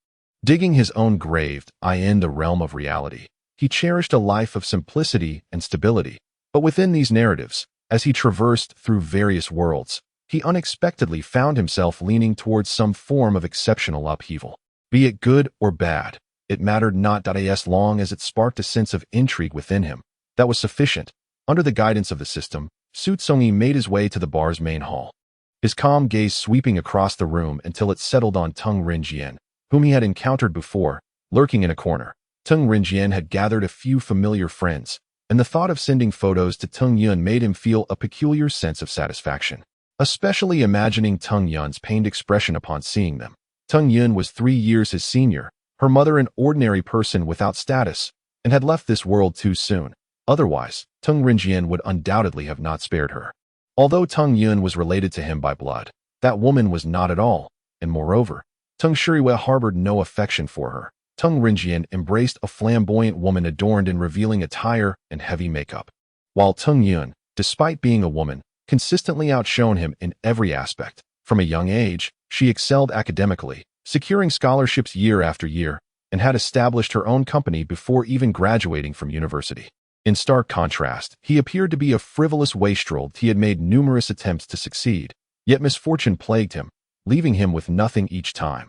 digging his own grave in the realm of reality. He cherished a life of simplicity and stability, but within these narratives, as he traversed through various worlds, he unexpectedly found himself leaning towards some form of exceptional upheaval. Be it good or bad, it mattered not. As long as it sparked a sense of intrigue within him, that was sufficient. Under the guidance of the system, Xu Congyi made his way to the bar's main hall, his calm gaze sweeping across the room until it settled on Teng Rinjian, whom he had encountered before, lurking in a corner. Teng Rinjian had gathered a few familiar friends, and the thought of sending photos to Teng Yun made him feel a peculiar sense of satisfaction, especially imagining Teng Yun's pained expression upon seeing them. Teng Yun was 3 years his senior, her mother an ordinary person without status, and had left this world too soon. Otherwise, Teng Rinjian would undoubtedly have not spared her. Although Teng Yun was related to him by blood, that woman was not at all, and moreover, Teng Shuriwe harbored no affection for her. Teng Rinjian embraced a flamboyant woman adorned in revealing attire and heavy makeup, while Teng Yun, despite being a woman, consistently outshone him in every aspect. From a young age, she excelled academically, securing scholarships year after year, and had established her own company before even graduating from university. In stark contrast, he appeared to be a frivolous wastrel. He had made numerous attempts to succeed, yet misfortune plagued him, leaving him with nothing each time.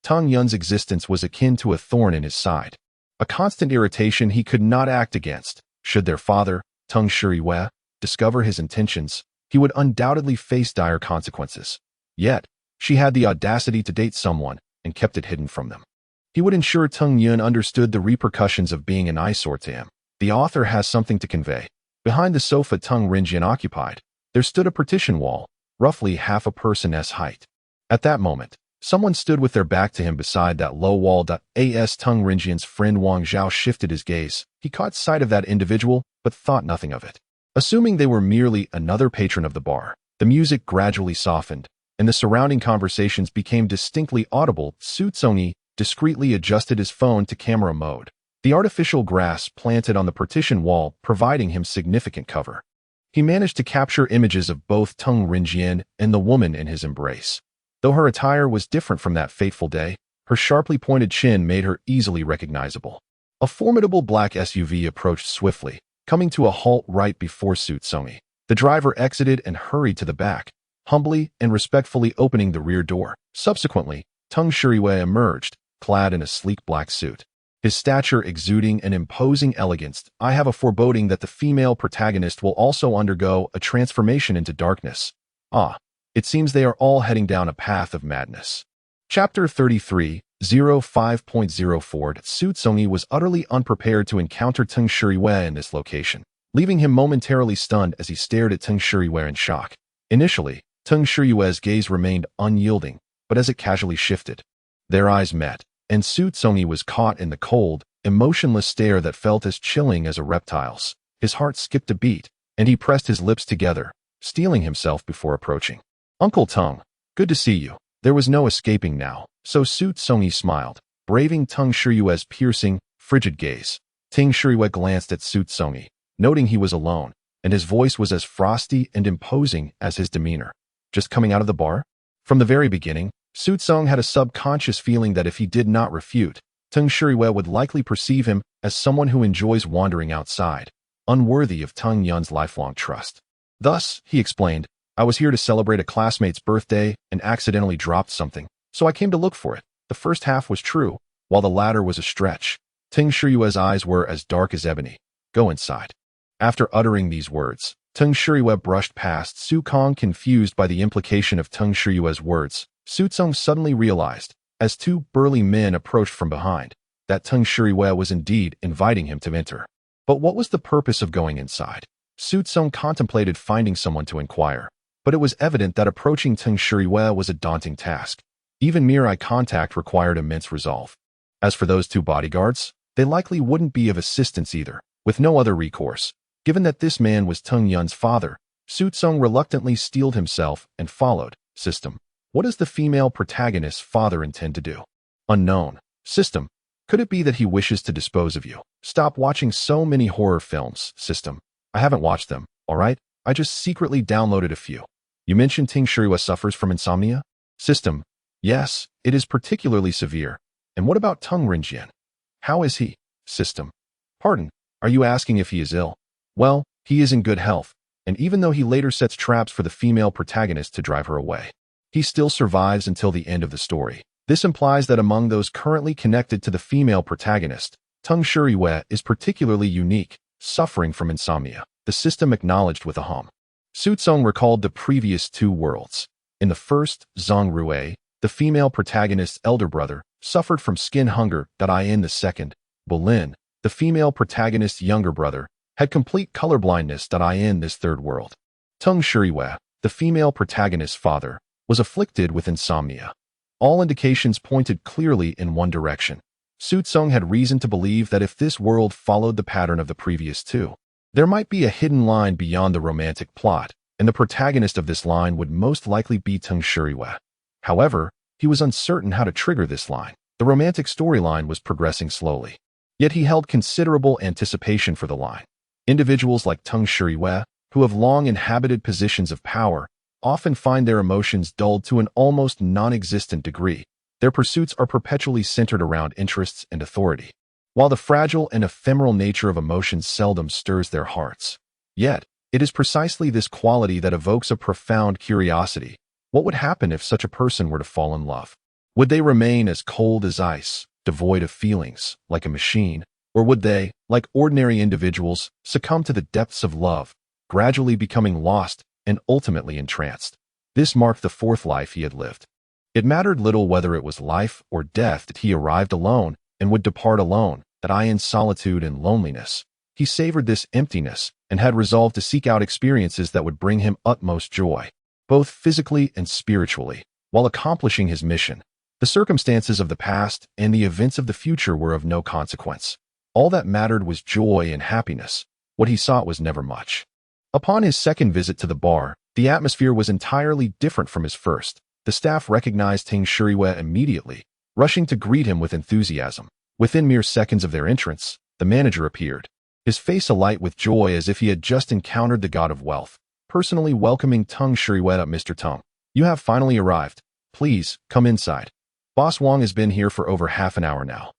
Teng Yun's existence was akin to a thorn in his side, a constant irritation he could not act against. Should their father, Teng Shuriwe, discover his intentions, he would undoubtedly face dire consequences. Yet, she had the audacity to date someone and kept it hidden from them. He would ensure Teng Yun understood the repercussions of being an eyesore to him. The author has something to convey. Behind the sofa Teng Rinjian occupied, there stood a partition wall, roughly half a person's height. At that moment, someone stood with their back to him beside that low wall. As Teng Rinjian's friend Wang Zhao shifted his gaze, he caught sight of that individual, but thought nothing of it. Assuming they were merely another patron of the bar, the music gradually softened, and the surrounding conversations became distinctly audible. Xu Congyi discreetly adjusted his phone to camera mode, the artificial grass planted on the partition wall providing him significant cover. He managed to capture images of both Teng Rinjian and the woman in his embrace. Though her attire was different from that fateful day, her sharply pointed chin made her easily recognizable. A formidable black SUV approached swiftly, coming to a halt right before Xu Congyi. The driver exited and hurried to the back, humbly and respectfully opening the rear door. Subsequently, Teng Shuriwe emerged, clad in a sleek black suit, his stature exuding an imposing elegance. I have a foreboding that the female protagonist will also undergo a transformation into darkness. It seems they are all heading down a path of madness. Chapter 33, 05.04 Xu Congyi was utterly unprepared to encounter Teng Shuriwe in this location, leaving him momentarily stunned as he stared at Teng Shuriwe in shock. Initially, Teng Shuriwe's gaze remained unyielding, but as it casually shifted, their eyes met, and Xu Congyi was caught in the cold, emotionless stare that felt as chilling as a reptile's. His heart skipped a beat, and he pressed his lips together, steeling himself before approaching. Uncle Teng, good to see you. There was no escaping now, so Xu Congyi smiled, braving Teng Shuriwe's piercing, frigid gaze. Teng Shuriwe glanced at Xu Congyi, noting he was alone, and his voice was as frosty and imposing as his demeanor. Just coming out of the bar? From the very beginning, Xu Congyi had a subconscious feeling that if he did not refute, Teng Shuriwe would likely perceive him as someone who enjoys wandering outside, unworthy of Teng Yun's lifelong trust. Thus, he explained, I was here to celebrate a classmate's birthday and accidentally dropped something, so I came to look for it. The first half was true, while the latter was a stretch. Teng Shuriwe's eyes were as dark as ebony. Go inside. After uttering these words, Teng Shuriwe brushed past Xu Congyi, confused by the implication of Teng Shuriwe's words. Xu Congyi suddenly realized, as two burly men approached from behind, that Teng Shuriwe was indeed inviting him to enter. But what was the purpose of going inside? Xu Congyi contemplated finding someone to inquire, but it was evident that approaching Teng Shuriwe was a daunting task. Even mere eye contact required immense resolve. As for those two bodyguards, they likely wouldn't be of assistance either. With no other recourse, given that this man was Teng Yun's father, Xu Congyi reluctantly steeled himself and followed. System. What does the female protagonist's father intend to do? Unknown. System. Could it be that he wishes to dispose of you? Stop watching so many horror films. System. I haven't watched them, alright? I just secretly downloaded a few. You mentioned Teng Shuriwe suffers from insomnia? System. Yes, it is particularly severe. And what about Teng Rinjian? How is he? System. Pardon, are you asking if he is ill? Well, he is in good health, and even though he later sets traps for the female protagonist to drive her away, he still survives until the end of the story. This implies that among those currently connected to the female protagonist, Teng Shuriwe is particularly unique, suffering from insomnia. The system acknowledged with a hum. Xu Congyi recalled the previous two worlds. In the first, Zhang Rue, the female protagonist's elder brother, suffered from skin hunger. In the second, Bolin, the female protagonist's younger brother, had complete colorblindness. In this third world, Teng Shuriwe, the female protagonist's father, was afflicted with insomnia. All indications pointed clearly in one direction. Xu Congyi had reason to believe that if this world followed the pattern of the previous two, there might be a hidden line beyond the romantic plot, and the protagonist of this line would most likely be Teng Shuriwe. However, He was uncertain how to trigger this line. The romantic storyline was progressing slowly. Yet he held considerable anticipation for the line. Individuals like Teng Shiriyue, who have long inhabited positions of power, often find their emotions dulled to an almost non-existent degree. Their pursuits are perpetually centered around interests and authority, while the fragile and ephemeral nature of emotions seldom stirs their hearts. Yet, it is precisely this quality that evokes a profound curiosity. What would happen if such a person were to fall in love? Would they remain as cold as ice, devoid of feelings, like a machine? Or would they, like ordinary individuals, succumb to the depths of love, gradually becoming lost and ultimately entranced? This marked the fourth life he had lived. It mattered little whether it was life or death that he arrived alone and would depart alone, that in solitude and loneliness. He savored this emptiness and had resolved to seek out experiences that would bring him utmost joy, both physically and spiritually, while accomplishing his mission. The circumstances of the past and the events of the future were of no consequence. All that mattered was joy and happiness. What he sought was never much. Upon his second visit to the bar, the atmosphere was entirely different from his first. The staff recognized Teng Shiriyue immediately, rushing to greet him with enthusiasm. Within mere seconds of their entrance, the manager appeared, his face alight with joy as if he had just encountered the god of wealth, personally welcoming Teng Shiriyue up. "Mr. Teng, you have finally arrived. Please, come inside. Boss Wang has been here for over half an hour now."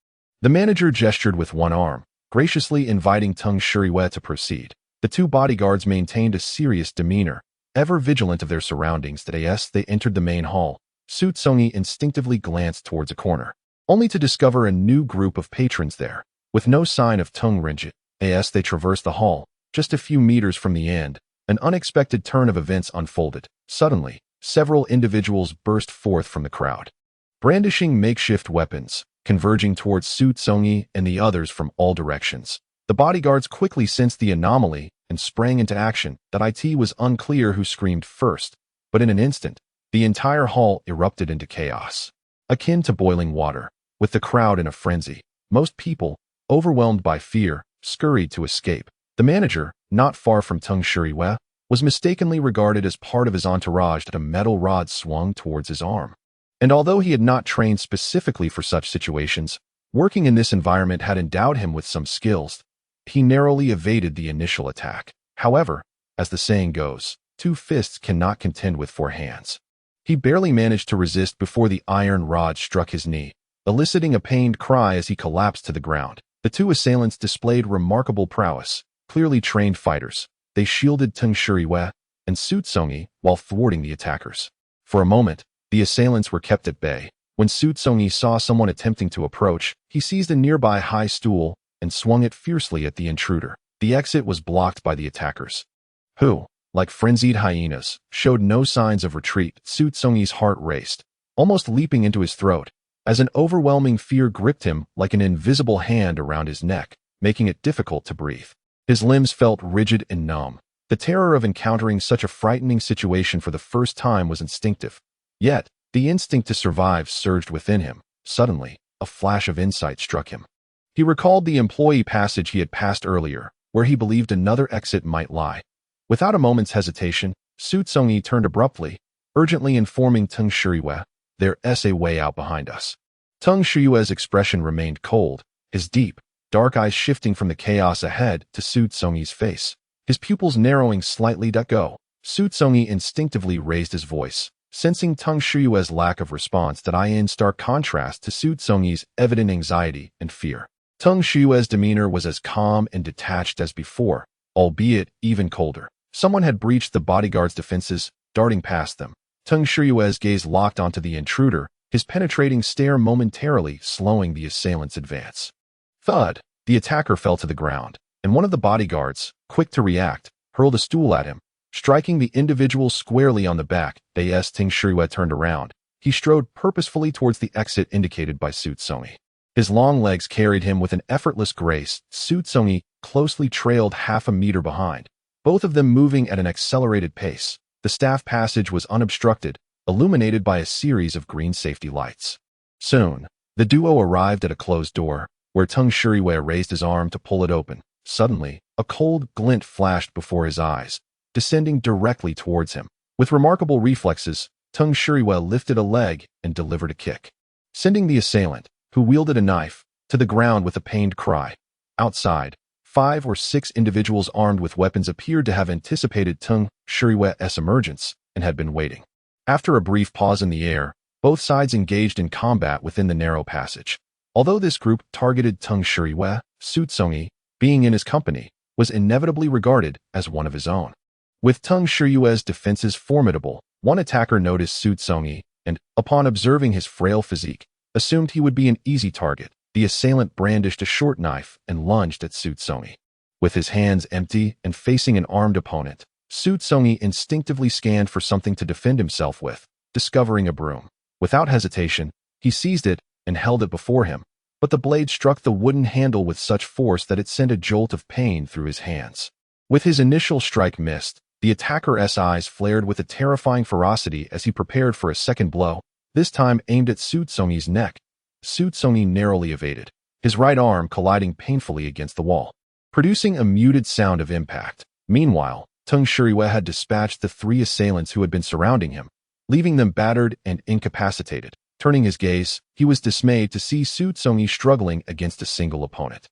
The manager gestured with one arm, graciously inviting Teng Shiriyue to proceed. The two bodyguards maintained a serious demeanor, ever vigilant of their surroundings. As they entered the main hall, Xu Congyi instinctively glanced towards a corner, only to discover a new group of patrons there. With no sign of Teng Rinjit, as they traversed the hall, just a few meters from the end, an unexpected turn of events unfolded. Suddenly, several individuals burst forth from the crowd, brandishing makeshift weapons, converging towards Xu Congyi and the others from all directions. The bodyguards quickly sensed the anomaly and sprang into action. It was unclear who screamed first, but in an instant, the entire hall erupted into chaos, akin to boiling water. With the crowd in a frenzy, most people, overwhelmed by fear, scurried to escape. The manager, not far from Teng Shiriyue, was mistakenly regarded as part of his entourage. A metal rod swung towards his arm. And although he had not trained specifically for such situations, working in this environment had endowed him with some skills. He narrowly evaded the initial attack. However, as the saying goes, 2 fists cannot contend with 4 hands. He barely managed to resist before the iron rod struck his knee, eliciting a pained cry as he collapsed to the ground. The 2 assailants displayed remarkable prowess, clearly trained fighters. They shielded Teng Shiriyue and Xu Congyi while thwarting the attackers. For a moment, the assailants were kept at bay. When Xu Congyi saw someone attempting to approach, he seized a nearby high stool and swung it fiercely at the intruder. The exit was blocked by the attackers, who, like frenzied hyenas, showed no signs of retreat. Xu Congyi's heart raced, almost leaping into his throat, as an overwhelming fear gripped him like an invisible hand around his neck, making it difficult to breathe. His limbs felt rigid and numb. The terror of encountering such a frightening situation for the first time was instinctive. Yet, the instinct to survive surged within him. Suddenly, a flash of insight struck him. He recalled the employee passage he had passed earlier, where he believed another exit might lie. Without a moment's hesitation, Xu Congyi turned abruptly, urgently informing Teng Shiriyue, "There's a way out behind us." Teng Shiriyue's expression remained cold, his deep, dark eyes shifting from the chaos ahead to Xu Congyi's face, his pupils narrowing slightly. Go. Xu Congyi instinctively raised his voice, sensing Teng Shiriyue's lack of response. In stark contrast to Xu Congyi's evident anxiety and fear. Teng Shiriyue's demeanor was as calm and detached as before, albeit even colder. Someone had breached the bodyguard's defenses, darting past them. Teng Shiriyue's gaze locked onto the intruder, his penetrating stare momentarily slowing the assailant's advance. Thud! The attacker fell to the ground, and one of the bodyguards, quick to react, hurled a stool at him, striking the individual squarely on the back. As Teng Shiriyue turned around, he strode purposefully towards the exit indicated by Xu Congyi. His long legs carried him with an effortless grace. Xu Congyi closely trailed half a meter behind, both of them moving at an accelerated pace. The staff passage was unobstructed, illuminated by a series of green safety lights. Soon, the duo arrived at a closed door, where Teng Shiriyue raised his arm to pull it open. Suddenly, a cold glint flashed before his eyes, descending directly towards him. With remarkable reflexes, Tung Shuriwe lifted a leg and delivered a kick, sending the assailant, who wielded a knife, to the ground with a pained cry. Outside, 5 or 6 individuals armed with weapons appeared to have anticipated Tung Shuriwe's emergence and had been waiting. After a brief pause in the air, both sides engaged in combat within the narrow passage. Although this group targeted Tung Shuriwe, Xu Congyi, being in his company, was inevitably regarded as one of his own. With Tung Shuriwe's defenses formidable, one attacker noticed Xu Congyi and, upon observing his frail physique, assumed he would be an easy target. The assailant brandished a short knife and lunged at Xu Congyi. With his hands empty and facing an armed opponent, Xu Congyi instinctively scanned for something to defend himself with, discovering a broom. Without hesitation, he seized it and held it before him, but the blade struck the wooden handle with such force that it sent a jolt of pain through his hands. With his initial strike missed, the attacker's eyes flared with a terrifying ferocity as he prepared for a second blow, this time aimed at Xu Congyi's neck. Xu Congyi narrowly evaded, his right arm colliding painfully against the wall, producing a muted sound of impact. Meanwhile, Tung Shuriwe had dispatched the 3 assailants who had been surrounding him, leaving them battered and incapacitated. Turning his gaze, he was dismayed to see Xu Congyi struggling against a single opponent.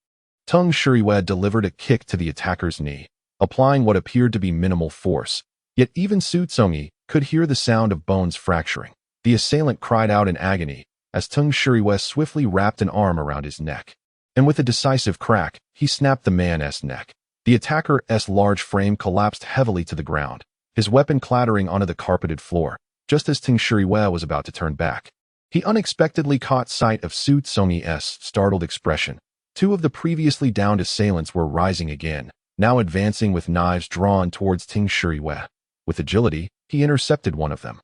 Tung Shuriwe delivered a kick to the attacker's knee, applying what appeared to be minimal force, yet even Xu Congyi could hear the sound of bones fracturing. The assailant cried out in agony as Tung Shuriwe swiftly wrapped an arm around his neck, and with a decisive crack, he snapped the man's neck. The attacker's large frame collapsed heavily to the ground, his weapon clattering onto the carpeted floor, just as Tung Shuriwe was about to turn back. He unexpectedly caught sight of Xu Congyi's startled expression. 2 of the previously downed assailants were rising again, now advancing with knives drawn towards Tung Shuriwe. With agility, he intercepted one of them.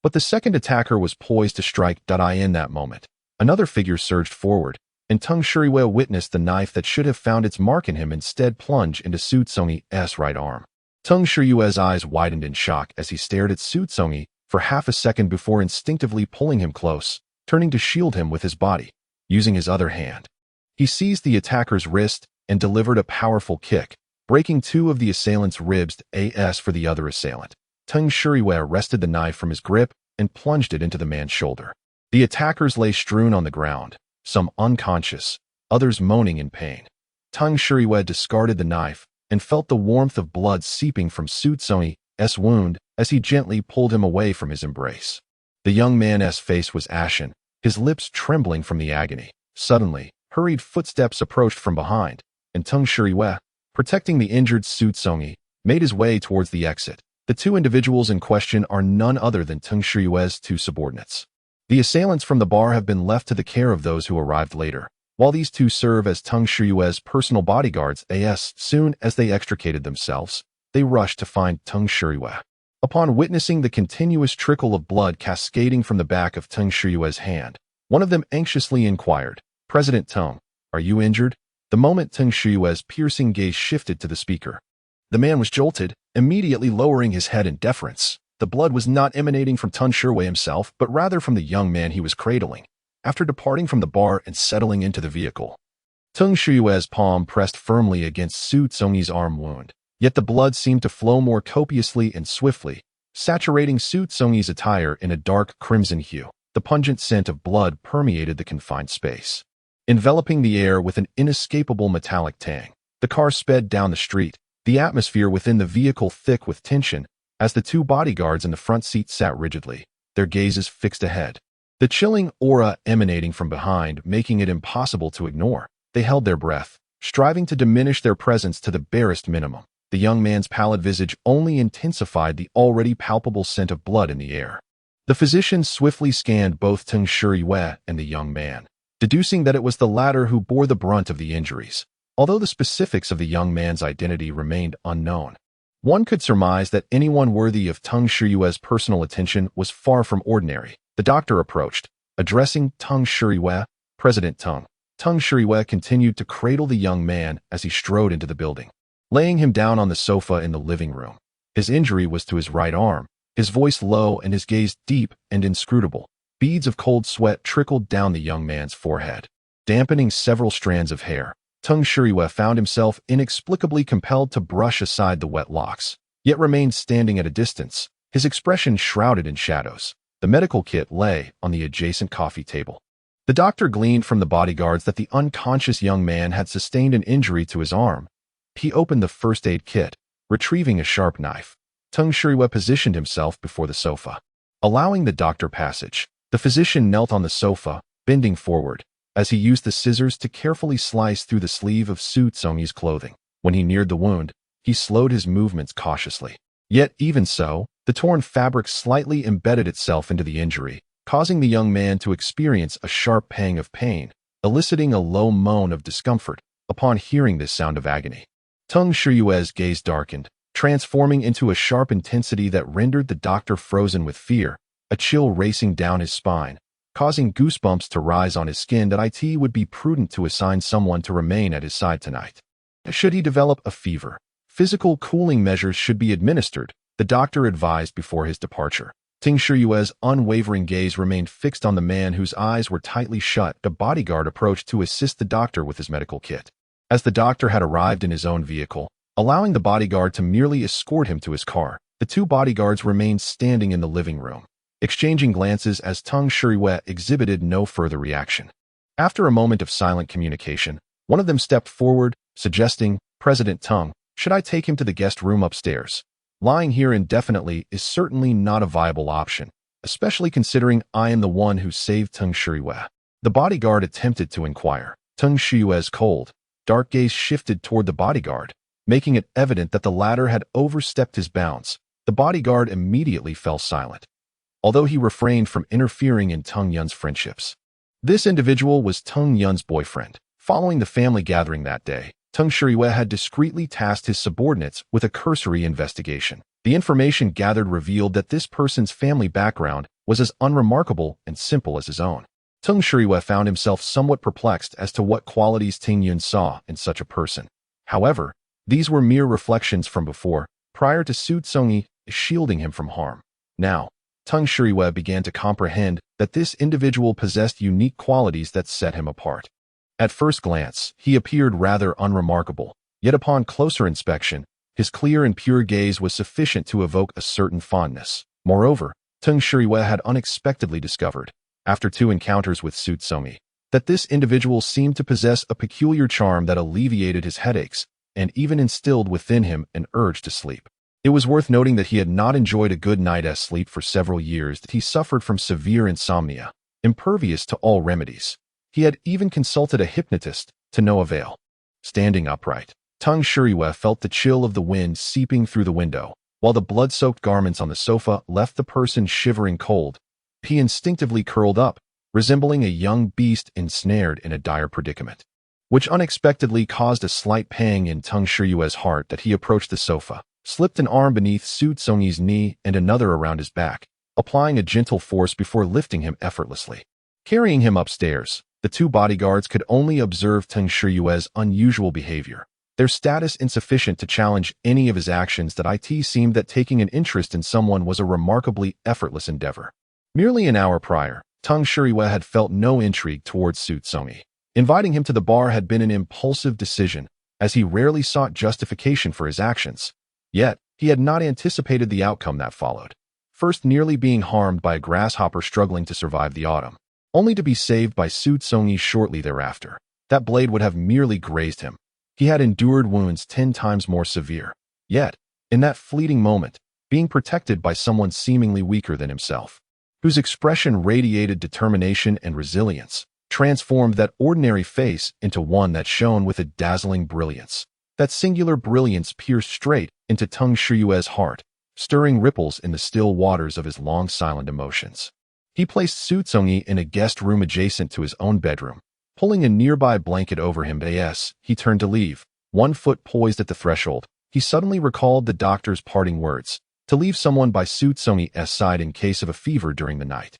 But the second attacker was poised to strike. In that moment, another figure surged forward, and Tung Shuriwe witnessed the knife that should have found its mark in him instead plunge into Xu Congyi's right arm. Tung Shuriwe's eyes widened in shock as he stared at Xu Congyi for half a second before instinctively pulling him close, turning to shield him with his body. Using his other hand, he seized the attacker's wrist and delivered a powerful kick, breaking 2 of the assailant's ribs. As for the other assailant, Tung Shuriwe wrested the knife from his grip and plunged it into the man's shoulder. The attackers lay strewn on the ground, some unconscious, others moaning in pain. Tung Shuriwe discarded the knife and felt the warmth of blood seeping from Xu Congyi's wound as he gently pulled him away from his embrace. The young man's face was ashen, his lips trembling from the agony. Suddenly, hurried footsteps approached from behind, and Tung Shuriwe, protecting the injured Xu Congyi, made his way towards the exit. The 2 individuals in question are none other than Tung Shuriwe's 2 subordinates. The assailants from the bar have been left to the care of those who arrived later, while these 2 serve as Tung Shuriwe's personal bodyguards. As soon as they extricated themselves, they rushed to find Tung Shuriwe. Upon witnessing the continuous trickle of blood cascading from the back of Tung Shuriwe's hand, one of them anxiously inquired, "President Tung, are you injured?" The moment Tung Shuriwe's piercing gaze shifted to the speaker, the man was jolted, immediately lowering his head in deference. The blood was not emanating from Tung Shuriwe himself, but rather from the young man he was cradling. After departing from the bar and settling into the vehicle, Tung Shuriwe's palm pressed firmly against Xu Congyi's arm wound, yet the blood seemed to flow more copiously and swiftly, saturating Xu Congyi's attire in a dark crimson hue. The pungent scent of blood permeated the confined space, enveloping the air with an inescapable metallic tang. The car sped down the street, the atmosphere within the vehicle thick with tension, as the 2 bodyguards in the front seat sat rigidly, their gazes fixed ahead, the chilling aura emanating from behind making it impossible to ignore. They held their breath, striving to diminish their presence to the barest minimum. The young man's pallid visage only intensified the already palpable scent of blood in the air. The physician swiftly scanned both Tung Shuriwe and the young man, deducing that it was the latter who bore the brunt of the injuries. Although the specifics of the young man's identity remained unknown, one could surmise that anyone worthy of Tung Shuriwe's personal attention was far from ordinary. The doctor approached, addressing Tung Shuriwe, "President Tung." Tung Shuriwe continued to cradle the young man as he strode into the building, laying him down on the sofa in the living room. His injury was to his right arm, his voice low and his gaze deep and inscrutable. Beads of cold sweat trickled down the young man's forehead, dampening several strands of hair. Tung Shuriwe found himself inexplicably compelled to brush aside the wet locks, yet remained standing at a distance, his expression shrouded in shadows. The medical kit lay on the adjacent coffee table. The doctor gleaned from the bodyguards that the unconscious young man had sustained an injury to his arm. He opened the first aid kit, retrieving a sharp knife. Teng Shirue positioned himself before the sofa. Allowing the doctor passage, the physician knelt on the sofa, bending forward, as he used the scissors to carefully slice through the sleeve of Xu Congyi's clothing. When he neared the wound, he slowed his movements cautiously. Yet, even so, the torn fabric slightly embedded itself into the injury, causing the young man to experience a sharp pang of pain, eliciting a low moan of discomfort upon hearing this sound of agony. Teng Shirue's gaze darkened, transforming into a sharp intensity that rendered the doctor frozen with fear, a chill racing down his spine, causing goosebumps to rise on his skin. That it would be prudent to assign someone to remain at his side tonight. Should he develop a fever, physical cooling measures should be administered, the doctor advised before his departure. Teng Shirue's unwavering gaze remained fixed on the man whose eyes were tightly shut. The bodyguard approached to assist the doctor with his medical kit. As the doctor had arrived in his own vehicle, allowing the bodyguard to merely escort him to his car, the two bodyguards remained standing in the living room, exchanging glances as Teng Shirue exhibited no further reaction. After a moment of silent communication, one of them stepped forward, suggesting, "President Teng, should I take him to the guest room upstairs? Lying here indefinitely is certainly not a viable option, especially considering I am the one who saved Teng Shirue." The bodyguard attempted to inquire. Teng Shirue's cold, dark gaze shifted toward the bodyguard, making it evident that the latter had overstepped his bounds. The bodyguard immediately fell silent, although he refrained from interfering in Teng Yun's friendships. This individual was Teng Yun's boyfriend. Following the family gathering that day, Teng Shirue had discreetly tasked his subordinates with a cursory investigation. The information gathered revealed that this person's family background was as unremarkable and simple as his own. Teng Shirue found himself somewhat perplexed as to what qualities Teng Yun saw in such a person. However, these were mere reflections from before, prior to Xu Congyi shielding him from harm. Now, Teng Shirue began to comprehend that this individual possessed unique qualities that set him apart. At first glance, he appeared rather unremarkable, yet upon closer inspection, his clear and pure gaze was sufficient to evoke a certain fondness. Moreover, Teng Shirue had unexpectedly discovered, after 2 encounters with Xu Congyi, that this individual seemed to possess a peculiar charm that alleviated his headaches and even instilled within him an urge to sleep. It was worth noting that he had not enjoyed a good night's sleep for several years, that he suffered from severe insomnia, impervious to all remedies. He had even consulted a hypnotist, to no avail. Standing upright, Teng Shirue felt the chill of the wind seeping through the window, while the blood-soaked garments on the sofa left the person shivering cold. He instinctively curled up, resembling a young beast ensnared in a dire predicament, which unexpectedly caused a slight pang in Teng Shirue's heart. That he approached the sofa, slipped an arm beneath Xu Congyi's knee and another around his back, applying a gentle force before lifting him effortlessly. Carrying him upstairs, the 2 bodyguards could only observe Teng Shirue's unusual behavior, their status insufficient to challenge any of his actions. That it seemed that taking an interest in someone was a remarkably effortless endeavor. Merely an hour prior, Teng Shirue had felt no intrigue towards Xu Congyi. Inviting him to the bar had been an impulsive decision, as he rarely sought justification for his actions. Yet, he had not anticipated the outcome that followed. First nearly being harmed by a grasshopper struggling to survive the autumn, only to be saved by Xu Congyi shortly thereafter. That blade would have merely grazed him. He had endured wounds 10 times more severe. Yet, in that fleeting moment, being protected by someone seemingly weaker than himself, whose expression radiated determination and resilience, transformed that ordinary face into one that shone with a dazzling brilliance. That singular brilliance pierced straight into Teng Shirue's heart, stirring ripples in the still waters of his long silent emotions. He placed Xu Congyi in a guest room adjacent to his own bedroom, pulling a nearby blanket over him. As he turned to leave, one foot poised at the threshold, he suddenly recalled the doctor's parting words, to leave someone by Xu Congyi's side in case of a fever during the night.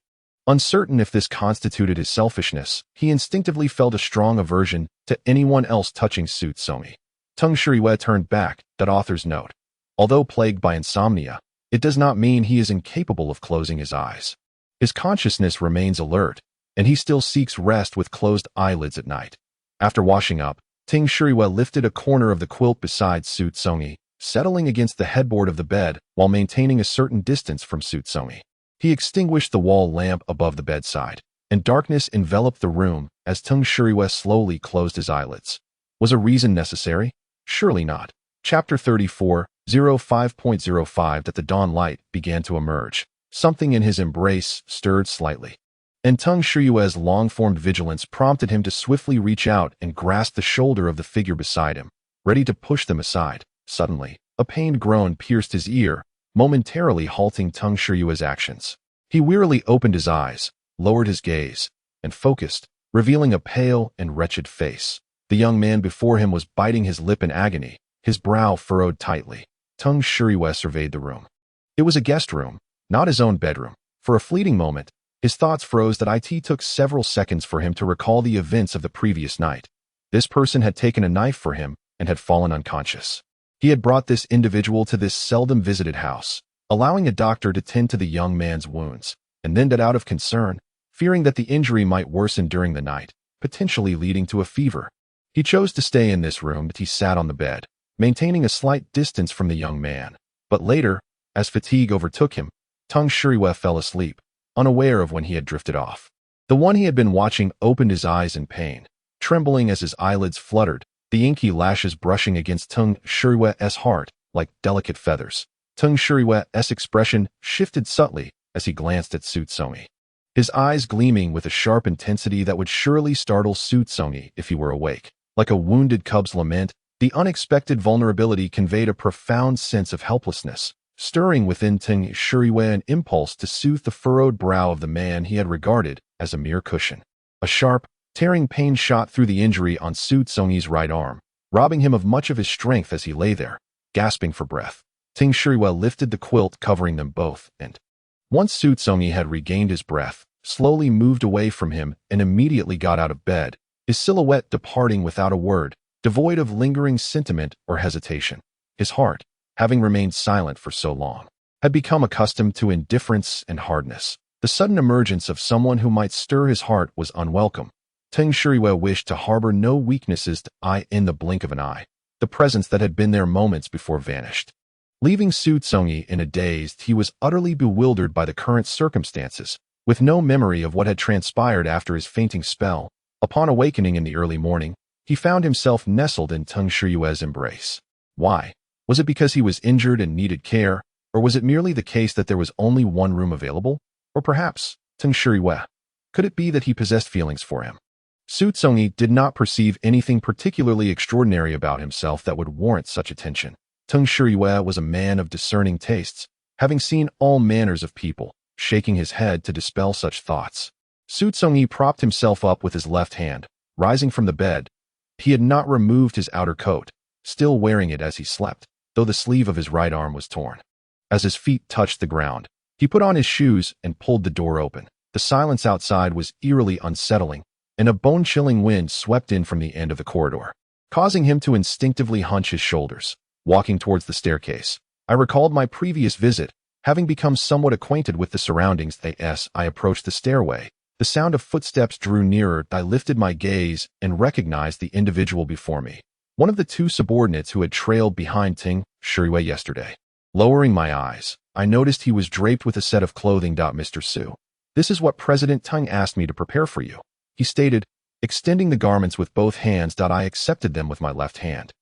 Uncertain if this constituted his selfishness, he instinctively felt a strong aversion to anyone else touching Xu Congyi. Teng Shirue turned back. That author's note. Although plagued by insomnia, it does not mean he is incapable of closing his eyes. His consciousness remains alert, and he still seeks rest with closed eyelids at night. After washing up, Teng Shirue lifted a corner of the quilt beside Xu Congyi, settling against the headboard of the bed while maintaining a certain distance from Xu Congyi. He extinguished the wall lamp above the bedside, and darkness enveloped the room as Teng Shuriwe slowly closed his eyelids. Was a reason necessary? Surely not. Chapter 34, 05.05 That the dawn light began to emerge. Something in his embrace stirred slightly, and Teng Shuyue's long-formed vigilance prompted him to swiftly reach out and grasp the shoulder of the figure beside him, ready to push them aside. Suddenly, a pained groan pierced his ear, momentarily halting Teng Shuyue's actions. He wearily opened his eyes, lowered his gaze, and focused, revealing a pale and wretched face. The young man before him was biting his lip in agony, his brow furrowed tightly. Teng Shuyue surveyed the room. It was a guest room, not his own bedroom. For a fleeting moment, his thoughts froze. That it took several seconds for him to recall the events of the previous night. This person had taken a knife for him and had fallen unconscious. He had brought this individual to this seldom visited house, allowing a doctor to tend to the young man's wounds, and then that out of concern, fearing that the injury might worsen during the night, potentially leading to a fever. He chose to stay in this room, but he sat on the bed, maintaining a slight distance from the young man. But later, as fatigue overtook him, Teng Shuriwe fell asleep, unaware of when he had drifted off. The one he had been watching opened his eyes in pain, trembling as his eyelids fluttered, the inky lashes brushing against Teng Shuriwe's heart like delicate feathers. Teng Shuriwe's expression shifted subtly as he glanced at Xu Congyi, his eyes gleaming with a sharp intensity that would surely startle Xu Congyi if he were awake. Like a wounded cub's lament, the unexpected vulnerability conveyed a profound sense of helplessness, stirring within Teng Shuriwe an impulse to soothe the furrowed brow of the man he had regarded as a mere cushion. A sharp, tearing pain shot through the injury on Xu Congyi's right arm, robbing him of much of his strength as he lay there, gasping for breath. Teng Shuriwe lifted the quilt covering them both, and once Xu Congyi had regained his breath, slowly moved away from him and immediately got out of bed, his silhouette departing without a word, devoid of lingering sentiment or hesitation. His heart, having remained silent for so long, had become accustomed to indifference and hardness. The sudden emergence of someone who might stir his heart was unwelcome. Teng Shuriwe wished to harbor no weaknesses in the blink of an eye. The presence that had been there moments before vanished. Leaving Xu Congyi in a daze, he was utterly bewildered by the current circumstances, with no memory of what had transpired after his fainting spell. Upon awakening in the early morning, he found himself nestled in Teng Shuyue's embrace. Why? Was it because he was injured and needed care, or was it merely the case that there was only one room available? Or perhaps, Teng Shuriwe, could it be that he possessed feelings for him? Xu Congyi did not perceive anything particularly extraordinary about himself that would warrant such attention. Teng Shuriwe was a man of discerning tastes, having seen all manners of people, shaking his head to dispel such thoughts. Xu Congyi propped himself up with his left hand, rising from the bed. He had not removed his outer coat, still wearing it as he slept, though the sleeve of his right arm was torn. As his feet touched the ground, he put on his shoes and pulled the door open. The silence outside was eerily unsettling, and a bone-chilling wind swept in from the end of the corridor, causing him to instinctively hunch his shoulders. Walking towards the staircase, I recalled my previous visit, having become somewhat acquainted with the surroundings. As I approached the stairway, the sound of footsteps drew nearer. I lifted my gaze and recognized the individual before me, one of the two subordinates who had trailed behind Teng Shuriwe yesterday. Lowering my eyes, I noticed he was draped with a set of clothing. Mr. Xu, this is what President Teng asked me to prepare for you, he stated, extending the garments with both hands. I accepted them with my left hand,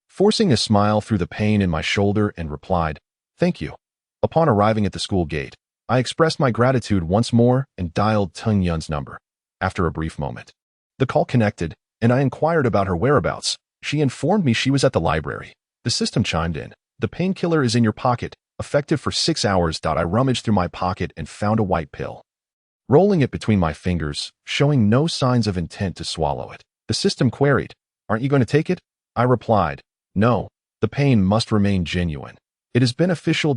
forcing a smile through the pain in my shoulder, and replied, "Thank you." Upon arriving at the school gate, I expressed my gratitude once more and dialed Teng Yun's number. After a brief moment, the call connected, and I inquired about her whereabouts. She informed me she was at the library. The system chimed in. "The painkiller is in your pocket, effective for 6 hours." I rummaged through my pocket and found a white pill, rolling it between my fingers, showing no signs of intent to swallow it. The system queried, "Aren't you going to take it?" I replied, "No, the pain must remain genuine. It is beneficial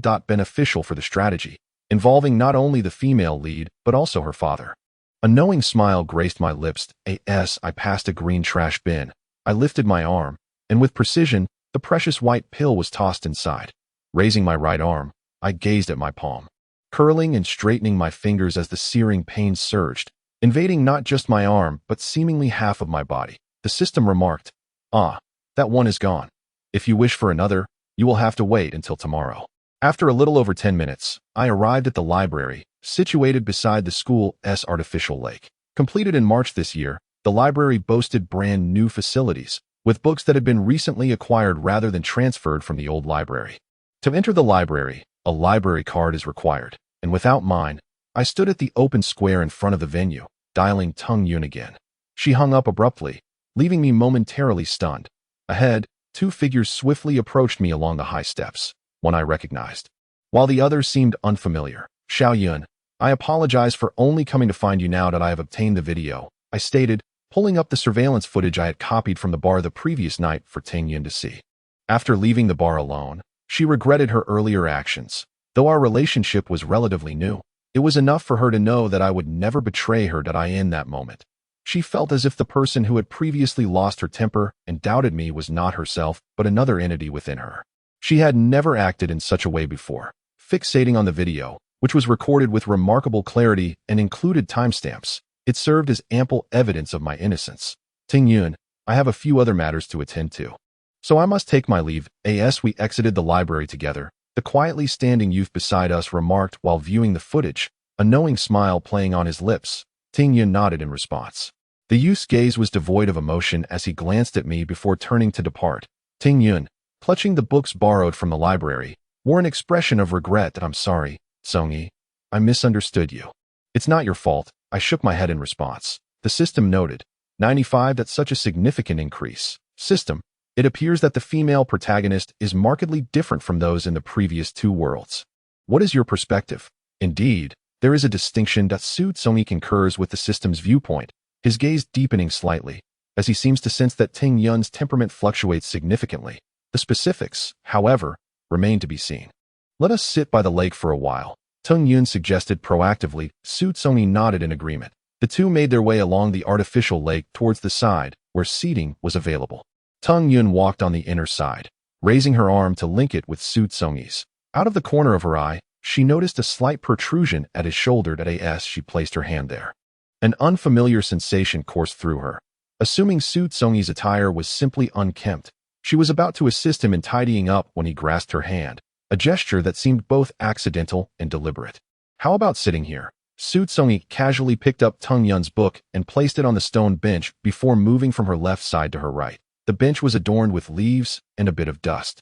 for the strategy, involving not only the female lead, but also her father." A knowing smile graced my lips. As I passed a green trash bin, I lifted my arm, and with precision, the precious white pill was tossed inside. Raising my right arm, I gazed at my palm, curling and straightening my fingers as the searing pain surged, invading not just my arm, but seemingly half of my body. The system remarked, "Ah, that one is gone. If you wish for another, you will have to wait until tomorrow." After a little over 10 minutes, I arrived at the library, situated beside the school's artificial lake. Completed in March this year, the library boasted brand new facilities, with books that had been recently acquired rather than transferred from the old library. To enter the library, a library card is required, and without mine, I stood at the open square in front of the venue, dialing Tung Yun again. She hung up abruptly, leaving me momentarily stunned. Ahead, two figures swiftly approached me along the high steps, one I recognized, while the other seemed unfamiliar. Xiao Yun, I apologize for only coming to find you now that I have obtained the video, I stated, pulling up the surveillance footage I had copied from the bar the previous night for Tung Yun to see. After leaving the bar alone, she regretted her earlier actions. Though our relationship was relatively new, it was enough for her to know that I would never betray her in that moment. She felt as if the person who had previously lost her temper and doubted me was not herself, but another entity within her. She had never acted in such a way before. Fixating on the video, which was recorded with remarkable clarity and included timestamps, it served as ample evidence of my innocence. Tung Yun, I have a few other matters to attend to, so I must take my leave. As we exited the library together, the quietly standing youth beside us remarked while viewing the footage, a knowing smile playing on his lips. Tung Yun nodded in response. The youth's gaze was devoid of emotion as he glanced at me before turning to depart. Tung Yun, clutching the books borrowed from the library, wore an expression of regret. I'm sorry, Congyi. I misunderstood you. It's not your fault. I shook my head in response. The system noted. 95. That's such a significant increase. System. It appears that the female protagonist is markedly different from those in the previous two worlds. What is your perspective? Indeed, there is a distinction. Xu Congyi concurs with the system's viewpoint, his gaze deepening slightly, as he seems to sense that Tung Yun's temperament fluctuates significantly. The specifics, however, remain to be seen. Let us sit by the lake for a while, Tung Yun suggested proactively. Xu Congyi nodded in agreement. The two made their way along the artificial lake towards the side, where seating was available. Tung Yun walked on the inner side, raising her arm to link it with Xu Congyi's. Out of the corner of her eye, she noticed a slight protrusion at his shoulder as she placed her hand there. An unfamiliar sensation coursed through her. Assuming Xu Congyi's attire was simply unkempt, she was about to assist him in tidying up when he grasped her hand, a gesture that seemed both accidental and deliberate. How about sitting here? Xu Congyi casually picked up Tung Yun's book and placed it on the stone bench before moving from her left side to her right. The bench was adorned with leaves and a bit of dust.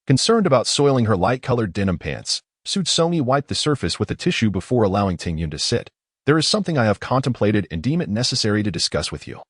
Concerned about soiling her light-colored denim pants, Xu Congyi wiped the surface with a tissue before allowing Tung Yun to sit. There is something I have contemplated and deem it necessary to discuss with you.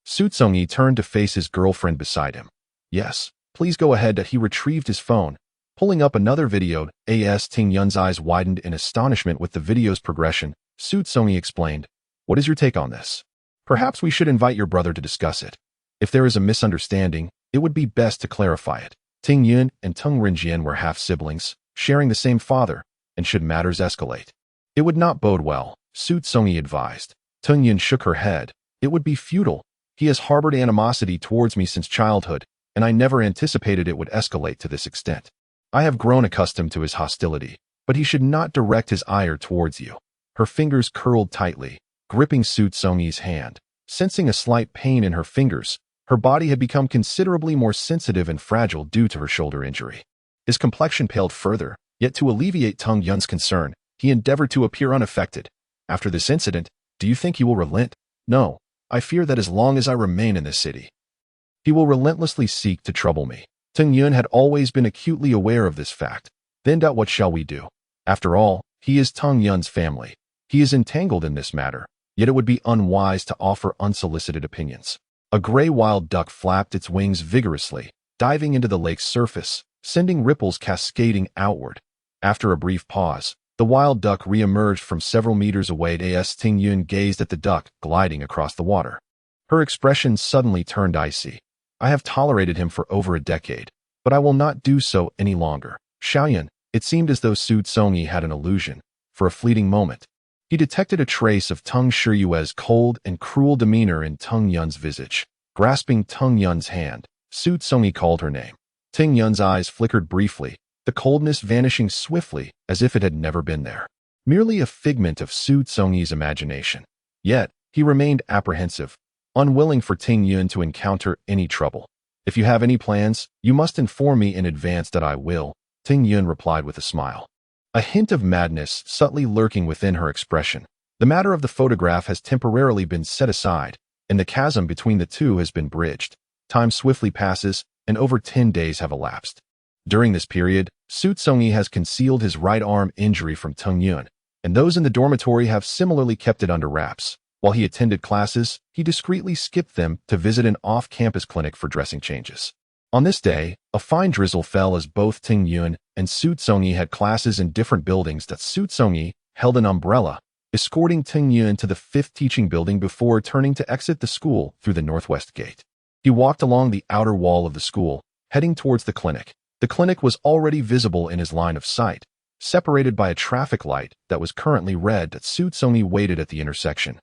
Xu Congyi turned to face his girlfriend beside him. Yes, please go ahead. He retrieved his phone, pulling up another video. Tung Yun's eyes widened in astonishment with the video's progression. Xu Congyi explained, what is your take on this? Perhaps we should invite your brother to discuss it. If there is a misunderstanding, it would be best to clarify it. Tung Yun and Tung Renjian were half-siblings, sharing the same father, and should matters escalate, it would not bode well, Xu Congyi advised. Tung Yun shook her head. It would be futile. He has harbored animosity towards me since childhood, and I never anticipated it would escalate to this extent. I have grown accustomed to his hostility, but he should not direct his ire towards you. Her fingers curled tightly, gripping Xu Congyi's hand. Sensing a slight pain in her fingers, her body had become considerably more sensitive and fragile due to her shoulder injury. His complexion paled further, yet to alleviate Tung Yun's concern, he endeavored to appear unaffected. After this incident, do you think he will relent? No, I fear that as long as I remain in this city, he will relentlessly seek to trouble me. Tung Yun had always been acutely aware of this fact. Then what shall we do? After all, he is Tung Yun's family. He is entangled in this matter, yet it would be unwise to offer unsolicited opinions. A gray wild duck flapped its wings vigorously, diving into the lake's surface, sending ripples cascading outward. After a brief pause, the wild duck re-emerged from several meters away. Tung Yun gazed at the duck gliding across the water. Her expression suddenly turned icy. I have tolerated him for over a decade, but I will not do so any longer. Xiaoyan, it seemed as though Xu Congyi had an illusion. For a fleeting moment, he detected a trace of Tung Shiyue's cold and cruel demeanor in Tung Yun's visage. Grasping Tung Yun's hand, Xu Congyi called her name. Tung Yun's eyes flickered briefly, the coldness vanishing swiftly as if it had never been there. Merely a figment of Xu Congyi's imagination. Yet, he remained apprehensive, unwilling for Tung Yun to encounter any trouble. If you have any plans, you must inform me in advance. That I will, Tung Yun replied with a smile. a hint of madness subtly lurking within her expression. The matter of the photograph has temporarily been set aside, and the chasm between the two has been bridged. Time swiftly passes, and over 10 days have elapsed. During this period, Xu Congyi has concealed his right arm injury from Tung Yun, and those in the dormitory have similarly kept it under wraps. While he attended classes, he discreetly skipped them to visit an off-campus clinic for dressing changes. On this day, a fine drizzle fell as both Tung Yun and Xu Congyi had classes in different buildings. That Xu Congyi held an umbrella, escorting Tung Yun to the 5th teaching building before turning to exit the school through the northwest gate. He walked along the outer wall of the school, heading towards the clinic. The clinic was already visible in his line of sight, separated by a traffic light that was currently red. That Xu Congyi waited at the intersection,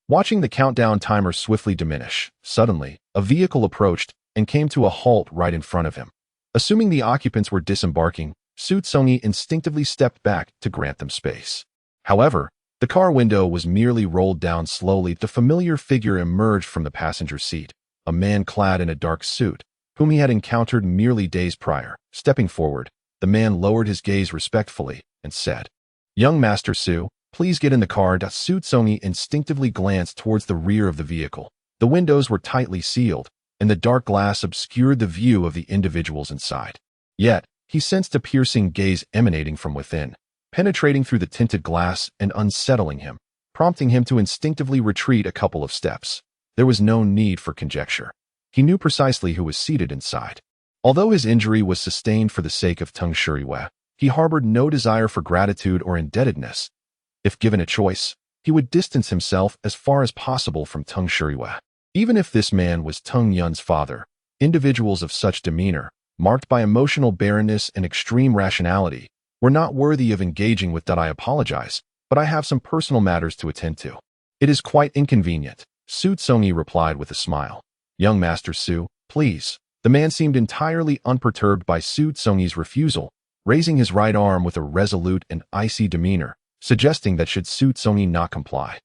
watching the countdown timer swiftly diminish. Suddenly, a vehicle approached and came to a halt right in front of him. Assuming the occupants were disembarking, Xu Congyi instinctively stepped back to grant them space. However, the car window was merely rolled down slowly. The familiar figure emerged from the passenger seat, a man clad in a dark suit, whom he had encountered merely days prior. Stepping forward, the man lowered his gaze respectfully and said, "Young Master Xu, please get in the car." Xu Congyi instinctively glanced towards the rear of the vehicle. The windows were tightly sealed, and the dark glass obscured the view of the individuals inside. Yet, he sensed a piercing gaze emanating from within, penetrating through the tinted glass and unsettling him, prompting him to instinctively retreat a couple of steps. There was no need for conjecture. He knew precisely who was seated inside. Although his injury was sustained for the sake of Tung Shuriwei, he harbored no desire for gratitude or indebtedness. If given a choice, he would distance himself as far as possible from Tung Shuriwei. Even if this man was Tung Yun's father, individuals of such demeanor, marked by emotional barrenness and extreme rationality, were not worthy of engaging with. I apologize, but I have some personal matters to attend to. It is quite inconvenient, Xu Congyi replied with a smile. Young Master Xu, please. The man seemed entirely unperturbed by Xu Congyi's refusal, raising his right arm with a resolute and icy demeanor, suggesting that should Xu Congyi not comply,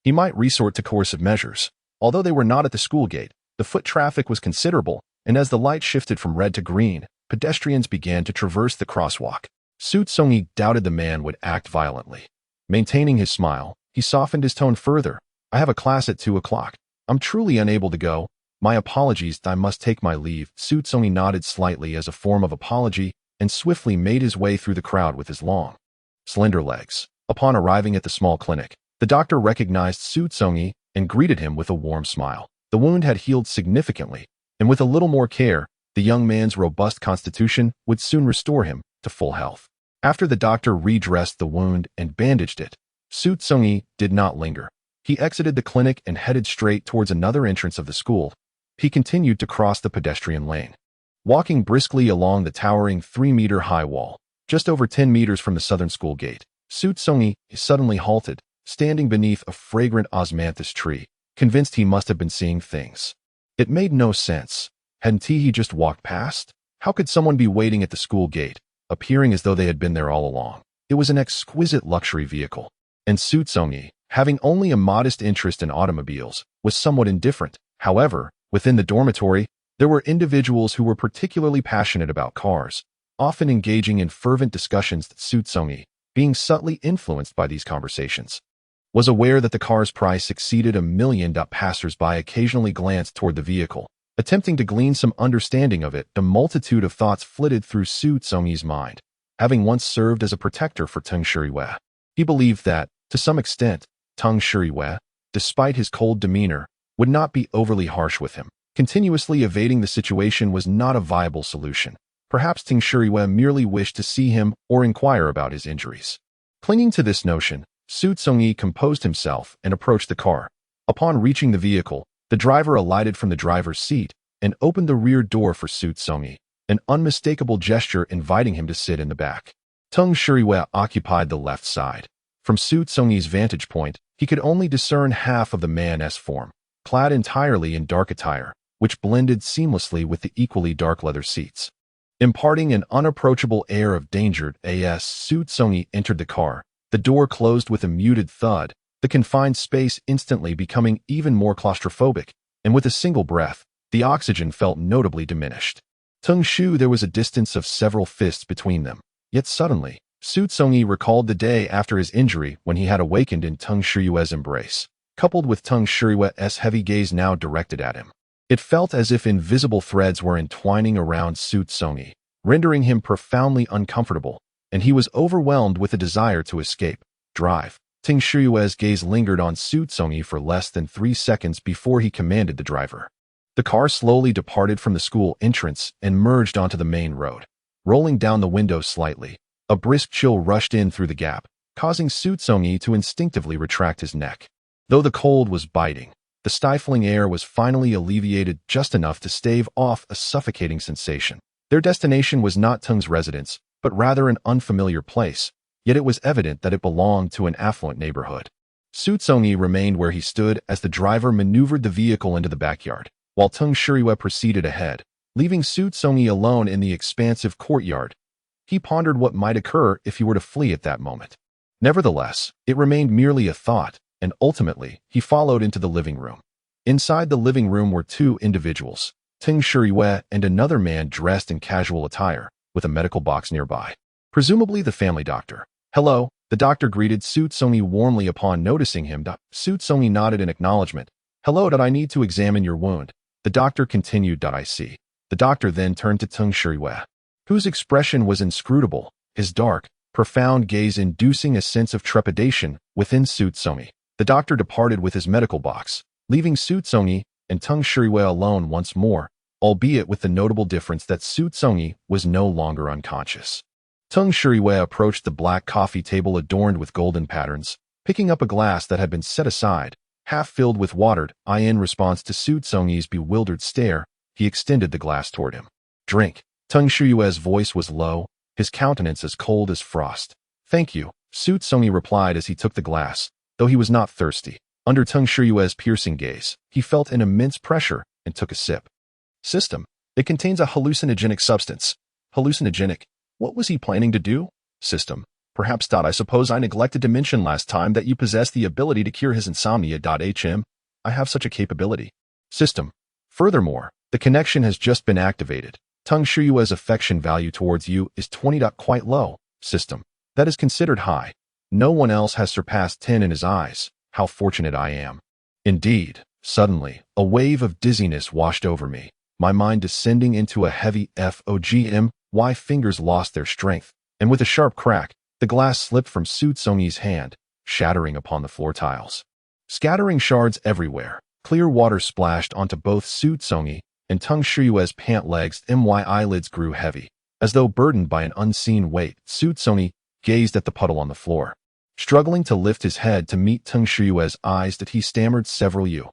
he might resort to coercive measures. Although they were not at the school gate, the foot traffic was considerable, and as the light shifted from red to green, pedestrians began to traverse the crosswalk. Xu Congyi doubted the man would act violently. Maintaining his smile, he softened his tone further. I have a class at 2 o'clock. I'm truly unable to go. My apologies, I must take my leave. Xu Congyi nodded slightly as a form of apology and swiftly made his way through the crowd with his long, slender legs. Upon arriving at the small clinic, the doctor recognized Xu Congyi and greeted him with a warm smile. The wound had healed significantly, and with a little more care, the young man's robust constitution would soon restore him to full health. After the doctor redressed the wound and bandaged it, Xu Congyi did not linger. He exited the clinic and headed straight towards another entrance of the school. He continued to cross the pedestrian lane, walking briskly along the towering 3-meter-high wall. Just over 10 meters from the southern school gate, Xu Congyi suddenly halted, standing beneath a fragrant osmanthus tree, convinced he must have been seeing things. It made no sense. Hadn't he just walked past? How could someone be waiting at the school gate, appearing as though they had been there all along? It was an exquisite luxury vehicle, and Xu Congyi, having only a modest interest in automobiles, was somewhat indifferent. However, within the dormitory, there were individuals who were particularly passionate about cars, often engaging in fervent discussions. That Xu Congyi, being subtly influenced by these conversations, was aware that the car's price exceeded $1 million. Passers-by occasionally glanced toward the vehicle, attempting to glean some understanding of it. A multitude of thoughts flitted through Xu Congyi's mind. Having once served as a protector for Tung Shuriwei, he believed that, to some extent, Tung Shuriwei, despite his cold demeanor, would not be overly harsh with him. Continuously evading the situation was not a viable solution. Perhaps Tung Shuriwei merely wished to see him or inquire about his injuries. Clinging to this notion, Xu Congyi composed himself and approached the car. Upon reaching the vehicle, the driver alighted from the driver's seat and opened the rear door for Xu Congyi, an unmistakable gesture inviting him to sit in the back. Tung Shuriwei occupied the left side. From Xu Congyi's vantage point, he could only discern half of the man's form, clad entirely in dark attire, which blended seamlessly with the equally dark leather seats, imparting an unapproachable air of danger. As Xu Congyi entered the car, the door closed with a muted thud, the confined space instantly becoming even more claustrophobic, and with a single breath, the oxygen felt notably diminished. Tung Shu, there was a distance of several fists between them, yet suddenly, Xu Congyi recalled the day after his injury when he had awakened in Teng Shiyue's embrace, coupled with Teng Shiyue's heavy gaze now directed at him. It felt as if invisible threads were entwining around Xu Congyi, rendering him profoundly uncomfortable, and he was overwhelmed with a desire to escape. Drive. Teng Shiyue's gaze lingered on Xu Congyi for less than 3 seconds before he commanded the driver. The car slowly departed from the school entrance and merged onto the main road. Rolling down the window slightly, a brisk chill rushed in through the gap, causing Xu Congyi to instinctively retract his neck. Though the cold was biting, the stifling air was finally alleviated just enough to stave off a suffocating sensation. Their destination was not Teng's residence, but rather an unfamiliar place, yet it was evident that it belonged to an affluent neighborhood. Xu Congyi remained where he stood as the driver maneuvered the vehicle into the backyard, while Teng Shiyue proceeded ahead, leaving Xu Congyi alone in the expansive courtyard. He pondered what might occur if he were to flee at that moment. Nevertheless, it remained merely a thought, and ultimately, he followed into the living room. Inside the living room were 2 individuals, Teng Shiyue and another man dressed in casual attire, with a medical box nearby. Presumably the family doctor. "Hello," the doctor greeted Xu Congyi warmly upon noticing him. Xu Congyi nodded in acknowledgement. "Hello, I need to examine your wound." The doctor continued. "I see." The doctor then turned to Teng Shiyue, whose expression was inscrutable, his dark, profound gaze inducing a sense of trepidation within Xu Congyi. The doctor departed with his medical box, leaving Xu Congyi and Teng Shiyue alone once more, albeit with the notable difference that Xu Congyi was no longer unconscious. Teng Shiyue approached the black coffee table adorned with golden patterns, picking up a glass that had been set aside, half filled with water. In response to Xu Congyi's bewildered stare, he extended the glass toward him. "Drink." Teng Shiyue's voice was low, his countenance as cold as frost. "Thank you," Xu Congyi replied as he took the glass, though he was not thirsty. Under Teng Shiyue's piercing gaze, he felt an immense pressure and took a sip. System. It contains a hallucinogenic substance. Hallucinogenic. What was he planning to do? System. Perhaps. I suppose I neglected to mention last time that you possess the ability to cure his insomnia. I have such a capability. System. Furthermore, the connection has just been activated. Teng Shiyue's affection value towards you is 20. Quite low. System. That is considered high. No one else has surpassed 10 in his eyes. How fortunate I am. Indeed. Suddenly, a wave of dizziness washed over me, my mind descending into a heavy fogm. My fingers lost their strength, and with a sharp crack, the glass slipped from Xu Congyi's hand, shattering upon the floor tiles. Scattering shards everywhere, clear water splashed onto both Xu Congyi and Teng Shiyue's pant legs. My eyelids grew heavy, as though burdened by an unseen weight. Xu Congyi gazed at the puddle on the floor. Struggling to lift his head to meet Teng Shiyue's eyes, he stammered several you.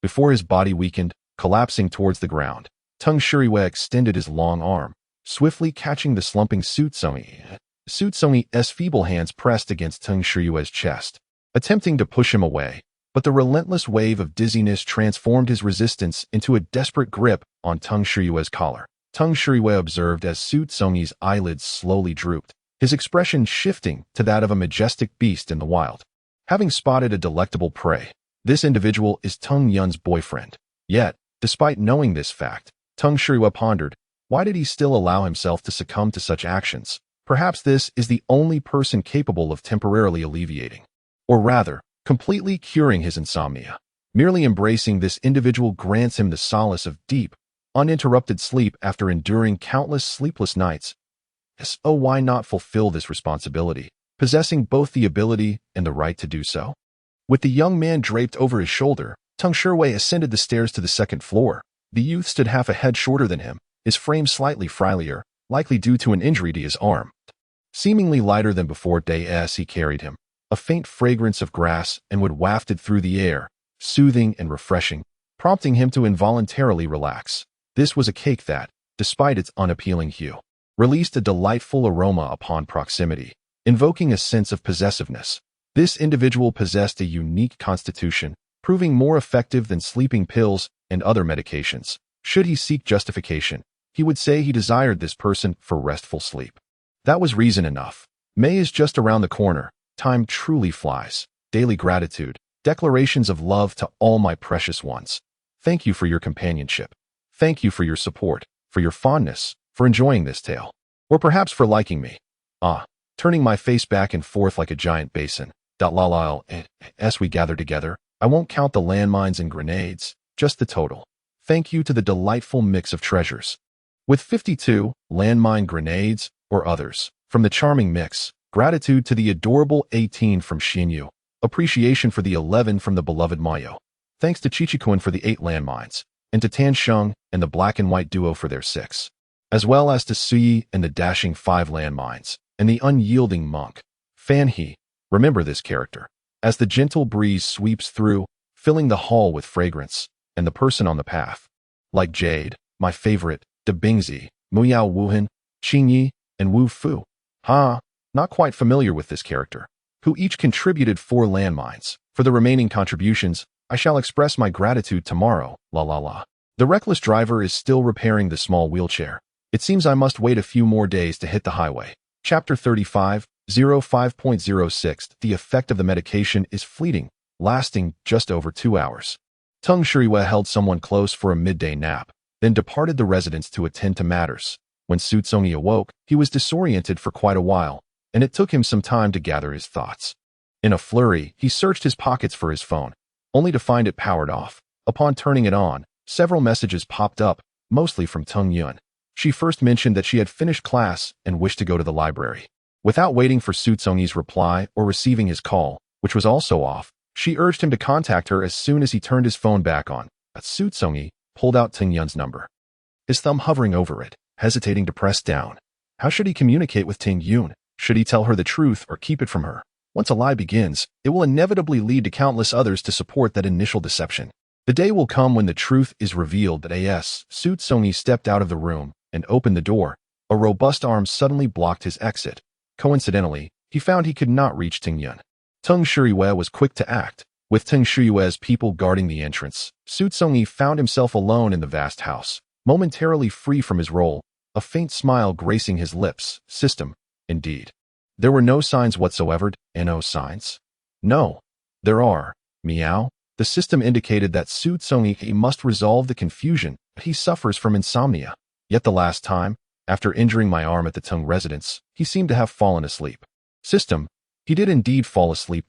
Before his body weakened, collapsing towards the ground, Teng Shiyue extended his long arm, swiftly catching the slumping Xu Congyi. Xu Congyi's feeble hands pressed against Teng Shiyue's chest, attempting to push him away, but the relentless wave of dizziness transformed his resistance into a desperate grip on Teng Shiyue's collar. Teng Shiyue observed as Xu Congyi's eyelids slowly drooped, his expression shifting to that of a majestic beast in the wild. Having spotted a delectable prey, this individual is Teng Yun's boyfriend. Yet, despite knowing this fact, Teng Shiyue pondered, why did he still allow himself to succumb to such actions? Perhaps this is the only person capable of temporarily alleviating, or rather, completely curing his insomnia. Merely embracing this individual grants him the solace of deep, uninterrupted sleep after enduring countless sleepless nights. So why not fulfill this responsibility, possessing both the ability and the right to do so? With the young man draped over his shoulder, Teng Shiyue ascended the stairs to the 2nd floor. The youth stood half a head shorter than him, his frame slightly frilier, likely due to an injury to his arm. Seemingly lighter than before, as he carried him, a faint fragrance of grass and wood wafted through the air, soothing and refreshing, prompting him to involuntarily relax. This was a cake that, despite its unappealing hue, released a delightful aroma upon proximity, invoking a sense of possessiveness. This individual possessed a unique constitution, proving more effective than sleeping pills and other medications. Should he seek justification, he would say he desired this person for restful sleep. That was reason enough. May is just around the corner. Time truly flies. Daily gratitude. Declarations of love to all my precious ones. Thank you for your companionship. Thank you for your support, for your fondness, for enjoying this tale, or perhaps for liking me. turning my face back and forth like a giant basin. As we gather together, I won't count the landmines and grenades, just the total. Thank you to the delightful mix of treasures. With 52 landmine grenades, or others, from the charming mix, gratitude to the adorable 18 from Xinyu, appreciation for the 11 from the beloved Mayo, thanks to Chichikun for the 8 landmines, and to Tan Sheng and the black and white duo for their 6, as well as to Suyi and the dashing 5 landmines, and the unyielding monk, Fan He. Remember this character, as the gentle breeze sweeps through, filling the hall with fragrance, and the person on the path, like Jade, my favorite, De Bingzi, Muyao Wuhan, Qingyi, and Wu Fu. Not quite familiar with this character, who each contributed 4 landmines. For the remaining contributions, I shall express my gratitude tomorrow, The reckless driver is still repairing the small wheelchair. It seems I must wait a few more days to hit the highway. Chapter 35, 05.06. The effect of the medication is fleeting, lasting just over 2 hours. Tung Shuriwe held someone close for a midday nap, then departed the residence to attend to matters. When Xu Congyi awoke, he was disoriented for quite a while, and it took him some time to gather his thoughts. In a flurry, he searched his pockets for his phone, only to find it powered off. Upon turning it on, several messages popped up, mostly from Tung Yun. She first mentioned that she had finished class and wished to go to the library. Without waiting for Xu Congyi's reply or receiving his call, which was also off, she urged him to contact her as soon as he turned his phone back on. Xu Congyi pulled out Tung Yun's number, his thumb hovering over it, hesitating to press down. How should he communicate with Tung Yun? Should he tell her the truth or keep it from her? Once a lie begins, it will inevitably lead to countless others to support that initial deception. The day will come when the truth is revealed that Xu Congyi stepped out of the room and opened the door. A robust arm suddenly blocked his exit. Coincidentally, he found he could not reach Tung Yun. Tung Shuriwe was quick to act. With Tung Shuriwe's people guarding the entrance, Xu Congyi found himself alone in the vast house, momentarily free from his role, a faint smile gracing his lips. System, indeed. There were no signs whatsoever. No signs? No. There are. Meow. The system indicated that Xu Congyi must resolve the confusion, but he suffers from insomnia. Yet the last time, after injuring my arm at the Tung residence, he seemed to have fallen asleep. System. He did indeed fall asleep.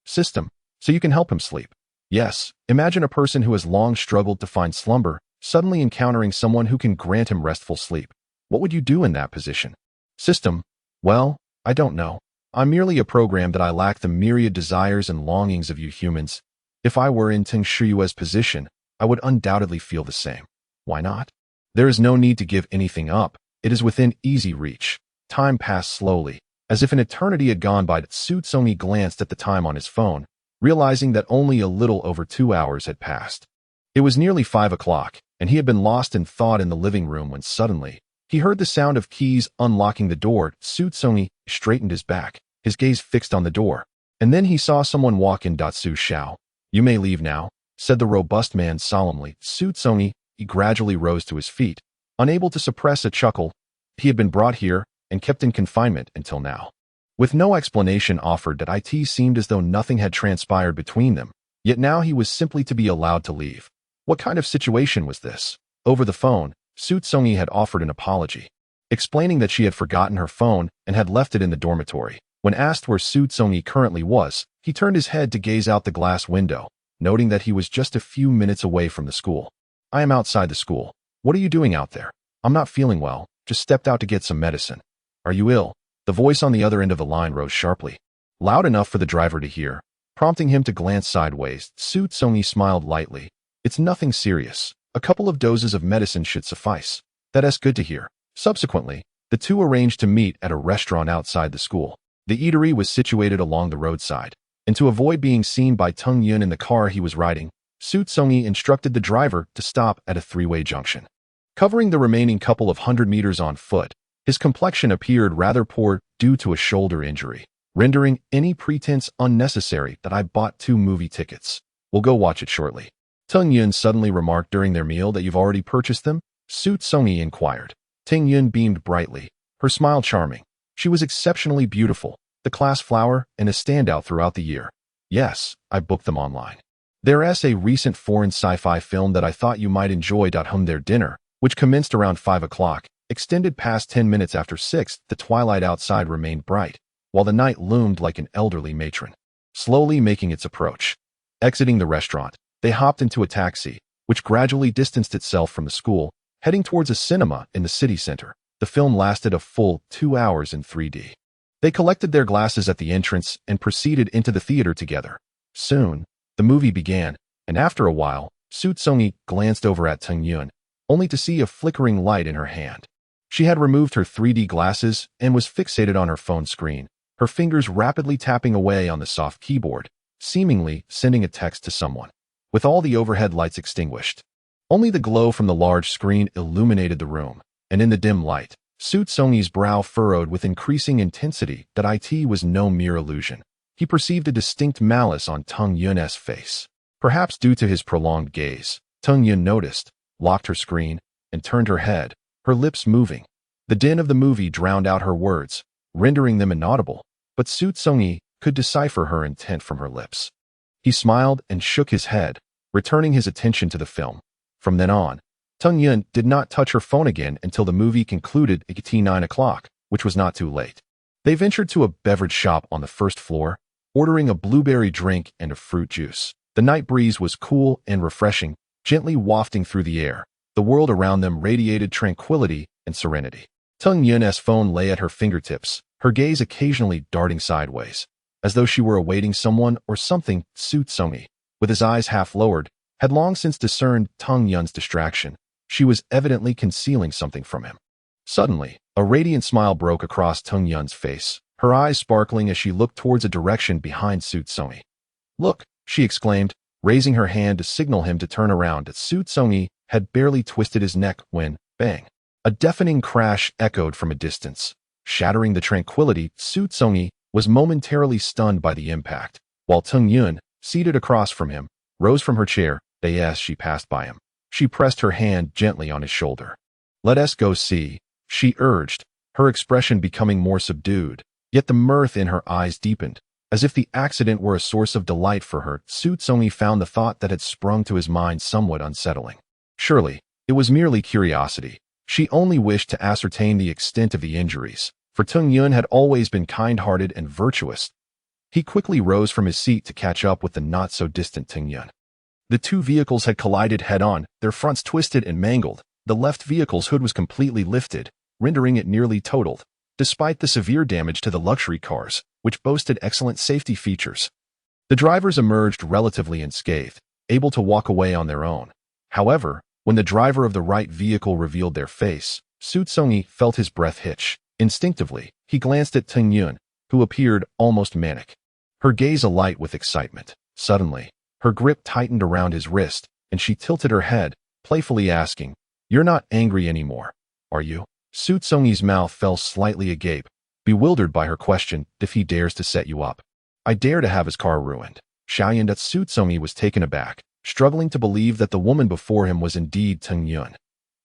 System. So you can help him sleep. Yes, imagine a person who has long struggled to find slumber, suddenly encountering someone who can grant him restful sleep. What would you do in that position? System. Well, I don't know. I'm merely a program that I lack the myriad desires and longings of you humans. If I were in Tung Shuyue's position, I would undoubtedly feel the same. Why not? There is no need to give anything up. It is within easy reach. Time passed slowly, as if an eternity had gone by. Xu Congyi glanced at the time on his phone, realizing that only a little over 2 hours had passed. It was nearly 5 o'clock, and he had been lost in thought in the living room when suddenly, he heard the sound of keys unlocking the door. Xu Congyi straightened his back, his gaze fixed on the door, and then he saw someone walk in. Xu Xiao. You may leave now, said the robust man solemnly. Xu Congyi gradually rose to his feet, unable to suppress a chuckle. He had been brought here and kept in confinement until now. With no explanation offered, that it seemed as though nothing had transpired between them, yet now he was simply to be allowed to leave. What kind of situation was this? Over the phone, Xu Congyi had offered an apology, explaining that she had forgotten her phone and had left it in the dormitory. When asked where Xu Congyi currently was, he turned his head to gaze out the glass window, noting that he was just a few minutes away from the school. I am outside the school. What are you doing out there? I'm not feeling well, just stepped out to get some medicine. Are you ill? The voice on the other end of the line rose sharply, loud enough for the driver to hear, prompting him to glance sideways. Xu Congyi smiled lightly. It's nothing serious. A couple of doses of medicine should suffice. That's good to hear. Subsequently, the two arranged to meet at a restaurant outside the school. The eatery was situated along the roadside, and to avoid being seen by Tung Yun in the car he was riding, Xu Congyi instructed the driver to stop at a three-way junction. Covering the remaining couple of 100 meters on foot, his complexion appeared rather poor due to a shoulder injury, rendering any pretense unnecessary. I bought 2 movie tickets. We'll go watch it shortly. Tung Yun suddenly remarked during their meal that you've already purchased them? Xu Congyi inquired. Tung Yun beamed brightly, her smile charming. She was exceptionally beautiful, the class flower, and a standout throughout the year. Yes, I booked them online. There's a recent foreign sci-fi film that I thought you might enjoy. Their dinner, which commenced around 5 o'clock, Extended past 10 minutes after 6, the twilight outside remained bright, while the night loomed like an elderly matron, slowly making its approach. Exiting the restaurant, they hopped into a taxi, which gradually distanced itself from the school, heading towards a cinema in the city center. The film lasted a full 2 hours in 3D. They collected their glasses at the entrance and proceeded into the theater together. Soon, the movie began, and after a while, Xu Congyi glanced over at Teng Yun, only to see a flickering light in her hand. She had removed her 3D glasses and was fixated on her phone screen, her fingers rapidly tapping away on the soft keyboard, seemingly sending a text to someone. With all the overhead lights extinguished, only the glow from the large screen illuminated the room, and in the dim light, Xu Congyi's brow furrowed with increasing intensity that it was no mere illusion. He perceived a distinct malice on Teng Yun's face. Perhaps due to his prolonged gaze, Teng Yun noticed, locked her screen, and turned her head, her lips moving. The din of the movie drowned out her words, rendering them inaudible, but Xu Congyi could decipher her intent from her lips. He smiled and shook his head, returning his attention to the film. From then on, Teng Yun did not touch her phone again until the movie concluded at 9 o'clock, which was not too late. They ventured to a beverage shop on the first floor, ordering a blueberry drink and a fruit juice. The night breeze was cool and refreshing, gently wafting through the air. The world around them radiated tranquility and serenity. Teng Yun's phone lay at her fingertips, her gaze occasionally darting sideways, as though she were awaiting someone or something. Xu Congyi, with his eyes half lowered, had long since discerned Teng Yun's distraction. She was evidently concealing something from him. Suddenly, a radiant smile broke across Teng Yun's face, her eyes sparkling as she looked towards a direction behind Xu Congyi. "Look," she exclaimed, raising her hand to signal him to turn around. Xu Congyi had barely twisted his neck when, bang, a deafening crash echoed from a distance, shattering the tranquility. Xu Congyi was momentarily stunned by the impact, while Teng Yun, seated across from him, rose from her chair. As she passed by him, she pressed her hand gently on his shoulder. "Let us go see," she urged, her expression becoming more subdued, yet the mirth in her eyes deepened, as if the accident were a source of delight for her. Xu Congyi found the thought that had sprung to his mind somewhat unsettling. Surely, it was merely curiosity. She only wished to ascertain the extent of the injuries, for Teng Yun had always been kind-hearted and virtuous. He quickly rose from his seat to catch up with the not-so-distant Teng Yun. The two vehicles had collided head-on, their fronts twisted and mangled. The left vehicle's hood was completely lifted, rendering it nearly totaled, despite the severe damage to the luxury cars, which boasted excellent safety features. The drivers emerged relatively unscathed, able to walk away on their own. However, when the driver of the right vehicle revealed their face, Xu Congyi felt his breath hitch. Instinctively, he glanced at Teng Yun, who appeared almost manic, her gaze alight with excitement. Suddenly, her grip tightened around his wrist, and she tilted her head, playfully asking, "You're not angry anymore, are you?" Xu Congyi's mouth fell slightly agape, bewildered by her question. "If he dares to set you up, I dare to have his car ruined." Xiaoyan. Xu Congyi was taken aback, struggling to believe that the woman before him was indeed Teng Yun.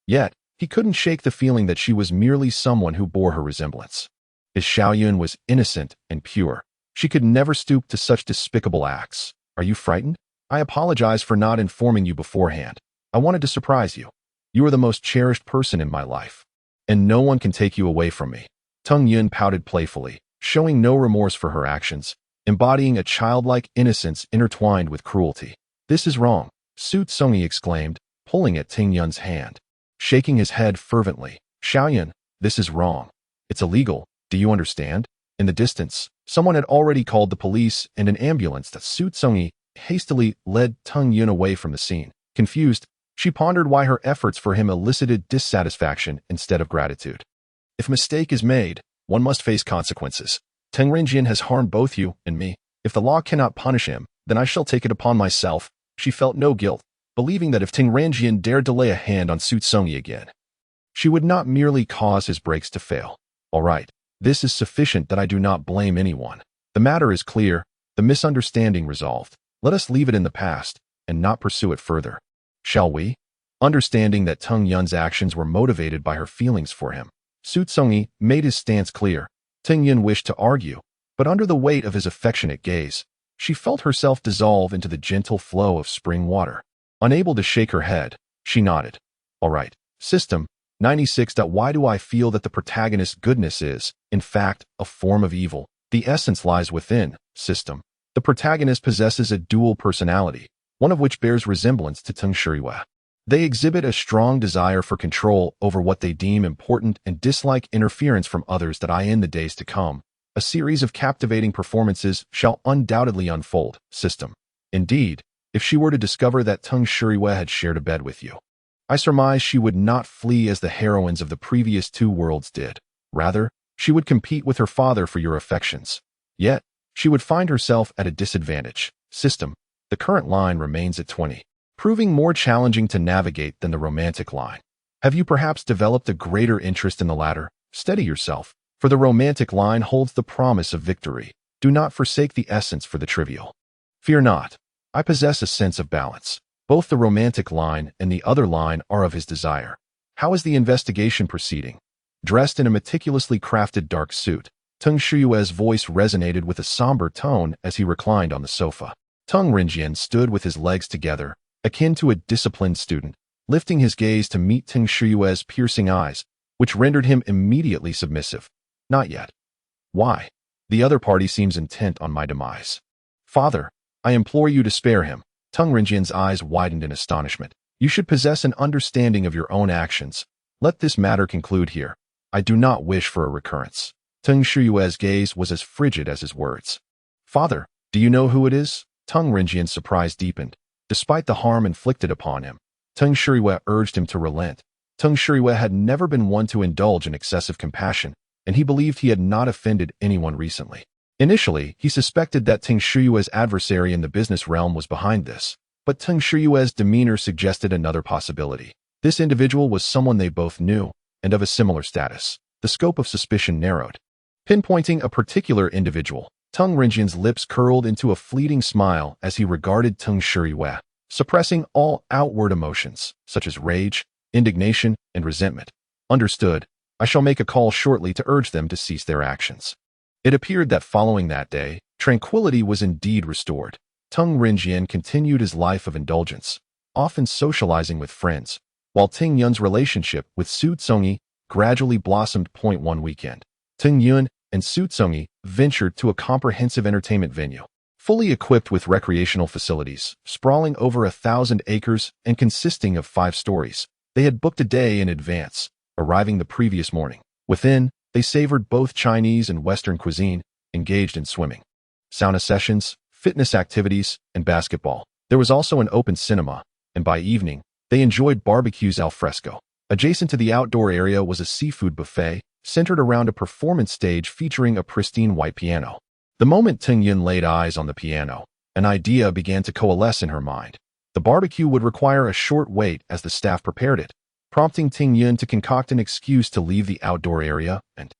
Yet, he couldn't shake the feeling that she was merely someone who bore her resemblance. His Xiaoyan was innocent and pure. She could never stoop to such despicable acts. "Are you frightened? I apologize for not informing you beforehand. I wanted to surprise you. You are the most cherished person in my life, and no one can take you away from me." Teng Yun pouted playfully, showing no remorse for her actions, embodying a childlike innocence intertwined with cruelty. "This is wrong," Xu Congyi exclaimed, pulling at Teng Yun's hand, shaking his head fervently. "Xiaoyan, this is wrong. It's illegal. Do you understand?" In the distance, someone had already called the police and an ambulance. That Xu Congyi hastily led Teng Yun away from the scene. Confused, she pondered why her efforts for him elicited dissatisfaction instead of gratitude. If a mistake is made, one must face consequences. Teng Renjian has harmed both you and me. If the law cannot punish him, then I shall take it upon myself. She felt no guilt, believing that if Teng Renjian dared to lay a hand on Xu Congyi again, she would not merely cause his brakes to fail. "All right, this is sufficient that I do not blame anyone. The matter is clear, the misunderstanding resolved. Let us leave it in the past, and not pursue it further. Shall we?" Understanding that Teng Yun's actions were motivated by her feelings for him, Xu Congyi made his stance clear. Teng Yun wished to argue, but under the weight of his affectionate gaze, she felt herself dissolve into the gentle flow of spring water. Unable to shake her head, she nodded. "All right, system, 96. Why do I feel that the protagonist's goodness is, in fact, a form of evil? The essence lies within. System. The protagonist possesses a dual personality, one of which bears resemblance to Teng Shuriwe. They exhibit a strong desire for control over what they deem important and dislike interference from others that in the days to come. A series of captivating performances shall undoubtedly unfold. System. Indeed, if she were to discover that Teng Shuriwe had shared a bed with you, I surmise she would not flee as the heroines of the previous two worlds did. Rather, she would compete with her father for your affections. Yet, she would find herself at a disadvantage. System. The current line remains at 20, proving more challenging to navigate than the romantic line. Have you perhaps developed a greater interest in the latter? Steady yourself, for the romantic line holds the promise of victory. Do not forsake the essence for the trivial. Fear not. I possess a sense of balance. Both the romantic line and the other line are of his desire. How is the investigation proceeding? Dressed in a meticulously crafted dark suit, Teng Shuyue's voice resonated with a somber tone as he reclined on the sofa. Teng Renjian stood with his legs together, akin to a disciplined student, lifting his gaze to meet Teng Shuyue's piercing eyes, which rendered him immediately submissive. Not yet. Why? The other party seems intent on my demise. Father, I implore you to spare him. Teng Renjian's eyes widened in astonishment. You should possess an understanding of your own actions. Let this matter conclude here. I do not wish for a recurrence. Teng Shuyue's gaze was as frigid as his words. Father, do you know who it is? Teng Renjian's surprise deepened. Despite the harm inflicted upon him, Teng Shuyue urged him to relent. Teng Shuyue had never been one to indulge in excessive compassion, and he believed he had not offended anyone recently. Initially, he suspected that Teng Shuyue's adversary in the business realm was behind this, but Teng Shuyue's demeanor suggested another possibility. This individual was someone they both knew, and of a similar status. The scope of suspicion narrowed. Pinpointing a particular individual, Teng Renjian's lips curled into a fleeting smile as he regarded Teng Shuyue, suppressing all outward emotions, such as rage, indignation, and resentment. Understood. I shall make a call shortly to urge them to cease their actions. It appeared that following that day, tranquility was indeed restored. Teng Renjian continued his life of indulgence, often socializing with friends, while Ting Yun's relationship with Xu Congyi gradually blossomed. One weekend, Ting Yun and Xu Congyi ventured to a comprehensive entertainment venue, fully equipped with recreational facilities, sprawling over 1,000 acres and consisting of 5 stories. They had booked a day in advance, arriving the previous morning. Within, they savored both Chinese and Western cuisine, engaged in swimming, sauna sessions, fitness activities, and basketball. There was also an open cinema, and by evening, they enjoyed barbecues al fresco. Adjacent to the outdoor area was a seafood buffet, centered around a performance stage featuring a pristine white piano. The moment Ting Yun laid eyes on the piano, an idea began to coalesce in her mind. The barbecue would require a short wait as the staff prepared it, prompting Ting Yun to concoct an excuse to leave the outdoor area and,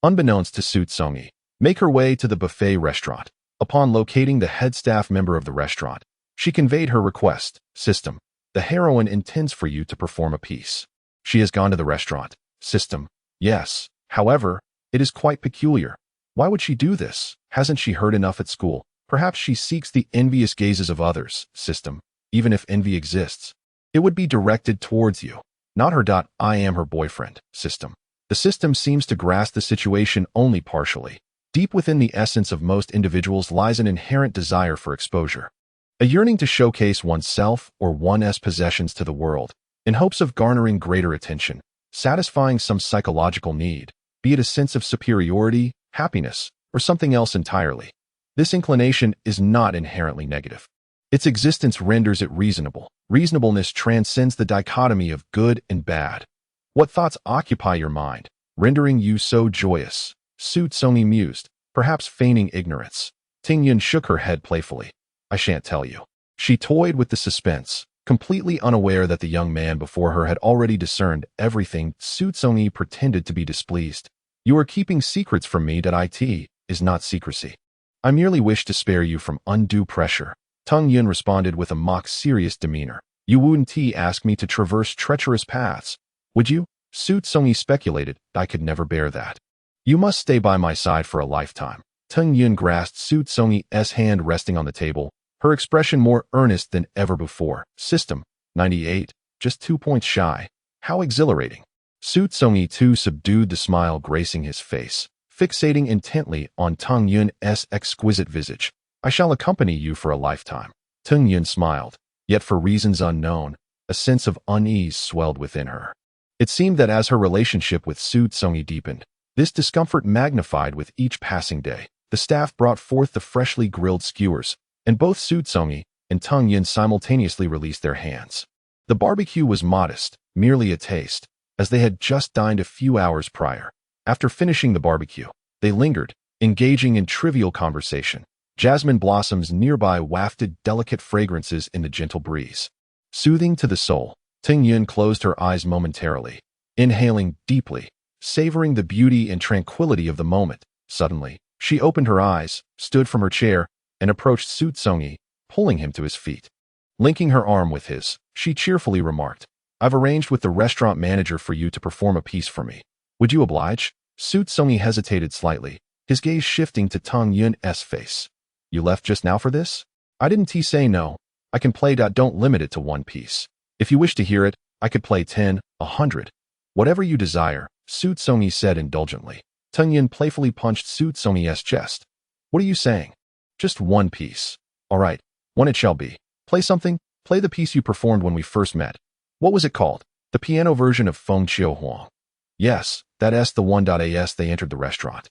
unbeknownst to Xu Congyi, make her way to the buffet restaurant. Upon locating the head staff member of the restaurant, she conveyed her request. System. The heroine intends for you to perform a piece. She has gone to the restaurant. System. Yes. However, it is quite peculiar. Why would she do this? Hasn't she heard enough at school? Perhaps she seeks the envious gazes of others. System. Even if envy exists, it would be directed towards you, not her. I am her boyfriend. System. The system seems to grasp the situation only partially. Deep within the essence of most individuals lies an inherent desire for exposure, a yearning to showcase oneself or one's possessions to the world, in hopes of garnering greater attention, satisfying some psychological need, be it a sense of superiority, happiness, or something else entirely. This inclination is not inherently negative. Its existence renders it reasonable. Reasonableness transcends the dichotomy of good and bad. What thoughts occupy your mind, rendering you so joyous? Xu Congyi mused, perhaps feigning ignorance. Ting Yun shook her head playfully. I shan't tell you. She toyed with the suspense, completely unaware that the young man before her had already discerned everything. Xu Congyi pretended to be displeased. You are keeping secrets from me. It is not secrecy. I merely wish to spare you from undue pressure. Teng Yun responded with a mock-serious demeanor. You wouldn't ask me to traverse treacherous paths, would you? Xu Congyi speculated. I could never bear that. You must stay by my side for a lifetime. Teng Yun grasped Xu Congyi's hand resting on the table, her expression more earnest than ever before. System. 98. Just 2 points shy. How exhilarating. Su Congyi too subdued the smile gracing his face, fixating intently on Tung Yun's exquisite visage. I shall accompany you for a lifetime. Tung Yun smiled, yet for reasons unknown, a sense of unease swelled within her. It seemed that as her relationship with Su Congyi deepened, this discomfort magnified with each passing day. The staff brought forth the freshly grilled skewers, and both Su Congyi and Tung Yun simultaneously released their hands. The barbecue was modest, merely a taste, as they had just dined a few hours prior. After finishing the barbecue, they lingered, engaging in trivial conversation. Jasmine blossoms nearby wafted delicate fragrances in the gentle breeze. Soothing to the soul, Tung Yun closed her eyes momentarily, inhaling deeply, savoring the beauty and tranquility of the moment. Suddenly, she opened her eyes, stood from her chair, and approached Su Congyi, pulling him to his feet. Linking her arm with his, she cheerfully remarked, I've arranged with the restaurant manager for you to perform a piece for me. Would you oblige? Su Congyi hesitated slightly, his gaze shifting to Tung Yun's face. You left just now for this? I didn't say no. I can play. Don't limit it to one piece. If you wish to hear it, I could play 10, 100. Whatever you desire, Su Congyi said indulgently. Tung Yun playfully punched Su Congyi's chest. What are you saying? Just one piece. All right, one it shall be. Play something. Play the piece you performed when we first met. What was it called? The piano version of Feng Chiu Huang. Yes, that's the one. As they entered the restaurant,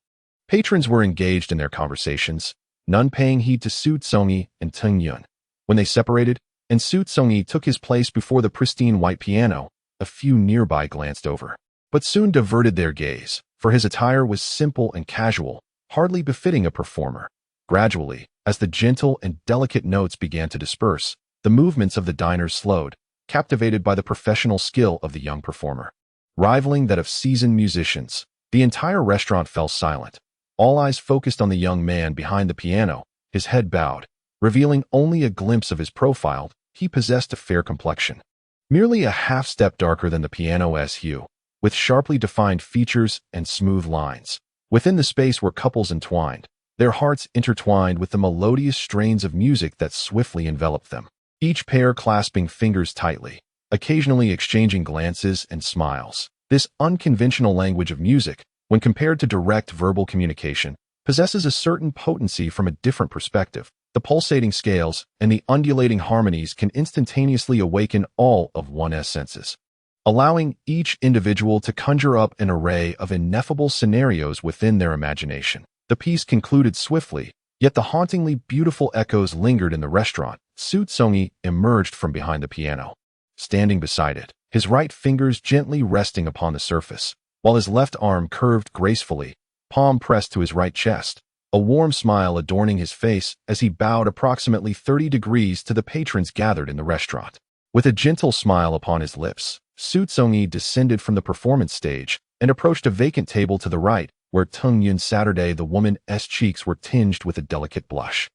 patrons were engaged in their conversations, none paying heed to Su Congyi and Tung Yun. When they separated, and Su Congyi took his place before the pristine white piano, a few nearby glanced over, but soon diverted their gaze, for his attire was simple and casual, hardly befitting a performer. Gradually, as the gentle and delicate notes began to disperse, the movements of the diners slowed, captivated by the professional skill of the young performer. Rivaling that of seasoned musicians, the entire restaurant fell silent. All eyes focused on the young man behind the piano, his head bowed, revealing only a glimpse of his profile. He possessed a fair complexion, merely a half-step darker than the piano's hue, with sharply defined features and smooth lines. Within the space were couples entwined, their hearts intertwined with the melodious strains of music that swiftly enveloped them, each pair clasping fingers tightly, occasionally exchanging glances and smiles. This unconventional language of music, when compared to direct verbal communication, possesses a certain potency from a different perspective. The pulsating scales and the undulating harmonies can instantaneously awaken all of one's senses, allowing each individual to conjure up an array of ineffable scenarios within their imagination. The piece concluded swiftly, yet the hauntingly beautiful echoes lingered in the restaurant. Su Congyi emerged from behind the piano, standing beside it, his right fingers gently resting upon the surface, while his left arm curved gracefully, palm pressed to his right chest, a warm smile adorning his face as he bowed approximately 30 degrees to the patrons gathered in the restaurant. With a gentle smile upon his lips, Su Congyi descended from the performance stage and approached a vacant table to the right, where Tung Yun sat. The woman's cheeks were tinged with a delicate blush.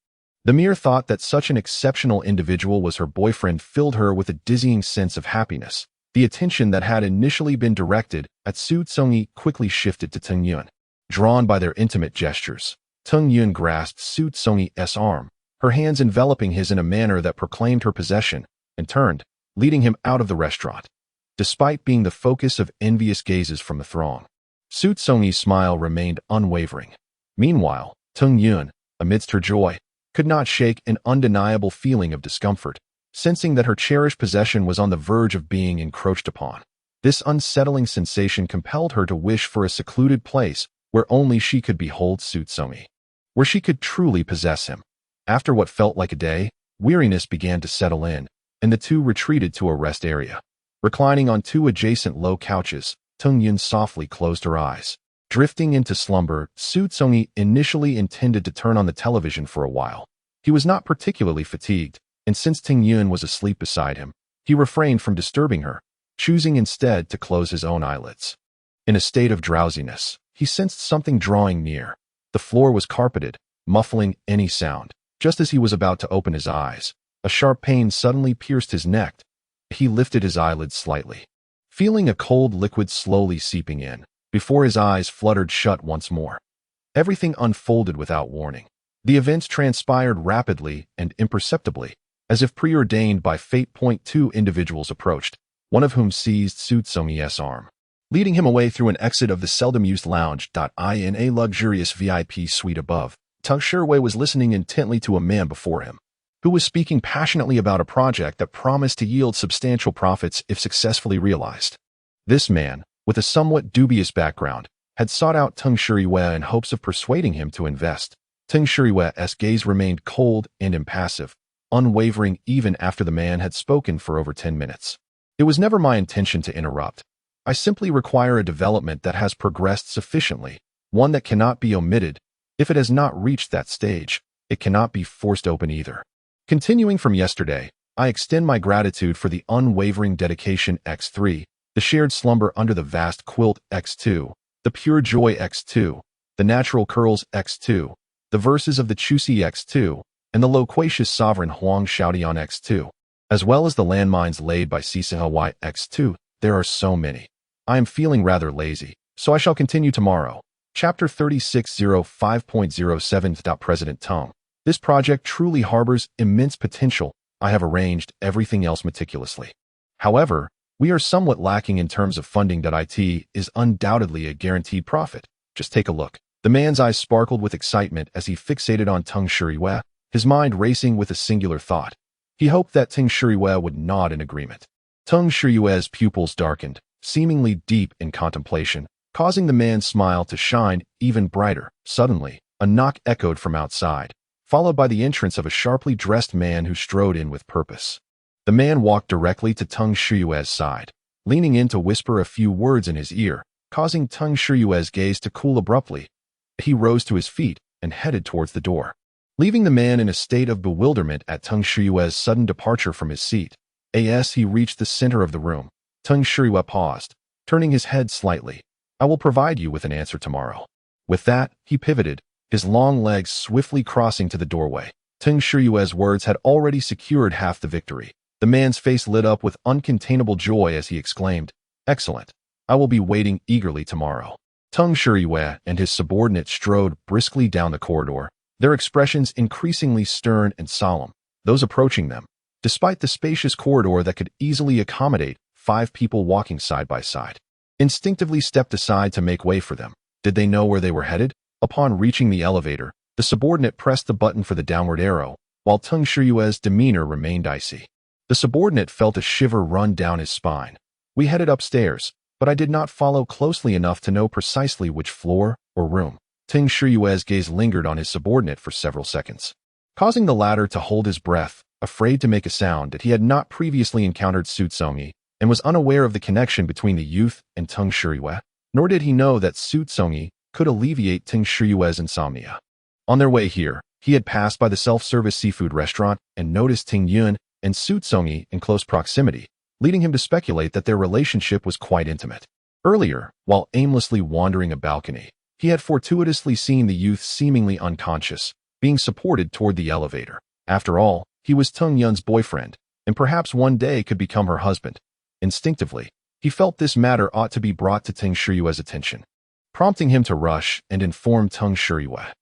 The mere thought that such an exceptional individual was her boyfriend filled her with a dizzying sense of happiness. The attention that had initially been directed at Su Congyi quickly shifted to Tung Yun. Drawn by their intimate gestures, Tung Yun grasped Su Congyi's arm, her hands enveloping his in a manner that proclaimed her possession, and turned, leading him out of the restaurant. Despite being the focus of envious gazes from the throng, Su Congyi's smile remained unwavering. Meanwhile, Tung Yun, amidst her joy, could not shake an undeniable feeling of discomfort, sensing that her cherished possession was on the verge of being encroached upon. This unsettling sensation compelled her to wish for a secluded place where only she could behold Su Congyi, where she could truly possess him. After what felt like a day, weariness began to settle in, and the two retreated to a rest area. Reclining on two adjacent low couches, Tung Yun softly closed her eyes. Drifting into slumber, Su Congyi initially intended to turn on the television for a while. He was not particularly fatigued, and since Tung Yun was asleep beside him, he refrained from disturbing her, choosing instead to close his own eyelids. In a state of drowsiness, he sensed something drawing near. The floor was carpeted, muffling any sound. Just as he was about to open his eyes, a sharp pain suddenly pierced his neck. He lifted his eyelids slightly, feeling a cold liquid slowly seeping in, before his eyes fluttered shut once more. Everything unfolded without warning. The events transpired rapidly and imperceptibly, as if preordained by fate. Two individuals approached, one of whom seized Su Congyi's arm. leading him away through an exit of the seldom-used lounge. In a luxurious VIP suite above, Teng Shiwei was listening intently to a man before him, who was speaking passionately about a project that promised to yield substantial profits if successfully realized. This man, with a somewhat dubious background, had sought out Teng Shiwei in hopes of persuading him to invest. Teng Shiwei's gaze remained cold and impassive, unwavering even after the man had spoken for over 10 minutes. It was never my intention to interrupt. I simply require a development that has progressed sufficiently, one that cannot be omitted. If it has not reached that stage, it cannot be forced open either. Continuing from yesterday, I extend my gratitude for the unwavering dedication X3, the shared slumber under the vast quilt X2, the pure joy X2, the natural curls X2, the verses of the Chusi X2, and the loquacious sovereign Huang Shaodian X2, as well as the landmines laid by Sisa Y X2. There are so many. I am feeling rather lazy, so I shall continue tomorrow. Chapter 3605.07. President Teng. This project truly harbors immense potential. I have arranged everything else meticulously. However, we are somewhat lacking in terms of funding. It is undoubtedly a guaranteed profit. Just take a look. The man's eyes sparkled with excitement as he fixated on Teng Shiwei, his mind racing with a singular thought. He hoped that Teng Shiwei would nod in agreement. Teng Shiwei's pupils darkened, seemingly deep in contemplation, causing the man's smile to shine even brighter. Suddenly, a knock echoed from outside, followed by the entrance of a sharply dressed man who strode in with purpose. The man walked directly to Teng Shiwei's side, leaning in to whisper a few words in his ear, causing Teng Shiwei's gaze to cool abruptly. He rose to his feet and headed towards the door, leaving the man in a state of bewilderment at Teng Shiwei's sudden departure from his seat. As he reached the center of the room, Teng Shiwei paused, turning his head slightly. I will provide you with an answer tomorrow. With that, he pivoted, his long legs swiftly crossing to the doorway. Teng Shiwei's words had already secured half the victory. The man's face lit up with uncontainable joy as he exclaimed, "Excellent. I will be waiting eagerly tomorrow." Teng Shiwei and his subordinate strode briskly down the corridor, their expressions increasingly stern and solemn. Those approaching them, despite the spacious corridor that could easily accommodate 5 people walking side by side, instinctively stepped aside to make way for them. Did they know where they were headed? Upon reaching the elevator, the subordinate pressed the button for the downward arrow, while Teng Shiwei's demeanor remained icy. The subordinate felt a shiver run down his spine. We headed upstairs, but I did not follow closely enough to know precisely which floor or room. Teng Shiwei's gaze lingered on his subordinate for several seconds, causing the latter to hold his breath, afraid to make a sound. That he had not previously encountered Xu Congyi and was unaware of the connection between the youth and Teng Shiwei, nor did he know that Xu Congyi could alleviate Teng Shiwei's insomnia. On their way here, he had passed by the self-service seafood restaurant and noticed Ting Yun and Xu Congyi in close proximity, leading him to speculate that their relationship was quite intimate. Earlier, while aimlessly wandering a balcony, he had fortuitously seen the youth seemingly unconscious, being supported toward the elevator. After all, he was Teng Yun's boyfriend, and perhaps one day could become her husband. Instinctively, he felt this matter ought to be brought to Teng Shiwei's attention, prompting him to rush and inform Teng Shiwei.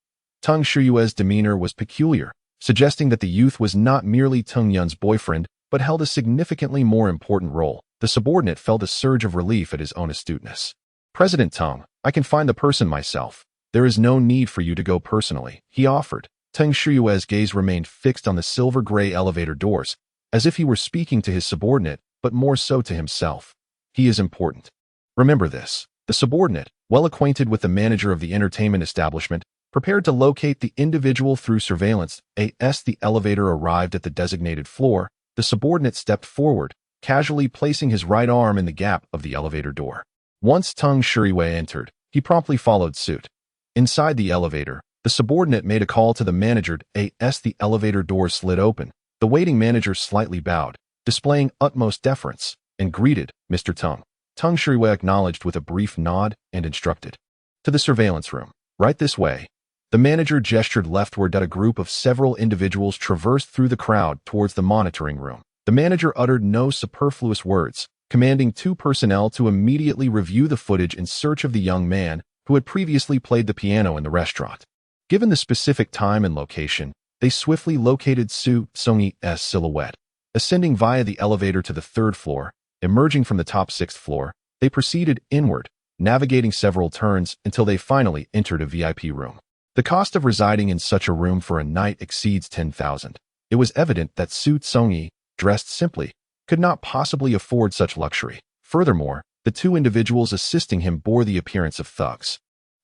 Teng Shiwei's demeanor was peculiar, suggesting that the youth was not merely Teng Yun's boyfriend, but held a significantly more important role. The subordinate felt a surge of relief at his own astuteness. "President Teng, I can find the person myself. There is no need for you to go personally," he offered. Teng Shiwei's gaze remained fixed on the silver-gray elevator doors, as if he were speaking to his subordinate, but more so to himself. "He is important. Remember this." The subordinate, well acquainted with the manager of the entertainment establishment, prepared to locate the individual through surveillance. As the elevator arrived at the designated floor, the subordinate stepped forward, casually placing his right arm in the gap of the elevator door. Once Teng Shiwei entered, he promptly followed suit. Inside the elevator, the subordinate made a call to the manager. As the elevator door slid open, the waiting manager slightly bowed, displaying utmost deference, and greeted Mr. Teng. Teng Shiwei acknowledged with a brief nod and instructed, "To the surveillance room. Right this way." The manager gestured leftward. A group of several individuals traversed through the crowd towards the monitoring room. The manager uttered no superfluous words, commanding 2 personnel to immediately review the footage in search of the young man who had previously played the piano in the restaurant. Given the specific time and location, they swiftly located Xu Congyi's silhouette. Ascending via the elevator to the 3rd floor, emerging from the top 6th floor, They proceeded inward, navigating several turns until they finally entered a VIP room. The cost of residing in such a room for a night exceeds 10,000. It was evident that Xu Congyi, dressed simply, could not possibly afford such luxury. Furthermore, the two individuals assisting him bore the appearance of thugs.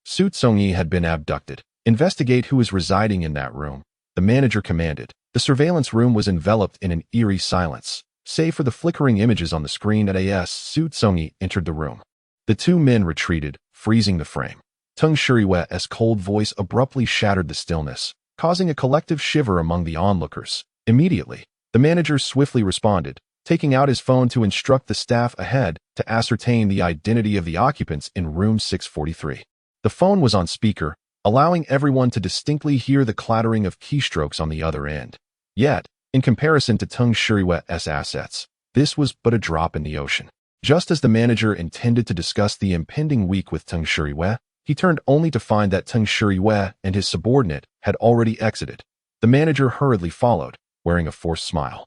Xu Congyi had been abducted. Investigate who is residing in that room, the manager commanded. The surveillance room was enveloped in an eerie silence. Save for the flickering images on the screen as Xu Congyi entered the room. The two men retreated, freezing the frame. Teng Shuriwe's cold voice abruptly shattered the stillness, causing a collective shiver among the onlookers. Immediately, the manager swiftly responded, taking out his phone to instruct the staff ahead to ascertain the identity of the occupants in room 643. The phone was on speaker, allowing everyone to distinctly hear the clattering of keystrokes on the other end. Yet, in comparison to Teng Shuriwe's assets, this was but a drop in the ocean. Just as the manager intended to discuss the impending week with Teng Shuriwe, he turned only to find that Teng Shuriwe and his subordinate had already exited. The manager hurriedly followed, wearing a forced smile.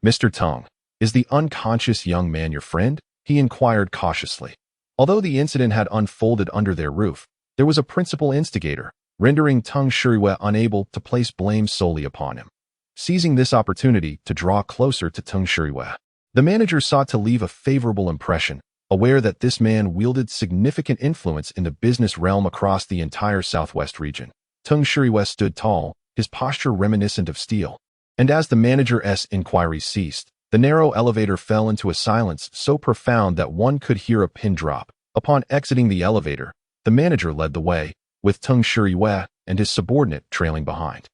"Mr. Teng, is the unconscious young man your friend?" he inquired cautiously. Although the incident had unfolded under their roof, there was a principal instigator, rendering Teng Shuriwe unable to place blame solely upon him. Seizing this opportunity to draw closer to Teng Shuriwe, the manager sought to leave a favorable impression, aware that this man wielded significant influence in the business realm across the entire southwest region. Teng Shuriwe stood tall, his posture reminiscent of steel. And as the manager's inquiry ceased, the narrow elevator fell into a silence so profound that one could hear a pin drop. Upon exiting the elevator, the manager led the way, with Teng Shuriwe and his subordinate trailing behind.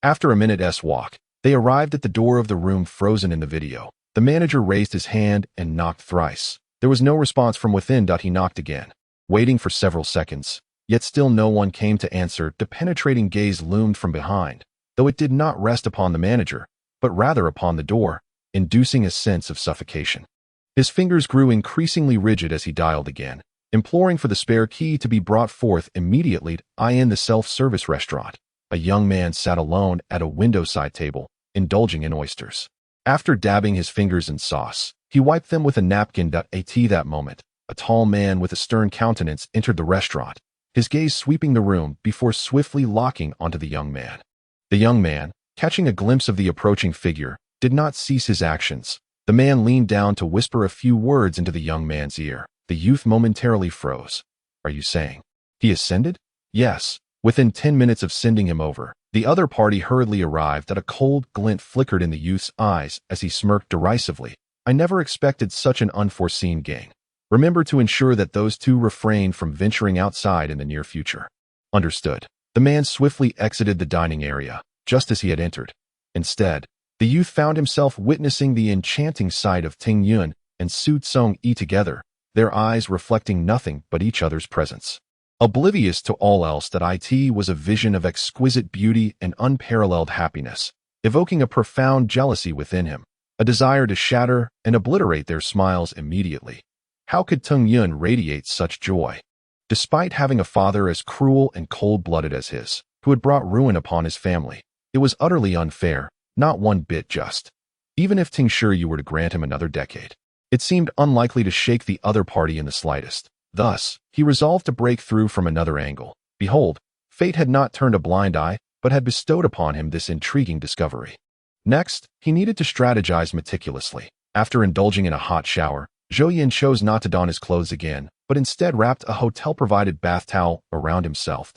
After a minute's walk, they arrived at the door of the room frozen in the video. The manager raised his hand and knocked thrice. There was no response from within. He knocked again, waiting for several seconds, yet still no one came to answer. The penetrating gaze loomed from behind, though it did not rest upon the manager, but rather upon the door, inducing a sense of suffocation. His fingers grew increasingly rigid as he dialed again, imploring for the spare key to be brought forth immediately. In the self-service restaurant, a young man sat alone at a window-side table, indulging in oysters. After dabbing his fingers in sauce, he wiped them with a napkin. At that moment, a tall man with a stern countenance entered the restaurant, his gaze sweeping the room before swiftly locking onto the young man. The young man, catching a glimpse of the approaching figure, did not cease his actions. The man leaned down to whisper a few words into the young man's ear. The youth momentarily froze. "Are you saying he ascended?" "Yes." Within 10 minutes of sending him over, the other party hurriedly arrived. A cold glint flickered in the youth's eyes as he smirked derisively. "I never expected such an unforeseen gang. Remember to ensure that those two refrain from venturing outside in the near future." "Understood." The man swiftly exited the dining area, just as he had entered. Instead, the youth found himself witnessing the enchanting sight of Ting Yun and Xu Congyi together, their eyes reflecting nothing but each other's presence. Oblivious to all else, that it was a vision of exquisite beauty and unparalleled happiness, evoking a profound jealousy within him, a desire to shatter and obliterate their smiles immediately. How could Ting Yun radiate such joy? Despite having a father as cruel and cold-blooded as his, who had brought ruin upon his family, it was utterly unfair, not one bit just. Even if Ting Shuriyu were to grant him another decade, it seemed unlikely to shake the other party in the slightest. Thus, he resolved to break through from another angle. Behold, fate had not turned a blind eye, but had bestowed upon him this intriguing discovery. Next, he needed to strategize meticulously. After indulging in a hot shower, Zhou Yin chose not to don his clothes again, but instead wrapped a hotel-provided bath towel around himself.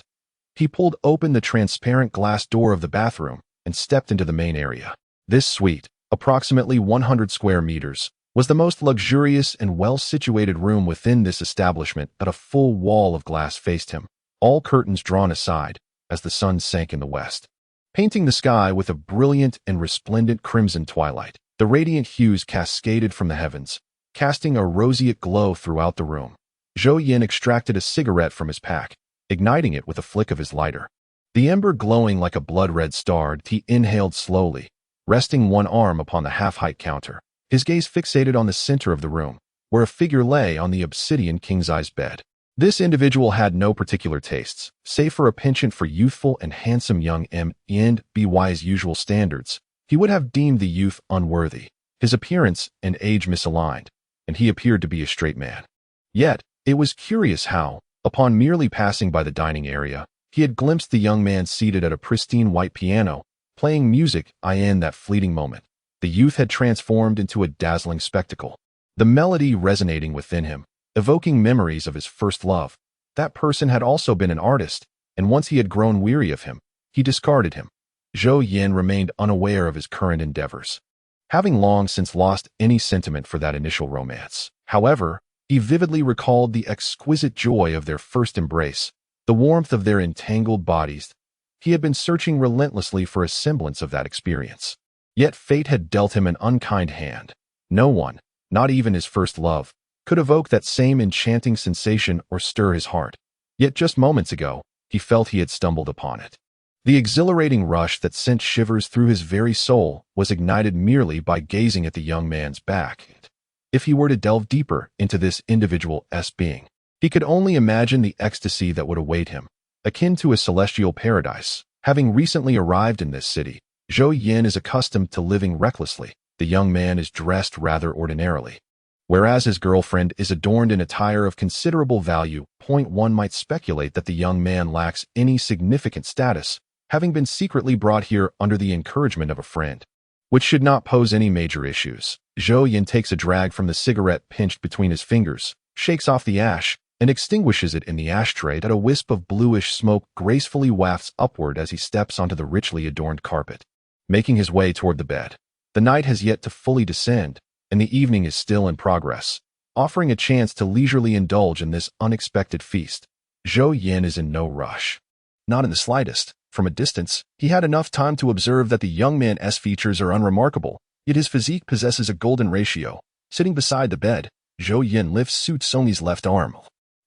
He pulled open the transparent glass door of the bathroom and stepped into the main area. This suite, approximately 100 square meters, was the most luxurious and well-situated room within this establishment. A full wall of glass faced him, all curtains drawn aside, as the sun sank in the west, painting the sky with a brilliant and resplendent crimson twilight. The radiant hues cascaded from the heavens, casting a roseate glow throughout the room. Zhou Yin extracted a cigarette from his pack, igniting it with a flick of his lighter. The ember glowing like a blood-red star, he inhaled slowly, resting one arm upon the half-height counter, his gaze fixated on the center of the room, where a figure lay on the obsidian king-size bed. This individual had no particular tastes, save for a penchant for youthful and handsome young M. and By's usual standards. He would have deemed the youth unworthy, his appearance and age misaligned, and he appeared to be a straight man. Yet, it was curious how, upon merely passing by the dining area, he had glimpsed the young man seated at a pristine white piano, playing music. In that fleeting moment, the youth had transformed into a dazzling spectacle, the melody resonating within him, evoking memories of his first love. That person had also been an artist, and once he had grown weary of him, he discarded him. Zhou Yin remained unaware of his current endeavors, having long since lost any sentiment for that initial romance. However, he vividly recalled the exquisite joy of their first embrace, the warmth of their entangled bodies. He had been searching relentlessly for a semblance of that experience. Yet fate had dealt him an unkind hand. No one, not even his first love, could evoke that same enchanting sensation or stir his heart. Yet just moments ago, he felt he had stumbled upon it. The exhilarating rush that sent shivers through his very soul was ignited merely by gazing at the young man's back. If he were to delve deeper into this individual's being, he could only imagine the ecstasy that would await him, akin to a celestial paradise. Having recently arrived in this city, Zhou Yin is accustomed to living recklessly. The young man is dressed rather ordinarily, whereas his girlfriend is adorned in attire of considerable value. One might speculate that the young man lacks any significant status, having been secretly brought here under the encouragement of a friend, which should not pose any major issues. Zhou Yin takes a drag from the cigarette pinched between his fingers, shakes off the ash, and extinguishes it in the ashtray. That a wisp of bluish smoke gracefully wafts upward as he steps onto the richly adorned carpet, making his way toward the bed. The night has yet to fully descend, and the evening is still in progress, offering a chance to leisurely indulge in this unexpected feast. Zhou Yin is in no rush. Not in the slightest. From a distance, he had enough time to observe that the young man's features are unremarkable, yet his physique possesses a golden ratio. Sitting beside the bed, Zhou Yin lifts Xu Congyi's left arm,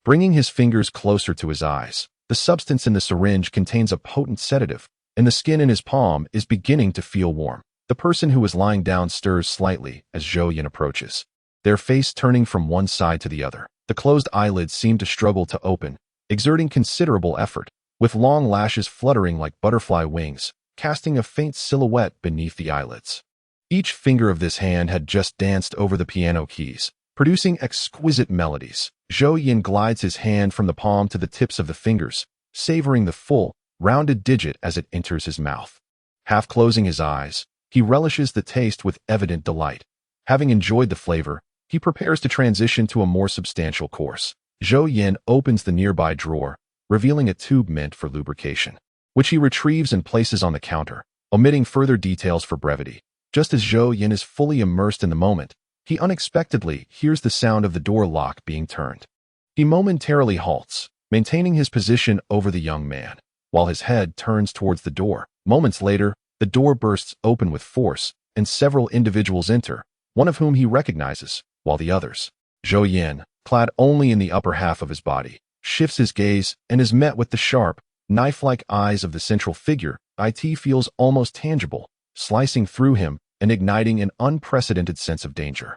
bringing his fingers closer to his eyes. The substance in the syringe contains a potent sedative, and the skin in his palm is beginning to feel warm. The person who is lying down stirs slightly as Zhou Yin approaches, their face turning from one side to the other. The closed eyelids seem to struggle to open, exerting considerable effort, with long lashes fluttering like butterfly wings, casting a faint silhouette beneath the eyelids. Each finger of this hand had just danced over the piano keys, producing exquisite melodies. Zhou Yin glides his hand from the palm to the tips of the fingers, savoring the full, rounded digit as it enters his mouth. Half closing his eyes, he relishes the taste with evident delight. Having enjoyed the flavor, he prepares to transition to a more substantial course. Zhou Yin opens the nearby drawer, revealing a tube meant for lubrication, which he retrieves and places on the counter, omitting further details for brevity. Just as Zhou Yin is fully immersed in the moment, he unexpectedly hears the sound of the door lock being turned. He momentarily halts, maintaining his position over the young man, while his head turns towards the door. Moments later, the door bursts open with force, and several individuals enter, one of whom he recognizes, while the others. Zhou Yin, clad only in the upper half of his body, shifts his gaze and is met with the sharp, knife-like eyes of the central figure. It feels almost tangible, slicing through him and igniting an unprecedented sense of danger.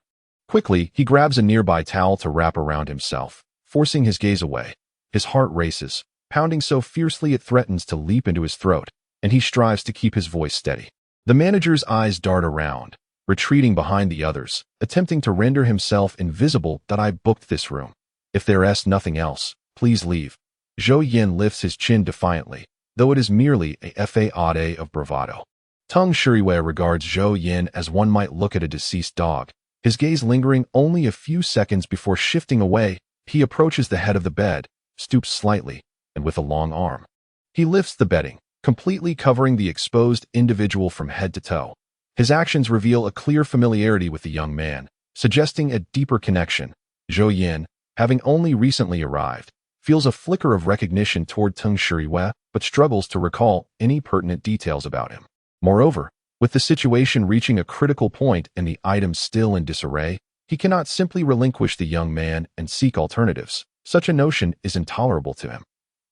Quickly, he grabs a nearby towel to wrap around himself, forcing his gaze away. His heart races, pounding so fiercely it threatens to leap into his throat, and he strives to keep his voice steady. The manager's eyes dart around, retreating behind the others, attempting to render himself invisible. I booked this room. If there's nothing else, please leave. Zhou Yin lifts his chin defiantly, though it is merely a facade of bravado. Teng Shiriyue regards Zhou Yin as one might look at a deceased dog, his gaze lingering only a few seconds before shifting away. He approaches the head of the bed, stoops slightly, and with a long arm, he lifts the bedding, completely covering the exposed individual from head to toe. His actions reveal a clear familiarity with the young man, suggesting a deeper connection. Zhou Yin, having only recently arrived, feels a flicker of recognition toward Teng Shiriyue, but struggles to recall any pertinent details about him. Moreover, with the situation reaching a critical point and the items still in disarray, he cannot simply relinquish the young man and seek alternatives. Such a notion is intolerable to him.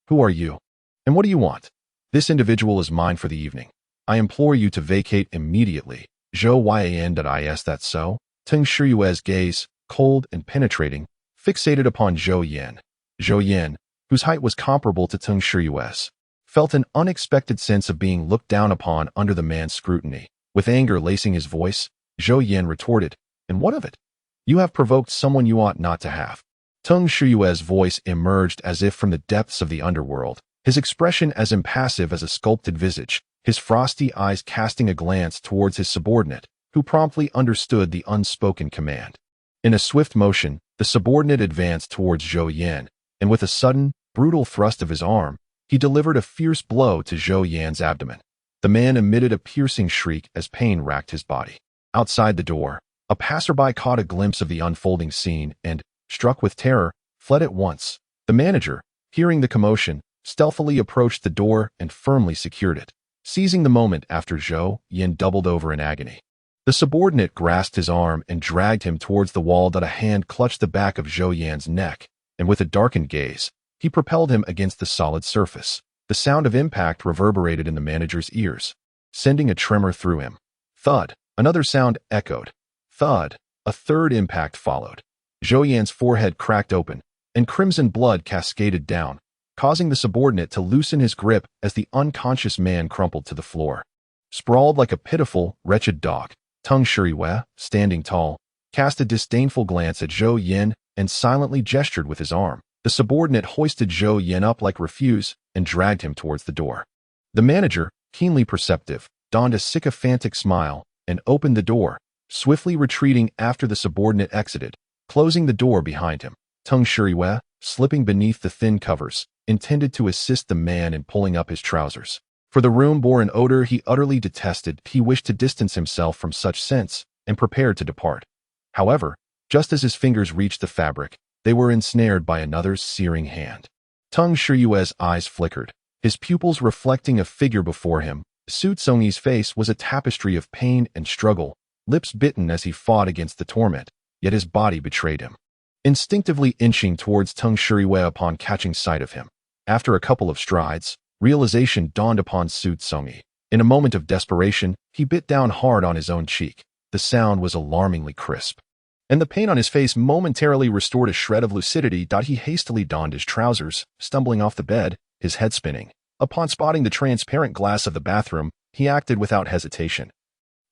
Who are you? And what do you want? This individual is mine for the evening. I implore you to vacate immediately. Zhou Yin. That so? Teng Shiriyue's gaze, cold and penetrating, fixated upon Zhou Yin. Zhou Yin, whose height was comparable to Teng Shiriyue's, felt an unexpected sense of being looked down upon under the man's scrutiny. With anger lacing his voice, Zhou Yin retorted, "And what of it? You have provoked someone you ought not to have." Tung Shuyue's voice emerged as if from the depths of the underworld, his expression as impassive as a sculpted visage, his frosty eyes casting a glance towards his subordinate, who promptly understood the unspoken command. In a swift motion, the subordinate advanced towards Zhou Yan, and with a sudden, brutal thrust of his arm, he delivered a fierce blow to Zhou Yan's abdomen. The man emitted a piercing shriek as pain racked his body. Outside the door, a passerby caught a glimpse of the unfolding scene and, struck with terror, fled at once. The manager, hearing the commotion, stealthily approached the door and firmly secured it, seizing the moment after Zhou Yan doubled over in agony. The subordinate grasped his arm and dragged him towards the wall. A hand clutched the back of Zhou Yan's neck, and with a darkened gaze, he propelled him against the solid surface. The sound of impact reverberated in the manager's ears, sending a tremor through him. Thud. Another sound echoed. Thud. A third impact followed. Zhou Yan's forehead cracked open, and crimson blood cascaded down, causing the subordinate to loosen his grip as the unconscious man crumpled to the floor. Sprawled like a pitiful, wretched dog, Tung Shuyue, standing tall, cast a disdainful glance at Zhou Yan and silently gestured with his arm. The subordinate hoisted Zhou Yan up like refuse and dragged him towards the door. The manager, keenly perceptive, donned a sycophantic smile and opened the door, swiftly retreating after the subordinate exited, closing the door behind him. Tung Shuyue, slipping beneath the thin covers, intended to assist the man in pulling up his trousers. For the room bore an odor he utterly detested. He wished to distance himself from such scents and prepared to depart. However, just as his fingers reached the fabric, they were ensnared by another's searing hand. Tung Shuyue's eyes flickered, his pupils reflecting a figure before him. Xu Congyi's face was a tapestry of pain and struggle, lips bitten as he fought against the torment, yet his body betrayed him. Instinctively inching towards Tung Shuyue upon catching sight of him, after a couple of strides, realization dawned upon Xu Congyi. In a moment of desperation, he bit down hard on his own cheek. The sound was alarmingly crisp, and the pain on his face momentarily restored a shred of lucidity. He hastily donned his trousers, stumbling off the bed, his head spinning. Upon spotting the transparent glass of the bathroom, he acted without hesitation.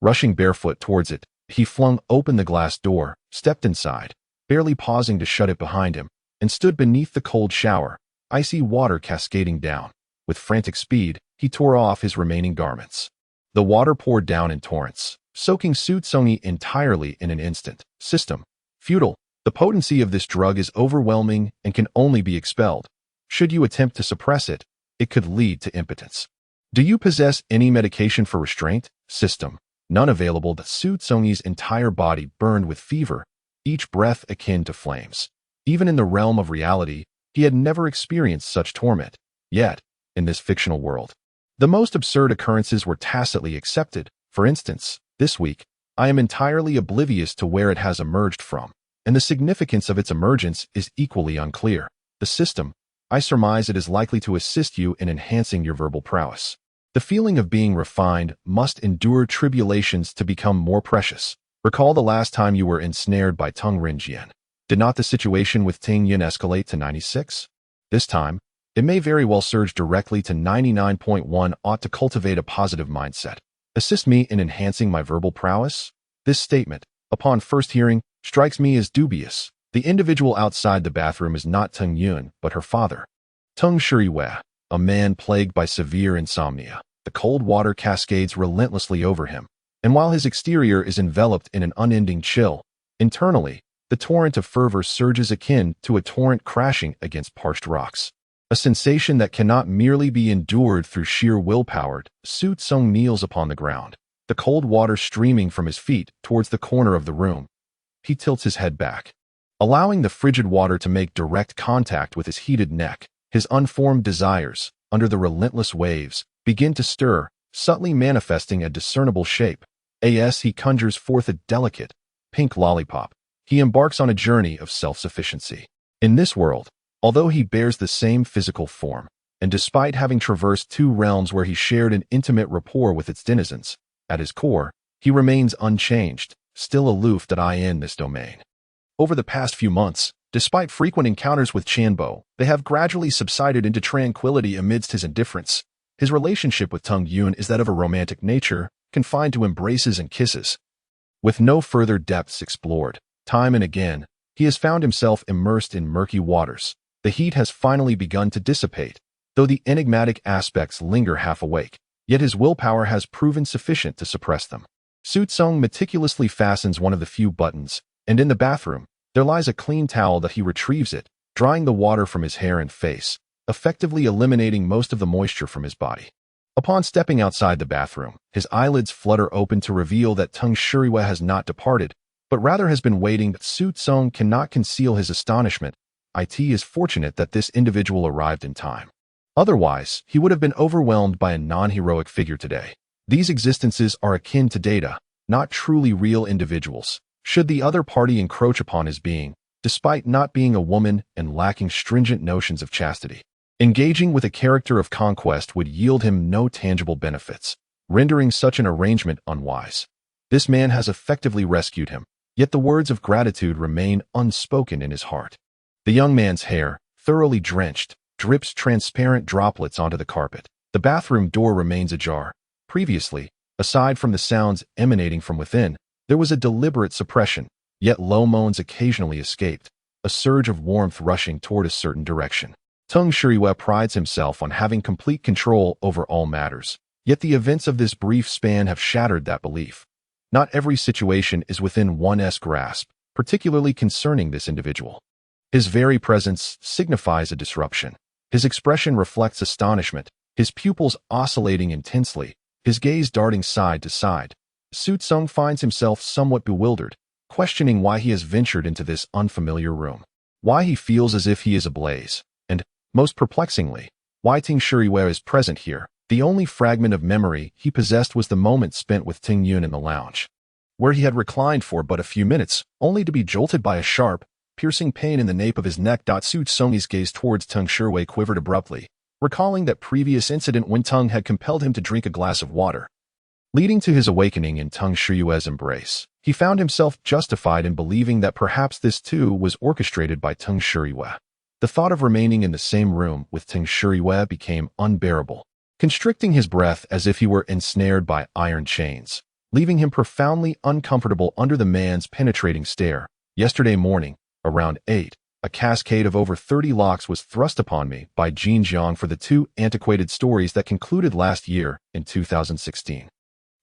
Rushing barefoot towards it, he flung open the glass door, stepped inside, barely pausing to shut it behind him, and stood beneath the cold shower, icy water cascading down. With frantic speed, he tore off his remaining garments. The water poured down in torrents, soaking Xu Congyi entirely in an instant. System. Futile. The potency of this drug is overwhelming and can only be expelled. Should you attempt to suppress it, it could lead to impotence. Do you possess any medication for restraint? System. None available. The Xu Congyi's entire body burned with fever, each breath akin to flames. Even in the realm of reality, he had never experienced such torment. Yet, in this fictional world, the most absurd occurrences were tacitly accepted. For instance, this week, I am entirely oblivious to where it has emerged from, and the significance of its emergence is equally unclear. The system, I surmise it is likely to assist you in enhancing your verbal prowess. The feeling of being refined must endure tribulations to become more precious. Recall the last time you were ensnared by Tung Rinjian. Did not the situation with Ting Yin escalate to 96? This time, it may very well surge directly to 99.1. Ought to cultivate a positive mindset. Assist me in enhancing my verbal prowess? This statement, upon first hearing, strikes me as dubious. The individual outside the bathroom is not Tung Yun, but her father. Tung Shuyue, a man plagued by severe insomnia. The cold water cascades relentlessly over him, and while his exterior is enveloped in an unending chill, internally, the torrent of fervor surges akin to a torrent crashing against parched rocks. A sensation that cannot merely be endured through sheer willpower. Xu Congyi kneels upon the ground, the cold water streaming from his feet towards the corner of the room. He tilts his head back, allowing the frigid water to make direct contact with his heated neck. His unformed desires, under the relentless waves, begin to stir, subtly manifesting a discernible shape. As he conjures forth a delicate, pink lollipop, he embarks on a journey of self-sufficiency. In this world, although he bears the same physical form, and despite having traversed two realms where he shared an intimate rapport with its denizens, at his core, he remains unchanged, still aloof in this domain. Over the past few months, despite frequent encounters with Chanbo, they have gradually subsided into tranquility amidst his indifference. His relationship with Tung Yun is that of a romantic nature, confined to embraces and kisses. With no further depths explored, time and again, He has found himself immersed in murky waters. The heat has finally begun to dissipate, though the enigmatic aspects linger half awake, yet his willpower has proven sufficient to suppress them. Su Congyi meticulously fastens one of the few buttons, and in the bathroom, there lies a clean towel that he retrieves it, drying the water from his hair and face, effectively eliminating most of the moisture from his body. Upon stepping outside the bathroom, his eyelids flutter open to reveal that Teng Shuriwe has not departed, but rather has been waiting. Su Congyi cannot conceal his astonishment. It is fortunate that this individual arrived in time. Otherwise, he would have been overwhelmed by a non-heroic figure today. These existences are akin to data, not truly real individuals. Should the other party encroach upon his being, despite not being a woman and lacking stringent notions of chastity, engaging with a character of conquest would yield him no tangible benefits, rendering such an arrangement unwise. This man has effectively rescued him, yet the words of gratitude remain unspoken in his heart. The young man's hair, thoroughly drenched, drips transparent droplets onto the carpet. The bathroom door remains ajar. Previously, aside from the sounds emanating from within, there was a deliberate suppression, yet low moans occasionally escaped, a surge of warmth rushing toward a certain direction. Teng Shuriwe prides himself on having complete control over all matters, yet the events of this brief span have shattered that belief. Not every situation is within one's grasp, particularly concerning this individual. His very presence signifies a disruption. His expression reflects astonishment, his pupils oscillating intensely, his gaze darting side to side. Su Congyi finds himself somewhat bewildered, questioning why he has ventured into this unfamiliar room, why he feels as if he is ablaze, and, most perplexingly, why Teng Shuriwe is present here. The only fragment of memory he possessed was the moment spent with Ting Yun in the lounge, where he had reclined for but a few minutes, only to be jolted by a sharp, piercing pain in the nape of his neck. Su Congyi's gaze towards Teng Shuriwe quivered abruptly, recalling that previous incident when Teng had compelled him to drink a glass of water. Leading to his awakening in Teng Shuriwe's embrace, he found himself justified in believing that perhaps this too was orchestrated by Teng Shuriwe. The thought of remaining in the same room with Teng Shuriwe became unbearable, constricting his breath as if he were ensnared by iron chains, leaving him profoundly uncomfortable under the man's penetrating stare. Yesterday morning, around 8, a cascade of over 30 locks was thrust upon me by Jin Jiang for the 2 antiquated stories that concluded last year in 2016.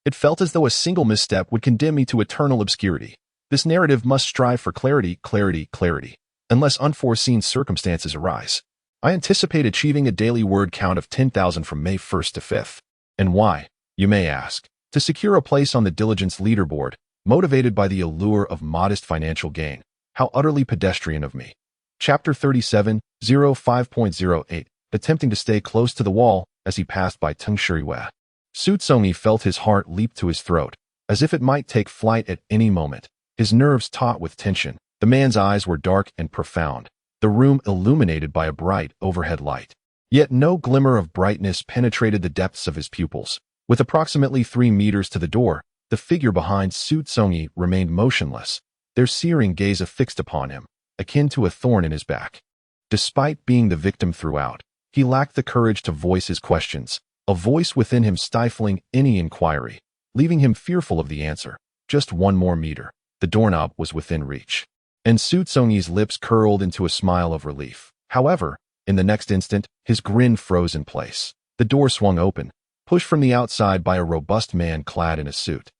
It felt as though a single misstep would condemn me to eternal obscurity. This narrative must strive for clarity, clarity, clarity, unless unforeseen circumstances arise. I anticipate achieving a daily word count of 10,000 from May 1st to 5th. And why, you may ask? To secure a place on the diligence leaderboard, motivated by the allure of modest financial gain. How utterly pedestrian of me. Chapter 37, 05.08, attempting to stay close to the wall as he passed by Teng Shuriwe. Su Congyi felt his heart leap to his throat, as if it might take flight at any moment, his nerves taut with tension. The man's eyes were dark and profound, the room illuminated by a bright overhead light. Yet no glimmer of brightness penetrated the depths of his pupils. With approximately 3 meters to the door, the figure behind Su Congyi remained motionless, their searing gaze affixed upon him, akin to a thorn in his back. Despite being the victim throughout, he lacked the courage to voice his questions, a voice within him stifling any inquiry, leaving him fearful of the answer. Just 1 more meter. The doorknob was within reach, and Su Congyi's lips curled into a smile of relief. However, in the next instant, his grin froze in place. The door swung open, pushed from the outside by a robust man clad in a suit,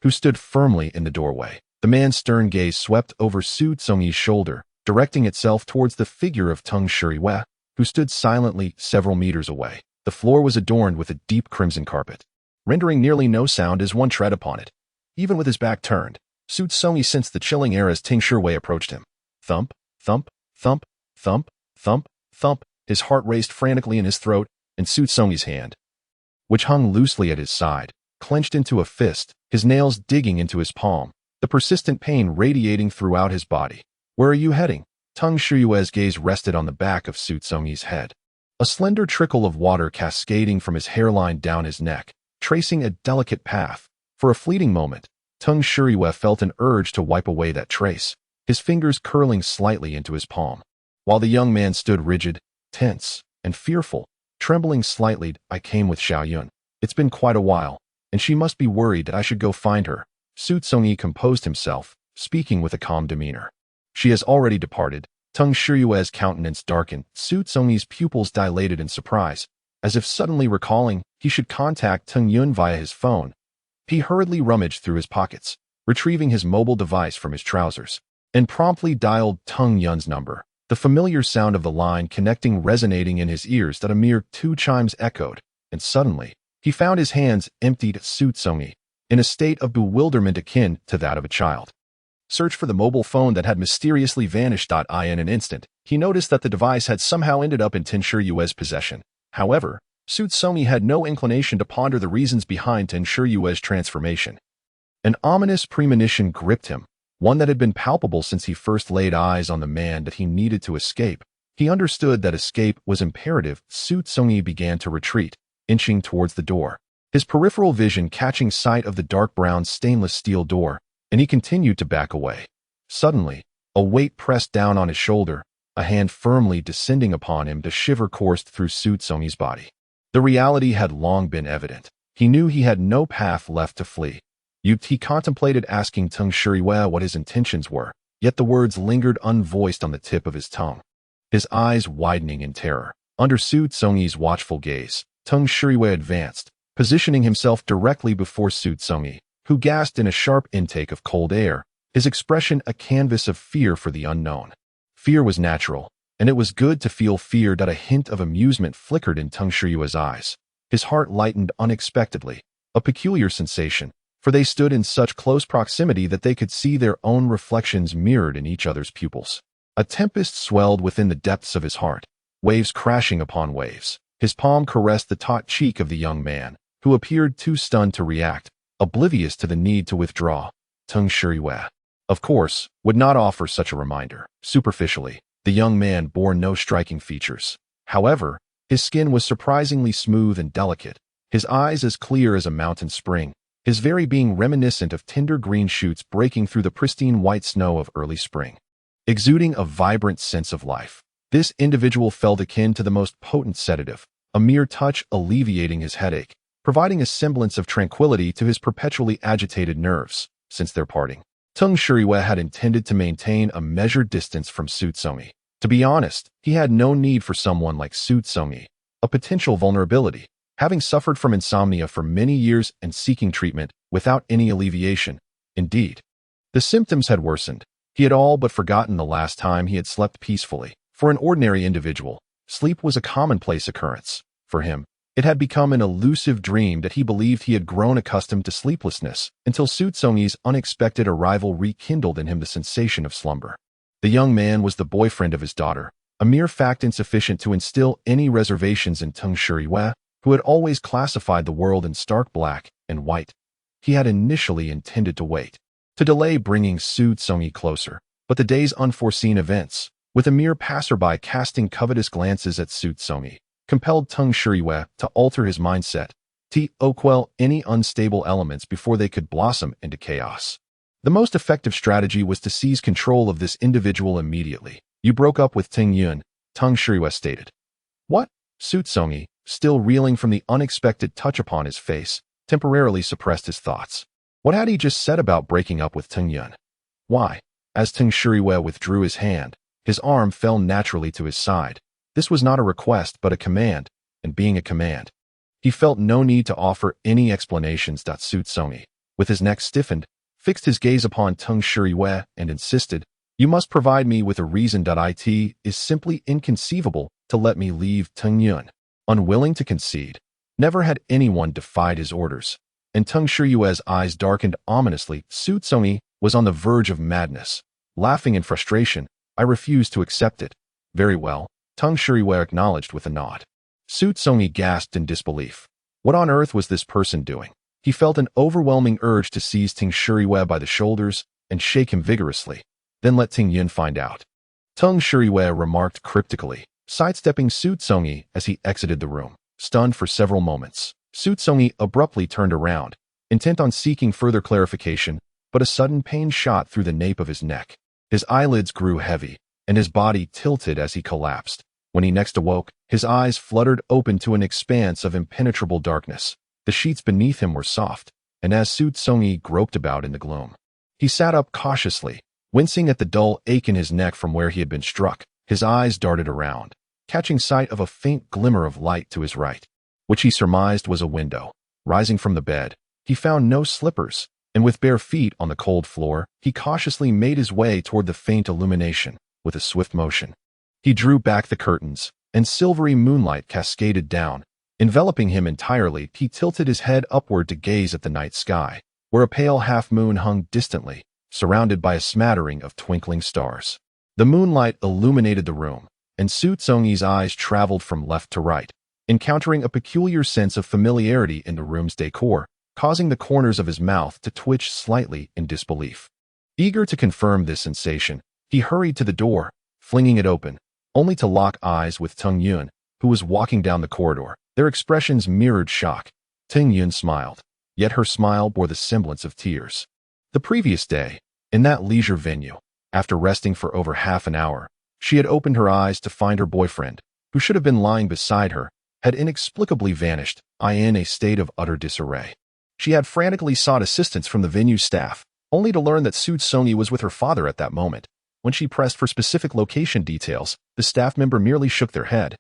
who stood firmly in the doorway. The man's stern gaze swept over Su Congyi's shoulder, directing itself towards the figure of Teng Shuriwe, who stood silently several meters away. The floor was adorned with a deep crimson carpet, rendering nearly no sound as one tread upon it. Even with his back turned, Su Congyi sensed the chilling air as Teng Shuriwe approached him. Thump, thump, thump, thump, thump, thump. His heart raced frantically in his throat, and Su Congyi's hand, which hung loosely at his side, clenched into a fist, his nails digging into his palm, the persistent pain radiating throughout his body. Where are you heading? Teng Shuriwe's gaze rested on the back of Su Congyi's head, a slender trickle of water cascading from his hairline down his neck, tracing a delicate path. For a fleeting moment, Teng Shuriwe felt an urge to wipe away that trace, his fingers curling slightly into his palm. While the young man stood rigid, tense, and fearful, trembling slightly. I came with Xiaoyun. It's been quite a while, and she must be worried that I should go find her. Su Congyi composed himself, speaking with a calm demeanor. She has already departed. Teng Shiyue's countenance darkened. Su Congyi's pupils dilated in surprise, as if suddenly recalling he should contact Teng Yun via his phone. He hurriedly rummaged through his pockets, retrieving his mobile device from his trousers, and promptly dialed Teng Yun's number. The familiar sound of the line connecting resonating in his ears that a mere 2 chimes echoed, and suddenly, he found his hands emptied. Su Congyi, in a state of bewilderment akin to that of a child, searched for the mobile phone that had mysteriously vanished. In an instant, he noticed that the device had somehow ended up in Teng Shiyue's possession. However, Su Congyi had no inclination to ponder the reasons behind Teng Shiyue's transformation. An ominous premonition gripped him, one that had been palpable since he first laid eyes on the man that he needed to escape. He understood that escape was imperative. Su Congyi began to retreat, inching towards the door, his peripheral vision catching sight of the dark brown stainless steel door, and he continued to back away. Suddenly, a weight pressed down on his shoulder, a hand firmly descending upon him. The shiver coursed through Su Congyi's body. The reality had long been evident. He knew he had no path left to flee. He contemplated asking Teng Shiyue what his intentions were, yet the words lingered unvoiced on the tip of his tongue. His eyes widening in terror. Under Su Congyi's watchful gaze, Teng Shiyue advanced, positioning himself directly before Su Congyi, who gasped in a sharp intake of cold air, his expression a canvas of fear for the unknown. Fear was natural, and it was good to feel fear. A hint of amusement flickered in Teng Shiyue's eyes. His heart lightened unexpectedly, a peculiar sensation, for they stood in such close proximity that they could see their own reflections mirrored in each other's pupils. A tempest swelled within the depths of his heart, waves crashing upon waves. His palm caressed the taut cheek of the young man, who appeared too stunned to react, oblivious to the need to withdraw. Teng Shiyue, of course, would not offer such a reminder. Superficially, the young man bore no striking features. However, his skin was surprisingly smooth and delicate, his eyes as clear as a mountain spring, his very being reminiscent of tender green shoots breaking through the pristine white snow of early spring. Exuding a vibrant sense of life, this individual felt akin to the most potent sedative, a mere touch alleviating his headache, providing a semblance of tranquility to his perpetually agitated nerves. Since their parting, Teng Shiyue had intended to maintain a measured distance from Su Congyi. To be honest, he had no need for someone like Su Congyi, a potential vulnerability, having suffered from insomnia for many years and seeking treatment without any alleviation. Indeed, the symptoms had worsened. He had all but forgotten the last time he had slept peacefully. For an ordinary individual, sleep was a commonplace occurrence. For him, it had become an elusive dream that he believed he had grown accustomed to sleeplessness until Su Congyi's unexpected arrival rekindled in him the sensation of slumber. The young man was the boyfriend of his daughter, a mere fact insufficient to instill any reservations in Teng Shiyue, who had always classified the world in stark black and white. He had initially intended to wait, to delay bringing Su Congyi closer, but the day's unforeseen events, with a mere passerby casting covetous glances at Su Congyi, compelled Teng Shiyue to alter his mindset, to quell any unstable elements before they could blossom into chaos. The most effective strategy was to seize control of this individual immediately. You broke up with Teng Yun, Teng Shiyue stated. What? Su Congyi, still reeling from the unexpected touch upon his face, temporarily suppressed his thoughts. What had he just said about breaking up with Teng Yun? Why? As Teng Shiyue withdrew his hand, his arm fell naturally to his side. This was not a request but a command, and being a command, he felt no need to offer any explanations. Su Congyi, with his neck stiffened, fixed his gaze upon Teng Shiyue and insisted, "You must provide me with a reason. It is simply inconceivable to let me leave Teng Yun." Unwilling to concede, never had anyone defied his orders, and Teng Shiyue's eyes darkened ominously. Su Congyi was on the verge of madness. Laughing in frustration, "I refuse to accept it." "Very well," Teng Shiyue acknowledged with a nod. Su Congyi gasped in disbelief. What on earth was this person doing? He felt an overwhelming urge to seize Teng Shiyue by the shoulders and shake him vigorously, then let Teng Yun find out. Teng Shiyue remarked cryptically, sidestepping Su Congyi as he exited the room. Stunned for several moments, Su Congyi abruptly turned around, intent on seeking further clarification, but a sudden pain shot through the nape of his neck. His eyelids grew heavy, and his body tilted as he collapsed. When he next awoke, his eyes fluttered open to an expanse of impenetrable darkness. The sheets beneath him were soft, and as Su Congyi groped about in the gloom, he sat up cautiously, Wincing at the dull ache in his neck from where he had been struck, his eyes darted around, catching sight of a faint glimmer of light to his right, which he surmised was a window. Rising from the bed, he found no slippers, and with bare feet on the cold floor, he cautiously made his way toward the faint illumination. With a swift motion, he drew back the curtains, and silvery moonlight cascaded down, enveloping him entirely. He tilted his head upward to gaze at the night sky, where a pale half-moon hung distantly, surrounded by a smattering of twinkling stars. The moonlight illuminated the room, and Xu Congyi's eyes traveled from left to right, encountering a peculiar sense of familiarity in the room's decor, causing the corners of his mouth to twitch slightly in disbelief. Eager to confirm this sensation, he hurried to the door, flinging it open, only to lock eyes with Tung Yun, who was walking down the corridor. Their expressions mirrored shock. Tung Yun smiled, yet her smile bore the semblance of tears. The previous day, in that leisure venue, after resting for over half an hour, she had opened her eyes to find her boyfriend, who should have been lying beside her, had inexplicably vanished, in a state of utter disarray. She had frantically sought assistance from the venue staff, only to learn that Xu Congyi was with her father at that moment. When she pressed for specific location details, the staff member merely shook their head,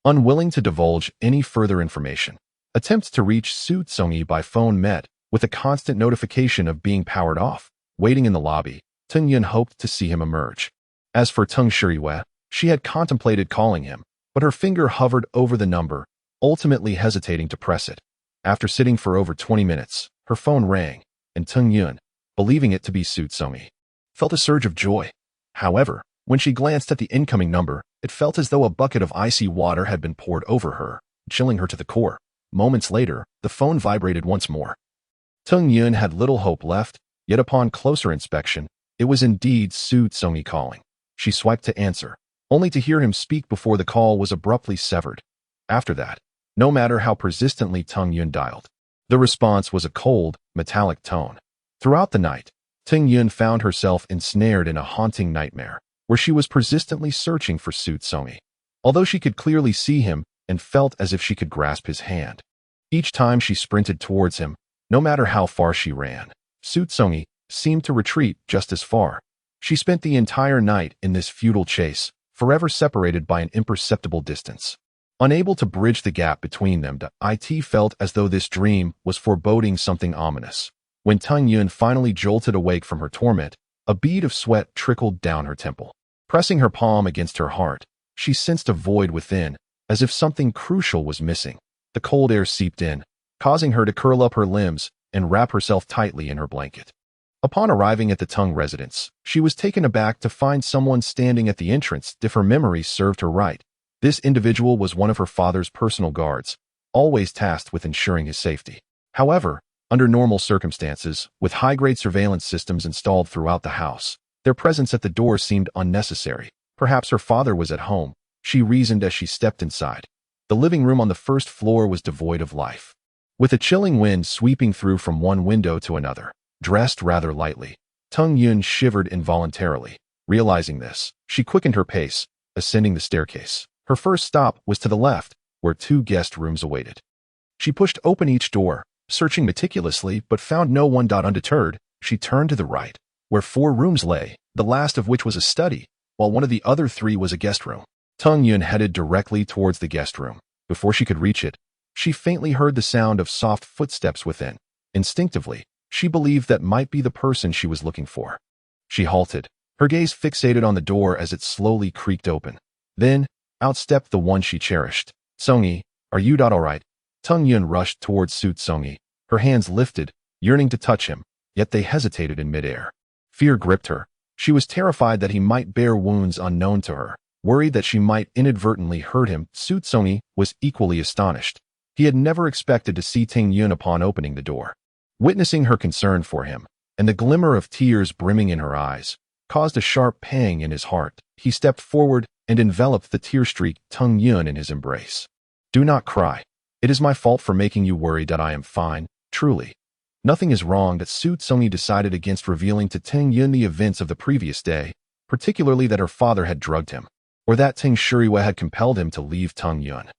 unwilling to divulge any further information. Attempts to reach Xu Congyi by phone met with a constant notification of being powered off. Waiting in the lobby, Tung Yun hoped to see him emerge. As for Tung Shiriwe, she had contemplated calling him, but her finger hovered over the number, ultimately hesitating to press it. After sitting for over 20 minutes, her phone rang, and Tung Yun, believing it to be Xu Congyi, felt a surge of joy. However, when she glanced at the incoming number, it felt as though a bucket of icy water had been poured over her, chilling her to the core. Moments later, the phone vibrated once more. Tung Yun had little hope left, yet upon closer inspection, it was indeed Xu Congyi calling. She swiped to answer, only to hear him speak before the call was abruptly severed. After that, no matter how persistently Tung Yun dialed, the response was a cold, metallic tone. Throughout the night, Tung Yun found herself ensnared in a haunting nightmare, where she was persistently searching for Xu Congyi. Although she could clearly see him and felt as if she could grasp his hand, each time she sprinted towards him, no matter how far she ran, Xu Congyi seemed to retreat just as far. She spent the entire night in this futile chase, forever separated by an imperceptible distance. Unable to bridge the gap between them, it felt as though this dream was foreboding something ominous. When Tung Yun finally jolted awake from her torment, a bead of sweat trickled down her temple. Pressing her palm against her heart, she sensed a void within, as if something crucial was missing. The cold air seeped in, causing her to curl up her limbs and wrap herself tightly in her blanket. Upon arriving at the Tung residence, she was taken aback to find someone standing at the entrance. If her memory served her right, this individual was one of her father's personal guards, always tasked with ensuring his safety. However, under normal circumstances, with high-grade surveillance systems installed throughout the house, their presence at the door seemed unnecessary. Perhaps her father was at home, she reasoned as she stepped inside. The living room on the first floor was devoid of life, with a chilling wind sweeping through from one window to another. Dressed rather lightly, Tung Yun shivered involuntarily. Realizing this, she quickened her pace, ascending the staircase. Her first stop was to the left, where 2 guest rooms awaited. She pushed open each door, searching meticulously but found no one. Undeterred, she turned to the right, where 4 rooms lay, the last of which was a study, while one of the other 3 was a guest room. Tung Yun headed directly towards the guest room. Before she could reach it, she faintly heard the sound of soft footsteps within. Instinctively, she believed that might be the person she was looking for. She halted, her gaze fixated on the door as it slowly creaked open. Then, out stepped the one she cherished. "Congyi, are you all right?" Tung Yun rushed towards Xu Congyi, her hands lifted, yearning to touch him, yet they hesitated in midair. Fear gripped her. She was terrified that he might bear wounds unknown to her, worried that she might inadvertently hurt him. Xu Congyi was equally astonished. He had never expected to see Tung Yun upon opening the door. Witnessing her concern for him, and the glimmer of tears brimming in her eyes, caused a sharp pang in his heart. He stepped forward and enveloped the tear-streaked Tung Yun in his embrace. "Do not cry. It is my fault for making you worried. I am fine, truly. Nothing is wrong." That Xu Congyi decided against revealing to Tung Yun the events of the previous day, particularly that her father had drugged him, or that Tung Shiriwe had compelled him to leave Tung Yun.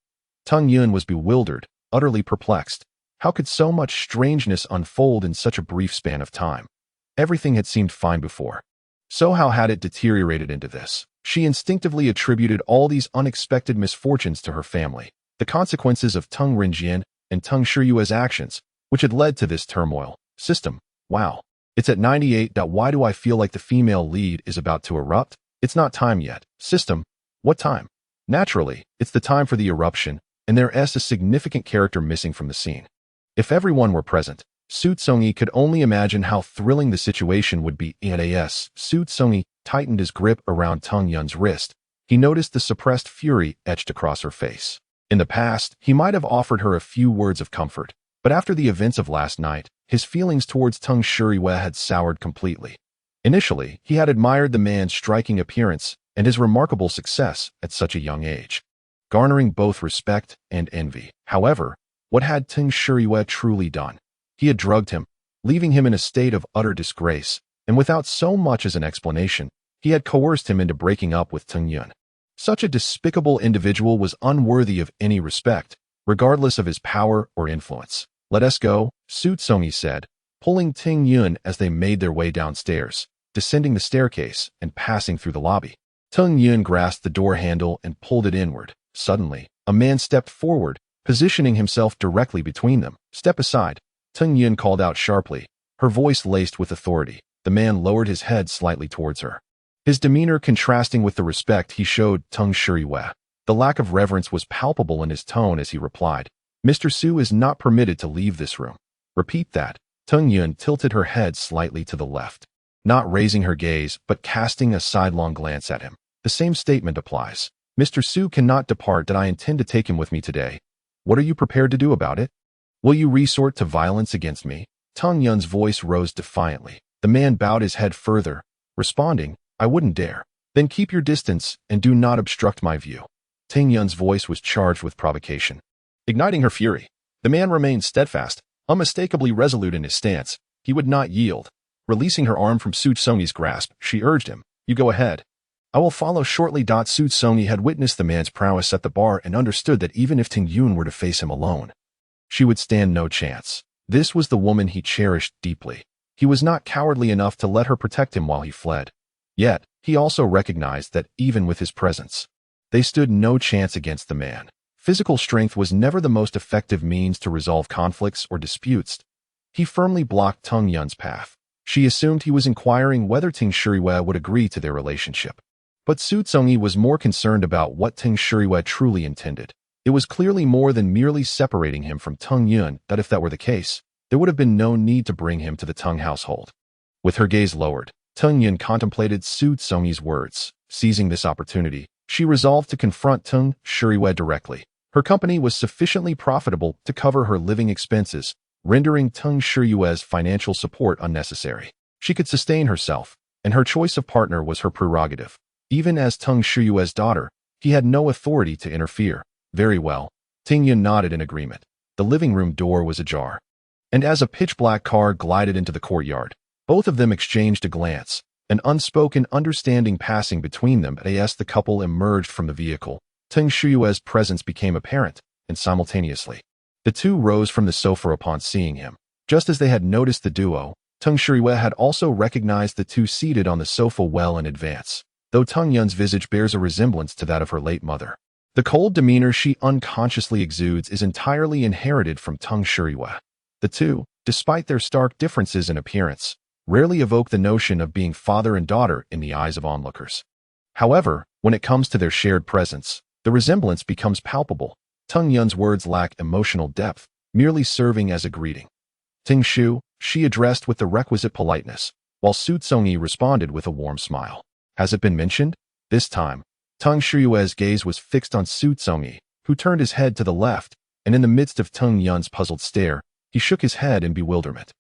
Tung Yun was bewildered, utterly perplexed. How could so much strangeness unfold in such a brief span of time? Everything had seemed fine before. So how had it deteriorated into this? She instinctively attributed all these unexpected misfortunes to her family, the consequences of Teng Rinjian and Teng Shiyue's actions, which had led to this turmoil. System. Wow. It's at 98. Why do I feel like the female lead is about to erupt? It's not time yet. System. What time? Naturally, it's the time for the eruption, and there is a significant character missing from the scene. If everyone were present, Xu Congyi could only imagine how thrilling the situation would be. Xu Congyi tightened his grip around Teng Yun's wrist. He noticed the suppressed fury etched across her face. In the past, he might have offered her a few words of comfort, but after the events of last night, his feelings towards Teng Shiyue had soured completely. Initially, he had admired the man's striking appearance and his remarkable success at such a young age, garnering both respect and envy. However, what had Teng Shiyue truly done? He had drugged him, leaving him in a state of utter disgrace, and without so much as an explanation, he had coerced him into breaking up with Teng Yun. Such a despicable individual was unworthy of any respect, regardless of his power or influence. Let us go, Xu Congyi said, pulling Teng Yun as they made their way downstairs, descending the staircase and passing through the lobby. Teng Yun grasped the door handle and pulled it inward. Suddenly, a man stepped forward, positioning himself directly between them. Step aside, Teng Yun called out sharply, her voice laced with authority. The man lowered his head slightly towards her, his demeanor contrasting with the respect he showed Teng Shiyue. The lack of reverence was palpable in his tone as he replied, Mr. Su is not permitted to leave this room. Repeat that. Teng Yun tilted her head slightly to the left, not raising her gaze but casting a sidelong glance at him. The same statement applies. Mr. Su cannot depart. I intend to take him with me today. What are you prepared to do about it? Will you resort to violence against me? Teng Yun's voice rose defiantly. The man bowed his head further, responding, I wouldn't dare. Then keep your distance and do not obstruct my view. Teng Yun's voice was charged with provocation. Igniting her fury, the man remained steadfast, unmistakably resolute in his stance. He would not yield. Releasing her arm from Xu Congyi's grasp, she urged him, You go ahead. I will follow shortly. Xu Congyi had witnessed the man's prowess at the bar and understood that even if Teng Yun were to face him alone, she would stand no chance. This was the woman he cherished deeply. He was not cowardly enough to let her protect him while he fled. Yet, he also recognized that even with his presence, they stood no chance against the man. Physical strength was never the most effective means to resolve conflicts or disputes. He firmly blocked Teng Yun's path. She assumed he was inquiring whether Teng Shiyue would agree to their relationship. But Xu Congyi was more concerned about what Teng Shiyue truly intended. It was clearly more than merely separating him from Teng Yun. That if that were the case, there would have been no need to bring him to the Teng household. With her gaze lowered, Teng Yun contemplated Xu Congyi's words. Seizing this opportunity, she resolved to confront Teng Shiyue directly. Her company was sufficiently profitable to cover her living expenses, rendering Teng Shiyue's financial support unnecessary. She could sustain herself, and her choice of partner was her prerogative. Even as Teng Shiyue's daughter, he had no authority to interfere. Very well. Teng Yun nodded in agreement. The living room door was ajar, and as a pitch-black car glided into the courtyard, both of them exchanged a glance, an unspoken understanding passing between them. As the couple emerged from the vehicle, Teng Shiyue's presence became apparent, and simultaneously, the two rose from the sofa upon seeing him. Just as they had noticed the duo, Teng Shiyue had also recognized the two seated on the sofa well in advance, though Teng Yun's visage bears a resemblance to that of her late mother. The cold demeanor she unconsciously exudes is entirely inherited from Teng Shiyue. The two, despite their stark differences in appearance, rarely evoke the notion of being father and daughter in the eyes of onlookers. However, when it comes to their shared presence, the resemblance becomes palpable. Teng Yun's words lack emotional depth, merely serving as a greeting. Ting Shu, she addressed with the requisite politeness, while Xu Congyi responded with a warm smile. Has it been mentioned? This time, Teng Shiyue's gaze was fixed on Xu Congyi, who turned his head to the left, and in the midst of Teng Yun's puzzled stare, he shook his head in bewilderment.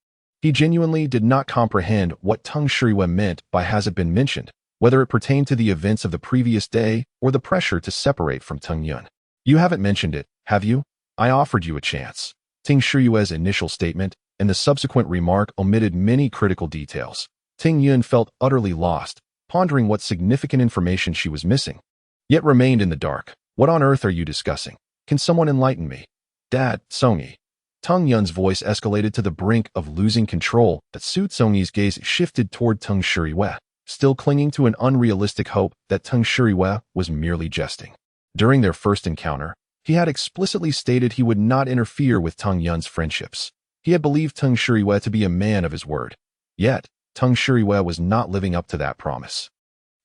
He genuinely did not comprehend what Teng Shiyue meant by has it been mentioned, whether it pertained to the events of the previous day or the pressure to separate from Teng Yun. You haven't mentioned it, have you? I offered you a chance. Teng Shiyue's initial statement and the subsequent remark omitted many critical details. Teng Yun felt utterly lost, pondering what significant information she was missing, yet remained in the dark. What on earth are you discussing? Can someone enlighten me? Dad, Congyi. Teng Yun's voice escalated to the brink of losing control, but Xu Congyi's gaze shifted toward Teng Shiyue. still clinging to an unrealistic hope that Teng Shirihue was merely jesting. During their first encounter, he had explicitly stated he would not interfere with Teng Yun's friendships. He had believed Teng Shirihue to be a man of his word. Yet, Teng Shirihue was not living up to that promise.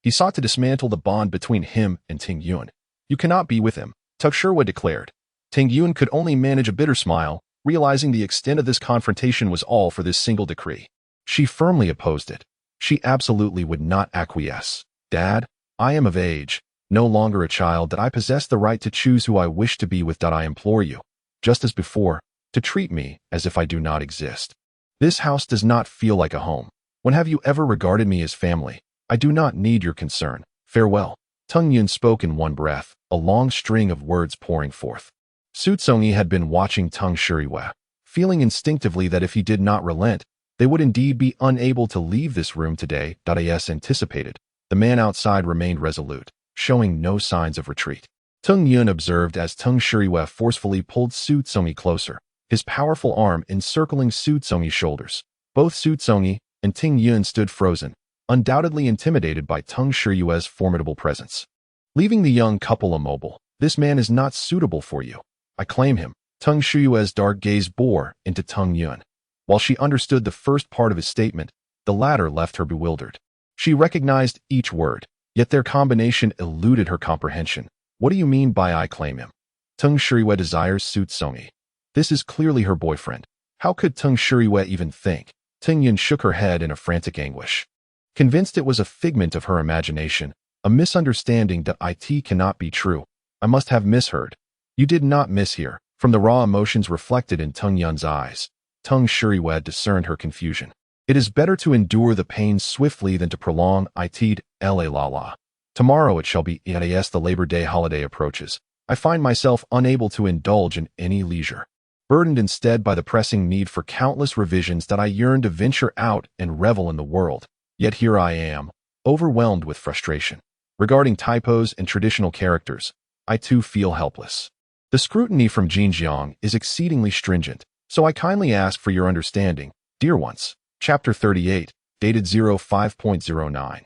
He sought to dismantle the bond between him and Ting Yun. You cannot be with him, Teng Shirihue declared. Ting Yun could only manage a bitter smile, realizing the extent of this confrontation was all for this single decree. She firmly opposed it. She absolutely would not acquiesce. Dad, I am of age, no longer a child, that I possess the right to choose who I wish to be with. I implore you, just as before, to treat me as if I do not exist. This house does not feel like a home. When have you ever regarded me as family? I do not need your concern. Farewell. Teng Yun spoke in one breath, a long string of words pouring forth. Xu Congyi had been watching Teng Shirihue, feeling instinctively that if he did not relent, they would indeed be unable to leave this room today. As anticipated, the man outside remained resolute, showing no signs of retreat. Teng Yun observed as Teng Shirihue forcefully pulled Xu Congyi closer, his powerful arm encircling Xu Congyi's shoulders. Both Xu Congyi and Teng Yun stood frozen, undoubtedly intimidated by Teng Shirihue's formidable presence. Leaving the young couple immobile, this man is not suitable for you. I claim him. Teng Shirihue's dark gaze bore into Teng Yun. While she understood the first part of his statement, the latter left her bewildered. She recognized each word, yet their combination eluded her comprehension. What do you mean by I claim him? Teng Shirihue desires Xu Congyi. This is clearly her boyfriend. How could Teng Shirihue even think? Teng Yun shook her head in a frantic anguish. Convinced it was a figment of her imagination, a misunderstanding that it cannot be true. I must have misheard. You did not mishear. From the raw emotions reflected in Teng Yun's eyes, Teng Shirihue discerned her confusion. It is better to endure the pain swiftly than to prolong it. La. Tomorrow it shall be. As the Labor Day holiday approaches, I find myself unable to indulge in any leisure, burdened instead by the pressing need for countless revisions that I yearn to venture out and revel in the world. Yet here I am, overwhelmed with frustration. Regarding typos and traditional characters, I too feel helpless. The scrutiny from Xinjiang is exceedingly stringent, so I kindly ask for your understanding, dear ones. Chapter 38, dated 05.09.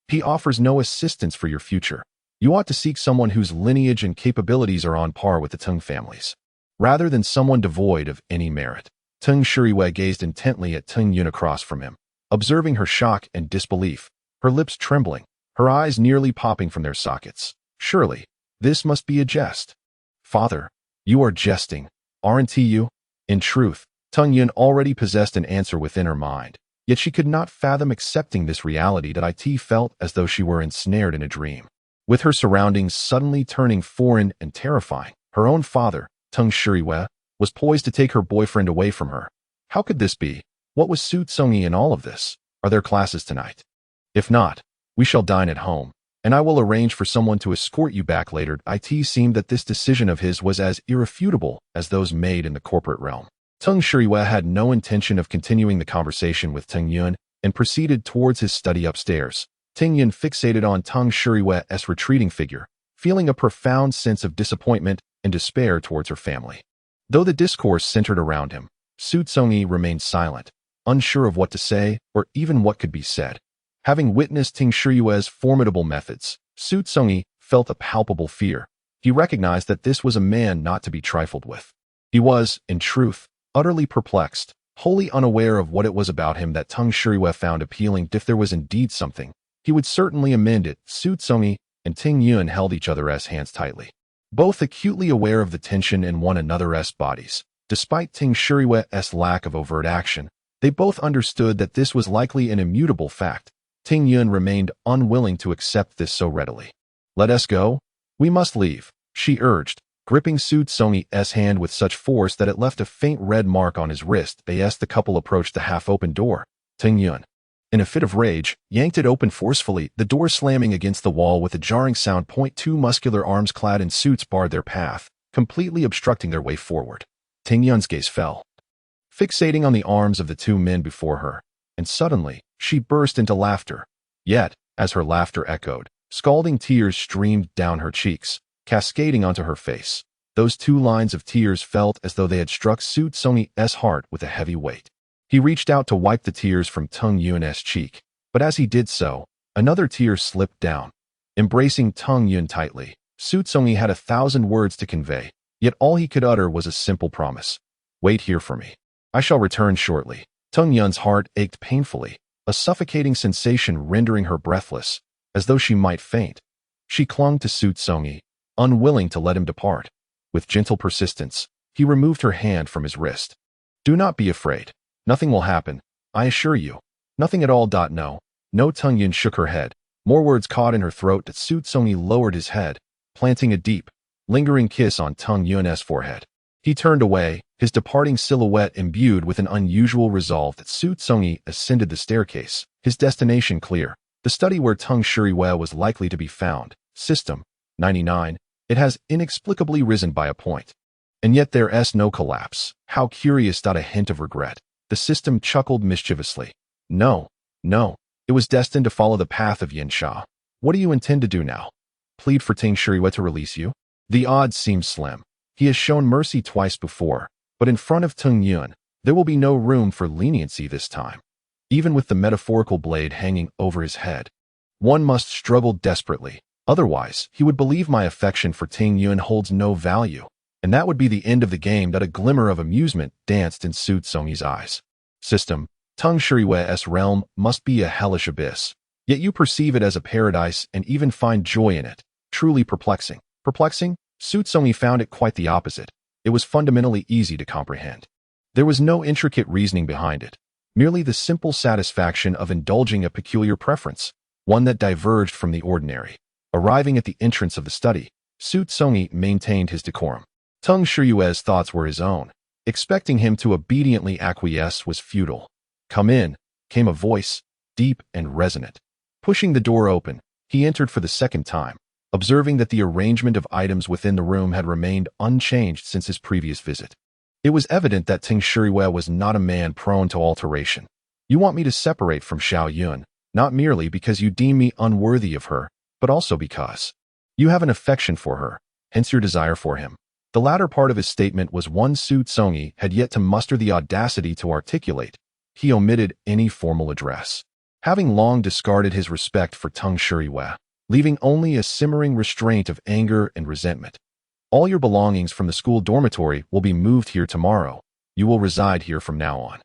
He offers no assistance for your future. You ought to seek someone whose lineage and capabilities are on par with the Teng families, rather than someone devoid of any merit. Teng Shirihue gazed intently at Teng Yun across from him, observing her shock and disbelief, her lips trembling, her eyes nearly popping from their sockets. Surely, this must be a jest. Father, you are jesting, aren't you? In truth, Teng Yun already possessed an answer within her mind, yet she could not fathom accepting this reality that it felt as though she were ensnared in a dream. With her surroundings suddenly turning foreign and terrifying, her own father, Teng Shirihue, was poised to take her boyfriend away from her. How could this be? What was Xu Congyi in all of this? Are there classes tonight? If not, we shall dine at home, and I will arrange for someone to escort you back later. It seemed that this decision of his was as irrefutable as those made in the corporate realm. Teng Shirihue had no intention of continuing the conversation with Teng Yun and proceeded towards his study upstairs. Teng Yun fixated on Teng Shirihue's retreating figure, feeling a profound sense of disappointment and despair towards her family. Though the discourse centered around him, Xu Congyi remained silent, unsure of what to say or even what could be said. Having witnessed Teng Shirihue's formidable methods, Xu Congyi felt a palpable fear. He recognized that this was a man not to be trifled with. He was, in truth, utterly perplexed, wholly unaware of what it was about him that Teng Shirihue found appealing. If there was indeed something, he would certainly amend it. Xu Congyi and Teng Yun held each other's hands tightly, both acutely aware of the tension in one another's bodies. Despite Teng Shirihue's lack of overt action, they both understood that this was likely an immutable fact. Teng Yun remained unwilling to accept this so readily. Let us go. We must leave, she urged, gripping Xu Congyi's hand with such force that it left a faint red mark on his wrist. As the couple approached the half-open door, Teng Yun, in a fit of rage, yanked it open forcefully, the door slamming against the wall with a jarring sound. Two muscular arms clad in suits barred their path, completely obstructing their way forward. Teng Yun's gaze fell, fixating on the arms of the two men before her, and suddenly, she burst into laughter. Yet, as her laughter echoed, scalding tears streamed down her cheeks, cascading onto her face. Those two lines of tears felt as though they had struck Xu Congyi's heart with a heavy weight. He reached out to wipe the tears from Teng Yun's cheek, but as he did so, Another tear slipped down. Embracing Tung Yun tightly, Xu Congyi had 1,000 words to convey, yet all he could utter was a simple promise. Wait here for me. I shall return shortly. Tung Yun's heart ached painfully, a suffocating sensation rendering her breathless, as though she might faint. She clung to Xu Congyi, unwilling to let him depart. With gentle persistence, he removed her hand from his wrist. Do not be afraid. Nothing will happen, I assure you. Nothing at all. No. No. Tung Yun shook her head. More words caught in her throat as Xu Congyi lowered his head, planting a deep, lingering kiss on Tung Yun's forehead. He turned away, his departing silhouette imbued with an unusual resolve that Xu Congyi ascended the staircase, his destination clear, the study where Tung Shuriwei was likely to be found. System 99. It has inexplicably risen by a point. And yet there's no collapse. How curious. A hint of regret. The system chuckled mischievously. No. It was destined to follow the path of Yin Sha. What do you intend to do now? Plead for Tung Shuriwei to release you? The odds seem slim. He has shown mercy twice before, but in front of Tung Yun, there will be no room for leniency this time. Even with the metaphorical blade hanging over his head, one must struggle desperately. Otherwise, he would believe my affection for Tung Yun holds no value, and that would be the end of the game. That a glimmer of amusement danced in Xu Congyi's eyes. System, Tung Shuriwei's realm must be a hellish abyss, yet you perceive it as a paradise and even find joy in it. Truly perplexing. Perplexing? Xu Congyi found it quite the opposite. It was fundamentally easy to comprehend. There was no intricate reasoning behind it, merely the simple satisfaction of indulging a peculiar preference, one that diverged from the ordinary. Arriving at the entrance of the study, Xu Congyi maintained his decorum. Tung Shuriwei's thoughts were his own. Expecting him to obediently acquiesce was futile. Come in, came a voice, deep and resonant. Pushing the door open, he entered for the second time, observing that the arrangement of items within the room had remained unchanged since his previous visit. It was evident that Tung Shuriwei was not a man prone to alteration. You want me to separate from Xiao Yun, not merely because you deem me unworthy of her, but also because you have an affection for her, hence your desire for him. The latter part of his statement was one Xu Congyi had yet to muster the audacity to articulate. He omitted any formal address, having long discarded his respect for Tung Shuriwei, leaving only a simmering restraint of anger and resentment. All your belongings from the school dormitory will be moved here tomorrow. You will reside here from now on.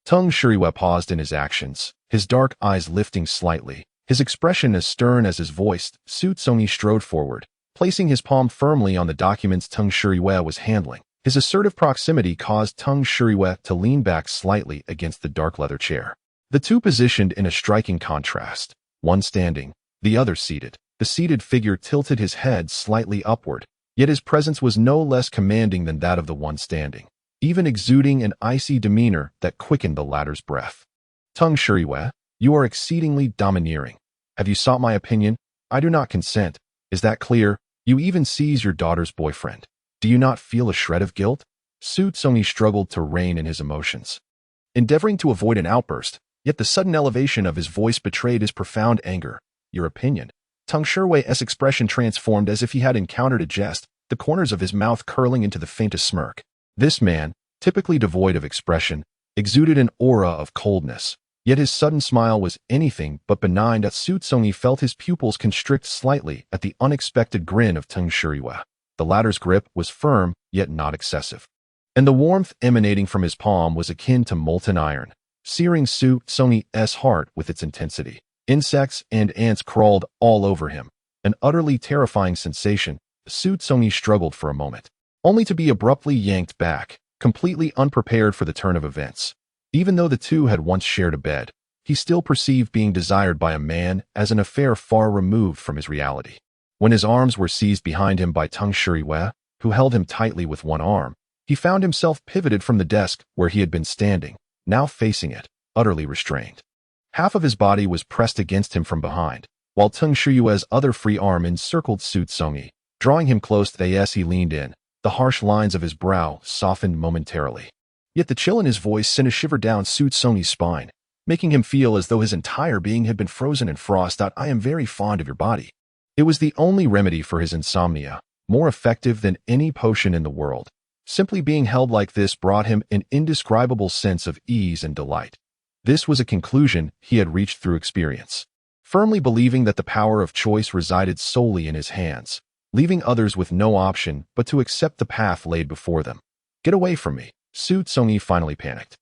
Tung Shuriwei paused in his actions, his dark eyes lifting slightly, his expression as stern as his voice. Xu Congyi strode forward, placing his palm firmly on the documents Tung Shuriwei was handling. His assertive proximity caused Tung Shuriwei to lean back slightly against the dark leather chair. The two positioned in a striking contrast, one standing, the other seated. The seated figure tilted his head slightly upward, yet his presence was no less commanding than that of the one standing, even exuding an icy demeanor that quickened the latter's breath. Tung Shuriwei, you are exceedingly domineering. Have you sought my opinion? I do not consent. Is that clear? You even seize your daughter's boyfriend. Do you not feel a shred of guilt? Xu Congyi struggled to rein in his emotions, endeavoring to avoid an outburst, yet the sudden elevation of his voice betrayed his profound anger. Your opinion? Tung Shuriwei's expression transformed as if he had encountered a jest, the corners of his mouth curling into the faintest smirk. This man, typically devoid of expression, exuded an aura of coldness, yet his sudden smile was anything but benign. Xu Congyi felt his pupils constrict slightly at the unexpected grin of Tung Shuriwei. The latter's grip was firm, yet not excessive, and the warmth emanating from his palm was akin to molten iron, searing Xu Congyi's heart with its intensity. Insects and ants crawled all over him, an utterly terrifying sensation. Xu Congyi struggled for a moment, only to be abruptly yanked back, completely unprepared for the turn of events. Even though the two had once shared a bed, he still perceived being desired by a man as an affair far removed from his reality. When his arms were seized behind him by Tung Shuriwei, who held him tightly with one arm, he found himself pivoted from the desk where he had been standing, now facing it, utterly restrained. Half of his body was pressed against him from behind, while Tung Shuriwei's other free arm encircled Xu Congyi, drawing him close to the as he leaned in. The harsh lines of his brow softened momentarily. Yet the chill in his voice sent a shiver down Xu Congyi's spine, making him feel as though his entire being had been frozen in frost. I am very fond of your body. It was the only remedy for his insomnia, more effective than any potion in the world. Simply being held like this brought him an indescribable sense of ease and delight. This was a conclusion he had reached through experience. firmly believing that the power of choice resided solely in his hands, leaving others with no option but to accept the path laid before them. Get away from me, Xu Congyi finally panicked.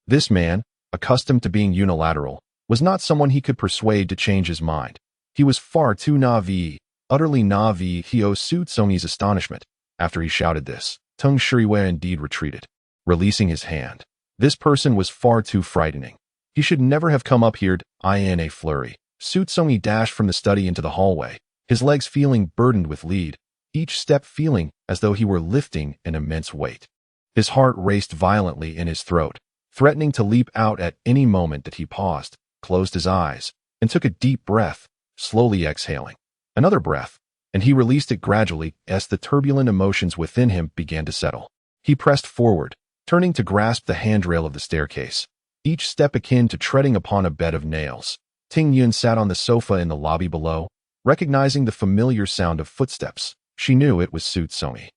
This man, accustomed to being unilateral, was not someone he could persuade to change his mind. He was far too naive, utterly naive. Xu Congyi's astonishment. After he shouted this, Teng Shirui indeed retreated, releasing his hand. This person was far too frightening. He should never have come up here. In a flurry, Xu Congyi dashed from the study into the hallway, his legs feeling burdened with lead, each step feeling as though he were lifting an immense weight. His heart raced violently in his throat, threatening to leap out at any moment. That he paused, closed his eyes, and took a deep breath, slowly exhaling. Another breath, and he released it gradually as the turbulent emotions within him began to settle. He pressed forward, turning to grasp the handrail of the staircase, each step akin to treading upon a bed of nails. Ting Yun sat on the sofa in the lobby below, recognizing the familiar sound of footsteps. She knew it was Xu Congyi.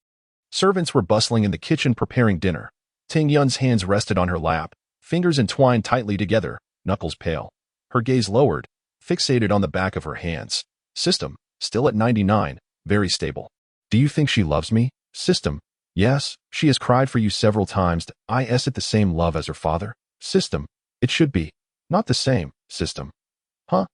Servants were bustling in the kitchen preparing dinner. Ting Yun's hands rested on her lap, fingers entwined tightly together, knuckles pale. Her gaze lowered, fixated on the back of her hands. System, still at 99, very stable. Do you think she loves me? System, yes, she has cried for you several times. Is it the same love as her father? System, it should be. Not the same, System. Huh?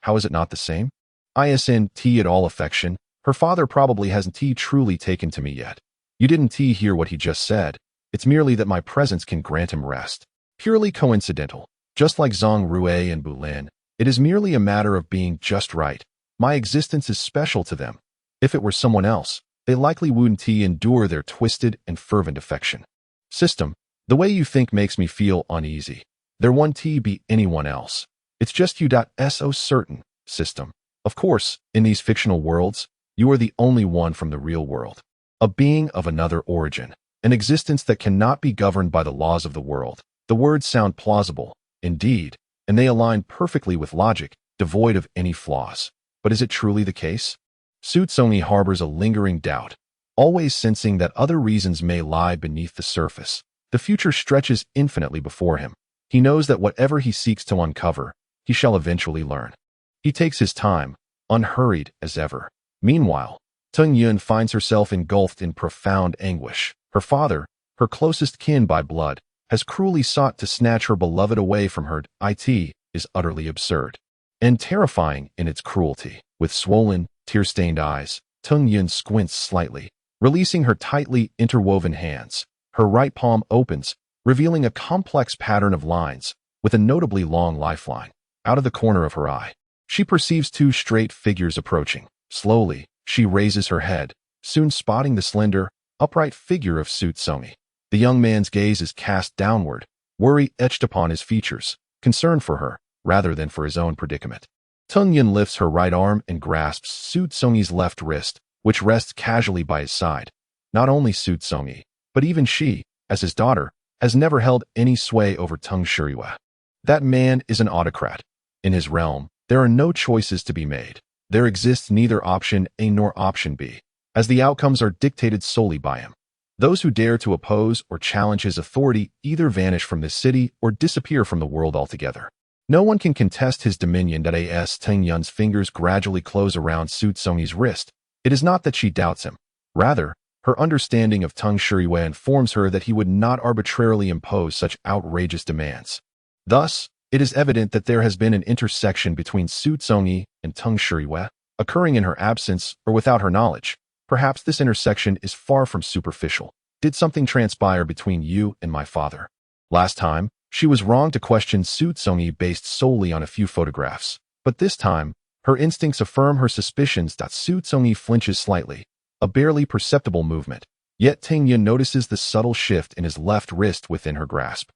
How is it not the same? Isn't at all affection. Her father probably hasn't truly taken to me yet. You didn't hear what he just said. It's merely that my presence can grant him rest. Purely coincidental. Just like Zhang Rue and Bulin, it is merely a matter of being just right. My existence is special to them. If it were someone else, they likely wouldn't endure their twisted and fervent affection. System, the way you think makes me feel uneasy. There won't be anyone else. It's just you. So certain, System. Of course, in these fictional worlds, you are the only one from the real world. A being of another origin, an existence that cannot be governed by the laws of the world. The words sound plausible, indeed, and they align perfectly with logic, devoid of any flaws. But is it truly the case? Xu Congyi harbors a lingering doubt, always sensing that other reasons may lie beneath the surface. The future stretches infinitely before him. He knows that whatever he seeks to uncover, he shall eventually learn. He takes his time, unhurried as ever. Meanwhile, Teng Yun finds herself engulfed in profound anguish. Her father, her closest kin by blood, has cruelly sought to snatch her beloved away from her. It is utterly absurd and terrifying in its cruelty. With swollen, tear-stained eyes, Teng Yun squints slightly, releasing her tightly interwoven hands. Her right palm opens, revealing a complex pattern of lines with a notably long lifeline. Out of the corner of her eye, she perceives two straight figures approaching. Slowly, she raises her head, soon spotting the slender, upright figure of Xu Congyi. The young man's gaze is cast downward, worry etched upon his features, concern for her, rather than for his own predicament. Teng Yun lifts her right arm and grasps Xu Congyi's left wrist, which rests casually by his side. Not only Xu Congyi, but even she, as his daughter, has never held any sway over Teng Shirui. That man is an autocrat. In his realm, there are no choices to be made. There exists neither option A nor option B, as the outcomes are dictated solely by him. Those who dare to oppose or challenge his authority either vanish from this city or disappear from the world altogether. No one can contest his dominion. As Teng Yun's fingers gradually close around Xu Congyi's wrist, it is not that she doubts him. Rather, her understanding of Teng Shirui informs her that he would not arbitrarily impose such outrageous demands. Thus, it is evident that there has been an intersection between Xu Congyi and Teng Shirui, occurring in her absence or without her knowledge. Perhaps this intersection is far from superficial. Did something transpire between you and my father? Last time, she was wrong to question Xu Congyi based solely on a few photographs. But this time, her instincts affirm her suspicions. Xu Congyi flinches slightly, a barely perceptible movement. Yet Teng Yun notices the subtle shift in his left wrist within her grasp.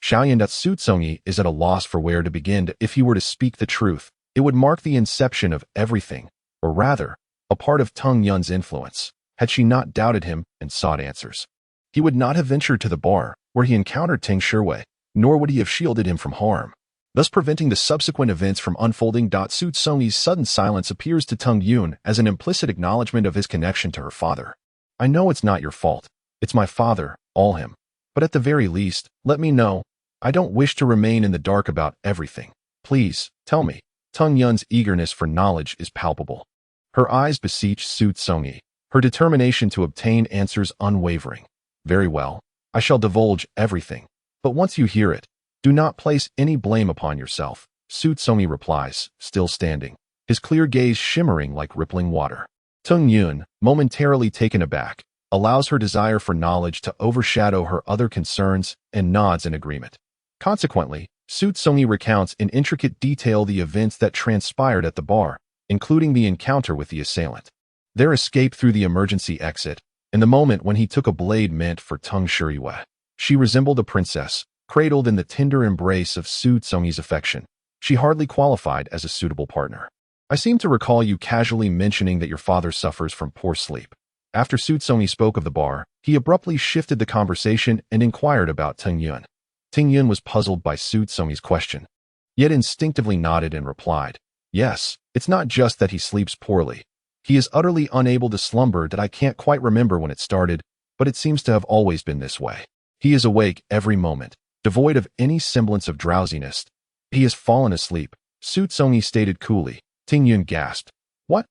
Xiaoyan. Xu Congyi is at a loss for where to begin. If he were to speak the truth, it would mark the inception of everything, or rather, a part of Teng Yun's influence. Had she not doubted him and sought answers, he would not have ventured to the bar where he encountered Teng Shirui, nor would he have shielded him from harm, thus preventing the subsequent events from unfolding. Xu Congyi's sudden silence appears to Teng Yun as an implicit acknowledgement of his connection to her father. I know it's not your fault. It's my father, all him. But at the very least, let me know. I don't wish to remain in the dark about everything. Please, tell me. Tung Yun's eagerness for knowledge is palpable. Her eyes beseech Xu Congyi, her determination to obtain answers unwavering. Very well, I shall divulge everything. But once you hear it, do not place any blame upon yourself, Xu Congyi replies, still standing, his clear gaze shimmering like rippling water. Tung Yun, momentarily taken aback, allows her desire for knowledge to overshadow her other concerns and nods in agreement. Consequently, Xu Congyi recounts in intricate detail the events that transpired at the bar, including the encounter with the assailant, their escape through the emergency exit, and the moment when he took a blade meant for Tung Shiriyue. She resembled a princess, cradled in the tender embrace of Xu Congyi's affection. She hardly qualified as a suitable partner. I seem to recall you casually mentioning that your father suffers from poor sleep. After Xu Congyi spoke of the bar, he abruptly shifted the conversation and inquired about Tung Yun. Tung Yun was puzzled by Xu Congyi's question, yet instinctively nodded and replied, yes, it's not just that he sleeps poorly. He is utterly unable to slumber that I can't quite remember when it started, but it seems to have always been this way. He is awake every moment, devoid of any semblance of drowsiness. He has fallen asleep, Xu Congyi stated coolly. Tung Yun gasped. What?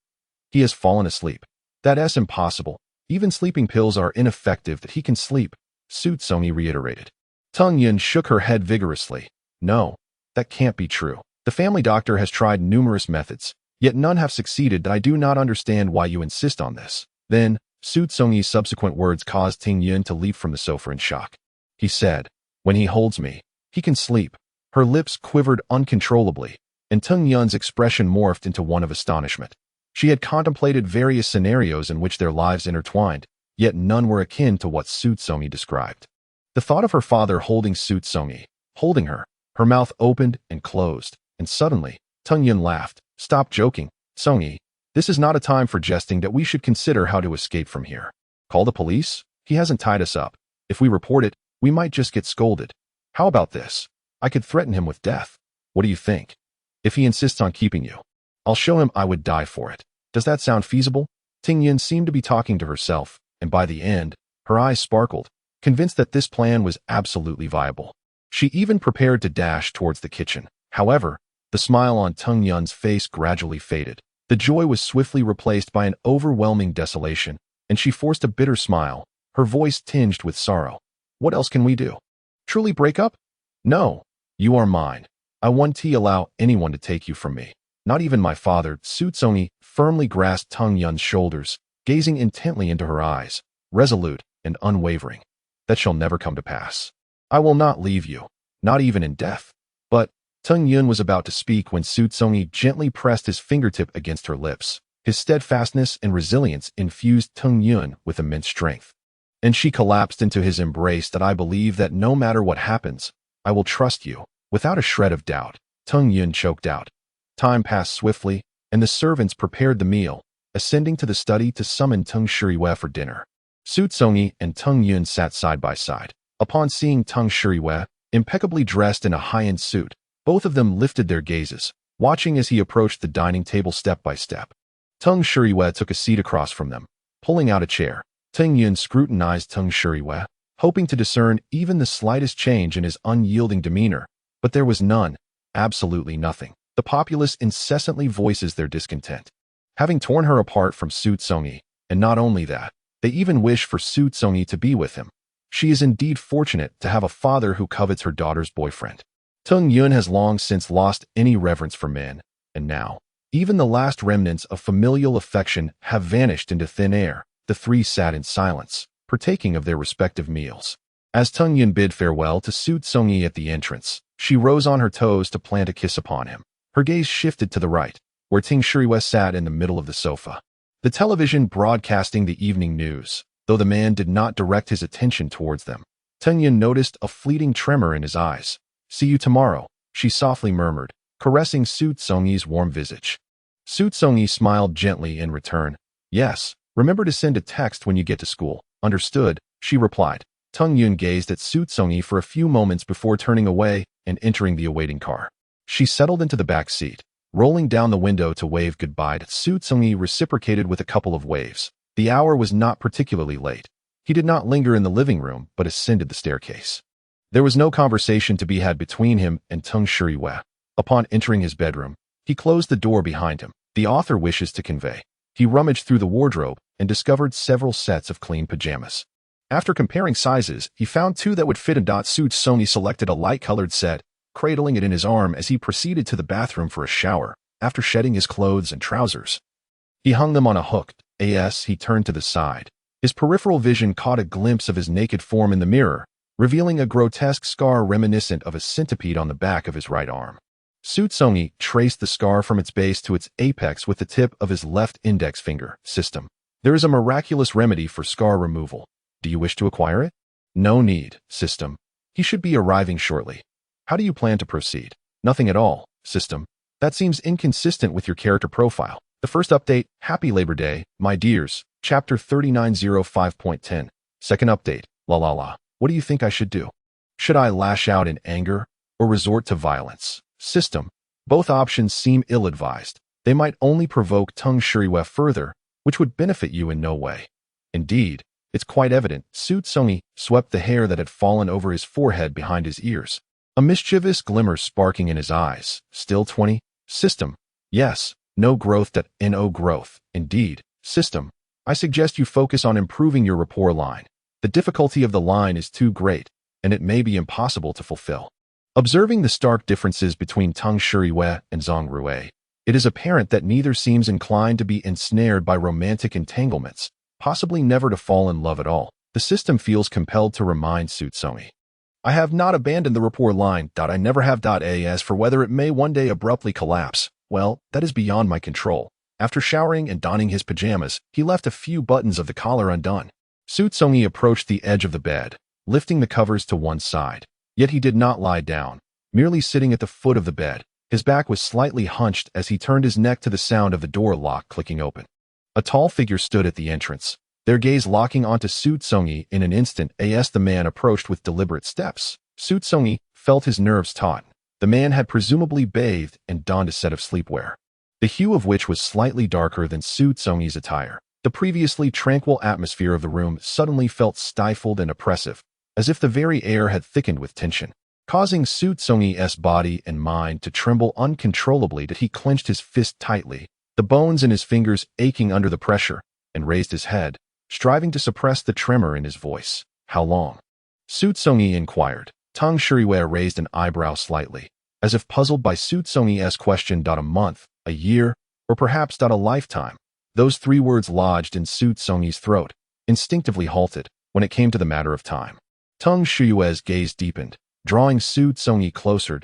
He has fallen asleep. That's impossible. Even sleeping pills are ineffective that he can sleep, Xu Congyi reiterated. Tung Yun shook her head vigorously. No, that can't be true. The family doctor has tried numerous methods, yet none have succeeded. I do not understand why you insist on this. Then, Xu Congyi's subsequent words caused Tung Yun to leap from the sofa in shock. He said, when he holds me, he can sleep. Her lips quivered uncontrollably, and Tung Yun's expression morphed into one of astonishment. She had contemplated various scenarios in which their lives intertwined, yet none were akin to what Xu Congyi described. The thought of her father holding Xu Congyi, holding her mouth opened and closed, and suddenly, Tung Yun laughed. Stop joking, Congyi. This is not a time for jesting that we should consider how to escape from here. Call the police? He hasn't tied us up. If we report it, we might just get scolded. How about this? I could threaten him with death. What do you think? If he insists on keeping you, I'll show him I would die for it. Does that sound feasible? Tung Yun seemed to be talking to herself, and by the end, her eyes sparkled, convinced that this plan was absolutely viable. She even prepared to dash towards the kitchen. However, the smile on Tung Yun's face gradually faded. The joy was swiftly replaced by an overwhelming desolation, and she forced a bitter smile, her voice tinged with sorrow. What else can we do? Truly break up? No. You are mine. I won't allow anyone to take you from me. Not even my father. Xu Congyi firmly grasped Tung Yun's shoulders, gazing intently into her eyes, resolute and unwavering. That shall never come to pass. I will not leave you, not even in death. But Tung Yun was about to speak when Xu Congyi gently pressed his fingertip against her lips. His steadfastness and resilience infused Tung Yun with immense strength, and she collapsed into his embrace. That I believe that no matter what happens, I will trust you, without a shred of doubt, Tung Yun choked out. Time passed swiftly, and the servants prepared the meal, ascending to the study to summon Tung Shiriyue for dinner. Xu Congyi and Tung Yun sat side by side. Upon seeing Tung Shiriyue, impeccably dressed in a high-end suit, both of them lifted their gazes, watching as he approached the dining table step by step. Tung Shiriyue took a seat across from them, pulling out a chair. Tung Yun scrutinized Tung Shiriyue, hoping to discern even the slightest change in his unyielding demeanor, but there was none, absolutely nothing. The populace incessantly voices their discontent, having torn her apart from Xu Congyi, and not only that, they even wish for Xu Congyi to be with him. She is indeed fortunate to have a father who covets her daughter's boyfriend. Tung Yun has long since lost any reverence for men, and now, even the last remnants of familial affection have vanished into thin air. The three sat in silence, partaking of their respective meals. As Tung Yun bid farewell to Xu Congyi at the entrance, she rose on her toes to plant a kiss upon him. Her gaze shifted to the right, where Tung Shiriyue sat in the middle of the sofa, the television broadcasting the evening news. Though the man did not direct his attention towards them, Tung Yun noticed a fleeting tremor in his eyes. See you tomorrow, she softly murmured, caressing Xu Congyi's warm visage. Xu Congyi smiled gently in return. Yes, remember to send a text when you get to school. Understood, she replied. Tung Yun gazed at Xu Congyi for a few moments before turning away and entering the awaiting car. She settled into the back seat, rolling down the window to wave goodbye. Xu Congyi reciprocated with a couple of waves. The hour was not particularly late. He did not linger in the living room, but ascended the staircase. There was no conversation to be had between him and Tung Shiriyue. Upon entering his bedroom, He closed the door behind him. The author wishes to convey. He rummaged through the wardrobe and discovered several sets of clean pajamas. After comparing sizes, he found two that would fit him. Xu Congyi selected a light-colored set, cradling it in his arm as he proceeded to the bathroom for a shower. After shedding his clothes and trousers, he hung them on a hook. He turned to the side. His peripheral vision caught a glimpse of his naked form in the mirror, revealing a grotesque scar reminiscent of a centipede on the back of his right arm. Xu Congyi traced the scar from its base to its apex with the tip of his left index finger. System. There is a miraculous remedy for scar removal. Do you wish to acquire it? No need. System. He should be arriving shortly. How do you plan to proceed? Nothing at all. System. That seems inconsistent with your character profile. The first update, Happy Labor Day, my dears, Chapter 3905.10. Second update, la la la. What do you think I should do? Should I lash out in anger or resort to violence? System. Both options seem ill-advised. They might only provoke Tung Shuriwe further, which would benefit you in no way. Indeed, it's quite evident. Xu Congyi swept the hair that had fallen over his forehead behind his ears, a mischievous glimmer sparking in his eyes. Still 20? System. Yes. No growth. No growth. Indeed. System. I suggest you focus on improving your rapport line. The difficulty of the line is too great, and it may be impossible to fulfill. Observing the stark differences between Tung Shuriwe and Zhang Rue, it is apparent that neither seems inclined to be ensnared by romantic entanglements, possibly never to fall in love at all. The system feels compelled to remind Xu Congyi. I have not abandoned the rapport line. I never have. As for whether it may one day abruptly collapse, well, that is beyond my control. After showering and donning his pajamas, he left a few buttons of the collar undone. Xu Congyi approached the edge of the bed, lifting the covers to one side. Yet he did not lie down, merely sitting at the foot of the bed. His back was slightly hunched as he turned his neck to the sound of the door lock clicking open. A tall figure stood at the entrance, their gaze locking onto Xu Congyi in an instant. The man approached with deliberate steps. Xu Congyi felt his nerves taut. The man had presumably bathed and donned a set of sleepwear, the hue of which was slightly darker than Xu Congyi's attire. The previously tranquil atmosphere of the room suddenly felt stifled and oppressive, as if the very air had thickened with tension, causing Xu Congyi's body and mind to tremble uncontrollably. He clenched his fist tightly, the bones in his fingers aching under the pressure, and raised his head, striving to suppress the tremor in his voice. How long? Xu Congyi inquired. Tung Shuriwe raised an eyebrow slightly, as if puzzled by Xu Congyi's question. A month, a year, or perhaps a lifetime. Those three words lodged in Xu Congyi's throat, instinctively halted when it came to the matter of time. Tung Shuriwe's gaze deepened, drawing Xu Congyi closer.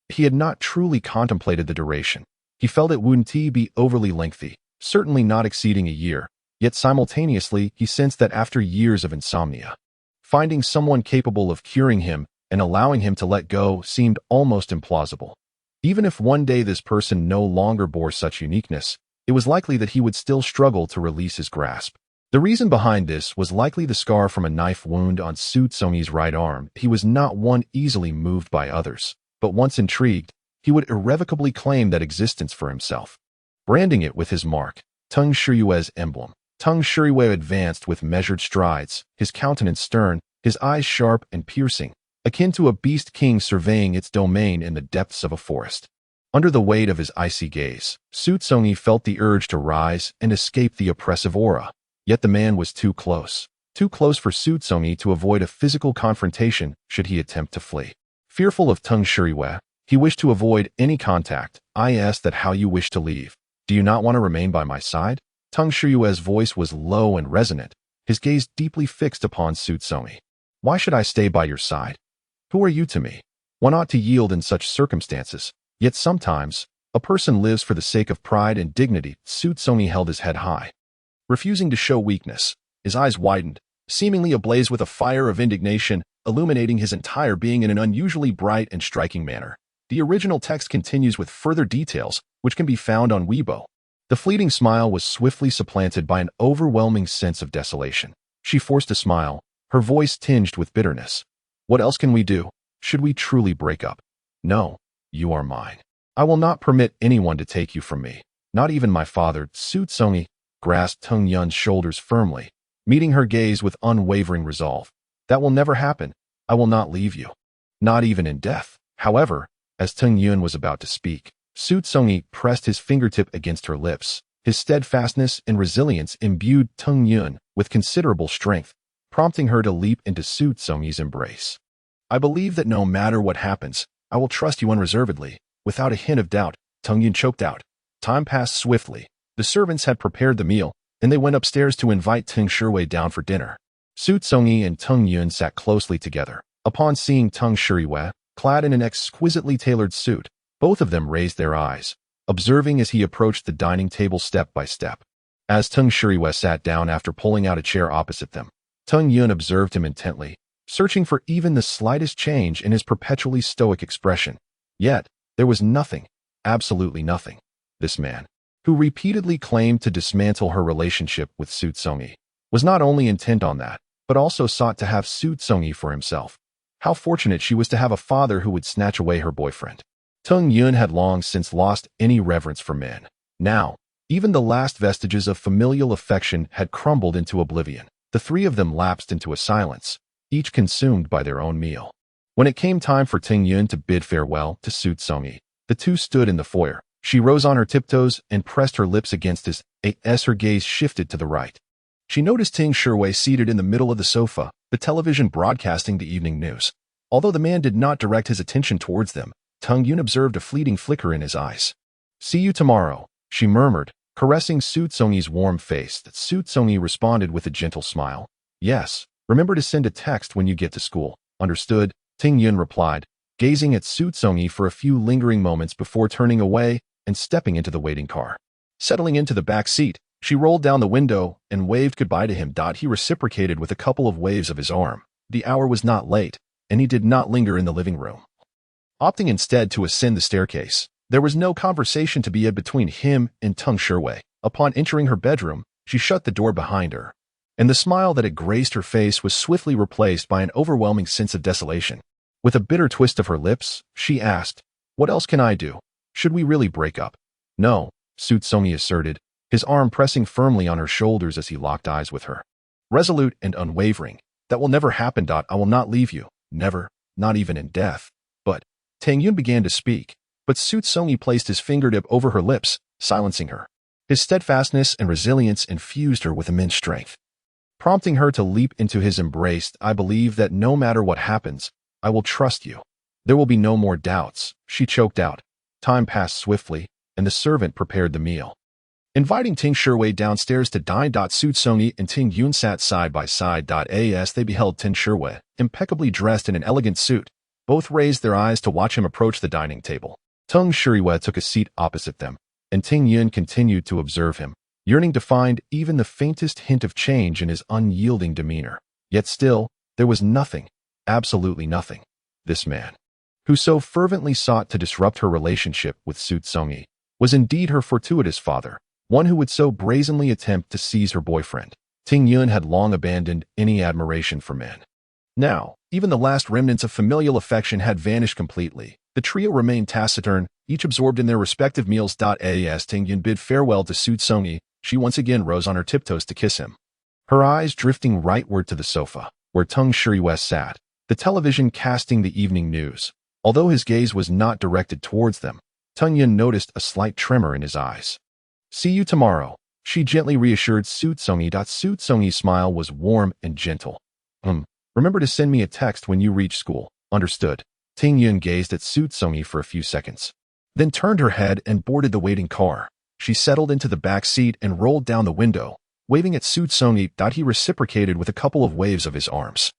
He had not truly contemplated the duration. He felt it wouldn't be overly lengthy, certainly not exceeding a year, yet simultaneously he sensed that after years of insomnia, finding someone capable of curing him and allowing him to let go seemed almost implausible. Even if one day this person no longer bore such uniqueness, it was likely that he would still struggle to release his grasp. The reason behind this was likely the scar from a knife wound on Xu Congyi's right arm. He was not one easily moved by others, but once intrigued, he would irrevocably claim that existence for himself, branding it with his mark, Tung Shuriwe's emblem. Tung Shuriwe advanced with measured strides, his countenance stern, his eyes sharp and piercing, akin to a beast king surveying its domain in the depths of a forest. Under the weight of his icy gaze, Xu Congyi felt the urge to rise and escape the oppressive aura. Yet the man was too close for Xu Congyi to avoid a physical confrontation should he attempt to flee. Fearful of Tung Shuriwe, he wished to avoid any contact. I asked that how you wish to leave. Do you not want to remain by my side? Tung Shuriwe's voice was low and resonant, his gaze deeply fixed upon Xu Congyi. Why should I stay by your side? Who are you to me? One ought to yield in such circumstances. Yet sometimes, a person lives for the sake of pride and dignity. Xu Congyi held his head high, refusing to show weakness. His eyes widened, seemingly ablaze with a fire of indignation, illuminating his entire being in an unusually bright and striking manner. The original text continues with further details, which can be found on Weibo. The fleeting smile was swiftly supplanted by an overwhelming sense of desolation. She forced a smile, her voice tinged with bitterness. What else can we do? Should we truly break up? No, you are mine. I will not permit anyone to take you from me, not even my father. Xu Congyi grasped Tung Yun's shoulders firmly, meeting her gaze with unwavering resolve. That will never happen. I will not leave you. Not even in death. However, as Tung Yun was about to speak, Xu Congyi pressed his fingertip against her lips. His steadfastness and resilience imbued Teng Yun with considerable strength, prompting her to leap into Xu Congyi's embrace. I believe that no matter what happens, I will trust you unreservedly. Without a hint of doubt, Teng Yun choked out. Time passed swiftly. The servants had prepared the meal, and they went upstairs to invite Teng Shiwei down for dinner. Xu Congyi and Teng Yun sat closely together. Upon seeing Teng Shiwei, clad in an exquisitely tailored suit, both of them raised their eyes, observing as he approached the dining table step by step. As Teng Shiwei sat down after pulling out a chair opposite them, Teng Yun observed him intently, searching for even the slightest change in his perpetually stoic expression. Yet, there was nothing, absolutely nothing. This man, who repeatedly claimed to dismantle her relationship with Xu Congyi, was not only intent on that, but also sought to have Xu Congyi for himself. How fortunate she was to have a father who would snatch away her boyfriend. Teng Yun had long since lost any reverence for men. Now, even the last vestiges of familial affection had crumbled into oblivion. The three of them lapsed into a silence, each consumed by their own meal. When it came time for Teng Yun to bid farewell to Xu Congyi, the two stood in the foyer. She rose on her tiptoes and pressed her lips against his as her gaze shifted to the right. She noticed Teng Shiwei seated in the middle of the sofa, the television broadcasting the evening news. Although the man did not direct his attention towards them, Teng Yun observed a fleeting flicker in his eyes. "See you tomorrow," she murmured, caressing Xu Congyi's warm face. Xu Congyi responded with a gentle smile. "Yes, remember to send a text when you get to school." "Understood," Teng Yun replied, gazing at Xu Congyi for a few lingering moments before turning away and stepping into the waiting car. Settling into the back seat, she rolled down the window and waved goodbye to him. He reciprocated with a couple of waves of his arm. The hour was not late, and he did not linger in the living room. Opting instead to ascend the staircase, there was no conversation to be had between him and Teng Shiwei. Upon entering her bedroom, she shut the door behind her, and the smile that had graced her face was swiftly replaced by an overwhelming sense of desolation. With a bitter twist of her lips, she asked, "What else can I do? Should we really break up?" "No," Xu Congyi asserted, his arm pressing firmly on her shoulders as he locked eyes with her. Resolute and unwavering, "That will never happen. I will not leave you. Never, not even in death." But Teng Yun began to speak, but Xu Congyi placed his fingertip over her lips, silencing her. His steadfastness and resilience infused her with immense strength, prompting her to leap into his embrace. "I believe that no matter what happens, I will trust you. There will be no more doubts," she choked out. Time passed swiftly, and the servant prepared the meal. Inviting Teng Shiwei downstairs to dine. Xu Congyi and Teng Yun sat side by side. As they beheld Teng Shiwei, impeccably dressed in an elegant suit, both raised their eyes to watch him approach the dining table. Teng Shiwei took a seat opposite them, and Teng Yun continued to observe him, yearning to find even the faintest hint of change in his unyielding demeanor. Yet still, there was nothing, absolutely nothing. This man, who so fervently sought to disrupt her relationship with Xu Congyi, was indeed her fortuitous father, one who would so brazenly attempt to seize her boyfriend. Teng Yun had long abandoned any admiration for men. Now, even the last remnants of familial affection had vanished completely. The trio remained taciturn, each absorbed in their respective meals. As Teng Yun bid farewell to Xu Congyi, she once again rose on her tiptoes to kiss him, her eyes drifting rightward to the sofa, where Teng Shiwei sat, the television casting the evening news. Although his gaze was not directed towards them, Teng Yun noticed a slight tremor in his eyes. "See you tomorrow," she gently reassured Xu Congyi. Xu Congyi's smile was warm and gentle. Remember to send me a text when you reach school." "Understood." Teng Yun gazed at Xu Congyi for a few seconds, then turned her head and boarded the waiting car. She settled into the back seat and rolled down the window, waving at Xu Congyi. He reciprocated with a couple of waves of his arms.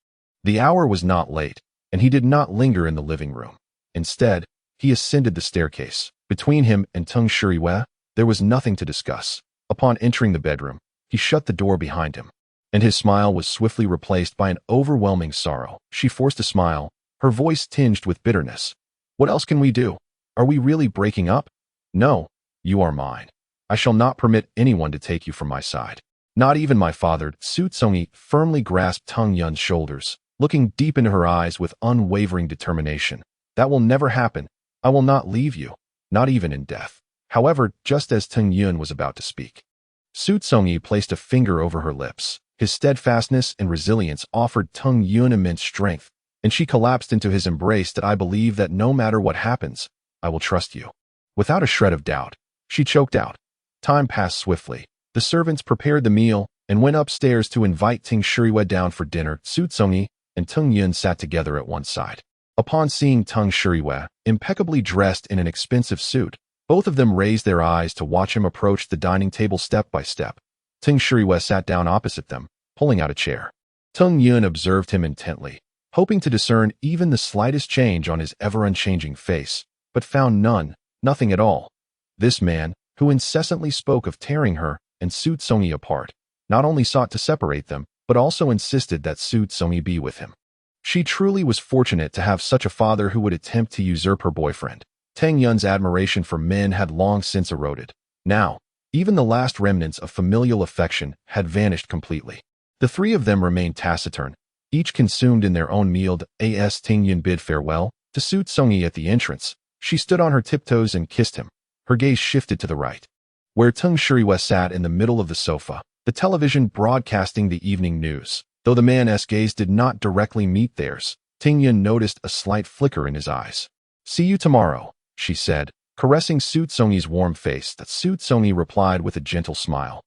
The hour was not late, and he did not linger in the living room. Instead, he ascended the staircase. Between him and Teng Shiwei, there was nothing to discuss. Upon entering the bedroom, he shut the door behind him, and his smile was swiftly replaced by an overwhelming sorrow. She forced a smile, her voice tinged with bitterness. "What else can we do? Are we really breaking up?" "No, you are mine. I shall not permit anyone to take you from my side. Not even my father." Xu Congyi firmly grasped Teng Yun's shoulders, looking deep into her eyes with unwavering determination. "That will never happen. I will not leave you, not even in death." However, just as Teng Yun was about to speak, Xu Congyi placed a finger over her lips. His steadfastness and resilience offered Teng Yun immense strength, and she collapsed into his embrace. "I believe that no matter what happens, I will trust you." Without a shred of doubt, she choked out. Time passed swiftly. The servants prepared the meal and went upstairs to invite Ting Shuriwe down for dinner. Xu Congyi and Tung Yun sat together at one side. Upon seeing Tung Shuriwe, impeccably dressed in an expensive suit, both of them raised their eyes to watch him approach the dining table step by step. Ting Shuriwe sat down opposite them, pulling out a chair. Tung Yun observed him intently, hoping to discern even the slightest change on his ever-unchanging face, but found none, nothing at all. This man, who incessantly spoke of tearing her and Xu Congyi apart, not only sought to separate them, but also insisted that Xu Congyi be with him. She truly was fortunate to have such a father who would attempt to usurp her boyfriend. Tang Yun's admiration for men had long since eroded. Now, even the last remnants of familial affection had vanished completely. The three of them remained taciturn, each consumed in their own meal. As Ting Yun bid farewell to Xu Congyi at the entrance, she stood on her tiptoes and kissed him. Her gaze shifted to the right, where Tung Shuriwe sat in the middle of the sofa, the television broadcasting the evening news. Though the man's gaze did not directly meet theirs, Ting Yun noticed a slight flicker in his eyes. "See you tomorrow," she said, caressing Xu Congyi's warm face. That Xu Congyi replied with a gentle smile.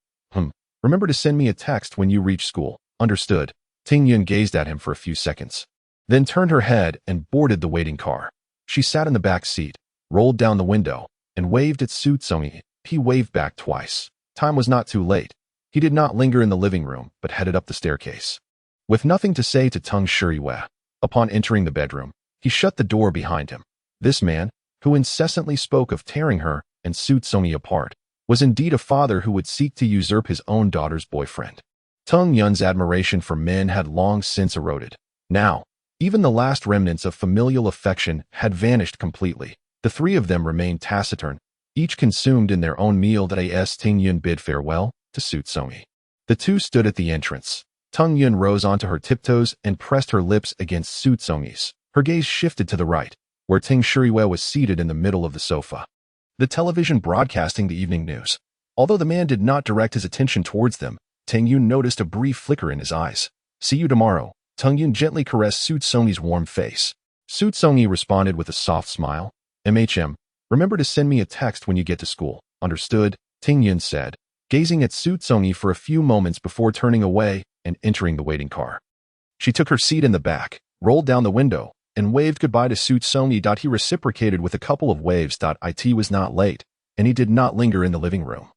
Remember to send me a text when you reach school." "Understood." Ting Yun gazed at him for a few seconds, then turned her head and boarded the waiting car. She sat in the back seat, rolled down the window, and waved at Xu Congyi. He waved back twice. Time was not too late. He did not linger in the living room, but headed up the staircase. With nothing to say to Tung Shuriwe, upon entering the bedroom, he shut the door behind him. This man, who incessantly spoke of tearing her and Xu Congyi apart, was indeed a father who would seek to usurp his own daughter's boyfriend. Tung Yun's admiration for men had long since eroded. Now, even the last remnants of familial affection had vanished completely. The three of them remained taciturn, each consumed in their own meal. As Ting Yun bid farewell to Xu Congyi, the two stood at the entrance. Tung Yun rose onto her tiptoes and pressed her lips against Xu Congyi's. Her gaze shifted to the right, where Ting Shuriwe was seated in the middle of the sofa, the television broadcasting the evening news. Although the man did not direct his attention towards them, Ting Yun noticed a brief flicker in his eyes. "See you tomorrow." Tung Yun gently caressed Xu Congyi's warm face. Xu Congyi responded with a soft smile. Remember to send me a text when you get to school." "Understood," Ting Yun said, gazing at Xu Congyi for a few moments before turning away and entering the waiting car. She took her seat in the back, rolled down the window, and waved goodbye to Xu Congyi. He reciprocated with a couple of waves. It was not late, and he did not linger in the living room.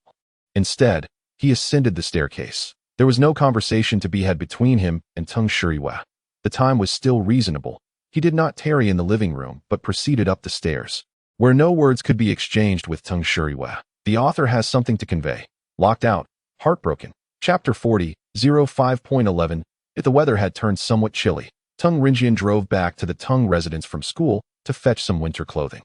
Instead, he ascended the staircase. There was no conversation to be had between him and Tung Shuriwe. The time was still reasonable. He did not tarry in the living room, but proceeded up the stairs, where no words could be exchanged with Tung Shuriwe. The author has something to convey. Locked out, heartbroken. Chapter 40, 05.11. If the weather had turned somewhat chilly, Tung Rinjian drove back to the Tung residence from school to fetch some winter clothing.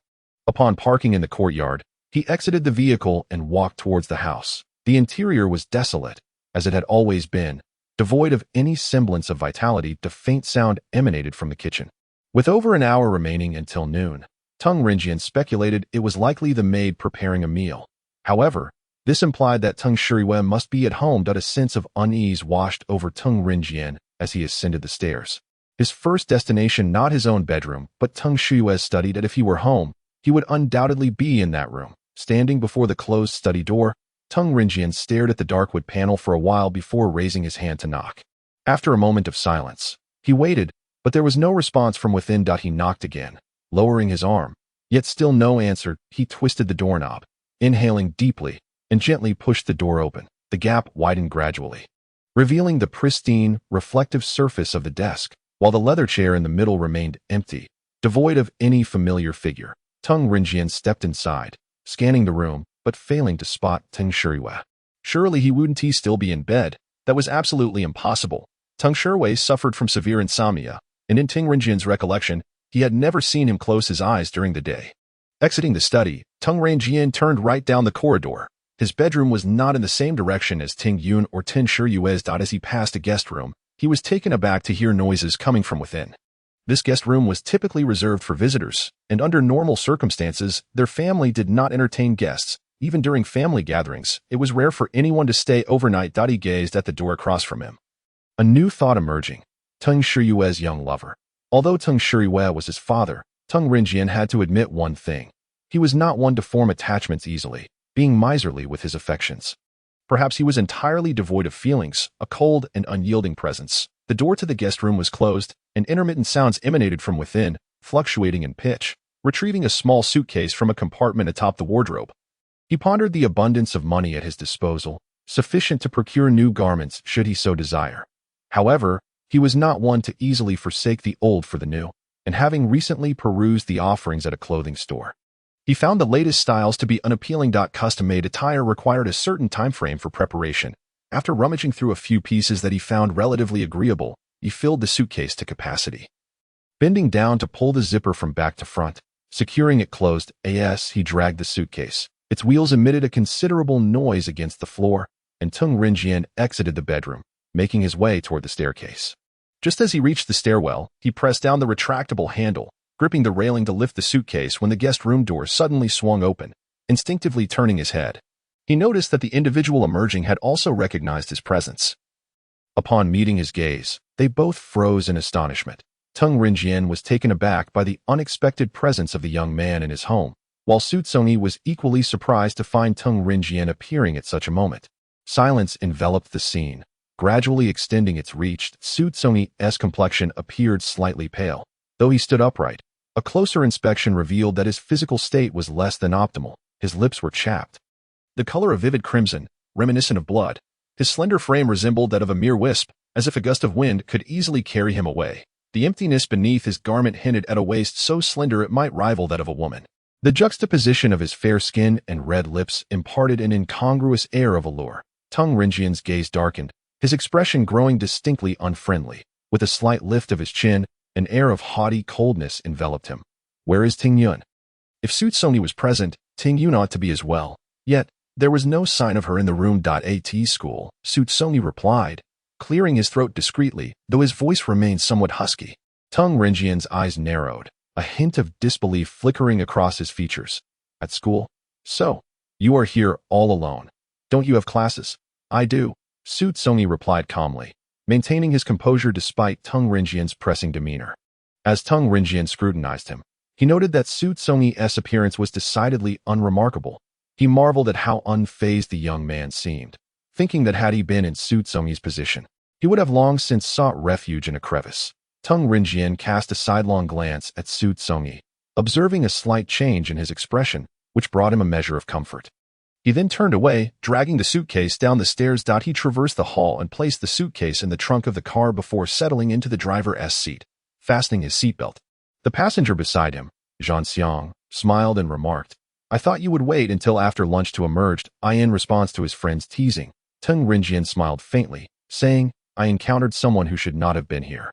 Upon parking in the courtyard, he exited the vehicle and walked towards the house. The interior was desolate, as it had always been, devoid of any semblance of vitality. The faint sound emanated from the kitchen. With over an hour remaining until noon, Tung Rinjian speculated it was likely the maid preparing a meal. However, this implied that Tung Shuriwe must be at home. A sense of unease washed over Tung Rinjian as he ascended the stairs. His first destination not his own bedroom, but Tung Shuriwe's study. That if he were home, he would undoubtedly be in that room. Standing before the closed study door, Tung Rinjian stared at the dark wood panel for a while before raising his hand to knock. After a moment of silence, he waited, but there was no response from within. He knocked again, lowering his arm. Yet still no answer. He twisted the doorknob, inhaling deeply, and gently pushed the door open. The gap widened gradually, revealing the pristine, reflective surface of the desk, while the leather chair in the middle remained empty, devoid of any familiar figure. Tung Rinjian stepped inside, scanning the room, but failing to spot Tung Shuriwe. Surely he wouldn't still be in bed. That was absolutely impossible. Tung Shuriwe suffered from severe insomnia, and in Tung Rinjian's recollection, he had never seen him close his eyes during the day. Exiting the study, Tung Rinjian turned right down the corridor. His bedroom was not in the same direction as Ting Yun or Tung Shuriwe's. As he passed a guest room, he was taken aback to hear noises coming from within. This guest room was typically reserved for visitors, and under normal circumstances, their family did not entertain guests. Even during family gatherings, it was rare for anyone to stay overnight. He gazed at the door across from him, a new thought emerging. Tung Shuriwe's young lover. Although Tung Shuriwe was his father, Tung Rinjian had to admit one thing. He was not one to form attachments easily, being miserly with his affections. Perhaps he was entirely devoid of feelings, a cold and unyielding presence. The door to the guest room was closed, and intermittent sounds emanated from within, fluctuating in pitch. Retrieving a small suitcase from a compartment atop the wardrobe, he pondered the abundance of money at his disposal, sufficient to procure new garments should he so desire. However, he was not one to easily forsake the old for the new, and having recently perused the offerings at a clothing store, he found the latest styles to be unappealing. Custom-made attire required a certain time frame for preparation. After rummaging through a few pieces that he found relatively agreeable, he filled the suitcase to capacity. Bending down to pull the zipper from back to front, securing it closed, he dragged the suitcase. Its wheels emitted a considerable noise against the floor, and Tung Rinjian exited the bedroom, making his way toward the staircase. Just as he reached the stairwell, he pressed down the retractable handle, gripping the railing to lift the suitcase when the guest room door suddenly swung open, instinctively turning his head. He noticed that the individual emerging had also recognized his presence. Upon meeting his gaze, they both froze in astonishment. Tung Rinjian was taken aback by the unexpected presence of the young man in his home, while Xu Congyi was equally surprised to find Tung Rinjian appearing at such a moment. Silence enveloped the scene, gradually extending its reach. Xu Congyi's complexion appeared slightly pale, though he stood upright. A closer inspection revealed that his physical state was less than optimal. His lips were chapped, the color of vivid crimson, reminiscent of blood. His slender frame resembled that of a mere wisp, as if a gust of wind could easily carry him away. The emptiness beneath his garment hinted at a waist so slender it might rival that of a woman. The juxtaposition of his fair skin and red lips imparted an incongruous air of allure. Tung Rinjian's gaze darkened, his expression growing distinctly unfriendly. With a slight lift of his chin, an air of haughty coldness enveloped him. "Where is Ting Yun?" If Xu Congyi was present, Ting Yun ought to be as well. Yet, there was no sign of her in the room. At school, Xu Congyi replied, clearing his throat discreetly, though his voice remained somewhat husky. Tung Rinjian's eyes narrowed, a hint of disbelief flickering across his features. "At school? So, you are here all alone. Don't you have classes?" "I do," Xu Congyi replied calmly, maintaining his composure despite Tung Rinjian's pressing demeanor. As Tung Rinjian scrutinized him, he noted that Xu Congyi's appearance was decidedly unremarkable. He marveled at how unfazed the young man seemed, thinking that had he been in Xu Congyi's position, he would have long since sought refuge in a crevice. Tung Rinjian cast a sidelong glance at Xu Congyi, observing a slight change in his expression, which brought him a measure of comfort. He then turned away, dragging the suitcase down the stairs. He traversed the hall and placed the suitcase in the trunk of the car before settling into the driver's seat, fastening his seatbelt. The passenger beside him, Zhan Xiang, smiled and remarked, "I thought you would wait until after lunch to emerge." In response to his friend's teasing, Tung Rinjian smiled faintly, saying, "I encountered someone who should not have been here."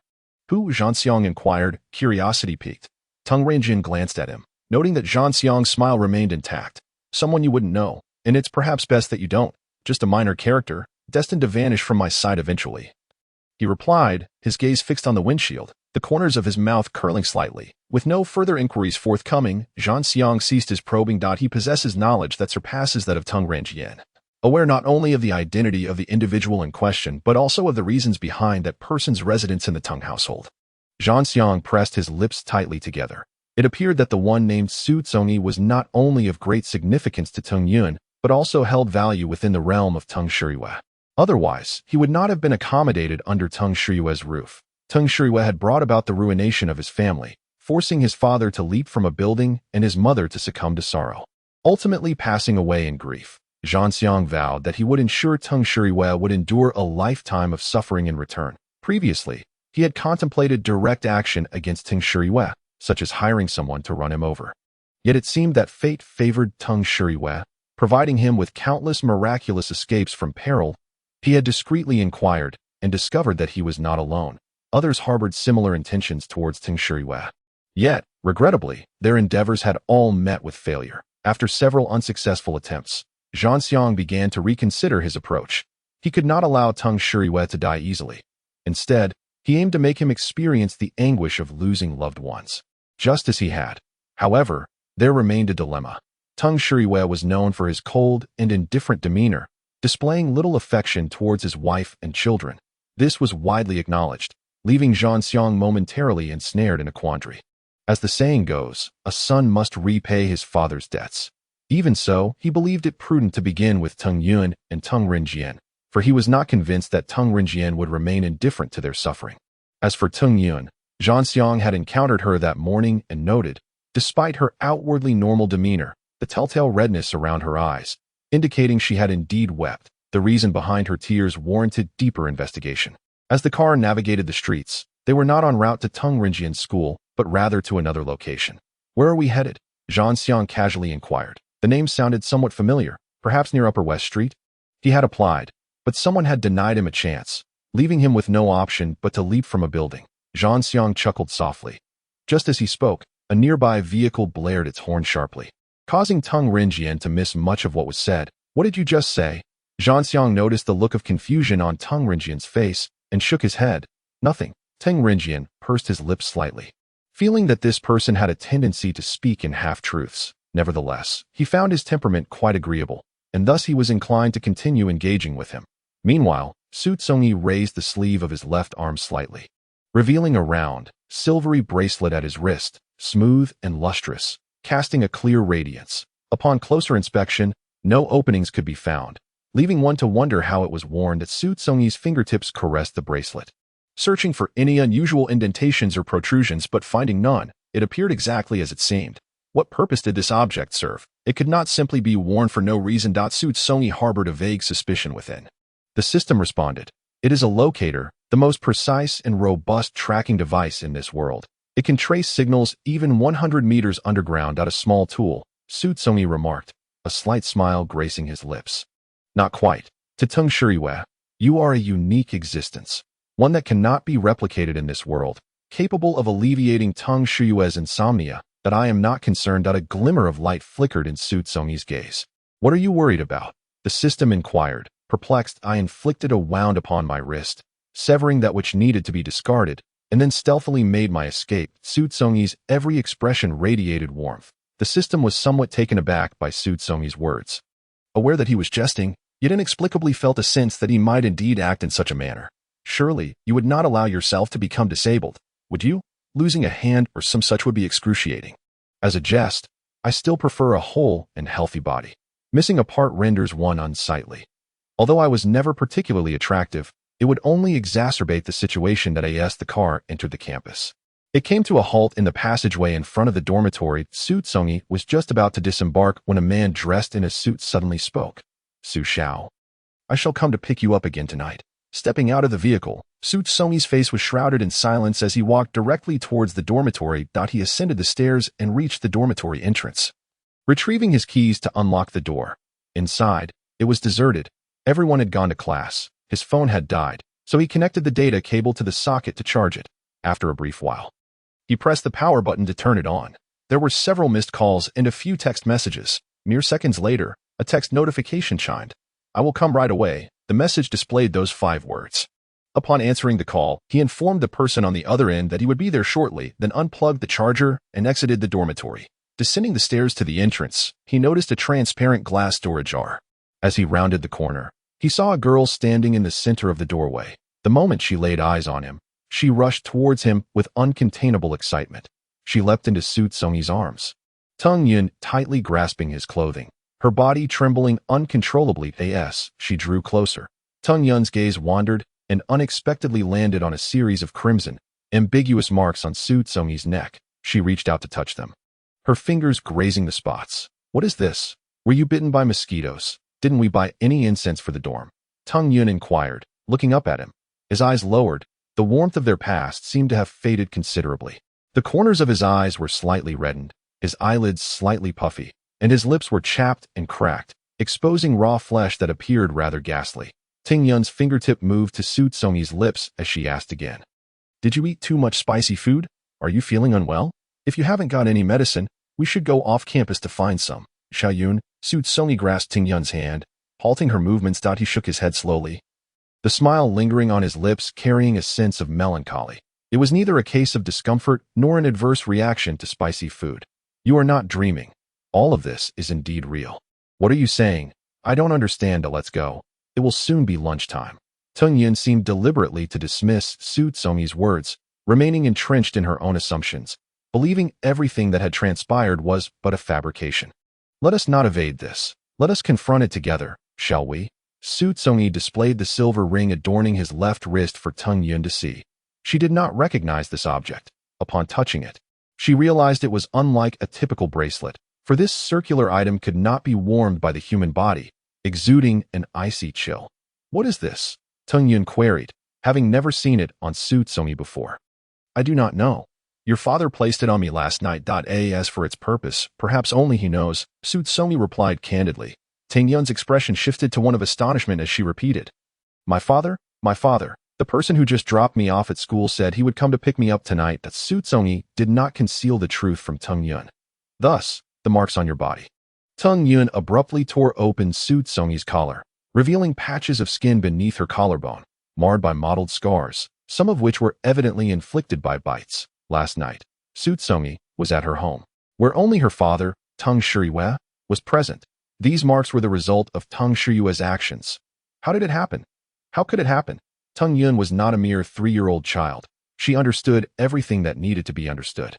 "Who?" Zhan Xiang inquired, curiosity piqued. Tung Rinjian glanced at him, noting that Zhan Xiang's smile remained intact. "Someone you wouldn't know, and it's perhaps best that you don't. Just a minor character, destined to vanish from my sight eventually," he replied, his gaze fixed on the windshield, the corners of his mouth curling slightly. With no further inquiries forthcoming, Zhan Xiang ceased his probing. He possesses knowledge that surpasses that of Tung Rinjian, aware not only of the identity of the individual in question, but also of the reasons behind that person's residence in the Tung household. Zhan Xiang pressed his lips tightly together. It appeared that the one named Xu Congyi was not only of great significance to Tung Yun, but also held value within the realm of Tung Shiyue. Otherwise, he would not have been accommodated under Tung Shiyue's roof. Tung Shiyue had brought about the ruination of his family, forcing his father to leap from a building and his mother to succumb to sorrow, ultimately passing away in grief. Zhan Xiang vowed that he would ensure Tung Shiyue would endure a lifetime of suffering in return. Previously, he had contemplated direct action against Tung Shiyue, such as hiring someone to run him over. Yet it seemed that fate favored Tung Shiyue, providing him with countless miraculous escapes from peril. He had discreetly inquired and discovered that he was not alone. Others harbored similar intentions towards Tung Shiyue. Yet, regrettably, their endeavors had all met with failure. After several unsuccessful attempts, Zhan Xiang began to reconsider his approach. He could not allow Tung Shiyue to die easily. Instead, he aimed to make him experience the anguish of losing loved ones, just as he had. However, there remained a dilemma. Tung Shiyue was known for his cold and indifferent demeanor, displaying little affection towards his wife and children. This was widely acknowledged, leaving Zhan Xiang momentarily ensnared in a quandary. As the saying goes, a son must repay his father's debts. Even so, he believed it prudent to begin with Teng Yun and Teng Rinjian, for he was not convinced that Teng Rinjian would remain indifferent to their suffering. As for Teng Yun, Zhan Xiang had encountered her that morning and noted, despite her outwardly normal demeanor, the telltale redness around her eyes, indicating she had indeed wept. The reason behind her tears warranted deeper investigation. As the car navigated the streets, they were not en route to Teng Rinjian's school, but rather to another location. "Where are we headed?" Zhan Xiang casually inquired. The name sounded somewhat familiar, perhaps near Upper West Street. He had applied, but someone had denied him a chance, leaving him with no option but to leap from a building. Zhan Xiang chuckled softly. Just as he spoke, a nearby vehicle blared its horn sharply, causing Teng Rinjian to miss much of what was said. "What did you just say?" Zhan Xiang noticed the look of confusion on Teng Rinjian's face and shook his head. "Nothing." Teng Rinjian pursed his lips slightly, feeling that this person had a tendency to speak in half-truths. Nevertheless, he found his temperament quite agreeable, and thus he was inclined to continue engaging with him. Meanwhile, Xu Congyi raised the sleeve of his left arm slightly, revealing a round, silvery bracelet at his wrist, smooth and lustrous, casting a clear radiance. Upon closer inspection, no openings could be found, leaving one to wonder how it was worn that Xu Congyi's fingertips caressed the bracelet. Searching for any unusual indentations or protrusions but finding none, it appeared exactly as it seemed. What purpose did this object serve? It could not simply be worn for no reason. Xu Congyi harbored a vague suspicion within. The system responded. "It is a locator, the most precise and robust tracking device in this world. It can trace signals even 100 meters underground. A small tool," Xu Congyi remarked, a slight smile gracing his lips. "Not quite. To Teng Shiyue, you are a unique existence, one that cannot be replicated in this world, capable of alleviating Teng Shiyue's insomnia. That I am not concerned." A glimmer of light flickered in Xu Congyi's gaze. "What are you worried about?" the system inquired. Perplexed, "I inflicted a wound upon my wrist, severing that which needed to be discarded, and then stealthily made my escape." Xu Congyi's every expression radiated warmth. The system was somewhat taken aback by Xu Congyi's words. Aware that he was jesting, yet inexplicably felt a sense that he might indeed act in such a manner. "Surely, you would not allow yourself to become disabled, would you? Losing a hand or some such would be excruciating." "As a jest, I still prefer a whole and healthy body. Missing a part renders one unsightly. Although I was never particularly attractive, it would only exacerbate the situation." As the car entered the campus, it came to a halt in the passageway in front of the dormitory. Xu Congyi was just about to disembark when a man dressed in a suit suddenly spoke. "Su Xiao, I shall come to pick you up again tonight." Stepping out of the vehicle, Xu Congyi's face was shrouded in silence as he walked directly towards the dormitory. He ascended the stairs and reached the dormitory entrance, retrieving his keys to unlock the door. Inside, it was deserted. Everyone had gone to class. His phone had died, so he connected the data cable to the socket to charge it. After a brief while, he pressed the power button to turn it on. There were several missed calls and a few text messages. Mere seconds later, a text notification chimed. "I will come right away." The message displayed those 5 words. Upon answering the call, he informed the person on the other end that he would be there shortly, then unplugged the charger and exited the dormitory. Descending the stairs to the entrance, he noticed a transparent glass storage jar. As he rounded the corner, he saw a girl standing in the center of the doorway. The moment she laid eyes on him, she rushed towards him with uncontainable excitement. She leapt into Xu Congyi's arms, Teng Yun tightly grasping his clothing. Her body trembling uncontrollably as she drew closer. Teng Yun's gaze wandered and unexpectedly landed on a series of crimson, ambiguous marks on Xu Congyi's neck. She reached out to touch them, her fingers grazing the spots. "What is this? Were you bitten by mosquitoes? Didn't we buy any incense for the dorm?" Teng Yun inquired, looking up at him. His eyes lowered. The warmth of their past seemed to have faded considerably. The corners of his eyes were slightly reddened, his eyelids slightly puffy, and his lips were chapped and cracked, exposing raw flesh that appeared rather ghastly. Teng Yun's fingertip moved to Xu Congyi's lips as she asked again, "Did you eat too much spicy food? Are you feeling unwell? If you haven't got any medicine, we should go off campus to find some." "Xiaoyun," Xu Congyi grasped Teng Yun's hand, halting her movements. He shook his head slowly, the smile lingering on his lips, carrying a sense of melancholy. It was neither a case of discomfort nor an adverse reaction to spicy food. "You are not dreaming. All of this is indeed real." "What are you saying? I don't understand." "Let's go. It will soon be lunchtime." Teng Yun seemed deliberately to dismiss Xu Congyi's words, remaining entrenched in her own assumptions. believing everything that had transpired was but a fabrication. Let us not evade this. Let us confront it together, shall we? Xu Congyi displayed the silver ring adorning his left wrist for Teng Yun to see. She did not recognize this object. Upon touching it, she realized it was unlike a typical bracelet, for this circular item could not be warmed by the human body, exuding an icy chill. What is this? Teng Yun queried, having never seen it on Xu Congyi before. I do not know. Your father placed it on me last night. As for its purpose, perhaps only he knows, Xu Congyi replied candidly. Teng Yun's expression shifted to one of astonishment as she repeated. My father? My father. The person who just dropped me off at school said he would come to pick me up tonight. That Xu Congyi did not conceal the truth from Teng Yun. Thus, the marks on your body. Teng Yun abruptly tore open Xu Congyi's collar, revealing patches of skin beneath her collarbone, marred by mottled scars, some of which were evidently inflicted by bites. Last night, Xu Congyi was at her home, where only her father, Teng Shiyue, was present. These marks were the result of Teng Shiyue's actions. How did it happen? How could it happen? Teng Yun was not a mere 3-year-old child. She understood everything that needed to be understood.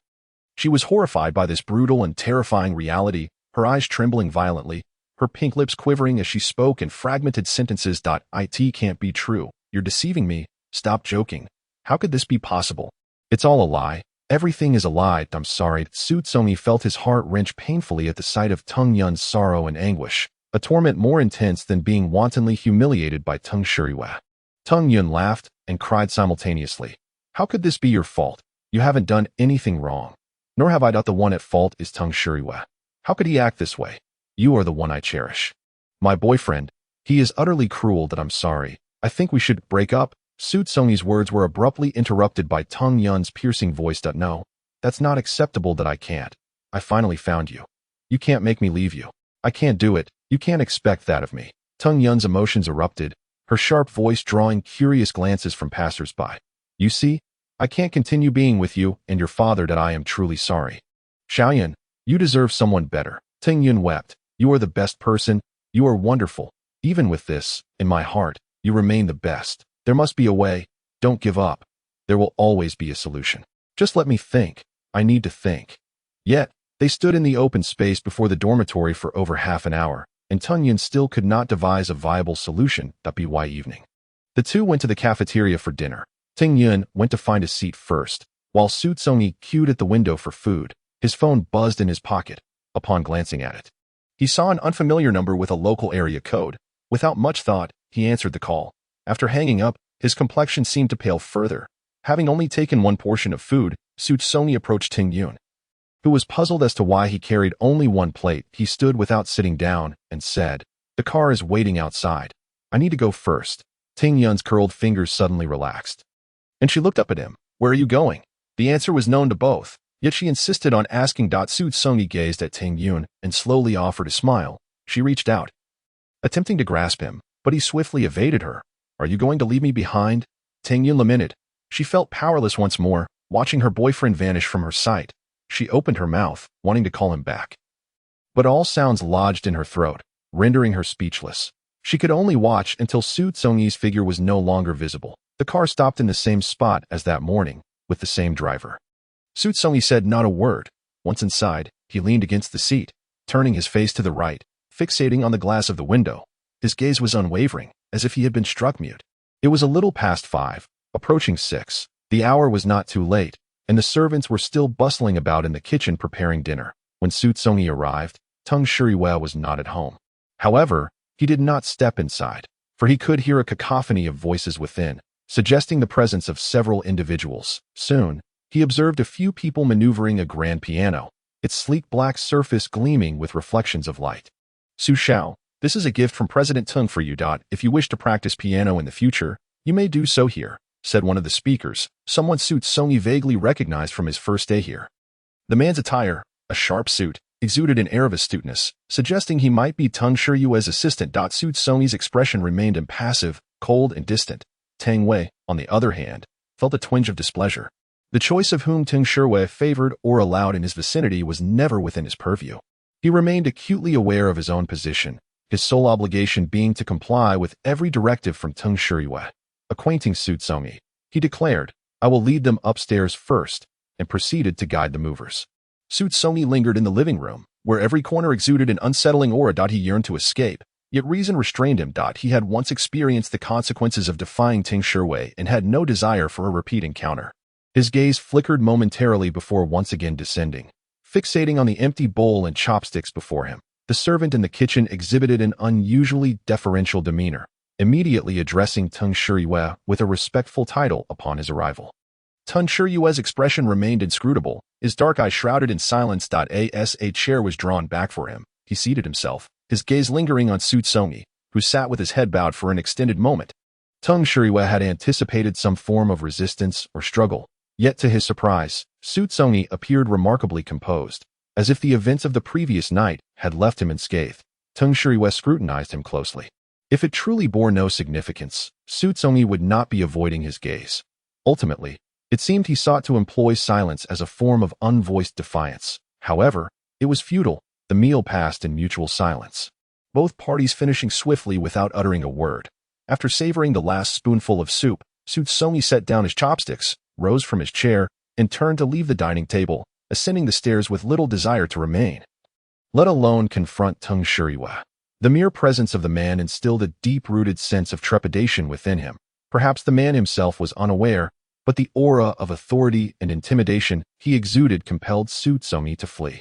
She was horrified by this brutal and terrifying reality, her eyes trembling violently, her pink lips quivering as she spoke in fragmented sentences. It can't be true. You're deceiving me. Stop joking. How could this be possible? It's all a lie. Everything is a lie. I'm sorry. Xu Congyi felt his heart wrench painfully at the sight of Teng Yun's sorrow and anguish, a torment more intense than being wantonly humiliated by Teng Shiyue. Teng Yun laughed and cried simultaneously. How could this be your fault? You haven't done anything wrong. Nor have I. The one at fault is Teng Shiyue. How could he act this way? You are the one I cherish. My boyfriend. He is utterly cruel. I'm sorry. I think we should break up. Xu Congyi's words were abruptly interrupted by Teng Yun's piercing voice. No, that's not acceptable. I can't. I finally found you. You can't make me leave you. I can't do it. You can't expect that of me. Teng Yun's emotions erupted, her sharp voice drawing curious glances from passers-by. You see, I can't continue being with you and your father. I am truly sorry. Xiaoyan, you deserve someone better. Teng Yun wept. You are the best person. You are wonderful. Even with this, in my heart, you remain the best. There must be a way. Don't give up. There will always be a solution. Just let me think. I need to think. Yet, they stood in the open space before the dormitory for over half an hour, and Teng Yun still could not devise a viable solution. By evening, the two went to the cafeteria for dinner. Teng Yun went to find a seat first, while Xu Congyi queued at the window for food. His phone buzzed in his pocket. Upon glancing at it, he saw an unfamiliar number with a local area code. Without much thought, he answered the call. After hanging up, his complexion seemed to pale further. Having only taken one portion of food, Xu Congyi approached Teng Yun, who was puzzled as to why he carried only one plate. He stood without sitting down and said, The car is waiting outside. I need to go first. Teng Yun's curled fingers suddenly relaxed, and she looked up at him. Where are you going? The answer was known to both, yet she insisted on asking. Xu Congyi gazed at Teng Yun and slowly offered a smile. She reached out, attempting to grasp him, but he swiftly evaded her. Are you going to leave me behind? Teng Yun lamented. She felt powerless once more, watching her boyfriend vanish from her sight. She opened her mouth, wanting to call him back, but all sounds lodged in her throat, rendering her speechless. She could only watch until Xu Congyi's figure was no longer visible. The car stopped in the same spot as that morning, with the same driver. Xu Congyi said not a word. Once inside, he leaned against the seat, turning his face to the right, fixating on the glass of the window. His gaze was unwavering, as if he had been struck mute. It was a little past 5, approaching 6. The hour was not too late, and the servants were still bustling about in the kitchen preparing dinner. When Xu Congyi arrived, Teng Shiyue was not at home. However, he did not step inside, for he could hear a cacophony of voices within, suggesting the presence of several individuals. Soon, he observed a few people maneuvering a grand piano, its sleek black surface gleaming with reflections of light. Su Xiao, this is a gift from President Teng for you. If you wish to practice piano in the future, you may do so here, said one of the speakers, someone Xu Congyi vaguely recognized from his first day here. The man's attire, a sharp suit, exuded an air of astuteness, suggesting he might be Teng Shiyue's assistant. Xu Congyi's expression remained impassive, cold, and distant. Teng Wei, on the other hand, felt a twinge of displeasure. The choice of whom Teng Shiyue favored or allowed in his vicinity was never within his purview. He remained acutely aware of his own position, his sole obligation being to comply with every directive from Teng Shiyue. Acquainting Xu Congyi, he declared, I will lead them upstairs first. and proceeded to guide the movers. Xu Congyi lingered in the living room, where every corner exuded an unsettling aura. He yearned to escape, yet reason restrained him. He had once experienced the consequences of defying Ting Shiwei and had no desire for a repeat encounter. His gaze flickered momentarily before once again descending, fixating on the empty bowl and chopsticks before him. The servant in the kitchen exhibited an unusually deferential demeanor, immediately addressing Ting Shiwei with a respectful title upon his arrival. Ting Shiwei's expression remained inscrutable, his dark eyes shrouded in silence. As a chair was drawn back for him, he seated himself, his gaze lingering on Xu Congyi, who sat with his head bowed for an extended moment. Ting Shiwei had anticipated some form of resistance or struggle, yet to his surprise, Xu Congyi appeared remarkably composed, as if the events of the previous night had left him unscathed. Ting Shiwei scrutinized him closely. If it truly bore no significance, Xu Congyi would not be avoiding his gaze. Ultimately, it seemed he sought to employ silence as a form of unvoiced defiance. However, it was futile. The meal passed in mutual silence, both parties finishing swiftly without uttering a word. After savoring the last spoonful of soup, Xu Congyi set down his chopsticks, rose from his chair, and turned to leave the dining table, ascending the stairs with little desire to remain, let alone confront Ting Shiwei. The mere presence of the man instilled a deep-rooted sense of trepidation within him. Perhaps the man himself was unaware, but the aura of authority and intimidation he exuded compelled Xu Congyi to flee.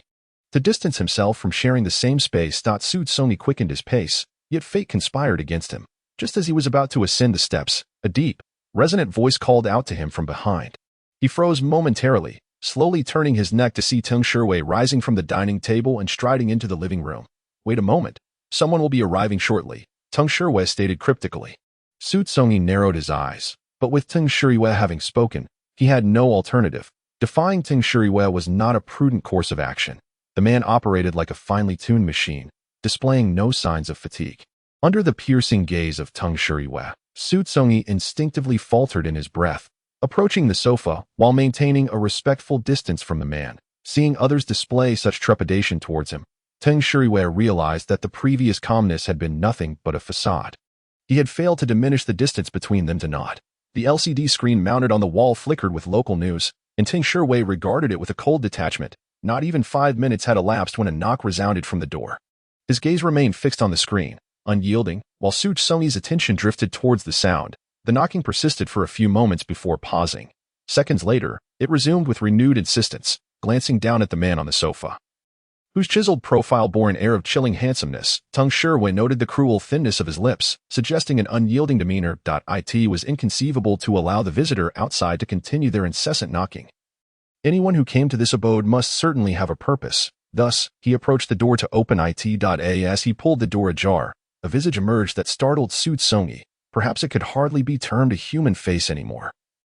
To distance himself from sharing the same space, Xu Congyi quickened his pace, yet fate conspired against him. Just as he was about to ascend the steps, a deep, resonant voice called out to him from behind. He froze momentarily, slowly turning his neck to see Ting Shiwei rising from the dining table and striding into the living room. Wait a moment. Someone will be arriving shortly, Ting Shiwei stated cryptically. Xu Congyi narrowed his eyes, but with Ting Shiwei having spoken, he had no alternative. Defying Ting Shiwei was not a prudent course of action. The man operated like a finely tuned machine, displaying no signs of fatigue. Under the piercing gaze of Ting Shiwei, Xu Congyi instinctively faltered in his breath, approaching the sofa while maintaining a respectful distance from the man. Seeing others display such trepidation towards him, Ting Shiwei realized that the previous calmness had been nothing but a facade. He had failed to diminish the distance between them to naught. The LCD screen mounted on the wall flickered with local news, and Ting Shiwei regarded it with a cold detachment. Not even 5 minutes had elapsed when a knock resounded from the door. His gaze remained fixed on the screen, unyielding, while Xu Congyi's attention drifted towards the sound. The knocking persisted for a few moments before pausing. Seconds later, it resumed with renewed insistence, glancing down at the man on the sofa, whose chiseled profile bore an air of chilling handsomeness. Ting Shiwei noted the cruel thinness of his lips, suggesting an unyielding demeanor. It was inconceivable to allow the visitor outside to continue their incessant knocking. Anyone who came to this abode must certainly have a purpose. Thus, he approached the door to open it. As he pulled the door ajar, a visage emerged that startled Xu Congyi. Perhaps it could hardly be termed a human face anymore.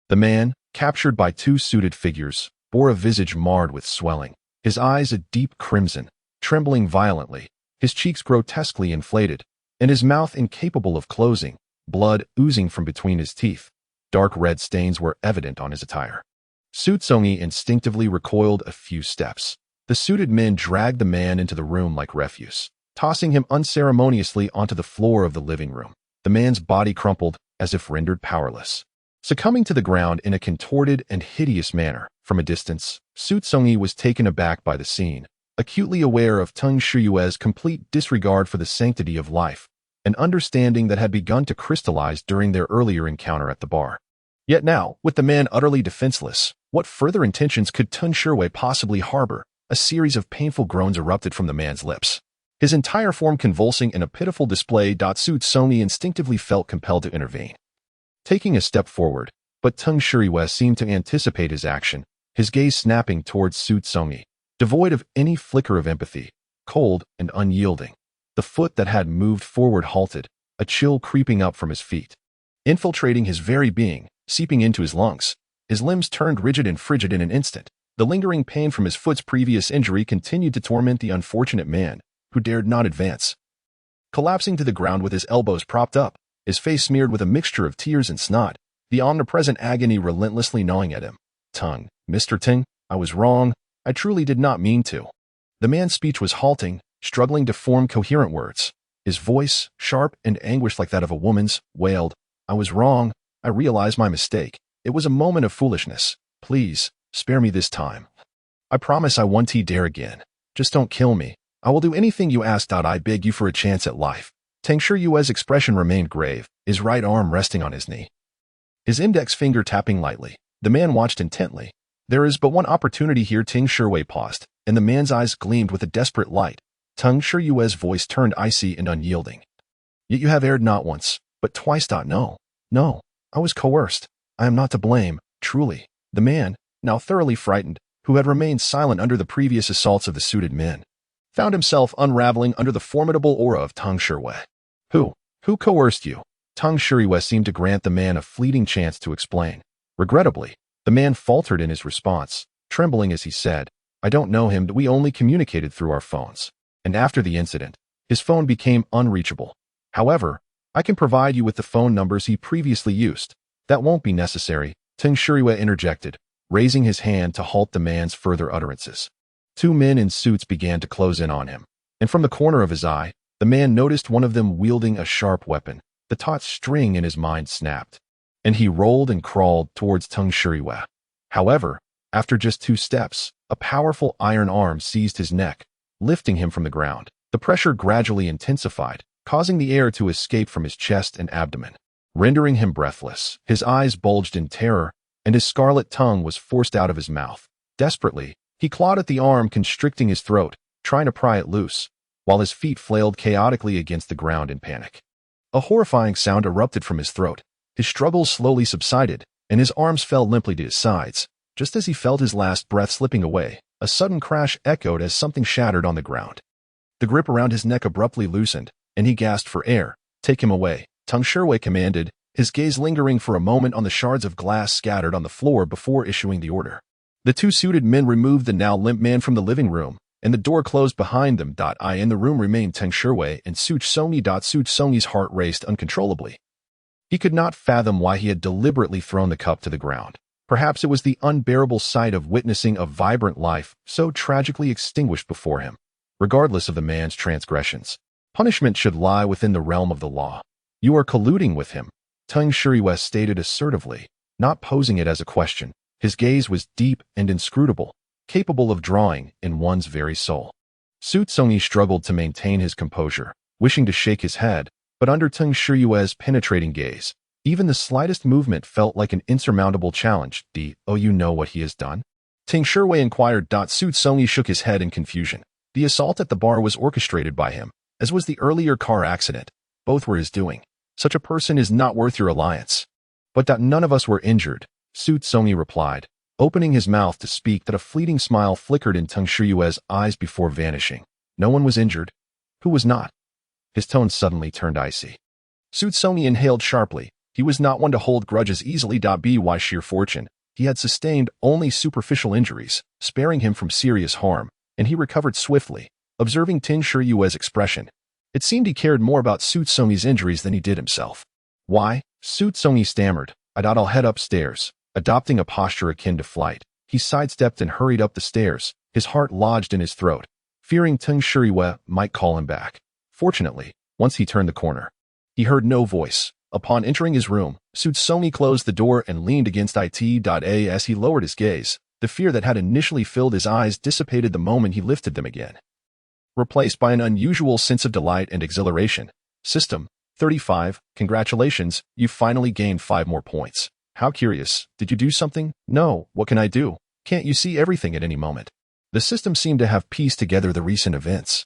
The man, captured by two suited figures, bore a visage marred with swelling, his eyes a deep crimson, trembling violently, his cheeks grotesquely inflated, and his mouth incapable of closing, blood oozing from between his teeth. Dark red stains were evident on his attire. Xu Congyi instinctively recoiled a few steps. The suited men dragged the man into the room like refuse, tossing him unceremoniously onto the floor of the living room. The man's body crumpled, as if rendered powerless, succumbing to the ground in a contorted and hideous manner. From a distance, Xu Congyi was taken aback by the scene, acutely aware of Ting Shiwei's complete disregard for the sanctity of life, an understanding that had begun to crystallize during their earlier encounter at the bar. Yet now, with the man utterly defenseless, what further intentions could Ting Shiwei possibly harbor? A series of painful groans erupted from the man's lips, his entire form convulsing in a pitiful display. Xu Congyi instinctively felt compelled to intervene, taking a step forward, but Ting Shiwei seemed to anticipate his action, his gaze snapping towards Xu Congyi, devoid of any flicker of empathy, cold and unyielding. The foot that had moved forward halted, a chill creeping up from his feet, infiltrating his very being, seeping into his lungs. His limbs turned rigid and frigid in an instant. The lingering pain from his foot's previous injury continued to torment the unfortunate man, who dared not advance. Collapsing to the ground with his elbows propped up, his face smeared with a mixture of tears and snot, the omnipresent agony relentlessly gnawing at him. Mr. Ting, I was wrong. I truly did not mean to. The man's speech was halting, struggling to form coherent words. His voice, sharp and anguished like that of a woman's, wailed, I was wrong. I realized my mistake. It was a moment of foolishness. Please, Spare me this time. I promise I won't dare again. Just don't kill me. I will do anything you ask. I beg you for a chance at life. Tang Shiyue's expression remained grave, his right arm resting on his knee, his index finger tapping lightly. The man watched intently. There is but one opportunity here. Tang Shiyue paused, and the man's eyes gleamed with a desperate light. Tang Shiyue's voice turned icy and unyielding. Yet you have erred not once, but twice. No, I was coerced. I am not to blame, truly. The man, now thoroughly frightened, who had remained silent under the previous assaults of the suited men, found himself unraveling under the formidable aura of Tang Shiyue. Who coerced you? Tang Shiyue seemed to grant the man a fleeting chance to explain. Regrettably, the man faltered in his response, trembling as he said, I don't know him. We only communicated through our phones. And after the incident, his phone became unreachable. However, I can provide you with the phone numbers he previously used. That won't be necessary, Tang Shiyue interjected, raising his hand to halt the man's further utterances. Two men in suits began to close in on him, and from the corner of his eye, the man noticed one of them wielding a sharp weapon. The taut string in his mind snapped, and he rolled and crawled towards Tang Shiyue. However, after just 2 steps, a powerful iron arm seized his neck, lifting him from the ground. The pressure gradually intensified, causing the air to escape from his chest and abdomen, rendering him breathless. His eyes bulged in terror, and his scarlet tongue was forced out of his mouth. Desperately, he clawed at the arm constricting his throat, trying to pry it loose, while his feet flailed chaotically against the ground in panic. A horrifying sound erupted from his throat. His struggles slowly subsided, and his arms fell limply to his sides. Just as he felt his last breath slipping away, a sudden crash echoed as something shattered on the ground. The grip around his neck abruptly loosened, and he gasped for air. Take him away, Tang Shiyue commanded, his gaze lingering for a moment on the shards of glass scattered on the floor before issuing the order. The 2 suited men removed the now limp man from the living room, and the door closed behind them. In the room remained Tang Shiyue and Xu Congyi. Xu Congyi's heart raced uncontrollably. He could not fathom why he had deliberately thrown the cup to the ground. Perhaps it was the unbearable sight of witnessing a vibrant life so tragically extinguished before him. Regardless of the man's transgressions, punishment should lie within the realm of the law. You are colluding with him, Tang Shiyue stated assertively, not posing it as a question. His gaze was deep and inscrutable, capable of drawing in one's very soul. Xu Congyi struggled to maintain his composure, wishing to shake his head, but under Tang Shiyue's penetrating gaze, even the slightest movement felt like an insurmountable challenge. Oh, you know what he has done? Tang Shiyue inquired. Xu Congyi shook his head in confusion. The assault at the bar was orchestrated by him, as was the earlier car accident. Both were his doing. Such a person is not worth your alliance. But none of us were injured, Xu Congyi replied, opening his mouth to speak. A fleeting smile flickered in Tang Shiyue's eyes before vanishing. No one was injured. Who was not? His tone suddenly turned icy. Xu Congyi inhaled sharply. He was not one to hold grudges easily. By sheer fortune, he had sustained only superficial injuries, sparing him from serious harm, and he recovered swiftly. Observing Tang Shiyue's expression, it seemed he cared more about Xu Congyi's injuries than he did himself. Why? Xu Congyi stammered. I'll head upstairs. Adopting a posture akin to flight, he sidestepped and hurried up the stairs, his heart lodged in his throat, fearing Tang Shiyue might call him back. Fortunately, once he turned the corner, he heard no voice. Upon entering his room, Xu Congyi closed the door and leaned against it. As he lowered his gaze, the fear that had initially filled his eyes dissipated the moment he lifted them again, replaced by an unusual sense of delight and exhilaration. System 35, congratulations, you finally gained 5 more points. How curious. Did you do something? No, what can I do? Can't you see everything at any moment? The system seemed to have pieced together the recent events.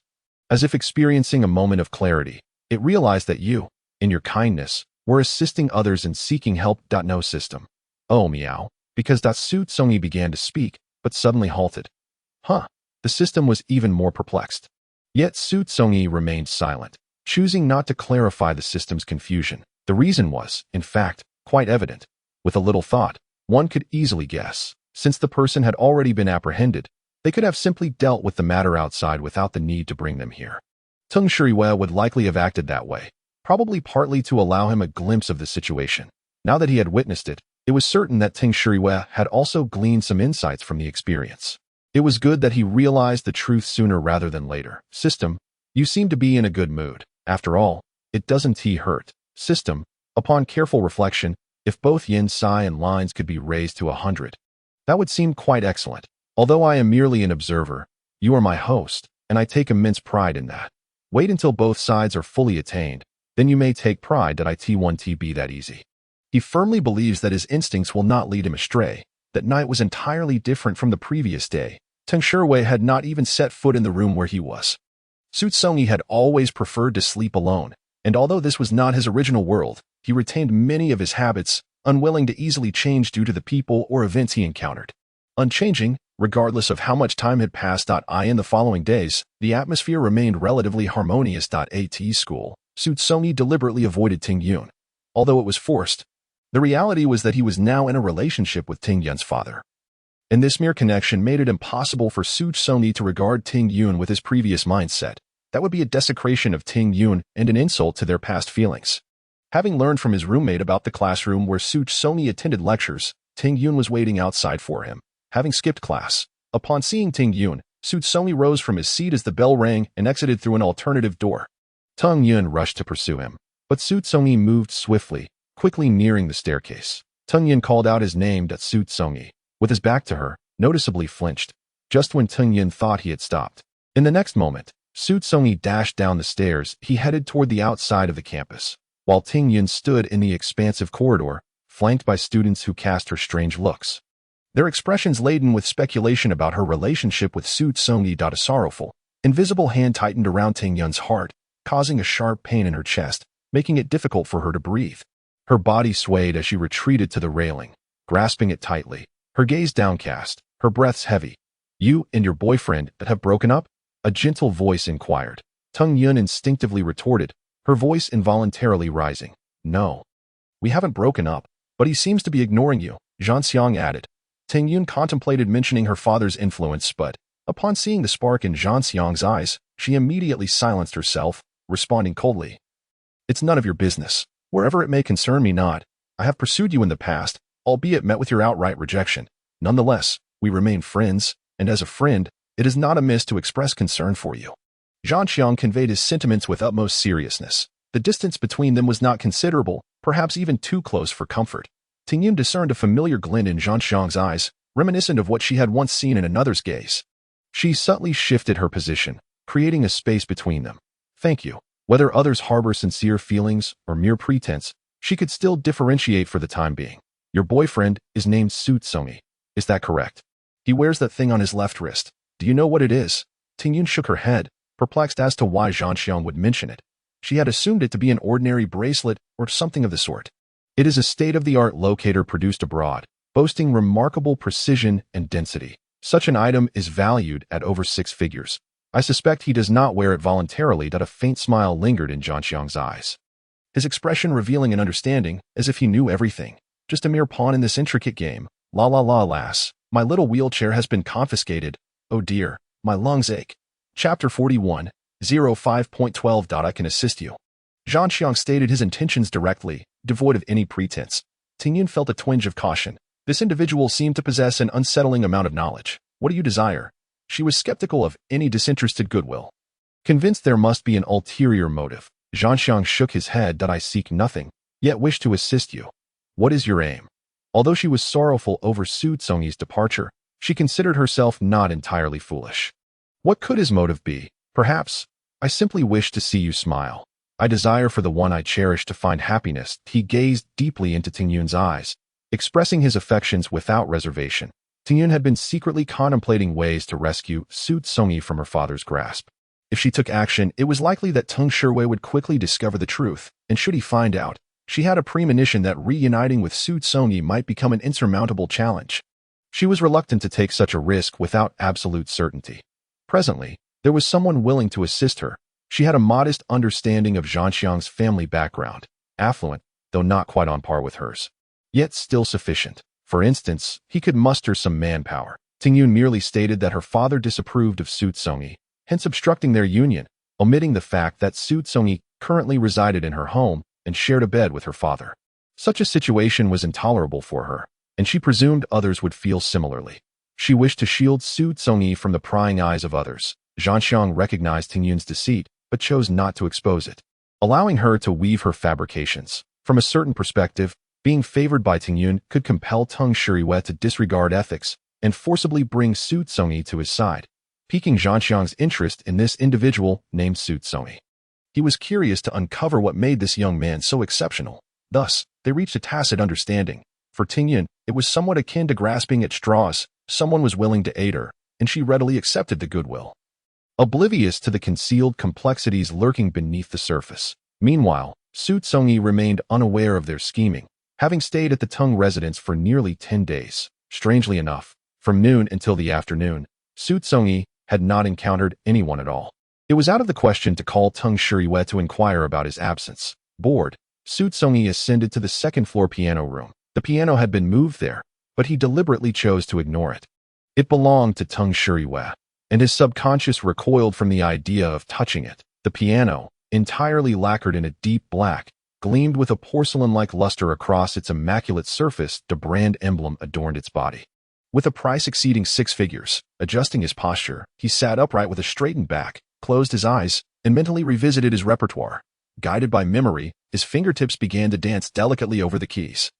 As if experiencing a moment of clarity, it realized that you, in your kindness, were assisting others and seeking help. No system. Oh, meow. Because Xu Congyi began to speak, but suddenly halted. The system was even more perplexed. Yet Xu Congyi remained silent, choosing not to clarify the system's confusion. The reason was, in fact, quite evident. With a little thought, one could easily guess. Since the person had already been apprehended, they could have simply dealt with the matter outside without the need to bring them here. Tang Shiyue would likely have acted that way, probably partly to allow him a glimpse of the situation. Now that he had witnessed it, it was certain that Tang Shiyue had also gleaned some insights from the experience. It was good that he realized the truth sooner rather than later. System, you seem to be in a good mood. After all, it doesn't hurt. System, upon careful reflection, if both yin, psi, and lines could be raised to 100, That would seem quite excellent. Although I am merely an observer, you are my host, and I take immense pride in that. Wait until both sides are fully attained, then you may take pride that it won't be that easy. He firmly believes that his instincts will not lead him astray. That night was entirely different from the previous day. Teng Shui had not even set foot in the room where he was. Xu Congyi had always preferred to sleep alone, and although this was not his original world, he retained many of his habits, unwilling to easily change due to the people or events he encountered. Unchanging, regardless of how much time had passed. In the following days, the atmosphere remained relatively harmonious. At school, Xu Congyi deliberately avoided Ting Yun. Although it was forced, the reality was that he was now in a relationship with Ting Yun's father. And this mere connection made it impossible for Xu Congyi to regard Ting Yun with his previous mindset. That would be a desecration of Ting Yun and an insult to their past feelings. Having learned from his roommate about the classroom where Xu Congyi attended lectures, Ting Yun was waiting outside for him, having skipped class. Upon seeing Ting Yun, Xu Congyi rose from his seat as the bell rang and exited through an alternative door. Ting Yun rushed to pursue him, but Xu Congyi moved swiftly, quickly nearing the staircase. Ting Yun called out his name. Xu Congyi, with his back to her, noticeably flinched, just when Ting Yun thought he had stopped. In the next moment, Xu Congyi dashed down the stairs. He headed toward the outside of the campus, while Ting Yun stood in the expansive corridor, flanked by students who cast her strange looks. Their expressions laden with speculation about her relationship with Xu Congyi. A sorrowful, invisible hand tightened around Ting Yun's heart, causing a sharp pain in her chest, making it difficult for her to breathe. Her body swayed as she retreated to the railing, grasping it tightly, her gaze downcast, her breaths heavy. You and your boyfriend have broken up? A gentle voice inquired. Ting Yun instinctively retorted, her voice involuntarily rising. No. We haven't broken up, but he seems to be ignoring you, Zhan Xiang added. Ting Yun contemplated mentioning her father's influence, but, upon seeing the spark in Zhan Xiang's eyes, she immediately silenced herself, responding coldly. It's none of your business. Wherever it may concern me not, I have pursued you in the past, albeit met with your outright rejection. Nonetheless, we remain friends, and as a friend, it is not amiss to express concern for you. Zhan Xiang conveyed his sentiments with utmost seriousness. The distance between them was not considerable, perhaps even too close for comfort. Ting Yun discerned a familiar glint in Zhan Xiang's eyes, reminiscent of what she had once seen in another's gaze. She subtly shifted her position, creating a space between them. Thank you. Whether others harbor sincere feelings or mere pretense, she could still differentiate for the time being. Your boyfriend is named Xu Congyi. Is that correct? He wears that thing on his left wrist. Do you know what it is? Ting Yun shook her head, perplexed as to why Zhan Xiang would mention it. She had assumed it to be an ordinary bracelet or something of the sort. It is a state-of-the-art locator produced abroad, boasting remarkable precision and density. Such an item is valued at over 6 figures. I suspect he does not wear it voluntarily. A faint smile lingered in Zhan Xiang's eyes, his expression revealing an understanding, as if he knew everything. Just a mere pawn in this intricate game. La la la, alas. My little wheelchair has been confiscated. Oh dear, my lungs ache. Chapter 41, 05.12. I can assist you. Zhan Xiang stated his intentions directly, devoid of any pretense. Ting Yun felt a twinge of caution. This individual seemed to possess an unsettling amount of knowledge. What do you desire? She was skeptical of any disinterested goodwill. Convinced there must be an ulterior motive, Zhan Xiang shook his head. I seek nothing, yet wish to assist you. What is your aim? Although she was sorrowful over Xu Congyi's departure, she considered herself not entirely foolish. What could his motive be? Perhaps, I simply wish to see you smile. I desire for the one I cherish to find happiness. He gazed deeply into Ting Yun's eyes, expressing his affections without reservation. Ting Yun had been secretly contemplating ways to rescue Xu Congyi from her father's grasp. If she took action, it was likely that Teng Shui would quickly discover the truth, and should he find out, she had a premonition that reuniting with Xu Congyi might become an insurmountable challenge. She was reluctant to take such a risk without absolute certainty. Presently, there was someone willing to assist her. She had a modest understanding of Zhan Xiang's family background, affluent, though not quite on par with hers, yet still sufficient. For instance, he could muster some manpower. Ting Yun merely stated that her father disapproved of Xu Congyi, hence obstructing their union, omitting the fact that Xu Congyi currently resided in her home and shared a bed with her father. Such a situation was intolerable for her, and she presumed others would feel similarly. She wished to shield Xu Congyi from the prying eyes of others. Zhan Xiang recognized Ting Yun's deceit, but chose not to expose it, allowing her to weave her fabrications. From a certain perspective, Being favored by Tingyun could compel Teng Shuriwei to disregard ethics and forcibly bring Xu Congyi to his side, piquing Zhanxiang's interest in this individual named Xu Congyi. He was curious to uncover what made this young man so exceptional. Thus, they reached a tacit understanding. For Tingyun, it was somewhat akin to grasping at straws. Someone was willing to aid her, and she readily accepted the goodwill, oblivious to the concealed complexities lurking beneath the surface. Meanwhile, Xu Congyi remained unaware of their scheming, having stayed at the Teng residence for nearly 10 days. Strangely enough, from noon until the afternoon, Xu Congyi had not encountered anyone at all. It was out of the question to call Teng Shuriwei to inquire about his absence. Bored, Xu Congyi ascended to the second-floor piano room. The piano had been moved there, but he deliberately chose to ignore it. It belonged to Teng Shuriwei, and his subconscious recoiled from the idea of touching it. The piano, entirely lacquered in a deep black, gleamed with a porcelain-like luster across its immaculate surface. The brand emblem adorned its body. With a price exceeding 6 figures, adjusting his posture, he sat upright with a straightened back, closed his eyes, and mentally revisited his repertoire. Guided by memory, his fingertips began to dance delicately over the keys.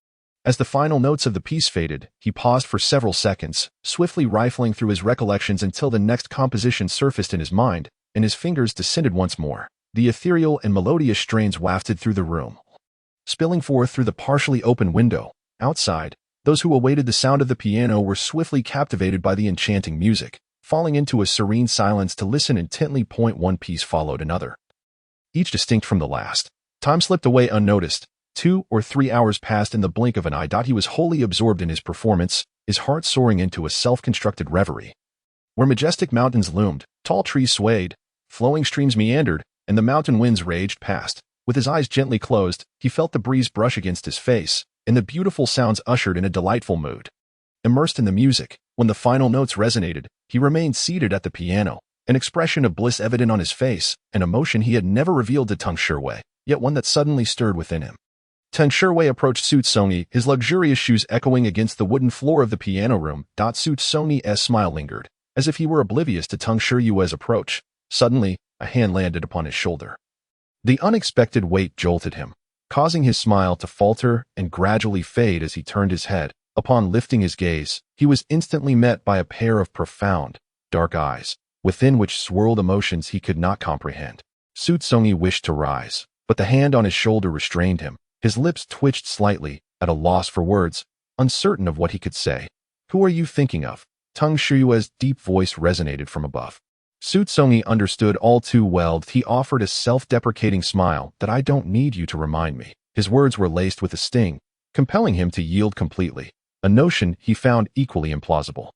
As the final notes of the piece faded, he paused for several seconds, swiftly rifling through his recollections until the next composition surfaced in his mind, and his fingers descended once more. The ethereal and melodious strains wafted through the room, spilling forth through the partially open window. Outside, those who awaited the sound of the piano were swiftly captivated by the enchanting music, falling into a serene silence to listen intently. One piece followed another, each distinct from the last. Time slipped away unnoticed. 2 or 3 hours passed in the blink of an eye. He was wholly absorbed in his performance, his heart soaring into a self-constructed reverie. Where majestic mountains loomed, tall trees swayed, flowing streams meandered, and the mountain winds raged past. With his eyes gently closed, he felt the breeze brush against his face, and the beautiful sounds ushered in a delightful mood. Immersed in the music, when the final notes resonated, he remained seated at the piano, an expression of bliss evident on his face, an emotion he had never revealed to Teng Shuriwei, yet one that suddenly stirred within him. Teng Shuriwei approached Xu Congyi, his luxurious shoes echoing against the wooden floor of the piano room. Xu Congyi's smile lingered, as if he were oblivious to Teng Shuriwei's approach. Suddenly, a hand landed upon his shoulder. The unexpected weight jolted him, causing his smile to falter and gradually fade as he turned his head. Upon lifting his gaze, he was instantly met by a pair of profound, dark eyes, within which swirled emotions he could not comprehend. Xu Congyi wished to rise, but the hand on his shoulder restrained him. His lips twitched slightly, at a loss for words, uncertain of what he could say. "Who are you thinking of?" Teng Shuriwei's deep voice resonated from above. Xu Congyi understood all too well. He offered a self-deprecating smile. "That I don't need you to remind me." His words were laced with a sting, compelling him to yield completely, a notion he found equally implausible.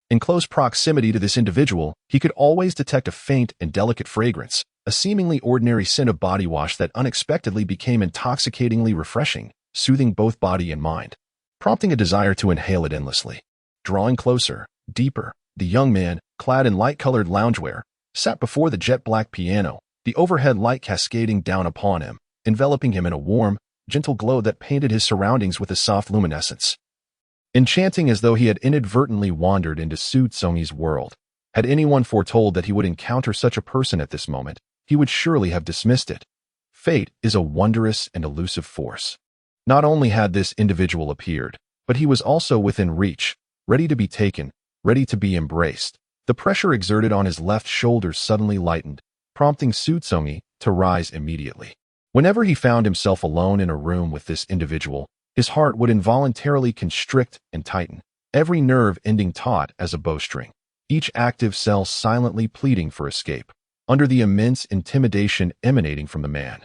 In close proximity to this individual, he could always detect a faint and delicate fragrance, a seemingly ordinary scent of body wash that unexpectedly became intoxicatingly refreshing, soothing both body and mind, prompting a desire to inhale it endlessly. Drawing closer, deeper, the young man, clad in light-colored loungewear, sat before the jet-black piano, the overhead light cascading down upon him, enveloping him in a warm, gentle glow that painted his surroundings with a soft luminescence. Enchanting as though he had inadvertently wandered into Xu Congyi's world. Had anyone foretold that he would encounter such a person at this moment, he would surely have dismissed it. Fate is a wondrous and elusive force. Not only had this individual appeared, but he was also within reach, ready to be taken, ready to be embraced. The pressure exerted on his left shoulder suddenly lightened, prompting Xu Congyi to rise immediately. Whenever he found himself alone in a room with this individual, his heart would involuntarily constrict and tighten, every nerve ending taut as a bowstring, each active cell silently pleading for escape, under the immense intimidation emanating from the man.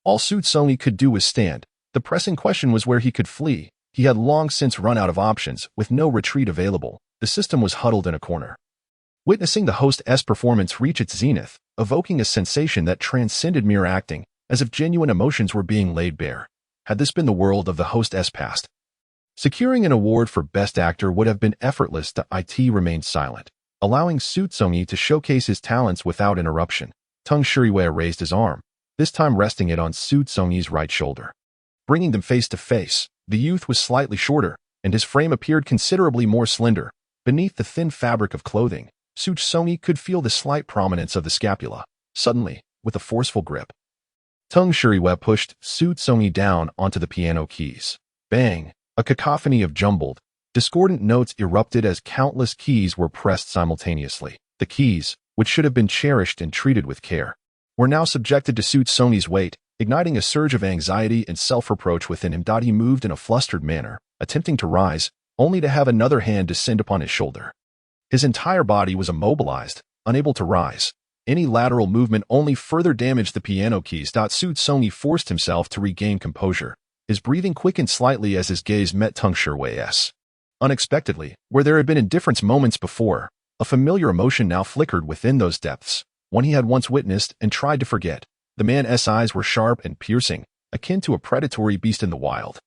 All Xu Congyi could do was stand. The pressing question was where he could flee. He had long since run out of options, with no retreat available. The system was huddled in a corner. Witnessing the host's performance reach its zenith, evoking a sensation that transcended mere acting, as if genuine emotions were being laid bare. Had this been the world of the host's past, securing an award for Best Actor would have been effortless. It remained silent, allowing Xu Congyi to showcase his talents without interruption. Teng Shuriwei raised his arm, this time resting it on Xu Congyi's right shoulder. Bringing them face to face, the youth was slightly shorter, and his frame appeared considerably more slender. Beneath the thin fabric of clothing, Xu Congyi could feel the slight prominence of the scapula. Suddenly, with a forceful grip, Teng Shuriwei pushed Xu Congyi down onto the piano keys. Bang! A cacophony of jumbled, discordant notes erupted as countless keys were pressed simultaneously. The keys, which should have been cherished and treated with care, were now subjected to Xu Congyi's weight, igniting a surge of anxiety and self-reproach within him. He moved in a flustered manner, attempting to rise, only to have another hand descend upon his shoulder. His entire body was immobilized, unable to rise. Any lateral movement only further damaged the piano keys. Xu Congyi forced himself to regain composure. His breathing quickened slightly as his gaze met Teng Shiwei's. Unexpectedly, where there had been indifference moments before, a familiar emotion now flickered within those depths, one he had once witnessed and tried to forget. The man's eyes were sharp and piercing, akin to a predatory beast in the wild,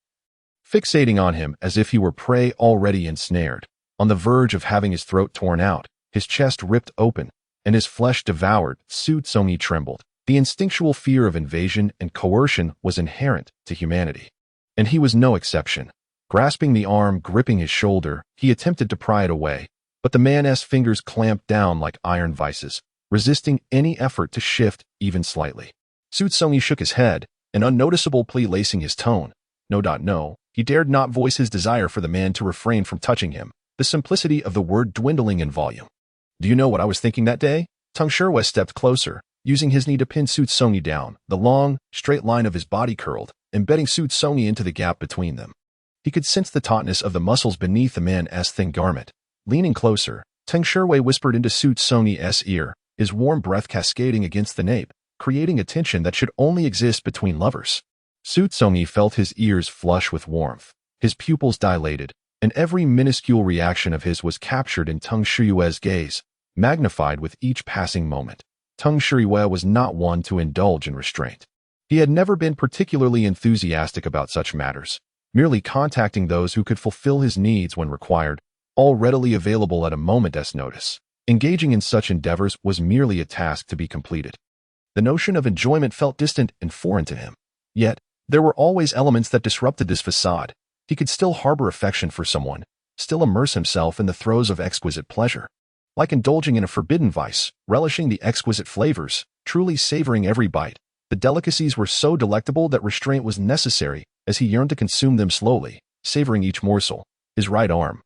fixating on him as if he were prey already ensnared, on the verge of having his throat torn out, his chest ripped open, and his flesh devoured. Xu Congyi trembled. The instinctual fear of invasion and coercion was inherent to humanity, and he was no exception. Grasping the arm gripping his shoulder, he attempted to pry it away, but the man's fingers clamped down like iron vices, resisting any effort to shift even slightly. Xu Congyi shook his head, an unnoticeable plea lacing his tone. No. He dared not voice his desire for the man to refrain from touching him, the simplicity of the word dwindling in volume. Do you know what I was thinking that day? Teng Shiwei stepped closer, using his knee to pin Xu Congyi down. The long, straight line of his body curled, embedding Xu Congyi into the gap between them. He could sense the tautness of the muscles beneath the man's thin garment. Leaning closer, Teng Shiwei whispered into Xu Congyi's ear, his warm breath cascading against the nape, creating a tension that should only exist between lovers. Xu Congyi felt his ears flush with warmth, his pupils dilated, and every minuscule reaction of his was captured in Teng Shiwei's gaze, magnified with each passing moment. Teng Shiwei was not one to indulge in restraint. He had never been particularly enthusiastic about such matters, merely contacting those who could fulfill his needs when required, all readily available at a moment's notice. Engaging in such endeavors was merely a task to be completed. The notion of enjoyment felt distant and foreign to him. Yet, there were always elements that disrupted this facade. He could still harbor affection for someone, still immerse himself in the throes of exquisite pleasure. Like indulging in a forbidden vice, relishing the exquisite flavors, truly savoring every bite. The delicacies were so delectable that restraint was necessary as he yearned to consume them slowly, savoring each morsel. His right arm,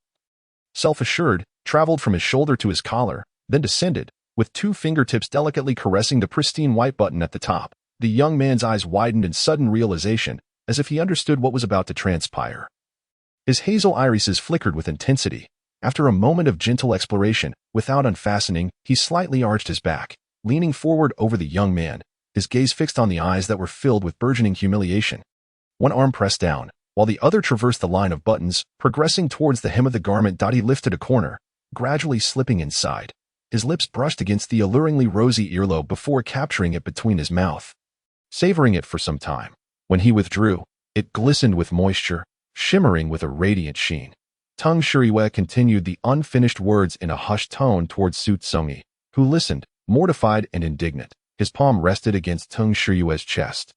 self-assured, traveled from his shoulder to his collar, then descended, with two fingertips delicately caressing the pristine white button at the top. The young man's eyes widened in sudden realization, as if he understood what was about to transpire. His hazel irises flickered with intensity. After a moment of gentle exploration, without unfastening, he slightly arched his back, leaning forward over the young man, his gaze fixed on the eyes that were filled with burgeoning humiliation. One arm pressed down, while the other traversed the line of buttons, progressing towards the hem of the garment. He lifted a corner, gradually slipping inside. His lips brushed against the alluringly rosy earlobe before capturing it between his mouth, savoring it for some time. When he withdrew, it glistened with moisture, shimmering with a radiant sheen. Teng Shiwei continued the unfinished words in a hushed tone towards Xu Congyi, who listened, mortified and indignant. His palm rested against Teng Shiwei's chest,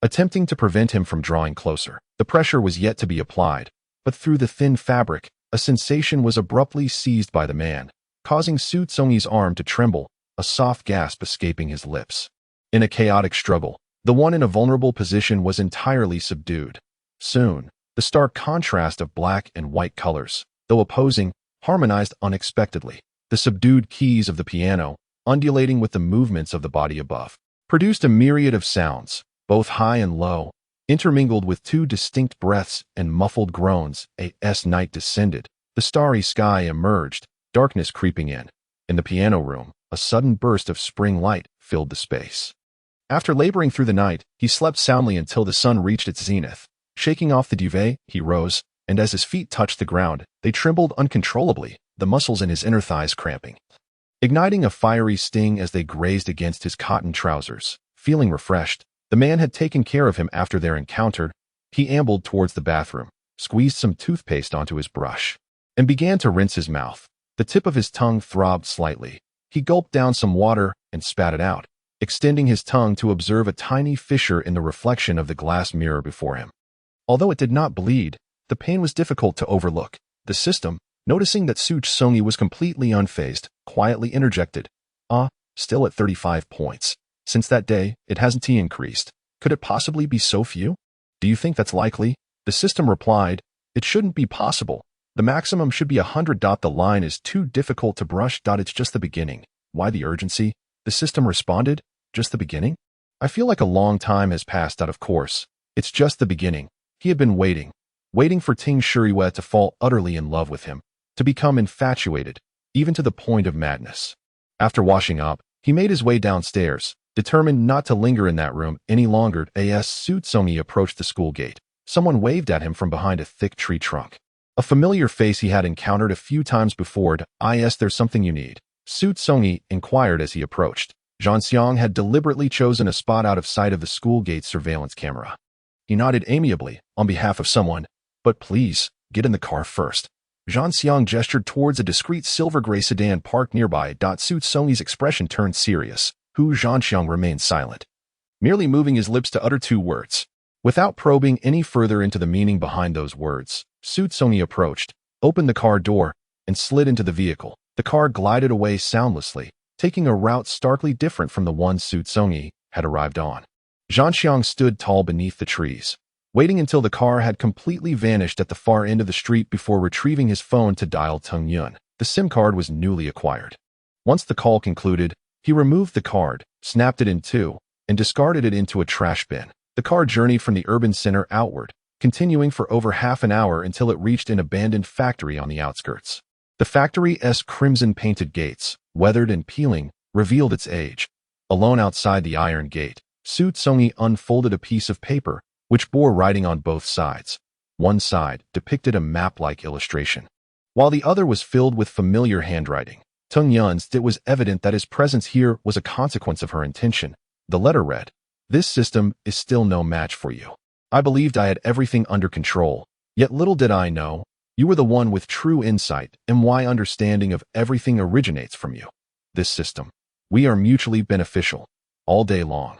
attempting to prevent him from drawing closer. The pressure was yet to be applied, but through the thin fabric, a sensation was abruptly seized by the man, causing Xu Congyi's arm to tremble, a soft gasp escaping his lips. In a chaotic struggle, the one in a vulnerable position was entirely subdued. Soon, the stark contrast of black and white colors, though opposing, harmonized unexpectedly. The subdued keys of the piano, undulating with the movements of the body above, produced a myriad of sounds, both high and low, intermingled with two distinct breaths and muffled groans. As night descended, the starry sky emerged, darkness creeping in. In the piano room, a sudden burst of spring light filled the space. After laboring through the night, he slept soundly until the sun reached its zenith. Shaking off the duvet, he rose, and as his feet touched the ground, they trembled uncontrollably, the muscles in his inner thighs cramping, igniting a fiery sting as they grazed against his cotton trousers. Feeling refreshed, the man had taken care of him after their encounter. He ambled towards the bathroom, squeezed some toothpaste onto his brush, and began to rinse his mouth. The tip of his tongue throbbed slightly. He gulped down some water and spat it out, extending his tongue to observe a tiny fissure in the reflection of the glass mirror before him. Although it did not bleed, the pain was difficult to overlook. The system, noticing that Xu Congyi was completely unfazed, quietly interjected, still at 35 points. Since that day, it hasn't increased. Could it possibly be so few? Do you think that's likely? The system replied, "It shouldn't be possible. The maximum should be 100. The line is too difficult to brush. It's just the beginning. Why the urgency?" The system responded, "Just the beginning? I feel like a long time has passed. Of course. It's just the beginning." He had been waiting for Ting Shuriyue to fall utterly in love with him, to become infatuated, even to the point of madness. After washing up, he made his way downstairs, determined not to linger in that room any longer. As Xu Congyi approached the school gate, someone waved at him from behind a thick tree trunk. A familiar face he had encountered a few times before. There's something you need?" Xu Congyi inquired as he approached. Zhanxiang had deliberately chosen a spot out of sight of the school gate surveillance camera. He nodded amiably, on behalf of someone, "But please, get in the car first." Zhanxiang gestured towards a discreet silver-gray sedan parked nearby. Xu Congyi's expression turned serious. Zhanxiang remained silent, merely moving his lips to utter two words. Without probing any further into the meaning behind those words, Xu Congyi approached, opened the car door, and slid into the vehicle. The car glided away soundlessly, taking a route starkly different from the one Xu Congyi had arrived on. Zhanxiang stood tall beneath the trees, waiting until the car had completely vanished at the far end of the street before retrieving his phone to dial Teng Yun. The SIM card was newly acquired. Once the call concluded, he removed the card, snapped it in two, and discarded it into a trash bin. The car journeyed from the urban center outward, continuing for over half an hour until it reached an abandoned factory on the outskirts. The factory's crimson-painted gates, weathered and peeling, revealed its age. Alone outside the iron gate, Xu Congyi unfolded a piece of paper, which bore writing on both sides. One side depicted a map-like illustration, while the other was filled with familiar handwriting. Teng Yun's. It was evident that his presence here was a consequence of her intention. The letter read, "This system is still no match for you. I believed I had everything under control, yet little did I know you were the one with true insight and why understanding of everything originates from you. This system. We are mutually beneficial. All day long."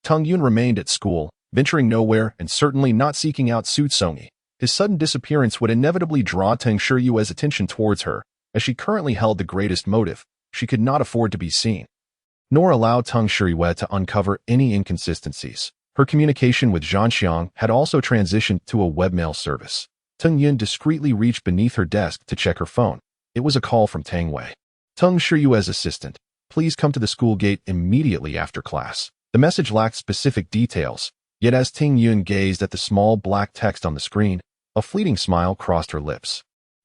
Teng Yun remained at school, venturing nowhere and certainly not seeking out Xu Congyi. His sudden disappearance would inevitably draw Teng Shuriyue's attention towards her, as she currently held the greatest motive. She could not afford to be seen, nor allow Teng Shuriyue to uncover any inconsistencies. Her communication with Zhanxiang had also transitioned to a webmail service. Teng Yun discreetly reached beneath her desk to check her phone. It was a call from Tang Wei. "Teng Shuriyue's assistant, please come to the school gate immediately after class." The message lacked specific details, yet as Teng Yun gazed at the small black text on the screen, a fleeting smile crossed her lips.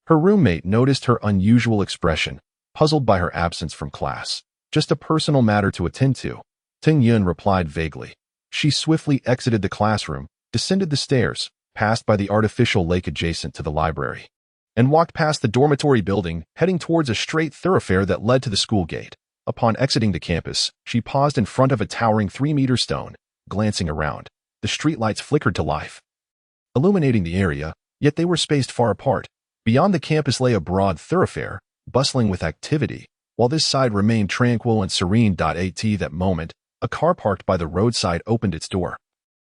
Her roommate noticed her unusual expression, puzzled by her absence from class. "Just a personal matter to attend to," Teng Yun replied vaguely. She swiftly exited the classroom, descended the stairs, passed by the artificial lake adjacent to the library, and walked past the dormitory building, heading towards a straight thoroughfare that led to the school gate. Upon exiting the campus, she paused in front of a towering 3-meter stone. Glancing around, the streetlights flickered to life, illuminating the area, yet they were spaced far apart. Beyond the campus lay a broad thoroughfare, bustling with activity, while this side remained tranquil and serene. At that moment, a car parked by the roadside opened its door,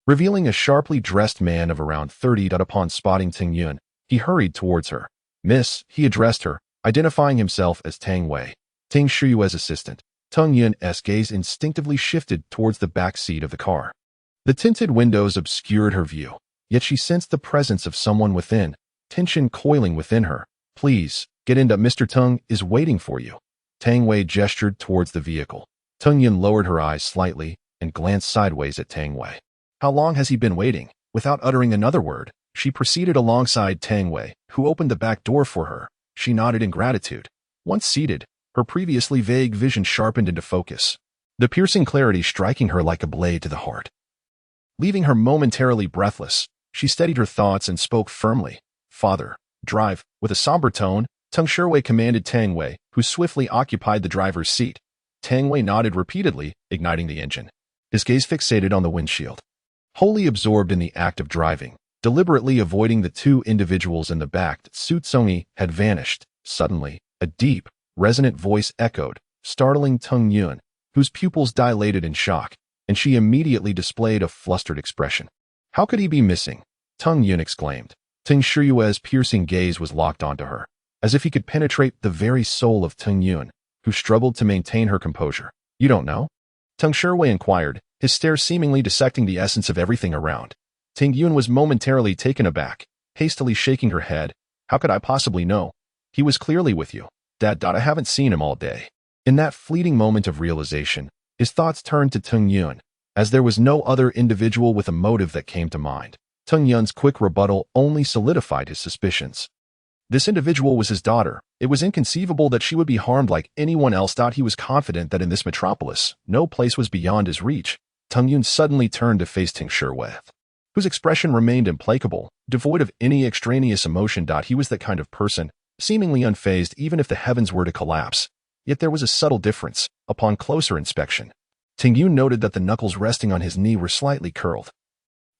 revealing a sharply dressed man of around 30. Upon spotting Teng Yun, he hurried towards her. "Miss," he addressed her, identifying himself as Tang Wei, Teng Shuriyue's assistant. Teng Yun's gaze instinctively shifted towards the back seat of the car. The tinted windows obscured her view, yet she sensed the presence of someone within, tension coiling within her. "Please, get in. Mr. Teng is waiting for you." Tang Wei gestured towards the vehicle. Teng Yun lowered her eyes slightly and glanced sideways at Tang Wei. How long has he been waiting? Without uttering another word, she proceeded alongside Tang Wei, who opened the back door for her. She nodded in gratitude. Once seated, her previously vague vision sharpened into focus, the piercing clarity striking her like a blade to the heart. Leaving her momentarily breathless, she steadied her thoughts and spoke firmly. "Father, drive." With a somber tone, Teng Shuriyue commanded Tang Wei, who swiftly occupied the driver's seat. Tang Wei nodded repeatedly, igniting the engine, his gaze fixated on the windshield. Wholly absorbed in the act of driving, deliberately avoiding the two individuals in the back, Xu Congyi had vanished. Suddenly, a deep, resonant voice echoed, startling Teng Yun, whose pupils dilated in shock, and she immediately displayed a flustered expression. "How could he be missing?" Teng Yun exclaimed. Teng Shuriyue's piercing gaze was locked onto her, as if he could penetrate the very soul of Teng Yun, who struggled to maintain her composure. "You don't know?" Teng Shuriyue inquired, his stare seemingly dissecting the essence of everything around. Ting Yun was momentarily taken aback, hastily shaking her head. How could I possibly know? He was clearly with you. Dad. I haven't seen him all day. In that fleeting moment of realization, his thoughts turned to Ting Yun, as there was no other individual with a motive that came to mind. Ting Yun's quick rebuttal only solidified his suspicions. This individual was his daughter. It was inconceivable that she would be harmed like anyone else. He was confident that in this metropolis, no place was beyond his reach. Ting Yun suddenly turned to face Ting Shiwei, whose expression remained implacable, devoid of any extraneous emotion. He was that kind of person, seemingly unfazed even if the heavens were to collapse. Yet there was a subtle difference. Upon closer inspection, Ting Yun noted that the knuckles resting on his knee were slightly curled,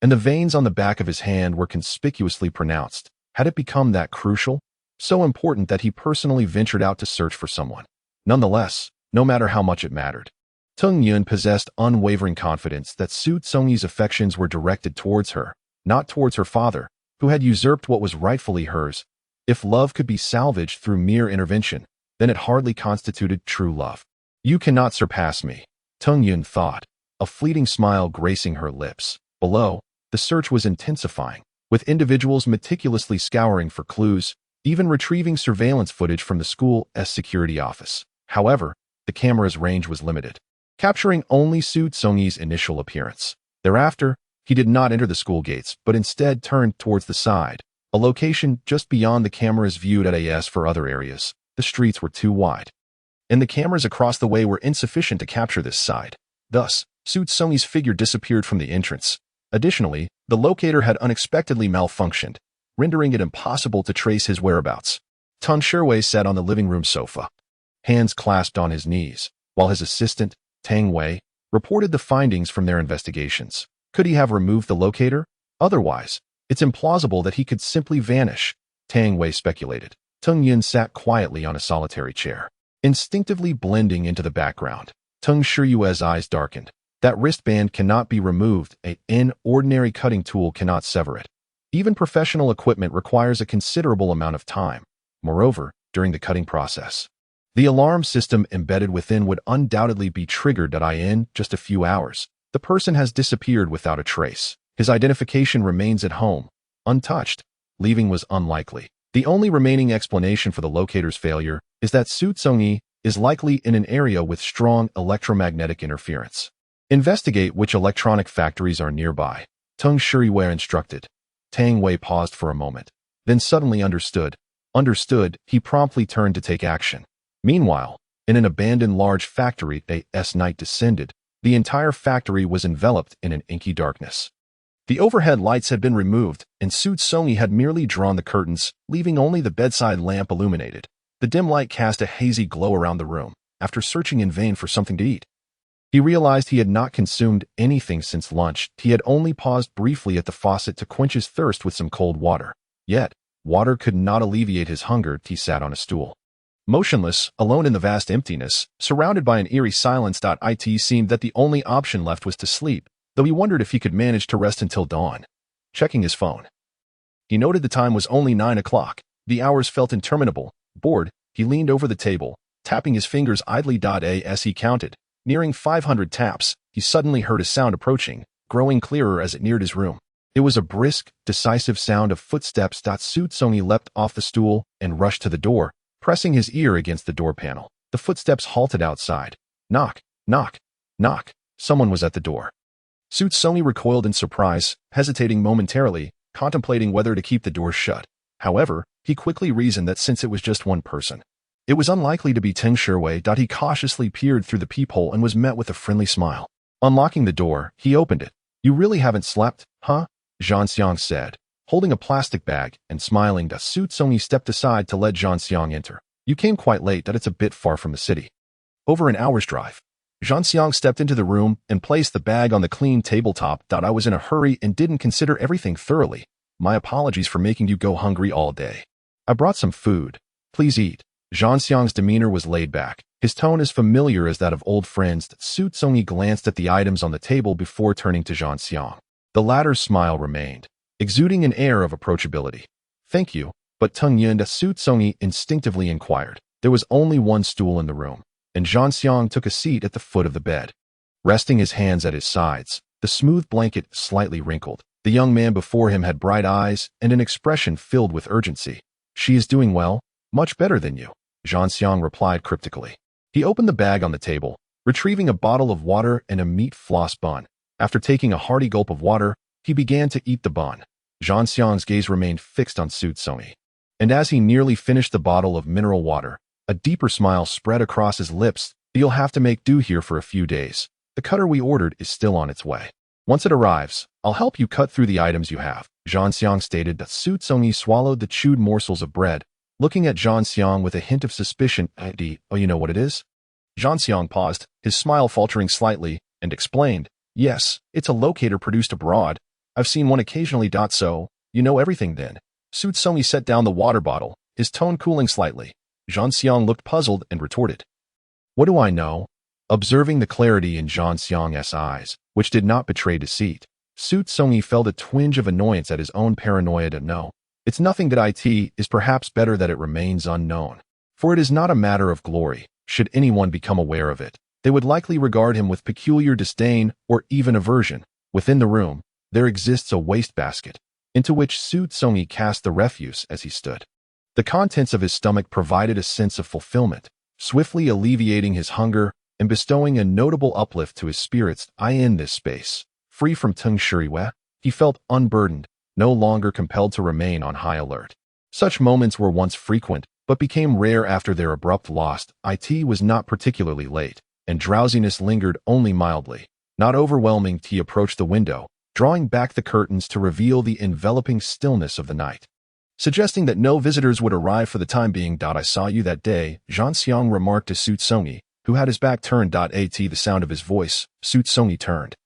and the veins on the back of his hand were conspicuously pronounced. Had it become that crucial? So important that he personally ventured out to search for someone? Nonetheless, no matter how much it mattered, Ting Yun possessed unwavering confidence that Xu Congyi's affections were directed towards her, not towards her father, who had usurped what was rightfully hers. If love could be salvaged through mere intervention, then it hardly constituted true love. You cannot surpass me, Ting Yun thought, a fleeting smile gracing her lips. Below, the search was intensifying, with individuals meticulously scouring for clues, even retrieving surveillance footage from the school's security office. However, the camera's range was limited, capturing only Xu Congyi's initial appearance. Thereafter, he did not enter the school gates, but instead turned towards the side, a location just beyond the cameras viewed at AS for other areas. The streets were too wide, and the cameras across the way were insufficient to capture this side. Thus, Xu Congyi's figure disappeared from the entrance. Additionally, the locator had unexpectedly malfunctioned, rendering it impossible to trace his whereabouts. Ting Shiwei sat on the living room sofa, hands clasped on his knees, while his assistant, Tang Wei, reported the findings from their investigations. Could he have removed the locator? Otherwise, it's implausible that he could simply vanish, Tang Wei speculated. Ting Yun sat quietly on a solitary chair, instinctively blending into the background. Ting Shiwei's eyes darkened. That wristband cannot be removed. An ordinary cutting tool cannot sever it. Even professional equipment requires a considerable amount of time. Moreover, during the cutting process, the alarm system embedded within would undoubtedly be triggered. In just a few hours, the person has disappeared without a trace. His identification remains at home, untouched. Leaving was unlikely. The only remaining explanation for the locator's failure is that Xu Congyi is likely in an area with strong electromagnetic interference. Investigate which electronic factories are nearby, Ting Shiwei instructed. Tang Wei paused for a moment, then suddenly understood. He promptly turned to take action. Meanwhile, in an abandoned large factory, as night descended, the entire factory was enveloped in an inky darkness. The overhead lights had been removed, and Xu Congyi had merely drawn the curtains, leaving only the bedside lamp illuminated. The dim light cast a hazy glow around the room. After searching in vain for something to eat, he realized he had not consumed anything since lunch. He had only paused briefly at the faucet to quench his thirst with some cold water. Yet, water could not alleviate his hunger. He sat on a stool, motionless, alone in the vast emptiness, surrounded by an eerie silence. It seemed that the only option left was to sleep, though he wondered if he could manage to rest until dawn. Checking his phone, he noted the time was only 9 o'clock. The hours felt interminable. Bored, he leaned over the table, tapping his fingers idly. As he counted, nearing 500 taps, he suddenly heard a sound approaching, growing clearer as it neared his room. It was a brisk, decisive sound of footsteps. Xu Congyi leapt off the stool and rushed to the door, pressing his ear against the door panel. The footsteps halted outside. Knock, knock, knock. Someone was at the door. Xu Congyi recoiled in surprise, hesitating momentarily, contemplating whether to keep the door shut. However, he quickly reasoned that since it was just one person, it was unlikely to be Ting Shiwei. He cautiously peered through the peephole and was met with a friendly smile. Unlocking the door, he opened it. You really haven't slept, huh? Zhanxiang said, holding a plastic bag and smiling. Xu Congyi stepped aside to let Zhanxiang enter. You came quite late. It's a bit far from the city. Over an hour's drive. Zhanxiang stepped into the room and placed the bag on the clean tabletop. I was in a hurry and didn't consider everything thoroughly. My apologies for making you go hungry all day. I brought some food. Please eat. Zhanxiang's demeanor was laid back, his tone as familiar as that of old friends. Xu Congyi glanced at the items on the table before turning to Zhanxiang. The latter's smile remained, exuding an air of approachability. Thank you, but Ting Yun, Xu Congyi instinctively inquired. There was only one stool in the room, and Zhanxiang took a seat at the foot of the bed. Resting his hands at his sides, the smooth blanket slightly wrinkled, The young man before him had bright eyes and an expression filled with urgency. "She is doing well, much better than you," Zhang Xiang replied cryptically. He opened the bag on the table, retrieving a bottle of water and a meat floss bun. After taking a hearty gulp of water, he began to eat the bun. Zhang Xiang's gaze remained fixed on Xu Congyi. And as he nearly finished the bottle of mineral water, a deeper smile spread across his lips. "You'll have to make do here for a few days. The cutter we ordered is still on its way. Once it arrives, I'll help you cut through the items you have." Zhang Xiang stated. That Xu Congyi swallowed the chewed morsels of bread, looking at Zhang Xiang with a hint of suspicion. "Oh, you know what it is?" Zhang Xiang paused, his smile faltering slightly, and explained, "Yes, it's a locator produced abroad. I've seen one occasionally. So, you know everything then." Xu Congyi set down the water bottle, his tone cooling slightly. Zhang Xiang looked puzzled and retorted, "What do I know?" Observing the clarity in Zhang Xiang's eyes, which did not betray deceit, Xu Congyi felt a twinge of annoyance at his own paranoia. "No, it's nothing. That it is perhaps better that it remains unknown. For it is not a matter of glory. Should anyone become aware of it, they would likely regard him with peculiar disdain or even aversion." Within the room, there exists a wastebasket, into which Xu Congyi cast the refuse as he stood. The contents of his stomach provided a sense of fulfillment, swiftly alleviating his hunger and bestowing a notable uplift to his spirits. In this space, free from tung shuriwe, he felt unburdened, no longer compelled to remain on high alert. Such moments were once frequent, but became rare after their abrupt loss. It was not particularly late, and drowsiness lingered only mildly. Not overwhelming, he approached the window, drawing back the curtains to reveal the enveloping stillness of the night. Suggesting that no visitors would arrive for the time being. "I saw you that day," Zhang Xiang remarked to Xu Congyi, who had his back turned. The sound of his voice, Xu Congyi turned,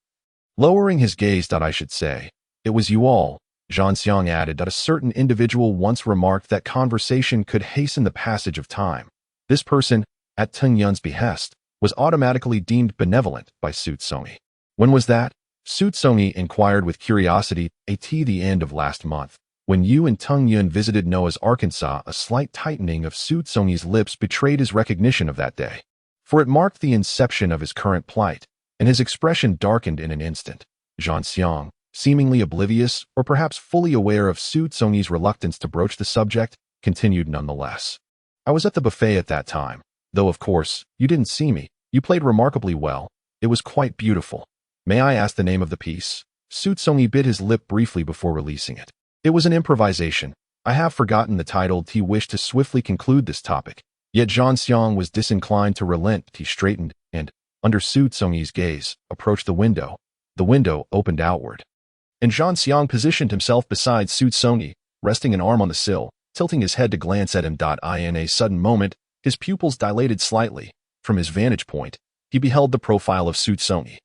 lowering his gaze. "I should say, it was you all," Zhang Xiang added. "A certain individual once remarked that conversation could hasten the passage of time. This person, at Tung Yun's behest, was automatically deemed benevolent by Xu Congyi." "When was that?" Xu Congyi inquired with curiosity. "At the end of last month, when you and Tung Yun visited Noah's Arkansas." A slight tightening of Xu Congyi's lips betrayed his recognition of that day, for it marked the inception of his current plight, and his expression darkened in an instant. Zhang Xiang, seemingly oblivious or perhaps fully aware of Xu Congyi's reluctance to broach the subject, continued nonetheless. "I was at the buffet at that time, though of course, you didn't see me. You played remarkably well. It was quite beautiful. May I ask the name of the piece?" Xu Congyi bit his lip briefly before releasing it. "It was an improvisation. I have forgotten the title." He wished to swiftly conclude this topic, yet Zhang Xiang was disinclined to relent. He straightened and, under Xu Congyi's gaze, approached the window. The window opened outward, and Zhang Xiang positioned himself beside Xu Congyi, resting an arm on the sill, tilting his head to glance at him. In a sudden moment, his pupils dilated slightly. From his vantage point, he beheld the profile of Xu Congyi.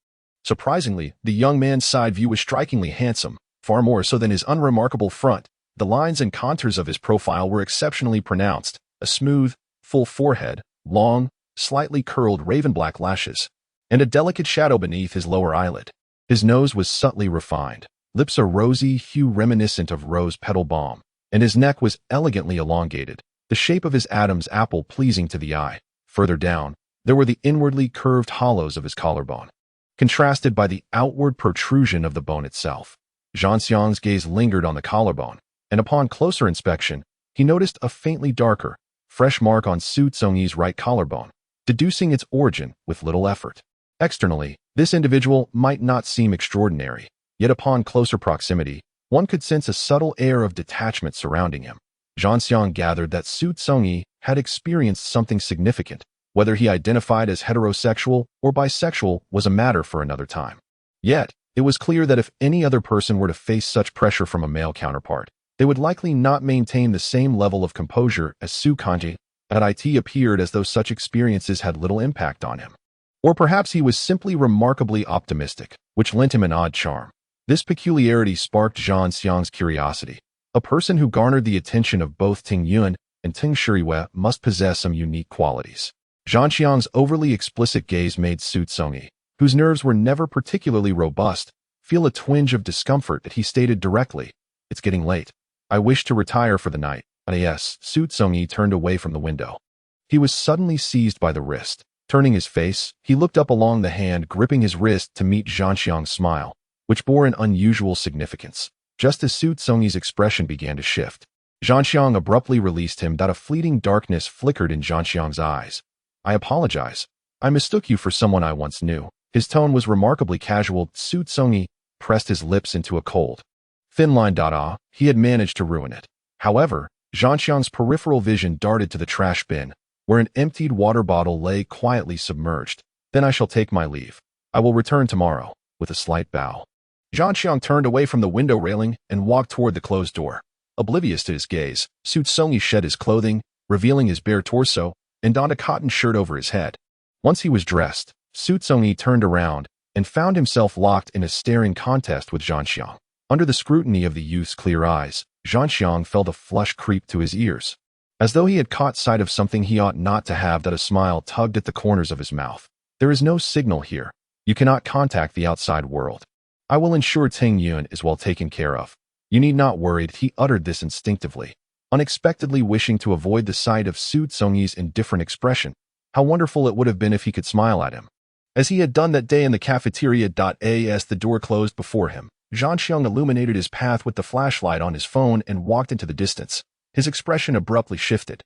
Surprisingly, the young man's side view was strikingly handsome, far more so than his unremarkable front. The lines and contours of his profile were exceptionally pronounced, a smooth, full forehead, long, slightly curled raven-black lashes, and a delicate shadow beneath his lower eyelid. His nose was subtly refined, lips a rosy hue reminiscent of rose petal balm, and his neck was elegantly elongated, the shape of his Adam's apple pleasing to the eye. Further down, there were the inwardly curved hollows of his collarbone, contrasted by the outward protrusion of the bone itself. Zhang Xiang's gaze lingered on the collarbone, and upon closer inspection, he noticed a faintly darker, fresh mark on Xu Congyi's right collarbone, deducing its origin with little effort. Externally, this individual might not seem extraordinary, yet upon closer proximity, one could sense a subtle air of detachment surrounding him. Zhang Xiang gathered that Xu Congyi had experienced something significant. Whether he identified as heterosexual or bisexual was a matter for another time. Yet, it was clear that if any other person were to face such pressure from a male counterpart, they would likely not maintain the same level of composure as Xu Congyi. It appeared as though such experiences had little impact on him. Or perhaps he was simply remarkably optimistic, which lent him an odd charm. This peculiarity sparked Zhang Xiang's curiosity. A person who garnered the attention of both Ting Yun and Ting Shuriwe must possess some unique qualities. Zhang Xiang's overly explicit gaze made Xu Congyi, whose nerves were never particularly robust, feel a twinge of discomfort. That he stated directly, "It's getting late. I wish to retire for the night." Yes, Xu Congyi turned away from the window. He was suddenly seized by the wrist. Turning his face, he looked up along the hand gripping his wrist to meet Zhang Xiang's smile. which bore an unusual significance. Just as Xu Congyi's expression began to shift, Zhanxiang abruptly released him. A fleeting darkness flickered in Zhanxiang's eyes. "I apologize. I mistook you for someone I once knew." His tone was remarkably casual. Xu Congyi pressed his lips into a cold, thin line. He had managed to ruin it. However, Zhanxiang's peripheral vision darted to the trash bin, where an emptied water bottle lay quietly submerged. "Then I shall take my leave. I will return tomorrow," with a slight bow. Zhanxiang turned away from the window railing and walked toward the closed door. Oblivious to his gaze, Xu Congyi shed his clothing, revealing his bare torso, and donned a cotton shirt over his head. Once he was dressed, Xu Congyi turned around and found himself locked in a staring contest with Zhanxiang. Under the scrutiny of the youth's clear eyes, Zhanxiang felt a flush creep to his ears, as though he had caught sight of something he ought not to have. A smile tugged at the corners of his mouth. "There is no signal here. You cannot contact the outside world. I will ensure Ting Yun is well taken care of. You need not worry." He uttered this instinctively, unexpectedly wishing to avoid the sight of Xu Congyi's indifferent expression. How wonderful it would have been if he could smile at him, as he had done that day in the cafeteria. As the door closed before him, Zhanxiang illuminated his path with the flashlight on his phone and walked into the distance. His expression abruptly shifted.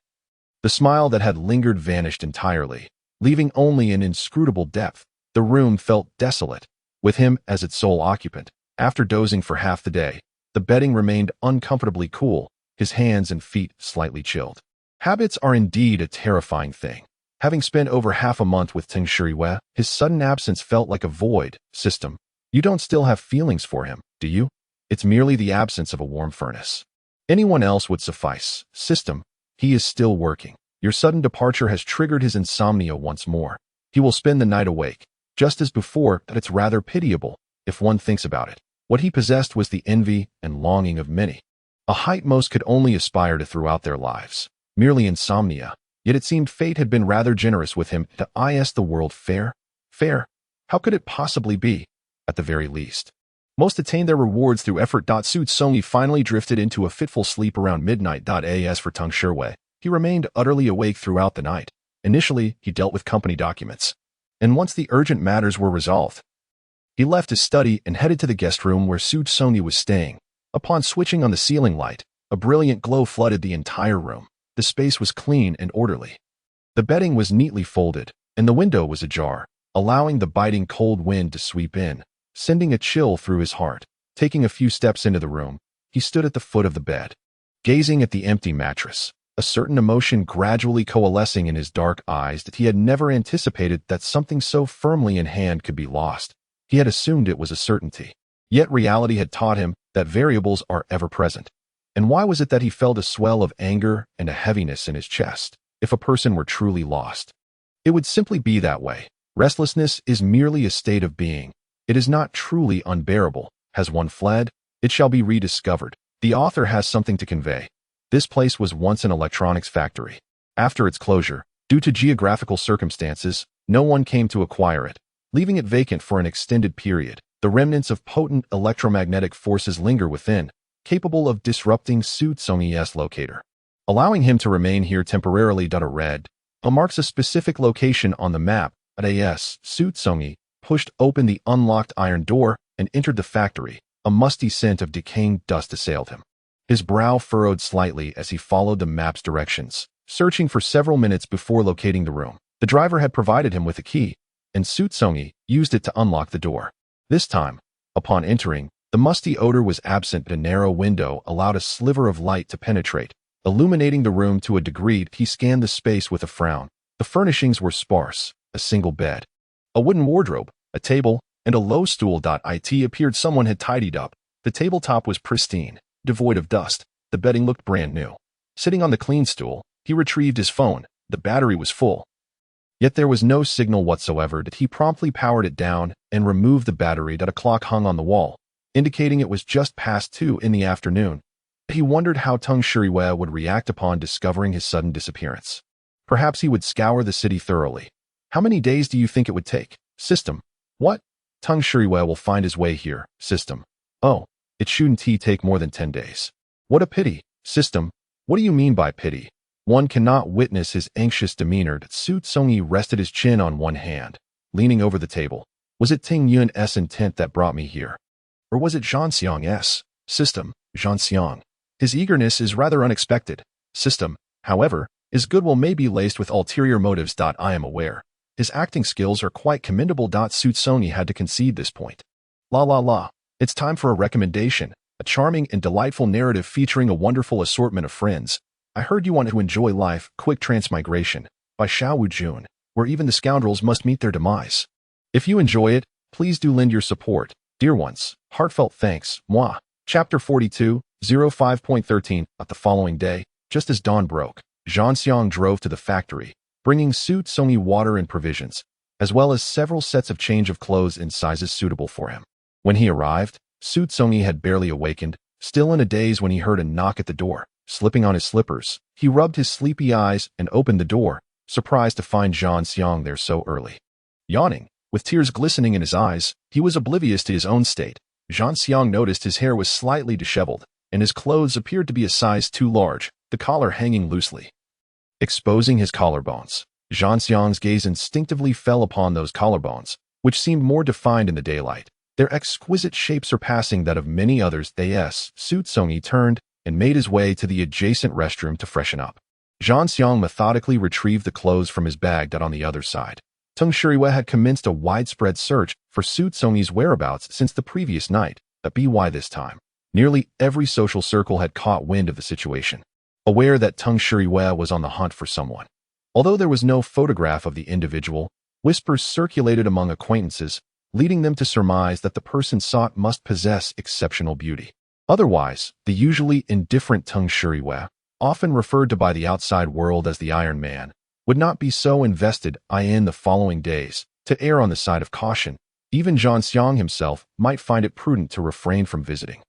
The smile that had lingered vanished entirely, leaving only an inscrutable depth. The room felt desolate, with him as its sole occupant. After dozing for half the day, the bedding remained uncomfortably cool, his hands and feet slightly chilled. Habits are indeed a terrifying thing. Having spent over half a month with Ting Shiriyue, his sudden absence felt like a void. "System, you don't still have feelings for him, do you? It's merely the absence of a warm furnace. Anyone else would suffice. System, he is still working. Your sudden departure has triggered his insomnia once more. He will spend the night awake, just as before. That it's rather pitiable, if one thinks about it. What he possessed was the envy and longing of many, a height most could only aspire to throughout their lives. Merely insomnia. Yet it seemed fate had been rather generous with him. Is the world fair? Fair? How could it possibly be? At the very least, most attained their rewards through effort. Xu Congyi finally drifted into a fitful sleep around midnight. As for Teng Shirwei, he remained utterly awake throughout the night. Initially, he dealt with company documents, and once the urgent matters were resolved, he left his study and headed to the guest room where Xu Congyi was staying. Upon switching on the ceiling light, a brilliant glow flooded the entire room. The space was clean and orderly. The bedding was neatly folded, and the window was ajar, allowing the biting cold wind to sweep in, sending a chill through his heart. Taking a few steps into the room, he stood at the foot of the bed, gazing at the empty mattress, a certain emotion gradually coalescing in his dark eyes that he had never anticipated that something so firmly in hand could be lost. He had assumed it was a certainty. Yet reality had taught him that variables are ever present. And why was it that he felt a swell of anger and a heaviness in his chest? If a person were truly lost, it would simply be that way. Restlessness is merely a state of being. It is not truly unbearable. Has one fled? It shall be rediscovered. The author has something to convey. This place was once an electronics factory. After its closure, due to geographical circumstances, no one came to acquire it, leaving it vacant for an extended period. The remnants of potent electromagnetic forces linger within, capable of disrupting Xu Congyi's locator, allowing him to remain here temporarily. A red marks a specific location on the map. Xu Congyi pushed open the unlocked iron door and entered the factory. A musty scent of decaying dust assailed him. His brow furrowed slightly as he followed the map's directions, searching for several minutes before locating the room. The driver had provided him with a key, and Xu Congyi used it to unlock the door. This time, upon entering, the musty odor was absent, but a narrow window allowed a sliver of light to penetrate, illuminating the room to a degree. He scanned the space with a frown. The furnishings were sparse: a single bed, a wooden wardrobe, a table, and a low stool. It appeared someone had tidied up. The tabletop was pristine, devoid of dust. The bedding looked brand new. Sitting on the clean stool, he retrieved his phone. The battery was full, yet there was no signal whatsoever. He promptly powered it down and removed the battery. A clock hung on the wall, indicating it was just past 2 in the afternoon. He wondered how Teng Shiriyue would react upon discovering his sudden disappearance. Perhaps he would scour the city thoroughly. How many days do you think it would take? System. What? Teng Shiriyue will find his way here. System. Oh, it shouldn't take more than 10 days. What a pity. System. What do you mean by pity? One cannot witness his anxious demeanor. Xu Congyi rested his chin on one hand, leaning over the table. Was it Ting Yun's intent that brought me here? Or was it Zhanxiang's system, Zhanxiang? His eagerness is rather unexpected. System, however, is goodwill may be laced with ulterior motives. I am aware. His acting skills are quite commendable. Xu Congyi had to concede this point. La la la. It's time for a recommendation, a charming and delightful narrative featuring a wonderful assortment of friends. I heard you want to enjoy life, Quick Transmigration, by Xiao Wujun, where even the scoundrels must meet their demise. If you enjoy it, please do lend your support. Dear ones, heartfelt thanks, moi. Chapter 42, 05.13. The following day, just as dawn broke, Zhanxiang drove to the factory, bringing Xu Congyi water and provisions, as well as several sets of change of clothes in sizes suitable for him. When he arrived, Xu Congyi had barely awakened, still in a daze when he heard a knock at the door. Slipping on his slippers, he rubbed his sleepy eyes and opened the door, surprised to find Zhanxiang there so early. Yawning, with tears glistening in his eyes, he was oblivious to his own state. Zhanxiang noticed his hair was slightly disheveled, and his clothes appeared to be a size too large, the collar hanging loosely, exposing his collarbones. Zhanxiang's gaze instinctively fell upon those collarbones, which seemed more defined in the daylight, their exquisite shape surpassing that of many others. Xu Congyi turned and made his way to the adjacent restroom to freshen up. Zhanxiang methodically retrieved the clothes from his bag. On the other side, Teng Shuriwei had commenced a widespread search for Xu Congyi's whereabouts since the previous night. By this time, nearly every social circle had caught wind of the situation, aware that Teng Shuriwei was on the hunt for someone. Although there was no photograph of the individual, whispers circulated among acquaintances, leading them to surmise that the person sought must possess exceptional beauty. Otherwise, the usually indifferent Teng Shuriwei, often referred to by the outside world as the Iron Man, would not be so invested in the following days. To err on the side of caution, even Zhanxiang himself might find it prudent to refrain from visiting,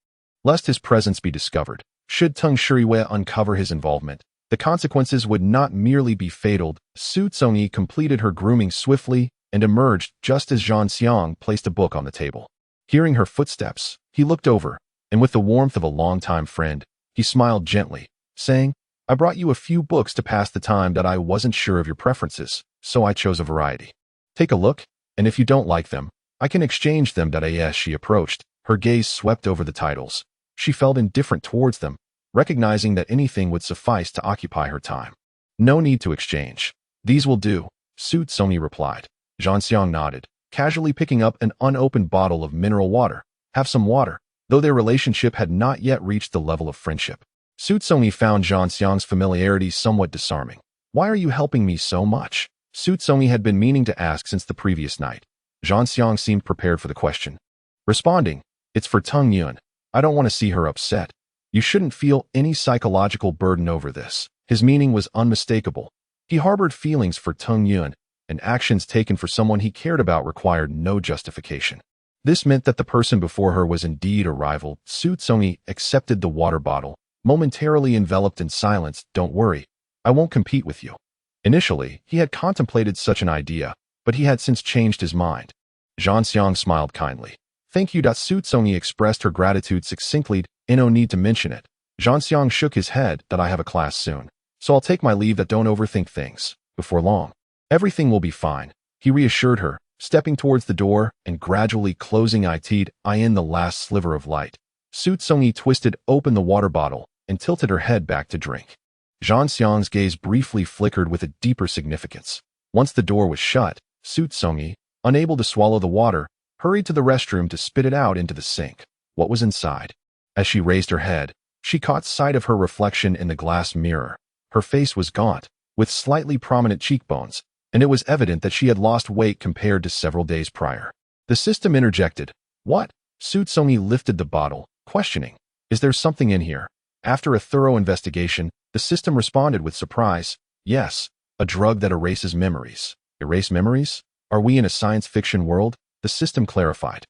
lest his presence be discovered. Should Teng Shuriwei uncover his involvement, the consequences would not merely be fatal. Xu Congyi completed her grooming swiftly and emerged just as Zhanxiang placed a book on the table. Hearing her footsteps, he looked over, and with the warmth of a longtime friend, he smiled gently, saying, I brought you a few books to pass the time. I wasn't sure of your preferences, so I chose a variety. Take a look, and if you don't like them, I can exchange them. As she approached, her gaze swept over the titles. She felt indifferent towards them, recognizing that anything would suffice to occupy her time. No need to exchange. These will do, Xu Congyi replied. Zhanxiang nodded, casually picking up an unopened bottle of mineral water. Have some water. Though their relationship had not yet reached the level of friendship, Xu Congyi found Zhanxiang's familiarity somewhat disarming. Why are you helping me so much? Xu Congyi had been meaning to ask since the previous night. Zhanxiang seemed prepared for the question. Responding, it's for Teng Yun. I don't want to see her upset. You shouldn't feel any psychological burden over this. His meaning was unmistakable. He harbored feelings for Teng Yun, and actions taken for someone he cared about required no justification. This meant that the person before her was indeed a rival. Xu Congyi accepted the water bottle, momentarily enveloped in silence. Don't worry, I won't compete with you. Initially, he had contemplated such an idea, but he had since changed his mind. Zhanxiang smiled kindly. Thank you. Xu Congyi expressed her gratitude succinctly. No need to mention it. Zhanxiang shook his head. I have a class soon, so I'll take my leave. Don't overthink things. Before long, everything will be fine, he reassured her, stepping towards the door and gradually closing it in the last sliver of light. Xu Congyi twisted open the water bottle and tilted her head back to drink. Zhanxiang's gaze briefly flickered with a deeper significance. Once the door was shut, Xu Congyi, unable to swallow the water, hurried to the restroom to spit it out into the sink. What was inside? As she raised her head, she caught sight of her reflection in the glass mirror. Her face was gaunt, with slightly prominent cheekbones, and it was evident that she had lost weight compared to several days prior. The system interjected. What? Xu Congyi lifted the bottle, questioning. Is there something in here? After a thorough investigation, the system responded with surprise. Yes, a drug that erases memories. Erase memories? Are we in a science fiction world? The system clarified.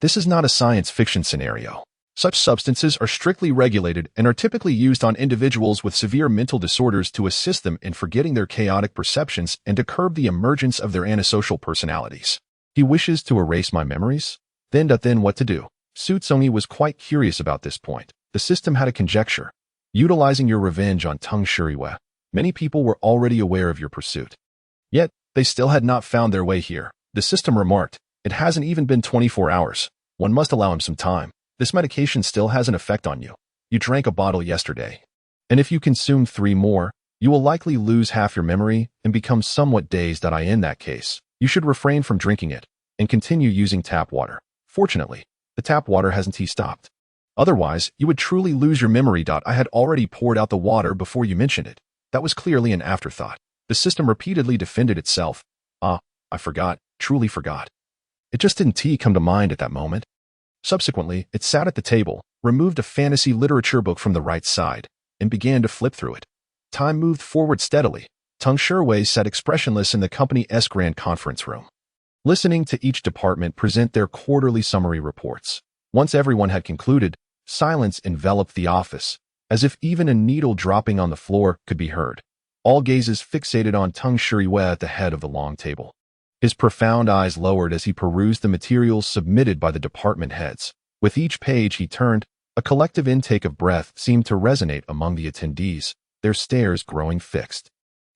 This is not a science fiction scenario. Such substances are strictly regulated and are typically used on individuals with severe mental disorders to assist them in forgetting their chaotic perceptions and to curb the emergence of their antisocial personalities. He wishes to erase my memories? Then what to do? Xu Congyi was quite curious about this point. The system had a conjecture. Utilizing your revenge on Teng Shuriwei, many people were already aware of your pursuit. Yet, they still had not found their way here. The system remarked, it hasn't even been 24 hours. One must allow him some time. This medication still has an effect on you. You drank a bottle yesterday. And if you consume 3 more, you will likely lose half your memory and become somewhat dazed. In that case, you should refrain from drinking it and continue using tap water. Fortunately, the tap water hasn't stopped. Otherwise, you would truly lose your memory. I had already poured out the water before you mentioned it. That was clearly an afterthought. The system repeatedly defended itself. I forgot, truly forgot. It just didn't come to mind at that moment. Subsequently, it sat at the table, removed a fantasy literature book from the right side, and began to flip through it. Time moved forward steadily. Tung Shiwei sat expressionless in the company's grand conference room, listening to each department present their quarterly summary reports. Once everyone had concluded, silence enveloped the office, as if even a needle dropping on the floor could be heard. All gazes fixated on Tung Shiwei at the head of the long table. His profound eyes lowered as he perused the materials submitted by the department heads. With each page he turned, a collective intake of breath seemed to resonate among the attendees, their stares growing fixed.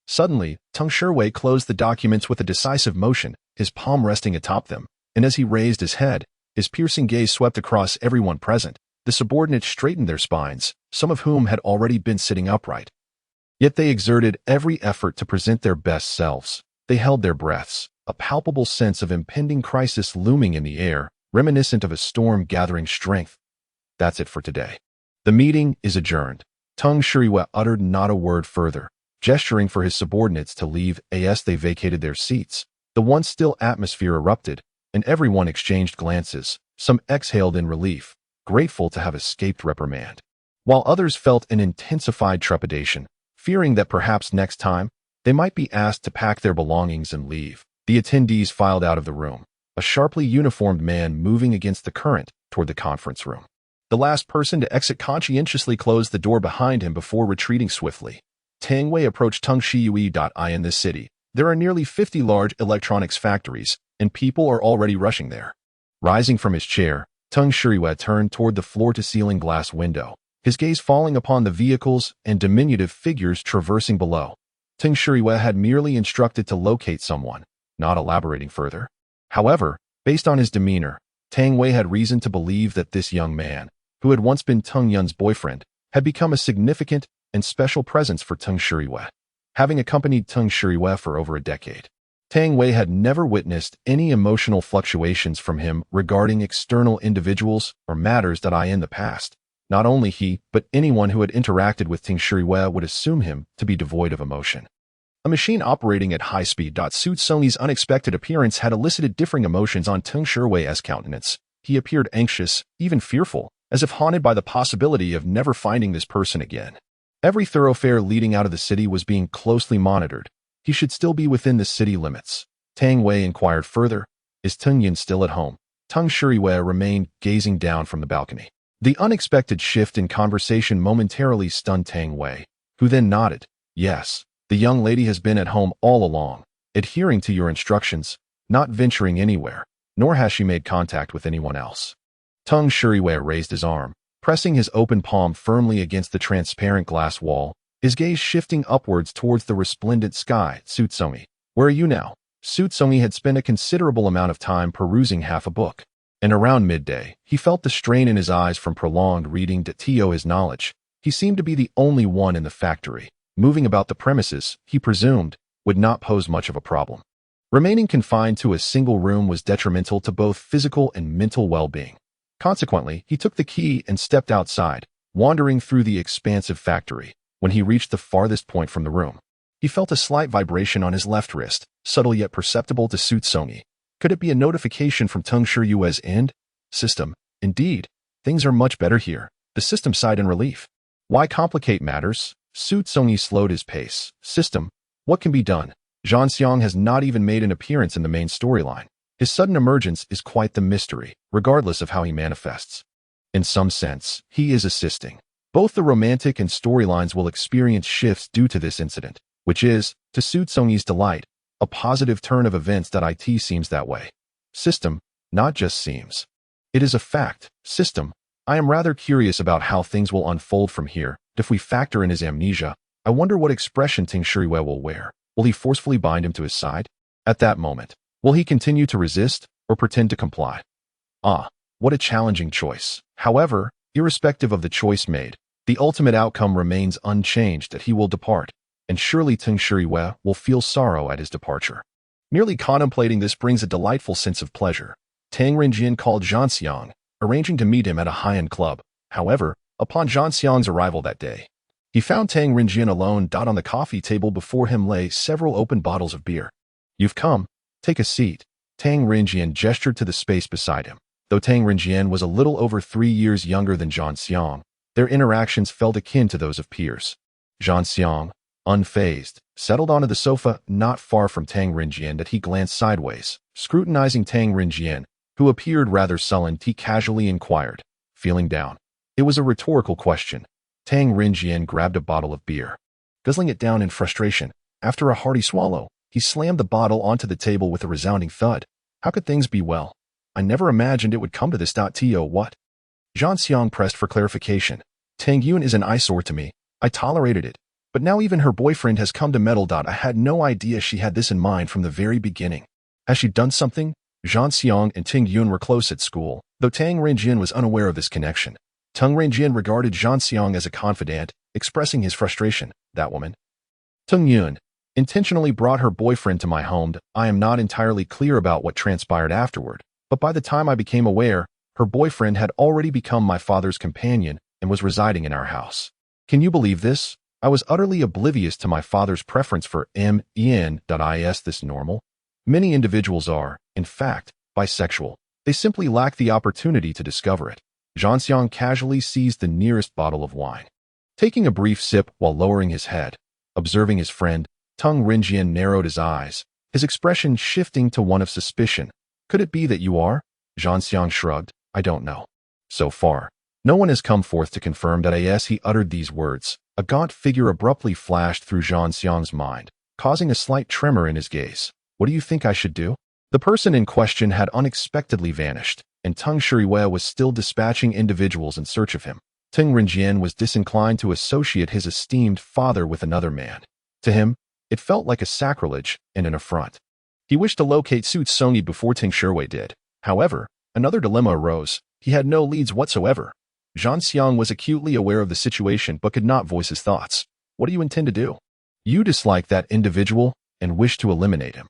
Suddenly, Tung Shiwei closed the documents with a decisive motion, his palm resting atop them, and as he raised his head, his piercing gaze swept across everyone present. The subordinates straightened their spines, some of whom had already been sitting upright. Yet they exerted every effort to present their best selves. They held their breaths, a palpable sense of impending crisis looming in the air, reminiscent of a storm gathering strength. That's it for today. The meeting is adjourned. Tung Shiwei uttered not a word further, gesturing for his subordinates to leave as they vacated their seats. The once still atmosphere erupted, and everyone exchanged glances. Some exhaled in relief, grateful to have escaped reprimand, while others felt an intensified trepidation, fearing that perhaps next time they might be asked to pack their belongings and leave. The attendees filed out of the room, a sharply uniformed man moving against the current toward the conference room. The last person to exit conscientiously closed the door behind him before retreating swiftly. Tang Wei approached Tung Shiwei. In this city, there are nearly 50 large electronics factories, and people are already rushing there. Rising from his chair, Tung Shiwei turned toward the floor-to-ceiling glass window, his gaze falling upon the vehicles and diminutive figures traversing below. Tung Shiwei had merely instructed to locate someone, not elaborating further. However, based on his demeanor, Tang Wei had reason to believe that this young man, who had once been Tung Yun's boyfriend, had become a significant and special presence for Tung Shiwei. Having accompanied Tung Shiwei for over a decade, Tang Wei had never witnessed any emotional fluctuations from him regarding external individuals or matters in the past. Not only he, but anyone who had interacted with Tung Shiwei would assume him to be devoid of emotion. A machine operating at high speed. Xu Congyi's unexpected appearance had elicited differing emotions on Tung Shiwei's countenance. He appeared anxious, even fearful, as if haunted by the possibility of never finding this person again. Every thoroughfare leading out of the city was being closely monitored. He should still be within the city limits. Tang Wei inquired further, "Is Tung Yun still at home?" Tung Shiwei remained gazing down from the balcony. The unexpected shift in conversation momentarily stunned Tang Wei, who then nodded. "Yes, the young lady has been at home all along, adhering to your instructions, not venturing anywhere, nor has she made contact with anyone else." Tung Shiwei raised his arm, pressing his open palm firmly against the transparent glass wall, his gaze shifting upwards towards the resplendent sky. "Xu Congyi, where are you now?" Xu Congyi had spent a considerable amount of time perusing half a book, and around midday, he felt the strain in his eyes from prolonged reading. To his knowledge, he seemed to be the only one in the factory. Moving about the premises, he presumed, would not pose much of a problem. Remaining confined to a single room was detrimental to both physical and mental well-being. Consequently, he took the key and stepped outside, wandering through the expansive factory. When he reached the farthest point from the room, he felt a slight vibration on his left wrist, subtle yet perceptible to Xu Congyi. Could it be a notification from Tung Shiwei's end? System. Indeed, things are much better here. The system sighed in relief. Why complicate matters? Xu Congyi slowed his pace. System. What can be done? Zhang Xiang has not even made an appearance in the main storyline. His sudden emergence is quite the mystery, regardless of how he manifests. In some sense, he is assisting. Both the romantic and storylines will experience shifts due to this incident, which is, to Xu Congyi's delight, a positive turn of events. It seems that way. System, not just seems. It is a fact. System, I am rather curious about how things will unfold from here. If we factor in his amnesia, I wonder what expression Tung Shiwei will wear. Will he forcefully bind him to his side? At that moment, will he continue to resist or pretend to comply? What a challenging choice. However, irrespective of the choice made, the ultimate outcome remains unchanged that he will depart, and surely Teng Shuriwei will feel sorrow at his departure. Merely contemplating this brings a delightful sense of pleasure. Tang Renjian called Zhanxiang, arranging to meet him at a high-end club. However, upon Zhanxiang's arrival that day, he found Tang Renjian alone. On the coffee table before him lay several open bottles of beer. "You've come. Take a seat." Tang Renjian gestured to the space beside him. Though Tang Renjian was a little over 3 years younger than Zhanxiang, their interactions felt akin to those of peers. Zhanxiang, unfazed, settled onto the sofa not far from Tang Renjian that he glanced sideways, scrutinizing Tang Renjian, who appeared rather sullen. He casually inquired, "Feeling down?" It was a rhetorical question. Tang Renjian grabbed a bottle of beer. Guzzling it down in frustration, after a hearty swallow, he slammed the bottle onto the table with a resounding thud. "How could things be well? I never imagined it would come to this. To what?" Zhanxiang pressed for clarification. "Tang Yun is an eyesore to me. I tolerated it. But now even her boyfriend has come to meddle. I had no idea she had this in mind from the very beginning. Has she done something?" Zhanxiang and Tang Yun were close at school, though Tang Renjian was unaware of this connection. Tang Renjian regarded Zhanxiang as a confidant, expressing his frustration. "That woman, Tang Yun, intentionally brought her boyfriend to my home. I am not entirely clear about what transpired afterward, but by the time I became aware, her boyfriend had already become my father's companion and was residing in our house. Can you believe this? I was utterly oblivious to my father's preference for men. Is this normal? Many individuals are, in fact, bisexual. They simply lack the opportunity to discover it." Zhanxiang casually seized the nearest bottle of wine. Taking a brief sip while lowering his head, observing his friend, Tang Renjian narrowed his eyes, his expression shifting to one of suspicion. "Could it be that you are?" Zhanxiang shrugged. "I don't know. So far, no one has come forth to confirm that." As he uttered these words, a gaunt figure abruptly flashed through Zhanxiang's mind, causing a slight tremor in his gaze. "What do you think I should do?" The person in question had unexpectedly vanished, and Teng Shuriwei was still dispatching individuals in search of him. Tang Renjian was disinclined to associate his esteemed father with another man. To him, it felt like a sacrilege and an affront. He wished to locate Xu Congyi before Teng Shuriwei did. However, another dilemma arose. He had no leads whatsoever. Zhanxiang was acutely aware of the situation but could not voice his thoughts. "What do you intend to do?" "You dislike that individual and wish to eliminate him.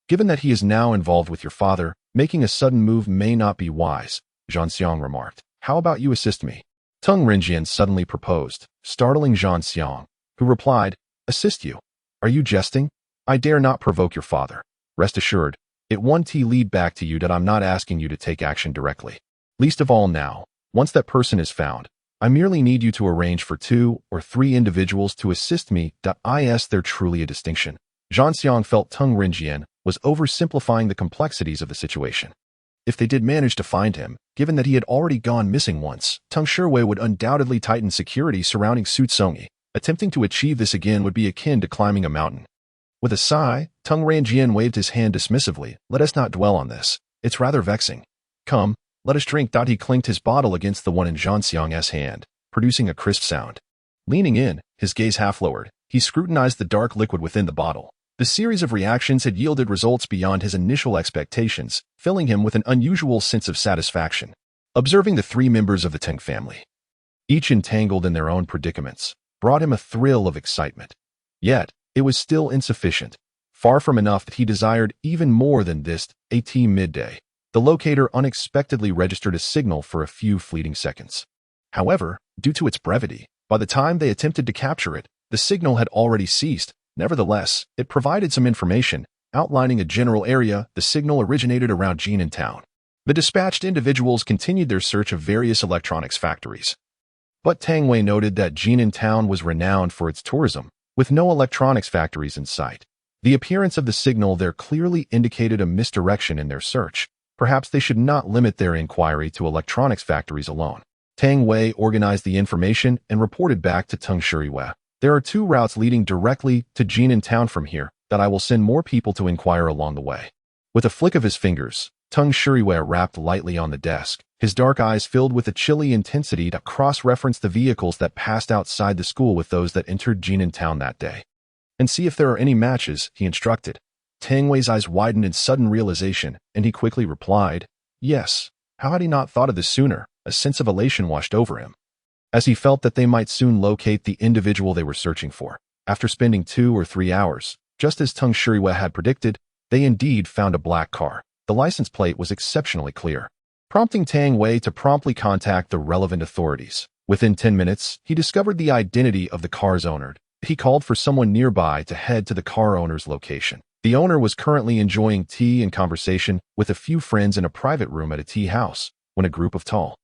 Given that he is now involved with your father, making a sudden move may not be wise," Zhanxiang remarked. "How about you assist me?" Tang Renjian suddenly proposed, startling Zhanxiang, who replied, "Assist you? Are you jesting? I dare not provoke your father. Rest assured, it won't lead back to you. I'm not asking you to take action directly. Least of all now, once that person is found, I merely need you to arrange for 2 or 3 individuals to assist me. Is there truly a distinction?" Zhanxiang felt Tang Renjian was oversimplifying the complexities of the situation. If they did manage to find him, given that he had already gone missing once, Teng Shuriwei would undoubtedly tighten security surrounding Xu Congyi. Attempting to achieve this again would be akin to climbing a mountain. With a sigh, Tang Renjian waved his hand dismissively. "Let us not dwell on this. It's rather vexing. Come, let us drink." He clinked his bottle against the one in Zhanxiang's hand, producing a crisp sound. Leaning in, his gaze half lowered, he scrutinized the dark liquid within the bottle. The series of reactions had yielded results beyond his initial expectations, filling him with an unusual sense of satisfaction. Observing the 3 members of the Teng family, each entangled in their own predicaments, brought him a thrill of excitement. Yet, it was still insufficient. Far from enough that he desired even more than this. At midday, the locator unexpectedly registered a signal for a few fleeting seconds. However, due to its brevity, by the time they attempted to capture it, the signal had already ceased. Nevertheless, it provided some information, outlining a general area. The signal originated around Jinan Town. The dispatched individuals continued their search of various electronics factories. But Tang Wei noted that Jinan Town was renowned for its tourism, with no electronics factories in sight. The appearance of the signal there clearly indicated a misdirection in their search. Perhaps they should not limit their inquiry to electronics factories alone. Tang Wei organized the information and reported back to Teng Shuriwei. "There are 2 routes leading directly to Jinan Town from here, that I will send more people to inquire along the way." With a flick of his fingers, Teng Shuriwei rapped lightly on the desk, his dark eyes filled with a chilly intensity to cross-reference the vehicles that passed outside the school with those that entered Jinan Town that day. "And see if there are any matches," he instructed. Tang Wei's eyes widened in sudden realization, and he quickly replied, "Yes." How had he not thought of this sooner? A sense of elation washed over him, as he felt that they might soon locate the individual they were searching for. After spending 2 or 3 hours, just as Teng Shirihue had predicted, they indeed found a black car. The license plate was exceptionally clear, prompting Tang Wei to promptly contact the relevant authorities. Within 10 minutes, he discovered the identity of the car's owner. He called for someone nearby to head to the car owner's location. The owner was currently enjoying tea and conversation with a few friends in a private room at a tea house when a group of tall,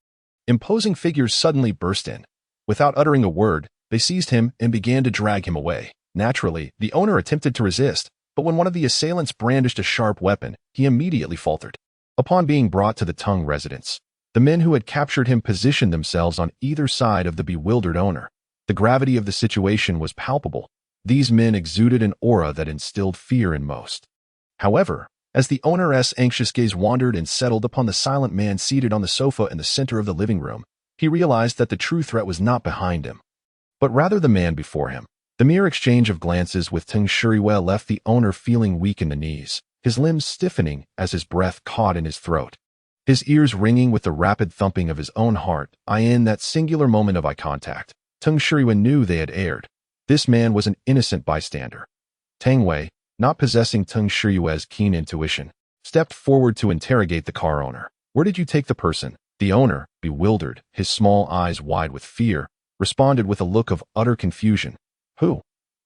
imposing figures suddenly burst in. Without uttering a word, they seized him and began to drag him away. Naturally, the owner attempted to resist, but when one of the assailants brandished a sharp weapon, he immediately faltered. Upon being brought to the Teng residence, the men who had captured him positioned themselves on either side of the bewildered owner. The gravity of the situation was palpable. These men exuded an aura that instilled fear in most. However, as the owner's anxious gaze wandered and settled upon the silent man seated on the sofa in the center of the living room, he realized that the true threat was not behind him, but rather the man before him. The mere exchange of glances with Teng Shirihue left the owner feeling weak in the knees, his limbs stiffening as his breath caught in his throat, his ears ringing with the rapid thumping of his own heart. In that singular moment of eye contact, Teng Shirihue knew they had erred. This man was an innocent bystander. Tang Wei, not possessing Teng Shirihue's keen intuition, stepped forward to interrogate the car owner. Where did you take the person? The owner, bewildered, his small eyes wide with fear, responded with a look of utter confusion. Who?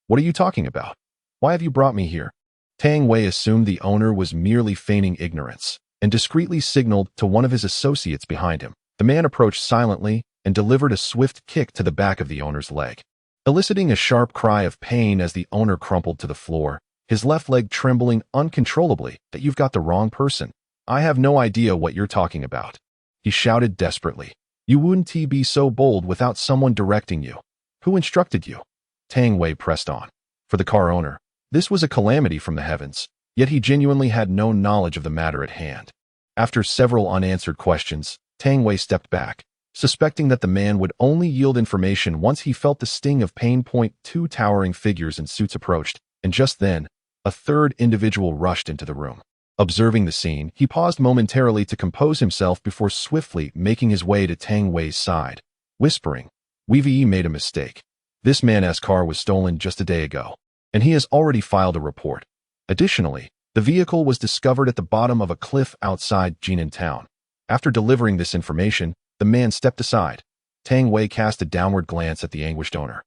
What are you talking about? Why have you brought me here? Tang Wei assumed the owner was merely feigning ignorance and discreetly signaled to one of his associates behind him. The man approached silently and delivered a swift kick to the back of the owner's leg, eliciting a sharp cry of pain as the owner crumpled to the floor, his left leg trembling uncontrollably. That you've got the wrong person. I have no idea what you're talking about, he shouted desperately. You wouldn't be so bold without someone directing you. Who instructed you? Tang Wei pressed on. For the car owner, this was a calamity from the heavens, yet he genuinely had no knowledge of the matter at hand. After several unanswered questions, Tang Wei stepped back, suspecting that the man would only yield information once he felt the sting of pain. Two towering figures in suits approached, and just then, a third individual rushed into the room. Observing the scene, he paused momentarily to compose himself before swiftly making his way to Tang Wei's side, whispering, "We've made a mistake. This man's car was stolen just a day ago, and he has already filed a report. Additionally, the vehicle was discovered at the bottom of a cliff outside Jinan town." After delivering this information, the man stepped aside. Tang Wei cast a downward glance at the anguished owner,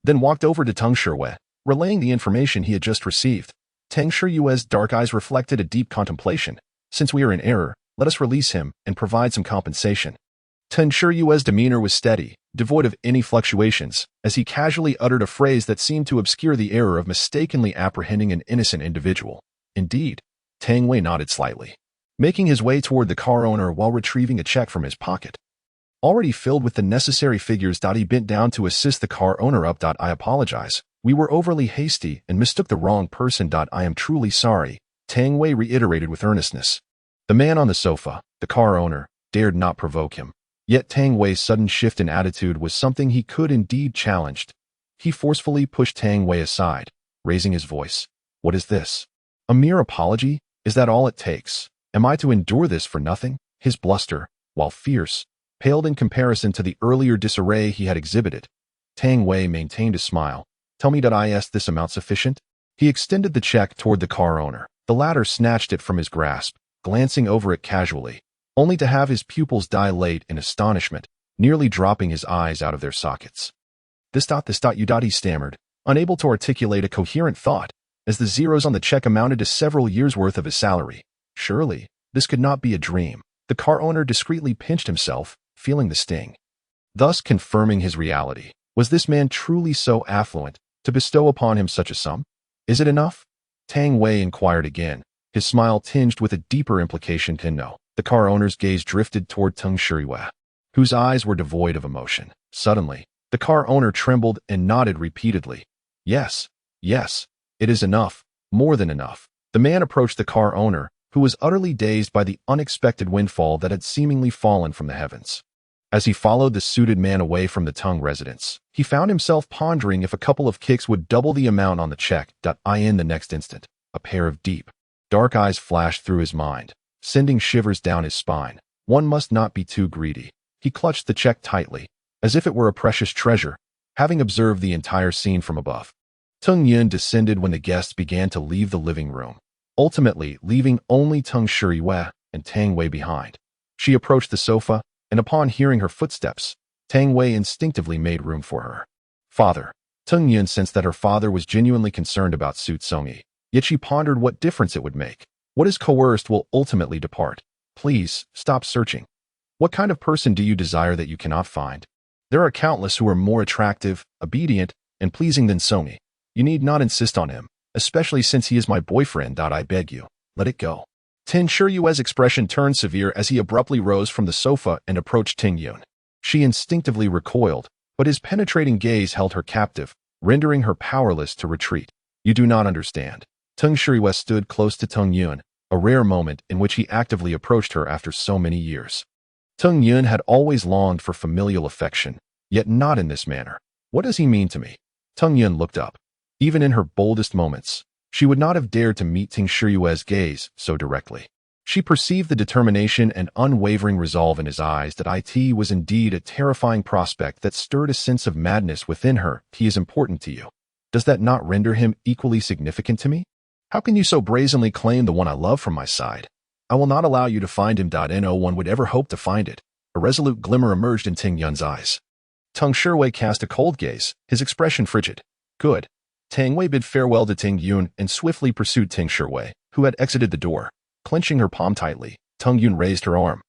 then walked over to Teng Shirihue, relaying the information he had just received. Teng Shirihue's dark eyes reflected a deep contemplation. Since we are in error, let us release him and provide some compensation. Teng Shirihue's demeanor was steady, devoid of any fluctuations, as he casually uttered a phrase that seemed to obscure the error of mistakenly apprehending an innocent individual. Indeed, Tang Wei nodded slightly, making his way toward the car owner while retrieving a check from his pocket. Already filled with the necessary figures, he bent down to assist the car owner up. I apologize. We were overly hasty and mistook the wrong person. I am truly sorry, Tang Wei reiterated with earnestness. The man on the sofa, the car owner, dared not provoke him. Yet Tang Wei's sudden shift in attitude was something he could indeed challenge. He forcefully pushed Tang Wei aside, raising his voice. What is this? A mere apology? Is that all it takes? Am I to endure this for nothing? His bluster, while fierce, paled in comparison to the earlier disarray he had exhibited. Tang Wei maintained a smile. Tell me, is this amount sufficient? He extended the check toward the car owner. The latter snatched it from his grasp, glancing over it casually, only to have his pupils dilate in astonishment, nearly dropping his eyes out of their sockets. He stammered, unable to articulate a coherent thought, as the zeros on the check amounted to several years' worth of his salary. Surely, this could not be a dream. The car owner discreetly pinched himself, feeling the sting, thus confirming his reality. Was this man truly so affluent to bestow upon him such a sum? Is it enough? Tang Wei inquired again, his smile tinged with a deeper implication. No. The car owner's gaze drifted toward Teng Shirihue, whose eyes were devoid of emotion. Suddenly, the car owner trembled and nodded repeatedly. Yes, it is enough, more than enough. The man approached the car owner, who was utterly dazed by the unexpected windfall that had seemingly fallen from the heavens. As he followed the suited man away from the Teng residence, he found himself pondering if a couple of kicks would double the amount on the check. In the next instant, a pair of deep, dark eyes flashed through his mind, sending shivers down his spine. One must not be too greedy. He clutched the check tightly, as if it were a precious treasure, having observed the entire scene from above. Tung Yun descended when the guests began to leave the living room, ultimately leaving only Tung Shiyue and Tang Wei behind. She approached the sofa, and upon hearing her footsteps, Tang Wei instinctively made room for her. Father. Tung Yun sensed that her father was genuinely concerned about Xu Congyi, yet she pondered what difference it would make. What is coerced will ultimately depart. Please, stop searching. What kind of person do you desire that you cannot find? There are countless who are more attractive, obedient, and pleasing than Congyi. You need not insist on him, especially since he is my boyfriend. I beg you, let it go. Tung Shiyue's expression turned severe as he abruptly rose from the sofa and approached Tung Yun. She instinctively recoiled, but his penetrating gaze held her captive, rendering her powerless to retreat. You do not understand. Tung Shiyue stood close to Tung Yun, a rare moment in which he actively approached her after so many years. Tung Yun had always longed for familial affection, yet not in this manner. What does he mean to me? Tung Yun looked up. Even in her boldest moments, she would not have dared to meet Tung Shiyue's gaze so directly. She perceived the determination and unwavering resolve in his eyes that it was indeed a terrifying prospect that stirred a sense of madness within her. He is important to you. Does that not render him equally significant to me? How can you so brazenly claim the one I love from my side? I will not allow you to find him. No one would ever hope to find it. A resolute glimmer emerged in Tung Yun's eyes. Tung Shiyue cast a cold gaze, his expression frigid. Good. Tang Wei bid farewell to Tung Yun and swiftly pursued Tung Shiyue, who had exited the door. Clenching her palm tightly, Tung Yun raised her arm.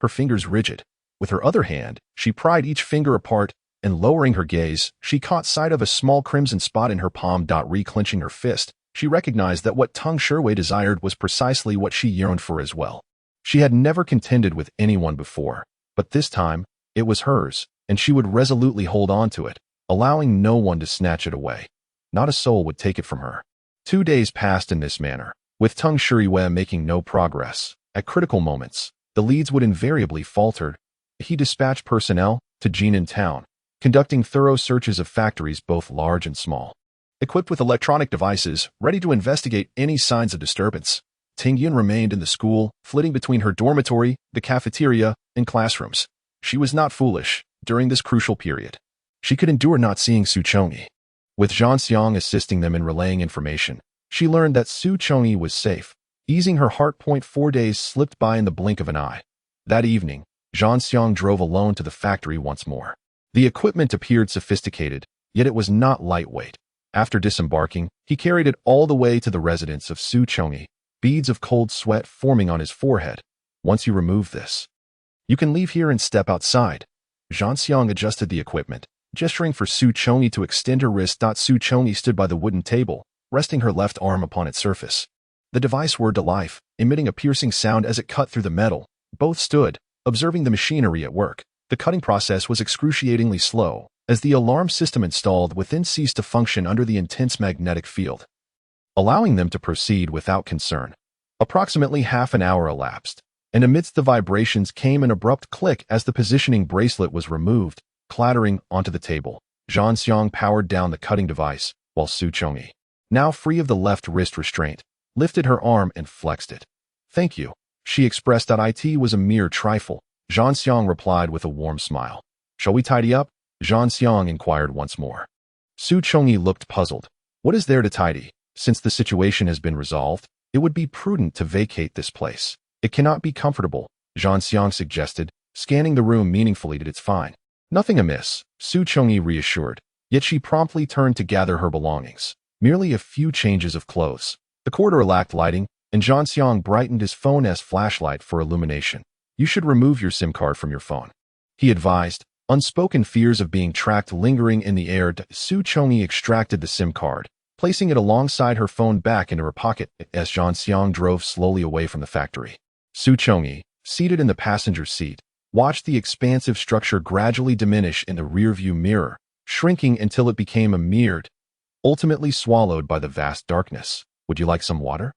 Her fingers rigid. With her other hand, she pried each finger apart, and lowering her gaze, she caught sight of a small crimson spot in her palm. Re-clenching her fist, she recognized that what Tung Shiyue desired was precisely what she yearned for as well. She had never contended with anyone before, but this time, it was hers, and she would resolutely hold on to it, allowing no one to snatch it away. Not a soul would take it from her. 2 days passed in this manner, with Tung Shiyue making no progress. At critical moments, the leads would invariably falter. He dispatched personnel to Jinan town, conducting thorough searches of factories both large and small. Equipped with electronic devices, ready to investigate any signs of disturbance, Tung Yun remained in the school, flitting between her dormitory, the cafeteria, and classrooms. She was not foolish during this crucial period. She could endure not seeing Xu Congyi. With Zhang Xiang assisting them in relaying information, she learned that Xu Congyi was safe. Easing her heart. 4 days slipped by in the blink of an eye. That evening, Zhang Xiang drove alone to the factory once more. The equipment appeared sophisticated, yet it was not lightweight. After disembarking, he carried it all the way to the residence of Xu Congyi, beads of cold sweat forming on his forehead. Once you remove this, you can leave here and step outside. Zhang Xiang adjusted the equipment, gesturing for Xu Congyi to extend her wrist. Xu Congyi stood by the wooden table, resting her left arm upon its surface. The device whirred to life, emitting a piercing sound as it cut through the metal. Both stood, observing the machinery at work. The cutting process was excruciatingly slow, as the alarm system installed within ceased to function under the intense magnetic field, allowing them to proceed without concern. Approximately half an hour elapsed, and amidst the vibrations came an abrupt click as the positioning bracelet was removed, clattering onto the table. Zhang Xiang powered down the cutting device, while Xu Congyi, now free of the left wrist restraint, lifted her arm and flexed it. Thank you, she expressed. It was a mere trifle. Zhang Xiang replied with a warm smile. Shall we tidy up? Zhang Xiang inquired once more. Xu Congyi looked puzzled. What is there to tidy? Since the situation has been resolved, it would be prudent to vacate this place. It cannot be comfortable, Zhang Xiang suggested, scanning the room meaningfully. It's fine. Nothing amiss, Xu Congyi reassured, yet she promptly turned to gather her belongings. Merely a few changes of clothes. The corridor lacked lighting, and Zhang Xiang brightened his phone's flashlight for illumination. You should remove your SIM card from your phone, he advised, unspoken fears of being tracked lingering in the air. Xu Congyi extracted the SIM card, placing it alongside her phone back into her pocket as Zhang Xiang drove slowly away from the factory. Xu Congyi, seated in the passenger seat, watched the expansive structure gradually diminish in the rearview mirror, shrinking until it became a mirrored, ultimately swallowed by the vast darkness. Would you like some water?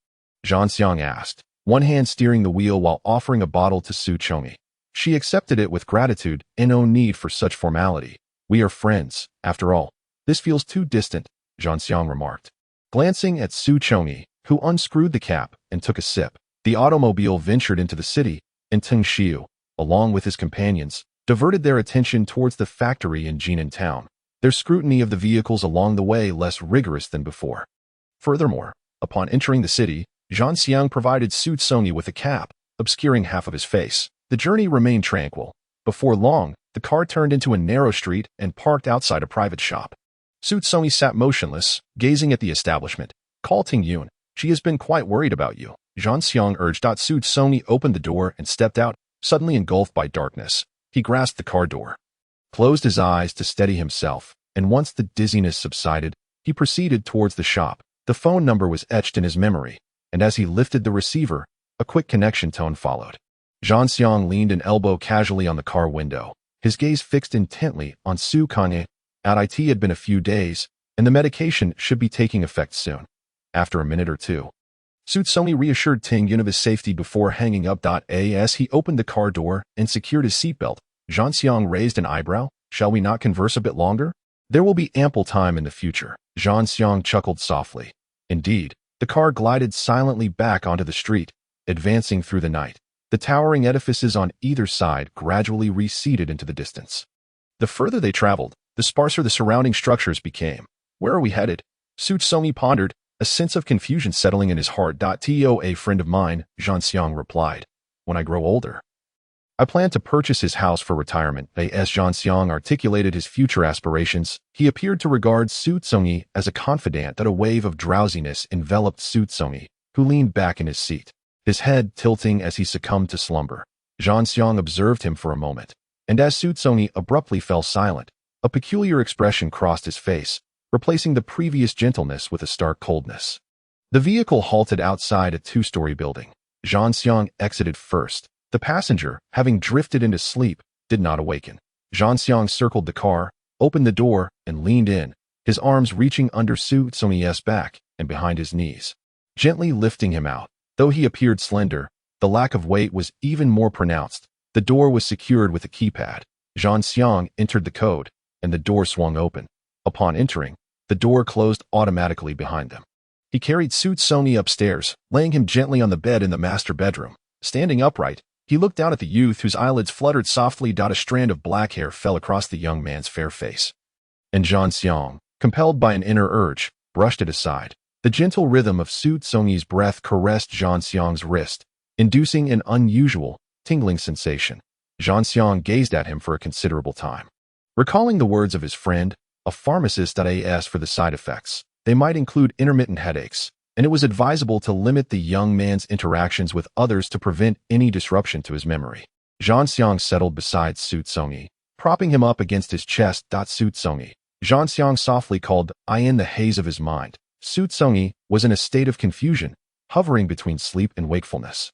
Zhang Xiang asked, one hand steering the wheel while offering a bottle to Xu Congyi. She accepted it with gratitude and no need for such formality. We are friends, after all. This feels too distant, Zhang Xiang remarked. Glancing at Xu Congyi, who unscrewed the cap and took a sip, the automobile ventured into the city, and Teng Xiu, along with his companions, diverted their attention towards the factory in Jinan town, their scrutiny of the vehicles along the way less rigorous than before. Furthermore, upon entering the city, Zhan Xiang provided Xu Congyi with a cap, obscuring half of his face. The journey remained tranquil. Before long, the car turned into a narrow street and parked outside a private shop. Xu Congyi sat motionless, gazing at the establishment. "Call Ting Yun. She has been quite worried about you," Zhan Xiang urged. Xu Congyi opened the door and stepped out, suddenly engulfed by darkness. He grasped the car door, closed his eyes to steady himself, and once the dizziness subsided, he proceeded towards the shop. The phone number was etched in his memory, and as he lifted the receiver, a quick connection tone followed. Zhan Xiang leaned an elbow casually on the car window, his gaze fixed intently on Xu Congyi. It had been a few days, and the medication should be taking effect soon. After a minute or two, Xu Congyi reassured Ting Yun of his safety before hanging up. As he opened the car door and secured his seatbelt, Zhan Xiang raised an eyebrow. "Shall we not converse a bit longer? There will be ample time in the future." Zhan Xiang chuckled softly. Indeed, the car glided silently back onto the street, advancing through the night. The towering edifices on either side gradually receded into the distance. The further they traveled, the sparser the surrounding structures became. "Where are we headed?" Xu Congyi pondered, a sense of confusion settling in his heart. "To a friend of mine," Zhan Xiang replied. "When I grow older, I plan to purchase his house for retirement." As Zhan Xiang articulated his future aspirations, he appeared to regard Xu Congyi as a confidant. A wave of drowsiness enveloped Xu Congyi, who leaned back in his seat, his head tilting as he succumbed to slumber. Zhan Xiang observed him for a moment, and as Xu Congyi abruptly fell silent, a peculiar expression crossed his face, replacing the previous gentleness with a stark coldness. The vehicle halted outside a two-story building. Zhan Xiang exited first. The passenger, having drifted into sleep, did not awaken. Zhan Xiang circled the car, opened the door, and leaned in, his arms reaching under Xu Congyi's back and behind his knees, gently lifting him out. Though he appeared slender, the lack of weight was even more pronounced. The door was secured with a keypad. Zhan Xiang entered the code, and the door swung open. Upon entering, the door closed automatically behind them. He carried Xu Congyi upstairs, laying him gently on the bed in the master bedroom. Standing upright, he looked down at the youth whose eyelids fluttered softly. A strand of black hair fell across the young man's fair face, and Zhan Xiang, compelled by an inner urge, brushed it aside. The gentle rhythm of Xu Congyi's breath caressed Zhan Xiang's wrist, inducing an unusual, tingling sensation. Zhan Xiang gazed at him for a considerable time, recalling the words of his friend, a pharmacist. As for the side effects, they might include intermittent headaches, and it was advisable to limit the young man's interactions with others to prevent any disruption to his memory. Zhan Xiang settled beside Xu Congyi, propping him up against his chest. Xu Congyi, Zhan Xiang softly called. In the haze of his mind, Xu Congyi was in a state of confusion, hovering between sleep and wakefulness,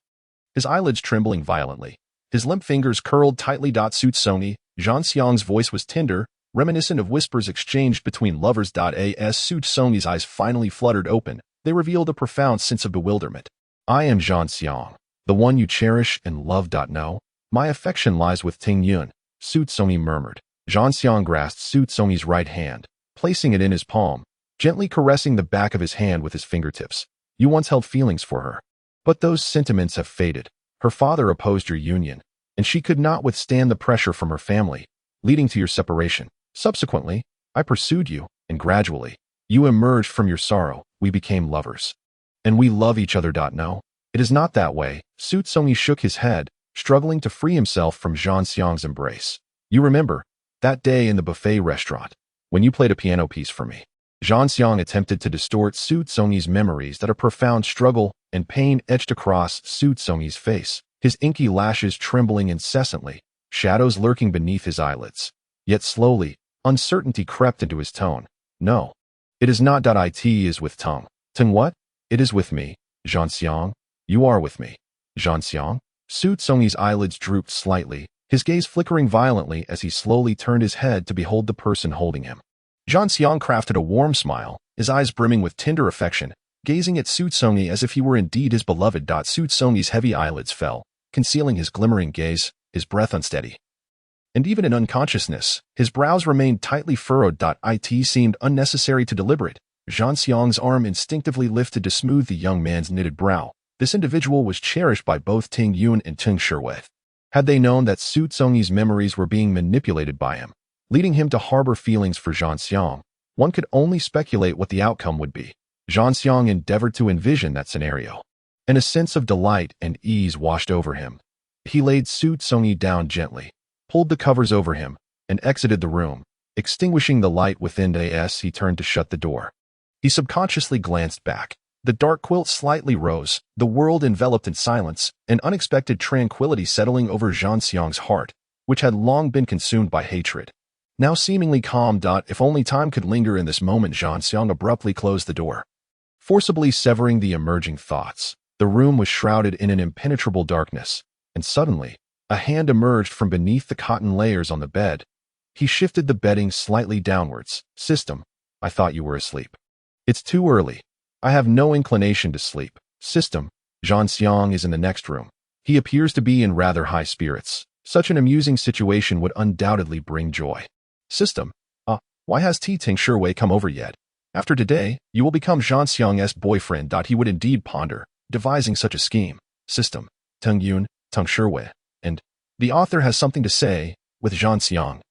his eyelids trembling violently, his limp fingers curled tightly. Xu Congyi, Zhan Xiang's voice was tender, reminiscent of whispers exchanged between lovers. As Xu Congyi's eyes finally fluttered open, they revealed a profound sense of bewilderment. "I am Zhan Xiang, the one you cherish and love. No, my affection lies with Ting Yun," Xu Congyi murmured. Zhan Xiang grasped Xu Congyi's right hand, placing it in his palm, gently caressing the back of his hand with his fingertips. "You once held feelings for her, but those sentiments have faded. Her father opposed your union, and she could not withstand the pressure from her family, leading to your separation. Subsequently, I pursued you, and gradually, you emerged from your sorrow. We became lovers. And we love each other. No, it is not that way." Xu Congyi shook his head, struggling to free himself from Zhan Xiang's embrace. "You remember that day in the buffet restaurant, when you played a piano piece for me?" Zhan Xiang attempted to distort Xu Congyi's memories. A profound struggle and pain etched across Xu Congyi's face, his inky lashes trembling incessantly, shadows lurking beneath his eyelids. Yet slowly, uncertainty crept into his tone. "No, it is not. It is with Teng." "Teng what?" "It is with me, Zhan Xiang. You are with me." "Zhan Xiang?" Xu Congyi's eyelids drooped slightly, his gaze flickering violently as he slowly turned his head to behold the person holding him. Zhan Xiang crafted a warm smile, his eyes brimming with tender affection, gazing at Xu Congyi as if he were indeed his beloved. Xu Congyi's heavy eyelids fell, concealing his glimmering gaze, his breath unsteady. And even in unconsciousness, his brows remained tightly furrowed. It seemed unnecessary to deliberate. Zhan Xiang's arm instinctively lifted to smooth the young man's knitted brow, This individual was cherished by both Ting Yun and Ting Shiwei. Had they known that Xu Congyi's memories were being manipulated by him, leading him to harbor feelings for Zhang Xiang, one could only speculate what the outcome would be. Zhang Xiang endeavored to envision that scenario, and a sense of delight and ease washed over him. He laid Xu Congyi down gently, pulled the covers over him, and exited the room. Extinguishing the light within he turned to shut the door. He subconsciously glanced back. The dark quilt slightly rose, the world enveloped in silence, an unexpected tranquility settling over Zhang Xiang's heart, which had long been consumed by hatred. Now seemingly calm. If only time could linger in this moment, Zhang Xiang abruptly closed the door, forcibly severing the emerging thoughts. The room was shrouded in an impenetrable darkness, and suddenly, a hand emerged from beneath the cotton layers on the bed. He shifted the bedding slightly downwards. System, I thought you were asleep. It's too early. I have no inclination to sleep. System, Zhang Xiang is in the next room. He appears to be in rather high spirits. Such an amusing situation would undoubtedly bring joy. System, why has Ting Shiwei come over yet? After today, you will become Zhang Xiang's boyfriend. He would indeed ponder, devising such a scheme. System, Ting Yun, Ting Shiwei, and the author has something to say with Zhang Xiang.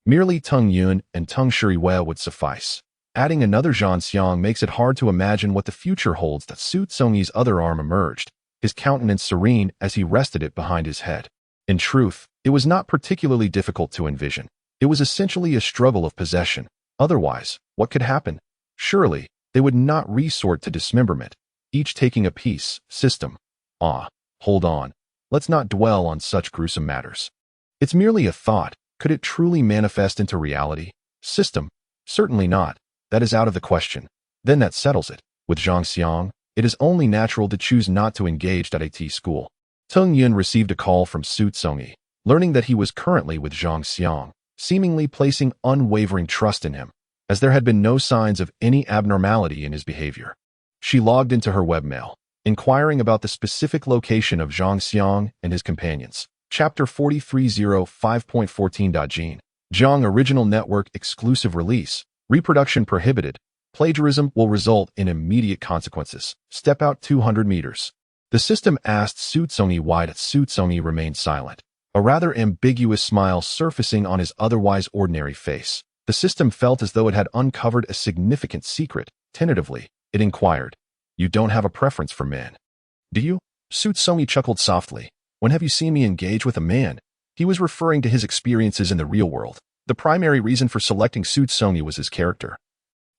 Merely Ting Yun and Ting Shiwei would suffice. Adding another Zhang Xiang makes it hard to imagine what the future holds. That Xu Congyi's other arm emerged, his countenance serene as he rested it behind his head. In truth, it was not particularly difficult to envision. It was essentially a struggle of possession. Otherwise, what could happen? Surely, they would not resort to dismemberment, each taking a piece. System. Hold on. Let's not dwell on such gruesome matters. It's merely a thought. Could it truly manifest into reality? System. Certainly not. That is out of the question. Then that settles it. With Zhang Xiang, it is only natural to choose not to engage at school. Ting Yun received a call from Xu Congyi, learning that he was currently with Zhang Xiang, seemingly placing unwavering trust in him, as there had been no signs of any abnormality in his behavior. She logged into her webmail, inquiring about the specific location of Zhang Xiang and his companions. Chapter 4305.14. Jin. Zhang Original Network Exclusive Release. Reproduction prohibited. Plagiarism will result in immediate consequences. Step out 200 meters. The system asked Xu Congyi why. Xu Congyi remained silent, a rather ambiguous smile surfacing on his otherwise ordinary face. The system felt as though it had uncovered a significant secret. Tentatively, it inquired, "You don't have a preference for men, do you?" Xu Congyi chuckled softly. "When have you seen me engage with a man?" He was referring to his experiences in the real world. The primary reason for selecting Xu Congyi was his character.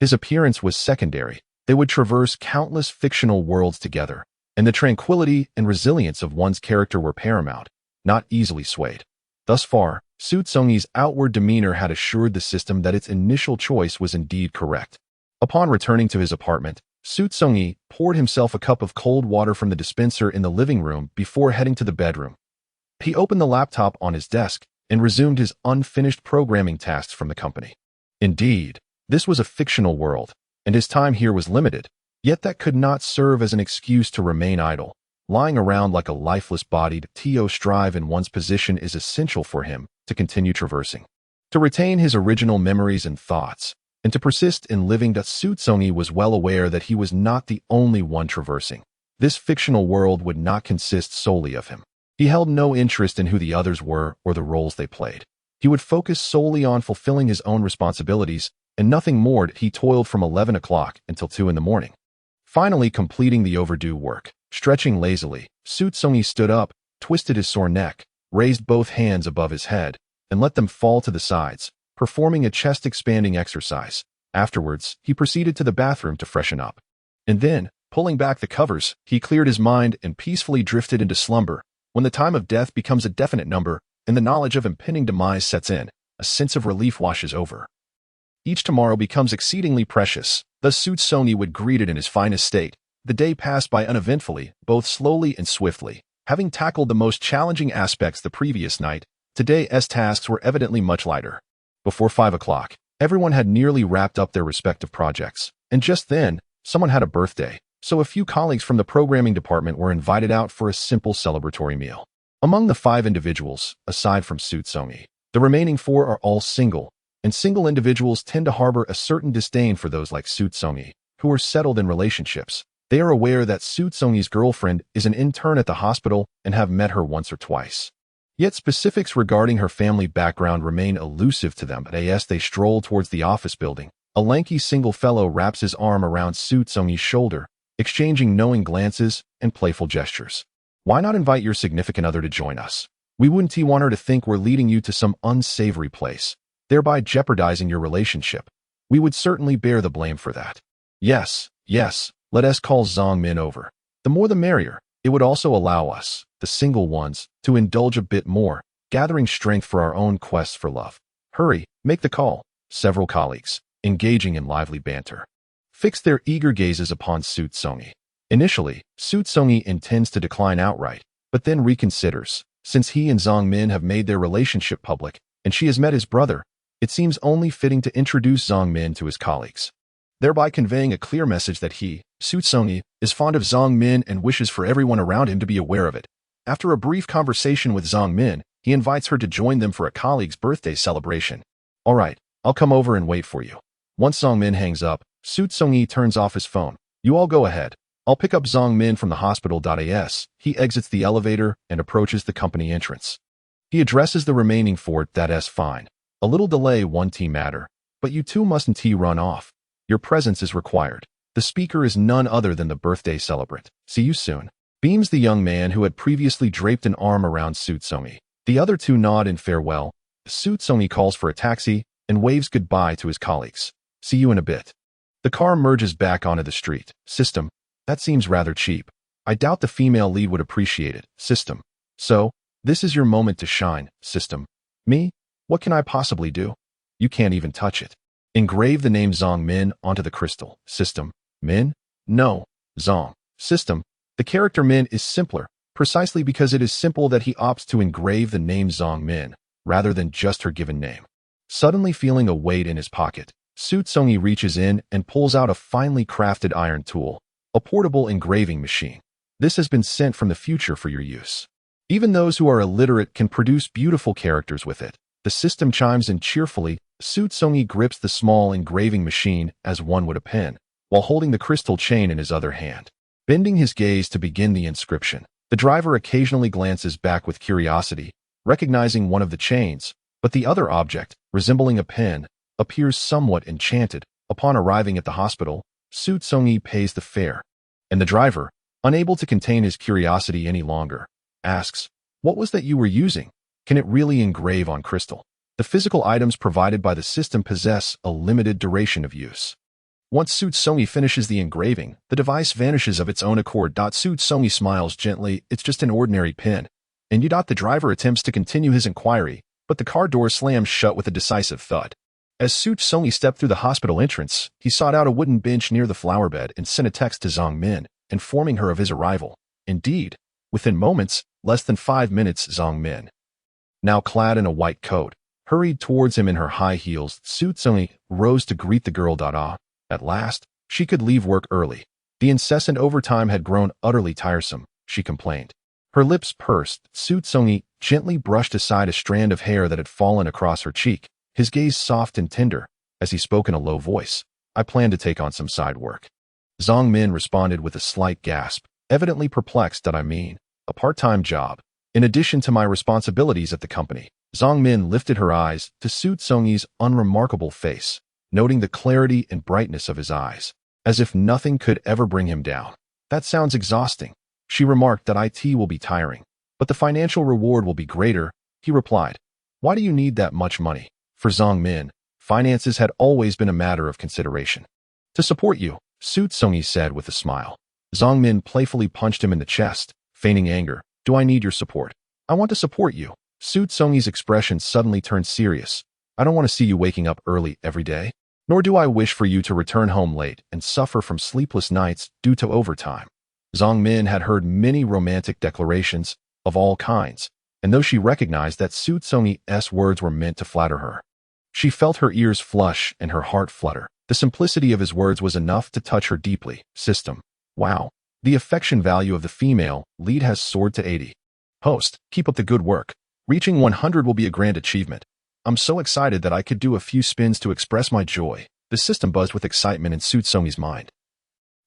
His appearance was secondary. They would traverse countless fictional worlds together, and the tranquility and resilience of one's character were paramount, not easily swayed. Thus far, Xu Congyi's outward demeanor had assured the system that its initial choice was indeed correct. Upon returning to his apartment, Xu Congyi poured himself a cup of cold water from the dispenser in the living room before heading to the bedroom. He opened the laptop on his desk and resumed his unfinished programming tasks from the company. Indeed, this was a fictional world, and his time here was limited, yet that could not serve as an excuse to remain idle. Lying around like a lifeless body, to strive in one's position is essential for him to continue traversing, to retain his original memories and thoughts, and to persist in living. Xu Congyi was well aware that he was not the only one traversing. This fictional world would not consist solely of him. He held no interest in who the others were or the roles they played. He would focus solely on fulfilling his own responsibilities, and nothing more. He toiled from 11 o'clock until 2 in the morning. Finally completing the overdue work, stretching lazily, Xu Congyi stood up, twisted his sore neck, raised both hands above his head, and let them fall to the sides, performing a chest-expanding exercise. Afterwards, he proceeded to the bathroom to freshen up. And then, pulling back the covers, he cleared his mind and peacefully drifted into slumber. When the time of death becomes a definite number, and the knowledge of impending demise sets in, a sense of relief washes over. Each tomorrow becomes exceedingly precious. Thus Xu Congyi would greet it in his finest state. The day passed by uneventfully, both slowly and swiftly. Having tackled the most challenging aspects the previous night, today's tasks were evidently much lighter. Before 5 o'clock, everyone had nearly wrapped up their respective projects. And just then, someone had a birthday, so a few colleagues from the programming department were invited out for a simple celebratory meal. Among the 5 individuals, aside from Xu Congyi, the remaining 4 are all single, and single individuals tend to harbor a certain disdain for those like Xu Congyi, who are settled in relationships. They are aware that Xu Congyi's girlfriend is an intern at the hospital and have met her once or twice. Yet specifics regarding her family background remain elusive to them. As they stroll towards the office building, a lanky single fellow wraps his arm around Xu Congyi's shoulder, exchanging knowing glances and playful gestures. Why not invite your significant other to join us? We wouldn't want her to think we're leading you to some unsavory place, thereby jeopardizing your relationship. We would certainly bear the blame for that. Yes, let us call Zong Min over. The more the merrier. It would also allow us, the single ones, to indulge a bit more, gathering strength for our own quest for love. Hurry, make the call. Several colleagues, engaging in lively banter, fix their eager gazes upon Xu Congyi. Initially, Xu Congyi intends to decline outright, but then reconsiders. Since he and Zong Min have made their relationship public, and she has met his brother, it seems only fitting to introduce Zong Min to his colleagues, thereby conveying a clear message that he, Xu Congyi, is fond of Zong Min and wishes for everyone around him to be aware of it. After a brief conversation with Zong Min, he invites her to join them for a colleague's birthday celebration. All right, I'll come over and wait for you. Once Zong Min hangs up, Xu Congyi turns off his phone. You all go ahead. I'll pick up Zong Min from the hospital. As he exits the elevator and approaches the company entrance, he addresses the remaining four. That's fine. A little delay won't matter, but you two mustn't run off. Your presence is required. The speaker is none other than the birthday celebrant. See you soon. Beams the young man who had previously draped an arm around Xu Congyi. The other two nod in farewell. Xu Congyi calls for a taxi and waves goodbye to his colleagues. See you in a bit. The car merges back onto the street. System. That seems rather cheap. I doubt the female lead would appreciate it. System. So, this is your moment to shine. System. Me? What can I possibly do? You can't even touch it. Engrave the name Zong Min onto the crystal. System. Min? No. Zong. System. The character Min is simpler, precisely because it is simple that he opts to engrave the name Zong Min, rather than just her given name. Suddenly feeling a weight in his pocket, Xu Congyi reaches in and pulls out a finely crafted iron tool, a portable engraving machine. This has been sent from the future for your use. Even those who are illiterate can produce beautiful characters with it. The system chimes in cheerfully. Xu Congyi grips the small engraving machine as one would a pen, while holding the crystal chain in his other hand. Bending his gaze to begin the inscription, the driver occasionally glances back with curiosity, recognizing one of the chains, but the other object, resembling a pen, appears somewhat enchanted. Upon arriving at the hospital, Xu Congyi pays the fare, and the driver, unable to contain his curiosity any longer, asks, "What was that you were using? Can it really engrave on crystal?" The physical items provided by the system possess a limited duration of use. Once Xu Congyi finishes the engraving, the device vanishes of its own accord. Xu Congyi smiles gently. It's just an ordinary pen. And the driver attempts to continue his inquiry, but the car door slams shut with a decisive thud. As Xu Congyi stepped through the hospital entrance, he sought out a wooden bench near the flower bed and sent a text to Zong Min, informing her of his arrival. Indeed, within moments, less than 5 minutes, Zong Min, now clad in a white coat, hurried towards him in her high heels. Xu Congyi rose to greet the girl. At last, she could leave work early. The incessant overtime had grown utterly tiresome, she complained. Her lips pursed. Xu Congyi gently brushed aside a strand of hair that had fallen across her cheek, his gaze soft and tender, as he spoke in a low voice. I plan to take on some side work. Zong Min responded with a slight gasp, evidently perplexed. A part-time job. In addition to my responsibilities at the company. Zong Min lifted her eyes to Xu Congyi's unremarkable face, noting the clarity and brightness of his eyes, as if nothing could ever bring him down. That sounds exhausting. She remarked that it will be tiring, but the financial reward will be greater, he replied. Why do you need that much money? For Zong Min, finances had always been a matter of consideration. To support you, Xu Congyi said with a smile. Zong Min playfully punched him in the chest, feigning anger. Do I need your support? I want to support you. Xu Congyi's expression suddenly turned serious. I don't want to see you waking up early every day, nor do I wish for you to return home late and suffer from sleepless nights due to overtime. Zong Min had heard many romantic declarations of all kinds, and though she recognized that Xu Congyi's words were meant to flatter her, she felt her ears flush and her heart flutter. The simplicity of his words was enough to touch her deeply. System. Wow. The affection value of the female lead has soared to 80. Host, keep up the good work. Reaching 100 will be a grand achievement. I'm so excited that I could do a few spins to express my joy. The system buzzed with excitement in Xu Congyi's mind.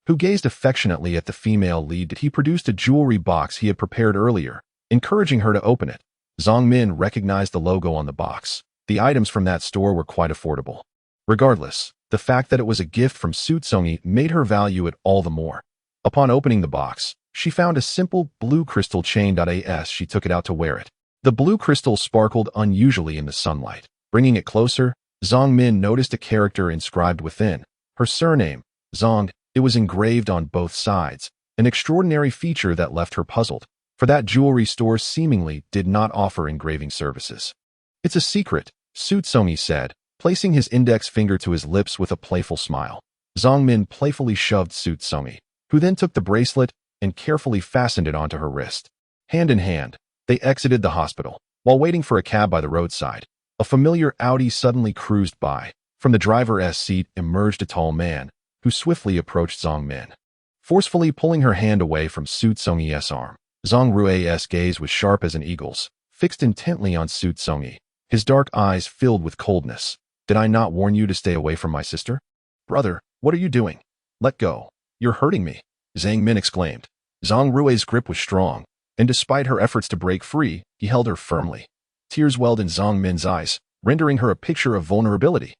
who gazed affectionately at the female lead. He produced a jewelry box he had prepared earlier, encouraging her to open it. Zhang Min recognized the logo on the box. The items from that store were quite affordable. Regardless, the fact that it was a gift from Xu Congyi made her value it all the more. Upon opening the box, she found a simple blue crystal chain. As she took it out to wear it, the blue crystal sparkled unusually in the sunlight. Bringing it closer, Zhang Min noticed a character inscribed within. Her surname, Zhang. It was engraved on both sides, an extraordinary feature that left her puzzled, for that jewelry store seemingly did not offer engraving services. It's a secret, Xu Congyi said, placing his index finger to his lips with a playful smile. Zhang Min playfully shoved Xu Congyi, who then took the bracelet and carefully fastened it onto her wrist. Hand in hand, they exited the hospital. While waiting for a cab by the roadside, a familiar Audi suddenly cruised by. From the driver's seat emerged a tall man, who swiftly approached Zhang Min, forcefully pulling her hand away from Xu Congyi's arm. Zhang Rui's gaze was sharp as an eagle's, fixed intently on Xu Congyi, his dark eyes filled with coldness. Did I not warn you to stay away from my sister? Brother, what are you doing? Let go. You're hurting me, Zhang Min exclaimed. Zhang Rui's grip was strong, and despite her efforts to break free, he held her firmly. Tears welled in Zhang Min's eyes, rendering her a picture of vulnerability.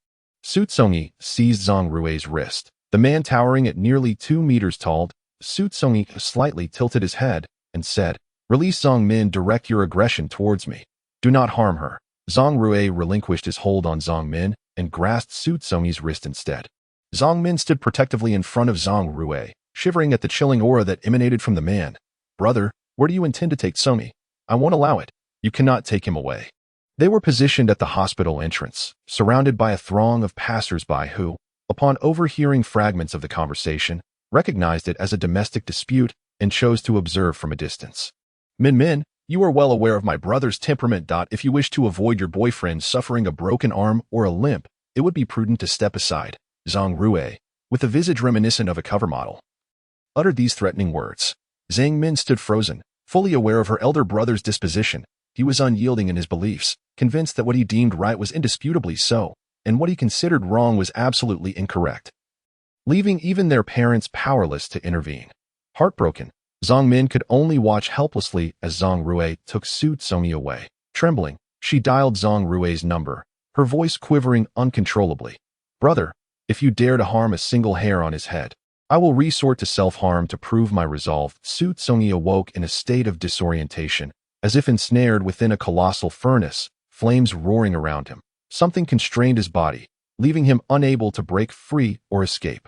Xu Congyi seized Zhang Rui's wrist. The man, towering at nearly 2 meters tall, Xu Congyi slightly tilted his head and said, "Release Zhang Min, direct your aggression towards me. Do not harm her." Zhang Rui relinquished his hold on Zhang Min and grasped Xu Congyi's wrist instead. Zhang Min stood protectively in front of Zhang Rui, shivering at the chilling aura that emanated from the man. "Brother, where do you intend to take Congyi? I won't allow it. You cannot take him away." They were positioned at the hospital entrance, surrounded by a throng of passers-by who, upon overhearing fragments of the conversation, recognized it as a domestic dispute and chose to observe from a distance. Min, you are well aware of my brother's temperament. If you wish to avoid your boyfriend suffering a broken arm or a limp, it would be prudent to step aside. Zhang Rui, with a visage reminiscent of a cover model, uttered these threatening words. Zhang Min stood frozen, fully aware of her elder brother's disposition. He was unyielding in his beliefs, convinced that what he deemed right was indisputably so, and what he considered wrong was absolutely incorrect, leaving even their parents powerless to intervene. Heartbroken, Zhang Min could only watch helplessly as Zhang Rui took Xu Congyi away. Trembling, she dialed Zhang Rui's number, her voice quivering uncontrollably. "Brother, if you dare to harm a single hair on his head, I will resort to self-harm to prove my resolve." Xu Congyi awoke in a state of disorientation, as if ensnared within a colossal furnace, flames roaring around him. Something constrained his body, leaving him unable to break free or escape.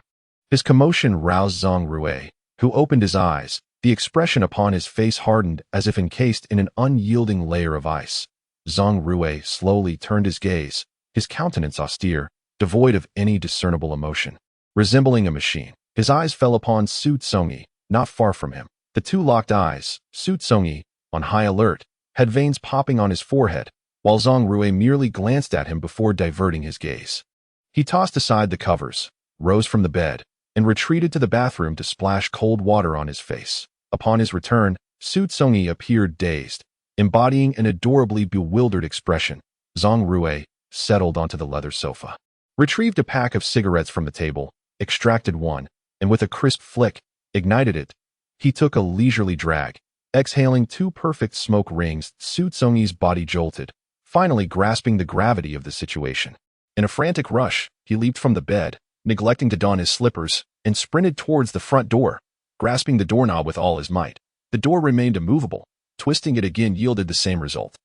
His commotion roused Zhang Rui, who opened his eyes. The expression upon his face hardened as if encased in an unyielding layer of ice. Zhang Rui slowly turned his gaze, his countenance austere, devoid of any discernible emotion. Resembling a machine, his eyes fell upon Xu Congyi, not far from him. The two locked eyes. Xu Congyi, on high alert, had veins popping on his forehead, while Zhang Rui merely glanced at him before diverting his gaze. He tossed aside the covers, rose from the bed, and retreated to the bathroom to splash cold water on his face. Upon his return, Xu Congyi appeared dazed, embodying an adorably bewildered expression. Zhang Rui settled onto the leather sofa, retrieved a pack of cigarettes from the table, extracted one, and with a crisp flick, ignited it. He took a leisurely drag, exhaling 2 perfect smoke rings. Xu Congyi's body jolted, finally grasping the gravity of the situation. In a frantic rush, he leaped from the bed, neglecting to don his slippers, and sprinted towards the front door, grasping the doorknob with all his might. The door remained immovable. Twisting it again yielded the same result.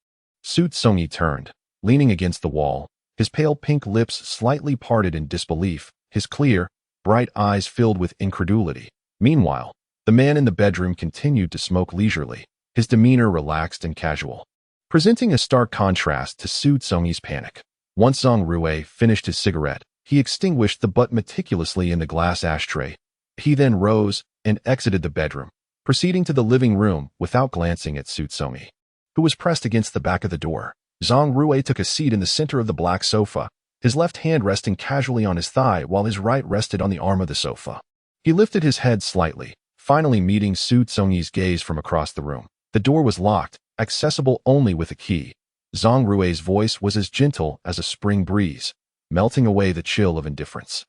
Xu Congyi turned, leaning against the wall, his pale pink lips slightly parted in disbelief, his clear, bright eyes filled with incredulity. Meanwhile, the man in the bedroom continued to smoke leisurely, his demeanor relaxed and casual, presenting a stark contrast to Xu Congyi's panic. Once Zhang Rui finished his cigarette, he extinguished the butt meticulously in the glass ashtray. He then rose and exited the bedroom, proceeding to the living room without glancing at Xu Congyi, who was pressed against the back of the door. Zhang Rui took a seat in the center of the black sofa, his left hand resting casually on his thigh while his right rested on the arm of the sofa. He lifted his head slightly, finally meeting Xu Congyi's gaze from across the room. The door was locked, accessible only with a key. Zhang Rui's voice was as gentle as a spring breeze, melting away the chill of indifference.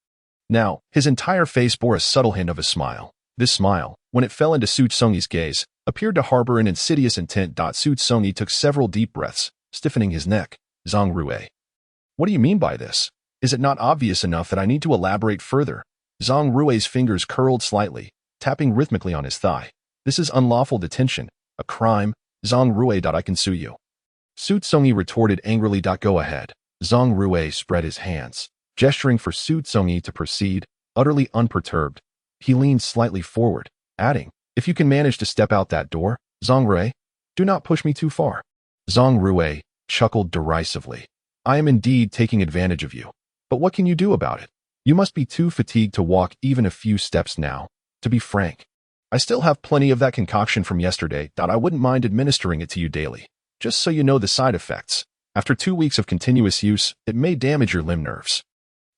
Now, his entire face bore a subtle hint of a smile. This smile, when it fell into Xu Congyi's gaze, appeared to harbor an insidious intent. Xu Congyi took several deep breaths, stiffening his neck. Zhang Rui. What do you mean by this? Is it not obvious enough that I need to elaborate further? Zhang Rui's fingers curled slightly, tapping rhythmically on his thigh. This is unlawful detention, a crime. Zhang Rui. I can sue you. Xu Congyi retorted angrily. Go ahead. Zhang Rui spread his hands, gesturing for Xu Congyi to proceed, utterly unperturbed. He leaned slightly forward, adding, if you can manage to step out that door, Zhang Rui, do not push me too far. Zhang Rui chuckled derisively. I am indeed taking advantage of you. But what can you do about it? You must be too fatigued to walk even a few steps now. To be frank, I still have plenty of that concoction from yesterday. I wouldn't mind administering it to you daily. Just so you know the side effects. After 2 weeks of continuous use, it may damage your limb nerves.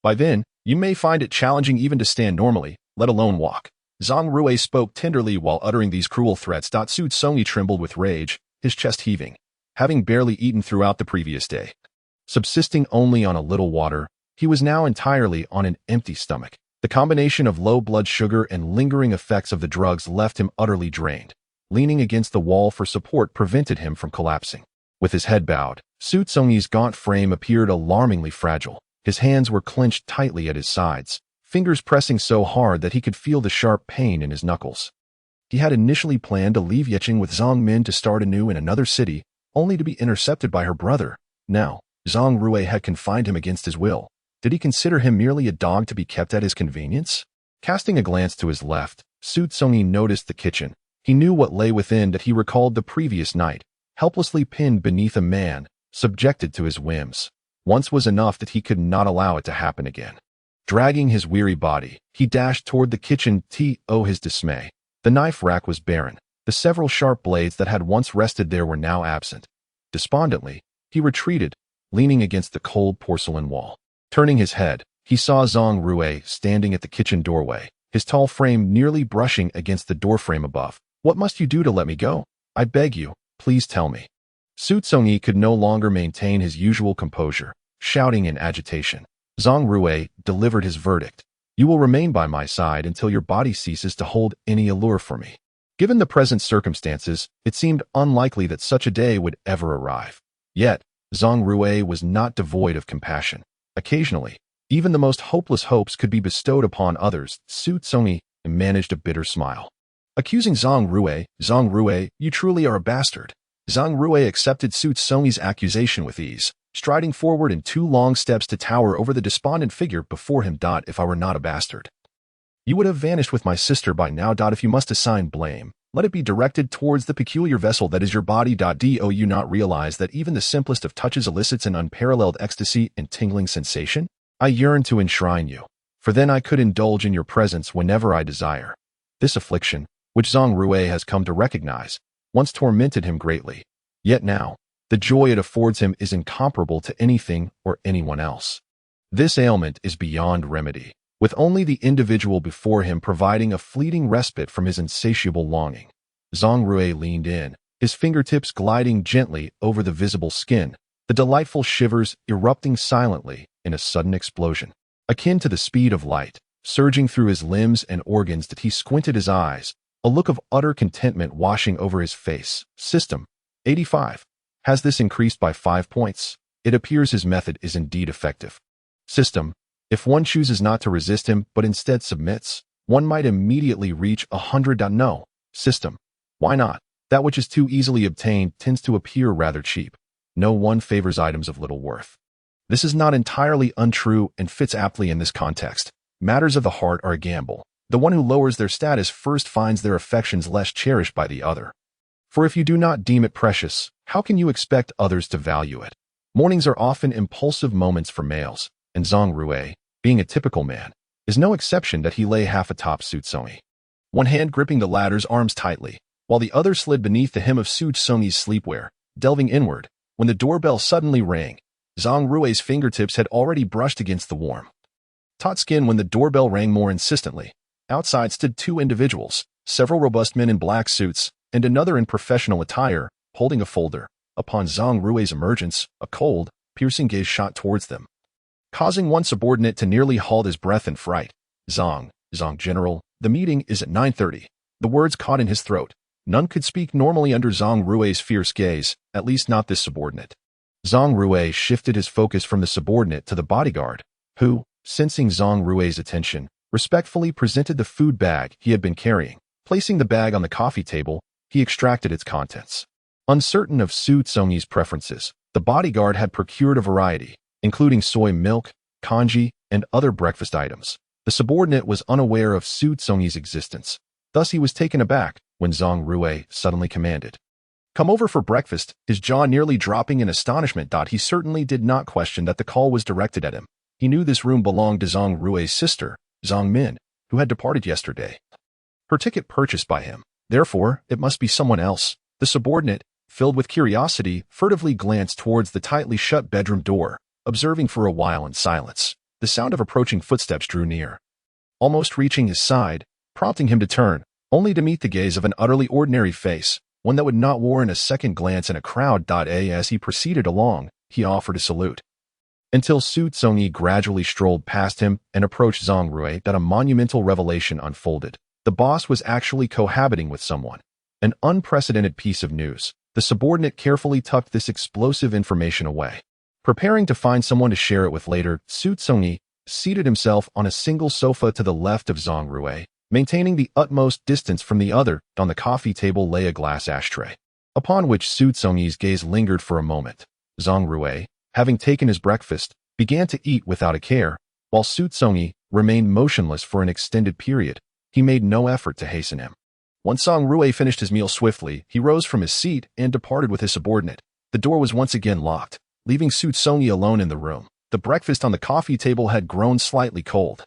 By then, you may find it challenging even to stand normally, let alone walk. Zhang Rui spoke tenderly while uttering these cruel threats. Xu Congyi trembled with rage, his chest heaving. Having barely eaten throughout the previous day, subsisting only on a little water, he was now entirely on an empty stomach. The combination of low blood sugar and lingering effects of the drugs left him utterly drained. Leaning against the wall for support prevented him from collapsing. With his head bowed, Xu Congyi's gaunt frame appeared alarmingly fragile. His hands were clenched tightly at his sides, fingers pressing so hard that he could feel the sharp pain in his knuckles. He had initially planned to leave Yeqing with Zhang Min to start anew in another city, only to be intercepted by her brother. Now, Zhang Rui had confined him against his will. Did he consider him merely a dog to be kept at his convenience? Casting a glance to his left, Xu Congyi noticed the kitchen. He knew what lay within. That he recalled the previous night, helplessly pinned beneath a man, subjected to his whims. Once was enough. That he could not allow it to happen again. Dragging his weary body, he dashed toward the kitchen. His dismay. The knife rack was barren. The several sharp blades that had once rested there were now absent. Despondently, he retreated, leaning against the cold porcelain wall. Turning his head, he saw Zhang Rui standing at the kitchen doorway, his tall frame nearly brushing against the doorframe above. What must you do to let me go? I beg you, please tell me. Xu Congyi could no longer maintain his usual composure, shouting in agitation. Zhang Rui delivered his verdict. You will remain by my side until your body ceases to hold any allure for me. Given the present circumstances, it seemed unlikely that such a day would ever arrive. Yet, Zhang Rui was not devoid of compassion. Occasionally, even the most hopeless hopes could be bestowed upon others. Xu Congyi managed a bitter smile. Accusing Zhang Rui, you truly are a bastard. Zhang Rui accepted Xu Congyi's accusation with ease, striding forward in 2 long steps to tower over the despondent figure before him. If I were not a bastard, you would have vanished with my sister by now. If you must assign blame, let it be directed towards the peculiar vessel that is your body. Do you not realize that even the simplest of touches elicits an unparalleled ecstasy and tingling sensation? I yearn to enshrine you, for then I could indulge in your presence whenever I desire. This affliction, which Zhang Rui has come to recognize, once tormented him greatly. Yet now, the joy it affords him is incomparable to anything or anyone else. This ailment is beyond remedy, with only the individual before him providing a fleeting respite from his insatiable longing. Zhang Rui leaned in, his fingertips gliding gently over the visible skin, the delightful shivers erupting silently in a sudden explosion. Akin to the speed of light, surging through his limbs and organs. That he squinted his eyes, a look of utter contentment washing over his face. System 85. Has this increased by 5 points? It appears his method is indeed effective. System. If one chooses not to resist him but instead submits, one might immediately reach 100. No. System. Why not? That which is too easily obtained tends to appear rather cheap. No one favors items of little worth. This is not entirely untrue and fits aptly in this context. Matters of the heart are a gamble. The one who lowers their status first finds their affections less cherished by the other. For if you do not deem it precious, how can you expect others to value it? Mornings are often impulsive moments for males, and Zhang Rui, being a typical man, is no exception. That he lay half atop Xu Congyi, one hand gripping the latter's arms tightly, while the other slid beneath the hem of Xu Congyi's sleepwear, delving inward. When the doorbell suddenly rang, Zhang Rui's fingertips had already brushed against the warm, taut skin when the doorbell rang more insistently. Outside stood 2 individuals, several robust men in black suits, and another in professional attire, holding a folder. Upon Zhang Rui's emergence, a cold, piercing gaze shot towards them, causing one subordinate to nearly halt his breath in fright. Zong, Zong General, the meeting is at 9:30. The words caught in his throat. None could speak normally under Zhang Rui's fierce gaze, at least not this subordinate. Zhang Rui shifted his focus from the subordinate to the bodyguard, who, sensing Zhang Rui's attention, respectfully presented the food bag he had been carrying. Placing the bag on the coffee table, he extracted its contents. Uncertain of Xu Congyi's preferences, the bodyguard had procured a variety, including soy milk, congee, and other breakfast items. The subordinate was unaware of Xu Congyi's existence. Thus he was taken aback when Zhang Rui suddenly commanded, "Come over for breakfast," his jaw nearly dropping in astonishment. He certainly did not question that the call was directed at him. He knew this room belonged to Zhang Rui's sister, Zhang Min, who had departed yesterday. Her ticket purchased by him. Therefore, it must be someone else. The subordinate, filled with curiosity, furtively glanced towards the tightly shut bedroom door, observing for a while in silence. The sound of approaching footsteps drew near, almost reaching his side, prompting him to turn, only to meet the gaze of an utterly ordinary face, one that would not warrant a second glance in a crowd. As he proceeded along, he offered a salute, until Xu Congyi gradually strolled past him and approached Zhang Rui. A monumental revelation unfolded. The boss was actually cohabiting with someone. An unprecedented piece of news. The subordinate carefully tucked this explosive information away. Preparing to find someone to share it with later, Xu Congyi seated himself on a single sofa to the left of Zhang Rui, maintaining the utmost distance from the other. On the coffee table lay a glass ashtray, upon which Xu Congyi's gaze lingered for a moment. Zhang Rui, having taken his breakfast, began to eat without a care, while Xu Congyi remained motionless for an extended period. He made no effort to hasten him. Once Zhang Rui finished his meal swiftly, he rose from his seat and departed with his subordinate. The door was once again locked, leaving Xu Congyi alone in the room. The breakfast on the coffee table had grown slightly cold.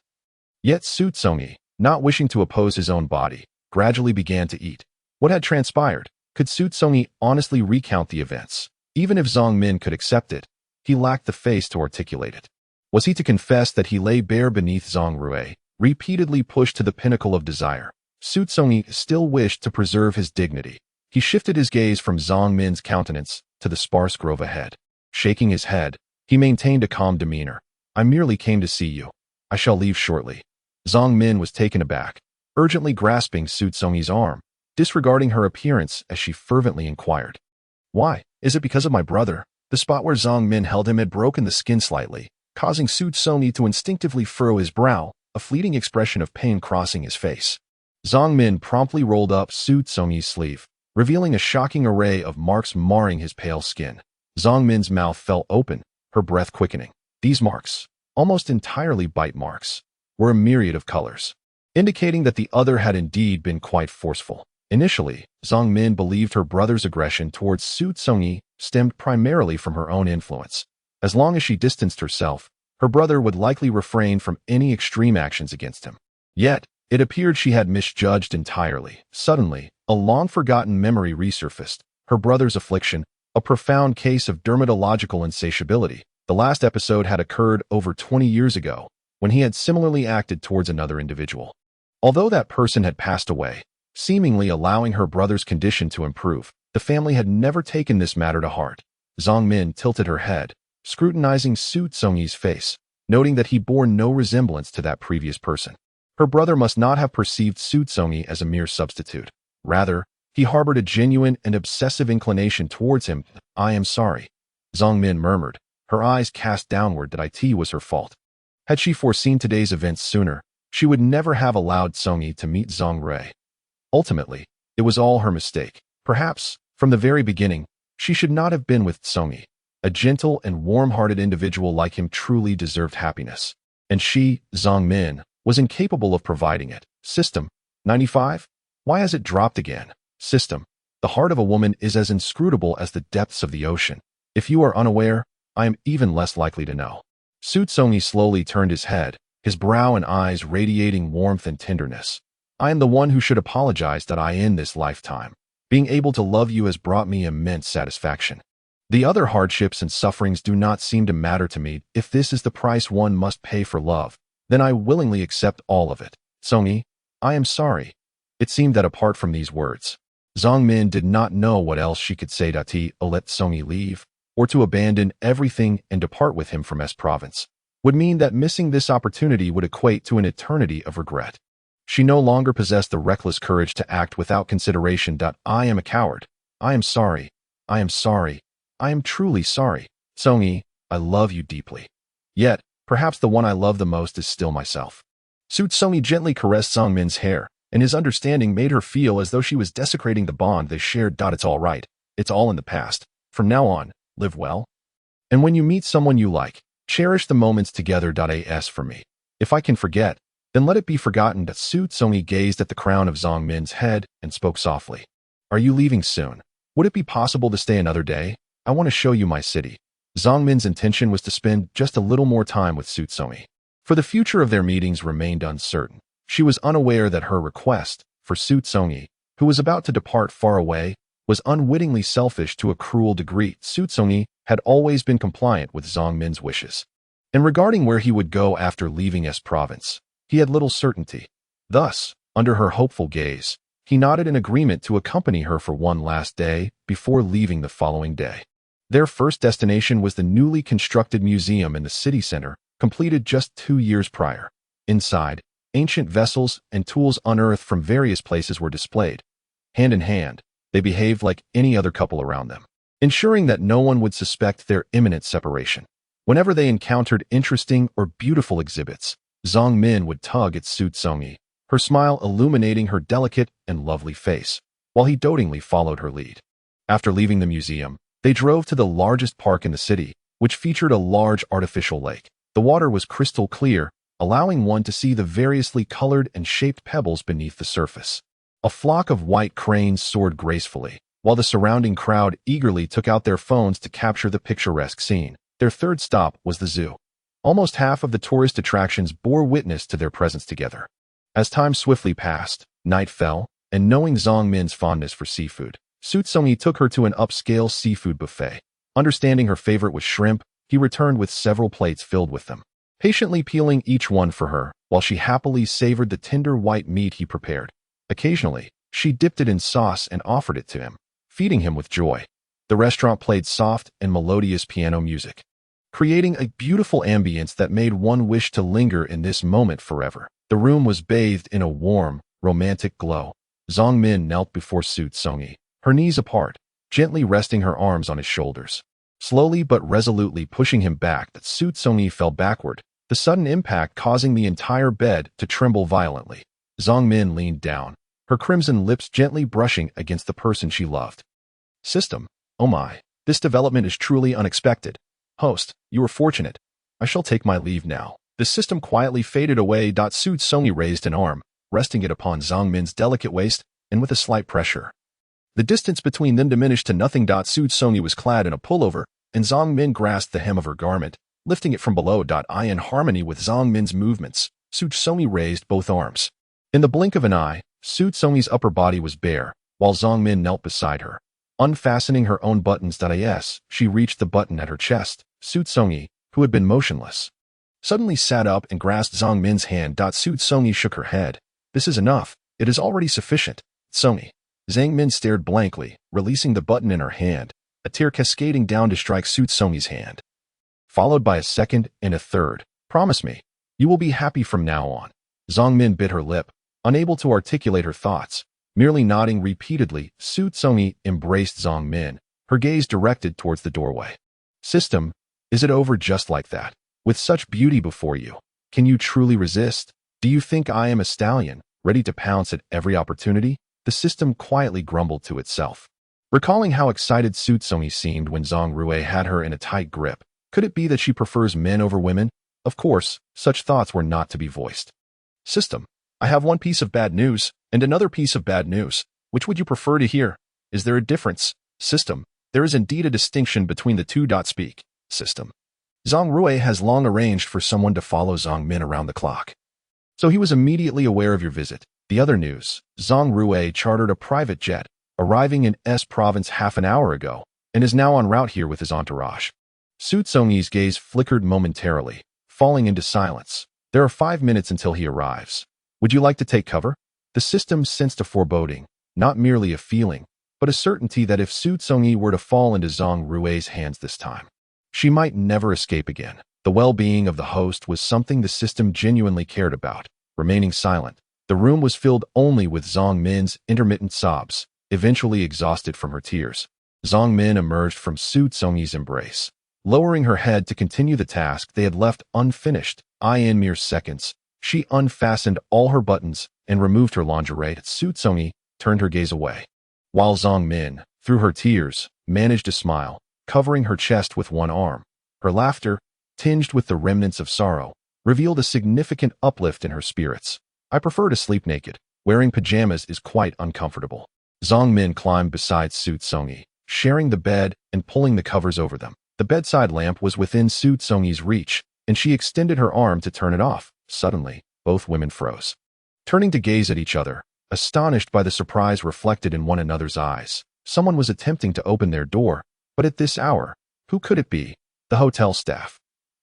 Yet Xu Congyi, not wishing to oppose his own body, gradually began to eat. What had transpired? Could Xu Congyi honestly recount the events? Even if Zhang Min could accept it, he lacked the face to articulate it. Was he to confess that he lay bare beneath Zhang Rui, repeatedly pushed to the pinnacle of desire? Xu Congyi still wished to preserve his dignity. He shifted his gaze from Zhang Min's countenance to the sparse grove ahead. Shaking his head, he maintained a calm demeanor. "I merely came to see you. I shall leave shortly." Zhang Min was taken aback, urgently grasping Xu Congyi's arm, disregarding her appearance as she fervently inquired, "Why? Is it because of my brother?" The spot where Zhang Min held him had broken the skin slightly, causing Xu Congyi to instinctively furrow his brow, a fleeting expression of pain crossing his face. Zhang Min promptly rolled up Xu Congyi's sleeve, revealing a shocking array of marks marring his pale skin. Zhang Min's mouth fell open, her breath quickening. These marks, almost entirely bite marks, were a myriad of colors, indicating that the other had indeed been quite forceful. Initially, Zhang Min believed her brother's aggression towards Xu Congyi stemmed primarily from her own influence. As long as she distanced herself, her brother would likely refrain from any extreme actions against him. Yet, it appeared she had misjudged entirely. Suddenly, a long-forgotten memory resurfaced. Her brother's affliction, a profound case of dermatological insatiability. The last episode had occurred over 20 years ago, when he had similarly acted towards another individual. Although that person had passed away, seemingly allowing her brother's condition to improve, the family had never taken this matter to heart. Zhang Min tilted her head, scrutinizing Xu Congyi's face, noting that he bore no resemblance to that previous person. Her brother must not have perceived Xu Congyi as a mere substitute. Rather, he harbored a genuine and obsessive inclination towards him. "I am sorry," Zhang Min murmured, her eyes cast downward. That it was her fault. Had she foreseen today's events sooner, she would never have allowed Congyi to meet Zhang Rui. Ultimately, it was all her mistake. Perhaps, from the very beginning, she should not have been with Congyi. A gentle and warm-hearted individual like him truly deserved happiness. And she, Zhang Min, was incapable of providing it. System 95? Why has it dropped again? System. The heart of a woman is as inscrutable as the depths of the ocean. If you are unaware, I am even less likely to know. Xu Congyi slowly turned his head, his brow and eyes radiating warmth and tenderness. "I am the one who should apologize that I in this lifetime. Being able to love you has brought me immense satisfaction. The other hardships and sufferings do not seem to matter to me. If this is the price one must pay for love, then I willingly accept all of it. Congyi, I am sorry." It seemed that apart from these words, Zhang Min did not know what else she could say to let Congyi leave, or to abandon everything and depart with him from S province. would mean that missing this opportunity would equate to an eternity of regret. She no longer possessed the reckless courage to act without consideration. I am a coward. I am sorry. I am sorry. I am truly sorry. Congyi, I love you deeply. Yet, perhaps the one I love the most is still myself. Xu Congyi gently caressed Zongmin's hair, and his understanding made her feel as though she was desecrating the bond they shared. It's all right. It's all in the past. From now on, live well. And when you meet someone you like, cherish the moments together. As for me, if I can forget, then let it be forgotten. Xu Congyi gazed at the crown of Zongmin's head and spoke softly. Are you leaving soon? Would it be possible to stay another day? I want to show you my city. Zongmin's intention was to spend just a little more time with Xu Congyi. For the future of their meetings remained uncertain. She was unaware that her request for Xu Congyi, who was about to depart far away, was unwittingly selfish to a cruel degree. Xu Congyi had always been compliant with Zongmin's wishes. And regarding where he would go after leaving S province, he had little certainty. Thus, under her hopeful gaze, he nodded in agreement to accompany her for one last day before leaving the following day. Their first destination was the newly constructed museum in the city center, completed just 2 years prior. Inside, ancient vessels and tools unearthed from various places were displayed. Hand in hand, they behaved like any other couple around them, ensuring that no one would suspect their imminent separation. Whenever they encountered interesting or beautiful exhibits, Zongmin would tug at Xu Congyi, her smile illuminating her delicate and lovely face, while he dotingly followed her lead. After leaving the museum, they drove to the largest park in the city, which featured a large artificial lake. The water was crystal clear, allowing one to see the variously colored and shaped pebbles beneath the surface. A flock of white cranes soared gracefully, while the surrounding crowd eagerly took out their phones to capture the picturesque scene. Their third stop was the zoo. Almost half of the tourist attractions bore witness to their presence together. As time swiftly passed, night fell, and knowing Zongmin's fondness for seafood, Xu Congyi took her to an upscale seafood buffet. Understanding her favorite was shrimp, he returned with several plates filled with them, patiently peeling each one for her, while she happily savored the tender white meat he prepared. Occasionally, she dipped it in sauce and offered it to him, feeding him with joy. The restaurant played soft and melodious piano music, creating a beautiful ambience that made one wish to linger in this moment forever. The room was bathed in a warm, romantic glow. Zongmin knelt before Xu Congyi, her knees apart, gently resting her arms on his shoulders. Slowly but resolutely pushing him back, Xu Congyi fell backward, the sudden impact causing the entire bed to tremble violently. Zongmin leaned down, her crimson lips gently brushing against the person she loved. System, oh my, this development is truly unexpected. Host, you are fortunate. I shall take my leave now. The system quietly faded away. Xu Congyi raised an arm, resting it upon Zongmin's delicate waist, and with a slight pressure, the distance between them diminished to nothing. Xu Congyi was clad in a pullover, and Zongmin grasped the hem of her garment, lifting it from below. In harmony with Zongmin's movements, Xu Congyi raised both arms. In the blink of an eye, Xu Congyi's upper body was bare, while Zongmin knelt beside her. Unfastening her own buttons. As she reached the button at her chest, Xu Congyi, who had been motionless, suddenly sat up and grasped Zongmin's hand. Xu Congyi shook her head. This is enough. It is already sufficient. Congyi. Zongmin stared blankly, releasing the button in her hand, a tear cascading down to strike Xu Congyi's hand, followed by a second and a third. Promise me, you will be happy from now on. Zongmin bit her lip, unable to articulate her thoughts. Merely nodding repeatedly, Xu Congyi embraced Zongmin, her gaze directed towards the doorway. System, is it over just like that? With such beauty before you, can you truly resist? Do you think I am a stallion, ready to pounce at every opportunity? The system quietly grumbled to itself. Recalling how excited Xu Congyi seemed when Zhang Rui had her in a tight grip, could it be that she prefers men over women? Of course, such thoughts were not to be voiced. System, I have one piece of bad news, and another piece of bad news. Which would you prefer to hear? Is there a difference? System, there is indeed a distinction between the two. Speak. System. Zhang Rui has long arranged for someone to follow Zongmin around the clock, so he was immediately aware of your visit. The other news, Zhang Rui chartered a private jet, arriving in S province half an hour ago, and is now en route here with his entourage. Xu Congyi's gaze flickered momentarily, falling into silence. There are 5 minutes until he arrives. Would you like to take cover? The system sensed a foreboding, not merely a feeling, but a certainty that if Xu Congyi were to fall into Zhang Rui's hands this time, she might never escape again. The well-being of the host was something the system genuinely cared about. Remaining silent, the room was filled only with Zong Min's intermittent sobs, eventually exhausted from her tears. Zong Min emerged from Xu Congyi's embrace, lowering her head to continue the task they had left unfinished. In mere seconds, she unfastened all her buttons and removed her lingerie. Xu Congyi turned her gaze away, while Zong Min, through her tears, managed to smile, covering her chest with one arm. Her laughter, tinged with the remnants of sorrow, revealed a significant uplift in her spirits. I prefer to sleep naked. Wearing pajamas is quite uncomfortable. Zong Min climbed beside Xu Congyi, sharing the bed and pulling the covers over them. The bedside lamp was within Xu Congyi's reach, and she extended her arm to turn it off. Suddenly, both women froze, turning to gaze at each other, astonished by the surprise reflected in one another's eyes. Someone was attempting to open their door, but at this hour, who could it be? The hotel staff.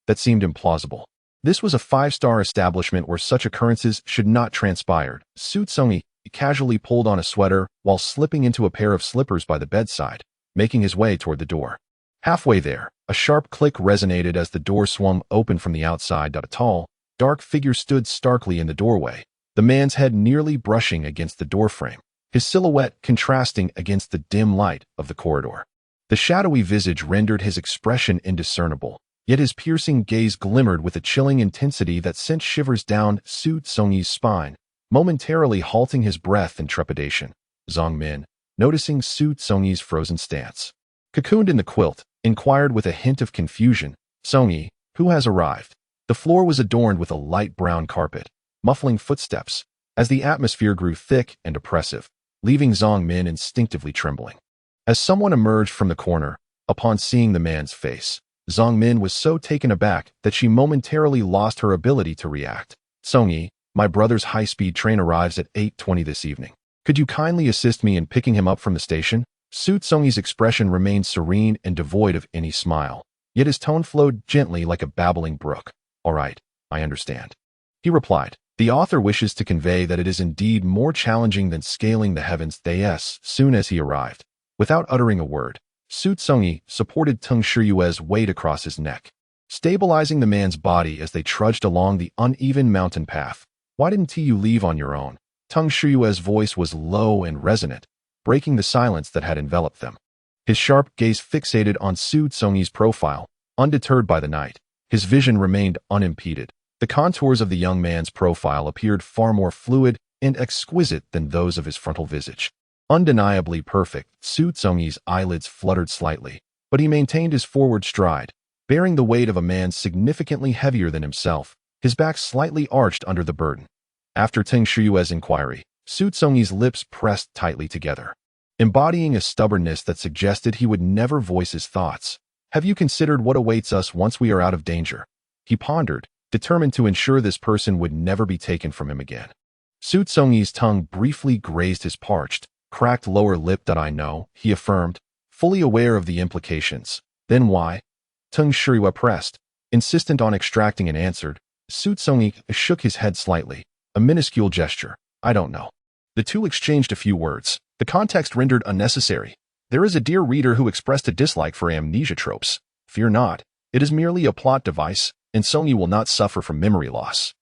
That seemed implausible. This was a five-star establishment where such occurrences should not transpire. Xu Congyi casually pulled on a sweater while slipping into a pair of slippers by the bedside, making his way toward the door. Halfway there, a sharp click resonated as the door swung open from the outside. A tall, dark figure stood starkly in the doorway, the man's head nearly brushing against the doorframe, his silhouette contrasting against the dim light of the corridor. The shadowy visage rendered his expression indiscernible, yet his piercing gaze glimmered with a chilling intensity that sent shivers down Xu Congyi's spine, momentarily halting his breath in trepidation. Zong Min, noticing Xu Congyi's frozen stance, cocooned in the quilt, inquired with a hint of confusion, "Congyi, who has arrived?" The floor was adorned with a light brown carpet, muffling footsteps, as the atmosphere grew thick and oppressive, leaving Zong Min instinctively trembling. As someone emerged from the corner, upon seeing the man's face, Zong Min was so taken aback that she momentarily lost her ability to react. "Congyi, my brother's high-speed train arrives at 8:20 this evening. Could you kindly assist me in picking him up from the station?" Xu Congyi's expression remained serene and devoid of any smile, yet his tone flowed gently like a babbling brook. "All right, I understand," he replied. The author wishes to convey that it is indeed more challenging than scaling the heavens. Soon as he arrived, without uttering a word, Xu Congyi supported Teng Shiyue's weight across his neck, stabilizing the man's body as they trudged along the uneven mountain path. "Why didn't you leave on your own?" Teng Shiyue's voice was low and resonant, breaking the silence that had enveloped them. His sharp gaze fixated on Xu Congyi's profile, undeterred by the night. His vision remained unimpeded. The contours of the young man's profile appeared far more fluid and exquisite than those of his frontal visage. Undeniably perfect, Xu Congyi's eyelids fluttered slightly, but he maintained his forward stride, bearing the weight of a man significantly heavier than himself, his back slightly arched under the burden. After Teng Shiyue's inquiry, Xu Congyi's lips pressed tightly together, embodying a stubbornness that suggested he would never voice his thoughts. "Have you considered what awaits us once we are out of danger?" He pondered, determined to ensure this person would never be taken from him again. Xu Congyi's tongue briefly grazed his parched, cracked lower lip. "I know," he affirmed, fully aware of the implications. "Then why?" Teng Shiyue pressed, insistent on extracting an answer. Xu Congyi shook his head slightly, a minuscule gesture. "I don't know." The two exchanged a few words, the context rendered unnecessary. There is a dear reader who expressed a dislike for amnesia tropes. Fear not, it is merely a plot device, and Congyi will not suffer from memory loss.